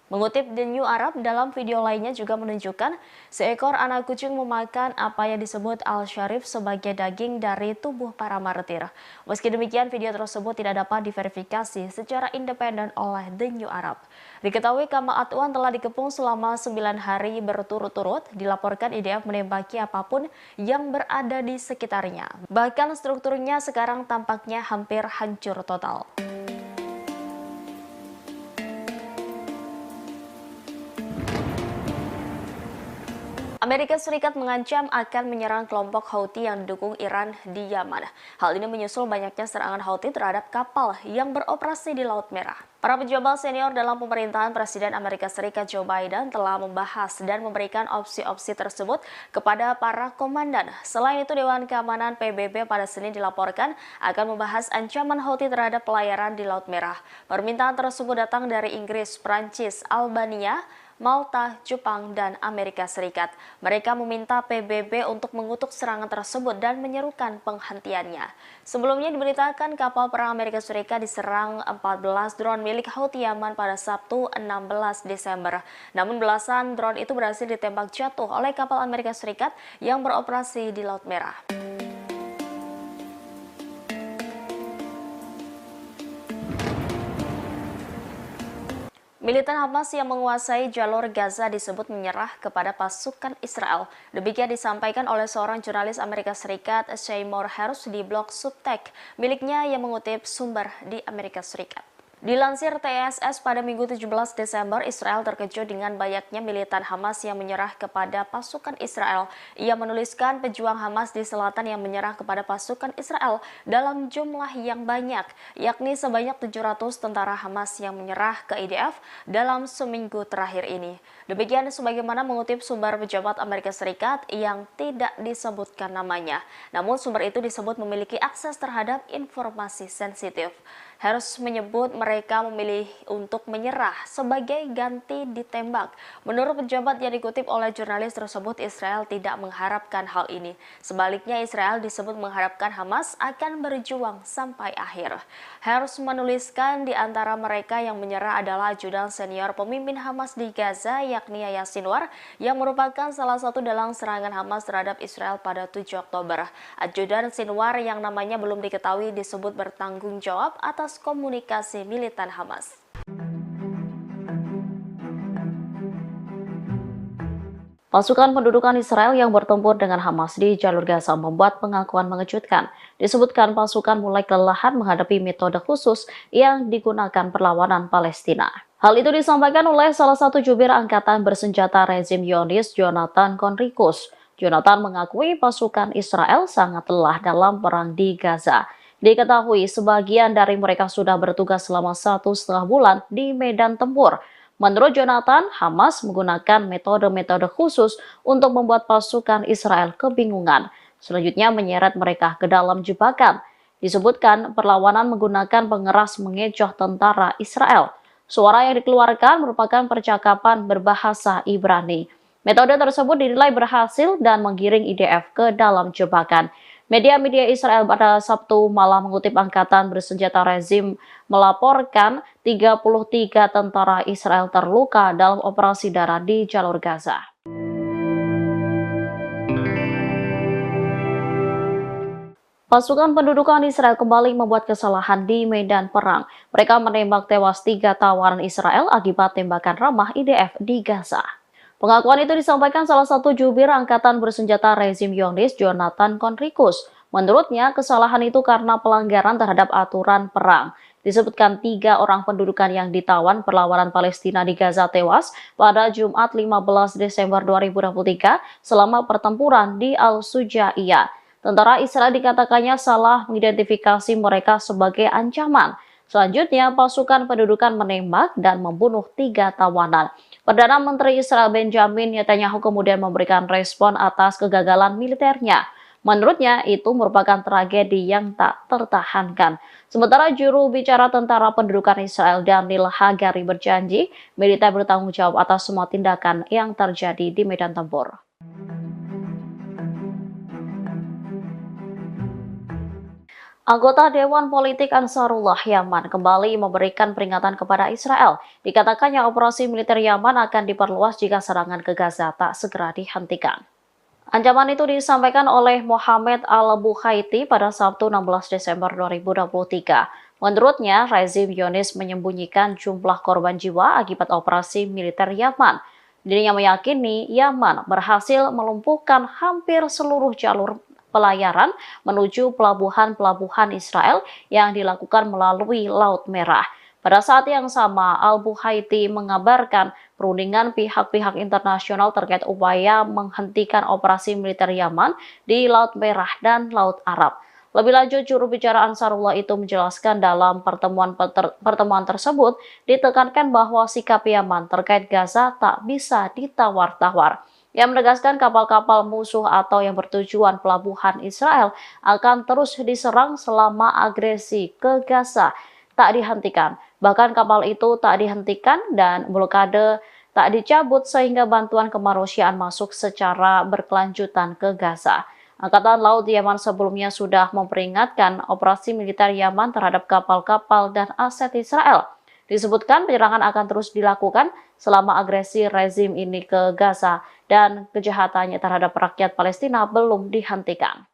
Mengutip The New Arab, dalam video lainnya juga menunjukkan seekor anak kucing memakan apa yang disebut Al-Sharif sebagai daging dari tubuh para martir. Meski demikian, video tersebut tidak dapat diverifikasi secara independen oleh The New Arab. Diketahui Kamal Adwan telah dikepung selama 9 hari berturut-turut, dilaporkan IDF menembaki apapun yang berada di sekitarnya. Bahkan strukturnya sekarang tampaknya hampir hancur total. Amerika Serikat mengancam akan menyerang kelompok Houthi yang didukung Iran di Yaman. Hal ini menyusul banyaknya serangan Houthi terhadap kapal yang beroperasi di Laut Merah. Para pejabat senior dalam pemerintahan Presiden Amerika Serikat Joe Biden telah membahas dan memberikan opsi-opsi tersebut kepada para komandan. Selain itu, Dewan Keamanan PBB pada Senin dilaporkan akan membahas ancaman Houthi terhadap pelayaran di Laut Merah. Permintaan tersebut datang dari Inggris, Prancis, Albania, Malta, Jepang, dan Amerika Serikat. Mereka meminta PBB untuk mengutuk serangan tersebut dan menyerukan penghentiannya. Sebelumnya diberitakan kapal perang Amerika Serikat diserang 14 drone milik Houthi Yaman pada Sabtu 16 Desember. Namun belasan drone itu berhasil ditembak jatuh oleh kapal Amerika Serikat yang beroperasi di Laut Merah. Militan Hamas yang menguasai jalur Gaza disebut menyerah kepada pasukan Israel. Demikian disampaikan oleh seorang jurnalis Amerika Serikat, Seymour Hersh, di blog Substack miliknya yang mengutip sumber di Amerika Serikat. Dilansir TSS pada Minggu 17 Desember, Israel terkejut dengan banyaknya militan Hamas yang menyerah kepada pasukan Israel. Ia menuliskan pejuang Hamas di selatan yang menyerah kepada pasukan Israel dalam jumlah yang banyak, yakni sebanyak 700 tentara Hamas yang menyerah ke IDF dalam seminggu terakhir ini. Demikian sebagaimana mengutip sumber pejabat Amerika Serikat yang tidak disebutkan namanya. Namun sumber itu disebut memiliki akses terhadap informasi sensitif. Harus menyebut mereka memilih untuk menyerah sebagai ganti ditembak. Menurut pejabat yang dikutip oleh jurnalis tersebut, Israel tidak mengharapkan hal ini. Sebaliknya, Israel disebut mengharapkan Hamas akan berjuang sampai akhir. Harus menuliskan di antara mereka yang menyerah adalah ajudan senior pemimpin Hamas di Gaza, yakni Yahya Sinwar, yang merupakan salah satu dalang serangan Hamas terhadap Israel pada 7 Oktober. Ajudan Sinwar yang namanya belum diketahui disebut bertanggung jawab atas komunikasi militan Hamas. Pasukan pendudukan Israel yang bertempur dengan Hamas di jalur Gaza membuat pengakuan mengejutkan. Disebutkan pasukan mulai kelelahan menghadapi metode khusus yang digunakan perlawanan Palestina. Hal itu disampaikan oleh salah satu jubir angkatan bersenjata rezim Zionis, Jonathan Conricus. Jonathan mengakui pasukan Israel sangat lelah dalam perang di Gaza. Diketahui sebagian dari mereka sudah bertugas selama 1,5 bulan di medan tempur. Menurut Jonathan, Hamas menggunakan metode-metode khusus untuk membuat pasukan Israel kebingungan. Selanjutnya menyeret mereka ke dalam jebakan. Disebutkan perlawanan menggunakan pengeras mengecoh tentara Israel. Suara yang dikeluarkan merupakan percakapan berbahasa Ibrani. Metode tersebut dinilai berhasil dan menggiring IDF ke dalam jebakan. Media-media Israel pada Sabtu malam mengutip angkatan bersenjata rezim melaporkan 33 tentara Israel terluka dalam operasi darat di jalur Gaza. Pasukan pendudukan Israel kembali membuat kesalahan di medan perang. Mereka menembak tewas 3 tawanan Israel akibat tembakan ramah IDF di Gaza. Pengakuan itu disampaikan salah satu jubir angkatan bersenjata rezim Zionis, Jonathan Conricus. Menurutnya, kesalahan itu karena pelanggaran terhadap aturan perang. Disebutkan 3 orang pendudukan yang ditawan perlawanan Palestina di Gaza tewas pada Jumat 15 Desember 2023 selama pertempuran di Al-Sujaiyah. Tentara Israel dikatakannya salah mengidentifikasi mereka sebagai ancaman. Selanjutnya, pasukan pendudukan menembak dan membunuh 3 tawanan. Perdana Menteri Israel Benjamin Netanyahu kemudian memberikan respon atas kegagalan militernya. Menurutnya, itu merupakan tragedi yang tak tertahankan. Sementara juru bicara tentara pendudukan Israel Daniel Hagari berjanji, militer bertanggung jawab atas semua tindakan yang terjadi di medan tempur. Anggota Dewan Politik Ansarullah Yaman kembali memberikan peringatan kepada Israel. Dikatakannya operasi militer Yaman akan diperluas jika serangan ke Gaza tak segera dihentikan. Ancaman itu disampaikan oleh Mohammed Al-Bukhaiti pada Sabtu 16 Desember 2023. Menurutnya, rezim Zionis menyembunyikan jumlah korban jiwa akibat operasi militer Yaman. Dirinya meyakini Yaman berhasil melumpuhkan hampir seluruh jalur pelayaran menuju pelabuhan-pelabuhan Israel yang dilakukan melalui Laut Merah. Pada saat yang sama, Al-Bukhaiti mengabarkan perundingan pihak-pihak internasional terkait upaya menghentikan operasi militer Yaman di Laut Merah dan Laut Arab. Lebih lanjut, juru bicara Ansarullah itu menjelaskan dalam pertemuan tersebut ditekankan bahwa sikap Yaman terkait Gaza tak bisa ditawar-tawar. Yang menegaskan kapal-kapal musuh atau yang bertujuan pelabuhan Israel akan terus diserang selama agresi ke Gaza tak dihentikan. Bahkan kapal itu tak dihentikan dan blokade tak dicabut sehingga bantuan kemanusiaan masuk secara berkelanjutan ke Gaza. Angkatan Laut Yaman sebelumnya sudah memperingatkan operasi militer Yaman terhadap kapal-kapal dan aset Israel. Disebutkan penyerangan akan terus dilakukan selama agresi rezim ini ke Gaza dan kejahatannya terhadap rakyat Palestina belum dihentikan.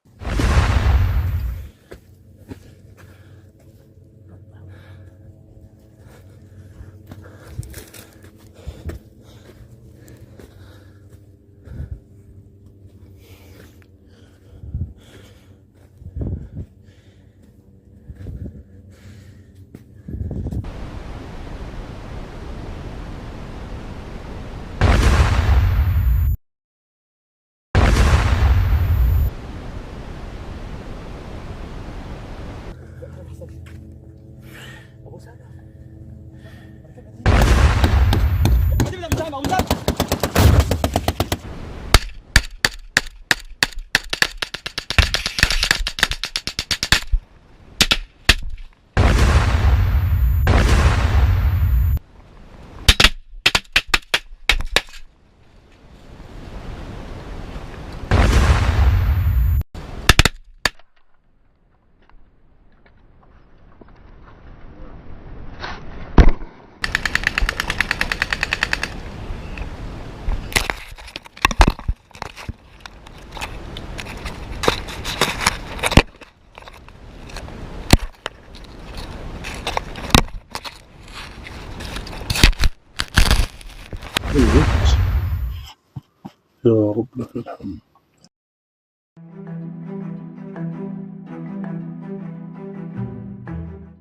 يا رب لك الحمد.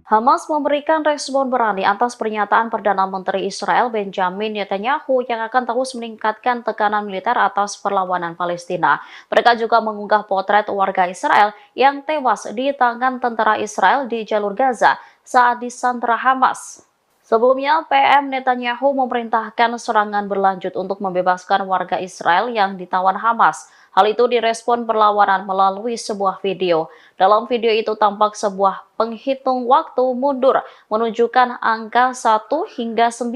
Hamas memberikan respon berani atas pernyataan Perdana Menteri Israel Benjamin Netanyahu yang akan terus meningkatkan tekanan militer atas perlawanan Palestina. Mereka juga mengunggah potret warga Israel yang tewas di tangan tentara Israel di jalur Gaza saat disandra Hamas. Sebelumnya, PM Netanyahu memerintahkan serangan berlanjut untuk membebaskan warga Israel yang ditawan Hamas. Hal itu direspon perlawanan melalui sebuah video. Dalam video itu tampak sebuah penghitung waktu mundur menunjukkan angka 1 hingga 9.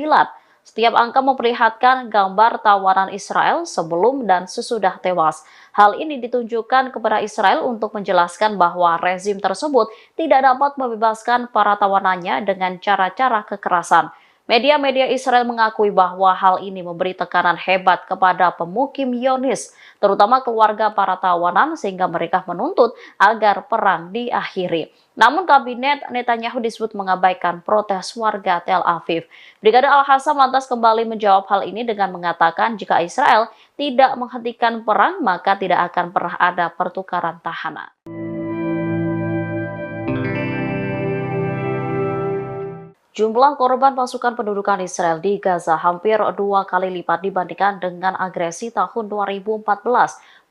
Setiap angka memperlihatkan gambar tawanan Israel sebelum dan sesudah tewas. Hal ini ditunjukkan kepada Israel untuk menjelaskan bahwa rezim tersebut tidak dapat membebaskan para tawanannya dengan cara-cara kekerasan. Media-media Israel mengakui bahwa hal ini memberi tekanan hebat kepada pemukim Zionis, terutama keluarga para tawanan, sehingga mereka menuntut agar perang diakhiri. Namun kabinet Netanyahu disebut mengabaikan protes warga Tel Aviv. Brigade Al-Qassam lantas kembali menjawab hal ini dengan mengatakan jika Israel tidak menghentikan perang, maka tidak akan pernah ada pertukaran tahanan. Jumlah korban pasukan pendudukan Israel di Gaza hampir 2 kali lipat dibandingkan dengan agresi tahun 2014.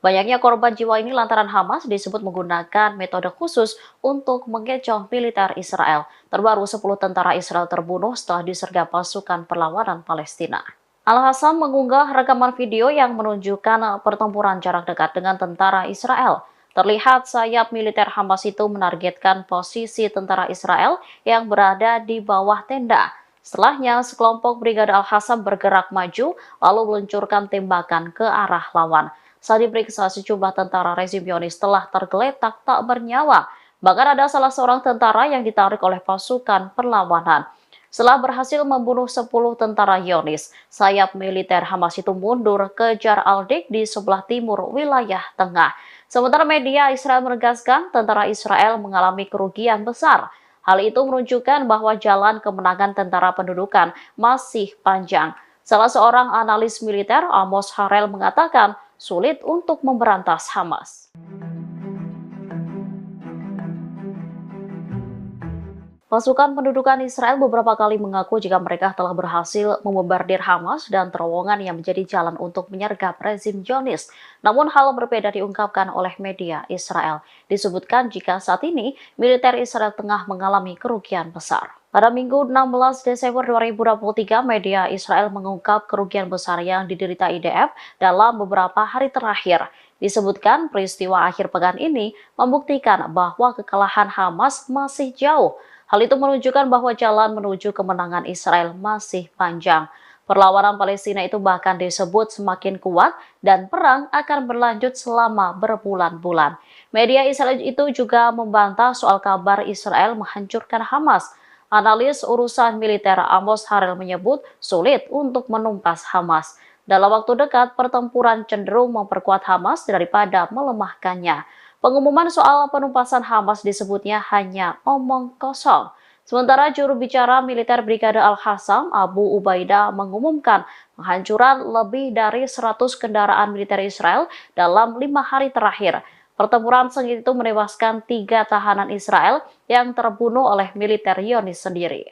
Banyaknya korban jiwa ini lantaran Hamas disebut menggunakan metode khusus untuk mengecoh militer Israel. Terbaru 10 tentara Israel terbunuh setelah disergap pasukan perlawanan Palestina. Al-Qassam mengunggah rekaman video yang menunjukkan pertempuran jarak dekat dengan tentara Israel. Terlihat sayap militer Hamas itu menargetkan posisi tentara Israel yang berada di bawah tenda. Setelahnya, sekelompok Brigade Al-Qassam bergerak maju lalu meluncurkan tembakan ke arah lawan. Saat diperiksa, sejumlah tentara rezim Zionis telah tergeletak tak bernyawa. Bahkan ada salah seorang tentara yang ditarik oleh pasukan perlawanan. Setelah berhasil membunuh 10 tentara Zionis, sayap militer Hamas itu mundur ke Jar al-Dik di sebelah timur wilayah tengah. Sementara media Israel menegaskan tentara Israel mengalami kerugian besar. Hal itu menunjukkan bahwa jalan kemenangan tentara pendudukan masih panjang. Salah seorang analis militer, Amos Harel, mengatakan sulit untuk memberantas Hamas. Pasukan pendudukan Israel beberapa kali mengaku jika mereka telah berhasil membombardir Hamas dan terowongan yang menjadi jalan untuk menyergap rezim Zionis. Namun hal berbeda diungkapkan oleh media Israel. Disebutkan jika saat ini militer Israel tengah mengalami kerugian besar. Pada Minggu 16 Desember 2023, media Israel mengungkap kerugian besar yang diderita IDF dalam beberapa hari terakhir. Disebutkan peristiwa akhir pekan ini membuktikan bahwa kekalahan Hamas masih jauh. Hal itu menunjukkan bahwa jalan menuju kemenangan Israel masih panjang. Perlawanan Palestina itu bahkan disebut semakin kuat dan perang akan berlanjut selama berbulan-bulan. Media Israel itu juga membantah soal kabar Israel menghancurkan Hamas. Analis urusan militer Amos Harel menyebut sulit untuk menumpas Hamas. Dalam waktu dekat, pertempuran cenderung memperkuat Hamas daripada melemahkannya. Pengumuman soal penumpasan Hamas disebutnya hanya omong kosong. Sementara juru bicara militer Brigade Al-Qassam, Abu Ubaidah, mengumumkan penghancuran lebih dari 100 kendaraan militer Israel dalam 5 hari terakhir. Pertempuran sengit itu menewaskan 3 tahanan Israel yang terbunuh oleh militer Zionis sendiri.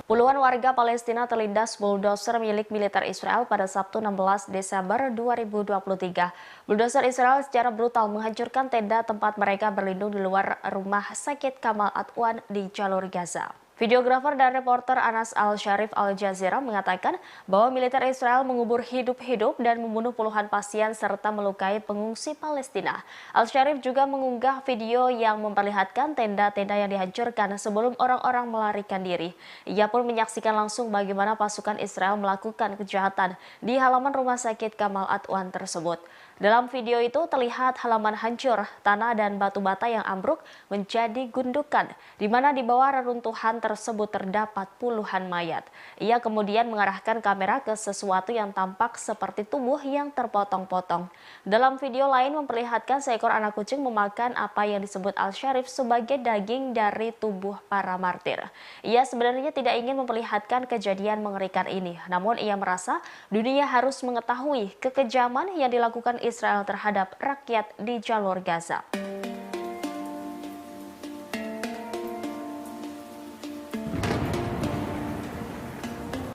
Puluhan warga Palestina terlindas bulldozer milik militer Israel pada Sabtu 16 Desember 2023. Bulldozer Israel secara brutal menghancurkan tenda tempat mereka berlindung di luar rumah sakit Kamal Adwan di jalur Gaza. Videografer dan reporter Anas Al-Sharif Al Jazeera mengatakan bahwa militer Israel mengubur hidup-hidup dan membunuh puluhan pasien serta melukai pengungsi Palestina. Al-Sharif juga mengunggah video yang memperlihatkan tenda-tenda yang dihancurkan sebelum orang-orang melarikan diri. Ia pun menyaksikan langsung bagaimana pasukan Israel melakukan kejahatan di halaman rumah sakit Kamal Adwan tersebut. Dalam video itu terlihat halaman hancur, tanah dan batu bata yang ambruk menjadi gundukan, di mana di bawah reruntuhan tersebut terdapat puluhan mayat. Ia kemudian mengarahkan kamera ke sesuatu yang tampak seperti tubuh yang terpotong-potong. Dalam video lain memperlihatkan seekor anak kucing memakan apa yang disebut Al-Sharif sebagai daging dari tubuh para martir. Ia sebenarnya tidak ingin memperlihatkan kejadian mengerikan ini, namun ia merasa dunia harus mengetahui kekejaman yang dilakukan Israel terhadap rakyat di jalur Gaza.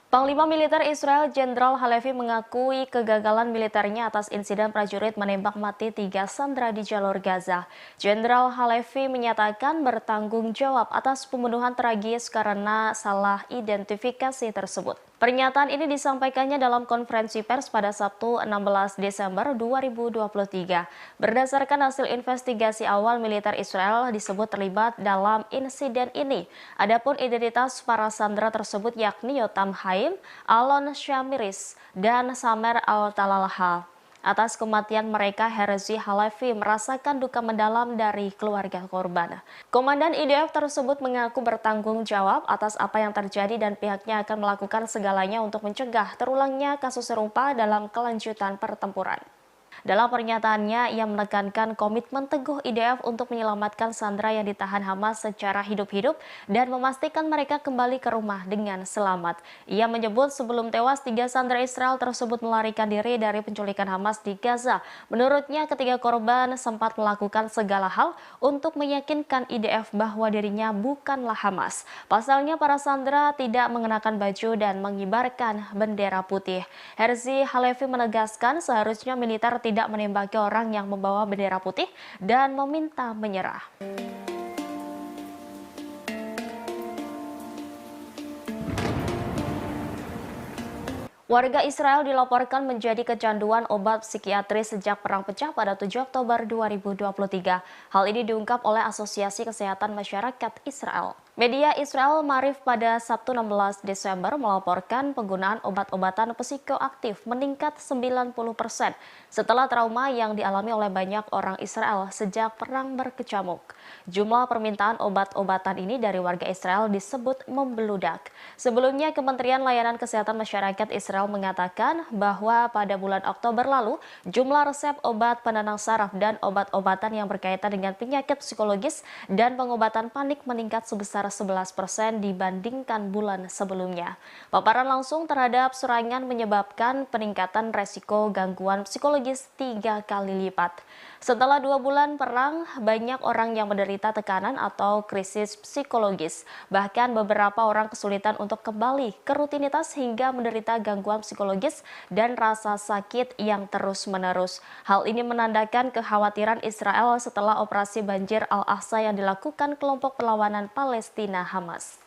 Panglima Militer Israel Jenderal Halevi mengakui kegagalan militernya atas insiden prajurit menembak mati 3 sandera di jalur Gaza. Jenderal Halevi menyatakan bertanggung jawab atas pembunuhan tragis karena salah identifikasi tersebut. Pernyataan ini disampaikannya dalam konferensi pers pada Sabtu 16 Desember 2023. Berdasarkan hasil investigasi awal, militer Israel disebut terlibat dalam insiden ini. Adapun identitas para sandera tersebut yakni Yotam Haim, Alon Shamiris, dan Samer Al-Talalha. Atas kematian mereka, Herzi Halevi merasakan duka mendalam dari keluarga korban. Komandan IDF tersebut mengaku bertanggung jawab atas apa yang terjadi dan pihaknya akan melakukan segalanya untuk mencegah terulangnya kasus serupa dalam kelanjutan pertempuran. Dalam pernyataannya, ia menekankan komitmen teguh IDF untuk menyelamatkan sandera yang ditahan Hamas secara hidup-hidup dan memastikan mereka kembali ke rumah dengan selamat. Ia menyebut sebelum tewas, 3 sandera Israel tersebut melarikan diri dari penculikan Hamas di Gaza. Menurutnya, ketiga korban sempat melakukan segala hal untuk meyakinkan IDF bahwa dirinya bukanlah Hamas. Pasalnya, para sandera tidak mengenakan baju dan mengibarkan bendera putih. Herzi Halevi menegaskan seharusnya militer tidak menembaki orang yang membawa bendera putih dan meminta menyerah. Warga Israel dilaporkan menjadi kecanduan obat psikiatris sejak perang pecah pada 7 Oktober 2023. Hal ini diungkap oleh Asosiasi Kesehatan Masyarakat Israel. Media Israel Maariv pada Sabtu 16 Desember melaporkan penggunaan obat-obatan psikoaktif meningkat 90% setelah trauma yang dialami oleh banyak orang Israel sejak perang berkecamuk. Jumlah permintaan obat-obatan ini dari warga Israel disebut membeludak. Sebelumnya, Kementerian Layanan Kesehatan Masyarakat Israel mengatakan bahwa pada bulan Oktober lalu, jumlah resep obat penenang saraf dan obat-obatan yang berkaitan dengan penyakit psikologis dan pengobatan panik meningkat sebesar 11% dibandingkan bulan sebelumnya. Paparan langsung terhadap serangan menyebabkan peningkatan resiko gangguan psikologis 3 kali lipat. Setelah 2 bulan perang, banyak orang yang menderita tekanan atau krisis psikologis. Bahkan beberapa orang kesulitan untuk kembali ke rutinitas hingga menderita gangguan psikologis dan rasa sakit yang terus-menerus. Hal ini menandakan kekhawatiran Israel setelah operasi banjir Al-Aqsa yang dilakukan kelompok perlawanan Palestina Hamas.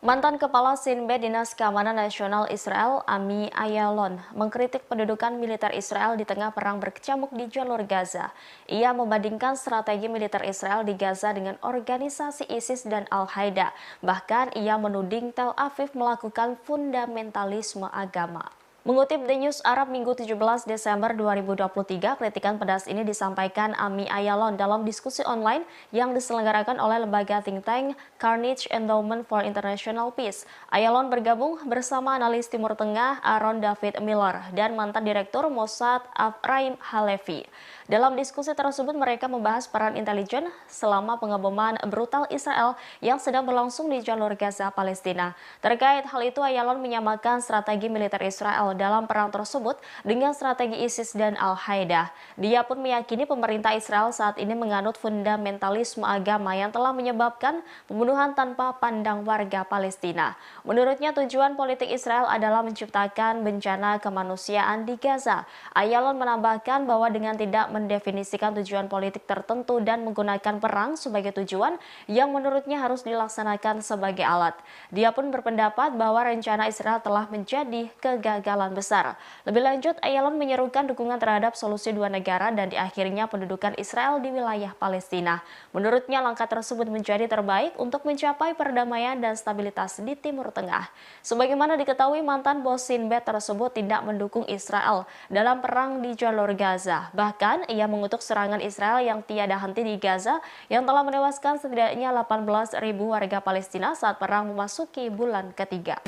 Mantan Kepala Shin Bet Dinas Keamanan Nasional Israel, Ami Ayalon, mengkritik pendudukan militer Israel di tengah perang berkecamuk di jalur Gaza. Ia membandingkan strategi militer Israel di Gaza dengan organisasi ISIS dan Al-Qaeda. Bahkan ia menuding Tel Aviv melakukan fundamentalisme agama. Mengutip The News Arab Minggu 17 Desember 2023, kritikan pedas ini disampaikan Ami Ayalon dalam diskusi online yang diselenggarakan oleh lembaga think tank Carnegie Endowment for International Peace. Ayalon bergabung bersama analis Timur Tengah Aaron David Miller dan mantan Direktur Mossad Ephraim Halevi. Dalam diskusi tersebut mereka membahas peran intelijen selama pengeboman brutal Israel yang sedang berlangsung di jalur Gaza, Palestina. Terkait hal itu, Ayalon menyamakan strategi militer Israel dalam perang tersebut dengan strategi ISIS dan Al-Qaeda. Dia pun meyakini pemerintah Israel saat ini menganut fundamentalisme agama yang telah menyebabkan pembunuhan tanpa pandang warga Palestina. Menurutnya, tujuan politik Israel adalah menciptakan bencana kemanusiaan di Gaza. Ayalon menambahkan bahwa dengan tidak mendefinisikan tujuan politik tertentu dan menggunakan perang sebagai tujuan yang menurutnya harus dilaksanakan sebagai alat. Dia pun berpendapat bahwa rencana Israel telah menjadi kegagalan berskala besar. Lebih lanjut, Ayalon menyerukan dukungan terhadap solusi dua negara dan diakhirinya pendudukan Israel di wilayah Palestina. Menurutnya, langkah tersebut menjadi terbaik untuk mencapai perdamaian dan stabilitas di Timur Tengah. Sebagaimana diketahui, mantan bos Sinbad tersebut tidak mendukung Israel dalam perang di jalur Gaza. Bahkan, ia mengutuk serangan Israel yang tiada henti di Gaza yang telah menewaskan setidaknya 18.000 warga Palestina saat perang memasuki bulan ketiga.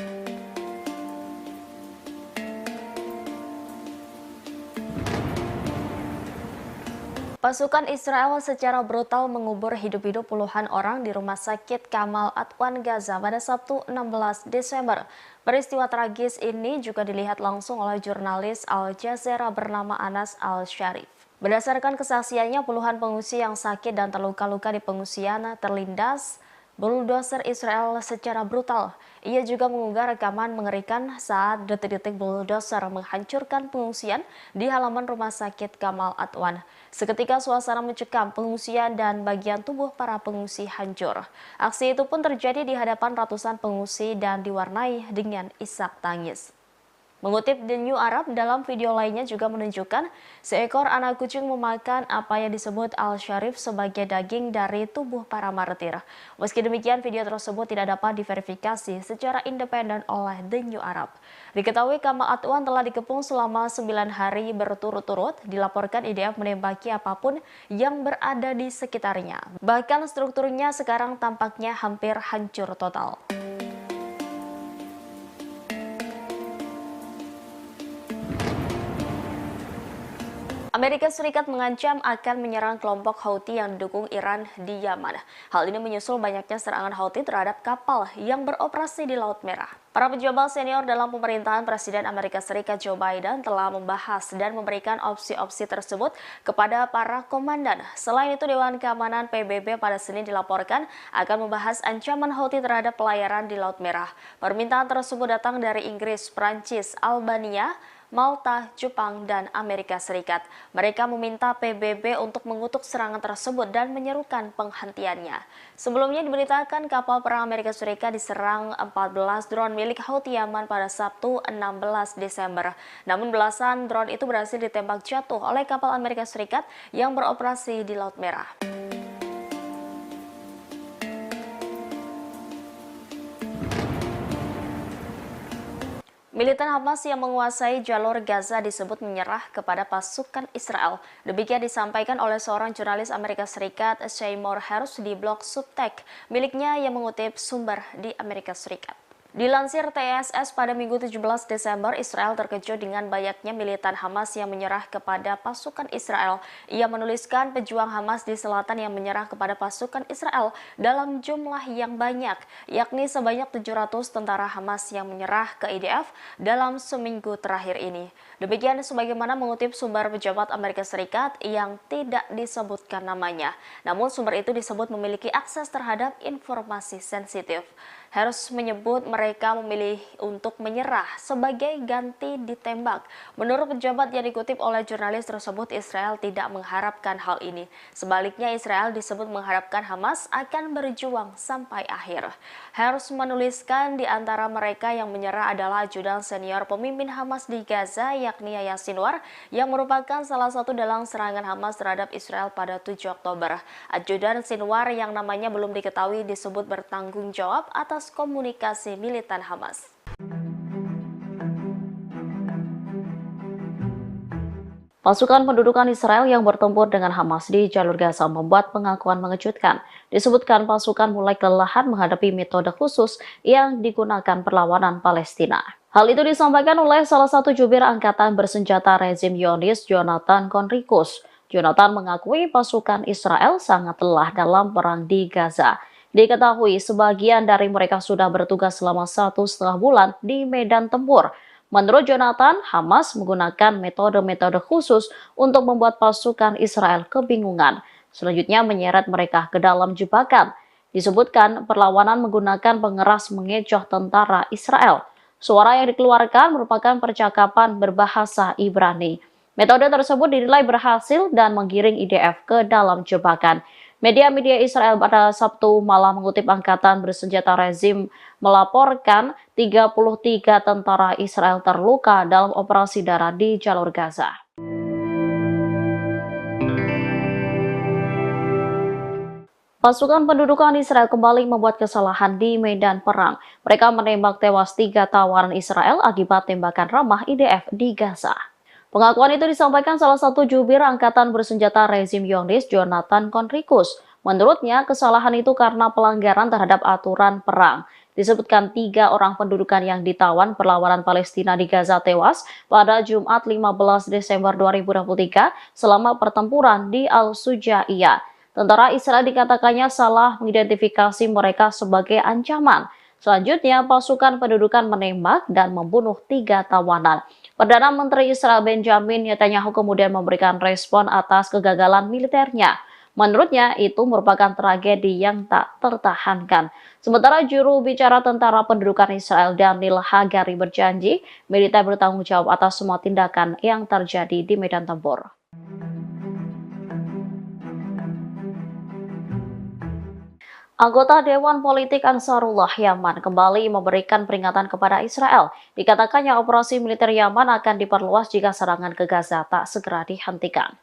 Pasukan Israel secara brutal mengubur hidup-hidup puluhan orang di rumah sakit Kamal Adwan Gaza pada Sabtu 16 Desember. Peristiwa tragis ini juga dilihat langsung oleh jurnalis Al Jazeera bernama Anas Al-Sharif. Berdasarkan kesaksiannya, puluhan pengungsi yang sakit dan terluka-luka di pengungsian terlindas bulldozer Israel secara brutal. Ia juga mengunggah rekaman mengerikan saat detik-detik bulldozer menghancurkan pengungsian di halaman rumah sakit Kamal Adwan. Seketika suasana mencekam, pengungsian dan bagian tubuh para pengungsi hancur. Aksi itu pun terjadi di hadapan ratusan pengungsi dan diwarnai dengan isak tangis. Mengutip The New Arab, dalam video lainnya juga menunjukkan seekor anak kucing memakan apa yang disebut Al-Sharif sebagai daging dari tubuh para martir. Meski demikian, video tersebut tidak dapat diverifikasi secara independen oleh The New Arab. Diketahui Kamal Adwan telah dikepung selama 9 hari berturut-turut, dilaporkan IDF menembaki apapun yang berada di sekitarnya. Bahkan strukturnya sekarang tampaknya hampir hancur total. Amerika Serikat mengancam akan menyerang kelompok Houthi yang didukung Iran di Yaman. Hal ini menyusul banyaknya serangan Houthi terhadap kapal yang beroperasi di Laut Merah. Para pejabat senior dalam pemerintahan Presiden Amerika Serikat Joe Biden telah membahas dan memberikan opsi-opsi tersebut kepada para komandan. Selain itu, Dewan Keamanan PBB pada Senin dilaporkan akan membahas ancaman Houthi terhadap pelayaran di Laut Merah. Permintaan tersebut datang dari Inggris, Prancis, Albania, Malta, Jepang, dan Amerika Serikat. Mereka meminta PBB untuk mengutuk serangan tersebut dan menyerukan penghentiannya. Sebelumnya diberitakan kapal perang Amerika Serikat diserang 14 drone milik Houthi Yaman pada Sabtu 16 Desember. Namun belasan drone itu berhasil ditembak jatuh oleh kapal Amerika Serikat yang beroperasi di Laut Merah. Militan Hamas yang menguasai jalur Gaza disebut menyerah kepada pasukan Israel. Demikian disampaikan oleh seorang jurnalis Amerika Serikat, Seymour Hersh, di blog Substack miliknya yang mengutip sumber di Amerika Serikat. Dilansir TSS pada Minggu 17 Desember, Israel terkejut dengan banyaknya militan Hamas yang menyerah kepada pasukan Israel. Ia menuliskan pejuang Hamas di selatan yang menyerah kepada pasukan Israel dalam jumlah yang banyak, yakni sebanyak 700 tentara Hamas yang menyerah ke IDF dalam seminggu terakhir ini. Demikian sebagaimana mengutip sumber pejabat Amerika Serikat yang tidak disebutkan namanya. Namun sumber itu disebut memiliki akses terhadap informasi sensitif. Hersh menyebut mereka memilih untuk menyerah sebagai ganti ditembak. Menurut pejabat yang dikutip oleh jurnalis tersebut, Israel tidak mengharapkan hal ini. Sebaliknya, Israel disebut mengharapkan Hamas akan berjuang sampai akhir. Hersh menuliskan di antara mereka yang menyerah adalah ajudan senior pemimpin Hamas di Gaza, yakni Yahya Sinwar, yang merupakan salah satu dalang serangan Hamas terhadap Israel pada 7 Oktober. Ajudan Sinwar yang namanya belum diketahui disebut bertanggung jawab atas komunikasi militan Hamas. Pasukan pendudukan Israel yang bertempur dengan Hamas di jalur Gaza membuat pengakuan mengejutkan. Disebutkan pasukan mulai kelelahan menghadapi metode khusus yang digunakan perlawanan Palestina. Hal itu disampaikan oleh salah satu jubir angkatan bersenjata rezim Zionis, Jonathan Conricus. Jonathan mengakui pasukan Israel sangat lelah dalam perang di Gaza. Diketahui sebagian dari mereka sudah bertugas selama 1,5 bulan di medan tempur. Menurut Jonathan, Hamas menggunakan metode-metode khusus untuk membuat pasukan Israel kebingungan. Selanjutnya menyeret mereka ke dalam jebakan. Disebutkan perlawanan menggunakan pengeras mengecoh tentara Israel. Suara yang dikeluarkan merupakan percakapan berbahasa Ibrani. Metode tersebut dinilai berhasil dan menggiring IDF ke dalam jebakan. Media-media Israel pada Sabtu malam mengutip angkatan bersenjata rezim melaporkan 33 tentara Israel terluka dalam operasi darat di jalur Gaza. Pasukan pendudukan Israel kembali membuat kesalahan di medan perang. Mereka menembak tewas 3 tawanan Israel akibat tembakan ramah IDF di Gaza. Pengakuan itu disampaikan salah satu jubir angkatan bersenjata rezim Zionis, Jonathan Conricus. Menurutnya, kesalahan itu karena pelanggaran terhadap aturan perang. Disebutkan 3 orang pendudukan yang ditawan perlawanan Palestina di Gaza tewas pada Jumat 15 Desember 2023 selama pertempuran di Al-Sujaiyah. Tentara Israel dikatakannya salah mengidentifikasi mereka sebagai ancaman. Selanjutnya, pasukan pendudukan menembak dan membunuh 3 tawanan. Perdana Menteri Israel Benjamin Netanyahu kemudian memberikan respon atas kegagalan militernya. Menurutnya, itu merupakan tragedi yang tak tertahankan. Sementara juru bicara tentara pendudukan Israel Daniel Hagari berjanji, militer bertanggung jawab atas semua tindakan yang terjadi di medan tempur. Anggota Dewan Politik Ansarullah Yaman kembali memberikan peringatan kepada Israel. Dikatakannya operasi militer Yaman akan diperluas jika serangan ke Gaza tak segera dihentikan.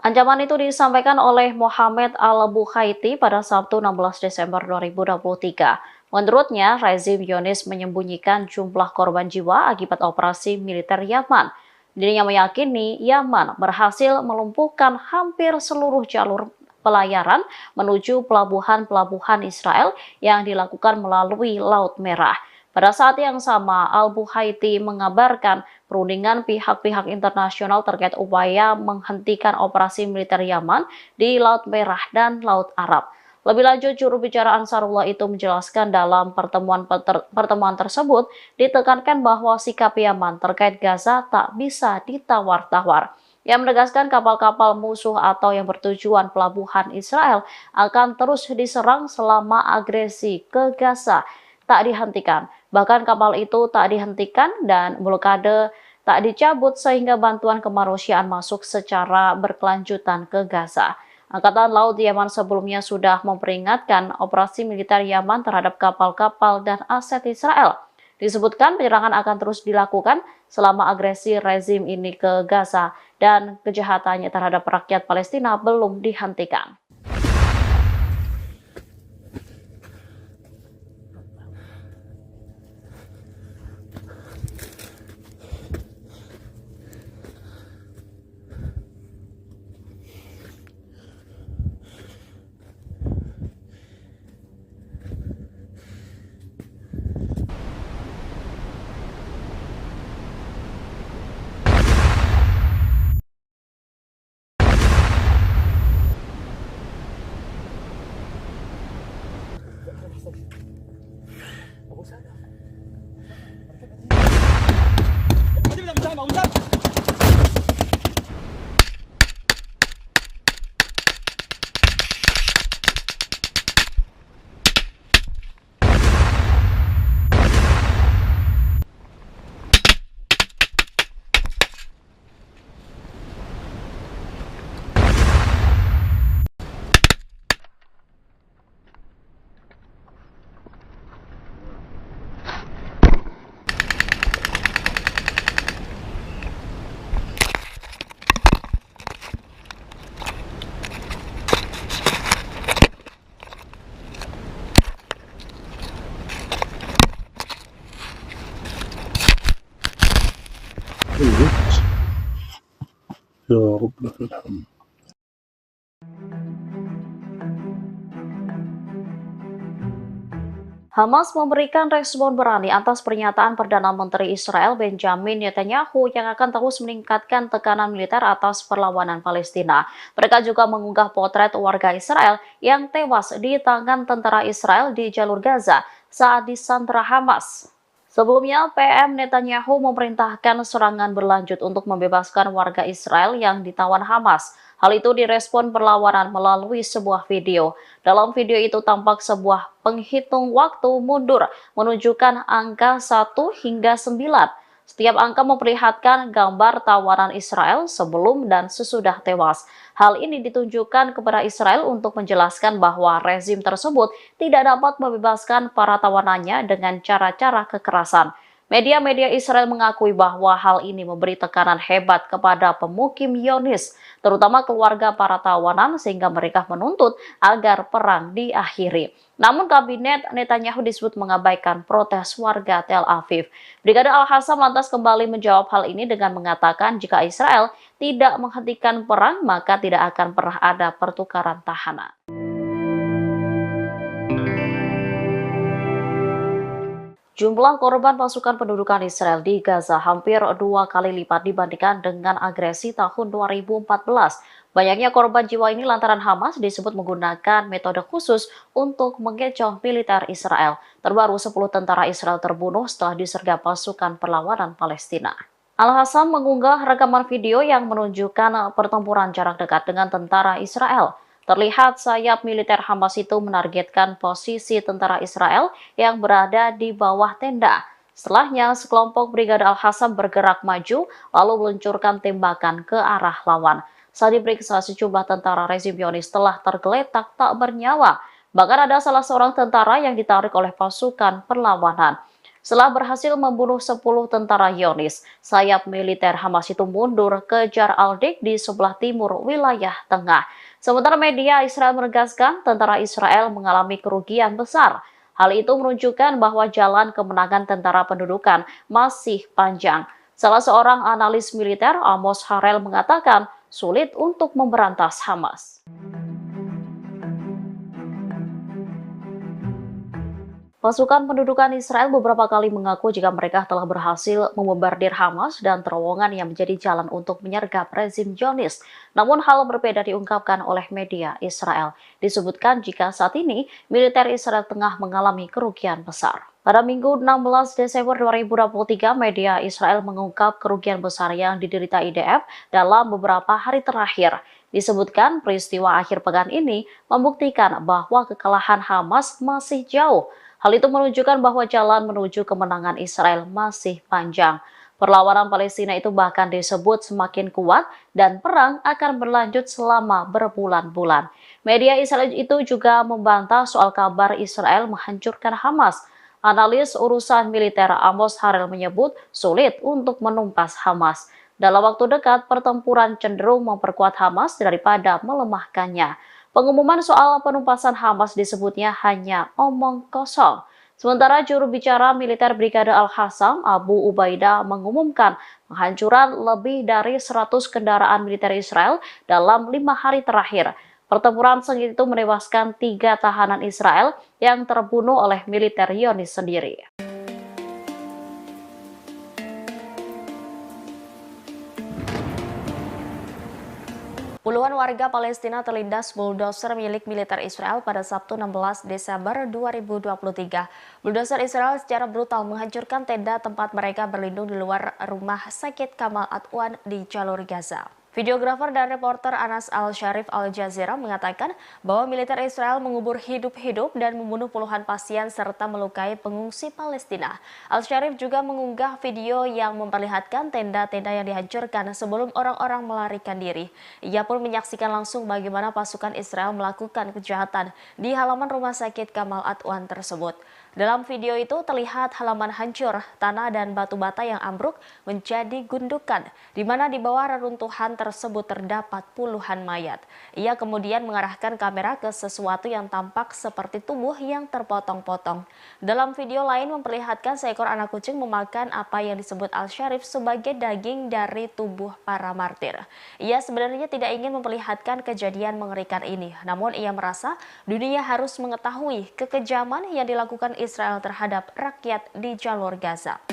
Ancaman itu disampaikan oleh Mohammed Al-Bukhaiti pada Sabtu 16 Desember 2023. Menurutnya, rezim Zionis menyembunyikan jumlah korban jiwa akibat operasi militer Yaman. Dirinya meyakini Yaman berhasil melumpuhkan hampir seluruh jalur pelayaran menuju pelabuhan-pelabuhan Israel yang dilakukan melalui Laut Merah. Pada saat yang sama, Al-Bukhaiti mengabarkan perundingan pihak-pihak internasional terkait upaya menghentikan operasi militer Yaman di Laut Merah dan Laut Arab. Lebih lanjut, juru bicara Ansarullah itu menjelaskan dalam pertemuan tersebut ditekankan bahwa sikap Yaman terkait Gaza tak bisa ditawar-tawar. Yang menegaskan kapal-kapal musuh atau yang bertujuan pelabuhan Israel akan terus diserang selama agresi ke Gaza tak dihentikan. Bahkan kapal itu tak dihentikan dan blokade tak dicabut sehingga bantuan kemanusiaan masuk secara berkelanjutan ke Gaza. Angkatan Laut Yaman sebelumnya sudah memperingatkan operasi militer Yaman terhadap kapal-kapal dan aset Israel. Disebutkan penyerangan akan terus dilakukan selama agresi rezim ini ke Gaza dan kejahatannya terhadap rakyat Palestina belum dihentikan. يا رب لك الحمد. Hamas memberikan respon berani atas pernyataan Perdana Menteri Israel Benjamin Netanyahu yang akan terus meningkatkan tekanan militer atas perlawanan Palestina. Mereka juga mengunggah potret warga Israel yang tewas di tangan tentara Israel di jalur Gaza saat disandra Hamas. Sebelumnya, PM Netanyahu memerintahkan serangan berlanjut untuk membebaskan warga Israel yang ditawan Hamas. Hal itu direspon perlawanan melalui sebuah video. Dalam video itu tampak sebuah penghitung waktu mundur menunjukkan angka 1 hingga 9. Setiap angka memperlihatkan gambar tawanan Israel sebelum dan sesudah tewas. Hal ini ditunjukkan kepada Israel untuk menjelaskan bahwa rezim tersebut tidak dapat membebaskan para tawanannya dengan cara-cara kekerasan. Media-media Israel mengakui bahwa hal ini memberi tekanan hebat kepada pemukim Zionis, terutama keluarga para tawanan, sehingga mereka menuntut agar perang diakhiri. Namun kabinet Netanyahu disebut mengabaikan protes warga Tel Aviv. Brigade Al-Hassam lantas kembali menjawab hal ini dengan mengatakan jika Israel tidak menghentikan perang, maka tidak akan pernah ada pertukaran tahanan. Jumlah korban pasukan pendudukan Israel di Gaza hampir 2 kali lipat dibandingkan dengan agresi tahun 2014. Banyaknya korban jiwa ini lantaran Hamas disebut menggunakan metode khusus untuk mengecoh militer Israel. Terbaru 10 tentara Israel terbunuh setelah disergap pasukan perlawanan Palestina. Al-Hassam mengunggah rekaman video yang menunjukkan pertempuran jarak dekat dengan tentara Israel. Terlihat sayap militer Hamas itu menargetkan posisi tentara Israel yang berada di bawah tenda. Setelahnya, sekelompok Brigade Al-Hassam bergerak maju lalu meluncurkan tembakan ke arah lawan. Saat diperiksa, sejumlah tentara rezim Zionis telah tergeletak tak bernyawa. Bahkan ada salah seorang tentara yang ditarik oleh pasukan perlawanan. Setelah berhasil membunuh 10 tentara Zionis, sayap militer Hamas itu mundur ke Jar al-Dik di sebelah timur wilayah tengah. Sementara media Israel menegaskan tentara Israel mengalami kerugian besar. Hal itu menunjukkan bahwa jalan kemenangan tentara pendudukan masih panjang. Salah seorang analis militer, Amos Harel, mengatakan sulit untuk memberantas Hamas. Pasukan pendudukan Israel beberapa kali mengaku jika mereka telah berhasil membombardir Hamas dan terowongan yang menjadi jalan untuk menyergap rezim Zionis. Namun hal berbeda diungkapkan oleh media Israel. Disebutkan jika saat ini militer Israel tengah mengalami kerugian besar. Pada Minggu 16 Desember 2023, media Israel mengungkap kerugian besar yang diderita IDF dalam beberapa hari terakhir. Disebutkan peristiwa akhir pekan ini membuktikan bahwa kekalahan Hamas masih jauh. Hal itu menunjukkan bahwa jalan menuju kemenangan Israel masih panjang. Perlawanan Palestina itu bahkan disebut semakin kuat dan perang akan berlanjut selama berbulan-bulan. Media Israel itu juga membantah soal kabar Israel menghancurkan Hamas. Analis urusan militer Amos Harel menyebut sulit untuk menumpas Hamas. Dalam waktu dekat, pertempuran cenderung memperkuat Hamas daripada melemahkannya. Pengumuman soal penumpasan Hamas disebutnya hanya omong kosong. Sementara juru bicara militer Brigade Al-Hassam, Abu Ubaidah, mengumumkan penghancuran lebih dari 100 kendaraan militer Israel dalam 5 hari terakhir. Pertempuran sengit itu menewaskan 3 tahanan Israel yang terbunuh oleh militer Zionis sendiri. Puluhan warga Palestina terlindas bulldozer milik militer Israel pada Sabtu 16 Desember 2023. Bulldozer Israel secara brutal menghancurkan tenda tempat mereka berlindung di luar rumah sakit Kamal Adwan di jalur Gaza. Videografer dan reporter Anas Al-Sharif Al Jazeera mengatakan bahwa militer Israel mengubur hidup-hidup dan membunuh puluhan pasien serta melukai pengungsi Palestina. Al-Sharif juga mengunggah video yang memperlihatkan tenda-tenda yang dihancurkan sebelum orang-orang melarikan diri. Ia pun menyaksikan langsung bagaimana pasukan Israel melakukan kejahatan di halaman rumah sakit Kamal Adwan tersebut. Dalam video itu terlihat halaman hancur, tanah dan batu bata yang ambruk menjadi gundukan, di mana di bawah reruntuhan tersebut terdapat puluhan mayat. Ia kemudian mengarahkan kamera ke sesuatu yang tampak seperti tubuh yang terpotong-potong. Dalam video lain memperlihatkan seekor anak kucing memakan apa yang disebut Al-Sharif sebagai daging dari tubuh para martir. Ia sebenarnya tidak ingin memperlihatkan kejadian mengerikan ini, namun ia merasa dunia harus mengetahui kekejaman yang dilakukan Israel terhadap rakyat di jalur Gaza.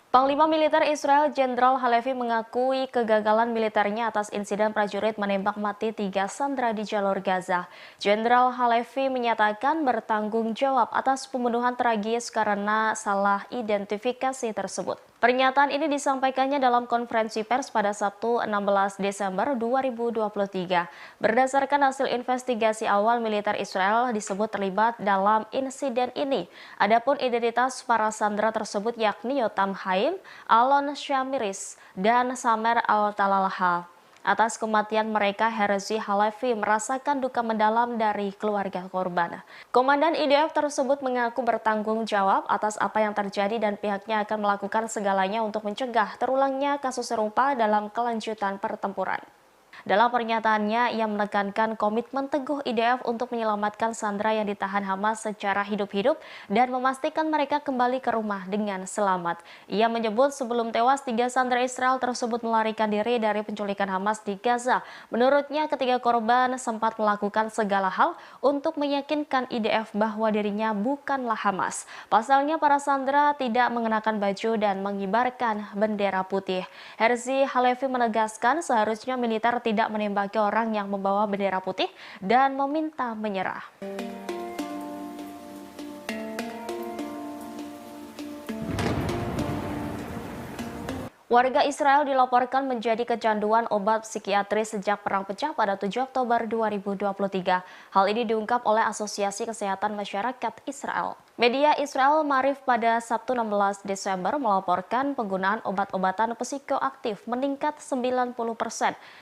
Panglima Militer Israel Jenderal Halevi mengakui kegagalan militernya atas insiden prajurit menembak mati 3 sandera di jalur Gaza. Jenderal Halevi menyatakan bertanggung jawab atas pembunuhan tragis karena salah identifikasi tersebut. Pernyataan ini disampaikannya dalam konferensi pers pada Sabtu 16 Desember 2023. Berdasarkan hasil investigasi awal, militer Israel disebut terlibat dalam insiden ini. Adapun identitas para sandera tersebut yakni Yotam Haim, Alon Shamiris, dan Samer Al-Talalha. Atas kematian mereka, Herzi Halevi merasakan duka mendalam dari keluarga korban. Komandan IDF tersebut mengaku bertanggung jawab atas apa yang terjadi dan pihaknya akan melakukan segalanya untuk mencegah terulangnya kasus serupa dalam kelanjutan pertempuran. Dalam pernyataannya, ia menekankan komitmen teguh IDF untuk menyelamatkan sandera yang ditahan Hamas secara hidup-hidup dan memastikan mereka kembali ke rumah dengan selamat. Ia menyebut sebelum tewas, 3 sandera Israel tersebut melarikan diri dari penculikan Hamas di Gaza. Menurutnya, ketiga korban sempat melakukan segala hal untuk meyakinkan IDF bahwa dirinya bukanlah Hamas. Pasalnya, para sandera tidak mengenakan baju dan mengibarkan bendera putih. Herzi Halevi menegaskan seharusnya militer tidak menembaki orang yang membawa bendera putih dan meminta menyerah. Warga Israel dilaporkan menjadi kecanduan obat psikiatris sejak perang pecah pada 7 Oktober 2023. Hal ini diungkap oleh Asosiasi Kesehatan Masyarakat Israel. Media Israel Marif pada Sabtu 16 Desember melaporkan penggunaan obat-obatan psikoaktif meningkat 90%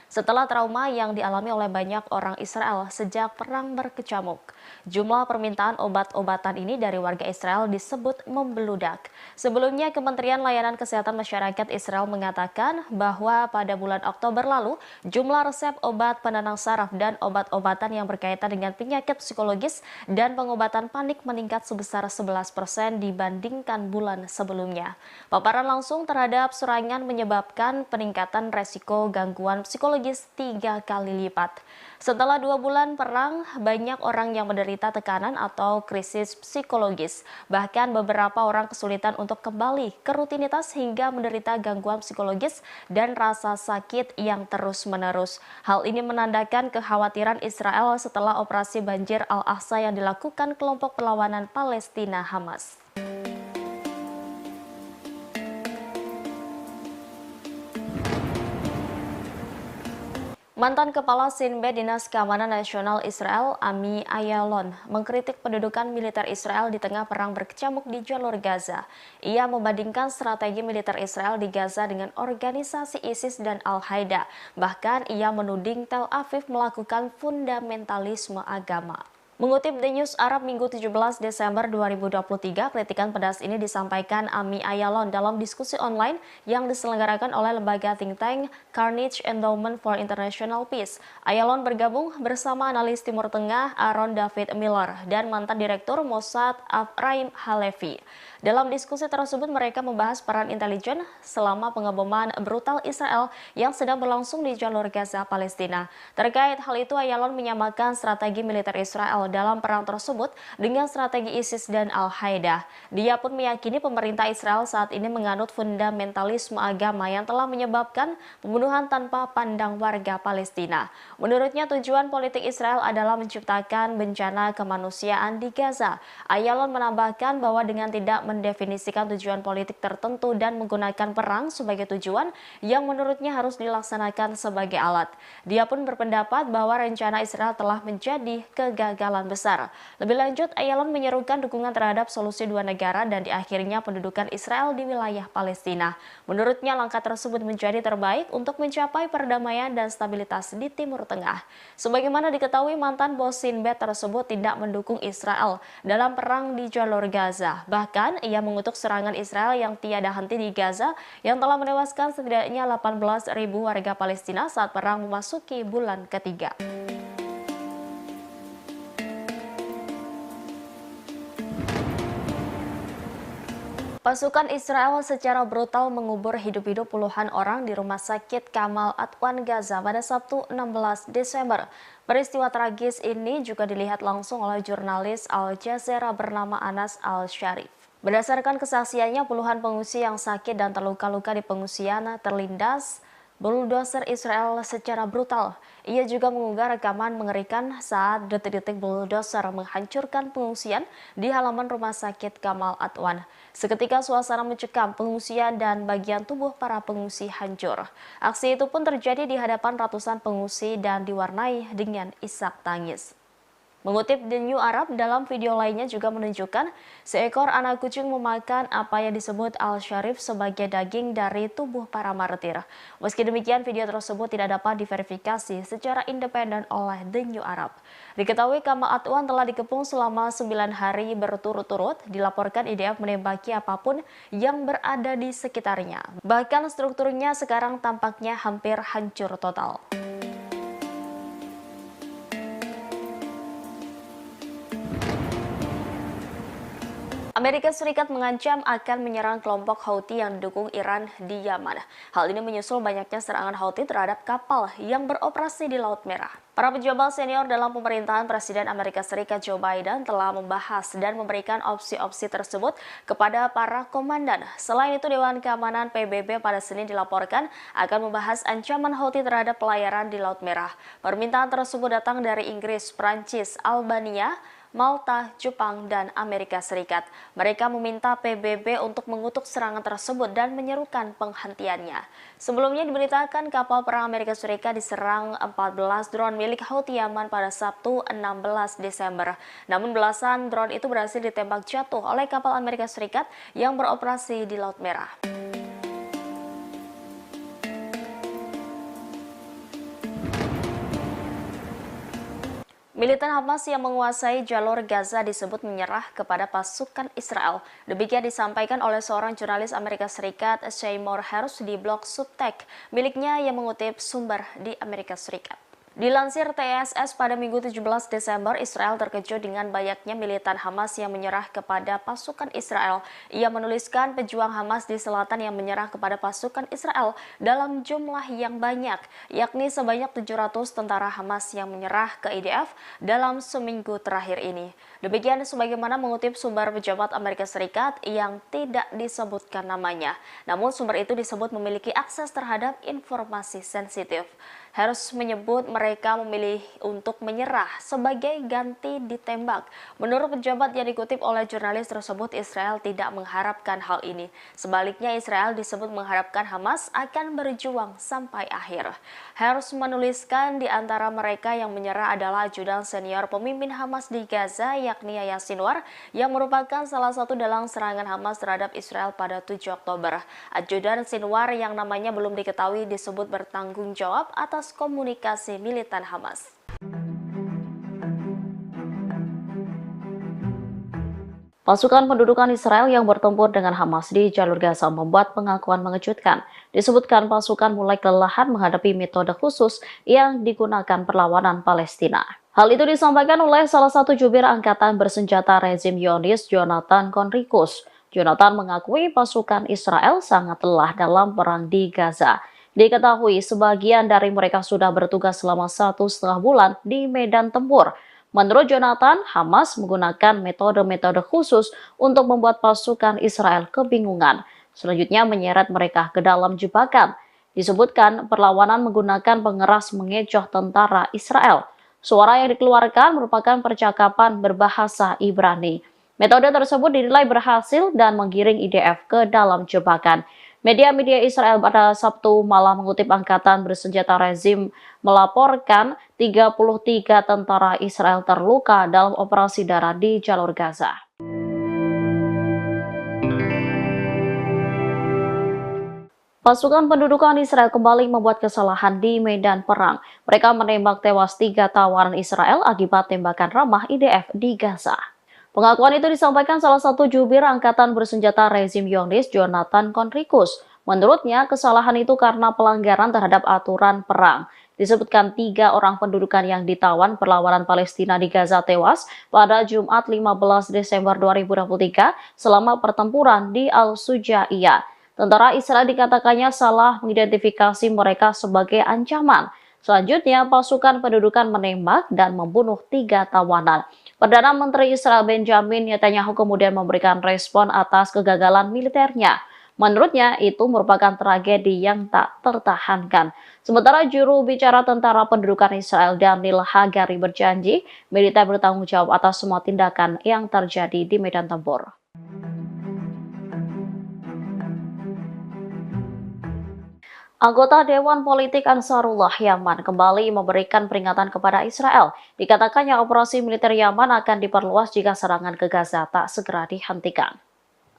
setelah trauma yang dialami oleh banyak orang Israel sejak perang berkecamuk. Jumlah permintaan obat-obatan ini dari warga Israel disebut membeludak. Sebelumnya, Kementerian Layanan Kesehatan Masyarakat Israel mengatakan bahwa pada bulan Oktober lalu, jumlah resep obat penenang saraf dan obat-obatan yang berkaitan dengan penyakit psikologis dan pengobatan panik meningkat sebesar 11% dibandingkan bulan sebelumnya. Paparan langsung terhadap serangan menyebabkan peningkatan resiko gangguan psikologis 3 kali lipat. Setelah 2 bulan perang, banyak orang yang menderita tekanan atau krisis psikologis. Bahkan beberapa orang kesulitan untuk kembali ke rutinitas hingga menderita gangguan psikologis dan rasa sakit yang terus-menerus. Hal ini menandakan kekhawatiran Israel setelah operasi banjir Al-Aqsa yang dilakukan kelompok perlawanan Palestina Hamas. Mantan Kepala Sinbad Dinas Keamanan Nasional Israel, Ami Ayalon, mengkritik pendudukan militer Israel di tengah perang berkecamuk di jalur Gaza. Ia membandingkan strategi militer Israel di Gaza dengan organisasi ISIS dan Al-Qaeda. Bahkan ia menuding Tel Aviv melakukan fundamentalisme agama. Mengutip The News Arab Minggu 17 Desember 2023, kritikan pedas ini disampaikan Ami Ayalon dalam diskusi online yang diselenggarakan oleh lembaga think tank Carnegie Endowment for International Peace. Ayalon bergabung bersama analis Timur Tengah Aaron David Miller dan mantan Direktur Mossad Ephraim Halevi. Dalam diskusi tersebut, mereka membahas peran intelijen selama pengeboman brutal Israel yang sedang berlangsung di jalur Gaza, Palestina. Terkait hal itu, Ayalon menyamakan strategi militer Israel dalam perang tersebut dengan strategi ISIS dan Al-Qaeda. Dia pun meyakini pemerintah Israel saat ini menganut fundamentalisme agama yang telah menyebabkan pembunuhan tanpa pandang warga Palestina. Menurutnya, tujuan politik Israel adalah menciptakan bencana kemanusiaan di Gaza. Ayalon menambahkan bahwa dengan tidak mendefinisikan tujuan politik tertentu dan menggunakan perang sebagai tujuan yang menurutnya harus dilaksanakan sebagai alat. Dia pun berpendapat bahwa rencana Israel telah menjadi kegagalan besar. Lebih lanjut, Ayalon menyerukan dukungan terhadap solusi 2 negara dan diakhirnya pendudukan Israel di wilayah Palestina. Menurutnya, langkah tersebut menjadi terbaik untuk mencapai perdamaian dan stabilitas di Timur Tengah. Sebagaimana diketahui, mantan bos Sinbad tersebut tidak mendukung Israel dalam perang di jalur Gaza. Bahkan, ia mengutuk serangan Israel yang tiada henti di Gaza yang telah menewaskan setidaknya 18.000 warga Palestina saat perang memasuki bulan ketiga. Pasukan Israel secara brutal mengubur hidup-hidup puluhan orang di Rumah Sakit Kamal Adwan Gaza pada Sabtu 16 Desember. Peristiwa tragis ini juga dilihat langsung oleh jurnalis Al Jazeera bernama Anas Al-Sharif. Berdasarkan kesaksiannya, puluhan pengungsi yang sakit dan terluka-luka di pengungsian terlindas bulldozer Israel secara brutal. Ia juga mengunggah rekaman mengerikan saat detik-detik bulldozer menghancurkan pengungsian di halaman rumah sakit Kamal Adwan. Seketika suasana mencekam, pengungsian dan bagian tubuh para pengungsi hancur. Aksi itu pun terjadi di hadapan ratusan pengungsi dan diwarnai dengan isak tangis. Mengutip The New Arab, dalam video lainnya juga menunjukkan seekor anak kucing memakan apa yang disebut Al-Sharif sebagai daging dari tubuh para martir. Meski demikian, video tersebut tidak dapat diverifikasi secara independen oleh The New Arab. Diketahui Kamal Adwan telah dikepung selama 9 hari berturut-turut, dilaporkan IDF menembaki apapun yang berada di sekitarnya. Bahkan strukturnya sekarang tampaknya hampir hancur total. Amerika Serikat mengancam akan menyerang kelompok Houthi yang didukung Iran di Yaman. Hal ini menyusul banyaknya serangan Houthi terhadap kapal yang beroperasi di Laut Merah. Para pejabat senior dalam pemerintahan Presiden Amerika Serikat Joe Biden telah membahas dan memberikan opsi-opsi tersebut kepada para komandan. Selain itu, Dewan Keamanan PBB pada Senin dilaporkan akan membahas ancaman Houthi terhadap pelayaran di Laut Merah. Permintaan tersebut datang dari Inggris, Prancis, Albania, Malta, Jepang, dan Amerika Serikat. Mereka meminta PBB untuk mengutuk serangan tersebut dan menyerukan penghentiannya. Sebelumnya diberitakan kapal perang Amerika Serikat diserang 14 drone milik Houthi Yaman pada Sabtu 16 Desember. Namun belasan drone itu berhasil ditembak jatuh oleh kapal Amerika Serikat yang beroperasi di Laut Merah. Militan Hamas yang menguasai jalur Gaza disebut menyerah kepada pasukan Israel. Demikian disampaikan oleh seorang jurnalis Amerika Serikat, Seymour Hersh, di blog Substack miliknya yang mengutip sumber di Amerika Serikat. Dilansir TSS pada Minggu 17 Desember, Israel terkejut dengan banyaknya militan Hamas yang menyerah kepada pasukan Israel. Ia menuliskan pejuang Hamas di selatan yang menyerah kepada pasukan Israel dalam jumlah yang banyak, yakni sebanyak 700 tentara Hamas yang menyerah ke IDF dalam seminggu terakhir ini. Demikian sebagaimana mengutip sumber pejabat Amerika Serikat yang tidak disebutkan namanya. Namun sumber itu disebut memiliki akses terhadap informasi sensitif. Hersh menyebut mereka memilih untuk menyerah sebagai ganti ditembak. Menurut pejabat yang dikutip oleh jurnalis tersebut, Israel tidak mengharapkan hal ini. Sebaliknya, Israel disebut mengharapkan Hamas akan berjuang sampai akhir. Hersh menuliskan di antara mereka yang menyerah adalah ajudan senior pemimpin Hamas di Gaza, yakni Yahya Sinwar, yang merupakan salah satu dalang serangan Hamas terhadap Israel pada 7 Oktober. Ajudan Sinwar yang namanya belum diketahui disebut bertanggung jawab atas komunikasi militan Hamas. Pasukan pendudukan Israel yang bertempur dengan Hamas di jalur Gaza membuat pengakuan mengejutkan. Disebutkan pasukan mulai kelelahan menghadapi metode khusus yang digunakan perlawanan Palestina. Hal itu disampaikan oleh salah satu jubir angkatan bersenjata rezim Zionis, Jonathan Conricus. Jonathan mengakui pasukan Israel sangat lelah dalam perang di Gaza. Diketahui sebagian dari mereka sudah bertugas selama 1,5 bulan di medan tempur. Menurut Jonathan, Hamas menggunakan metode-metode khusus untuk membuat pasukan Israel kebingungan. Selanjutnya menyeret mereka ke dalam jebakan. Disebutkan perlawanan menggunakan pengeras mengecoh tentara Israel. Suara yang dikeluarkan merupakan percakapan berbahasa Ibrani. Metode tersebut dinilai berhasil dan menggiring IDF ke dalam jebakan. Media-media Israel pada Sabtu malam mengutip angkatan bersenjata rezim melaporkan 33 tentara Israel terluka dalam operasi darat di jalur Gaza. Pasukan pendudukan Israel kembali membuat kesalahan di medan perang. Mereka menembak tewas 3 tawanan Israel akibat tembakan ramah IDF di Gaza. Pengakuan itu disampaikan salah satu jubir angkatan bersenjata rezim Zionis, Jonathan Conricus. Menurutnya, kesalahan itu karena pelanggaran terhadap aturan perang. Disebutkan 3 orang pendudukan yang ditawan perlawanan Palestina di Gaza tewas pada Jumat 15 Desember 2023 selama pertempuran di Al-Sujaiyah. Tentara Israel dikatakannya salah mengidentifikasi mereka sebagai ancaman. Selanjutnya, pasukan pendudukan menembak dan membunuh 3 tawanan. Perdana Menteri Israel Benjamin Netanyahu kemudian memberikan respon atas kegagalan militernya. Menurutnya, itu merupakan tragedi yang tak tertahankan. Sementara juru bicara tentara pendudukan Israel Daniel Hagari berjanji, militer bertanggung jawab atas semua tindakan yang terjadi di medan tempur. Anggota Dewan Politik Ansarullah Yaman kembali memberikan peringatan kepada Israel. Dikatakannya operasi militer Yaman akan diperluas jika serangan ke Gaza tak segera dihentikan.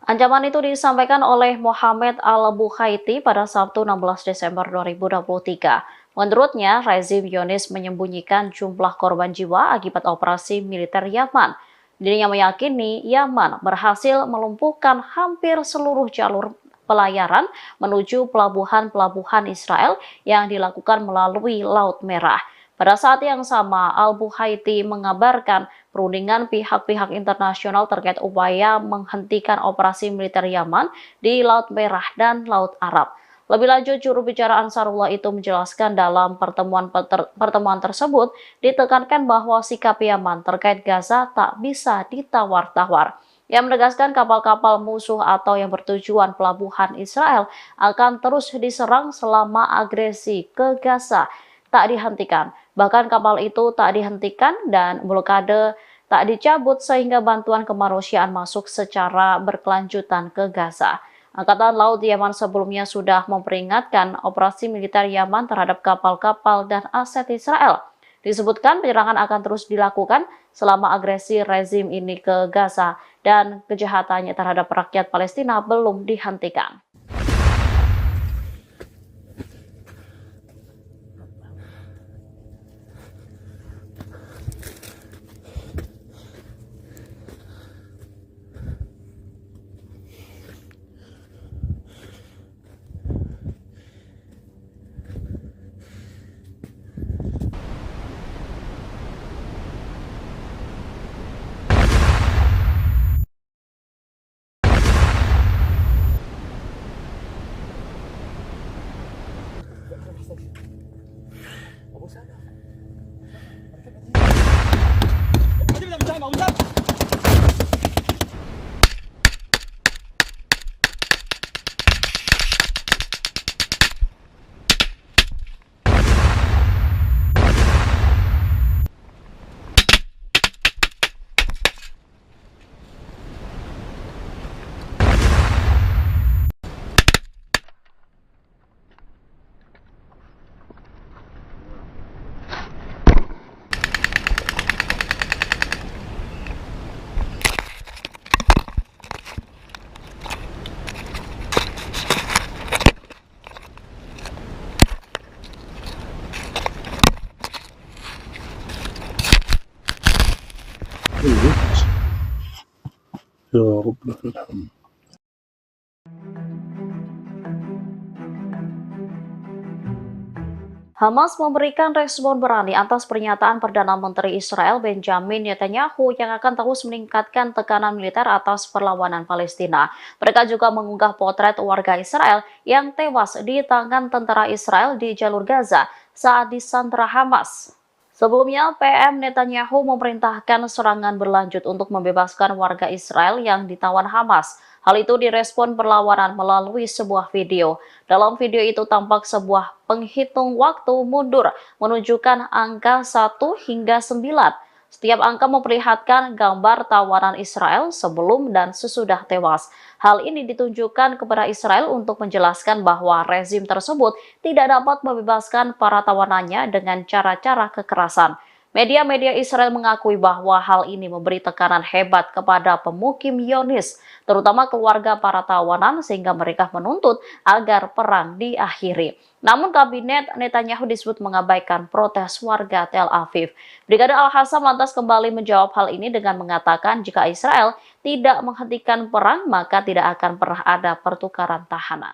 Ancaman itu disampaikan oleh Mohamed Al-Bukhaiti pada Sabtu 16 Desember 2023. Menurutnya, rezim Zionis menyembunyikan jumlah korban jiwa akibat operasi militer Yaman. Dirinya meyakini Yaman berhasil melumpuhkan hampir seluruh jalur pelayaran menuju pelabuhan-pelabuhan Israel yang dilakukan melalui Laut Merah. Pada saat yang sama, Al-Bukhaiti mengabarkan perundingan pihak-pihak internasional terkait upaya menghentikan operasi militer Yaman di Laut Merah dan Laut Arab. Lebih lanjut, juru bicara Ansarullah itu menjelaskan dalam pertemuan tersebut ditekankan bahwa sikap Yaman terkait Gaza tak bisa ditawar-tawar. Yang menegaskan kapal-kapal musuh atau yang bertujuan pelabuhan Israel akan terus diserang selama agresi ke Gaza tak dihentikan. Bahkan kapal itu tak dihentikan dan blokade tak dicabut sehingga bantuan kemanusiaan masuk secara berkelanjutan ke Gaza. Angkatan Laut Yaman sebelumnya sudah memperingatkan operasi militer Yaman terhadap kapal-kapal dan aset Israel. Disebutkan penyerangan akan terus dilakukan selama agresi rezim ini ke Gaza dan kejahatannya terhadap rakyat Palestina belum dihentikan. يا رب لك الحمد. Hamas memberikan respon berani atas pernyataan Perdana Menteri Israel Benjamin Netanyahu yang akan terus meningkatkan tekanan militer atas perlawanan Palestina. Mereka juga mengunggah potret warga Israel yang tewas di tangan tentara Israel di jalur Gaza saat disandra Hamas. Sebelumnya, PM Netanyahu memerintahkan serangan berlanjut untuk membebaskan warga Israel yang ditawan Hamas. Hal itu direspon perlawanan melalui sebuah video. Dalam video itu tampak sebuah penghitung waktu mundur menunjukkan angka 1 hingga 9. Setiap angka memperlihatkan gambar tawanan Israel sebelum dan sesudah tewas. Hal ini ditunjukkan kepada Israel untuk menjelaskan bahwa rezim tersebut tidak dapat membebaskan para tawanannya dengan cara-cara kekerasan. Media-media Israel mengakui bahwa hal ini memberi tekanan hebat kepada pemukim Zionis, terutama keluarga para tawanan, sehingga mereka menuntut agar perang diakhiri. Namun kabinet Netanyahu disebut mengabaikan protes warga Tel Aviv. Brigade Al-Hassam lantas kembali menjawab hal ini dengan mengatakan jika Israel tidak menghentikan perang, maka tidak akan pernah ada pertukaran tahanan.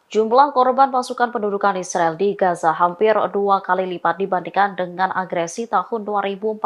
Jumlah korban pasukan pendudukan Israel di Gaza hampir 2 kali lipat dibandingkan dengan agresi tahun 2014.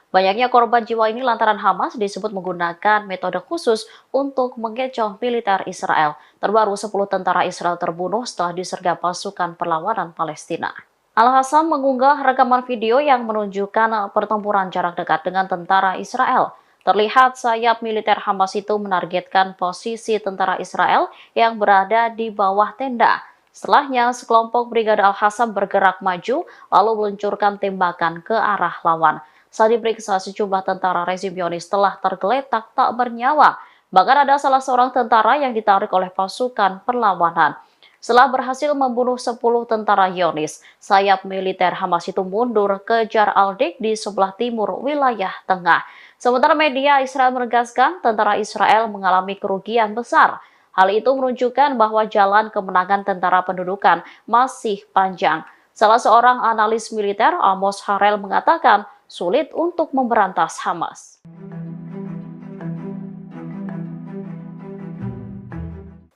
Banyaknya korban jiwa ini lantaran Hamas disebut menggunakan metode khusus untuk mengecoh militer Israel. Terbaru 10 tentara Israel terbunuh setelah disergap pasukan perlawanan Palestina. Al-Hassam mengunggah rekaman video yang menunjukkan pertempuran jarak dekat dengan tentara Israel. Terlihat sayap militer Hamas itu menargetkan posisi tentara Israel yang berada di bawah tenda. Setelahnya, sekelompok Brigade Al-Qassam bergerak maju lalu meluncurkan tembakan ke arah lawan. Saat diperiksa, sejumlah tentara rezim Zionis telah tergeletak tak bernyawa. Bahkan ada salah seorang tentara yang ditarik oleh pasukan perlawanan. Setelah berhasil membunuh 10 tentara Zionis, sayap militer Hamas itu mundur ke Jar al-Dik di sebelah timur wilayah tengah. Sementara media Israel menegaskan tentara Israel mengalami kerugian besar. Hal itu menunjukkan bahwa jalan kemenangan tentara pendudukan masih panjang. Salah seorang analis militer, Amos Harel, mengatakan sulit untuk memberantas Hamas.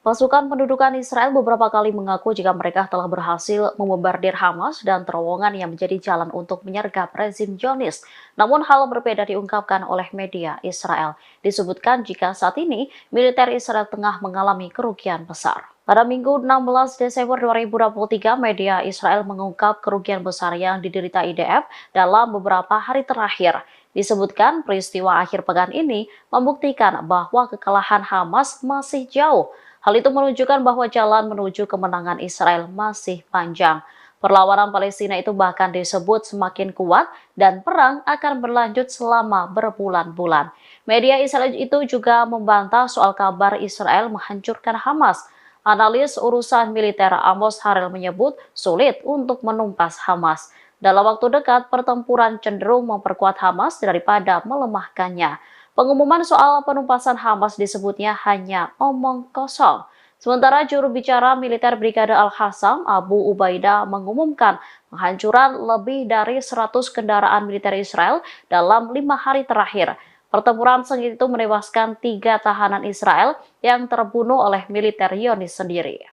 Pasukan pendudukan Israel beberapa kali mengaku jika mereka telah berhasil membombardir Hamas dan terowongan yang menjadi jalan untuk menyergap rezim Zionis. Namun hal berbeda diungkapkan oleh media Israel. Disebutkan jika saat ini militer Israel tengah mengalami kerugian besar. Pada Minggu 16 Desember 2023, media Israel mengungkap kerugian besar yang diderita IDF dalam beberapa hari terakhir. Disebutkan peristiwa akhir pekan ini membuktikan bahwa kekalahan Hamas masih jauh. Hal itu menunjukkan bahwa jalan menuju kemenangan Israel masih panjang. Perlawanan Palestina itu bahkan disebut semakin kuat dan perang akan berlanjut selama berbulan-bulan. Media Israel itu juga membantah soal kabar Israel menghancurkan Hamas. Analis urusan militer Amos Harel menyebut sulit untuk menumpas Hamas. Dalam waktu dekat, pertempuran cenderung memperkuat Hamas daripada melemahkannya. Pengumuman soal penumpasan Hamas disebutnya hanya omong kosong. Sementara juru bicara militer Brigade Al-Qassam, Abu Ubaidah, mengumumkan penghancuran lebih dari 100 kendaraan militer Israel dalam 5 hari terakhir. Pertempuran sengit itu menewaskan 3 tahanan Israel yang terbunuh oleh militer Zionis sendiri.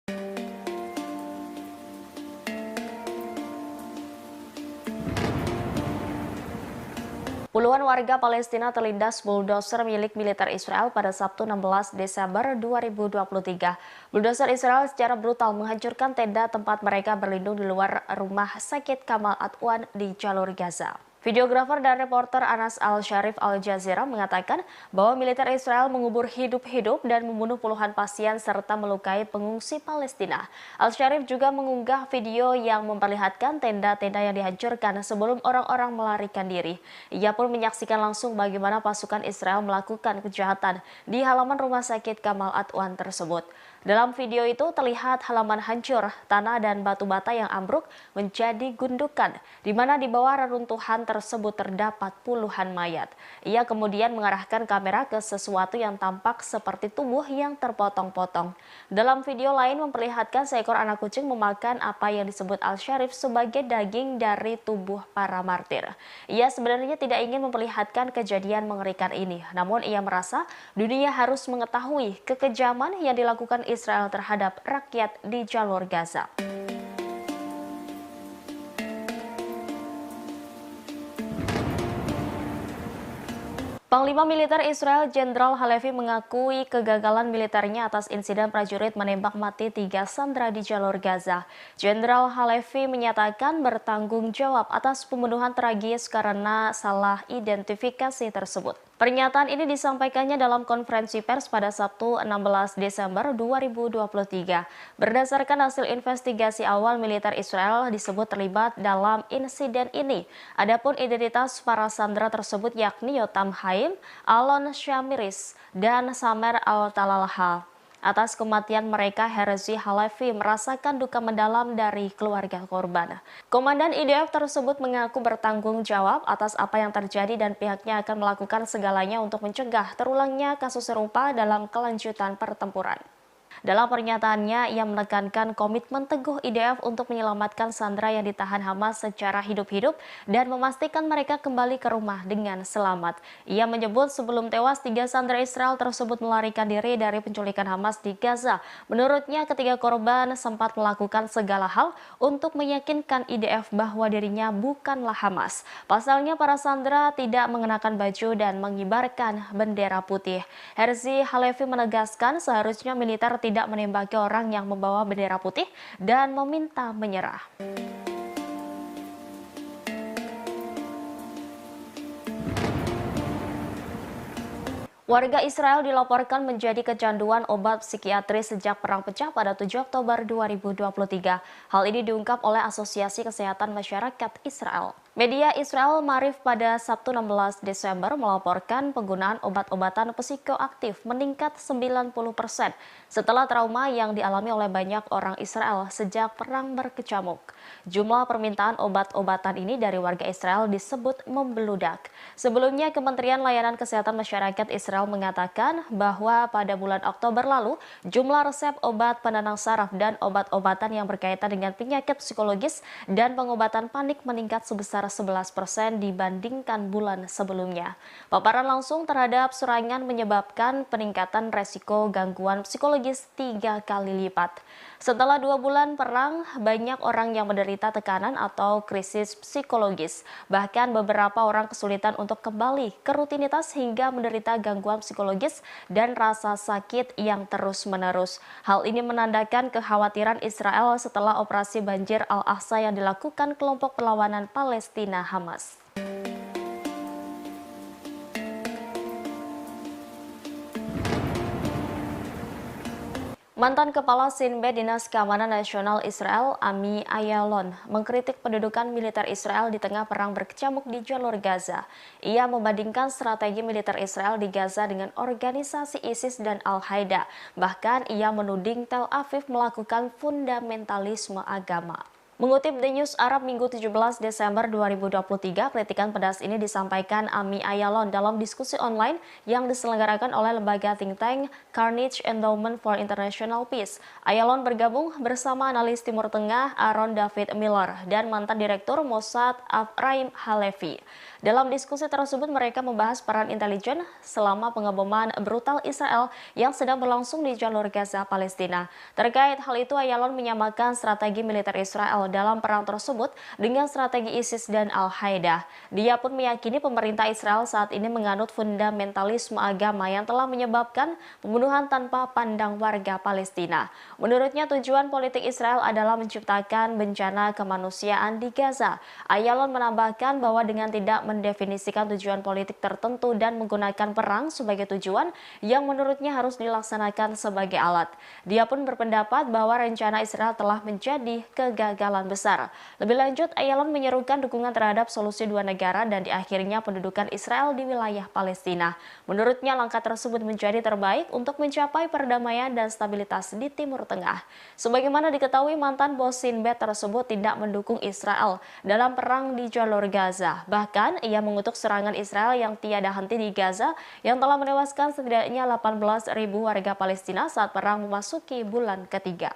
Puluhan warga Palestina terlindas bulldozer milik militer Israel pada Sabtu 16 Desember 2023. Bulldozer Israel secara brutal menghancurkan tenda tempat mereka berlindung di luar rumah sakit Kamal Adwan di jalur Gaza. Videografer dan reporter Anas Al-Sharif Al Jazeera mengatakan bahwa militer Israel mengubur hidup-hidup dan membunuh puluhan pasien serta melukai pengungsi Palestina. Al-Sharif juga mengunggah video yang memperlihatkan tenda-tenda yang dihancurkan sebelum orang-orang melarikan diri. Ia pun menyaksikan langsung bagaimana pasukan Israel melakukan kejahatan di halaman rumah sakit Kamal Adwan tersebut. Dalam video itu terlihat halaman hancur, tanah dan batu bata yang ambruk menjadi gundukan, di mana di bawah reruntuhan tersebut terdapat puluhan mayat. Ia kemudian mengarahkan kamera ke sesuatu yang tampak seperti tubuh yang terpotong-potong. Dalam video lain memperlihatkan seekor anak kucing memakan apa yang disebut Al-Sharif sebagai daging dari tubuh para martir. Ia sebenarnya tidak ingin memperlihatkan kejadian mengerikan ini, namun ia merasa dunia harus mengetahui kekejaman yang dilakukan Israel terhadap rakyat di jalur Gaza. Panglima Militer Israel Jenderal Halevi mengakui kegagalan militernya atas insiden prajurit menembak mati 3 sandera di jalur Gaza. Jenderal Halevi menyatakan bertanggung jawab atas pembunuhan tragis karena salah identifikasi tersebut. Pernyataan ini disampaikannya dalam konferensi pers pada Sabtu 16 Desember 2023. Berdasarkan hasil investigasi awal, militer Israel disebut terlibat dalam insiden ini. Adapun identitas para sandera tersebut yakni Yotam Haim, Alon Shamiris, dan Samer Al-Talalha. Atas kematian mereka, Herzi Halevi merasakan duka mendalam dari keluarga korban. Komandan IDF tersebut mengaku bertanggung jawab atas apa yang terjadi dan pihaknya akan melakukan segalanya untuk mencegah terulangnya kasus serupa dalam kelanjutan pertempuran. Dalam pernyataannya, ia menekankan komitmen teguh IDF untuk menyelamatkan sandera yang ditahan Hamas secara hidup-hidup dan memastikan mereka kembali ke rumah dengan selamat. Ia menyebut sebelum tewas, 3 sandera Israel tersebut melarikan diri dari penculikan Hamas di Gaza. Menurutnya, ketiga korban sempat melakukan segala hal untuk meyakinkan IDF bahwa dirinya bukanlah Hamas. Pasalnya, para sandera tidak mengenakan baju dan mengibarkan bendera putih. Herzi Halevi menegaskan seharusnya militer tidak menembaki orang yang membawa bendera putih dan meminta menyerah. Warga Israel dilaporkan menjadi kecanduan obat psikiatris sejak Perang Pecah pada 7 Oktober 2023. Hal ini diungkap oleh Asosiasi Kesehatan Masyarakat Israel. Media Israel Maariv pada Sabtu 16 Desember melaporkan penggunaan obat-obatan psikoaktif meningkat 90% setelah trauma yang dialami oleh banyak orang Israel sejak perang berkecamuk. Jumlah permintaan obat-obatan ini dari warga Israel disebut membeludak. Sebelumnya, Kementerian Layanan Kesehatan Masyarakat Israel mengatakan bahwa pada bulan Oktober lalu, jumlah resep obat penenang saraf dan obat-obatan yang berkaitan dengan penyakit psikologis dan pengobatan panik meningkat sebesar 11% dibandingkan bulan sebelumnya. Paparan langsung terhadap serangan menyebabkan peningkatan resiko gangguan psikologis 3 kali lipat. Setelah 2 bulan perang, banyak orang yang menderita tekanan atau krisis psikologis. Bahkan beberapa orang kesulitan untuk kembali ke rutinitas hingga menderita gangguan psikologis dan rasa sakit yang terus-menerus. Hal ini menandakan kekhawatiran Israel setelah operasi banjir Al-Aqsa yang dilakukan kelompok perlawanan Palestina Hamas. Mantan Kepala Sinbad Dinas Keamanan Nasional Israel, Ami Ayalon, mengkritik pendudukan militer Israel di tengah perang berkecamuk di jalur Gaza. Ia membandingkan strategi militer Israel di Gaza dengan organisasi ISIS dan Al-Qaeda. Bahkan ia menuding Tel Aviv melakukan fundamentalisme agama. Mengutip The News Arab Minggu 17 Desember 2023, kritikan pedas ini disampaikan Ami Ayalon dalam diskusi online yang diselenggarakan oleh lembaga think tank Carnegie Endowment for International Peace. Ayalon bergabung bersama analis Timur Tengah Aaron David Miller dan mantan Direktur Mossad Afraim Halevi. Dalam diskusi tersebut mereka membahas peran intelijen selama pengeboman brutal Israel yang sedang berlangsung di jalur Gaza, Palestina. Terkait hal itu, Ayalon menyamakan strategi militer Israel dalam perang tersebut dengan strategi ISIS dan Al-Qaeda. Dia pun meyakini pemerintah Israel saat ini menganut fundamentalisme agama yang telah menyebabkan pembunuhan tanpa pandang warga Palestina. Menurutnya, tujuan politik Israel adalah menciptakan bencana kemanusiaan di Gaza. Ayalon menambahkan bahwa dengan tidak mendefinisikan tujuan politik tertentu dan menggunakan perang sebagai tujuan yang menurutnya harus dilaksanakan sebagai alat. Dia pun berpendapat bahwa rencana Israel telah menjadi kegagalan besar. Lebih lanjut, Ayalon menyerukan dukungan terhadap solusi dua negara dan diakhirnya pendudukan Israel di wilayah Palestina. Menurutnya, langkah tersebut menjadi terbaik untuk mencapai perdamaian dan stabilitas di Timur Tengah. Sebagaimana diketahui, mantan bos Sinbad tersebut tidak mendukung Israel dalam perang di jalur Gaza. Bahkan, ia mengutuk serangan Israel yang tiada henti di Gaza yang telah menewaskan setidaknya 18.000 warga Palestina saat perang memasuki bulan ketiga.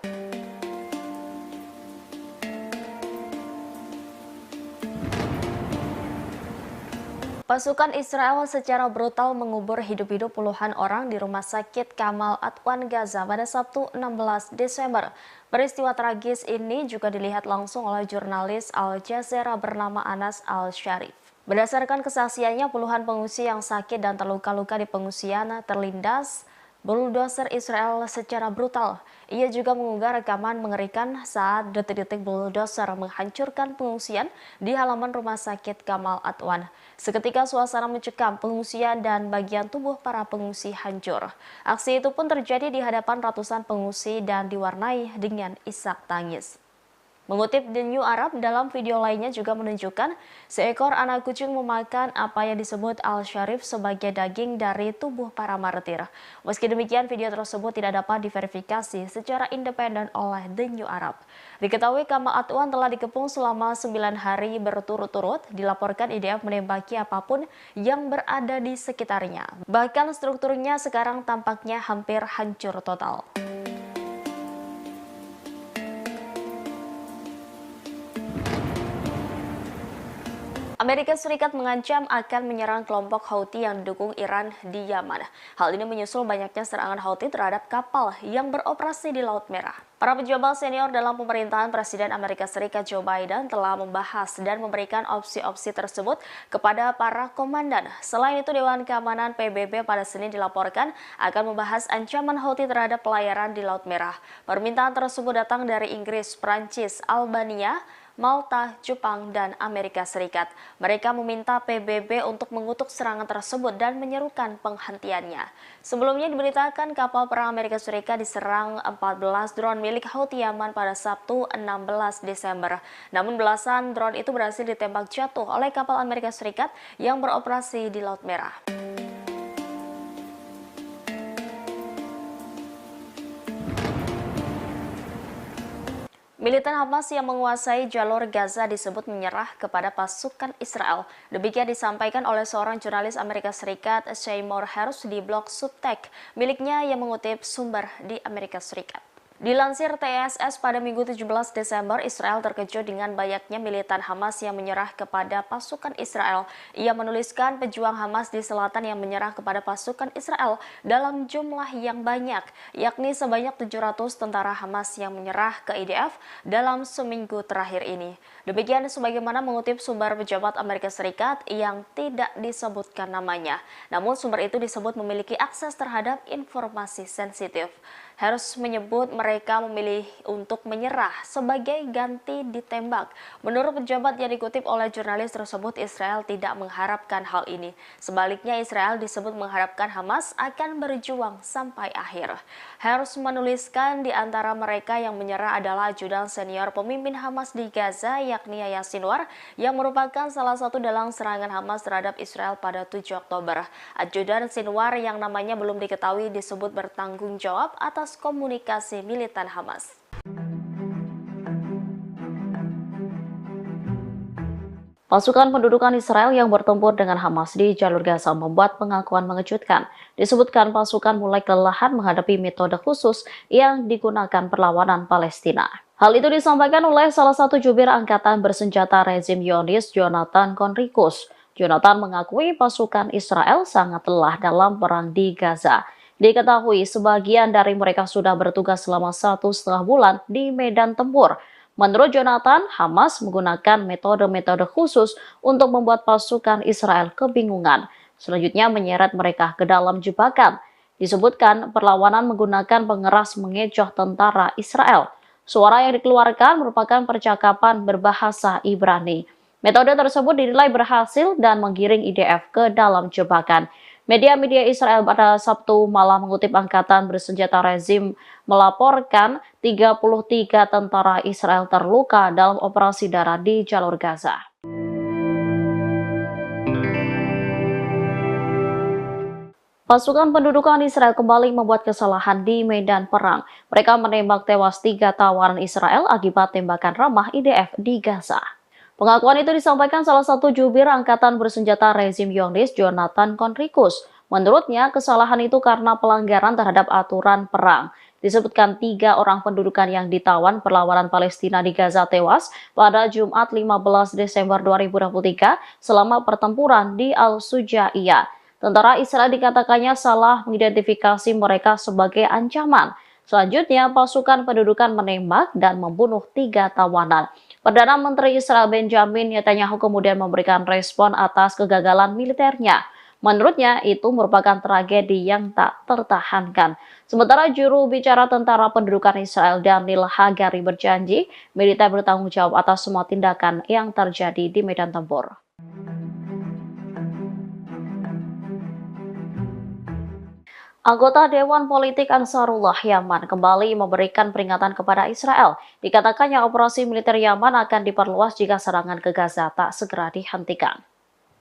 Pasukan Israel secara brutal mengubur hidup-hidup puluhan orang di Rumah Sakit Kamal Adwan Gaza pada Sabtu 16 Desember. Peristiwa tragis ini juga dilihat langsung oleh jurnalis Al Jazeera bernama Anas Al-Sharif. Berdasarkan kesaksiannya, puluhan pengungsi yang sakit dan terluka-luka di pengungsian terlindas bulldozer Israel secara brutal. Ia juga mengunggah rekaman mengerikan saat detik-detik bulldozer menghancurkan pengungsian di halaman Rumah Sakit Kamal Adwan. Seketika suasana mencekam, pengungsian dan bagian tubuh para pengungsi hancur. Aksi itu pun terjadi di hadapan ratusan pengungsi dan diwarnai dengan isak tangis. Mengutip The New Arab, dalam video lainnya juga menunjukkan seekor anak kucing memakan apa yang disebut Al-Sharif sebagai daging dari tubuh para martir. Meski demikian, video tersebut tidak dapat diverifikasi secara independen oleh The New Arab. Diketahui Kamal Adwan telah dikepung selama 9 hari berturut-turut, dilaporkan IDF menembaki apapun yang berada di sekitarnya. Bahkan strukturnya sekarang tampaknya hampir hancur total. Amerika Serikat mengancam akan menyerang kelompok Houthi yang didukung Iran di Yaman. Hal ini menyusul banyaknya serangan Houthi terhadap kapal yang beroperasi di Laut Merah. Para pejabat senior dalam pemerintahan Presiden Amerika Serikat Joe Biden telah membahas dan memberikan opsi-opsi tersebut kepada para komandan. Selain itu, Dewan Keamanan PBB pada Senin dilaporkan akan membahas ancaman Houthi terhadap pelayaran di Laut Merah. Permintaan tersebut datang dari Inggris, Prancis, Albania, Malta, Jepang, dan Amerika Serikat. Mereka meminta PBB untuk mengutuk serangan tersebut dan menyerukan penghentiannya. Sebelumnya diberitakan kapal perang Amerika Serikat diserang 14 drone milik Houthi Yaman pada Sabtu 16 Desember. Namun belasan drone itu berhasil ditembak jatuh oleh kapal Amerika Serikat yang beroperasi di Laut Merah. Militan Hamas yang menguasai jalur Gaza disebut menyerah kepada pasukan Israel. Demikian disampaikan oleh seorang jurnalis Amerika Serikat, Seymour Hersh, di blog Substack miliknya yang mengutip sumber di Amerika Serikat. Dilansir TSS pada Minggu 17 Desember, Israel terkejut dengan banyaknya militan Hamas yang menyerah kepada pasukan Israel. Ia menuliskan pejuang Hamas di selatan yang menyerah kepada pasukan Israel dalam jumlah yang banyak, yakni sebanyak 700 tentara Hamas yang menyerah ke IDF dalam seminggu terakhir ini. Demikian sebagaimana mengutip sumber pejabat Amerika Serikat yang tidak disebutkan namanya. Namun sumber itu disebut memiliki akses terhadap informasi sensitif. Hersh menyebut mereka memilih untuk menyerah sebagai ganti ditembak. Menurut pejabat yang dikutip oleh jurnalis tersebut, Israel tidak mengharapkan hal ini. Sebaliknya, Israel disebut mengharapkan Hamas akan berjuang sampai akhir. Hersh menuliskan di antara mereka yang menyerah adalah ajudan senior pemimpin Hamas di Gaza, yakni Yahya Sinwar, yang merupakan salah satu dalang serangan Hamas terhadap Israel pada 7 Oktober. Ajudan Sinwar yang namanya belum diketahui disebut bertanggung jawab atas komunikasi militan Hamas. Pasukan pendudukan Israel yang bertempur dengan Hamas di jalur Gaza membuat pengakuan mengejutkan. Disebutkan pasukan mulai kelelahan menghadapi metode khusus yang digunakan perlawanan Palestina. Hal itu disampaikan oleh salah satu jubir angkatan bersenjata rezim Zionis, Jonathan Conricus. Jonathan mengakui pasukan Israel sangat lelah dalam perang di Gaza. Diketahui sebagian dari mereka sudah bertugas selama 1,5 bulan di medan tempur. Menurut Jonathan, Hamas menggunakan metode-metode khusus untuk membuat pasukan Israel kebingungan. Selanjutnya menyeret mereka ke dalam jebakan. Disebutkan perlawanan menggunakan pengeras mengecoh tentara Israel. Suara yang dikeluarkan merupakan percakapan berbahasa Ibrani. Metode tersebut dinilai berhasil dan menggiring IDF ke dalam jebakan. Media-media Israel pada Sabtu malam mengutip angkatan bersenjata rezim melaporkan 33 tentara Israel terluka dalam operasi darat di jalur Gaza. Pasukan pendudukan Israel kembali membuat kesalahan di medan perang. Mereka menembak tewas 3 tawanan Israel akibat tembakan ramah IDF di Gaza. Pengakuan itu disampaikan salah satu jubir angkatan bersenjata rezim Zionis, Jonathan Conricus. Menurutnya, kesalahan itu karena pelanggaran terhadap aturan perang. Disebutkan 3 orang pendudukan yang ditawan perlawanan Palestina di Gaza tewas pada Jumat 15 Desember 2023 selama pertempuran di Al-Sujaiyah. Tentara Israel dikatakannya salah mengidentifikasi mereka sebagai ancaman. Selanjutnya, pasukan pendudukan menembak dan membunuh 3 tawanan. Perdana Menteri Israel Benjamin Netanyahu kemudian memberikan respon atas kegagalan militernya. Menurutnya, itu merupakan tragedi yang tak tertahankan. Sementara juru bicara tentara pendudukan Israel Daniel Hagari berjanji, militer bertanggung jawab atas semua tindakan yang terjadi di medan tempur. Anggota Dewan Politik Ansarullah Yaman kembali memberikan peringatan kepada Israel. Dikatakannya operasi militer Yaman akan diperluas jika serangan ke Gaza tak segera dihentikan.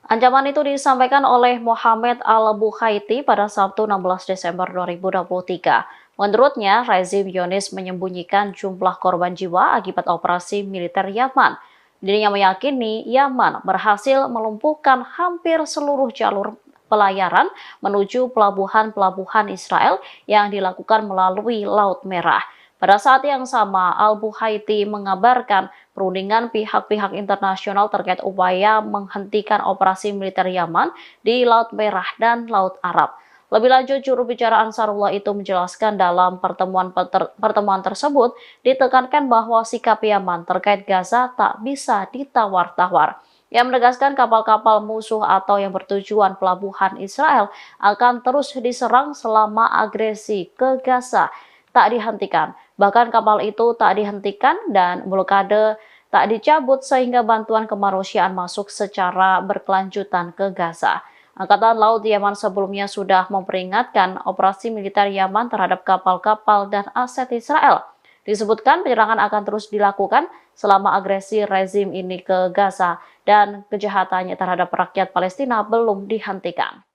Ancaman itu disampaikan oleh Mohammed Al-Bukhaiti pada Sabtu 16 Desember 2023. Menurutnya, rezim Zionis menyembunyikan jumlah korban jiwa akibat operasi militer Yaman. Dirinya meyakini Yaman berhasil melumpuhkan hampir seluruh jalur pelayaran menuju pelabuhan-pelabuhan Israel yang dilakukan melalui Laut Merah. Pada saat yang sama, Al-Bukhaiti mengabarkan perundingan pihak-pihak internasional terkait upaya menghentikan operasi militer Yaman di Laut Merah dan Laut Arab. Lebih lanjut, juru bicara Ansarullah itu menjelaskan dalam pertemuan tersebut ditekankan bahwa sikap Yaman terkait Gaza tak bisa ditawar-tawar. Yang menegaskan kapal-kapal musuh atau yang bertujuan pelabuhan Israel akan terus diserang selama agresi ke Gaza tak dihentikan. Bahkan kapal itu tak dihentikan dan blokade tak dicabut sehingga bantuan kemanusiaan masuk secara berkelanjutan ke Gaza. Angkatan Laut Yaman sebelumnya sudah memperingatkan operasi militer Yaman terhadap kapal-kapal dan aset Israel. Disebutkan penyerangan akan terus dilakukan selama agresi rezim ini ke Gaza dan kejahatannya terhadap rakyat Palestina belum dihentikan.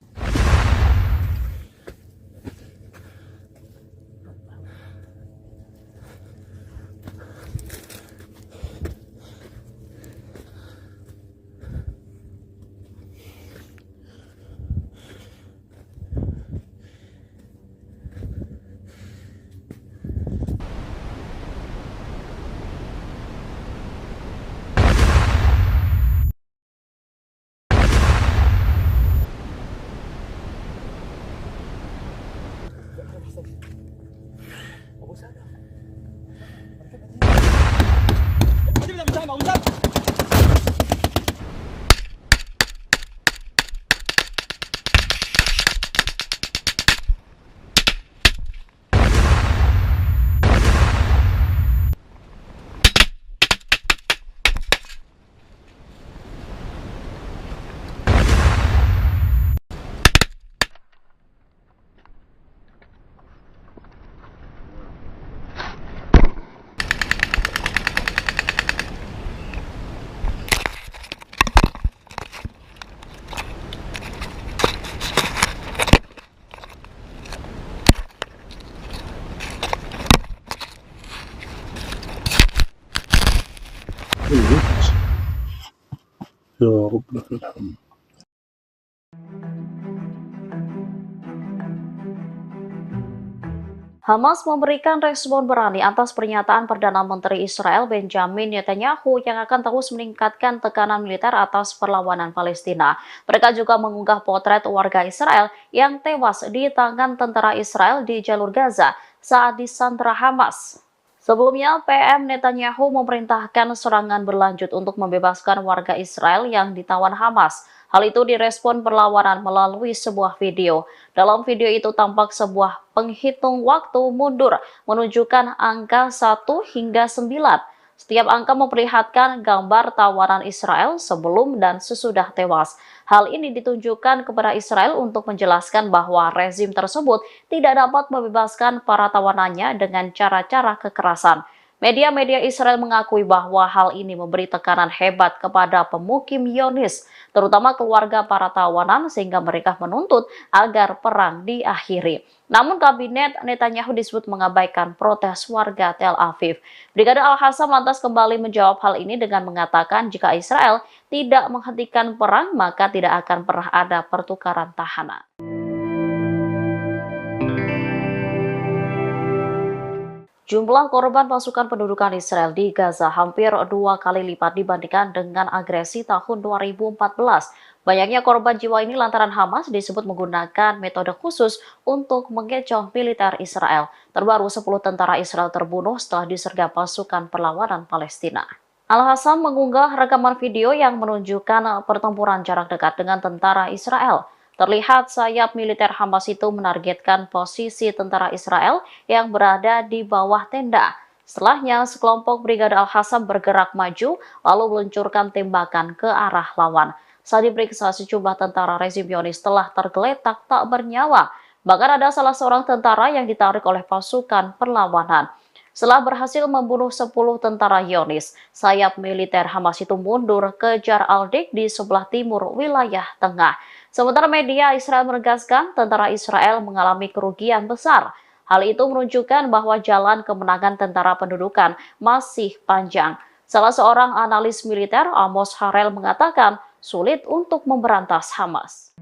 يا رب لك الحمد. Hamas memberikan respon berani atas pernyataan Perdana Menteri Israel Benjamin Netanyahu yang akan terus meningkatkan tekanan militer atas perlawanan Palestina. Mereka juga mengunggah potret warga Israel yang tewas di tangan tentara Israel di jalur Gaza saat disandra Hamas. Sebelumnya, PM Netanyahu memerintahkan serangan berlanjut untuk membebaskan warga Israel yang ditawan Hamas. Hal itu direspon perlawanan melalui sebuah video. Dalam video itu tampak sebuah penghitung waktu mundur menunjukkan angka 1 hingga 9. Setiap angka memperlihatkan gambar tawanan Israel sebelum dan sesudah tewas. Hal ini ditunjukkan kepada Israel untuk menjelaskan bahwa rezim tersebut tidak dapat membebaskan para tawanannya dengan cara-cara kekerasan. Media-media Israel mengakui bahwa hal ini memberi tekanan hebat kepada pemukim Zionis, terutama keluarga para tawanan, sehingga mereka menuntut agar perang diakhiri. Namun kabinet Netanyahu disebut mengabaikan protes warga Tel Aviv. Brigade Al-Qassam lantas kembali menjawab hal ini dengan mengatakan jika Israel tidak menghentikan perang, maka tidak akan pernah ada pertukaran tahanan. Jumlah korban pasukan pendudukan Israel di Gaza hampir 2 kali lipat dibandingkan dengan agresi tahun 2014. Banyaknya korban jiwa ini lantaran Hamas disebut menggunakan metode khusus untuk mengecoh militer Israel. Terbaru 10 tentara Israel terbunuh setelah disergap pasukan perlawanan Palestina. Al-Qassam mengunggah rekaman video yang menunjukkan pertempuran jarak dekat dengan tentara Israel. Terlihat sayap militer Hamas itu menargetkan posisi tentara Israel yang berada di bawah tenda. Setelahnya, sekelompok Brigade Al-Qassam bergerak maju lalu meluncurkan tembakan ke arah lawan. Saat diperiksa, sejumlah tentara rezim Zionis telah tergeletak tak bernyawa. Bahkan ada salah seorang tentara yang ditarik oleh pasukan perlawanan. Setelah berhasil membunuh 10 tentara Zionis, sayap militer Hamas itu mundur ke Jar al-Dik di sebelah timur wilayah tengah. Sementara media Israel menegaskan tentara Israel mengalami kerugian besar. Hal itu menunjukkan bahwa jalan kemenangan tentara pendudukan masih panjang. Salah seorang analis militer, Amos Harel, mengatakan sulit untuk memberantas Hamas.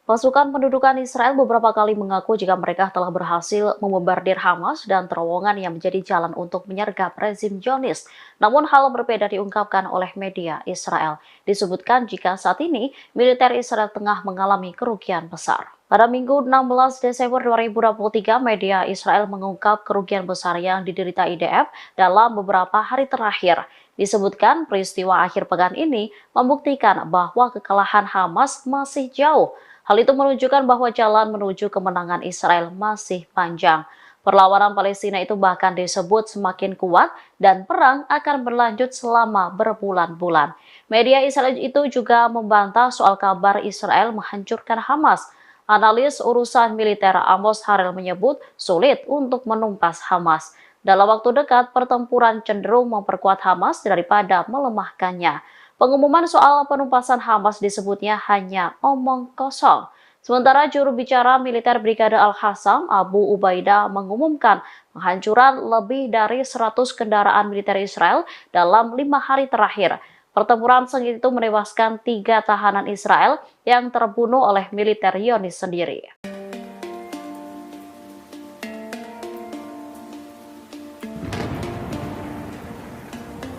Pasukan pendudukan Israel beberapa kali mengaku jika mereka telah berhasil membombardir Hamas dan terowongan yang menjadi jalan untuk menyergap rezim Zionis. Namun hal berbeda diungkapkan oleh media Israel. Disebutkan jika saat ini militer Israel tengah mengalami kerugian besar. Pada Minggu 16 Desember 2023, media Israel mengungkap kerugian besar yang diderita IDF dalam beberapa hari terakhir. Disebutkan peristiwa akhir pekan ini membuktikan bahwa kekalahan Hamas masih jauh. Hal itu menunjukkan bahwa jalan menuju kemenangan Israel masih panjang. Perlawanan Palestina itu bahkan disebut semakin kuat dan perang akan berlanjut selama berbulan-bulan. Media Israel itu juga membantah soal kabar Israel menghancurkan Hamas. Analis urusan militer Amos Harel menyebut sulit untuk menumpas Hamas. Dalam waktu dekat, pertempuran cenderung memperkuat Hamas daripada melemahkannya. Pengumuman soal penumpasan Hamas disebutnya hanya omong kosong. Sementara juru bicara militer Brigade Al-Qassam, Abu Ubaidah, mengumumkan penghancuran lebih dari 100 kendaraan militer Israel dalam 5 hari terakhir. Pertempuran sengit itu menewaskan 3 tahanan Israel yang terbunuh oleh militer Zionis sendiri.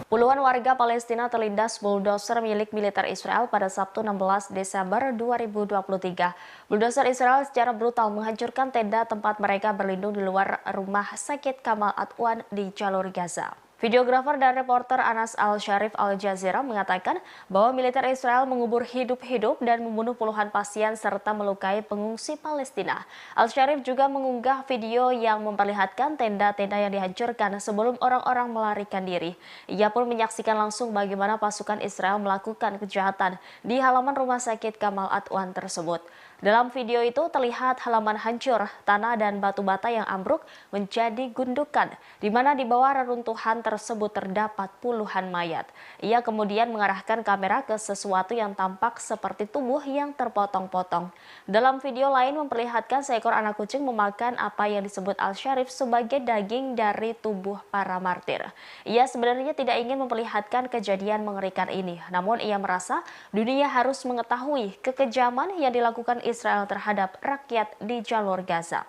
Puluhan warga Palestina terlindas bulldozer milik militer Israel pada Sabtu 16 Desember 2023. Bulldozer Israel secara brutal menghancurkan tenda tempat mereka berlindung di luar rumah sakit Kamal Adwan di jalur Gaza. Videografer dan reporter Anas Al-Sharif Al Jazeera mengatakan bahwa militer Israel mengubur hidup-hidup dan membunuh puluhan pasien serta melukai pengungsi Palestina. Al-Sharif juga mengunggah video yang memperlihatkan tenda-tenda yang dihancurkan sebelum orang-orang melarikan diri. Ia pun menyaksikan langsung bagaimana pasukan Israel melakukan kejahatan di halaman rumah sakit Kamal Adwan tersebut. Dalam video itu terlihat halaman hancur, tanah dan batu bata yang ambruk menjadi gundukan, di mana di bawah reruntuhan tersebut terdapat puluhan mayat. Ia kemudian mengarahkan kamera ke sesuatu yang tampak seperti tubuh yang terpotong-potong. Dalam video lain memperlihatkan seekor anak kucing memakan apa yang disebut Al-Sharif sebagai daging dari tubuh para martir. Ia sebenarnya tidak ingin memperlihatkan kejadian mengerikan ini, namun ia merasa dunia harus mengetahui kekejaman yang dilakukan Israel terhadap rakyat di jalur Gaza.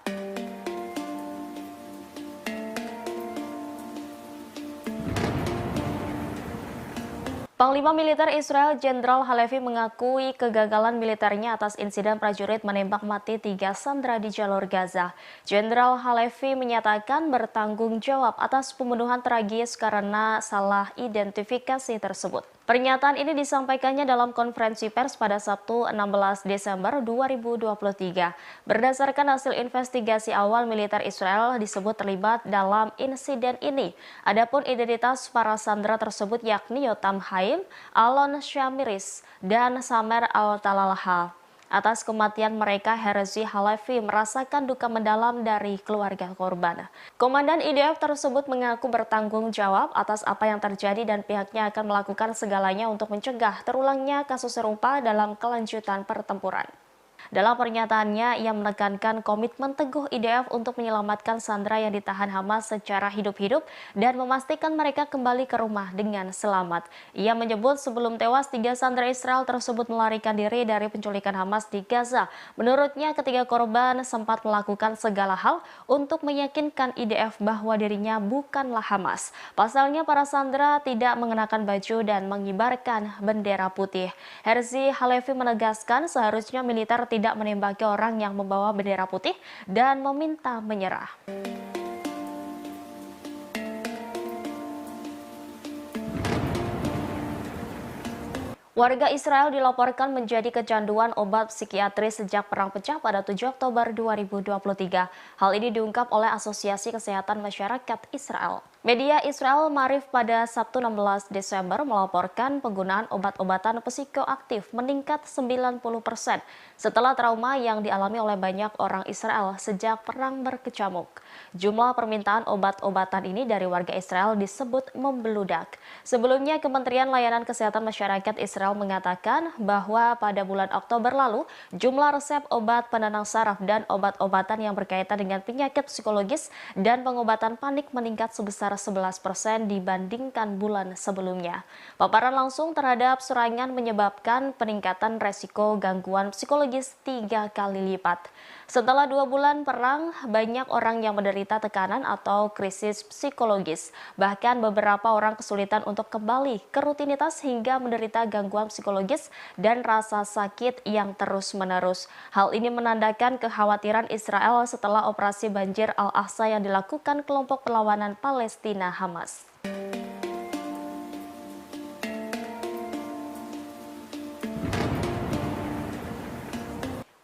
Panglima Militer Israel Jenderal Halevi mengakui kegagalan militernya atas insiden prajurit menembak mati 3 sandera di jalur Gaza. Jenderal Halevi menyatakan bertanggung jawab atas pembunuhan tragis karena salah identifikasi tersebut. Pernyataan ini disampaikannya dalam konferensi pers pada Sabtu 16 Desember 2023. Berdasarkan hasil investigasi awal, militer Israel disebut terlibat dalam insiden ini. Adapun identitas para sandera tersebut yakni Yotam Haim, Alon Shamiris, dan Samer Al-Talalha. Atas kematian mereka, Herzi Halevi merasakan duka mendalam dari keluarga korban. Komandan IDF tersebut mengaku bertanggung jawab atas apa yang terjadi dan pihaknya akan melakukan segalanya untuk mencegah terulangnya kasus serupa dalam kelanjutan pertempuran. Dalam pernyataannya, ia menekankan komitmen teguh IDF untuk menyelamatkan sandera yang ditahan Hamas secara hidup-hidup dan memastikan mereka kembali ke rumah dengan selamat. Ia menyebut sebelum tewas, 3 sandera Israel tersebut melarikan diri dari penculikan Hamas di Gaza. Menurutnya, ketiga korban sempat melakukan segala hal untuk meyakinkan IDF bahwa dirinya bukanlah Hamas. Pasalnya, para sandera tidak mengenakan baju dan mengibarkan bendera putih. Herzi Halevi menegaskan seharusnya militer tidak menembaki orang yang membawa bendera putih dan meminta menyerah. Warga Israel dilaporkan menjadi kecanduan obat psikiatris sejak perang pecah pada 7 Oktober 2023. Hal ini diungkap oleh Asosiasi Kesehatan Masyarakat Israel. Media Israel Marif pada Sabtu 16 Desember melaporkan penggunaan obat-obatan psikoaktif meningkat 90% setelah trauma yang dialami oleh banyak orang Israel sejak perang berkecamuk. Jumlah permintaan obat-obatan ini dari warga Israel disebut membeludak. Sebelumnya, Kementerian Layanan Kesehatan Masyarakat Israel mengatakan bahwa pada bulan Oktober lalu, jumlah resep obat penenang saraf dan obat-obatan yang berkaitan dengan penyakit psikologis dan pengobatan panik meningkat sebesar 11% dibandingkan bulan sebelumnya. Paparan langsung terhadap serangan menyebabkan peningkatan resiko gangguan psikologis 3 kali lipat. Setelah 2 bulan perang, banyak orang yang menderita tekanan atau krisis psikologis. Bahkan beberapa orang kesulitan untuk kembali ke rutinitas hingga menderita gangguan psikologis dan rasa sakit yang terus-menerus. Hal ini menandakan kekhawatiran Israel setelah operasi banjir Al-Aqsa yang dilakukan kelompok perlawanan Palestina Hamas.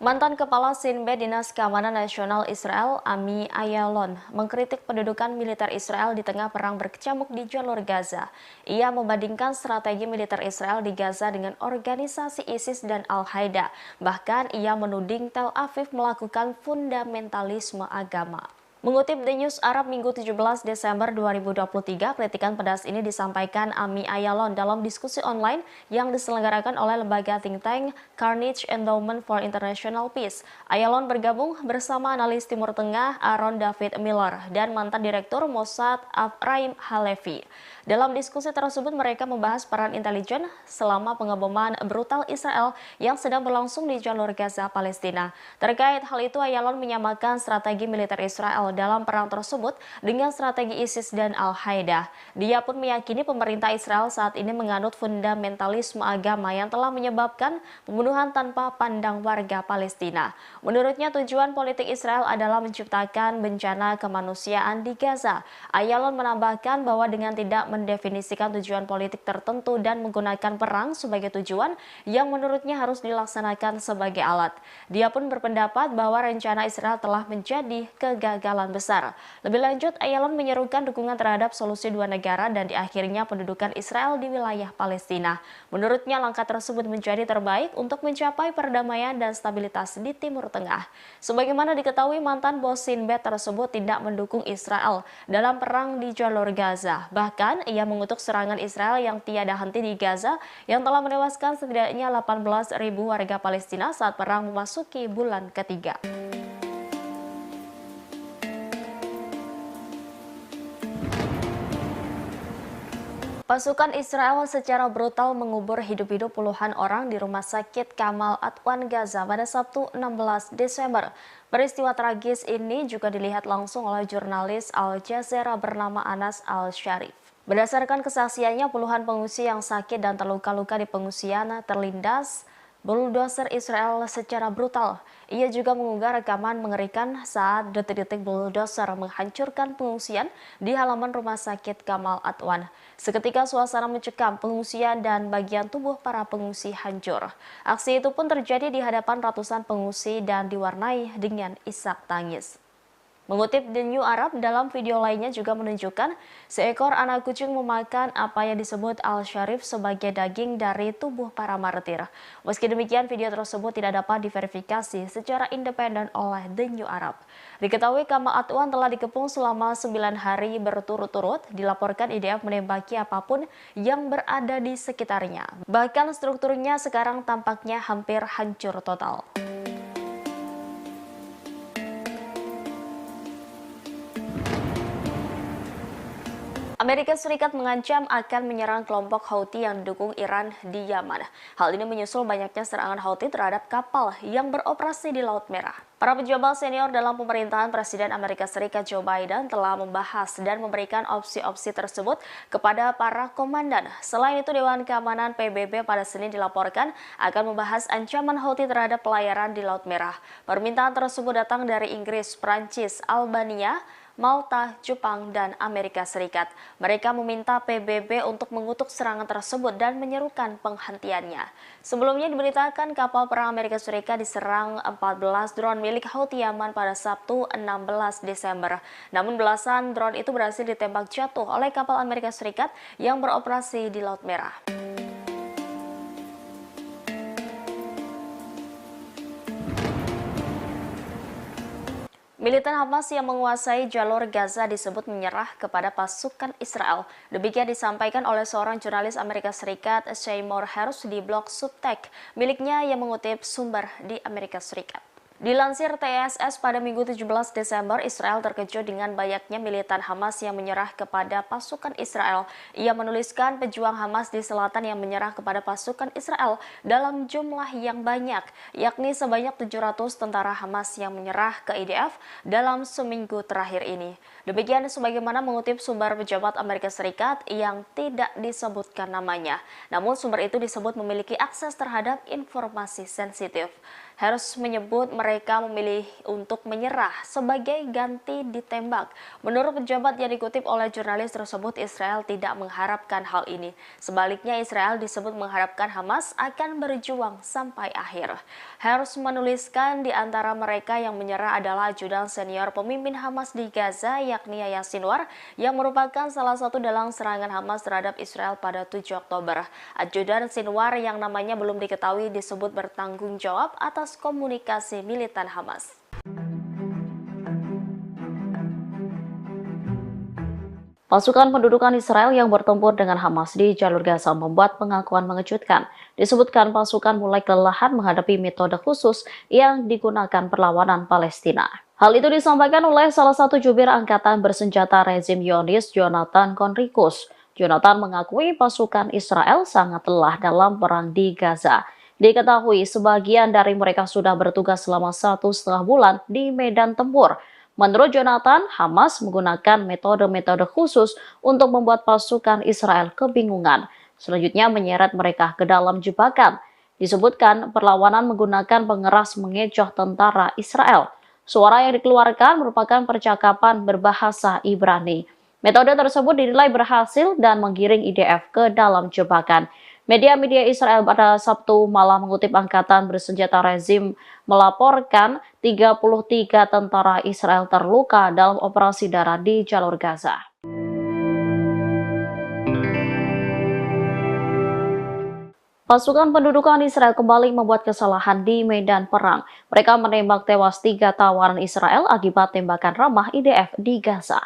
Mantan Kepala Sinbad Dinas Keamanan Nasional Israel, Ami Ayalon, mengkritik pendudukan militer Israel di tengah perang berkecamuk di jalur Gaza. Ia membandingkan strategi militer Israel di Gaza dengan organisasi ISIS dan Al-Qaeda. Bahkan ia menuding Tel Aviv melakukan fundamentalisme agama. Mengutip The News Arab Minggu 17 Desember 2023, kritikan pedas ini disampaikan Ami Ayalon dalam diskusi online yang diselenggarakan oleh lembaga think tank Carnegie Endowment for International Peace. Ayalon bergabung bersama analis Timur Tengah Aaron David Miller dan mantan Direktur Mossad Ephraim Halevi. Dalam diskusi tersebut mereka membahas peran intelijen selama pengeboman brutal Israel yang sedang berlangsung di jalur Gaza, Palestina. Terkait hal itu, Ayalon menyamakan strategi militer Israel dalam perang tersebut dengan strategi ISIS dan Al-Qaeda. Dia pun meyakini pemerintah Israel saat ini menganut fundamentalisme agama yang telah menyebabkan pembunuhan tanpa pandang warga Palestina. Menurutnya tujuan politik Israel adalah menciptakan bencana kemanusiaan di Gaza. Ayalon menambahkan bahwa dengan tidak mendefinisikan tujuan politik tertentu dan menggunakan perang sebagai tujuan yang menurutnya harus dilaksanakan sebagai alat. Dia pun berpendapat bahwa rencana Israel telah menjadi kegagalan besar. Lebih lanjut, Ayalon menyerukan dukungan terhadap solusi dua negara dan diakhirnya pendudukan Israel di wilayah Palestina. Menurutnya langkah tersebut menjadi terbaik untuk mencapai perdamaian dan stabilitas di Timur Tengah. Sebagaimana diketahui, mantan bos Sinbad tersebut tidak mendukung Israel dalam perang di jalur Gaza. Bahkan, ia mengutuk serangan Israel yang tiada henti di Gaza yang telah menewaskan setidaknya 18.000 warga Palestina saat perang memasuki bulan ketiga. Pasukan Israel secara brutal mengubur hidup-hidup puluhan orang di rumah sakit Kamal Adwan Gaza pada Sabtu 16 Desember. Peristiwa tragis ini juga dilihat langsung oleh jurnalis Al Jazeera bernama Anas Al-Sharif. Berdasarkan kesaksiannya, puluhan pengungsi yang sakit dan terluka-luka di pengungsian terlindas bulldozer Israel secara brutal. Ia juga mengunggah rekaman mengerikan saat detik-detik bulldozer menghancurkan pengungsian di halaman rumah sakit Kamal Adwan. Seketika suasana mencekam, pengungsian dan bagian tubuh para pengungsi hancur. Aksi itu pun terjadi di hadapan ratusan pengungsi dan diwarnai dengan isak tangis. Mengutip The New Arab, dalam video lainnya juga menunjukkan seekor anak kucing memakan apa yang disebut Al-Sharif sebagai daging dari tubuh para martir. Meski demikian, video tersebut tidak dapat diverifikasi secara independen oleh The New Arab. Diketahui Kamal Adwan telah dikepung selama 9 hari berturut-turut, dilaporkan IDF menembaki apapun yang berada di sekitarnya. Bahkan strukturnya sekarang tampaknya hampir hancur total. Amerika Serikat mengancam akan menyerang kelompok Houthi yang didukung Iran di Yaman. Hal ini menyusul banyaknya serangan Houthi terhadap kapal yang beroperasi di Laut Merah. Para pejabat senior dalam pemerintahan Presiden Amerika Serikat Joe Biden telah membahas dan memberikan opsi-opsi tersebut kepada para komandan. Selain itu, Dewan Keamanan PBB pada Senin dilaporkan akan membahas ancaman Houthi terhadap pelayaran di Laut Merah. Permintaan tersebut datang dari Inggris, Prancis, Albania, Malta, Jepang, dan Amerika Serikat. Mereka meminta PBB untuk mengutuk serangan tersebut dan menyerukan penghentiannya. Sebelumnya diberitakan kapal perang Amerika Serikat diserang 14 drone milik Houthi Yaman pada Sabtu 16 Desember. Namun belasan drone itu berhasil ditembak jatuh oleh kapal Amerika Serikat yang beroperasi di Laut Merah. Militan Hamas yang menguasai jalur Gaza disebut menyerah kepada pasukan Israel. Demikian disampaikan oleh seorang jurnalis Amerika Serikat, Seymour Hersh, di blog Substack miliknya yang mengutip sumber di Amerika Serikat. Dilansir TSS pada Minggu 17 Desember, Israel terkejut dengan banyaknya militan Hamas yang menyerah kepada pasukan Israel. Ia menuliskan pejuang Hamas di selatan yang menyerah kepada pasukan Israel dalam jumlah yang banyak, yakni sebanyak 700 tentara Hamas yang menyerah ke IDF dalam seminggu terakhir ini. Demikian sebagaimana mengutip sumber pejabat Amerika Serikat yang tidak disebutkan namanya. Namun sumber itu disebut memiliki akses terhadap informasi sensitif. Harus menyebut mereka memilih untuk menyerah sebagai ganti ditembak. Menurut pejabat yang dikutip oleh jurnalis tersebut, Israel tidak mengharapkan hal ini. Sebaliknya, Israel disebut mengharapkan Hamas akan berjuang sampai akhir. Harus menuliskan di antara mereka yang menyerah adalah ajudan senior pemimpin Hamas di Gaza, yakni Yahya Sinwar, yang merupakan salah satu dalang serangan Hamas terhadap Israel pada 7 Oktober. Ajudan Sinwar yang namanya belum diketahui disebut bertanggung jawab atas komunikasi militan Hamas. Pasukan pendudukan Israel yang bertempur dengan Hamas di jalur Gaza membuat pengakuan mengejutkan. Disebutkan pasukan mulai kelelahan menghadapi metode khusus yang digunakan perlawanan Palestina. Hal itu disampaikan oleh salah satu jubir angkatan bersenjata rezim Zionis, Jonathan Conricus. Jonathan mengakui pasukan Israel sangat lelah dalam perang di Gaza. Diketahui sebagian dari mereka sudah bertugas selama 1,5 bulan di medan tempur. Menurut Jonathan, Hamas menggunakan metode-metode khusus untuk membuat pasukan Israel kebingungan. Selanjutnya menyeret mereka ke dalam jebakan. Disebutkan perlawanan menggunakan pengeras mengecoh tentara Israel. Suara yang dikeluarkan merupakan percakapan berbahasa Ibrani. Metode tersebut dinilai berhasil dan menggiring IDF ke dalam jebakan. Media-media Israel pada Sabtu malam mengutip angkatan bersenjata rezim melaporkan 33 tentara Israel terluka dalam operasi darat di jalur Gaza. Pasukan pendudukan Israel kembali membuat kesalahan di medan perang. Mereka menembak tewas 3 tawanan Israel akibat tembakan ramah IDF di Gaza.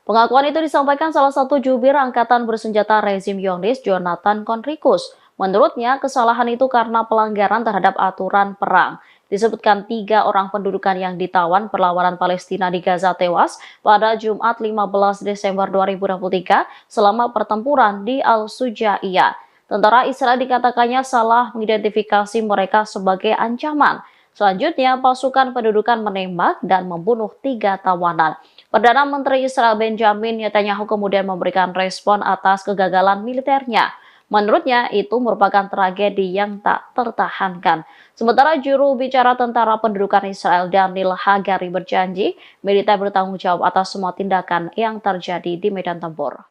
Pengakuan itu disampaikan salah satu jubir angkatan bersenjata rezim Zionis, Jonathan Conricus. Menurutnya, kesalahan itu karena pelanggaran terhadap aturan perang. Disebutkan 3 orang pendudukan yang ditawan perlawanan Palestina di Gaza tewas pada Jumat 15 Desember 2023 selama pertempuran di Al-Sujaiyah. Tentara Israel dikatakannya salah mengidentifikasi mereka sebagai ancaman. Selanjutnya, pasukan pendudukan menembak dan membunuh 3 tawanan. Perdana Menteri Israel Benjamin Netanyahu kemudian memberikan respon atas kegagalan militernya. Menurutnya, itu merupakan tragedi yang tak tertahankan. Sementara juru bicara tentara pendudukan Israel Daniel Hagari berjanji militer bertanggung jawab atas semua tindakan yang terjadi di medan tempur.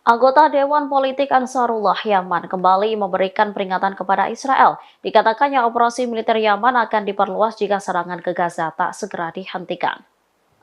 Anggota Dewan Politik Ansarullah Yaman kembali memberikan peringatan kepada Israel. Dikatakannya operasi militer Yaman akan diperluas jika serangan ke Gaza tak segera dihentikan.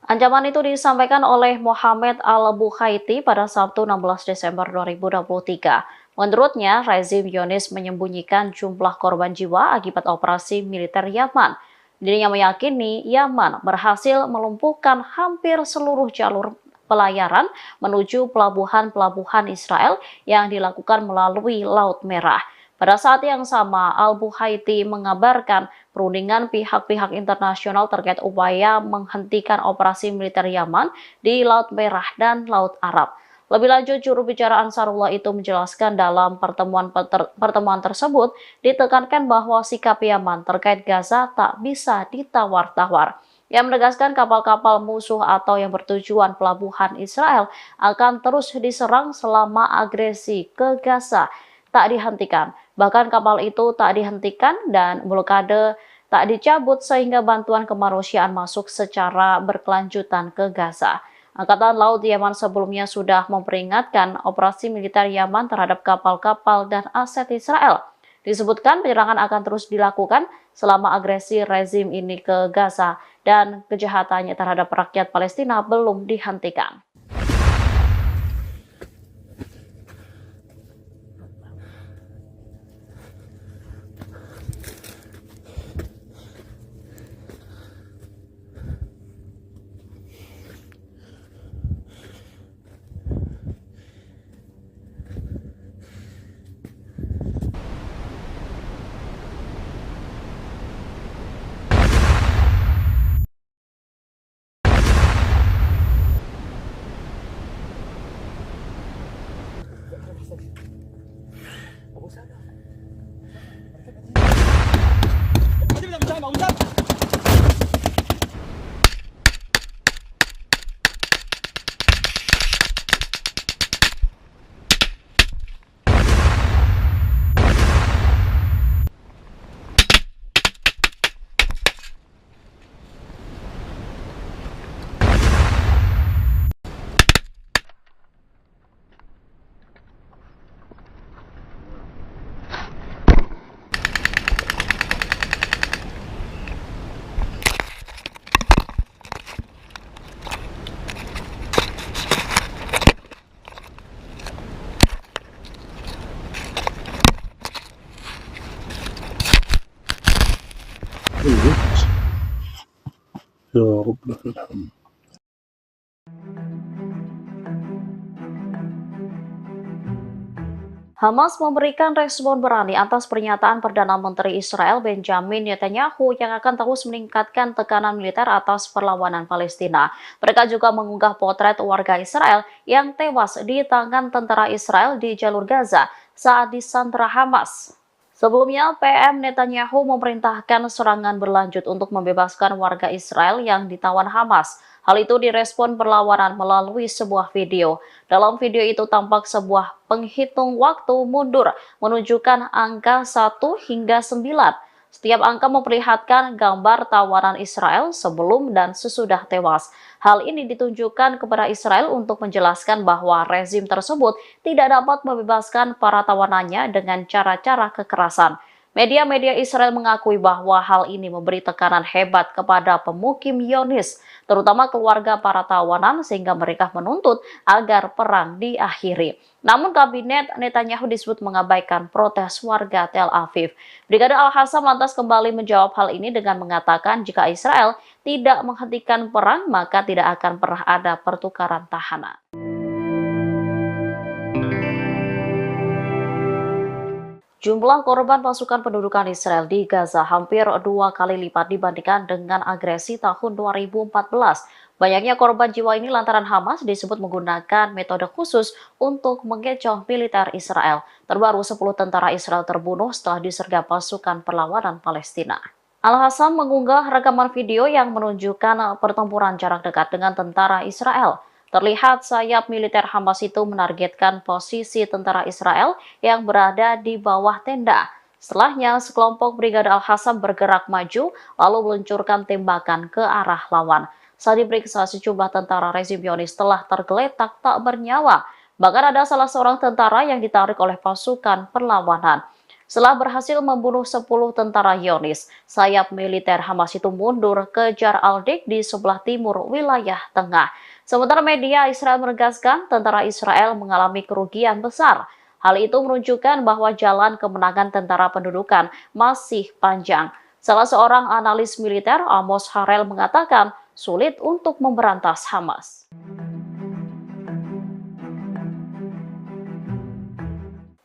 Ancaman itu disampaikan oleh Mohammed Al-Bukhaiti pada Sabtu 16 Desember 2023. Menurutnya, rezim Zionis menyembunyikan jumlah korban jiwa akibat operasi militer Yaman. Dirinya meyakini Yaman berhasil melumpuhkan hampir seluruh jalur pelayaran menuju pelabuhan-pelabuhan Israel yang dilakukan melalui Laut Merah. Pada saat yang sama, Al-Bukhaiti mengabarkan perundingan pihak-pihak internasional terkait upaya menghentikan operasi militer Yaman di Laut Merah dan Laut Arab. Lebih lanjut, juru bicara Ansarullah itu menjelaskan dalam pertemuan tersebut ditekankan bahwa sikap Yaman terkait Gaza tak bisa ditawar-tawar. Yang menegaskan kapal-kapal musuh atau yang bertujuan pelabuhan Israel akan terus diserang selama agresi ke Gaza tak dihentikan. Bahkan kapal itu tak dihentikan dan blokade tak dicabut sehingga bantuan kemanusiaan masuk secara berkelanjutan ke Gaza. Angkatan Laut Yaman sebelumnya sudah memperingatkan operasi militer Yaman terhadap kapal-kapal dan aset Israel. Disebutkan penyerangan akan terus dilakukan selama agresi rezim ini ke Gaza dan kejahatannya terhadap rakyat Palestina belum dihentikan. الوقت. يا رب لك الحمد. Hamas memberikan respon berani atas pernyataan Perdana Menteri Israel Benjamin Netanyahu yang akan terus meningkatkan tekanan militer atas perlawanan Palestina. Mereka juga mengunggah potret warga Israel yang tewas di tangan tentara Israel di jalur Gaza saat disandra Hamas. Sebelumnya, PM Netanyahu memerintahkan serangan berlanjut untuk membebaskan warga Israel yang ditawan Hamas. Hal itu direspon perlawanan melalui sebuah video. Dalam video itu tampak sebuah penghitung waktu mundur menunjukkan angka 1 hingga 9. Setiap angka memperlihatkan gambar tawanan Israel sebelum dan sesudah tewas. Hal ini ditunjukkan kepada Israel untuk menjelaskan bahwa rezim tersebut tidak dapat membebaskan para tawanannya dengan cara-cara kekerasan. Media-media Israel mengakui bahwa hal ini memberi tekanan hebat kepada pemukim Zionis, terutama keluarga para tawanan, sehingga mereka menuntut agar perang diakhiri. Namun kabinet Netanyahu disebut mengabaikan protes warga Tel Aviv. Brigade Al-Qassam lantas kembali menjawab hal ini dengan mengatakan jika Israel tidak menghentikan perang, maka tidak akan pernah ada pertukaran tahanan. Jumlah korban pasukan pendudukan Israel di Gaza hampir 2 kali lipat dibandingkan dengan agresi tahun 2014. Banyaknya korban jiwa ini lantaran Hamas disebut menggunakan metode khusus untuk mengecoh militer Israel. Terbaru 10 tentara Israel terbunuh setelah disergap pasukan perlawanan Palestina. Al-Qassam mengunggah rekaman video yang menunjukkan pertempuran jarak dekat dengan tentara Israel. Terlihat sayap militer Hamas itu menargetkan posisi tentara Israel yang berada di bawah tenda. Setelahnya, sekelompok Brigade Al-Qassam bergerak maju lalu meluncurkan tembakan ke arah lawan. Saat diperiksa, sejumlah tentara rezim Zionis telah tergeletak tak bernyawa. Bahkan ada salah seorang tentara yang ditarik oleh pasukan perlawanan. Setelah berhasil membunuh 10 tentara Zionis, sayap militer Hamas itu mundur ke Jar al-Dik di sebelah timur wilayah tengah. Sementara media Israel menegaskan tentara Israel mengalami kerugian besar. Hal itu menunjukkan bahwa jalan kemenangan tentara pendudukan masih panjang. Salah seorang analis militer, Amos Harel, mengatakan sulit untuk memberantas Hamas.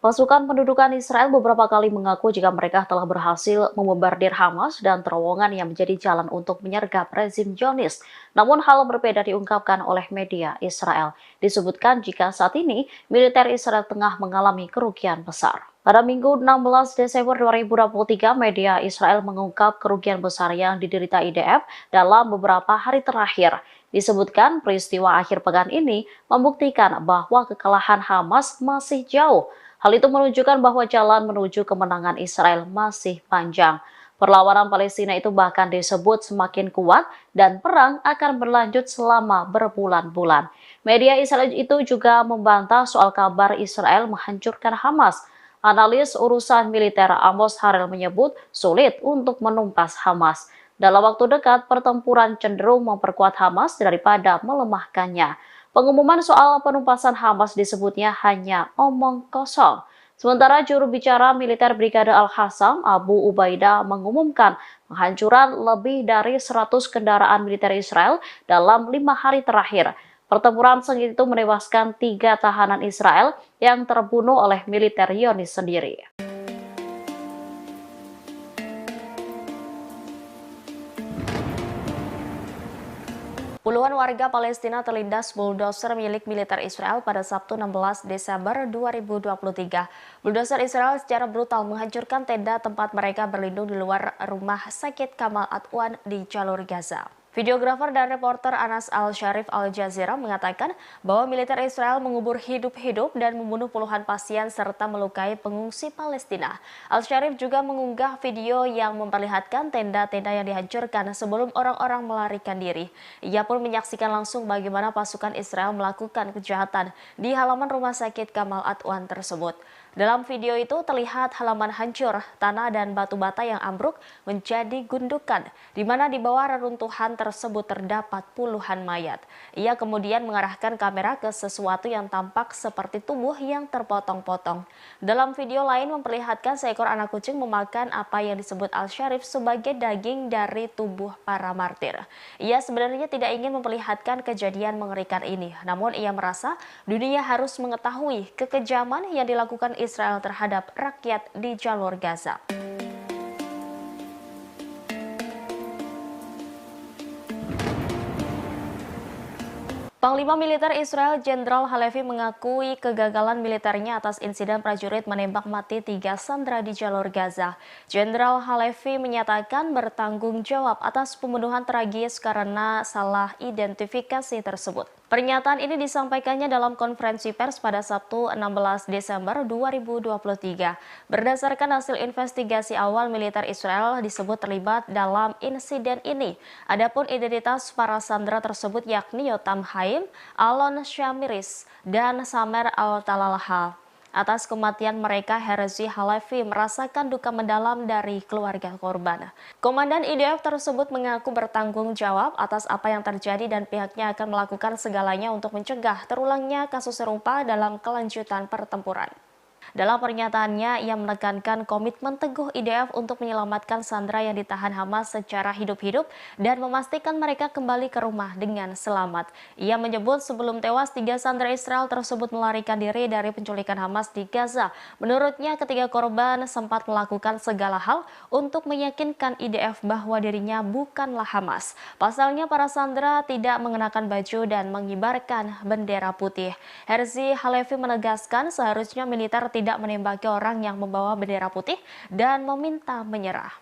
Pasukan pendudukan Israel beberapa kali mengaku jika mereka telah berhasil membombardir Hamas dan terowongan yang menjadi jalan untuk menyergap rezim Zionis. Namun hal berbeda diungkapkan oleh media Israel. Disebutkan jika saat ini militer Israel tengah mengalami kerugian besar. Pada Minggu 16 Desember 2023, media Israel mengungkap kerugian besar yang diderita IDF dalam beberapa hari terakhir. Disebutkan peristiwa akhir pekan ini membuktikan bahwa kekalahan Hamas masih jauh. Hal itu menunjukkan bahwa jalan menuju kemenangan Israel masih panjang. Perlawanan Palestina itu bahkan disebut semakin kuat dan perang akan berlanjut selama berbulan-bulan. Media Israel itu juga membantah soal kabar Israel menghancurkan Hamas. Analis urusan militer Amos Harel menyebut sulit untuk menumpas Hamas. Dalam waktu dekat, pertempuran cenderung memperkuat Hamas daripada melemahkannya. Pengumuman soal penumpasan Hamas disebutnya hanya omong kosong. Sementara juru bicara militer Brigade Al-Qassam, Abu Ubaidah, mengumumkan penghancuran lebih dari 100 kendaraan militer Israel dalam 5 hari terakhir. Pertempuran sengit itu menewaskan 3 tahanan Israel yang terbunuh oleh militer Zionis sendiri. Puluhan warga Palestina terlindas bulldozer milik militer Israel pada Sabtu 16 Desember 2023. Bulldozer Israel secara brutal menghancurkan tenda tempat mereka berlindung di luar rumah sakit Kamal Adwan di jalur Gaza. Videografer dan reporter Anas Al-Sharif Al Jazeera mengatakan bahwa militer Israel mengubur hidup-hidup dan membunuh puluhan pasien serta melukai pengungsi Palestina. Al-Sharif juga mengunggah video yang memperlihatkan tenda-tenda yang dihancurkan sebelum orang-orang melarikan diri. Ia pun menyaksikan langsung bagaimana pasukan Israel melakukan kejahatan di halaman rumah sakit Kamal Adwan tersebut. Dalam video itu terlihat halaman hancur, tanah dan batu bata yang ambruk menjadi gundukan, di mana di bawah reruntuhan tersebut terdapat puluhan mayat. Ia kemudian mengarahkan kamera ke sesuatu yang tampak seperti tubuh yang terpotong-potong. Dalam video lain memperlihatkan seekor anak kucing memakan apa yang disebut Al-Sharif sebagai daging dari tubuh para martir. Ia sebenarnya tidak ingin memperlihatkan kejadian mengerikan ini, namun ia merasa dunia harus mengetahui kekejaman yang dilakukan Israel terhadap rakyat di jalur Gaza. Panglima Militer Israel Jenderal Halevi mengakui kegagalan militernya atas insiden prajurit menembak mati 3 sandera di jalur Gaza. Jenderal Halevi menyatakan bertanggung jawab atas pembunuhan tragis karena salah identifikasi tersebut. Pernyataan ini disampaikannya dalam konferensi pers pada Sabtu 16 Desember 2023. Berdasarkan hasil investigasi awal, militer Israel disebut terlibat dalam insiden ini. Adapun identitas para sandera tersebut yakni Yotam Haim, Alon Shamiris, dan Samer Al-Talalha. Atas kematian mereka, Herzi Halevi merasakan duka mendalam dari keluarga korban. Komandan IDF tersebut mengaku bertanggung jawab atas apa yang terjadi dan pihaknya akan melakukan segalanya untuk mencegah terulangnya kasus serupa dalam kelanjutan pertempuran. Dalam pernyataannya, ia menekankan komitmen teguh IDF untuk menyelamatkan sandera yang ditahan Hamas secara hidup-hidup dan memastikan mereka kembali ke rumah dengan selamat. Ia menyebut sebelum tewas, 3 sandera Israel tersebut melarikan diri dari penculikan Hamas di Gaza. Menurutnya, ketiga korban sempat melakukan segala hal untuk meyakinkan IDF bahwa dirinya bukanlah Hamas. Pasalnya, para sandera tidak mengenakan baju dan mengibarkan bendera putih. Herzi Halevi menegaskan seharusnya militer tidak menembaki orang yang membawa bendera putih dan meminta menyerah.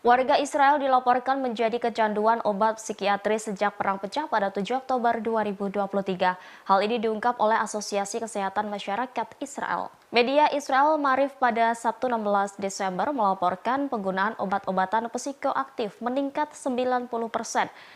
Warga Israel dilaporkan menjadi kecanduan obat psikiatris sejak perang pecah pada 7 Oktober 2023. Hal ini diungkap oleh Asosiasi Kesehatan Masyarakat Israel. Media Israel Maariv pada Sabtu 16 Desember melaporkan penggunaan obat-obatan psikoaktif meningkat 90%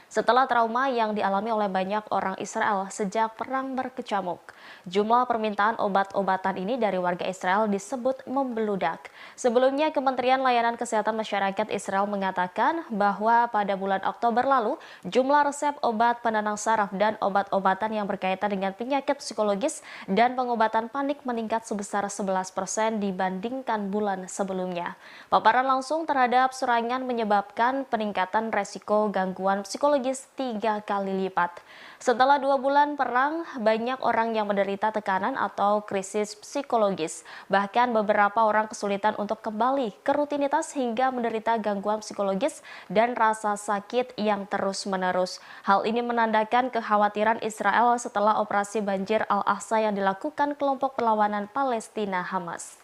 setelah trauma yang dialami oleh banyak orang Israel sejak perang berkecamuk. Jumlah permintaan obat-obatan ini dari warga Israel disebut membeludak. Sebelumnya, Kementerian Layanan Kesehatan Masyarakat Israel mengatakan bahwa pada bulan Oktober lalu, jumlah resep obat penenang saraf dan obat-obatan yang berkaitan dengan penyakit psikologis dan pengobatan panik meningkat sebesar 11% dibandingkan bulan sebelumnya. Paparan langsung terhadap serangan menyebabkan peningkatan resiko gangguan psikologis 3 kali lipat. Setelah 2 bulan perang, banyak orang yang menderita tekanan atau krisis psikologis. Bahkan beberapa orang kesulitan untuk kembali ke rutinitas hingga menderita gangguan psikologis dan rasa sakit yang terus-menerus. Hal ini menandakan kekhawatiran Israel setelah operasi banjir Al-Aqsa yang dilakukan kelompok perlawanan Palestina Hamas.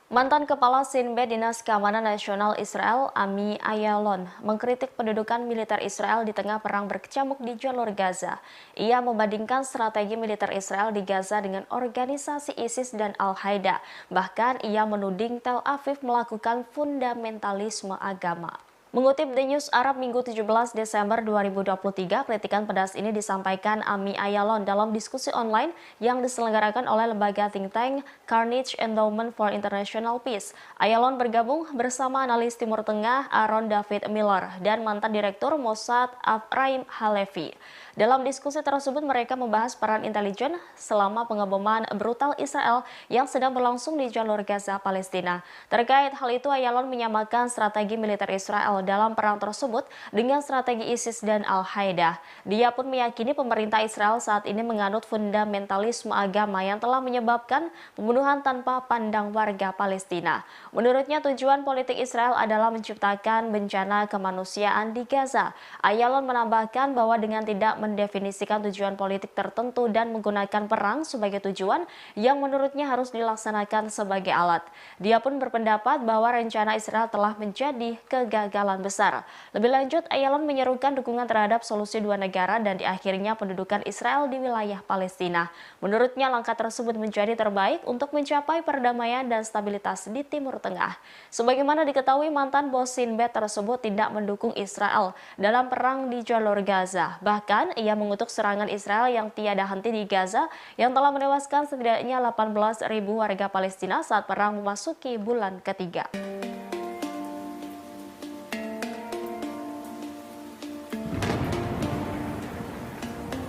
Mantan Kepala Sinbad Dinas Keamanan Nasional Israel, Ami Ayalon, mengkritik pendudukan militer Israel di tengah perang berkecamuk di jalur Gaza. Ia membandingkan strategi militer Israel di Gaza dengan organisasi ISIS dan Al-Qaeda. Bahkan ia menuding Tel Aviv melakukan fundamentalisme agama. Mengutip The News Arab Minggu 17 Desember 2023, kritikan pedas ini disampaikan Ami Ayalon dalam diskusi online yang diselenggarakan oleh lembaga think tank Carnegie Endowment for International Peace. Ayalon bergabung bersama analis Timur Tengah Aaron David Miller dan mantan Direktur Mossad Ephraim Halevi. Dalam diskusi tersebut mereka membahas peran intelijen selama pengeboman brutal Israel yang sedang berlangsung di jalur Gaza, Palestina. Terkait hal itu, Ayalon menyamakan strategi militer Israel dalam perang tersebut dengan strategi ISIS dan Al-Qaeda. Dia pun meyakini pemerintah Israel saat ini menganut fundamentalisme agama yang telah menyebabkan pembunuhan tanpa pandang warga Palestina. Menurutnya, tujuan politik Israel adalah menciptakan bencana kemanusiaan di Gaza. Ayalon menambahkan bahwa dengan tidak mendefinisikan tujuan politik tertentu dan menggunakan perang sebagai tujuan yang menurutnya harus dilaksanakan sebagai alat. Dia pun berpendapat bahwa rencana Israel telah menjadi kegagalan berjalan besar. Lebih lanjut, Ayalon menyerukan dukungan terhadap solusi dua negara dan diakhirinya pendudukan Israel di wilayah Palestina. Menurutnya, langkah tersebut menjadi terbaik untuk mencapai perdamaian dan stabilitas di Timur Tengah. Sebagaimana diketahui, mantan bos Sinbad tersebut tidak mendukung Israel dalam perang di jalur Gaza. Bahkan, ia mengutuk serangan Israel yang tiada henti di Gaza yang telah menewaskan setidaknya 18.000 warga Palestina saat perang memasuki bulan ketiga.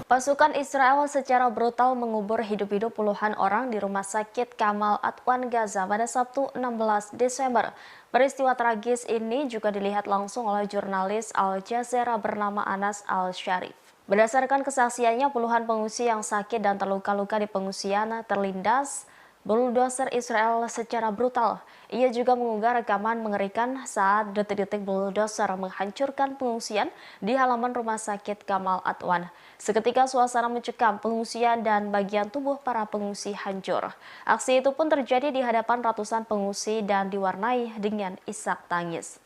Pasukan Israel secara brutal mengubur hidup-hidup puluhan orang di rumah sakit Kamal Adwan Gaza pada Sabtu 16 Desember. Peristiwa tragis ini juga dilihat langsung oleh jurnalis Al Jazeera bernama Anas Al-Sharif. Berdasarkan kesaksiannya, puluhan pengungsi yang sakit dan terluka-luka di pengungsian terlindas bulldozer Israel secara brutal. Ia juga mengunggah rekaman mengerikan saat detik-detik bulldozer menghancurkan pengungsian di halaman rumah sakit Kamal Adwan. Seketika suasana mencekam, pengungsian dan bagian tubuh para pengungsi hancur. Aksi itu pun terjadi di hadapan ratusan pengungsi dan diwarnai dengan isak tangis.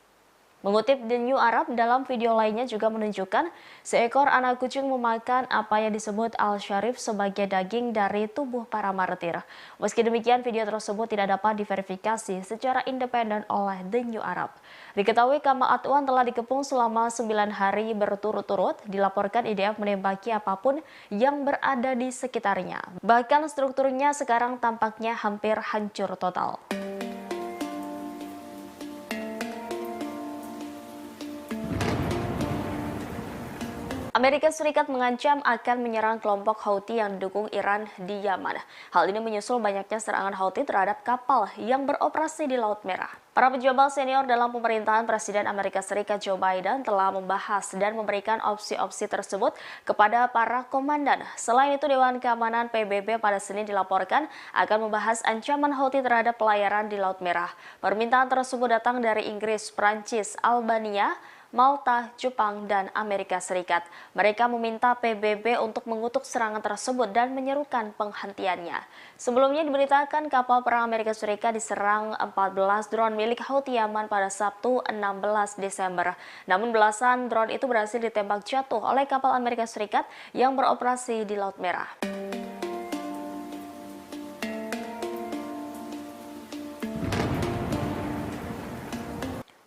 Mengutip The New Arab, dalam video lainnya juga menunjukkan seekor anak kucing memakan apa yang disebut Al-Sharif sebagai daging dari tubuh para martir. Meski demikian, video tersebut tidak dapat diverifikasi secara independen oleh The New Arab. Diketahui Kamal Adwan telah dikepung selama 9 hari berturut-turut, dilaporkan IDF menembaki apapun yang berada di sekitarnya. Bahkan strukturnya sekarang tampaknya hampir hancur total. Amerika Serikat mengancam akan menyerang kelompok Houthi yang didukung Iran di Yaman. Hal ini menyusul banyaknya serangan Houthi terhadap kapal yang beroperasi di Laut Merah. Para pejabat senior dalam pemerintahan Presiden Amerika Serikat Joe Biden telah membahas dan memberikan opsi-opsi tersebut kepada para komandan. Selain itu, Dewan Keamanan PBB pada Senin dilaporkan akan membahas ancaman Houthi terhadap pelayaran di Laut Merah. Permintaan tersebut datang dari Inggris, Prancis, Albania, Malta, Jepang, dan Amerika Serikat. Mereka meminta PBB untuk mengutuk serangan tersebut dan menyerukan penghentiannya. Sebelumnya diberitakan kapal perang Amerika Serikat diserang 14 drone milik Houthi Yaman pada Sabtu 16 Desember. Namun belasan drone itu berhasil ditembak jatuh oleh kapal Amerika Serikat yang beroperasi di Laut Merah.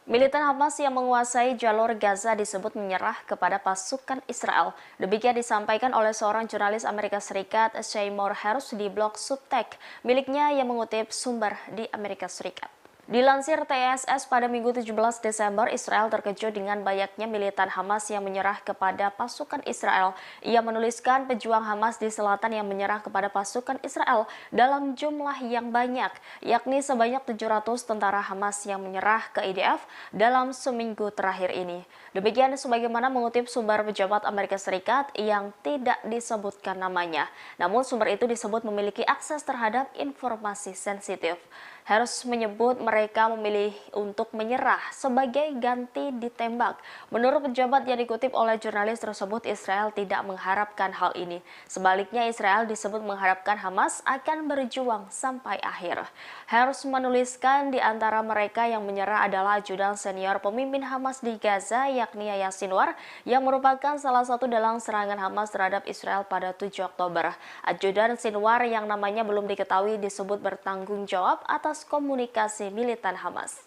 Militan Hamas yang menguasai jalur Gaza disebut menyerah kepada pasukan Israel. Demikian disampaikan oleh seorang jurnalis Amerika Serikat, Seymour Hersh, di blog Substack miliknya yang mengutip sumber di Amerika Serikat. Dilansir TSS pada Minggu 17 Desember, Israel terkejut dengan banyaknya militan Hamas yang menyerah kepada pasukan Israel. Ia menuliskan pejuang Hamas di selatan yang menyerah kepada pasukan Israel dalam jumlah yang banyak, yakni sebanyak 700 tentara Hamas yang menyerah ke IDF dalam seminggu terakhir ini. Demikian sebagaimana mengutip sumber pejabat Amerika Serikat yang tidak disebutkan namanya. Namun sumber itu disebut memiliki akses terhadap informasi sensitif. Hersh menyebut mereka memilih untuk menyerah sebagai ganti ditembak. Menurut pejabat yang dikutip oleh jurnalis tersebut, Israel tidak mengharapkan hal ini. Sebaliknya, Israel disebut mengharapkan Hamas akan berjuang sampai akhir. Hersh menuliskan di antara mereka yang menyerah adalah ajudan senior pemimpin Hamas di Gaza, yakni Yahya Sinwar, yang merupakan salah satu dalang serangan Hamas terhadap Israel pada 7 Oktober. Ajudan Sinwar yang namanya belum diketahui disebut bertanggung jawab atas komunikasi militan Hamas.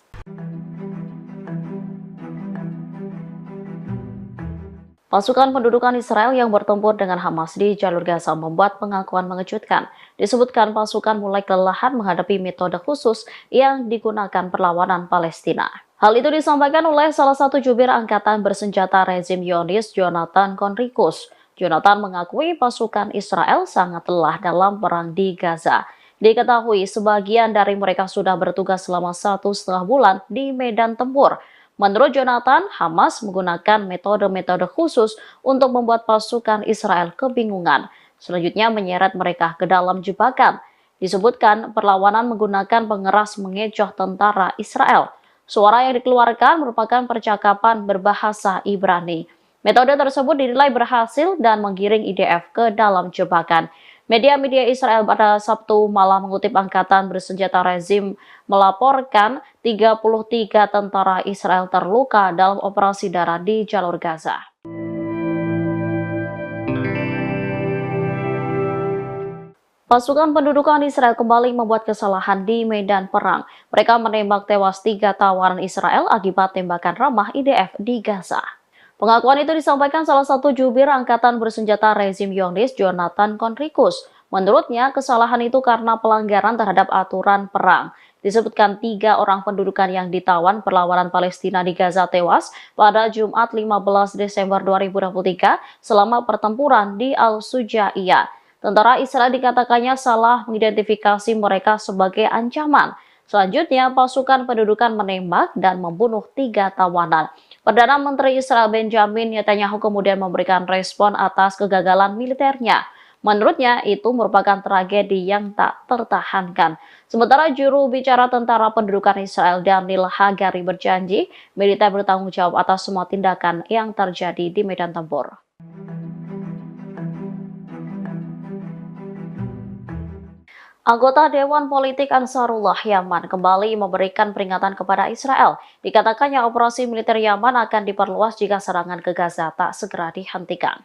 Pasukan pendudukan Israel yang bertempur dengan Hamas di jalur Gaza membuat pengakuan mengejutkan. Disebutkan pasukan mulai kelelahan menghadapi metode khusus yang digunakan perlawanan Palestina. Hal itu disampaikan oleh salah satu jubir angkatan bersenjata rezim Zionis, Jonathan Conricus. Jonathan mengakui pasukan Israel sangat lelah dalam perang di Gaza. Diketahui sebagian dari mereka sudah bertugas selama 1,5 bulan di medan tempur. Menurut Jonathan, Hamas menggunakan metode-metode khusus untuk membuat pasukan Israel kebingungan. Selanjutnya menyeret mereka ke dalam jebakan. Disebutkan perlawanan menggunakan pengeras mengecoh tentara Israel. Suara yang dikeluarkan merupakan percakapan berbahasa Ibrani. Metode tersebut dinilai berhasil dan menggiring IDF ke dalam jebakan. Media-media Israel pada Sabtu malam mengutip angkatan bersenjata rezim melaporkan 33 tentara Israel terluka dalam operasi darat di jalur Gaza. Pasukan pendudukan Israel kembali membuat kesalahan di medan perang. Mereka menembak tewas 3 tawanan Israel akibat tembakan ramah IDF di Gaza. Pengakuan itu disampaikan salah satu jubir angkatan bersenjata rezim Zionis, Jonathan Conricus. Menurutnya, kesalahan itu karena pelanggaran terhadap aturan perang. Disebutkan 3 orang pendudukan yang ditawan perlawanan Palestina di Gaza tewas pada Jumat 15 Desember 2023 selama pertempuran di Al-Sujaiyah. Tentara Israel dikatakannya salah mengidentifikasi mereka sebagai ancaman. Selanjutnya, pasukan pendudukan menembak dan membunuh 3 tawanan. Perdana Menteri Israel Benjamin Netanyahu kemudian memberikan respon atas kegagalan militernya. Menurutnya, itu merupakan tragedi yang tak tertahankan. Sementara juru bicara tentara pendudukan Israel Daniel Hagari berjanji, militer bertanggung jawab atas semua tindakan yang terjadi di medan tempur. Anggota Dewan Politik Ansarullah Yaman kembali memberikan peringatan kepada Israel. Dikatakannya operasi militer Yaman akan diperluas jika serangan ke Gaza tak segera dihentikan.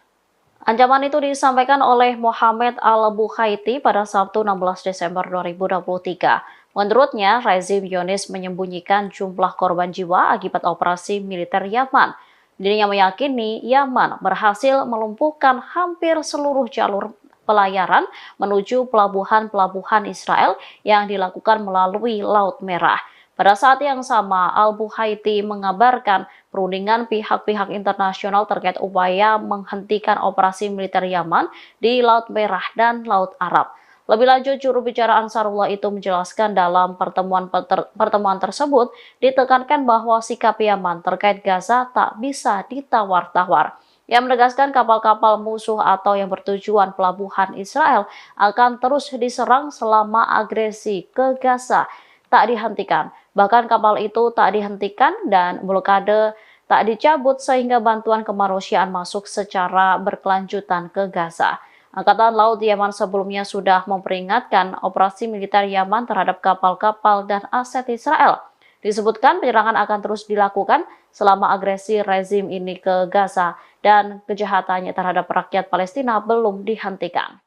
Ancaman itu disampaikan oleh Mohammed Al-Bukhaiti pada Sabtu 16 Desember 2023. Menurutnya, rezim Zionis menyembunyikan jumlah korban jiwa akibat operasi militer Yaman. Dirinya meyakini Yaman berhasil melumpuhkan hampir seluruh jalur pelayaran menuju pelabuhan-pelabuhan Israel yang dilakukan melalui Laut Merah. Pada saat yang sama, Al-Bukhaiti mengabarkan perundingan pihak-pihak internasional terkait upaya menghentikan operasi militer Yaman di Laut Merah dan Laut Arab. Lebih lanjut, juru bicara Ansarullah itu menjelaskan dalam pertemuan tersebut ditekankan bahwa sikap Yaman terkait Gaza tak bisa ditawar-tawar. Yang menegaskan kapal-kapal musuh atau yang bertujuan pelabuhan Israel akan terus diserang selama agresi ke Gaza tak dihentikan. Bahkan kapal itu tak dihentikan dan blokade tak dicabut sehingga bantuan kemanusiaan masuk secara berkelanjutan ke Gaza. Angkatan Laut Yaman sebelumnya sudah memperingatkan operasi militer Yaman terhadap kapal-kapal dan aset Israel. Disebutkan penyerangan akan terus dilakukan selama agresi rezim ini ke Gaza dan kejahatannya terhadap rakyat Palestina belum dihentikan.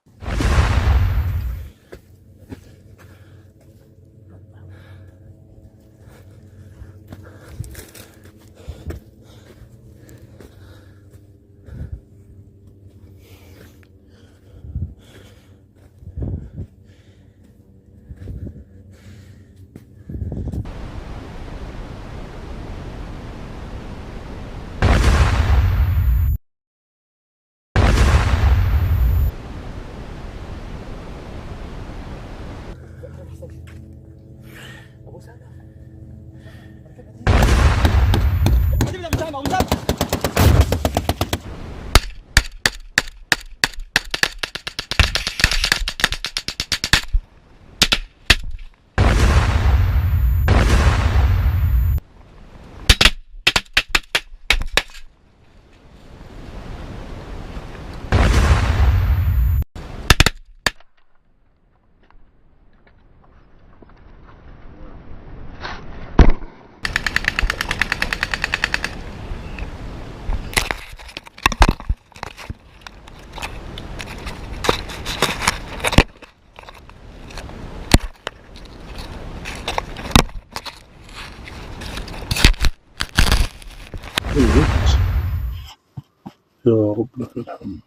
يا رب لك الحمد.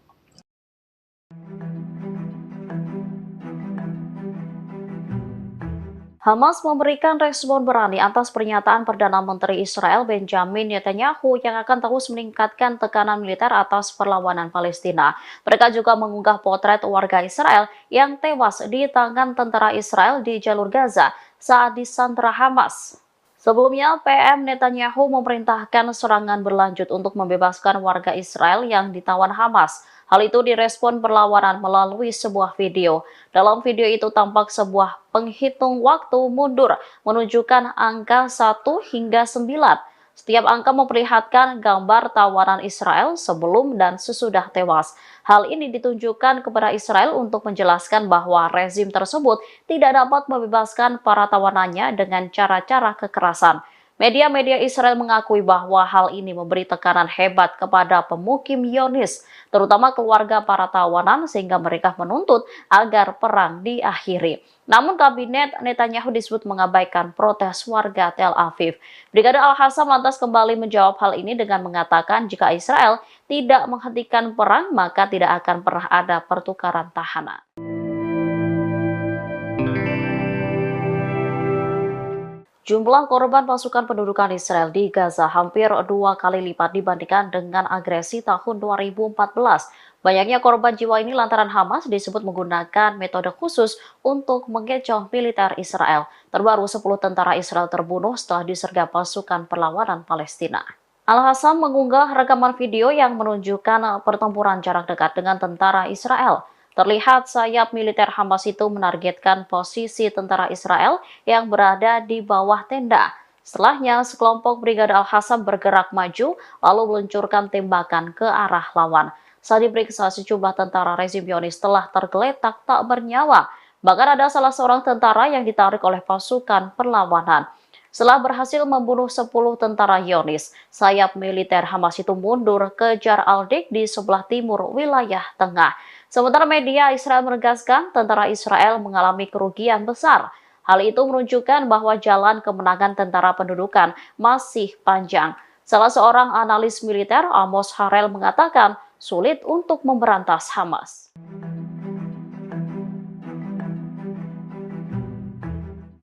Hamas memberikan respon berani atas pernyataan Perdana Menteri Israel Benjamin Netanyahu yang akan terus meningkatkan tekanan militer atas perlawanan Palestina. Mereka juga mengunggah potret warga Israel yang tewas di tangan tentara Israel di jalur Gaza saat disandra Hamas. Sebelumnya, PM Netanyahu memerintahkan serangan berlanjut untuk membebaskan warga Israel yang ditawan Hamas. Hal itu direspon perlawanan melalui sebuah video. Dalam video itu tampak sebuah penghitung waktu mundur menunjukkan angka 1 hingga 9. Setiap angka memperlihatkan gambar tawanan Israel sebelum dan sesudah tewas. Hal ini ditunjukkan kepada Israel untuk menjelaskan bahwa rezim tersebut tidak dapat membebaskan para tawanannya dengan cara-cara kekerasan. Media-media Israel mengakui bahwa hal ini memberi tekanan hebat kepada pemukim Zionis, terutama keluarga para tawanan, sehingga mereka menuntut agar perang diakhiri. Namun kabinet Netanyahu disebut mengabaikan protes warga Tel Aviv. Brigade Al-Hassam lantas kembali menjawab hal ini dengan mengatakan jika Israel tidak menghentikan perang, maka tidak akan pernah ada pertukaran tahanan. Jumlah korban pasukan pendudukan Israel di Gaza hampir 2 kali lipat dibandingkan dengan agresi tahun 2014. Banyaknya korban jiwa ini lantaran Hamas disebut menggunakan metode khusus untuk mengecoh militer Israel. Terbaru 10 tentara Israel terbunuh setelah disergap pasukan perlawanan Palestina. Al-Hassam mengunggah rekaman video yang menunjukkan pertempuran jarak dekat dengan tentara Israel. Terlihat sayap militer Hamas itu menargetkan posisi tentara Israel yang berada di bawah tenda. Setelahnya, sekelompok Brigade Al-Hassam bergerak maju lalu meluncurkan tembakan ke arah lawan. Saat diperiksa, sejumlah tentara rezim Zionis telah tergeletak tak bernyawa. Bahkan ada salah seorang tentara yang ditarik oleh pasukan perlawanan. Setelah berhasil membunuh 10 tentara Zionis, sayap militer Hamas itu mundur ke Jar al-Dik di sebelah timur wilayah tengah. Sementara media Israel menegaskan tentara Israel mengalami kerugian besar. Hal itu menunjukkan bahwa jalan kemenangan tentara pendudukan masih panjang. Salah seorang analis militer, Amos Harel, mengatakan sulit untuk memberantas Hamas.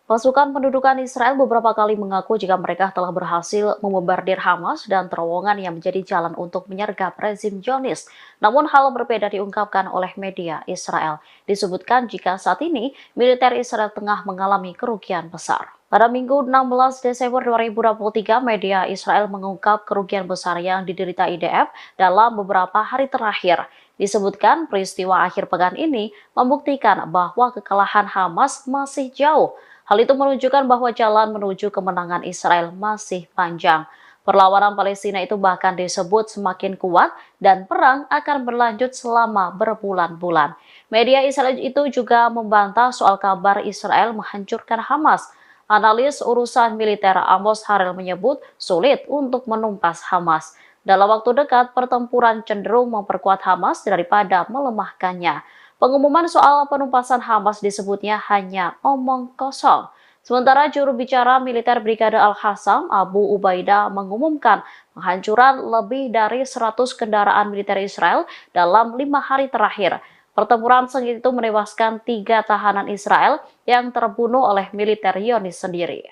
Pasukan pendudukan Israel beberapa kali mengaku jika mereka telah berhasil membombardir Hamas dan terowongan yang menjadi jalan untuk menyergap rezim Zionis. Namun hal berbeda diungkapkan oleh media Israel. Disebutkan jika saat ini militer Israel tengah mengalami kerugian besar. Pada Minggu 16 Desember 2023, media Israel mengungkap kerugian besar yang diderita IDF dalam beberapa hari terakhir. Disebutkan peristiwa akhir pekan ini membuktikan bahwa kekalahan Hamas masih jauh. Hal itu menunjukkan bahwa jalan menuju kemenangan Israel masih panjang. Perlawanan Palestina itu bahkan disebut semakin kuat dan perang akan berlanjut selama berbulan-bulan. Media Israel itu juga membantah soal kabar Israel menghancurkan Hamas. Analis urusan militer Amos Harel menyebut sulit untuk menumpas Hamas. Dalam waktu dekat, pertempuran cenderung memperkuat Hamas daripada melemahkannya. Pengumuman soal penumpasan Hamas disebutnya hanya omong kosong. Sementara juru bicara militer Brigade Al-Hassam, Abu Ubaidah, mengumumkan penghancuran lebih dari 100 kendaraan militer Israel dalam 5 hari terakhir. Pertempuran sengit itu menewaskan 3 tahanan Israel yang terbunuh oleh militer Zionis sendiri.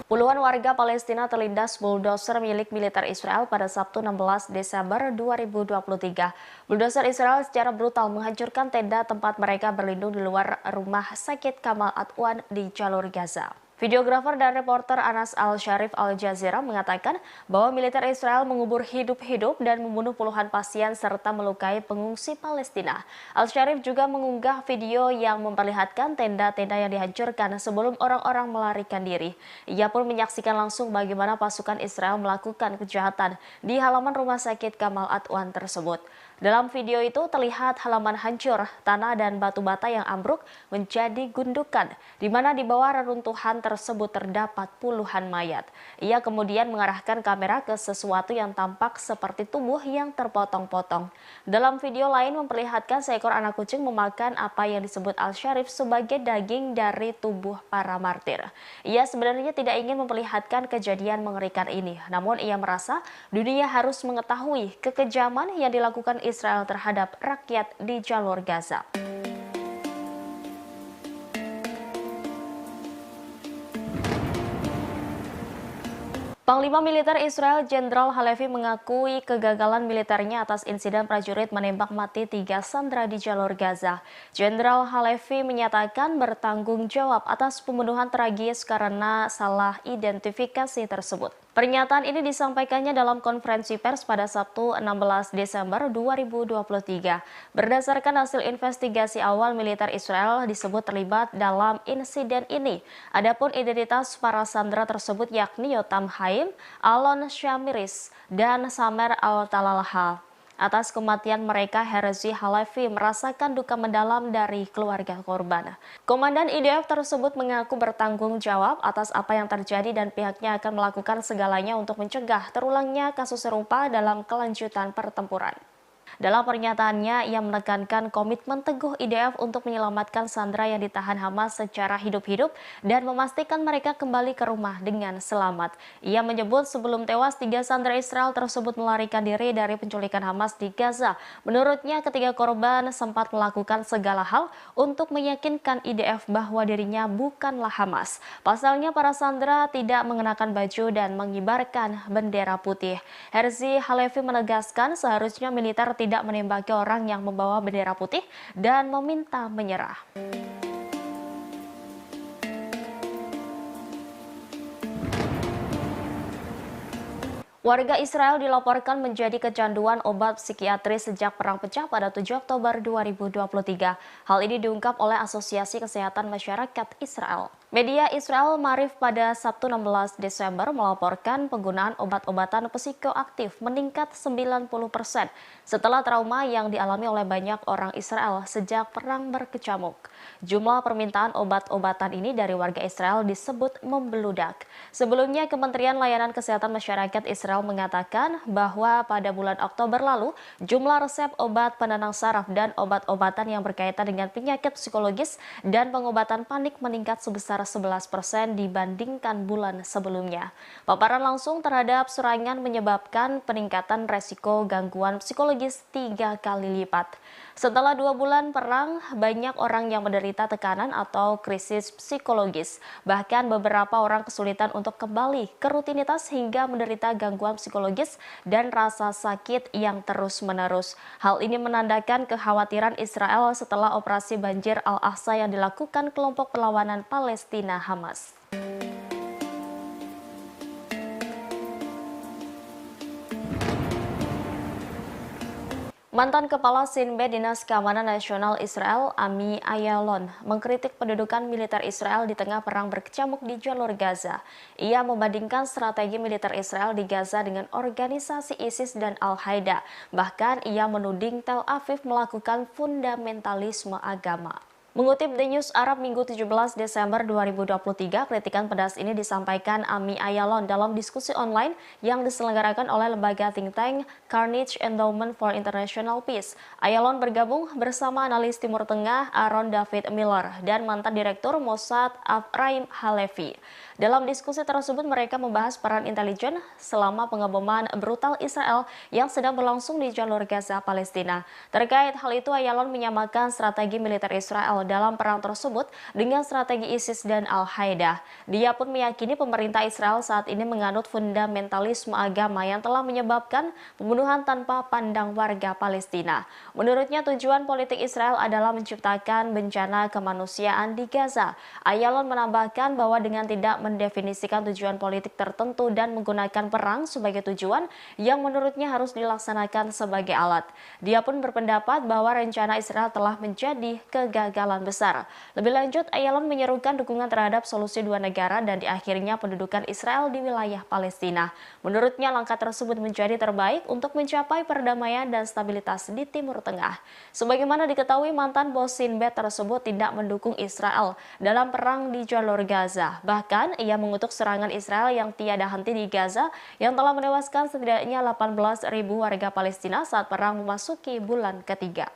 Puluhan warga Palestina terlindas buldoser milik militer Israel pada Sabtu 16 Desember 2023. Buldoser Israel secara brutal menghancurkan tenda tempat mereka berlindung di luar rumah sakit Kamal Adwan di jalur Gaza. Videografer dan reporter Anas Al-Sharif Al Jazeera mengatakan bahwa militer Israel mengubur hidup-hidup dan membunuh puluhan pasien serta melukai pengungsi Palestina. Al-Sharif juga mengunggah video yang memperlihatkan tenda-tenda yang dihancurkan sebelum orang-orang melarikan diri. Ia pun menyaksikan langsung bagaimana pasukan Israel melakukan kejahatan di halaman rumah sakit Kamal Adwan tersebut. Dalam video itu terlihat halaman hancur, tanah dan batu bata yang ambruk menjadi gundukan, di mana di bawah reruntuhan tersebut terdapat puluhan mayat. Ia kemudian mengarahkan kamera ke sesuatu yang tampak seperti tubuh yang terpotong-potong. Dalam video lain memperlihatkan seekor anak kucing memakan apa yang disebut Al-Sharif sebagai daging dari tubuh para martir. Ia sebenarnya tidak ingin memperlihatkan kejadian mengerikan ini, namun ia merasa dunia harus mengetahui kekejaman yang dilakukan Israel terhadap rakyat di jalur Gaza. Panglima Militer Israel Jenderal Halevi mengakui kegagalan militernya atas insiden prajurit menembak mati 3 sandera di jalur Gaza. Jenderal Halevi menyatakan bertanggung jawab atas pembunuhan tragis karena salah identifikasi tersebut. Pernyataan ini disampaikannya dalam konferensi pers pada Sabtu 16 Desember 2023. Berdasarkan hasil investigasi awal, militer Israel disebut terlibat dalam insiden ini. Adapun identitas para sandera tersebut yakni Yotam Haim, Alon Shamiris, dan Samer Al-Talalha. Atas kematian mereka, Herzi Halevi merasakan duka mendalam dari keluarga korban. Komandan IDF tersebut mengaku bertanggung jawab atas apa yang terjadi dan pihaknya akan melakukan segalanya untuk mencegah terulangnya kasus serupa dalam kelanjutan pertempuran. Dalam pernyataannya, ia menekankan komitmen teguh IDF untuk menyelamatkan sandera yang ditahan Hamas secara hidup-hidup dan memastikan mereka kembali ke rumah dengan selamat. Ia menyebut sebelum tewas, 3 sandera Israel tersebut melarikan diri dari penculikan Hamas di Gaza. Menurutnya, ketiga korban sempat melakukan segala hal untuk meyakinkan IDF bahwa dirinya bukanlah Hamas. Pasalnya, para sandera tidak mengenakan baju dan mengibarkan bendera putih. Herzi Halevi menegaskan seharusnya militer tidak menembaki orang yang membawa bendera putih dan meminta menyerah. Warga Israel dilaporkan menjadi kecanduan obat psikiatris sejak perang pecah pada 7 Oktober 2023. Hal ini diungkap oleh Asosiasi Kesehatan Masyarakat Israel. Media Israel Maariv pada Sabtu 16 Desember melaporkan penggunaan obat-obatan psikoaktif meningkat 90% setelah trauma yang dialami oleh banyak orang Israel sejak perang berkecamuk. Jumlah permintaan obat-obatan ini dari warga Israel disebut membeludak. Sebelumnya, Kementerian Layanan Kesehatan Masyarakat Israel mengatakan bahwa pada bulan Oktober lalu, jumlah resep obat penenang saraf dan obat-obatan yang berkaitan dengan penyakit psikologis dan pengobatan panik meningkat sebesar 11% dibandingkan bulan sebelumnya. Paparan langsung terhadap serangan menyebabkan peningkatan resiko gangguan psikologis 3 kali lipat. Setelah 2 bulan perang, banyak orang yang menderita tekanan atau krisis psikologis. Bahkan beberapa orang kesulitan untuk kembali ke rutinitas hingga menderita gangguan psikologis dan rasa sakit yang terus-menerus. Hal ini menandakan kekhawatiran Israel setelah operasi banjir Al-Aqsa yang dilakukan kelompok perlawanan Palestina Hamas. Mantan Kepala Sinbad Dinas Keamanan Nasional Israel, Ami Ayalon, mengkritik pendudukan militer Israel di tengah perang berkecamuk di jalur Gaza. Ia membandingkan strategi militer Israel di Gaza dengan organisasi ISIS dan Al-Qaeda. Bahkan ia menuding Tel Aviv melakukan fundamentalisme agama. Mengutip The News Arab Minggu 17 Desember 2023, kritikan pedas ini disampaikan Ami Ayalon dalam diskusi online yang diselenggarakan oleh lembaga think tank Carnegie Endowment for International Peace. Ayalon bergabung bersama analis Timur Tengah Aaron David Miller dan mantan Direktur Mossad Ephraim Halevi. Dalam diskusi tersebut mereka membahas peran intelijen selama pengeboman brutal Israel yang sedang berlangsung di jalur Gaza, Palestina. Terkait hal itu, Ayalon menyamakan strategi militer Israel dalam perang tersebut dengan strategi ISIS dan Al-Qaeda. Dia pun meyakini pemerintah Israel saat ini menganut fundamentalisme agama yang telah menyebabkan pembunuhan tanpa pandang warga Palestina. Menurutnya, tujuan politik Israel adalah menciptakan bencana kemanusiaan di Gaza. Ayalon menambahkan bahwa dengan tidak mendefinisikan tujuan politik tertentu dan menggunakan perang sebagai tujuan yang menurutnya harus dilaksanakan sebagai alat. Dia pun berpendapat bahwa rencana Israel telah menjadi kegagalan besar. Lebih lanjut, Ayalon menyerukan dukungan terhadap solusi 2 negara dan diakhirnya pendudukan Israel di wilayah Palestina. Menurutnya, langkah tersebut menjadi terbaik untuk mencapai perdamaian dan stabilitas di Timur Tengah. Sebagaimana diketahui, mantan bos Sinbad tersebut tidak mendukung Israel dalam perang di jalur Gaza. Bahkan, ia mengutuk serangan Israel yang tiada henti di Gaza yang telah menewaskan setidaknya 18.000 warga Palestina saat perang memasuki bulan ketiga.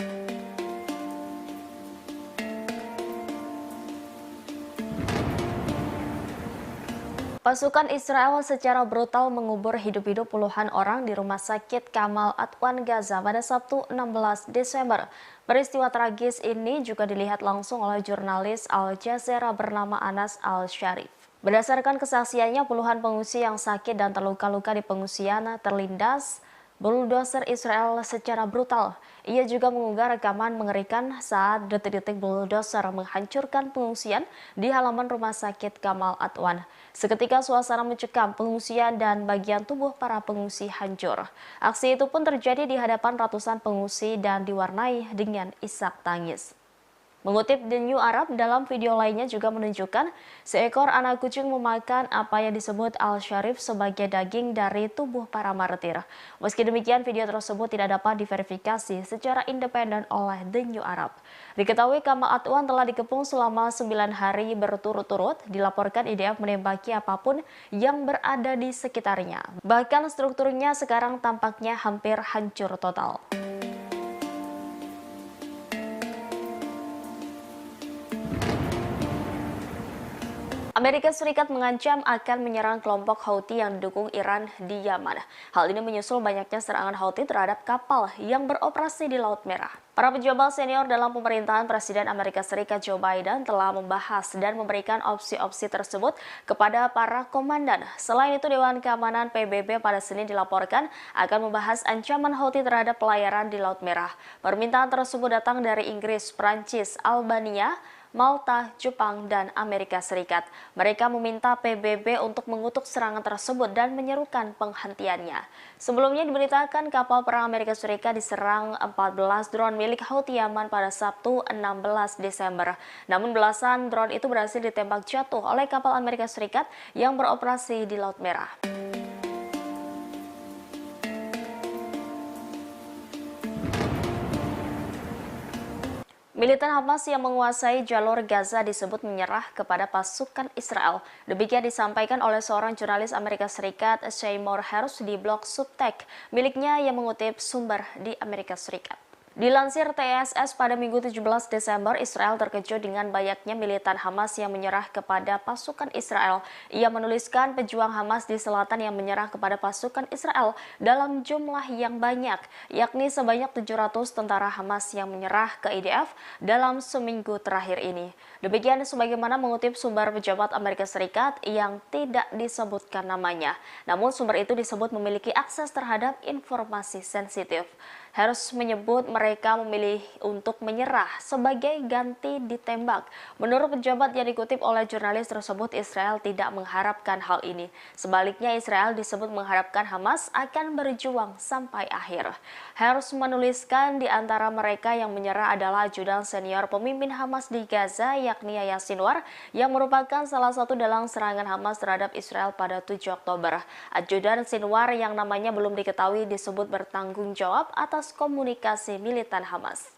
Pasukan Israel secara brutal mengubur hidup-hidup puluhan orang di rumah sakit Kamal Adwan Gaza pada Sabtu 16 Desember. Peristiwa tragis ini juga dilihat langsung oleh jurnalis Al Jazeera bernama Anas Al-Sharif. Berdasarkan kesaksiannya, puluhan pengungsi yang sakit dan terluka-luka di pengungsian terlindas bulldozer Israel secara brutal. Ia juga mengunggah rekaman mengerikan saat detik-detik bulldozer menghancurkan pengungsian di halaman rumah sakit Gamal Adwan. Seketika suasana mencekam, pengungsian dan bagian tubuh para pengungsi hancur. Aksi itu pun terjadi di hadapan ratusan pengungsi dan diwarnai dengan isak tangis. Mengutip The New Arab, dalam video lainnya juga menunjukkan seekor anak kucing memakan apa yang disebut Al-Sharif sebagai daging dari tubuh para martir. Meski demikian, video tersebut tidak dapat diverifikasi secara independen oleh The New Arab. Diketahui Gamal Adwan telah dikepung selama 9 hari berturut-turut, dilaporkan IDF menembaki apapun yang berada di sekitarnya. Bahkan strukturnya sekarang tampaknya hampir hancur total. Amerika Serikat mengancam akan menyerang kelompok Houthi yang didukung Iran di Yaman. Hal ini menyusul banyaknya serangan Houthi terhadap kapal yang beroperasi di Laut Merah. Para pejabat senior dalam pemerintahan Presiden Amerika Serikat Joe Biden telah membahas dan memberikan opsi-opsi tersebut kepada para komandan. Selain itu, Dewan Keamanan PBB pada Senin dilaporkan akan membahas ancaman Houthi terhadap pelayaran di Laut Merah. Permintaan tersebut datang dari Inggris, Prancis, Albania, Malta, Jepang, dan Amerika Serikat. Mereka meminta PBB untuk mengutuk serangan tersebut dan menyerukan penghentiannya. Sebelumnya diberitakan kapal perang Amerika Serikat diserang 14 drone milik Houthi Yaman pada Sabtu 16 Desember. Namun belasan drone itu berhasil ditembak jatuh oleh kapal Amerika Serikat yang beroperasi di Laut Merah. Militan Hamas yang menguasai jalur Gaza disebut menyerah kepada pasukan Israel. Demikian disampaikan oleh seorang jurnalis Amerika Serikat, Seymour Hersh, di blog Substack miliknya yang mengutip sumber di Amerika Serikat. Dilansir TSS pada Minggu 17 Desember, Israel terkejut dengan banyaknya militan Hamas yang menyerah kepada pasukan Israel. Ia menuliskan pejuang Hamas di selatan yang menyerah kepada pasukan Israel dalam jumlah yang banyak, yakni sebanyak 700 tentara Hamas yang menyerah ke IDF dalam seminggu terakhir ini. Demikian sebagaimana mengutip sumber pejabat Amerika Serikat yang tidak disebutkan namanya. Namun sumber itu disebut memiliki akses terhadap informasi sensitif. Hersh menyebut mereka memilih untuk menyerah sebagai ganti ditembak. Menurut pejabat yang dikutip oleh jurnalis tersebut, Israel tidak mengharapkan hal ini. Sebaliknya, Israel disebut mengharapkan Hamas akan berjuang sampai akhir. Hersh menuliskan di antara mereka yang menyerah adalah ajudan senior pemimpin Hamas di Gaza, yakni Yahya Sinwar, yang merupakan salah satu dalang serangan Hamas terhadap Israel pada 7 Oktober. Ajudan Sinwar yang namanya belum diketahui disebut bertanggung jawab atas komunikasi militan Hamas.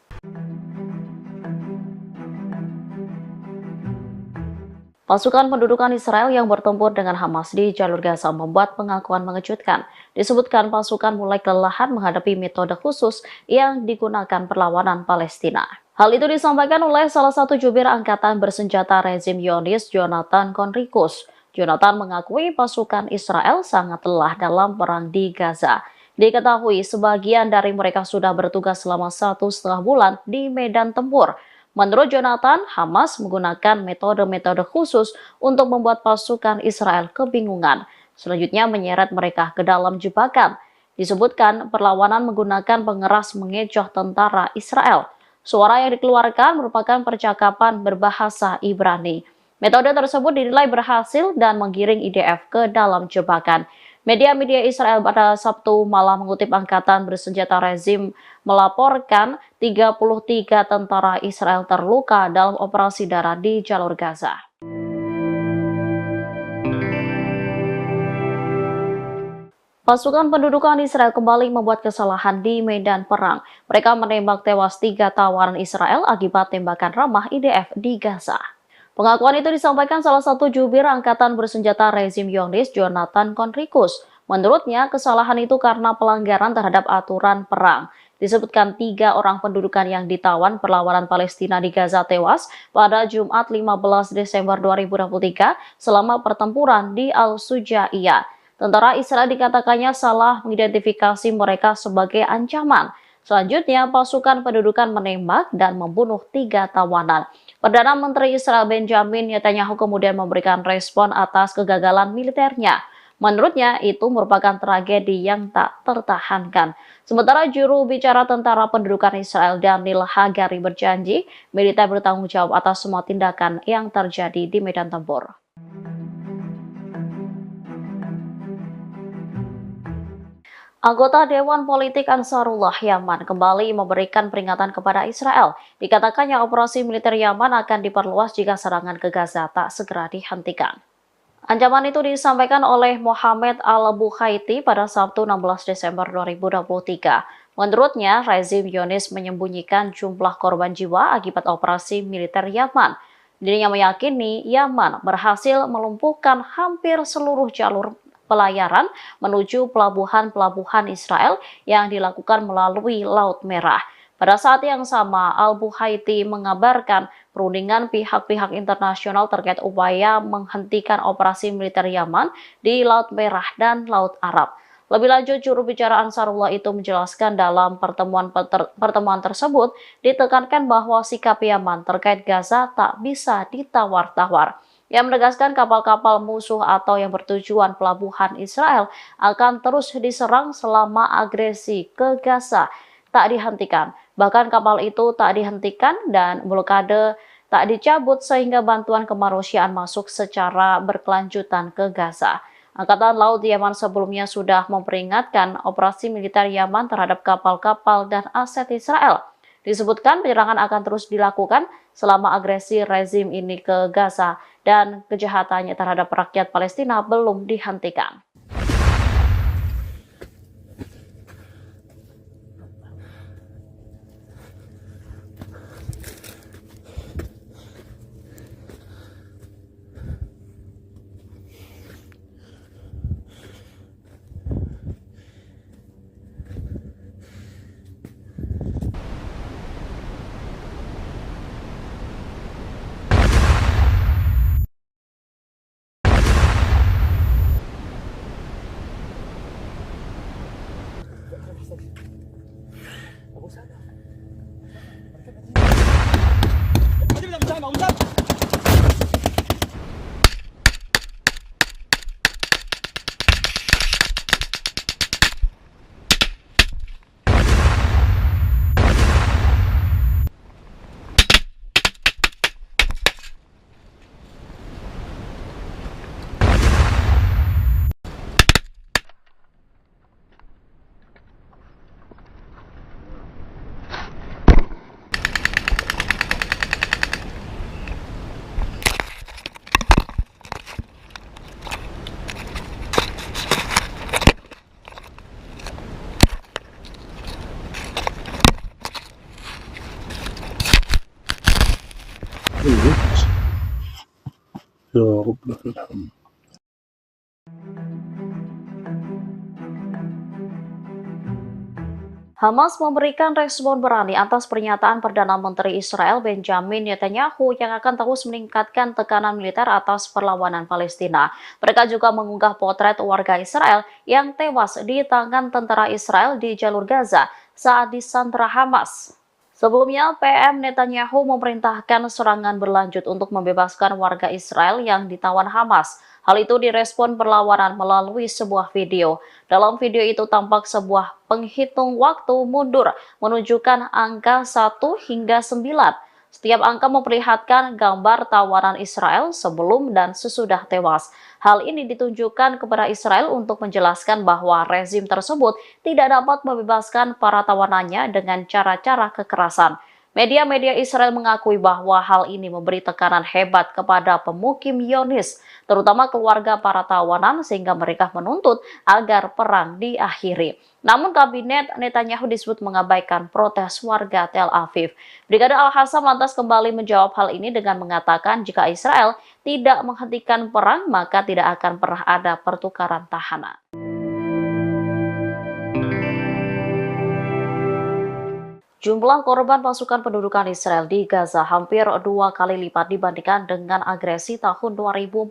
Pasukan pendudukan Israel yang bertempur dengan Hamas di jalur Gaza membuat pengakuan mengejutkan. Disebutkan pasukan mulai kelelahan menghadapi metode khusus yang digunakan perlawanan Palestina. Hal itu disampaikan oleh salah satu jubir angkatan bersenjata rezim Zionis, Jonathan Conricus. Jonathan mengakui pasukan Israel sangat lelah dalam perang di Gaza. Diketahui sebagian dari mereka sudah bertugas selama 1,5 bulan di medan tempur. Menurut Jonathan, Hamas menggunakan metode-metode khusus untuk membuat pasukan Israel kebingungan. Selanjutnya menyeret mereka ke dalam jebakan. Disebutkan perlawanan menggunakan pengeras mengecoh tentara Israel. Suara yang dikeluarkan merupakan percakapan berbahasa Ibrani. Metode tersebut dinilai berhasil dan menggiring IDF ke dalam jebakan. Media-media Israel pada Sabtu malam mengutip angkatan bersenjata rezim melaporkan 33 tentara Israel terluka dalam operasi darat di jalur Gaza. Pasukan pendudukan Israel kembali membuat kesalahan di medan perang. Mereka menembak tewas 3 tawanan Israel akibat tembakan ramah IDF di Gaza. Pengakuan itu disampaikan salah satu jubir angkatan bersenjata rezim Zionis, Jonathan Conricus. Menurutnya, kesalahan itu karena pelanggaran terhadap aturan perang. Disebutkan 3 orang pendudukan yang ditawan perlawanan Palestina di Gaza tewas pada Jumat 15 Desember 2023 selama pertempuran di Al-Sujaiyah. Tentara Israel dikatakannya salah mengidentifikasi mereka sebagai ancaman. Selanjutnya, pasukan pendudukan menembak dan membunuh 3 tawanan. Perdana Menteri Israel Benjamin Netanyahu kemudian memberikan respon atas kegagalan militernya. Menurutnya, itu merupakan tragedi yang tak tertahankan. Sementara juru bicara tentara pendudukan Israel Daniel Hagari berjanji, militer bertanggung jawab atas semua tindakan yang terjadi di medan tempur. Anggota Dewan Politik Ansarullah Yaman kembali memberikan peringatan kepada Israel. Dikatakannya operasi militer Yaman akan diperluas jika serangan ke Gaza tak segera dihentikan. Ancaman itu disampaikan oleh Mohamed Al-Bukhaiti pada Sabtu 16 Desember 2023. Menurutnya, rezim Zionis menyembunyikan jumlah korban jiwa akibat operasi militer Yaman. Dirinya meyakini Yaman berhasil melumpuhkan hampir seluruh jalur pelayaran menuju pelabuhan-pelabuhan Israel yang dilakukan melalui Laut Merah. Pada saat yang sama, Al-Bukhaiti mengabarkan perundingan pihak-pihak internasional terkait upaya menghentikan operasi militer Yaman di Laut Merah dan Laut Arab. Lebih lanjut, juru bicara Ansarullah itu menjelaskan dalam pertemuan tersebut ditekankan bahwa sikap Yaman terkait Gaza tak bisa ditawar-tawar. Yang menegaskan kapal-kapal musuh atau yang bertujuan pelabuhan Israel akan terus diserang selama agresi ke Gaza tak dihentikan. Bahkan kapal itu tak dihentikan dan blokade tak dicabut sehingga bantuan kemanusiaan masuk secara berkelanjutan ke Gaza. Angkatan Laut Yaman sebelumnya sudah memperingatkan operasi militer Yaman terhadap kapal-kapal dan aset Israel. Disebutkan penyerangan akan terus dilakukan selama agresi rezim ini ke Gaza dan kejahatannya terhadap rakyat Palestina belum dihentikan. يا رب لك الحمد. Hamas memberikan respon berani atas pernyataan Perdana Menteri Israel Benjamin Netanyahu yang akan terus meningkatkan tekanan militer atas perlawanan Palestina. Mereka juga mengunggah potret warga Israel yang tewas di tangan tentara Israel di jalur Gaza saat disandra Hamas. Sebelumnya, PM Netanyahu memerintahkan serangan berlanjut untuk membebaskan warga Israel yang ditawan Hamas. Hal itu direspon perlawanan melalui sebuah video. Dalam video itu tampak sebuah penghitung waktu mundur menunjukkan angka 1 hingga 9. Setiap angka memperlihatkan gambar tawanan Israel sebelum dan sesudah tewas. Hal ini ditunjukkan kepada Israel untuk menjelaskan bahwa rezim tersebut tidak dapat membebaskan para tawanannya dengan cara-cara kekerasan. Media-media Israel mengakui bahwa hal ini memberi tekanan hebat kepada pemukim Zionis, terutama keluarga para tawanan, sehingga mereka menuntut agar perang diakhiri. Namun kabinet Netanyahu disebut mengabaikan protes warga Tel Aviv. Brigade Al-Hassam lantas kembali menjawab hal ini dengan mengatakan jika Israel tidak menghentikan perang, maka tidak akan pernah ada pertukaran tahanan. Jumlah korban pasukan pendudukan Israel di Gaza hampir 2 kali lipat dibandingkan dengan agresi tahun 2014.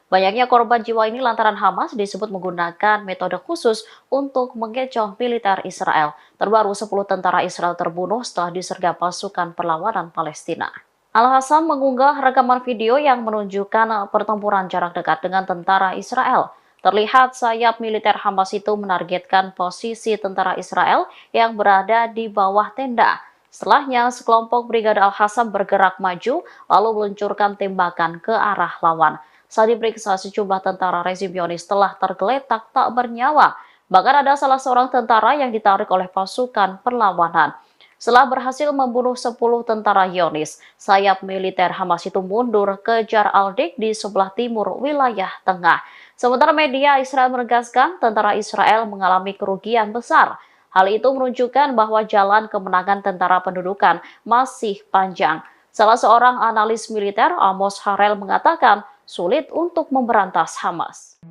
Banyaknya korban jiwa ini lantaran Hamas disebut menggunakan metode khusus untuk mengecoh militer Israel. Terbaru 10 tentara Israel terbunuh setelah disergap pasukan perlawanan Palestina. Al-Hassam mengunggah rekaman video yang menunjukkan pertempuran jarak dekat dengan tentara Israel. Terlihat sayap militer Hamas itu menargetkan posisi tentara Israel yang berada di bawah tenda. Setelahnya, sekelompok Brigade Al-Qassam bergerak maju lalu meluncurkan tembakan ke arah lawan. Saat diperiksa, sejumlah tentara rezim Zionis telah tergeletak tak bernyawa. Bahkan ada salah seorang tentara yang ditarik oleh pasukan perlawanan. Setelah berhasil membunuh 10 tentara Zionis, sayap militer Hamas itu mundur ke Jar al-Dik di sebelah timur wilayah tengah. Sementara media Israel menegaskan tentara Israel mengalami kerugian besar. Hal itu menunjukkan bahwa jalan kemenangan tentara pendudukan masih panjang. Salah seorang analis militer, Amos Harel, mengatakan sulit untuk memberantas Hamas.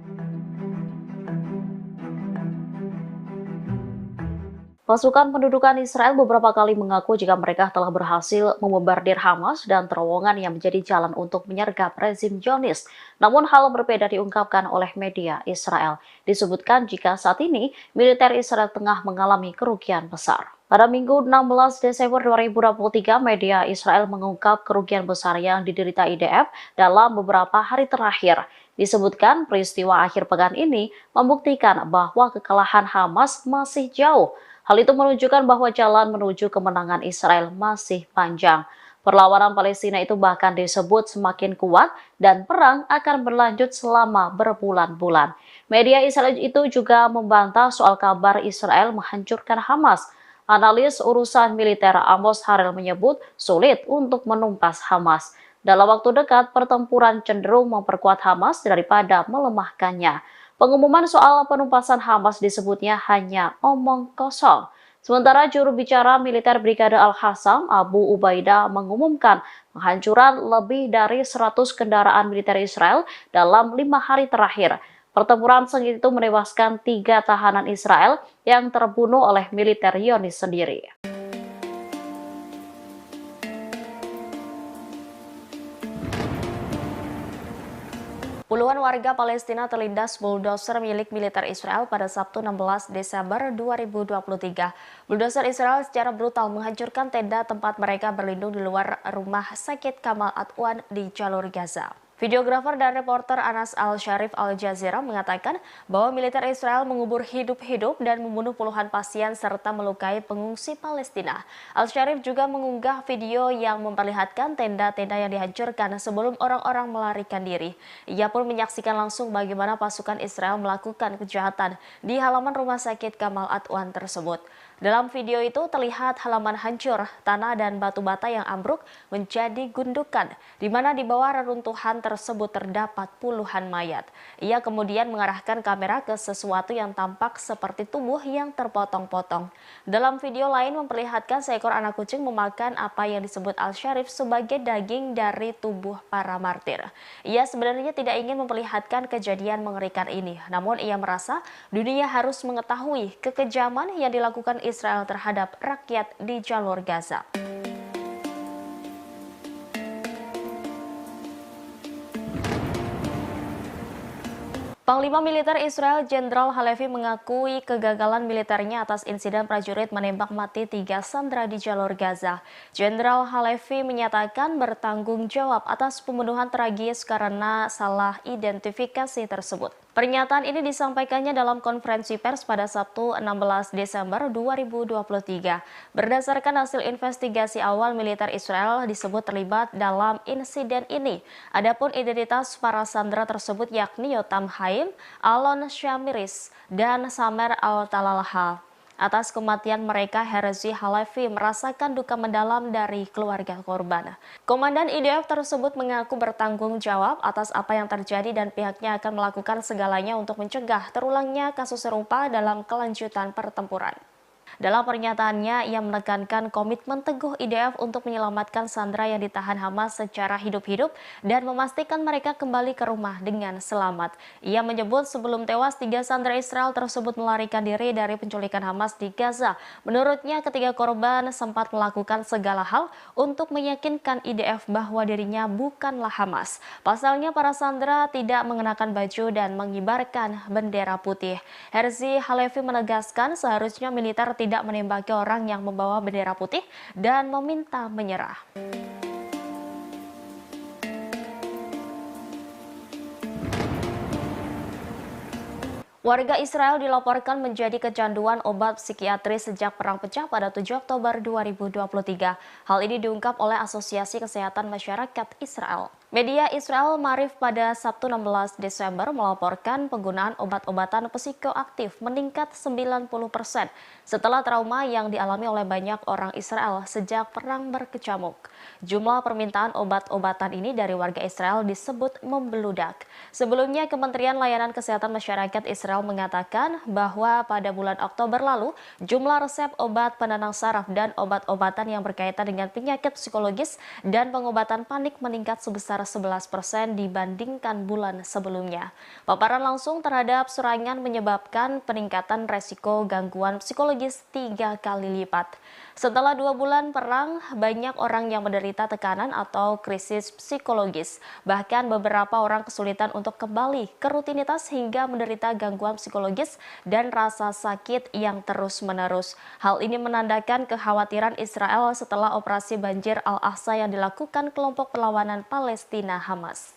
Pasukan pendudukan Israel beberapa kali mengaku jika mereka telah berhasil membombardir Hamas dan terowongan yang menjadi jalan untuk menyergap rezim Zionis. Namun hal berbeda diungkapkan oleh media Israel. Disebutkan jika saat ini militer Israel tengah mengalami kerugian besar. Pada Minggu 16 Desember 2023, media Israel mengungkap kerugian besar yang diderita IDF dalam beberapa hari terakhir. Disebutkan peristiwa akhir pekan ini membuktikan bahwa kekalahan Hamas masih jauh. Hal itu menunjukkan bahwa jalan menuju kemenangan Israel masih panjang. Perlawanan Palestina itu bahkan disebut semakin kuat dan perang akan berlanjut selama berbulan-bulan. Media Israel itu juga membantah soal kabar Israel menghancurkan Hamas. Analis urusan militer Amos Harel menyebut sulit untuk menumpas Hamas. Dalam waktu dekat, pertempuran cenderung memperkuat Hamas daripada melemahkannya. Pengumuman soal penumpasan Hamas disebutnya hanya omong kosong. Sementara juru bicara militer Brigade Al-Qassam, Abu Ubaidah, mengumumkan penghancuran lebih dari 100 kendaraan militer Israel dalam 5 hari terakhir. Pertempuran sengit itu menewaskan 3 tahanan Israel yang terbunuh oleh militer Zionis sendiri. Puluhan warga Palestina terlindas bulldozer milik militer Israel pada Sabtu 16 Desember 2023. Bulldozer Israel secara brutal menghancurkan tenda tempat mereka berlindung di luar rumah sakit Kamal Adwan di jalur Gaza. Videografer dan reporter Anas Al-Sharif Al Jazeera mengatakan bahwa militer Israel mengubur hidup-hidup dan membunuh puluhan pasien serta melukai pengungsi Palestina. Al-Sharif juga mengunggah video yang memperlihatkan tenda-tenda yang dihancurkan sebelum orang-orang melarikan diri. Ia pun menyaksikan langsung bagaimana pasukan Israel melakukan kejahatan di halaman rumah sakit Kamal Adwan tersebut. Dalam video itu terlihat halaman hancur, tanah dan batu bata yang ambruk menjadi gundukan, di mana di bawah reruntuhan tersebut terdapat puluhan mayat. Ia kemudian mengarahkan kamera ke sesuatu yang tampak seperti tubuh yang terpotong-potong. Dalam video lain memperlihatkan seekor anak kucing memakan apa yang disebut Al-Sharif sebagai daging dari tubuh para martir. Ia sebenarnya tidak ingin memperlihatkan kejadian mengerikan ini, namun ia merasa dunia harus mengetahui kekejaman yang dilakukan Israel terhadap rakyat di jalur Gaza. Panglima Militer Israel Jenderal Halevi mengakui kegagalan militernya atas insiden prajurit menembak mati 3 sandera di jalur Gaza. Jenderal Halevi menyatakan bertanggung jawab atas pembunuhan tragis karena salah identifikasi tersebut. Pernyataan ini disampaikannya dalam konferensi pers pada Sabtu 16 Desember 2023. Berdasarkan hasil investigasi awal, militer Israel disebut terlibat dalam insiden ini. Adapun identitas para sandera tersebut yakni Yotam Haim, Alon Shamiris, dan Samer Al-Talalha. Atas kematian mereka, Herzi Halevi merasakan duka mendalam dari keluarga korban. Komandan IDF tersebut mengaku bertanggung jawab atas apa yang terjadi dan pihaknya akan melakukan segalanya untuk mencegah terulangnya kasus serupa dalam kelanjutan pertempuran. Dalam pernyataannya, ia menekankan komitmen teguh IDF untuk menyelamatkan sandera yang ditahan Hamas secara hidup-hidup dan memastikan mereka kembali ke rumah dengan selamat. Ia menyebut sebelum tewas, 3 sandera Israel tersebut melarikan diri dari penculikan Hamas di Gaza. Menurutnya, ketiga korban sempat melakukan segala hal untuk meyakinkan IDF bahwa dirinya bukanlah Hamas. Pasalnya, para sandera tidak mengenakan baju dan mengibarkan bendera putih. Herzi Halevi menegaskan seharusnya militer tidak menembaki orang yang membawa bendera putih dan meminta menyerah. Warga Israel dilaporkan menjadi kecanduan obat psikiatris sejak Perang Pecah pada 7 Oktober 2023. Hal ini diungkap oleh Asosiasi Kesehatan Masyarakat Israel. Media Israel Marif pada Sabtu 16 Desember melaporkan penggunaan obat-obatan psikoaktif meningkat 90% setelah trauma yang dialami oleh banyak orang Israel sejak perang berkecamuk. Jumlah permintaan obat-obatan ini dari warga Israel disebut membeludak. Sebelumnya, Kementerian Layanan Kesehatan Masyarakat Israel mengatakan bahwa pada bulan Oktober lalu, jumlah resep obat penenang saraf dan obat-obatan yang berkaitan dengan penyakit psikologis dan pengobatan panik meningkat sebesar 11% dibandingkan bulan sebelumnya. Paparan langsung terhadap serangan menyebabkan peningkatan resiko gangguan psikologis 3 kali lipat. Setelah 2 bulan perang, banyak orang yang menderita tekanan atau krisis psikologis. Bahkan beberapa orang kesulitan untuk kembali ke rutinitas hingga menderita gangguan psikologis dan rasa sakit yang terus-menerus. Hal ini menandakan kekhawatiran Israel setelah operasi banjir Al-Aqsa yang dilakukan kelompok perlawanan Palestina Hamas.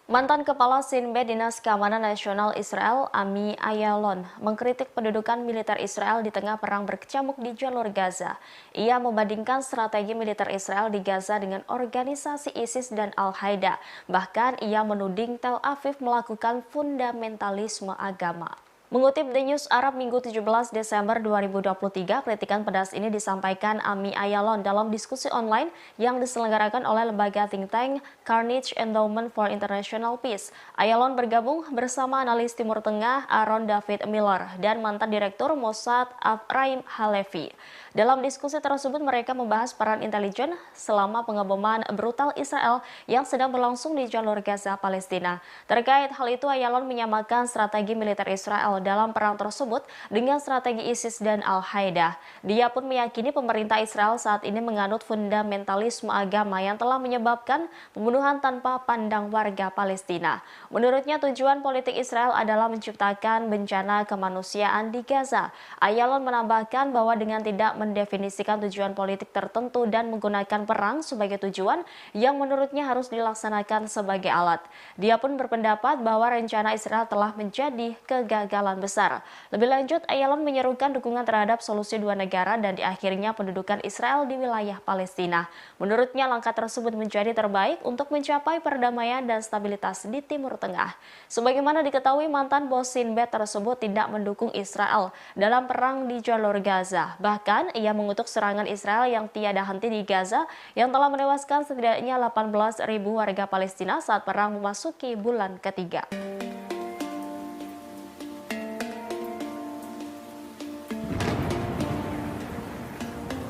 Mantan Kepala Sinbad Dinas Keamanan Nasional Israel, Ami Ayalon, mengkritik pendudukan militer Israel di tengah perang berkecamuk di jalur Gaza. Ia membandingkan strategi militer Israel di Gaza dengan organisasi ISIS dan Al-Qaeda. Bahkan ia menuding Tel Aviv melakukan fundamentalisme agama. Mengutip The News Arab Minggu 17 Desember 2023, kritikan pedas ini disampaikan Ami Ayalon dalam diskusi online yang diselenggarakan oleh lembaga think tank Carnegie Endowment for International Peace. Ayalon bergabung bersama analis Timur Tengah Aaron David Miller dan mantan Direktur Mossad Ephraim Halevi. Dalam diskusi tersebut mereka membahas peran intelijen selama pengeboman brutal Israel yang sedang berlangsung di jalur Gaza, Palestina. Terkait hal itu, Ayalon menyamakan strategi militer Israel dalam perang tersebut dengan strategi ISIS dan Al-Qaeda. Dia pun meyakini pemerintah Israel saat ini menganut fundamentalisme agama yang telah menyebabkan pembunuhan tanpa pandang warga Palestina. Menurutnya tujuan politik Israel adalah menciptakan bencana kemanusiaan di Gaza. Ayalon menambahkan bahwa dengan tidak mendefinisikan tujuan politik tertentu dan menggunakan perang sebagai tujuan yang menurutnya harus dilaksanakan sebagai alat. Dia pun berpendapat bahwa rencana Israel telah menjadi kegagalan besar. Lebih lanjut, Ayalon menyerukan dukungan terhadap solusi dua negara dan di akhirnya pendudukan Israel di wilayah Palestina. Menurutnya langkah tersebut menjadi terbaik untuk mencapai perdamaian dan stabilitas di Timur Tengah. Sebagaimana diketahui, mantan bos Sinbad tersebut tidak mendukung Israel dalam perang di jalur Gaza. Bahkan, ia mengutuk serangan Israel yang tiada henti di Gaza yang telah menewaskan setidaknya 18.000 warga Palestina saat perang memasuki bulan ketiga.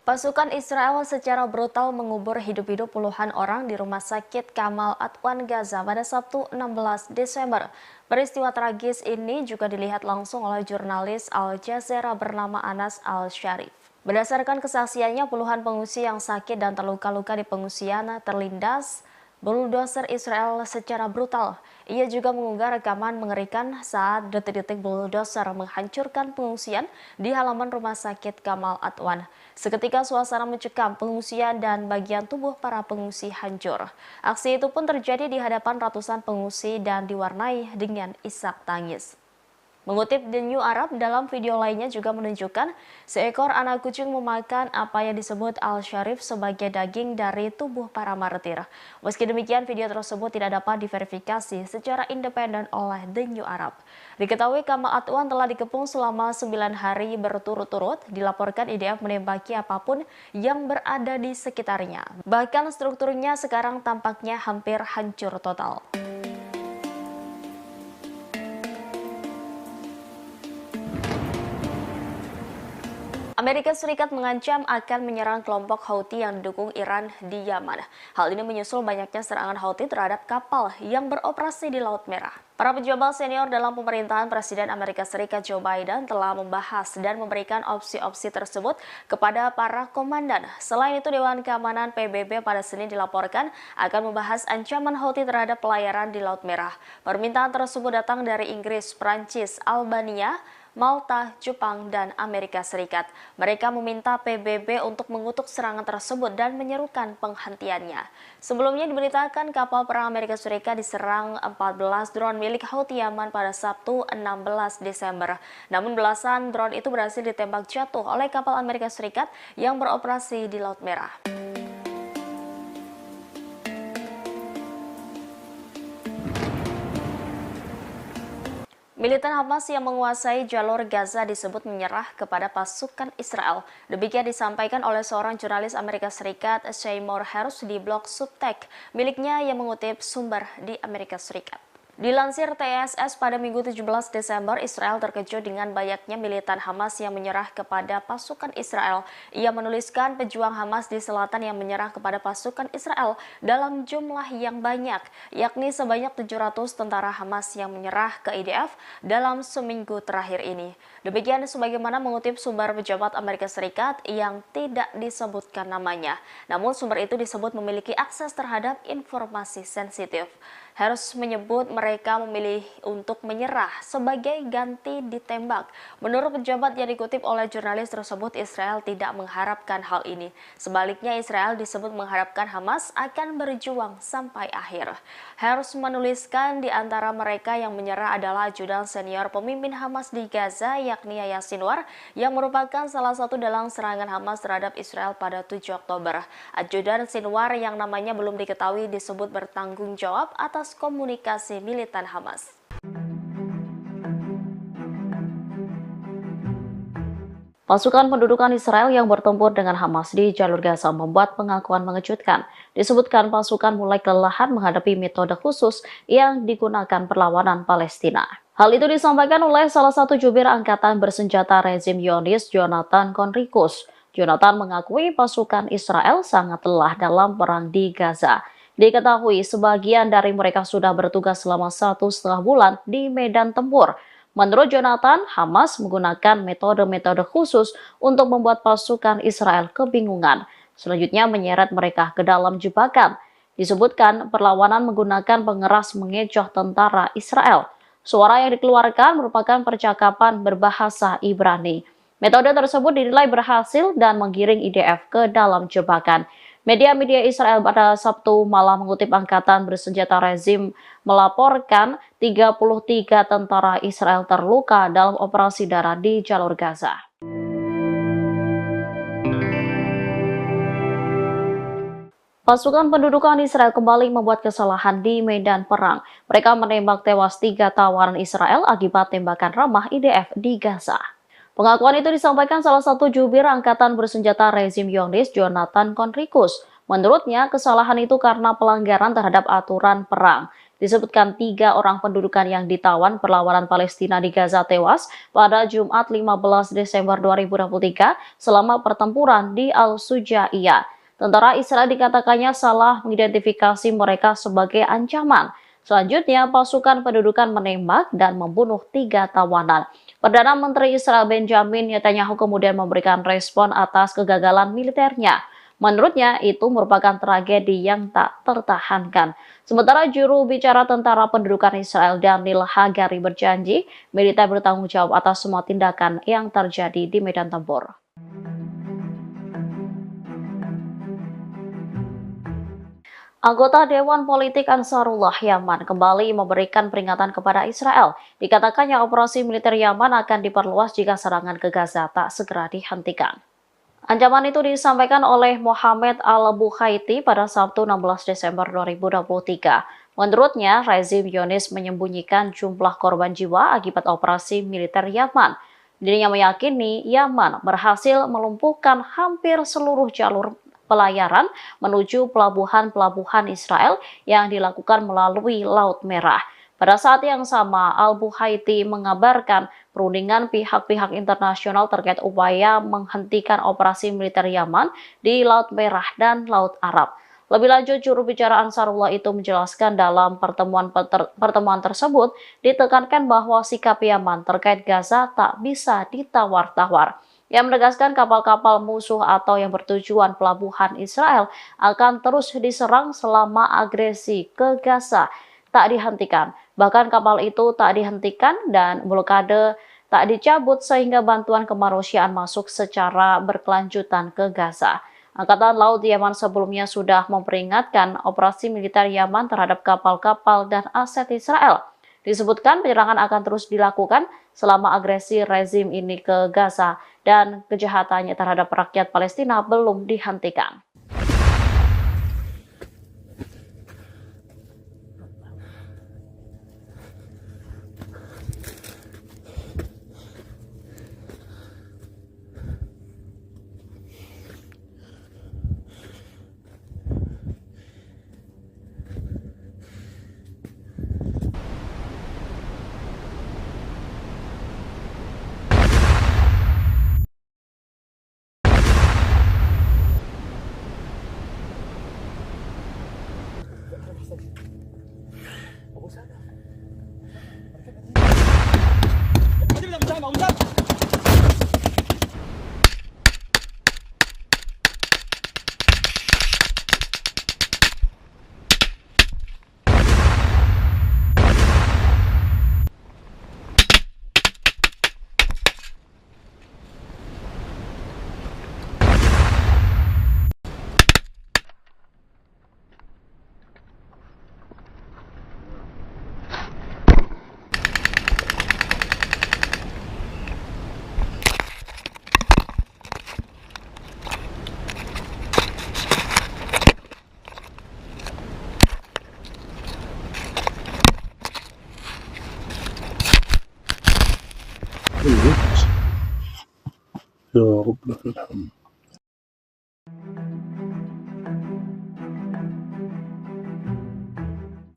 Pasukan Israel secara brutal mengubur hidup-hidup puluhan orang di rumah sakit Kamal Adwan Gaza pada Sabtu 16 Desember. Peristiwa tragis ini juga dilihat langsung oleh jurnalis Al Jazeera bernama Anas Al-Sharif. Berdasarkan kesaksiannya, puluhan pengungsi yang sakit dan terluka-luka di pengungsian terlindas bulldozer Israel secara brutal. Ia juga mengunggah rekaman mengerikan saat detik-detik bulldozer menghancurkan pengungsian di halaman rumah sakit Kamal Adwan. Seketika suasana mencekam, pengungsian dan bagian tubuh para pengungsi hancur. Aksi itu pun terjadi di hadapan ratusan pengungsi dan diwarnai dengan isak tangis. Mengutip The New Arab, dalam video lainnya juga menunjukkan seekor anak kucing memakan apa yang disebut Al-Sharif sebagai daging dari tubuh para martir. Meski demikian, video tersebut tidak dapat diverifikasi secara independen oleh The New Arab. Diketahui Kamal Adwan telah dikepung selama 9 hari berturut-turut, dilaporkan IDF menembaki apapun yang berada di sekitarnya. Bahkan strukturnya sekarang tampaknya hampir hancur total. Amerika Serikat mengancam akan menyerang kelompok Houthi yang didukung Iran di Yaman. Hal ini menyusul banyaknya serangan Houthi terhadap kapal yang beroperasi di Laut Merah. Para pejabat senior dalam pemerintahan Presiden Amerika Serikat Joe Biden telah membahas dan memberikan opsi-opsi tersebut kepada para komandan. Selain itu, Dewan Keamanan PBB pada Senin dilaporkan akan membahas ancaman Houthi terhadap pelayaran di Laut Merah. Permintaan tersebut datang dari Inggris, Prancis, Albania, Malta, Jepang, dan Amerika Serikat. Mereka meminta PBB untuk mengutuk serangan tersebut dan menyerukan penghentiannya. Sebelumnya diberitakan kapal perang Amerika Serikat diserang 14 drone milik Houthi Yaman pada Sabtu 16 Desember. Namun belasan drone itu berhasil ditembak jatuh oleh kapal Amerika Serikat yang beroperasi di Laut Merah. Militan Hamas yang menguasai jalur Gaza disebut menyerah kepada pasukan Israel. Demikian disampaikan oleh seorang jurnalis Amerika Serikat, Seymour Hersh, di blog Substack miliknya yang mengutip sumber di Amerika Serikat. Dilansir TSS pada Minggu 17 Desember, Israel terkejut dengan banyaknya militan Hamas yang menyerah kepada pasukan Israel. Ia menuliskan pejuang Hamas di selatan yang menyerah kepada pasukan Israel dalam jumlah yang banyak, yakni sebanyak 700 tentara Hamas yang menyerah ke IDF dalam seminggu terakhir ini. Demikian sebagaimana mengutip sumber pejabat Amerika Serikat yang tidak disebutkan namanya. Namun sumber itu disebut memiliki akses terhadap informasi sensitif. Hersh menyebut mereka memilih untuk menyerah sebagai ganti ditembak. Menurut pejabat yang dikutip oleh jurnalis tersebut, Israel tidak mengharapkan hal ini. Sebaliknya, Israel disebut mengharapkan Hamas akan berjuang sampai akhir. Hersh menuliskan di antara mereka yang menyerah adalah ajudan senior pemimpin Hamas di Gaza, yakni Yahya Sinwar, yang merupakan salah satu dalam serangan Hamas terhadap Israel pada 7 Oktober. Ajudan Sinwar yang namanya belum diketahui disebut bertanggung jawab atas komunikasi militan Hamas. Pasukan pendudukan Israel yang bertempur dengan Hamas di jalur Gaza membuat pengakuan mengejutkan. Disebutkan pasukan mulai kelelahan menghadapi metode khusus yang digunakan perlawanan Palestina. Hal itu disampaikan oleh salah satu jubir angkatan bersenjata rezim Zionis, Jonathan Conricus. Jonathan mengakui pasukan Israel sangat lelah dalam perang di Gaza. Diketahui sebagian dari mereka sudah bertugas selama 1,5 bulan di medan tempur. Menurut Jonathan, Hamas menggunakan metode-metode khusus untuk membuat pasukan Israel kebingungan. Selanjutnya menyeret mereka ke dalam jebakan. Disebutkan perlawanan menggunakan pengeras mengecoh tentara Israel. Suara yang dikeluarkan merupakan percakapan berbahasa Ibrani. Metode tersebut dinilai berhasil dan menggiring IDF ke dalam jebakan. Media-media Israel pada Sabtu malam mengutip angkatan bersenjata rezim melaporkan 33 tentara Israel terluka dalam operasi darat di jalur Gaza. Pasukan pendudukan Israel kembali membuat kesalahan di medan perang. Mereka menembak tewas 3 tawanan Israel akibat tembakan ramah IDF di Gaza. Pengakuan itu disampaikan salah satu jubir angkatan bersenjata rezim Zionis, Jonathan Conricus. Menurutnya, kesalahan itu karena pelanggaran terhadap aturan perang. Disebutkan 3 orang pendudukan yang ditawan perlawanan Palestina di Gaza tewas pada Jumat 15 Desember 2023 selama pertempuran di Al-Sujaiyah. Tentara Israel dikatakannya salah mengidentifikasi mereka sebagai ancaman. Selanjutnya, pasukan pendudukan menembak dan membunuh 3 tawanan. Perdana Menteri Israel Benjamin Netanyahu kemudian memberikan respon atas kegagalan militernya. Menurutnya, itu merupakan tragedi yang tak tertahankan. Sementara juru bicara tentara pendudukan Israel Daniel Hagari berjanji militer bertanggung jawab atas semua tindakan yang terjadi di medan tempur. Anggota Dewan Politik Ansarullah Yaman kembali memberikan peringatan kepada Israel. Dikatakannya operasi militer Yaman akan diperluas jika serangan ke Gaza tak segera dihentikan. Ancaman itu disampaikan oleh Mohammed Al-Bukhaiti pada Sabtu 16 Desember 2023. Menurutnya, rezim Zionis menyembunyikan jumlah korban jiwa akibat operasi militer Yaman. Dirinya meyakini Yaman berhasil melumpuhkan hampir seluruh jalur pelayaran menuju pelabuhan-pelabuhan Israel yang dilakukan melalui Laut Merah. Pada saat yang sama, Al-Bukhaiti mengabarkan perundingan pihak-pihak internasional terkait upaya menghentikan operasi militer Yaman di Laut Merah dan Laut Arab. Lebih lanjut, juru bicara Ansarullah itu menjelaskan dalam pertemuan tersebut ditekankan bahwa sikap Yaman terkait Gaza tak bisa ditawar-tawar. Yang menegaskan kapal-kapal musuh atau yang bertujuan pelabuhan Israel akan terus diserang selama agresi ke Gaza tak dihentikan. Bahkan kapal itu tak dihentikan dan blokade tak dicabut sehingga bantuan kemanusiaan masuk secara berkelanjutan ke Gaza. Angkatan Laut Yaman sebelumnya sudah memperingatkan operasi militer Yaman terhadap kapal-kapal dan aset Israel. Disebutkan penyerangan akan terus dilakukan selama agresi rezim ini ke Gaza dan kejahatannya terhadap rakyat Palestina belum dihentikan. يا رب لك الحمد.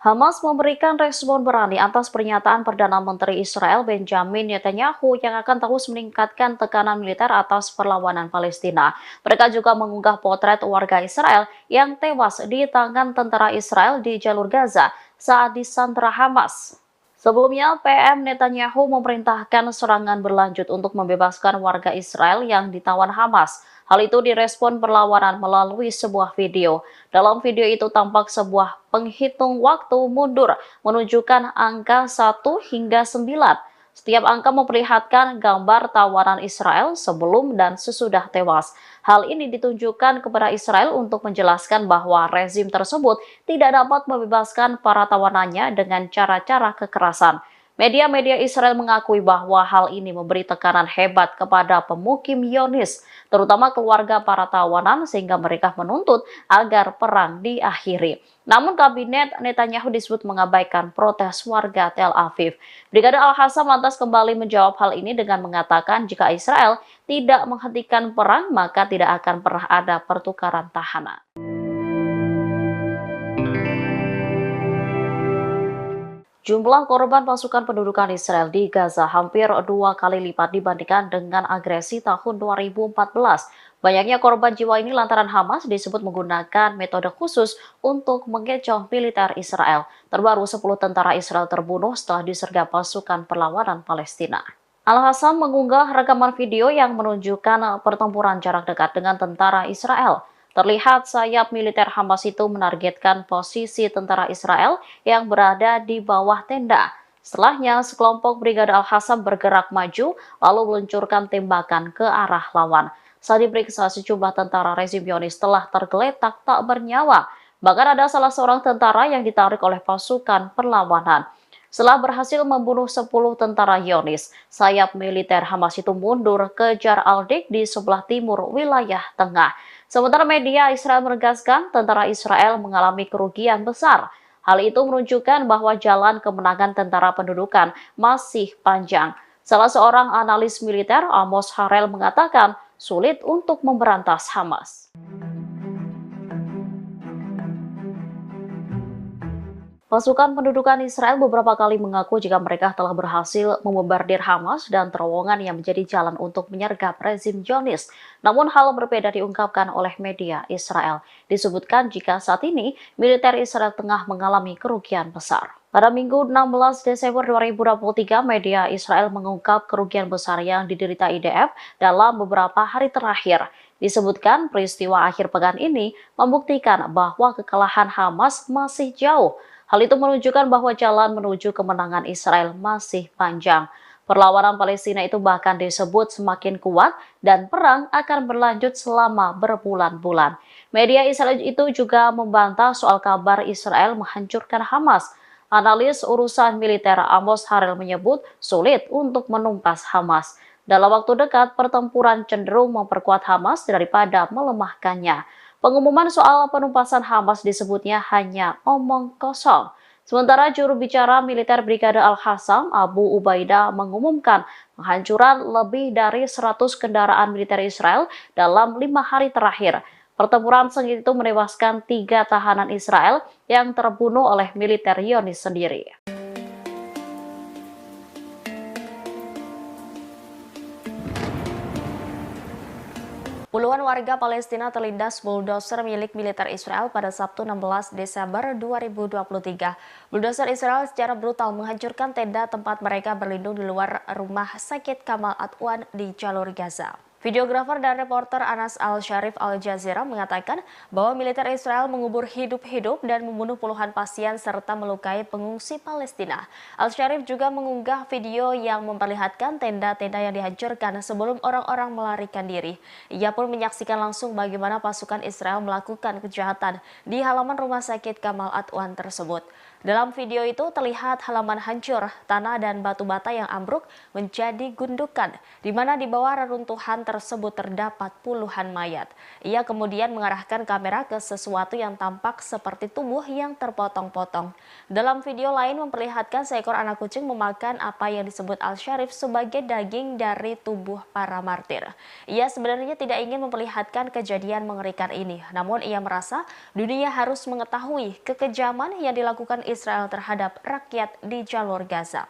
Hamas memberikan respon berani atas pernyataan Perdana Menteri Israel Benjamin Netanyahu yang akan terus meningkatkan tekanan militer atas perlawanan Palestina. Mereka juga mengunggah potret warga Israel yang tewas di tangan tentara Israel di jalur Gaza saat disandra Hamas. Sebelumnya, PM Netanyahu memerintahkan serangan berlanjut untuk membebaskan warga Israel yang ditawan Hamas. Hal itu direspon perlawanan melalui sebuah video. Dalam video itu tampak sebuah penghitung waktu mundur menunjukkan angka 1 hingga 9. Setiap angka memperlihatkan gambar tawanan Israel sebelum dan sesudah tewas. Hal ini ditunjukkan kepada Israel untuk menjelaskan bahwa rezim tersebut tidak dapat membebaskan para tawanannya dengan cara-cara kekerasan. Media-media Israel mengakui bahwa hal ini memberi tekanan hebat kepada pemukim Zionis, terutama keluarga para tawanan, sehingga mereka menuntut agar perang diakhiri. Namun kabinet Netanyahu disebut mengabaikan protes warga Tel Aviv. Brigadir Al-Hassam lantas kembali menjawab hal ini dengan mengatakan jika Israel tidak menghentikan perang, maka tidak akan pernah ada pertukaran tahanan. Jumlah korban pasukan pendudukan Israel di Gaza hampir 2 kali lipat dibandingkan dengan agresi tahun 2014. Banyaknya korban jiwa ini lantaran Hamas disebut menggunakan metode khusus untuk mengecoh militer Israel. Terbaru 10 tentara Israel terbunuh setelah disergap pasukan perlawanan Palestina. Al-Hassam mengunggah rekaman video yang menunjukkan pertempuran jarak dekat dengan tentara Israel. Terlihat sayap militer Hamas itu menargetkan posisi tentara Israel yang berada di bawah tenda. Setelahnya, sekelompok Brigade Al-Hassam bergerak maju lalu meluncurkan tembakan ke arah lawan. Saat diperiksa, sejumlah tentara rezim Zionis telah tergeletak tak bernyawa. Bahkan ada salah seorang tentara yang ditarik oleh pasukan perlawanan. Setelah berhasil membunuh 10 tentara Zionis, sayap militer Hamas itu mundur ke Jar al-Dik di sebelah timur wilayah tengah. Sementara media Israel menegaskan tentara Israel mengalami kerugian besar. Hal itu menunjukkan bahwa jalan kemenangan tentara pendudukan masih panjang. Salah seorang analis militer, Amos Harel, mengatakan sulit untuk memberantas Hamas. Pasukan pendudukan Israel beberapa kali mengaku jika mereka telah berhasil membombardir Hamas dan terowongan yang menjadi jalan untuk menyergap rezim Zionis. Namun hal berbeda diungkapkan oleh media Israel. Disebutkan jika saat ini militer Israel tengah mengalami kerugian besar. Pada Minggu 16 Desember 2023, media Israel mengungkap kerugian besar yang diderita IDF dalam beberapa hari terakhir. Disebutkan peristiwa akhir pekan ini membuktikan bahwa kekalahan Hamas masih jauh. Hal itu menunjukkan bahwa jalan menuju kemenangan Israel masih panjang. Perlawanan Palestina itu bahkan disebut semakin kuat dan perang akan berlanjut selama berbulan-bulan. Media Israel itu juga membantah soal kabar Israel menghancurkan Hamas. Analis urusan militer Amos Harel menyebut sulit untuk menumpas Hamas. Dalam waktu dekat, pertempuran cenderung memperkuat Hamas daripada melemahkannya. Pengumuman soal penumpasan Hamas disebutnya hanya omong kosong. Sementara juru bicara militer Brigade Al-Qassam, Abu Ubaidah, mengumumkan penghancuran lebih dari 100 kendaraan militer Israel dalam 5 hari terakhir. Pertempuran sengit itu menewaskan 3 tahanan Israel yang terbunuh oleh militer Zionis sendiri. Puluhan warga Palestina terlindas bulldozer milik militer Israel pada Sabtu 16 Desember 2023. Bulldozer Israel secara brutal menghancurkan tenda tempat mereka berlindung di luar rumah sakit Kamal Adwan di jalur Gaza. Videografer dan reporter Anas Al-Sharif Al Jazeera mengatakan bahwa militer Israel mengubur hidup-hidup dan membunuh puluhan pasien serta melukai pengungsi Palestina. Al-Sharif juga mengunggah video yang memperlihatkan tenda-tenda yang dihancurkan sebelum orang-orang melarikan diri. Ia pun menyaksikan langsung bagaimana pasukan Israel melakukan kejahatan di halaman rumah sakit Kamal Adwan tersebut. Dalam video itu terlihat halaman hancur, tanah dan batu bata yang ambruk menjadi gundukan, di mana di bawah reruntuhan tersebut terdapat puluhan mayat. Ia kemudian mengarahkan kamera ke sesuatu yang tampak seperti tubuh yang terpotong-potong. Dalam video lain memperlihatkan seekor anak kucing memakan apa yang disebut Al-Sharif sebagai daging dari tubuh para martir. Ia sebenarnya tidak ingin memperlihatkan kejadian mengerikan ini, namun ia merasa dunia harus mengetahui kekejaman yang dilakukan Israel terhadap rakyat di jalur Gaza.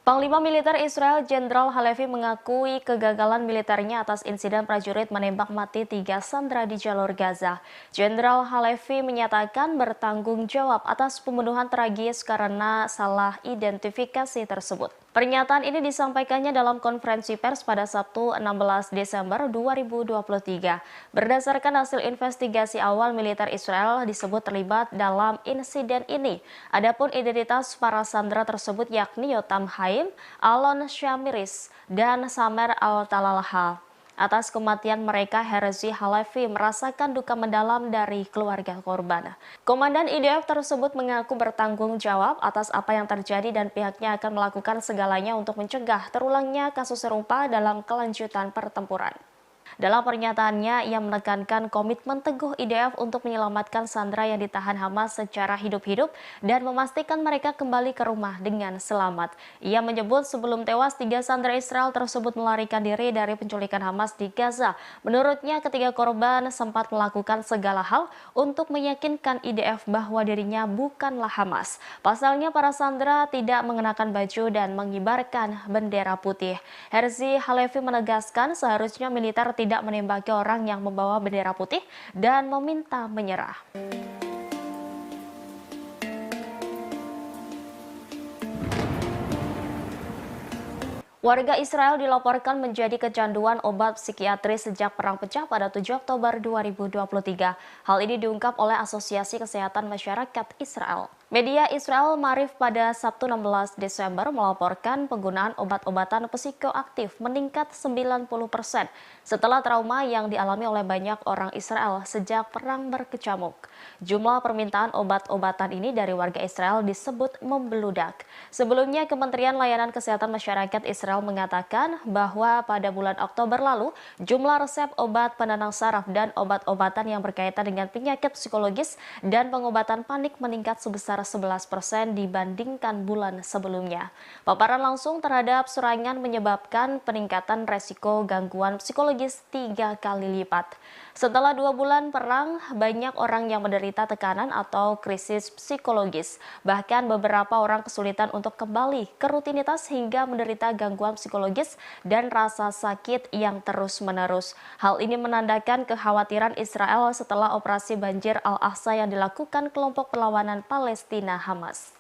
Panglima Militer Israel Jenderal Halevi mengakui kegagalan militernya atas insiden prajurit menembak mati 3 sandera di jalur Gaza. Jenderal Halevi menyatakan bertanggung jawab atas pembunuhan tragis karena salah identifikasi tersebut. Pernyataan ini disampaikannya dalam konferensi pers pada Sabtu 16 Desember 2023. Berdasarkan hasil investigasi awal, militer Israel disebut terlibat dalam insiden ini. Adapun identitas para sandera tersebut yakni Yotam Haim, Alon Shamiris, dan Samer Al-Talalha. Atas kematian mereka, Herzi Halevi merasakan duka mendalam dari keluarga korban. Komandan IDF tersebut mengaku bertanggung jawab atas apa yang terjadi dan pihaknya akan melakukan segalanya untuk mencegah terulangnya kasus serupa dalam kelanjutan pertempuran. Dalam pernyataannya, ia menekankan komitmen teguh IDF untuk menyelamatkan sandera yang ditahan Hamas secara hidup-hidup dan memastikan mereka kembali ke rumah dengan selamat. Ia menyebut sebelum tewas, 3 sandera Israel tersebut melarikan diri dari penculikan Hamas di Gaza. Menurutnya, ketiga korban sempat melakukan segala hal untuk meyakinkan IDF bahwa dirinya bukanlah Hamas. Pasalnya, para sandera tidak mengenakan baju dan mengibarkan bendera putih. Herzi Halevi menegaskan seharusnya militer tidak menembaki orang yang membawa bendera putih dan meminta menyerah. Warga Israel dilaporkan menjadi kecanduan obat psikiatris sejak perang pecah pada 7 Oktober 2023. Hal ini diungkap oleh Asosiasi Kesehatan Masyarakat Israel. Media Israel Maariv pada Sabtu 16 Desember melaporkan penggunaan obat-obatan psikoaktif meningkat 90% setelah trauma yang dialami oleh banyak orang Israel sejak perang berkecamuk. Jumlah permintaan obat-obatan ini dari warga Israel disebut membeludak. Sebelumnya, Kementerian Layanan Kesehatan Masyarakat Israel mengatakan bahwa pada bulan Oktober lalu, jumlah resep obat penenang saraf dan obat-obatan yang berkaitan dengan penyakit psikologis dan pengobatan panik meningkat sebesar 11% dibandingkan bulan sebelumnya. Paparan langsung terhadap serangan menyebabkan peningkatan resiko gangguan psikologis 3 kali lipat. Setelah 2 bulan perang, banyak orang yang menderita tekanan atau krisis psikologis. Bahkan beberapa orang kesulitan untuk kembali ke rutinitas hingga menderita gangguan psikologis dan rasa sakit yang terus-menerus. Hal ini menandakan kekhawatiran Israel setelah operasi banjir Al-Aqsa yang dilakukan kelompok perlawanan Palestina Hamas.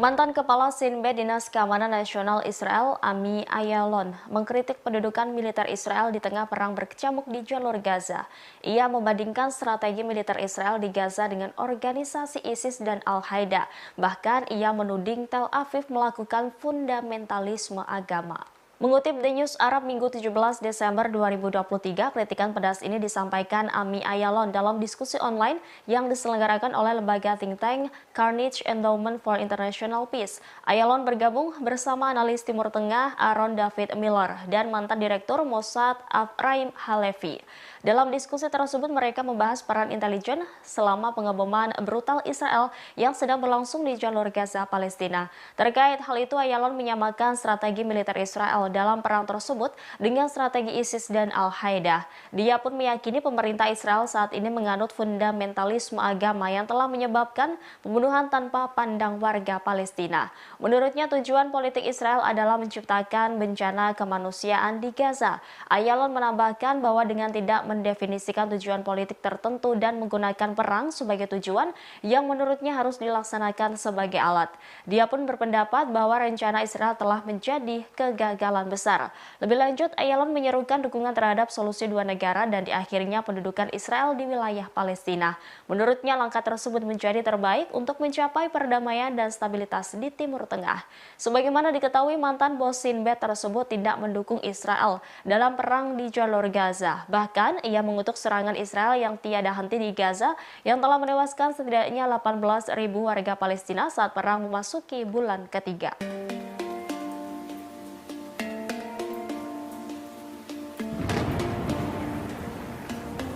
Mantan Kepala Sinbad Dinas Keamanan Nasional Israel, Ami Ayalon, mengkritik pendudukan militer Israel di tengah perang berkecamuk di jalur Gaza. Ia membandingkan strategi militer Israel di Gaza dengan organisasi ISIS dan Al-Qaeda. Bahkan ia menuding Tel Aviv melakukan fundamentalisme agama. Mengutip The News Arab Minggu 17 Desember 2023, kritikan pedas ini disampaikan Ami Ayalon dalam diskusi online yang diselenggarakan oleh lembaga think tank Carnegie Endowment for International Peace. Ayalon bergabung bersama analis Timur Tengah Aaron David Miller dan mantan Direktur Mossad Afraim Halevi. Dalam diskusi tersebut mereka membahas peran intelijen selama pengeboman brutal Israel yang sedang berlangsung di jalur Gaza, Palestina. Terkait hal itu, Ayalon menyamakan strategi militer Israel dalam perang tersebut dengan strategi ISIS dan Al-Qaeda. Dia pun meyakini pemerintah Israel saat ini menganut fundamentalisme agama yang telah menyebabkan pembunuhan tanpa pandang warga Palestina. Menurutnya tujuan politik Israel adalah menciptakan bencana kemanusiaan di Gaza. Ayalon menambahkan bahwa dengan tidak mendefinisikan tujuan politik tertentu dan menggunakan perang sebagai tujuan yang menurutnya harus dilaksanakan sebagai alat. Dia pun berpendapat bahwa rencana Israel telah menjadi kegagalan besar. Lebih lanjut, Ayalon menyerukan dukungan terhadap solusi dua negara dan diakhirnya pendudukan Israel di wilayah Palestina. Menurutnya langkah tersebut menjadi terbaik untuk mencapai perdamaian dan stabilitas di Timur Tengah. Sebagaimana diketahui, mantan bos Sinbad tersebut tidak mendukung Israel dalam perang di jalur Gaza. Bahkan, ia mengutuk serangan Israel yang tiada henti di Gaza yang telah menewaskan setidaknya 18.000 warga Palestina saat perang memasuki bulan ketiga.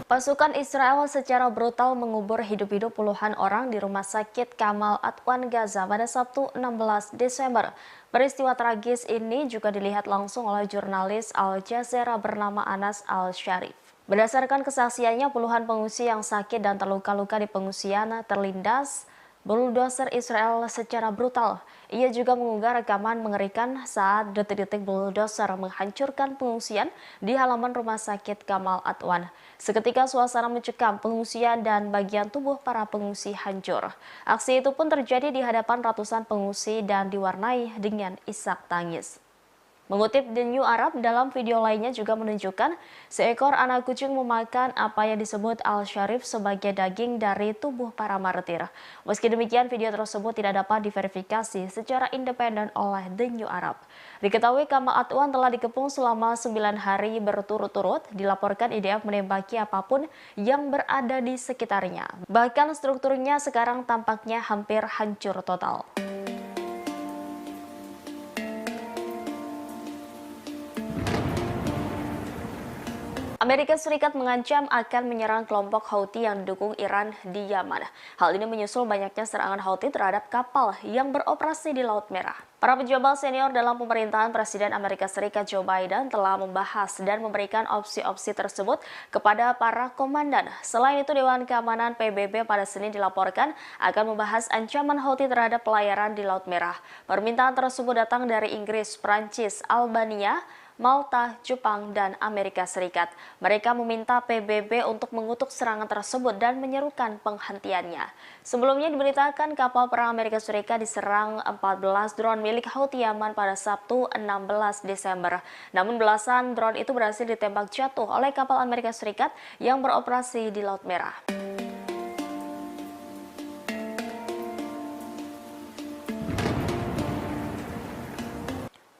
Pasukan Israel secara brutal mengubur hidup-hidup puluhan orang di Rumah Sakit Kamal Adwan Gaza pada Sabtu 16 Desember. Peristiwa tragis ini juga dilihat langsung oleh jurnalis Al Jazeera bernama Anas Al-Sharif. Berdasarkan kesaksiannya, puluhan pengungsi yang sakit dan terluka-luka di pengungsian terlindas bulldozer Israel secara brutal. Ia juga mengunggah rekaman mengerikan saat detik-detik bulldozer menghancurkan pengungsian di halaman Rumah Sakit Kamal Adwan. Seketika suasana mencekam, pengungsian dan bagian tubuh para pengungsi hancur. Aksi itu pun terjadi di hadapan ratusan pengungsi dan diwarnai dengan isak tangis. Mengutip The New Arab, dalam video lainnya juga menunjukkan seekor anak kucing memakan apa yang disebut Al-Sharif sebagai daging dari tubuh para martir. Meski demikian, video tersebut tidak dapat diverifikasi secara independen oleh The New Arab. Diketahui Kamal Adwan telah dikepung selama 9 hari berturut-turut, dilaporkan IDF menembaki apapun yang berada di sekitarnya. Bahkan strukturnya sekarang tampaknya hampir hancur total. Amerika Serikat mengancam akan menyerang kelompok Houthi yang didukung Iran di Yaman. Hal ini menyusul banyaknya serangan Houthi terhadap kapal yang beroperasi di Laut Merah. Para pejabat senior dalam pemerintahan Presiden Amerika Serikat Joe Biden telah membahas dan memberikan opsi-opsi tersebut kepada para komandan. Selain itu, Dewan Keamanan PBB pada Senin dilaporkan akan membahas ancaman Houthi terhadap pelayaran di Laut Merah. Permintaan tersebut datang dari Inggris, Prancis, Albania, Malta, Jepang, dan Amerika Serikat. Mereka meminta PBB untuk mengutuk serangan tersebut dan menyerukan penghentiannya. Sebelumnya diberitakan kapal perang Amerika Serikat diserang 14 drone milik Houthi Yaman pada Sabtu 16 Desember. Namun belasan drone itu berhasil ditembak jatuh oleh kapal Amerika Serikat yang beroperasi di Laut Merah.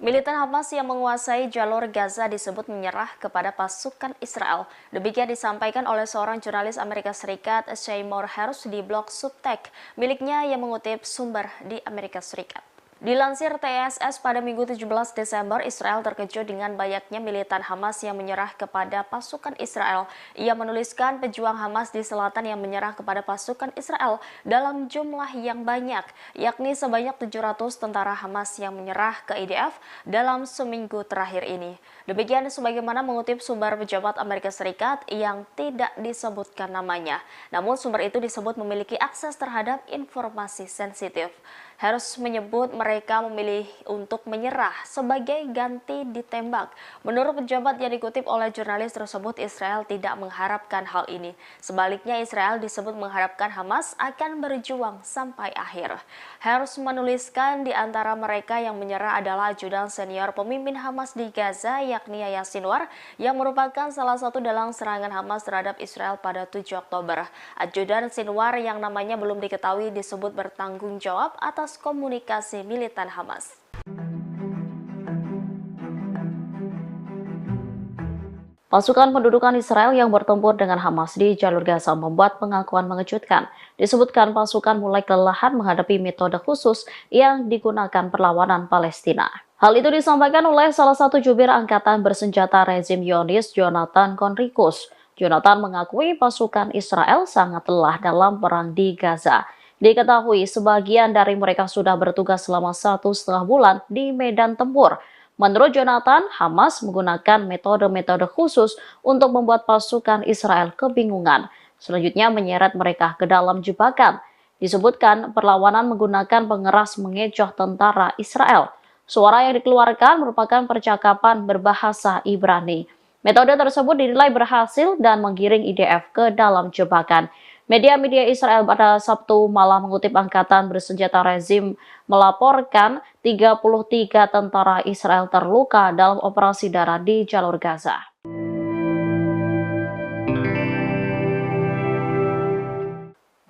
Militan Hamas yang menguasai jalur Gaza disebut menyerah kepada pasukan Israel. Demikian disampaikan oleh seorang jurnalis Amerika Serikat, Seymour Hersh, di blog Substack miliknya yang mengutip sumber di Amerika Serikat. Dilansir TSS pada Minggu 17 Desember, Israel terkejut dengan banyaknya militan Hamas yang menyerah kepada pasukan Israel. Ia menuliskan pejuang Hamas di selatan yang menyerah kepada pasukan Israel dalam jumlah yang banyak, yakni sebanyak 700 tentara Hamas yang menyerah ke IDF dalam seminggu terakhir ini. Demikian sebagaimana mengutip sumber pejabat Amerika Serikat yang tidak disebutkan namanya. Namun sumber itu disebut memiliki akses terhadap informasi sensitif. Harus menyebut mereka memilih untuk menyerah sebagai ganti ditembak. Menurut pejabat yang dikutip oleh jurnalis tersebut, Israel tidak mengharapkan hal ini. Sebaliknya, Israel disebut mengharapkan Hamas akan berjuang sampai akhir. Harus menuliskan di antara mereka yang menyerah adalah ajudan senior pemimpin Hamas di Gaza, yakni Yahya Sinwar, yang merupakan salah satu dalang serangan Hamas terhadap Israel pada 7 Oktober. Ajudan Sinwar yang namanya belum diketahui disebut bertanggung jawab atas komunikasi militan Hamas. Pasukan pendudukan Israel yang bertempur dengan Hamas di jalur Gaza membuat pengakuan mengejutkan. Disebutkan pasukan mulai kelelahan menghadapi metode khusus yang digunakan perlawanan Palestina. Hal itu disampaikan oleh salah satu jubir angkatan bersenjata rezim Zionis, Jonathan Conricus. Jonathan mengakui pasukan Israel sangat lelah dalam perang di Gaza. Diketahui sebagian dari mereka sudah bertugas selama 1,5 bulan di medan tempur. Menurut Jonathan, Hamas menggunakan metode-metode khusus untuk membuat pasukan Israel kebingungan. Selanjutnya menyeret mereka ke dalam jebakan. Disebutkan perlawanan menggunakan pengeras mengecoh tentara Israel. Suara yang dikeluarkan merupakan percakapan berbahasa Ibrani. Metode tersebut dinilai berhasil dan menggiring IDF ke dalam jebakan. Media-media Israel pada Sabtu malam mengutip angkatan bersenjata rezim melaporkan 33 tentara Israel terluka dalam operasi darat di jalur Gaza.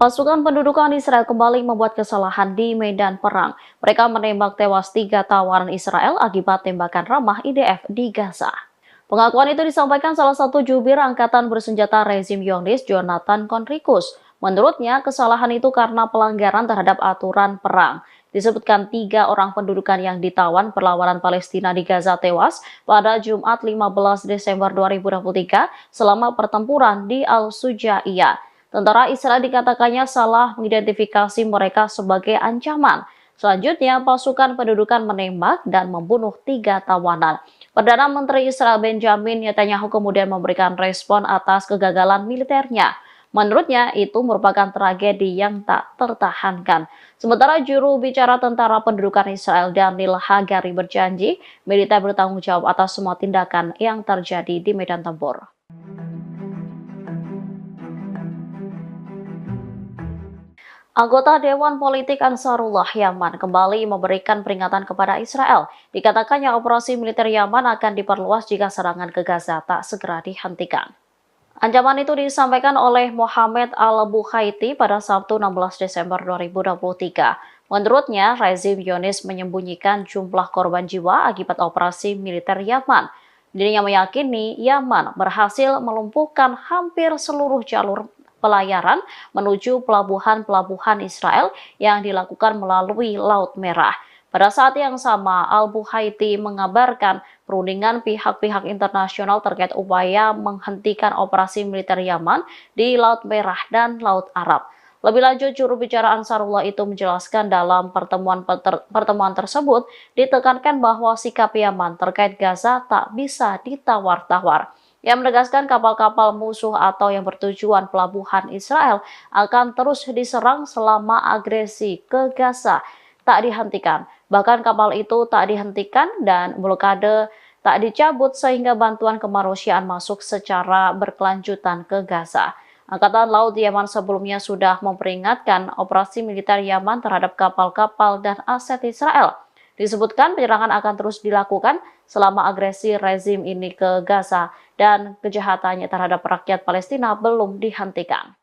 Pasukan pendudukan Israel kembali membuat kesalahan di medan perang. Mereka menembak tewas 3 tawanan Israel akibat tembakan ramah IDF di Gaza. Pengakuan itu disampaikan salah satu jubir angkatan bersenjata rezim Zionis, Jonathan Conricus. Menurutnya, kesalahan itu karena pelanggaran terhadap aturan perang. Disebutkan 3 orang pendudukan yang ditawan perlawanan Palestina di Gaza tewas pada Jumat 15 Desember 2023 selama pertempuran di Al-Sujaiyah. Tentara Israel dikatakannya salah mengidentifikasi mereka sebagai ancaman. Selanjutnya, pasukan pendudukan menembak dan membunuh 3 tawanan. Perdana Menteri Israel Benjamin Netanyahu kemudian memberikan respon atas kegagalan militernya. Menurutnya, itu merupakan tragedi yang tak tertahankan. Sementara juru bicara tentara pendudukan Israel Daniel Hagari berjanji, militer bertanggung jawab atas semua tindakan yang terjadi di medan tempur. Anggota Dewan Politik Ansarullah Yaman kembali memberikan peringatan kepada Israel. Dikatakannya operasi militer Yaman akan diperluas jika serangan ke Gaza tak segera dihentikan. Ancaman itu disampaikan oleh Mohammed Al-Bukhaiti pada Sabtu 16 Desember 2023. Menurutnya, rezim Zionis menyembunyikan jumlah korban jiwa akibat operasi militer Yaman. Dirinya meyakini Yaman berhasil melumpuhkan hampir seluruh jalur pelayaran menuju pelabuhan-pelabuhan Israel yang dilakukan melalui Laut Merah. Pada saat yang sama, Al-Bukhaiti mengabarkan perundingan pihak-pihak internasional terkait upaya menghentikan operasi militer Yaman di Laut Merah dan Laut Arab. Lebih lanjut, juru bicara Ansarullah itu menjelaskan dalam pertemuan tersebut ditekankan bahwa sikap Yaman terkait Gaza tak bisa ditawar-tawar. Yang menegaskan kapal-kapal musuh atau yang bertujuan pelabuhan Israel akan terus diserang selama agresi ke Gaza tak dihentikan. Bahkan kapal itu tak dihentikan dan blokade tak dicabut sehingga bantuan kemanusiaan masuk secara berkelanjutan ke Gaza. Angkatan Laut Yaman sebelumnya sudah memperingatkan operasi militer Yaman terhadap kapal-kapal dan aset Israel. Disebutkan penyerangan akan terus dilakukan selama agresi rezim ini ke Gaza dan kejahatannya terhadap rakyat Palestina belum dihentikan.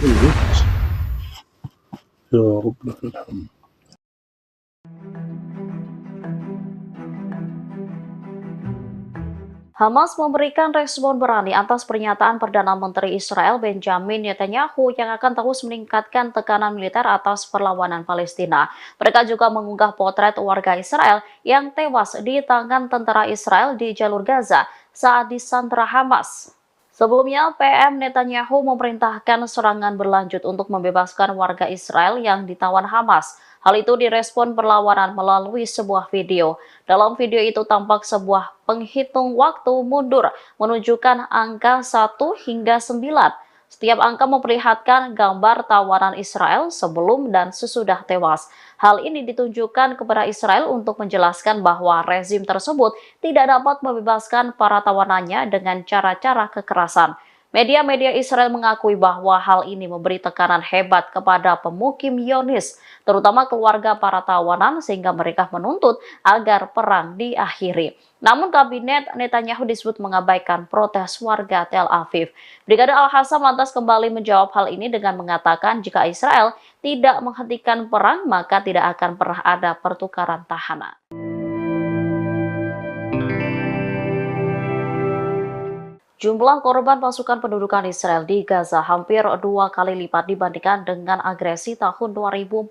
العزت يا رب لك الحمد. Hamas memberikan respon berani atas pernyataan Perdana Menteri Israel Benjamin Netanyahu yang akan terus meningkatkan tekanan militer atas perlawanan Palestina. Mereka juga mengunggah potret warga Israel yang tewas di tangan tentara Israel di jalur Gaza saat disandra Hamas. Sebelumnya, PM Netanyahu memerintahkan serangan berlanjut untuk membebaskan warga Israel yang ditawan Hamas. Hal itu direspon perlawanan melalui sebuah video. Dalam video itu tampak sebuah penghitung waktu mundur menunjukkan angka 1 hingga 9. Setiap angka memperlihatkan gambar tawanan Israel sebelum dan sesudah tewas. Hal ini ditunjukkan kepada Israel untuk menjelaskan bahwa rezim tersebut tidak dapat membebaskan para tawanannya dengan cara-cara kekerasan. Media-media Israel mengakui bahwa hal ini memberi tekanan hebat kepada pemukim Zionis, terutama keluarga para tawanan, sehingga mereka menuntut agar perang diakhiri. Namun kabinet Netanyahu disebut mengabaikan protes warga Tel Aviv. Brigade Al-Qassam lantas kembali menjawab hal ini dengan mengatakan jika Israel tidak menghentikan perang, maka tidak akan pernah ada pertukaran tahanan. Jumlah korban pasukan pendudukan Israel di Gaza hampir 2 kali lipat dibandingkan dengan agresi tahun 2014.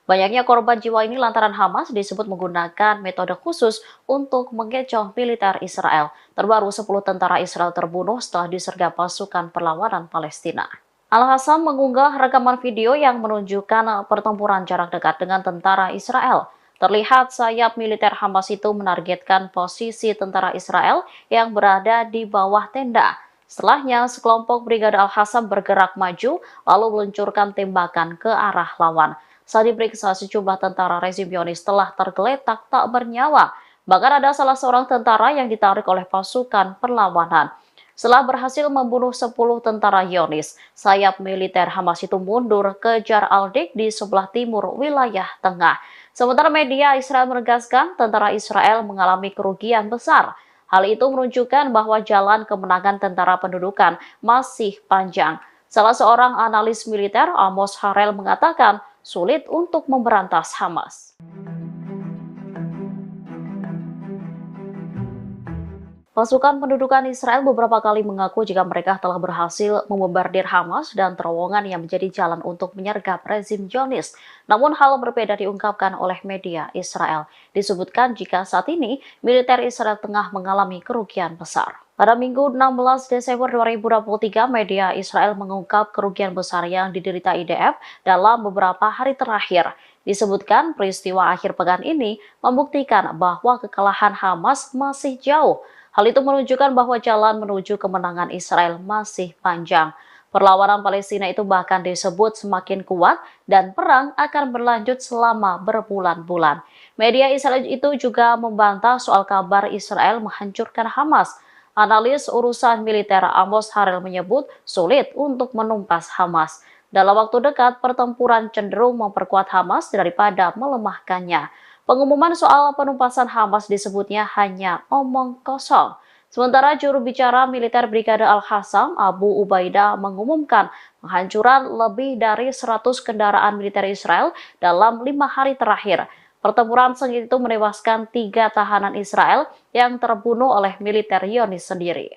Banyaknya korban jiwa ini lantaran Hamas disebut menggunakan metode khusus untuk mengecoh militer Israel. Terbaru 10 tentara Israel terbunuh setelah disergap pasukan perlawanan Palestina. Al-Qassam mengunggah rekaman video yang menunjukkan pertempuran jarak dekat dengan tentara Israel. Terlihat sayap militer Hamas itu menargetkan posisi tentara Israel yang berada di bawah tenda. Setelahnya, sekelompok Brigade Al-Qassam bergerak maju lalu meluncurkan tembakan ke arah lawan. Saat diperiksa, sejumlah tentara rezim Zionis telah tergeletak tak bernyawa. Bahkan ada salah seorang tentara yang ditarik oleh pasukan perlawanan. Setelah berhasil membunuh 10 tentara Zionis, sayap militer Hamas itu mundur ke Jar al-Dik di sebelah timur wilayah tengah. Sementara media Israel menegaskan tentara Israel mengalami kerugian besar. Hal itu menunjukkan bahwa jalan kemenangan tentara pendudukan masih panjang. Salah seorang analis militer, Amos Harel, mengatakan sulit untuk memberantas Hamas. Pasukan pendudukan Israel beberapa kali mengaku jika mereka telah berhasil membombardir Hamas dan terowongan yang menjadi jalan untuk menyergap rezim Zionis. Namun hal berbeda diungkapkan oleh media Israel. Disebutkan jika saat ini militer Israel tengah mengalami kerugian besar. Pada Minggu 16 Desember 2023, media Israel mengungkap kerugian besar yang diderita IDF dalam beberapa hari terakhir. Disebutkan peristiwa akhir pekan ini membuktikan bahwa kekalahan Hamas masih jauh. Hal itu menunjukkan bahwa jalan menuju kemenangan Israel masih panjang. Perlawanan Palestina itu bahkan disebut semakin kuat dan perang akan berlanjut selama berbulan-bulan. Media Israel itu juga membantah soal kabar Israel menghancurkan Hamas. Analis urusan militer Amos Harel menyebut sulit untuk menumpas Hamas. Dalam waktu dekat, pertempuran cenderung memperkuat Hamas daripada melemahkannya. Pengumuman soal penumpasan Hamas disebutnya hanya omong kosong. Sementara juru bicara militer Brigade Al-Qassam, Abu Ubaidah, mengumumkan penghancuran lebih dari 100 kendaraan militer Israel dalam 5 hari terakhir. Pertempuran sengit itu menewaskan 3 tahanan Israel yang terbunuh oleh militer Zionis sendiri.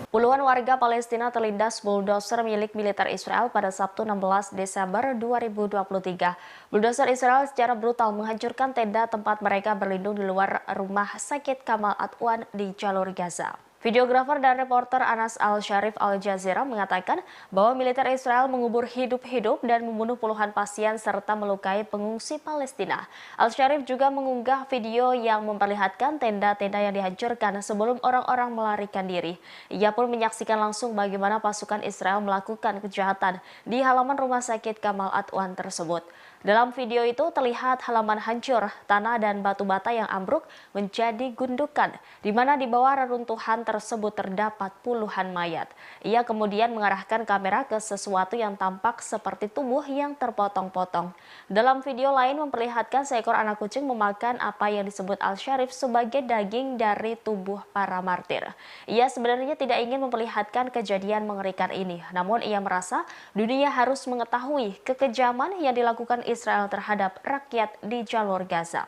Puluhan warga Palestina terlindas bulldozer milik militer Israel pada Sabtu 16 Desember 2023. Bulldozer Israel secara brutal menghancurkan tenda tempat mereka berlindung di luar rumah sakit Kamal Adwan di jalur Gaza. Videografer dan reporter Anas Al-Sharif Al Jazeera mengatakan bahwa militer Israel mengubur hidup-hidup dan membunuh puluhan pasien serta melukai pengungsi Palestina. Al-Sharif juga mengunggah video yang memperlihatkan tenda-tenda yang dihancurkan sebelum orang-orang melarikan diri. Ia pun menyaksikan langsung bagaimana pasukan Israel melakukan kejahatan di halaman rumah sakit Kamal Adwan tersebut. Dalam video itu terlihat halaman hancur, tanah dan batu bata yang ambruk menjadi gundukan, di mana di bawah reruntuhan tersebut terdapat puluhan mayat. Ia kemudian mengarahkan kamera ke sesuatu yang tampak seperti tubuh yang terpotong-potong. Dalam video lain memperlihatkan seekor anak kucing memakan apa yang disebut Al-Sharif sebagai daging dari tubuh para martir. Ia sebenarnya tidak ingin memperlihatkan kejadian mengerikan ini, namun ia merasa dunia harus mengetahui kekejaman yang dilakukan Israel terhadap rakyat di jalur Gaza.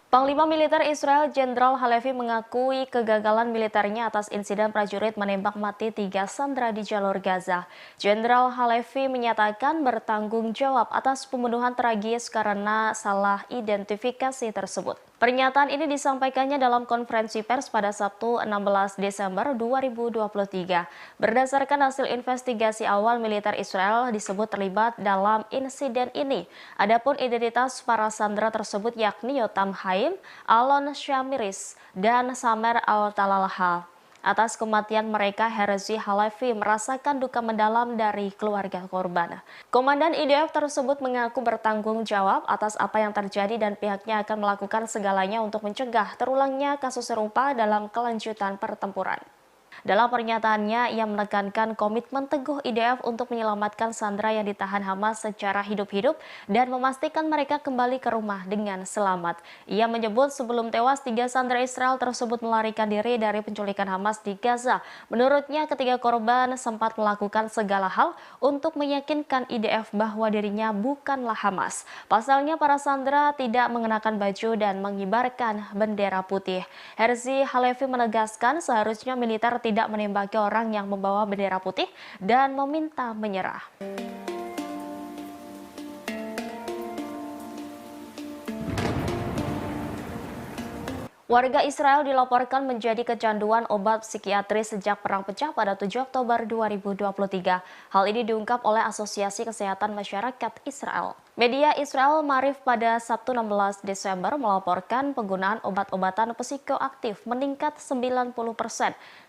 Panglima Militer Israel Jenderal Halevi mengakui kegagalan militernya atas insiden prajurit menembak mati 3 sandera di jalur Gaza. Jenderal Halevi menyatakan bertanggung jawab atas pembunuhan tragis karena salah identifikasi tersebut. Pernyataan ini disampaikannya dalam konferensi pers pada Sabtu 16 Desember 2023. Berdasarkan hasil investigasi awal, militer Israel disebut terlibat dalam insiden ini. Adapun identitas para sandera tersebut yakni Yotam Haim, Alon Shamiris, dan Samer Al-Talalha. Atas kematian mereka, Herzi Halevi merasakan duka mendalam dari keluarga korban. Komandan IDF tersebut mengaku bertanggung jawab atas apa yang terjadi dan pihaknya akan melakukan segalanya untuk mencegah terulangnya kasus serupa dalam kelanjutan pertempuran. Dalam pernyataannya, ia menekankan komitmen teguh IDF untuk menyelamatkan sandera yang ditahan Hamas secara hidup-hidup dan memastikan mereka kembali ke rumah dengan selamat. Ia menyebut sebelum tewas, 3 sandera Israel tersebut melarikan diri dari penculikan Hamas di Gaza. Menurutnya, ketiga korban sempat melakukan segala hal untuk meyakinkan IDF bahwa dirinya bukanlah Hamas. Pasalnya, para sandera tidak mengenakan baju dan mengibarkan bendera putih. Herzi Halevi menegaskan seharusnya militer tidak menembaki orang yang membawa bendera putih dan meminta menyerah. Warga Israel dilaporkan menjadi kecanduan obat psikiatri sejak perang pecah pada 7 Oktober 2023. Hal ini diungkap oleh Asosiasi Kesehatan Masyarakat Israel. Media Israel Marif pada Sabtu 16 Desember melaporkan penggunaan obat-obatan psikoaktif meningkat 90%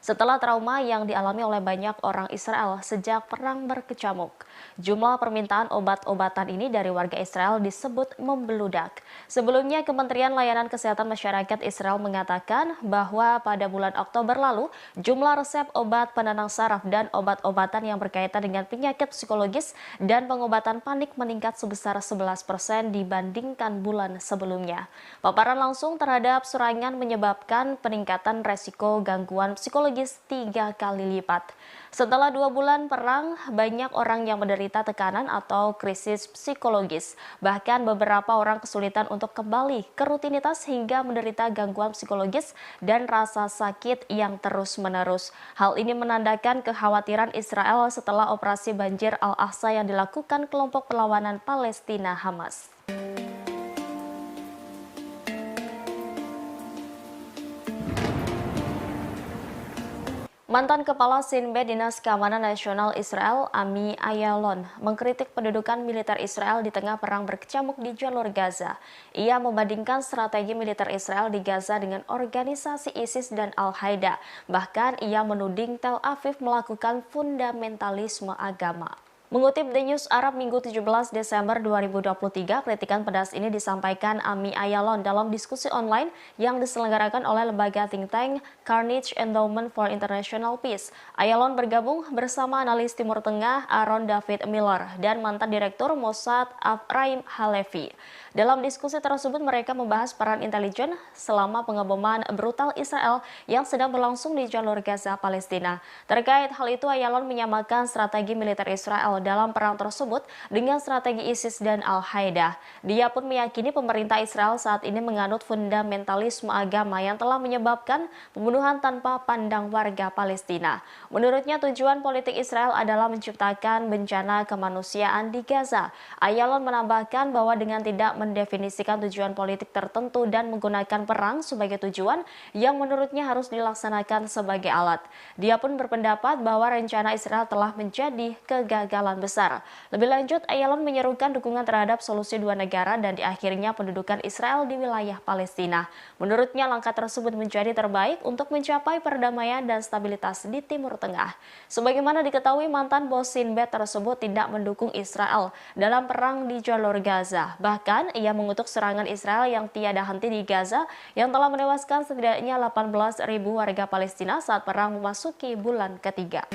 setelah trauma yang dialami oleh banyak orang Israel sejak perang berkecamuk. Jumlah permintaan obat-obatan ini dari warga Israel disebut membeludak. Sebelumnya, Kementerian Layanan Kesehatan Masyarakat Israel mengatakan bahwa pada bulan Oktober lalu, jumlah resep obat penenang saraf dan obat-obatan yang berkaitan dengan penyakit psikologis dan pengobatan panik meningkat sebesar 11% dibandingkan bulan sebelumnya. Paparan langsung terhadap serangan menyebabkan peningkatan resiko gangguan psikologis 3 kali lipat. Setelah 2 bulan perang, banyak orang yang menderita tekanan atau krisis psikologis. Bahkan beberapa orang kesulitan untuk kembali ke rutinitas hingga menderita gangguan psikologis dan rasa sakit yang terus-menerus. Hal ini menandakan kekhawatiran Israel setelah operasi banjir Al-Aqsa yang dilakukan kelompok perlawanan Palestina Hamas. Mantan Kepala Sinbad Dinas Keamanan Nasional Israel, Ami Ayalon, mengkritik pendudukan militer Israel di tengah perang berkecamuk di jalur Gaza. Ia membandingkan strategi militer Israel di Gaza dengan organisasi ISIS dan Al-Qaeda. Bahkan ia menuding Tel Aviv melakukan fundamentalisme agama. Mengutip The News Arab Minggu 17 Desember 2023, kritikan pedas ini disampaikan Ami Ayalon dalam diskusi online yang diselenggarakan oleh lembaga think tank Carnegie Endowment for International Peace. Ayalon bergabung bersama analis Timur Tengah Aaron David Miller dan mantan Direktur Mossad Ephraim Halevi. Dalam diskusi tersebut mereka membahas peran intelijen selama pengeboman brutal Israel yang sedang berlangsung di jalur Gaza, Palestina. Terkait hal itu, Ayalon menyamakan strategi militer Israel dalam perang tersebut dengan strategi ISIS dan Al-Qaeda. Dia pun meyakini pemerintah Israel saat ini menganut fundamentalisme agama yang telah menyebabkan pembunuhan tanpa pandang warga Palestina. Menurutnya, tujuan politik Israel adalah menciptakan bencana kemanusiaan di Gaza. Ayalon menambahkan bahwa dengan tidak mendefinisikan tujuan politik tertentu dan menggunakan perang sebagai tujuan yang menurutnya harus dilaksanakan sebagai alat. Dia pun berpendapat bahwa rencana Israel telah menjadi kegagalan berjalan besar. Lebih lanjut, Ayalon menyerukan dukungan terhadap solusi dua negara dan diakhirnya pendudukan Israel di wilayah Palestina. Menurutnya, langkah tersebut menjadi terbaik untuk mencapai perdamaian dan stabilitas di Timur Tengah. Sebagaimana diketahui, mantan bos Sinbad tersebut tidak mendukung Israel dalam perang di jalur Gaza. Bahkan, ia mengutuk serangan Israel yang tiada henti di Gaza yang telah menewaskan setidaknya 18.000 warga Palestina saat perang memasuki bulan ketiga.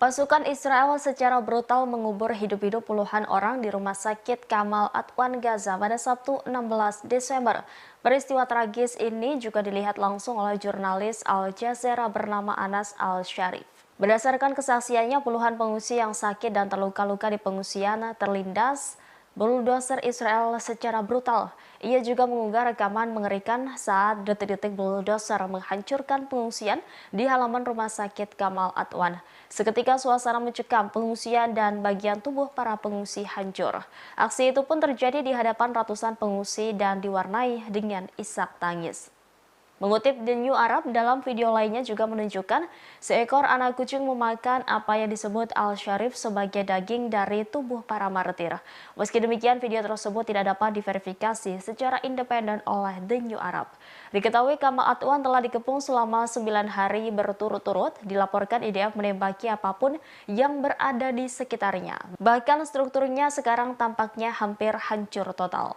Pasukan Israel secara brutal mengubur hidup-hidup puluhan orang di rumah sakit Kamal Adwan Gaza pada Sabtu 16 Desember. Peristiwa tragis ini juga dilihat langsung oleh jurnalis Al Jazeera bernama Anas Al-Sharif. Berdasarkan kesaksiannya, puluhan pengungsi yang sakit dan terluka-luka di pengungsian terlindas bulldozer Israel secara brutal. Ia juga mengunggah rekaman mengerikan saat detik-detik bulldozer menghancurkan pengungsian di halaman rumah sakit Kamal Adwan. Seketika suasana mencekam, pengungsian dan bagian tubuh para pengungsi hancur. Aksi itu pun terjadi di hadapan ratusan pengungsi dan diwarnai dengan isak tangis. Mengutip The New Arab, dalam video lainnya juga menunjukkan seekor anak kucing memakan apa yang disebut Al-Sharif sebagai daging dari tubuh para martir. Meski demikian, video tersebut tidak dapat diverifikasi secara independen oleh The New Arab. Diketahui Kamal Adwan telah dikepung selama 9 hari berturut-turut, dilaporkan IDF menembaki apapun yang berada di sekitarnya. Bahkan strukturnya sekarang tampaknya hampir hancur total.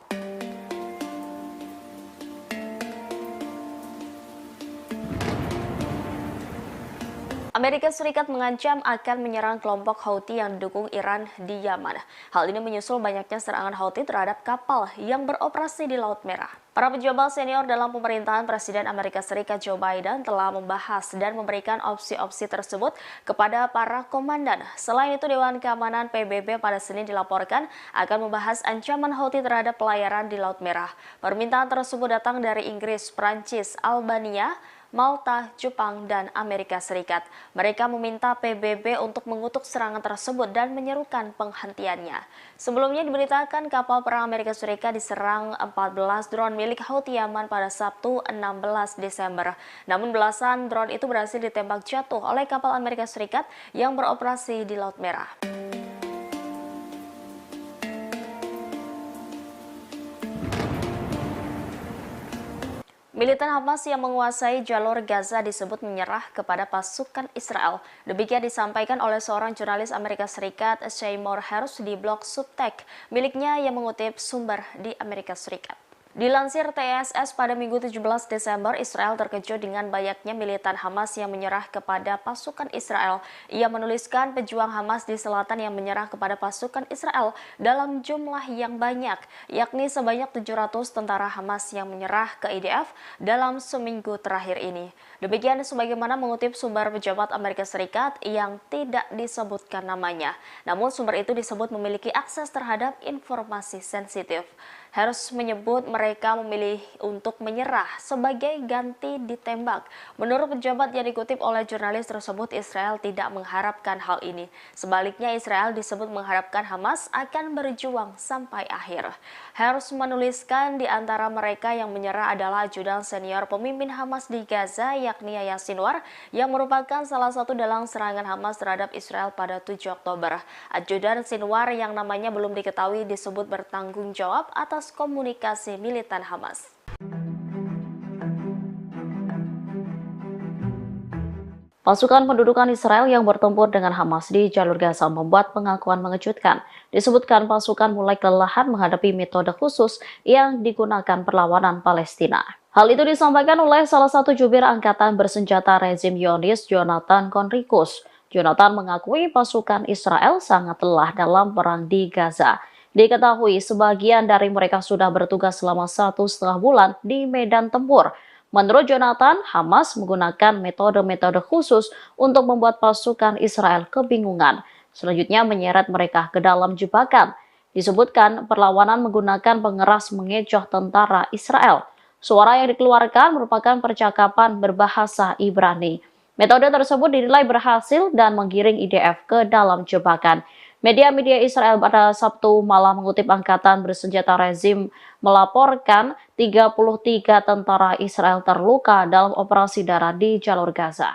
Amerika Serikat mengancam akan menyerang kelompok Houthi yang didukung Iran di Yaman. Hal ini menyusul banyaknya serangan Houthi terhadap kapal yang beroperasi di Laut Merah. Para pejabat senior dalam pemerintahan Presiden Amerika Serikat Joe Biden telah membahas dan memberikan opsi-opsi tersebut kepada para komandan. Selain itu, Dewan Keamanan PBB pada Senin dilaporkan akan membahas ancaman Houthi terhadap pelayaran di Laut Merah. Permintaan tersebut datang dari Inggris, Prancis, Albania, Malta, Jepang, dan Amerika Serikat. Mereka meminta PBB untuk mengutuk serangan tersebut dan menyerukan penghentiannya. Sebelumnya diberitakan kapal perang Amerika Serikat diserang 14 drone milik Houthi Yaman pada Sabtu 16 Desember. Namun belasan drone itu berhasil ditembak jatuh oleh kapal Amerika Serikat yang beroperasi di Laut Merah. Militan Hamas yang menguasai jalur Gaza disebut menyerah kepada pasukan Israel. Demikian disampaikan oleh seorang jurnalis Amerika Serikat, Seymour Hersh, di blog Substack miliknya yang mengutip sumber di Amerika Serikat. Dilansir TSS pada Minggu 17 Desember, Israel terkejut dengan banyaknya militan Hamas yang menyerah kepada pasukan Israel. Ia menuliskan pejuang Hamas di selatan yang menyerah kepada pasukan Israel dalam jumlah yang banyak, yakni sebanyak 700 tentara Hamas yang menyerah ke IDF dalam seminggu terakhir ini. Demikian sebagaimana mengutip sumber pejabat Amerika Serikat yang tidak disebutkan namanya. Namun sumber itu disebut memiliki akses terhadap informasi sensitif. Hersh menyebut mereka memilih untuk menyerah sebagai ganti ditembak. Menurut pejabat yang dikutip oleh jurnalis tersebut, Israel tidak mengharapkan hal ini. Sebaliknya, Israel disebut mengharapkan Hamas akan berjuang sampai akhir. Hersh menuliskan di antara mereka yang menyerah adalah ajudan senior pemimpin Hamas di Gaza, yakni Yahya Sinwar, yang merupakan salah satu dalang serangan Hamas terhadap Israel pada 7 Oktober. Ajudan Sinwar yang namanya belum diketahui disebut bertanggung jawab atas komunikasi militan Hamas. Pasukan pendudukan Israel yang bertempur dengan Hamas di jalur Gaza membuat pengakuan mengejutkan. Disebutkan pasukan mulai kelelahan menghadapi metode khusus yang digunakan perlawanan Palestina. Hal itu disampaikan oleh salah satu jubir angkatan bersenjata rezim Zionis, Jonathan Conricus. Jonathan mengakui pasukan Israel sangat lelah dalam perang di Gaza. Diketahui sebagian dari mereka sudah bertugas selama 1,5 bulan di medan tempur. Menurut Jonathan, Hamas menggunakan metode-metode khusus untuk membuat pasukan Israel kebingungan. Selanjutnya menyeret mereka ke dalam jebakan. Disebutkan perlawanan menggunakan pengeras mengecoh tentara Israel. Suara yang dikeluarkan merupakan percakapan berbahasa Ibrani. Metode tersebut dinilai berhasil dan menggiring IDF ke dalam jebakan. Media-media Israel pada Sabtu malam mengutip angkatan bersenjata rezim melaporkan 33 tentara Israel terluka dalam operasi darat di jalur Gaza.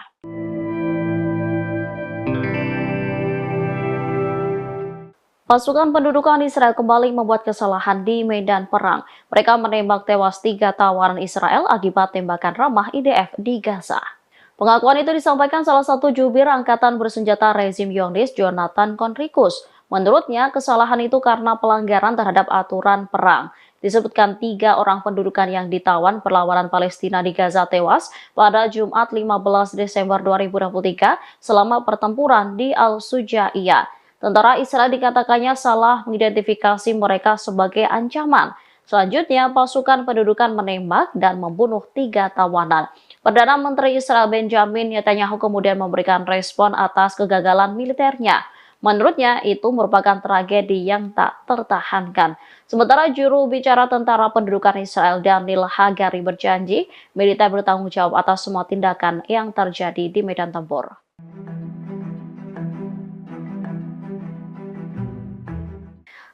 Pasukan pendudukan Israel kembali membuat kesalahan di medan perang. Mereka menembak tewas 3 tawanan Israel akibat tembakan ramah IDF di Gaza. Pengakuan itu disampaikan salah satu jubir angkatan bersenjata rezim Zionis, Jonathan Conricus. Menurutnya, kesalahan itu karena pelanggaran terhadap aturan perang. Disebutkan 3 orang pendudukan yang ditawan perlawanan Palestina di Gaza tewas pada Jumat 15 Desember 2023 selama pertempuran di Al-Sujaiyah. Tentara Israel dikatakannya salah mengidentifikasi mereka sebagai ancaman. Selanjutnya, pasukan pendudukan menembak dan membunuh 3 tawanan. Perdana Menteri Israel Benjamin Netanyahu kemudian memberikan respon atas kegagalan militernya. Menurutnya, itu merupakan tragedi yang tak tertahankan. Sementara juru bicara tentara pendudukan Israel Daniel Hagari berjanji, militer bertanggung jawab atas semua tindakan yang terjadi di medan tempur.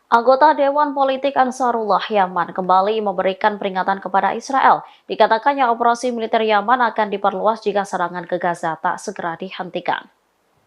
Anggota Dewan Politik Ansarullah Yaman kembali memberikan peringatan kepada Israel. Dikatakannya operasi militer Yaman akan diperluas jika serangan ke Gaza tak segera dihentikan.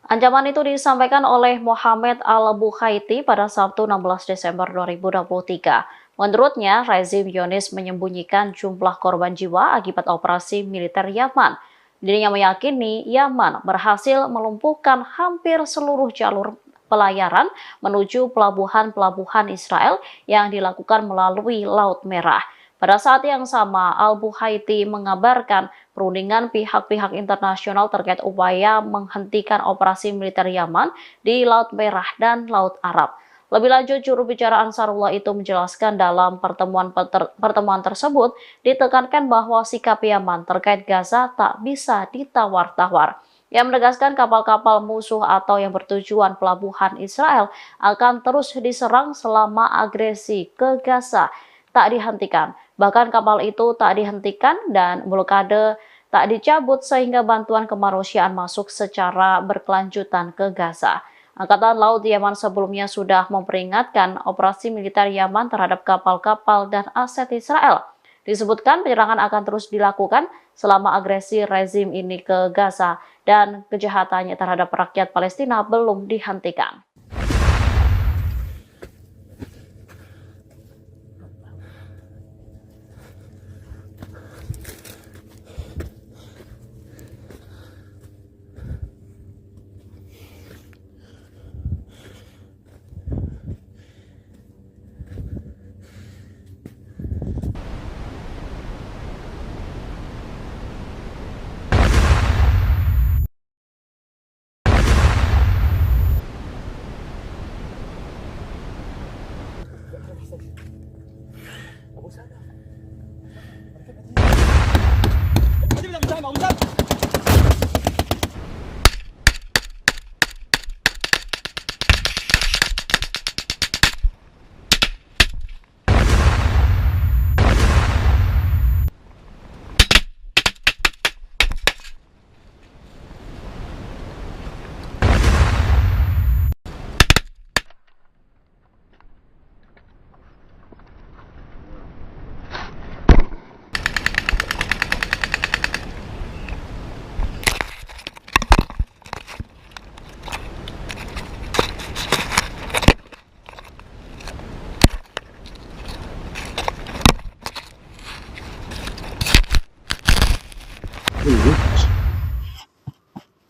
Ancaman itu disampaikan oleh Mohammed Al-Bukhaiti pada Sabtu 16 Desember 2023. Menurutnya, rezim Zionis menyembunyikan jumlah korban jiwa akibat operasi militer Yaman. Dirinya meyakini Yaman berhasil melumpuhkan hampir seluruh jalur pelayaran menuju pelabuhan-pelabuhan Israel yang dilakukan melalui Laut Merah. Pada saat yang sama, Al-Bukhaiti mengabarkan perundingan pihak-pihak internasional terkait upaya menghentikan operasi militer Yaman di Laut Merah dan Laut Arab. Lebih lanjut, juru bicara Ansarullah itu menjelaskan dalam pertemuan tersebut ditekankan bahwa sikap Yaman terkait Gaza tak bisa ditawar-tawar. Yang menegaskan kapal-kapal musuh atau yang bertujuan pelabuhan Israel akan terus diserang selama agresi ke Gaza tak dihentikan. Bahkan kapal itu tak dihentikan dan blokade tak dicabut sehingga bantuan kemanusiaan masuk secara berkelanjutan ke Gaza. Angkatan Laut Yaman sebelumnya sudah memperingatkan operasi militer Yaman terhadap kapal-kapal dan aset Israel. Disebutkan penyerangan akan terus dilakukan selama agresi rezim ini ke Gaza dan kejahatannya terhadap rakyat Palestina belum dihentikan.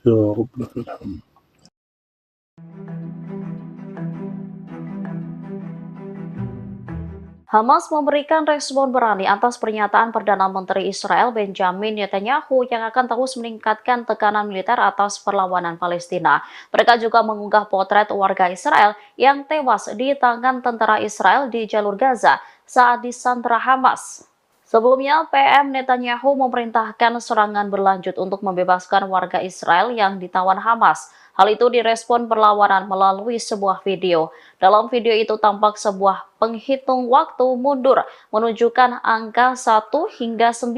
يا رب لك الحمد. Hamas memberikan respon berani atas pernyataan Perdana Menteri Israel Benjamin Netanyahu yang akan terus meningkatkan tekanan militer atas perlawanan Palestina. Mereka juga mengunggah potret warga Israel yang tewas di tangan tentara Israel di jalur Gaza saat disandra Hamas. Sebelumnya, PM Netanyahu memerintahkan serangan berlanjut untuk membebaskan warga Israel yang ditawan Hamas. Hal itu direspon perlawanan melalui sebuah video. Dalam video itu tampak sebuah penghitung waktu mundur menunjukkan angka 1 hingga 9.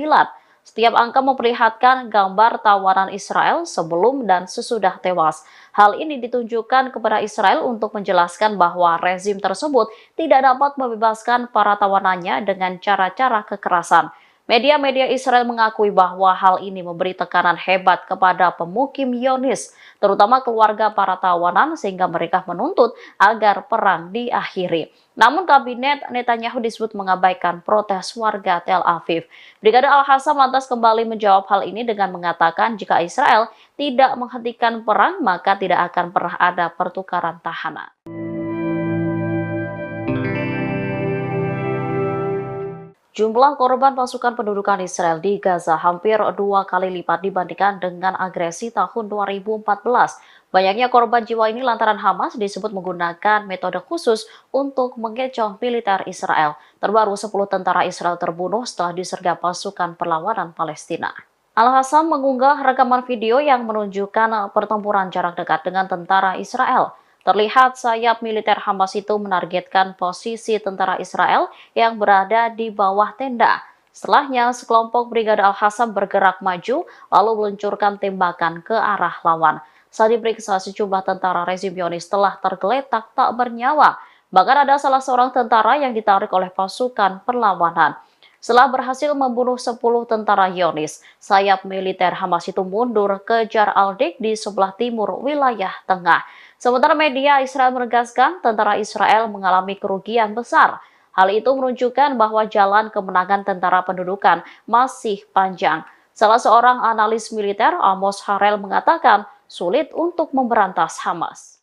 Setiap angka memperlihatkan gambar tawanan Israel sebelum dan sesudah tewas. Hal ini ditunjukkan kepada Israel untuk menjelaskan bahwa rezim tersebut tidak dapat membebaskan para tawanannya dengan cara-cara kekerasan. Media-media Israel mengakui bahwa hal ini memberi tekanan hebat kepada pemukim Zionis, terutama keluarga para tawanan, sehingga mereka menuntut agar perang diakhiri. Namun kabinet Netanyahu disebut mengabaikan protes warga Tel Aviv. Brigade Al-Hassam lantas kembali menjawab hal ini dengan mengatakan jika Israel tidak menghentikan perang, maka tidak akan pernah ada pertukaran tahanan. Jumlah korban pasukan pendudukan Israel di Gaza hampir 2 kali lipat dibandingkan dengan agresi tahun 2014. Banyaknya korban jiwa ini lantaran Hamas disebut menggunakan metode khusus untuk mengecoh militer Israel. Terbaru 10 tentara Israel terbunuh setelah disergap pasukan perlawanan Palestina. Al-Hassam mengunggah rekaman video yang menunjukkan pertempuran jarak dekat dengan tentara Israel. Terlihat sayap militer Hamas itu menargetkan posisi tentara Israel yang berada di bawah tenda. Setelahnya, sekelompok Brigade Al-Hassam bergerak maju lalu meluncurkan tembakan ke arah lawan. Saat diperiksa, sejumlah tentara rezim Zionis telah tergeletak tak bernyawa. Bahkan ada salah seorang tentara yang ditarik oleh pasukan perlawanan. Setelah berhasil membunuh 10 tentara Zionis, sayap militer Hamas itu mundur ke Jar al-Dik di sebelah timur wilayah tengah. Sementara media Israel menegaskan tentara Israel mengalami kerugian besar. Hal itu menunjukkan bahwa jalan kemenangan tentara pendudukan masih panjang. Salah seorang analis militer, Amos Harel, mengatakan sulit untuk memberantas Hamas.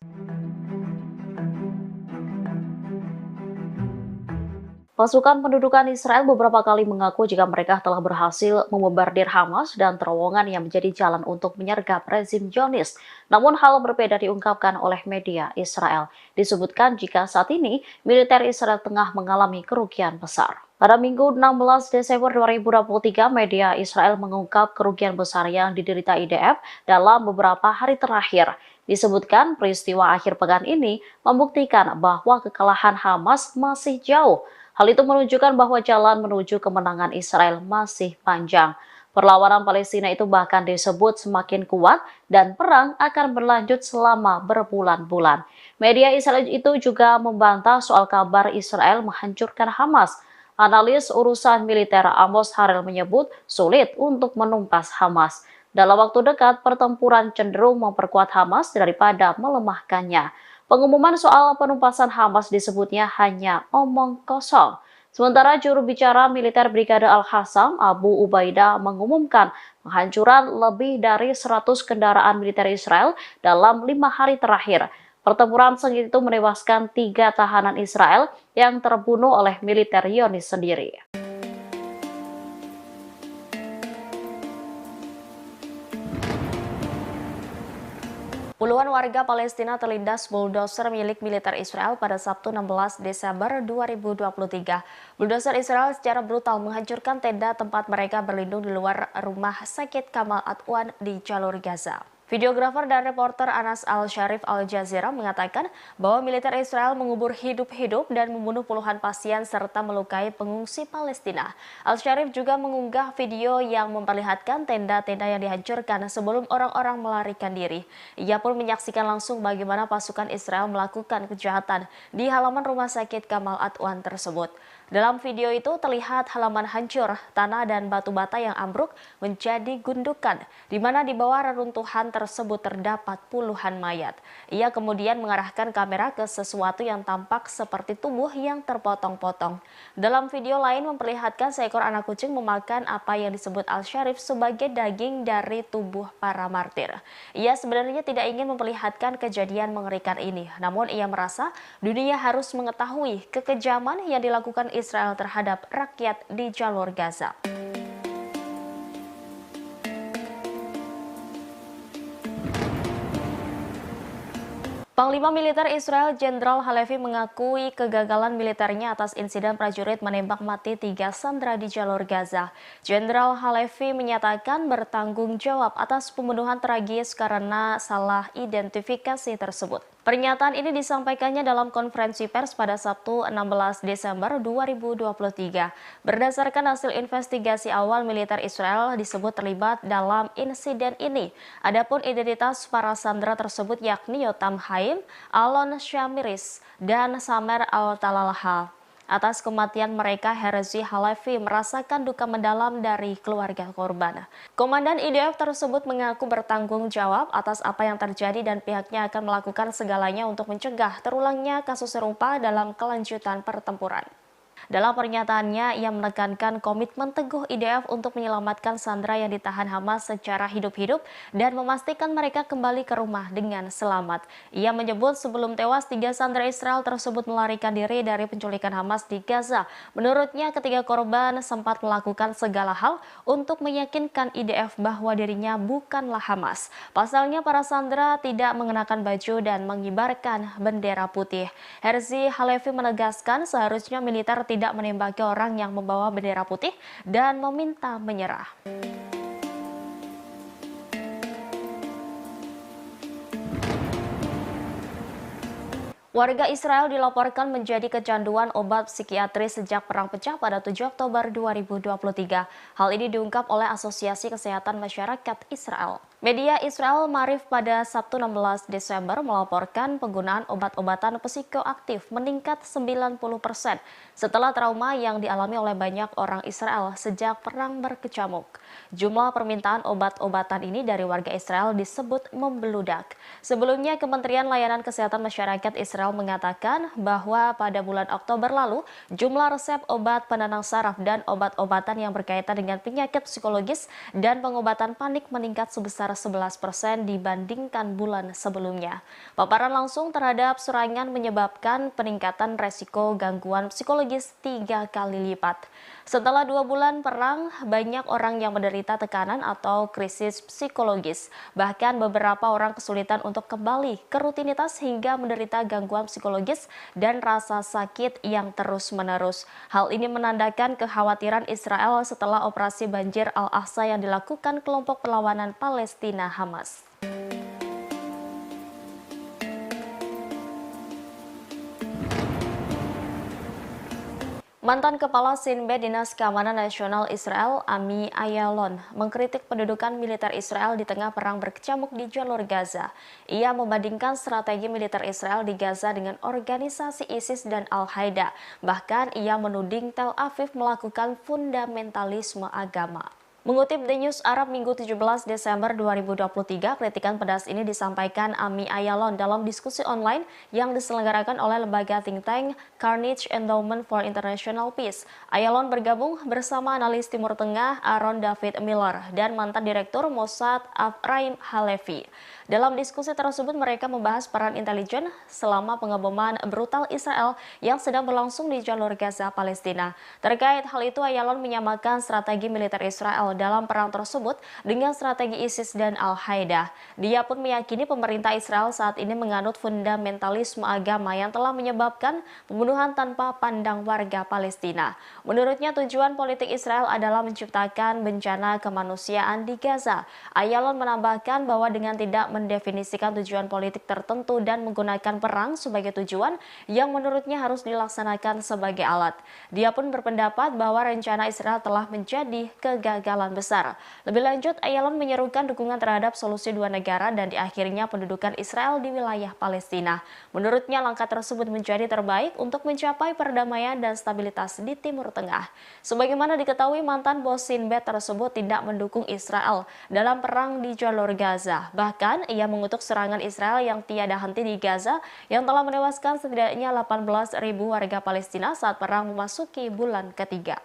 Pasukan pendudukan Israel beberapa kali mengaku jika mereka telah berhasil membombardir Hamas dan terowongan yang menjadi jalan untuk menyergap rezim Zionis. Namun hal berbeda diungkapkan oleh media Israel. Disebutkan jika saat ini militer Israel tengah mengalami kerugian besar. Pada Minggu 16 Desember 2023, media Israel mengungkap kerugian besar yang diderita IDF dalam beberapa hari terakhir. Disebutkan peristiwa akhir pekan ini membuktikan bahwa kekalahan Hamas masih jauh. Hal itu menunjukkan bahwa jalan menuju kemenangan Israel masih panjang. Perlawanan Palestina itu bahkan disebut semakin kuat dan perang akan berlanjut selama berbulan-bulan. Media Israel itu juga membantah soal kabar Israel menghancurkan Hamas. Analis urusan militer Amos Harel menyebut sulit untuk menumpas Hamas. Dalam waktu dekat, pertempuran cenderung memperkuat Hamas daripada melemahkannya. Pengumuman soal penumpasan Hamas disebutnya hanya omong kosong. Sementara juru bicara militer Brigade Al-Hassam, Abu Ubaidah, mengumumkan penghancuran lebih dari 100 kendaraan militer Israel dalam 5 hari terakhir. Pertempuran sengit itu menewaskan 3 tahanan Israel yang terbunuh oleh militer Zionis sendiri. Puluhan warga Palestina terlindas bulldozer milik militer Israel pada Sabtu 16 Desember 2023. Bulldozer Israel secara brutal menghancurkan tenda tempat mereka berlindung di luar rumah sakit Kamal Adwan di jalur Gaza. Videografer dan reporter Anas Al-Sharif Al Jazeera mengatakan bahwa militer Israel mengubur hidup-hidup dan membunuh puluhan pasien serta melukai pengungsi Palestina. Al-Sharif juga mengunggah video yang memperlihatkan tenda-tenda yang dihancurkan sebelum orang-orang melarikan diri. Ia pun menyaksikan langsung bagaimana pasukan Israel melakukan kejahatan di halaman rumah sakit Kamal Adwan tersebut. Dalam video itu terlihat halaman hancur, tanah dan batu bata yang ambruk menjadi gundukan, di mana di bawah reruntuhan tersebut terdapat puluhan mayat. Ia kemudian mengarahkan kamera ke sesuatu yang tampak seperti tubuh yang terpotong-potong. Dalam video lain memperlihatkan seekor anak kucing memakan apa yang disebut Al-Sharif sebagai daging dari tubuh para martir. Ia sebenarnya tidak ingin memperlihatkan kejadian mengerikan ini, namun ia merasa dunia harus mengetahui kekejaman yang dilakukan Israel terhadap rakyat di jalur Gaza. Panglima Militer Israel Jenderal Halevi mengakui kegagalan militernya atas insiden prajurit menembak mati 3 sandera di jalur Gaza. Jenderal Halevi menyatakan bertanggung jawab atas pembunuhan tragis karena salah identifikasi tersebut. Pernyataan ini disampaikannya dalam konferensi pers pada Sabtu 16 Desember 2023. Berdasarkan hasil investigasi awal, militer Israel disebut terlibat dalam insiden ini. Adapun identitas para sandera tersebut yakni Yotam Haim, Alon Shamiris, dan Samer Al-Talalha. Atas kematian mereka, Herzi Halevi merasakan duka mendalam dari keluarga korban. Komandan IDF tersebut mengaku bertanggung jawab atas apa yang terjadi dan pihaknya akan melakukan segalanya untuk mencegah terulangnya kasus serupa dalam kelanjutan pertempuran. Dalam pernyataannya, ia menekankan komitmen teguh IDF untuk menyelamatkan sandera yang ditahan Hamas secara hidup-hidup dan memastikan mereka kembali ke rumah dengan selamat. Ia menyebut sebelum tewas, 3 sandera Israel tersebut melarikan diri dari penculikan Hamas di Gaza. Menurutnya, ketiga korban sempat melakukan segala hal untuk meyakinkan IDF bahwa dirinya bukanlah Hamas. Pasalnya, para sandera tidak mengenakan baju dan mengibarkan bendera putih. Herzi Halevi menegaskan seharusnya militer tidak menembaki orang yang membawa bendera putih dan meminta menyerah. Warga Israel dilaporkan menjadi kecanduan obat psikiatris sejak perang pecah pada 7 Oktober 2023. Hal ini diungkap oleh Asosiasi Kesehatan Masyarakat Israel. Media Israel Maariv pada Sabtu 16 Desember melaporkan penggunaan obat-obatan psikoaktif meningkat 90% setelah trauma yang dialami oleh banyak orang Israel sejak perang berkecamuk. Jumlah permintaan obat-obatan ini dari warga Israel disebut membeludak. Sebelumnya, Kementerian Layanan Kesehatan Masyarakat Israel mengatakan bahwa pada bulan Oktober lalu, jumlah resep obat penenang saraf dan obat-obatan yang berkaitan dengan penyakit psikologis dan pengobatan panik meningkat sebesar 11% dibandingkan bulan sebelumnya. Paparan langsung terhadap serangan menyebabkan peningkatan resiko gangguan psikologis 3 kali lipat. Setelah 2 bulan perang, banyak orang yang menderita tekanan atau krisis psikologis. Bahkan beberapa orang kesulitan untuk kembali ke rutinitas hingga menderita gangguan psikologis dan rasa sakit yang terus-menerus. Hal ini menandakan kekhawatiran Israel setelah operasi banjir Al-Aqsa yang dilakukan kelompok perlawanan Palestina Hamas. Mantan Kepala Sinbad Dinas Keamanan Nasional Israel, Ami Ayalon, mengkritik pendudukan militer Israel di tengah perang berkecamuk di jalur Gaza. Ia membandingkan strategi militer Israel di Gaza dengan organisasi ISIS dan Al-Qaeda. Bahkan ia menuding Tel Aviv melakukan fundamentalisme agama. Mengutip The News Arab Minggu 17 Desember 2023, kritikan pedas ini disampaikan Ami Ayalon dalam diskusi online yang diselenggarakan oleh lembaga think tank Carnegie Endowment for International Peace. Ayalon bergabung bersama analis Timur Tengah Aaron David Miller dan mantan Direktur Mossad Afraim Halevi. Dalam diskusi tersebut, mereka membahas peran intelijen selama pengeboman brutal Israel yang sedang berlangsung di jalur Gaza, Palestina. Terkait hal itu, Ayalon menyamakan strategi militer Israel dalam perang tersebut dengan strategi ISIS dan Al-Qaeda. Dia pun meyakini pemerintah Israel saat ini menganut fundamentalisme agama yang telah menyebabkan pembunuhan tanpa pandang warga Palestina. Menurutnya, tujuan politik Israel adalah menciptakan bencana kemanusiaan di Gaza. Ayalon menambahkan bahwa dengan tidak mendefinisikan tujuan politik tertentu dan menggunakan perang sebagai tujuan yang menurutnya harus dilaksanakan sebagai alat. Dia pun berpendapat bahwa rencana Israel telah menjadi kegagalan besar. Lebih lanjut, Ayalon menyerukan dukungan terhadap solusi dua negara dan diakhirnya pendudukan Israel di wilayah Palestina. Menurutnya, langkah tersebut menjadi terbaik untuk mencapai perdamaian dan stabilitas di Timur Tengah. Sebagaimana diketahui, mantan bos Sinbad tersebut tidak mendukung Israel dalam perang di jalur Gaza. Bahkan, ia mengutuk serangan Israel yang tiada henti di Gaza yang telah menewaskan setidaknya 18.000 warga Palestina saat perang memasuki bulan ketiga.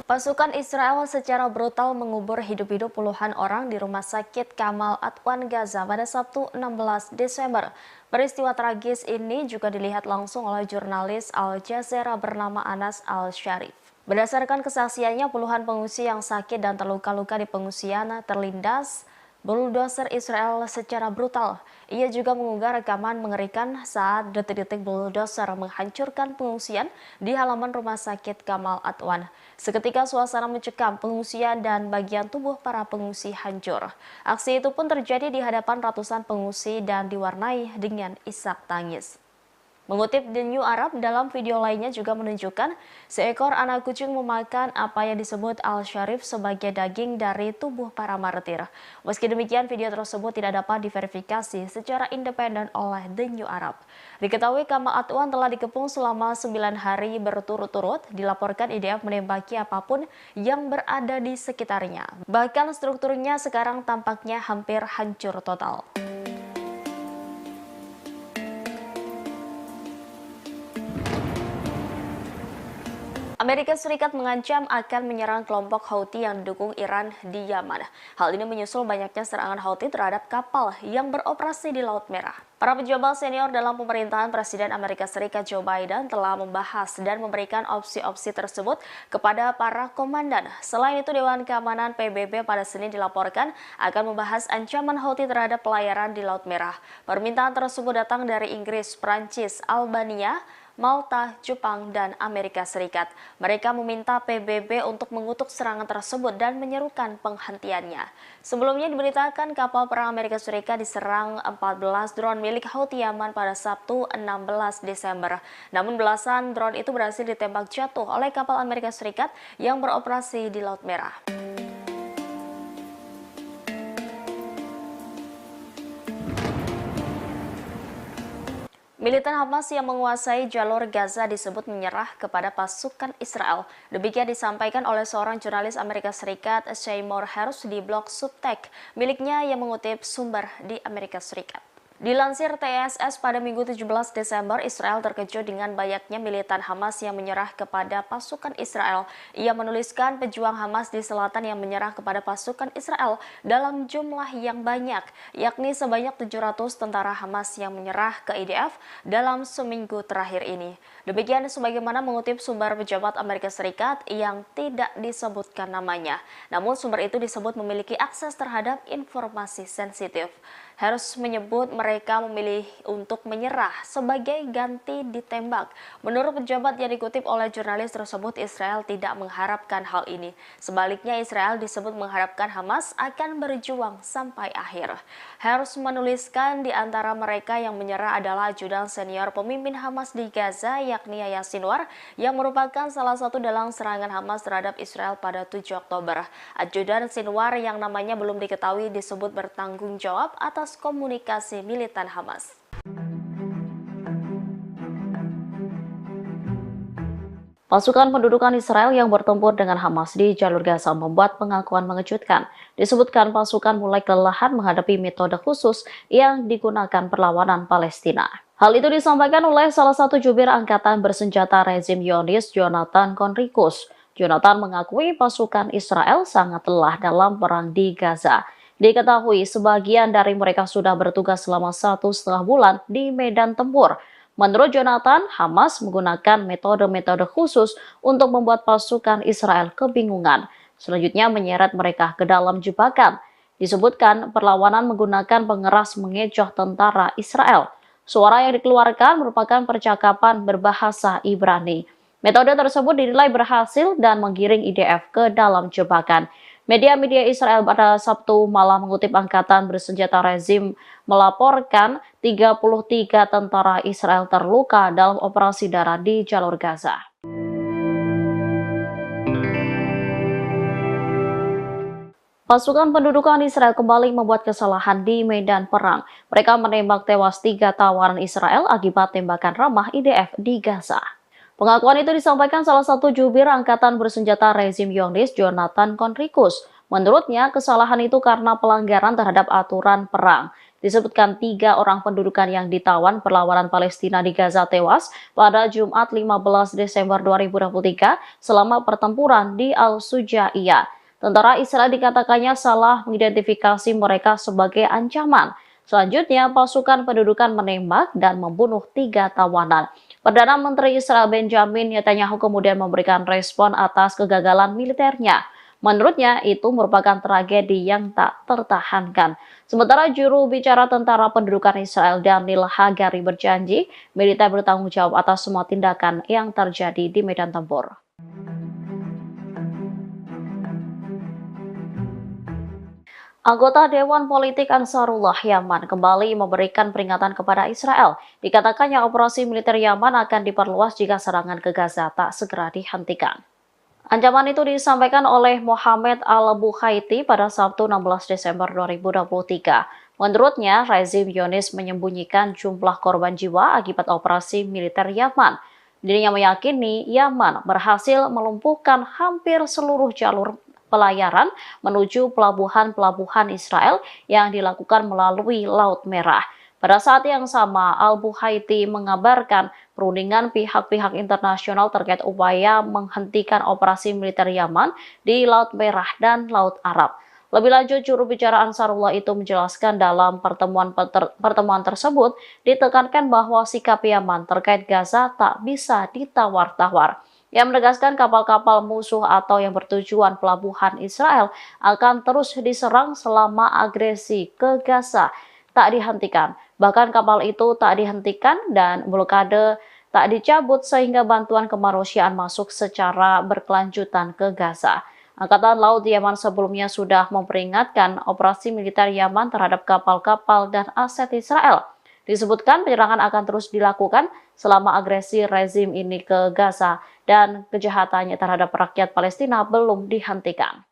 Pasukan Israel secara brutal mengubur hidup-hidup puluhan orang di Rumah Sakit Kamal Adwan Gaza pada Sabtu 16 Desember. Peristiwa tragis ini juga dilihat langsung oleh jurnalis Al Jazeera bernama Anas Al-Sharif. Berdasarkan kesaksiannya, puluhan pengungsi yang sakit dan terluka-luka di pengungsian terlindas bulldozer Israel secara brutal. Ia juga mengunggah rekaman mengerikan saat detik-detik bulldozer menghancurkan pengungsian di halaman rumah sakit Kamal Adwan. Seketika suasana mencekam, pengungsian dan bagian tubuh para pengungsi hancur. Aksi itu pun terjadi di hadapan ratusan pengungsi dan diwarnai dengan isak tangis. Mengutip The New Arab, dalam video lainnya juga menunjukkan seekor anak kucing memakan apa yang disebut Al-Sharif sebagai daging dari tubuh para martir. Meski demikian, video tersebut tidak dapat diverifikasi secara independen oleh The New Arab. Diketahui Kamal Adwan telah dikepung selama 9 hari berturut-turut, dilaporkan IDF menembaki apapun yang berada di sekitarnya. Bahkan strukturnya sekarang tampaknya hampir hancur total. Amerika Serikat mengancam akan menyerang kelompok Houthi yang didukung Iran di Yaman. Hal ini menyusul banyaknya serangan Houthi terhadap kapal yang beroperasi di Laut Merah. Para pejabat senior dalam pemerintahan Presiden Amerika Serikat Joe Biden telah membahas dan memberikan opsi-opsi tersebut kepada para komandan. Selain itu, Dewan Keamanan PBB pada Senin dilaporkan akan membahas ancaman Houthi terhadap pelayaran di Laut Merah. Permintaan tersebut datang dari Inggris, Prancis, Albania, Malta, Jepang, dan Amerika Serikat. Mereka meminta PBB untuk mengutuk serangan tersebut dan menyerukan penghentiannya. Sebelumnya diberitakan kapal perang Amerika Serikat diserang 14 drone milik Houthi Yaman pada Sabtu 16 Desember. Namun belasan drone itu berhasil ditembak jatuh oleh kapal Amerika Serikat yang beroperasi di Laut Merah. Militan Hamas yang menguasai jalur Gaza disebut menyerah kepada pasukan Israel. Demikian disampaikan oleh seorang jurnalis Amerika Serikat, Seymour Hersh, di blog Substack miliknya yang mengutip sumber di Amerika Serikat. Dilansir TSS pada Minggu 17 Desember, Israel terkejut dengan banyaknya militan Hamas yang menyerah kepada pasukan Israel. Ia menuliskan pejuang Hamas di selatan yang menyerah kepada pasukan Israel dalam jumlah yang banyak, yakni sebanyak 700 tentara Hamas yang menyerah ke IDF dalam seminggu terakhir ini. Demikian sebagaimana mengutip sumber pejabat Amerika Serikat yang tidak disebutkan namanya. Namun sumber itu disebut memiliki akses terhadap informasi sensitif. Hersh menyebut mereka memilih untuk menyerah sebagai ganti ditembak. Menurut pejabat yang dikutip oleh jurnalis tersebut, Israel tidak mengharapkan hal ini. Sebaliknya, Israel disebut mengharapkan Hamas akan berjuang sampai akhir. Hersh menuliskan di antara mereka yang menyerah adalah ajudan senior pemimpin Hamas di Gaza, yakni Yahya Sinwar, yang merupakan salah satu dalang serangan Hamas terhadap Israel pada 7 Oktober. Ajudan Sinwar yang namanya belum diketahui disebut bertanggung jawab atas komunikasi militan Hamas. Pasukan pendudukan Israel yang bertempur dengan Hamas di jalur Gaza membuat pengakuan mengejutkan. Disebutkan pasukan mulai kelelahan menghadapi metode khusus yang digunakan perlawanan Palestina. Hal itu disampaikan oleh salah satu jubir angkatan bersenjata rezim Zionis, Jonathan Conricus. Jonathan mengakui pasukan Israel sangat lelah dalam perang di Gaza. Diketahui sebagian dari mereka sudah bertugas selama 1,5 bulan di medan tempur. Menurut Jonathan, Hamas menggunakan metode-metode khusus untuk membuat pasukan Israel kebingungan. Selanjutnya menyeret mereka ke dalam jebakan. Disebutkan perlawanan menggunakan pengeras mengecoh tentara Israel. Suara yang dikeluarkan merupakan percakapan berbahasa Ibrani. Metode tersebut dinilai berhasil dan menggiring IDF ke dalam jebakan. Media-media Israel pada Sabtu malam mengutip angkatan bersenjata rezim melaporkan 33 tentara Israel terluka dalam operasi darat di jalur Gaza. Pasukan pendudukan Israel kembali membuat kesalahan di medan perang. Mereka menembak tewas 3 tawanan Israel akibat tembakan ramah IDF di Gaza. Pengakuan itu disampaikan salah satu jubir angkatan bersenjata rezim Zionis, Jonathan Conricus. Menurutnya, kesalahan itu karena pelanggaran terhadap aturan perang. Disebutkan 3 orang pendudukan yang ditawan perlawanan Palestina di Gaza tewas pada Jumat 15 Desember 2023 selama pertempuran di Al-Sujaiyah. Tentara Israel dikatakannya salah mengidentifikasi mereka sebagai ancaman. Selanjutnya, pasukan pendudukan menembak dan membunuh 3 tawanan. Perdana Menteri Israel Benjamin Netanyahu kemudian memberikan respon atas kegagalan militernya. Menurutnya, itu merupakan tragedi yang tak tertahankan. Sementara juru bicara tentara pendudukan Israel Daniel Hagari berjanji, militer bertanggung jawab atas semua tindakan yang terjadi di medan tempur. Anggota Dewan Politik Ansarullah Yaman kembali memberikan peringatan kepada Israel. Dikatakannya operasi militer Yaman akan diperluas jika serangan ke Gaza tak segera dihentikan. Ancaman itu disampaikan oleh Mohamed Al-Bukhaiti pada Sabtu 16 Desember 2023. Menurutnya, rezim Zionis menyembunyikan jumlah korban jiwa akibat operasi militer Yaman. Dirinya meyakini Yaman berhasil melumpuhkan hampir seluruh jalur pelayaran menuju pelabuhan-pelabuhan Israel yang dilakukan melalui Laut Merah. Pada saat yang sama, Al-Bukhaiti mengabarkan perundingan pihak-pihak internasional terkait upaya menghentikan operasi militer Yaman di Laut Merah dan Laut Arab. Lebih lanjut, juru bicara Ansarullah itu menjelaskan dalam pertemuan tersebut ditekankan bahwa sikap Yaman terkait Gaza tak bisa ditawar-tawar. Yang menegaskan kapal-kapal musuh atau yang bertujuan pelabuhan Israel akan terus diserang selama agresi ke Gaza tak dihentikan. Bahkan kapal itu tak dihentikan dan blokade tak dicabut sehingga bantuan kemanusiaan masuk secara berkelanjutan ke Gaza. Angkatan Laut Yaman sebelumnya sudah memperingatkan operasi militer Yaman terhadap kapal-kapal dan aset Israel. Disebutkan penyerangan akan terus dilakukan selama agresi rezim ini ke Gaza dan kejahatannya terhadap rakyat Palestina belum dihentikan.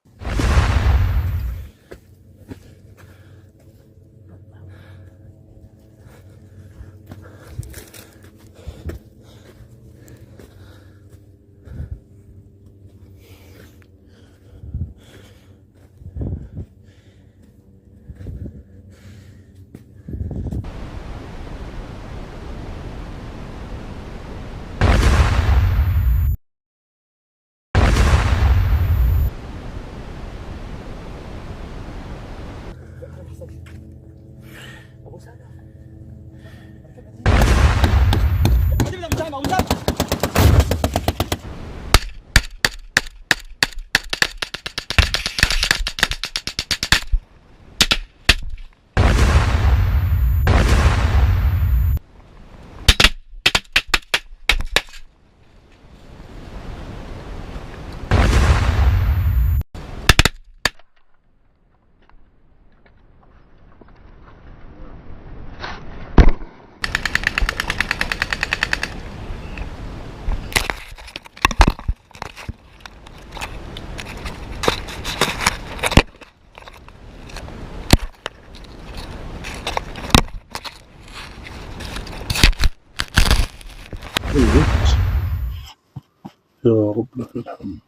يا رب لك الحمد.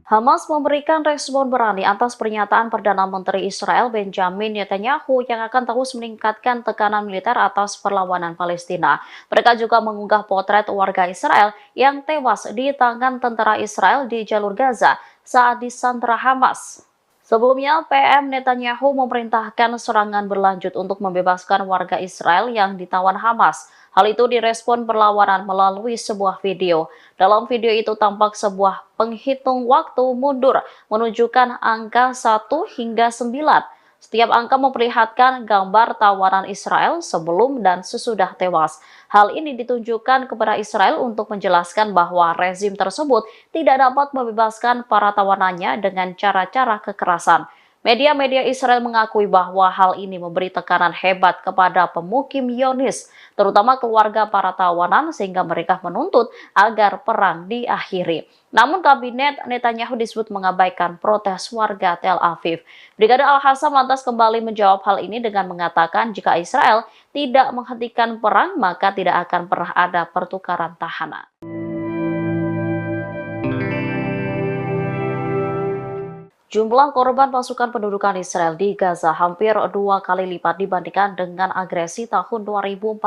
Hamas memberikan respon berani atas pernyataan Perdana Menteri Israel Benjamin Netanyahu yang akan terus meningkatkan tekanan militer atas perlawanan Palestina. Mereka juga mengunggah potret warga Israel yang tewas di tangan tentara Israel di jalur Gaza saat disandra Hamas. Sebelumnya, PM Netanyahu memerintahkan serangan berlanjut untuk membebaskan warga Israel yang ditawan Hamas. Hal itu direspon perlawanan melalui sebuah video. Dalam video itu tampak sebuah penghitung waktu mundur menunjukkan angka 1 hingga 9. Setiap angka memperlihatkan gambar tawanan Israel sebelum dan sesudah tewas. Hal ini ditunjukkan kepada Israel untuk menjelaskan bahwa rezim tersebut tidak dapat membebaskan para tawanannya dengan cara-cara kekerasan. Media-media Israel mengakui bahwa hal ini memberi tekanan hebat kepada pemukim Zionis, terutama keluarga para tawanan, sehingga mereka menuntut agar perang diakhiri. Namun kabinet Netanyahu disebut mengabaikan protes warga Tel Aviv. Brigade Al-Hassam lantas kembali menjawab hal ini dengan mengatakan jika Israel tidak menghentikan perang, maka tidak akan pernah ada pertukaran tahanan. Jumlah korban pasukan pendudukan Israel di Gaza hampir 2 kali lipat dibandingkan dengan agresi tahun 2014.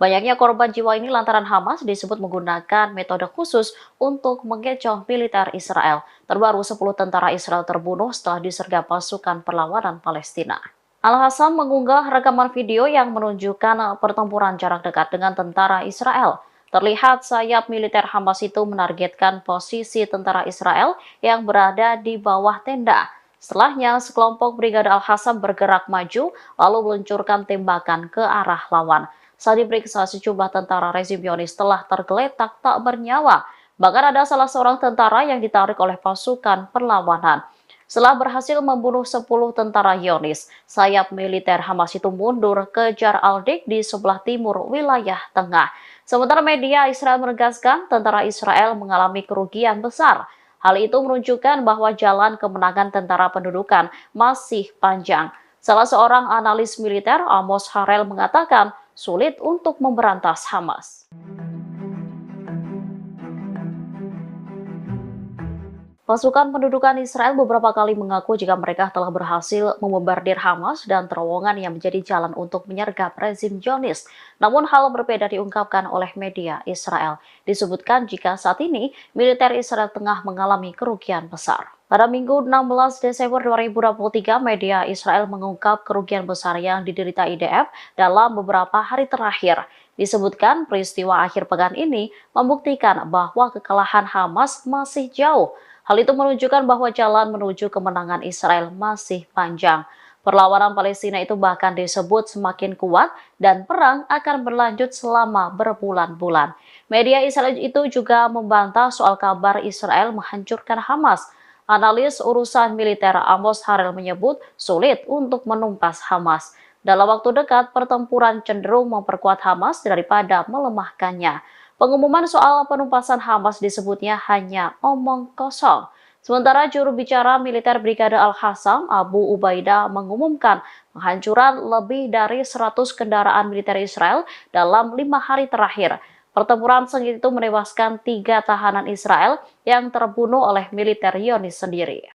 Banyaknya korban jiwa ini lantaran Hamas disebut menggunakan metode khusus untuk mengecoh militer Israel. Terbaru 10 tentara Israel terbunuh setelah disergap pasukan perlawanan Palestina. Al-Hassam mengunggah rekaman video yang menunjukkan pertempuran jarak dekat dengan tentara Israel. Terlihat sayap militer Hamas itu menargetkan posisi tentara Israel yang berada di bawah tenda. Setelahnya, sekelompok Brigade Al-Qassam bergerak maju lalu meluncurkan tembakan ke arah lawan. Saat diperiksa, sejumlah tentara rezim Zionis telah tergeletak tak bernyawa. Bahkan ada salah seorang tentara yang ditarik oleh pasukan perlawanan. Setelah berhasil membunuh 10 tentara Zionis, sayap militer Hamas itu mundur ke Jar al-Dik di sebelah timur wilayah tengah. Sementara media Israel menegaskan tentara Israel mengalami kerugian besar. Hal itu menunjukkan bahwa jalan kemenangan tentara pendudukan masih panjang. Salah seorang analis militer, Amos Harel, mengatakan sulit untuk memberantas Hamas. Pasukan pendudukan Israel beberapa kali mengaku jika mereka telah berhasil membombardir Hamas dan terowongan yang menjadi jalan untuk menyergap rezim Zionis. Namun hal berbeda diungkapkan oleh media Israel. Disebutkan jika saat ini militer Israel tengah mengalami kerugian besar. Pada Minggu 16 Desember 2023, media Israel mengungkap kerugian besar yang diderita IDF dalam beberapa hari terakhir. Disebutkan peristiwa akhir pekan ini membuktikan bahwa kekalahan Hamas masih jauh. Hal itu menunjukkan bahwa jalan menuju kemenangan Israel masih panjang. Perlawanan Palestina itu bahkan disebut semakin kuat dan perang akan berlanjut selama berbulan-bulan. Media Israel itu juga membantah soal kabar Israel menghancurkan Hamas. Analis urusan militer Amos Harel menyebut sulit untuk menumpas Hamas. Dalam waktu dekat, pertempuran cenderung memperkuat Hamas daripada melemahkannya. Pengumuman soal penumpasan Hamas disebutnya hanya omong kosong. Sementara juru bicara militer Brigade Al-Qassam, Abu Ubaidah, mengumumkan penghancuran lebih dari 100 kendaraan militer Israel dalam 5 hari terakhir. Pertempuran sengit itu menewaskan 3 tahanan Israel yang terbunuh oleh militer Zionis sendiri.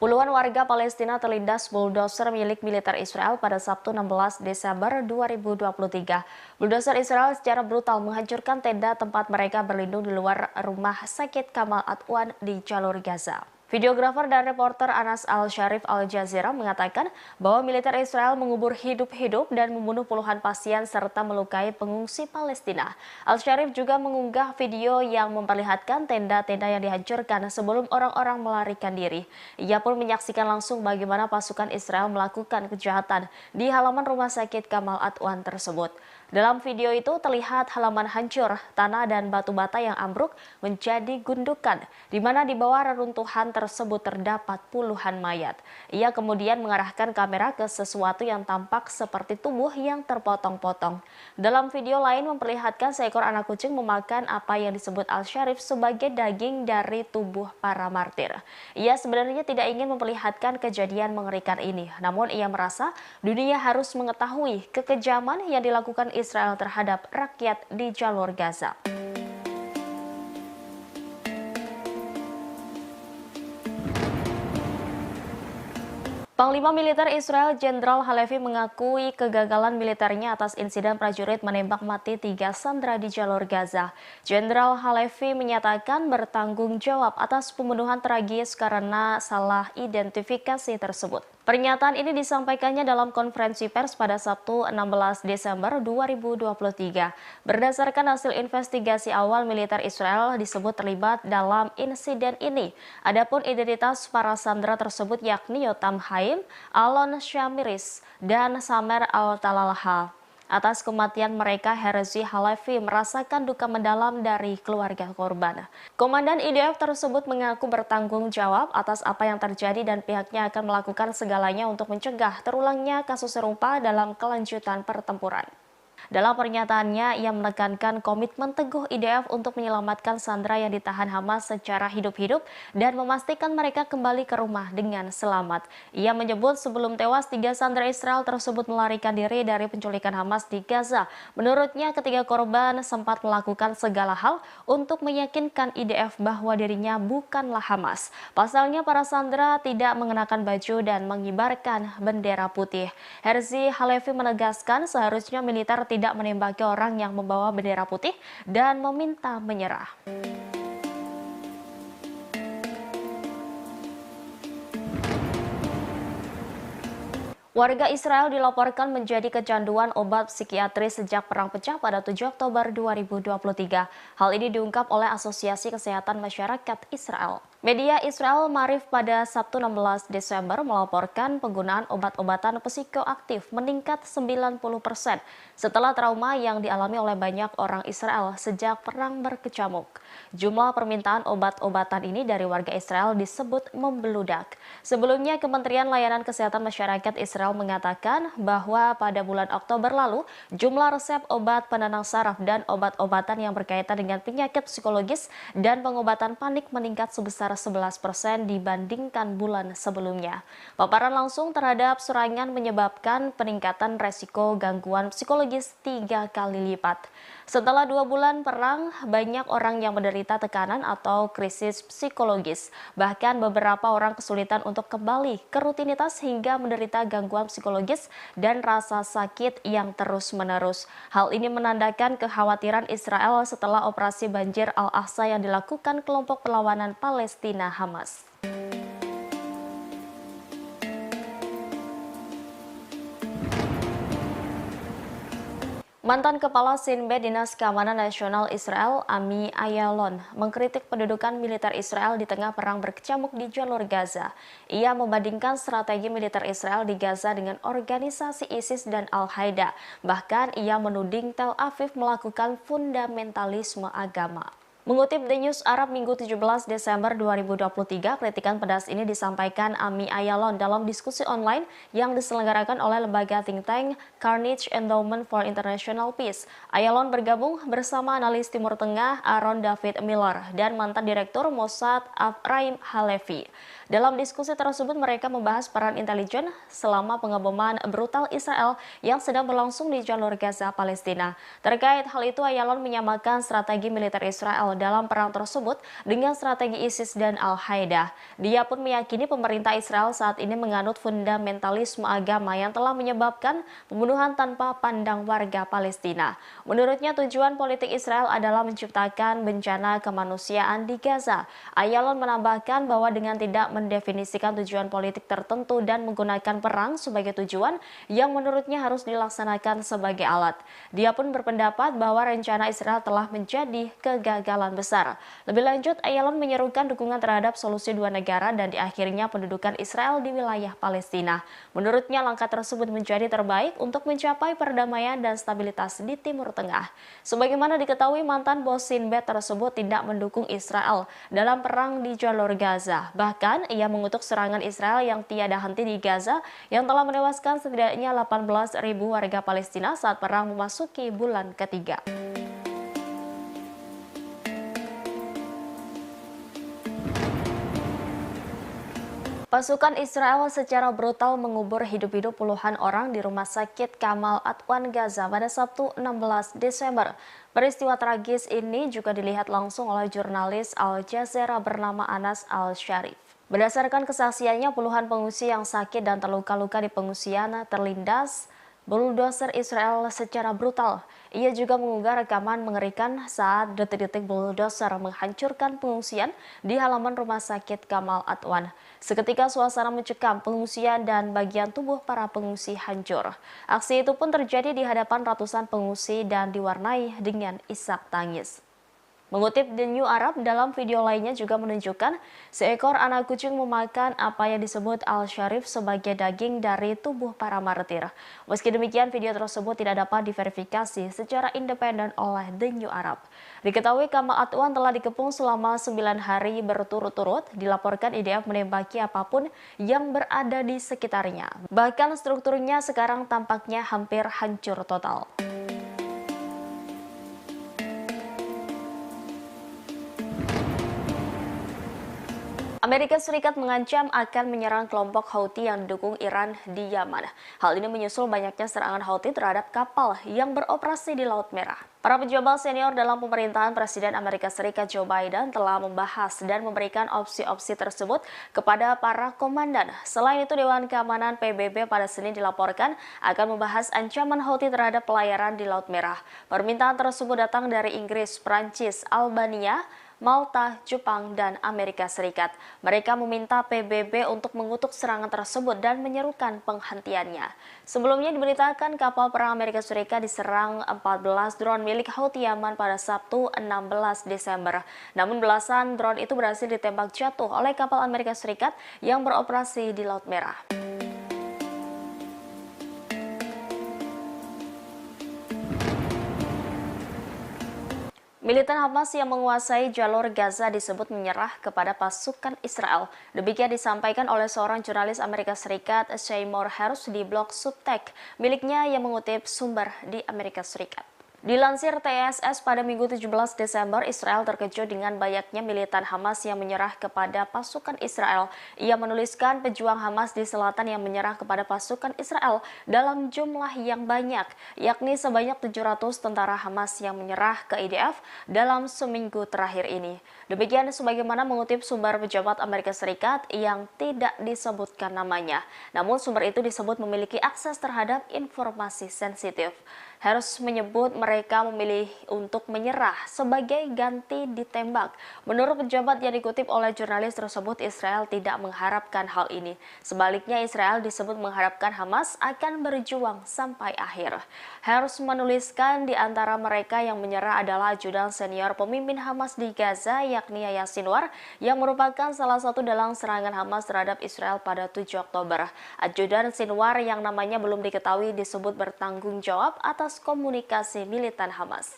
Puluhan warga Palestina terlindas bulldozer milik militer Israel pada Sabtu 16 Desember 2023. Bulldozer Israel secara brutal menghancurkan tenda tempat mereka berlindung di luar rumah sakit Kamal Adwan di jalur Gaza. Videografer dan reporter Anas Al-Sharif Al Jazeera mengatakan bahwa militer Israel mengubur hidup-hidup dan membunuh puluhan pasien serta melukai pengungsi Palestina. Al-Sharif juga mengunggah video yang memperlihatkan tenda-tenda yang dihancurkan sebelum orang-orang melarikan diri. Ia pun menyaksikan langsung bagaimana pasukan Israel melakukan kejahatan di halaman rumah sakit Kamal Adwan tersebut. Dalam video itu terlihat halaman hancur, tanah dan batu bata yang ambruk menjadi gundukan, di mana di bawah reruntuhan tersebut terdapat puluhan mayat. Ia kemudian mengarahkan kamera ke sesuatu yang tampak seperti tubuh yang terpotong-potong. Dalam video lain memperlihatkan seekor anak kucing memakan apa yang disebut Al-Sharif sebagai daging dari tubuh para martir. Ia sebenarnya tidak ingin memperlihatkan kejadian mengerikan ini, namun ia merasa dunia harus mengetahui kekejaman yang dilakukan Israel terhadap rakyat di jalur Gaza. Panglima Militer Israel Jenderal Halevi mengakui kegagalan militernya atas insiden prajurit menembak mati 3 sandera di jalur Gaza. Jenderal Halevi menyatakan bertanggung jawab atas pembunuhan tragis karena salah identifikasi tersebut. Pernyataan ini disampaikannya dalam konferensi pers pada Sabtu 16 Desember 2023. Berdasarkan hasil investigasi awal, militer Israel disebut terlibat dalam insiden ini. Adapun identitas para sandera tersebut yakni Yotam Haim, Alon Shamiris, dan Samer Al-Talalha. Atas kematian mereka, Herzi Halevi merasakan duka mendalam dari keluarga korban. Komandan IDF tersebut mengaku bertanggung jawab atas apa yang terjadi dan pihaknya akan melakukan segalanya untuk mencegah terulangnya kasus serupa dalam kelanjutan pertempuran. Dalam pernyataannya, ia menekankan komitmen teguh IDF untuk menyelamatkan sandera yang ditahan Hamas secara hidup-hidup dan memastikan mereka kembali ke rumah dengan selamat. Ia menyebut sebelum tewas, 3 sandera Israel tersebut melarikan diri dari penculikan Hamas di Gaza. Menurutnya, ketiga korban sempat melakukan segala hal untuk meyakinkan IDF bahwa dirinya bukanlah Hamas. Pasalnya, para sandera tidak mengenakan baju dan mengibarkan bendera putih. Herzi Halevi menegaskan seharusnya militer tidak menembaki orang yang membawa bendera putih dan meminta menyerah. Warga Israel dilaporkan menjadi kecanduan obat psikiatris sejak Perang Pecah pada 7 Oktober 2023. Hal ini diungkap oleh Asosiasi Kesehatan Masyarakat Israel. Media Israel Marif pada Sabtu 16 Desember melaporkan penggunaan obat-obatan psikoaktif meningkat 90% setelah trauma yang dialami oleh banyak orang Israel sejak perang berkecamuk. Jumlah permintaan obat-obatan ini dari warga Israel disebut membeludak. Sebelumnya, Kementerian Layanan Kesehatan Masyarakat Israel mengatakan bahwa pada bulan Oktober lalu, jumlah resep obat penenang saraf dan obat-obatan yang berkaitan dengan penyakit psikologis dan pengobatan panik meningkat sebesar 11% dibandingkan bulan sebelumnya. Paparan langsung terhadap serangan menyebabkan peningkatan resiko gangguan psikologis 3 kali lipat. Setelah 2 bulan perang, banyak orang yang menderita tekanan atau krisis psikologis. Bahkan beberapa orang kesulitan untuk kembali ke rutinitas hingga menderita gangguan psikologis dan rasa sakit yang terus-menerus. Hal ini menandakan kekhawatiran Israel setelah operasi banjir Al-Aqsa yang dilakukan kelompok perlawanan Palestina Hamas. Mantan Kepala Sinbad Dinas Keamanan Nasional Israel, Ami Ayalon, mengkritik pendudukan militer Israel di tengah perang berkecamuk di jalur Gaza. Ia membandingkan strategi militer Israel di Gaza dengan organisasi ISIS dan Al-Qaeda. Bahkan ia menuding Tel Aviv melakukan fundamentalisme agama. Mengutip The News Arab Minggu 17 Desember 2023, kritikan pedas ini disampaikan Ami Ayalon dalam diskusi online yang diselenggarakan oleh lembaga think tank Carnegie Endowment for International Peace. Ayalon bergabung bersama analis Timur Tengah Aaron David Miller dan mantan Direktur Mossad Afraim Halevi. Dalam diskusi tersebut mereka membahas peran intelijen selama pengeboman brutal Israel yang sedang berlangsung di jalur Gaza, Palestina. Terkait hal itu, Ayalon menyamakan strategi militer Israel dalam perang tersebut dengan strategi ISIS dan Al-Qaeda. Dia pun meyakini pemerintah Israel saat ini menganut fundamentalisme agama yang telah menyebabkan pembunuhan tanpa pandang warga Palestina. Menurutnya, tujuan politik Israel adalah menciptakan bencana kemanusiaan di Gaza. Ayalon menambahkan bahwa dengan tidak mendefinisikan tujuan politik tertentu dan menggunakan perang sebagai tujuan yang menurutnya harus dilaksanakan sebagai alat. Dia pun berpendapat bahwa rencana Israel telah menjadi kegagalan besar. Lebih lanjut, Ayalon menyerukan dukungan terhadap solusi dua negara dan diakhirnya pendudukan Israel di wilayah Palestina. Menurutnya, langkah tersebut menjadi terbaik untuk mencapai perdamaian dan stabilitas di Timur Tengah. Sebagaimana diketahui, mantan bos Sinbad tersebut tidak mendukung Israel dalam perang di jalur Gaza. Bahkan, ia mengutuk serangan Israel yang tiada henti di Gaza yang telah menewaskan setidaknya 18.000 warga Palestina saat perang memasuki bulan ketiga. Pasukan Israel secara brutal mengubur hidup-hidup puluhan orang di Rumah Sakit Kamal Adwan Gaza pada Sabtu 16 Desember. Peristiwa tragis ini juga dilihat langsung oleh jurnalis Al Jazeera bernama Anas Al-Sharif. Berdasarkan kesaksiannya, puluhan pengungsi yang sakit dan terluka-luka di pengungsian terlindas bulldozer Israel secara brutal. Ia juga mengunggah rekaman mengerikan saat detik-detik bulldozer menghancurkan pengungsian di halaman Rumah Sakit Kamal Adwan. Seketika suasana mencekam, pengungsian dan bagian tubuh para pengungsi hancur. Aksi itu pun terjadi di hadapan ratusan pengungsi dan diwarnai dengan isak tangis. Mengutip The New Arab, dalam video lainnya juga menunjukkan seekor anak kucing memakan apa yang disebut Al-Sharif sebagai daging dari tubuh para martir. Meski demikian, video tersebut tidak dapat diverifikasi secara independen oleh The New Arab. Diketahui Kamal Adwan telah dikepung selama 9 hari berturut-turut, dilaporkan IDF menembaki apapun yang berada di sekitarnya. Bahkan strukturnya sekarang tampaknya hampir hancur total. Amerika Serikat mengancam akan menyerang kelompok Houthi yang didukung Iran di Yaman. Hal ini menyusul banyaknya serangan Houthi terhadap kapal yang beroperasi di Laut Merah. Para pejabat senior dalam pemerintahan Presiden Amerika Serikat Joe Biden telah membahas dan memberikan opsi-opsi tersebut kepada para komandan. Selain itu, Dewan Keamanan PBB pada Senin dilaporkan akan membahas ancaman Houthi terhadap pelayaran di Laut Merah. Permintaan tersebut datang dari Inggris, Prancis, Albania, Malta, Jepang, dan Amerika Serikat. Mereka meminta PBB untuk mengutuk serangan tersebut dan menyerukan penghentiannya. Sebelumnya diberitakan kapal perang Amerika Serikat diserang 14 drone milik Houthi Yaman pada Sabtu 16 Desember. Namun belasan drone itu berhasil ditembak jatuh oleh kapal Amerika Serikat yang beroperasi di Laut Merah. Militan Hamas yang menguasai jalur Gaza disebut menyerah kepada pasukan Israel. Demikian disampaikan oleh seorang jurnalis Amerika Serikat, Seymour Hersh, di blog Substack miliknya yang mengutip sumber di Amerika Serikat. Dilansir TSS pada Minggu 17 Desember, Israel terkejut dengan banyaknya militan Hamas yang menyerah kepada pasukan Israel. Ia menuliskan pejuang Hamas di selatan yang menyerah kepada pasukan Israel dalam jumlah yang banyak, yakni sebanyak 700 tentara Hamas yang menyerah ke IDF dalam seminggu terakhir ini. Demikian sebagaimana mengutip sumber pejabat Amerika Serikat yang tidak disebutkan namanya. Namun sumber itu disebut memiliki akses terhadap informasi sensitif. Hersh menyebut mereka memilih untuk menyerah sebagai ganti ditembak. Menurut pejabat yang dikutip oleh jurnalis tersebut, Israel tidak mengharapkan hal ini. Sebaliknya, Israel disebut mengharapkan Hamas akan berjuang sampai akhir. Hersh menuliskan di antara mereka yang menyerah adalah ajudan senior pemimpin Hamas di Gaza, yakni Yahya Sinwar, yang merupakan salah satu dalang serangan Hamas terhadap Israel pada 7 Oktober. Ajudan Sinwar yang namanya belum diketahui disebut bertanggung jawab atas komunikasi militan Hamas.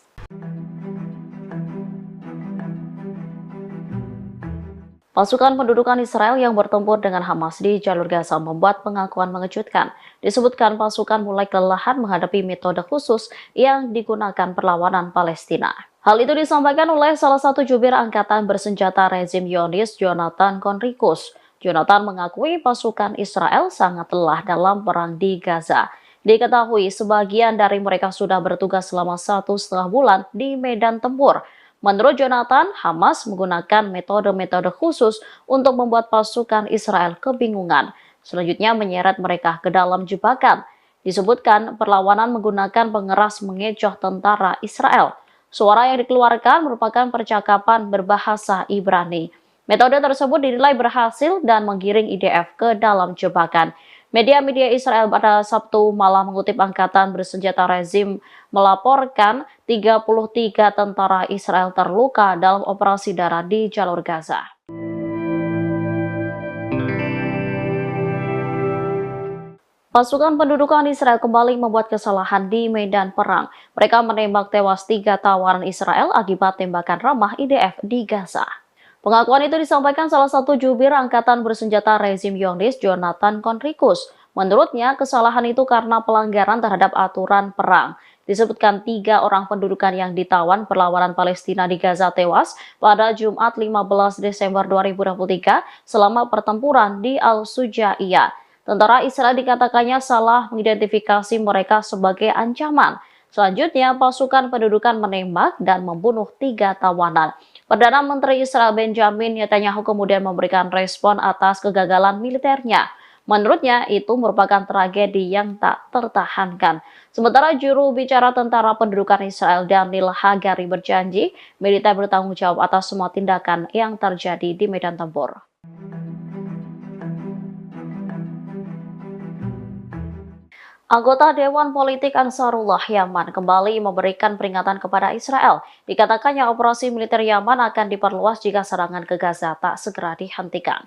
Pasukan pendudukan Israel yang bertempur dengan Hamas di jalur Gaza membuat pengakuan mengejutkan. Disebutkan pasukan mulai kelelahan menghadapi metode khusus yang digunakan perlawanan Palestina. Hal itu disampaikan oleh salah satu jubir angkatan bersenjata rezim Zionis, Jonathan Conricus. Jonathan mengakui pasukan Israel sangat lelah dalam perang di Gaza. Diketahui sebagian dari mereka sudah bertugas selama 1,5 bulan di medan tempur. Menurut Jonathan, Hamas menggunakan metode-metode khusus untuk membuat pasukan Israel kebingungan. Selanjutnya menyeret mereka ke dalam jebakan. Disebutkan perlawanan menggunakan pengeras mengecoh tentara Israel. Suara yang dikeluarkan merupakan percakapan berbahasa Ibrani. Metode tersebut dinilai berhasil dan menggiring IDF ke dalam jebakan. Media-media Israel pada Sabtu malam mengutip angkatan bersenjata rezim melaporkan 33 tentara Israel terluka dalam operasi darat di jalur Gaza. Pasukan pendudukan Israel kembali membuat kesalahan di medan perang. Mereka menembak tewas 3 tawanan Israel akibat tembakan ramah IDF di Gaza. Pengakuan itu disampaikan salah satu jubir angkatan bersenjata rezim Zionis, Jonathan Conricus. Menurutnya, kesalahan itu karena pelanggaran terhadap aturan perang. Disebutkan 3 orang pendudukan yang ditawan perlawanan Palestina di Gaza tewas pada Jumat 15 Desember 2023 selama pertempuran di Al-Sujaiyah. Tentara Israel dikatakannya salah mengidentifikasi mereka sebagai ancaman. Selanjutnya, pasukan pendudukan menembak dan membunuh 3 tawanan. Perdana Menteri Israel Benjamin Netanyahu kemudian memberikan respon atas kegagalan militernya. Menurutnya, itu merupakan tragedi yang tak tertahankan. Sementara juru bicara tentara pendudukan Israel Daniel Hagari berjanji militer bertanggung jawab atas semua tindakan yang terjadi di medan tempur. Anggota Dewan Politik Ansarullah Yaman kembali memberikan peringatan kepada Israel. Dikatakannya operasi militer Yaman akan diperluas jika serangan ke Gaza tak segera dihentikan.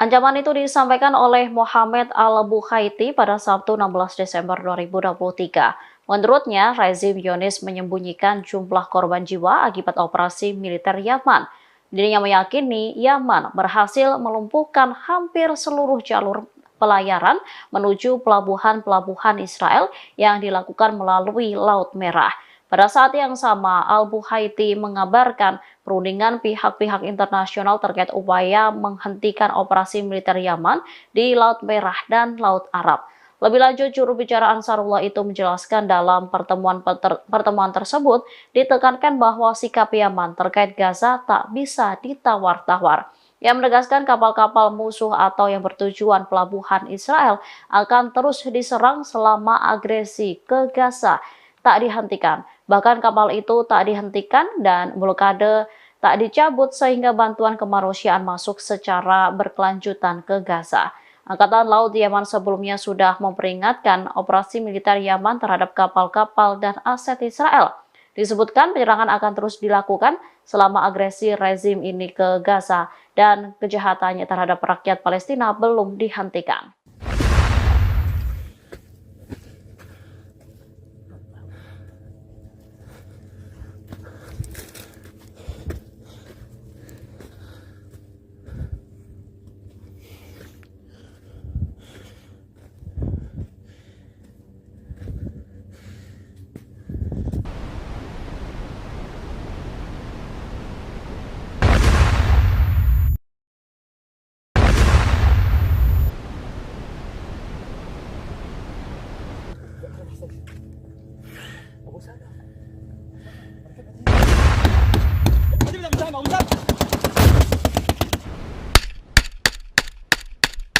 Ancaman itu disampaikan oleh Mohammed Al-Bukhaiti pada Sabtu 16 Desember 2023. Menurutnya, rezim Zionis menyembunyikan jumlah korban jiwa akibat operasi militer Yaman. Dirinya meyakini Yaman berhasil melumpuhkan hampir seluruh jalur pelayaran menuju pelabuhan-pelabuhan Israel yang dilakukan melalui Laut Merah. Pada saat yang sama, Al-Bukhaiti mengabarkan perundingan pihak-pihak internasional terkait upaya menghentikan operasi militer Yaman di Laut Merah dan Laut Arab. Lebih lanjut, juru bicara Ansarullah itu menjelaskan dalam pertemuan tersebut ditekankan bahwa sikap Yaman terkait Gaza tak bisa ditawar-tawar. Yang menegaskan kapal-kapal musuh atau yang bertujuan pelabuhan Israel akan terus diserang selama agresi ke Gaza tak dihentikan. Bahkan kapal itu tak dihentikan dan blokade tak dicabut sehingga bantuan kemanusiaan masuk secara berkelanjutan ke Gaza. Angkatan Laut Yaman sebelumnya sudah memperingatkan operasi militer Yaman terhadap kapal-kapal dan aset Israel. Disebutkan penyerangan akan terus dilakukan selama agresi rezim ini ke Gaza dan kejahatannya terhadap rakyat Palestina belum dihentikan.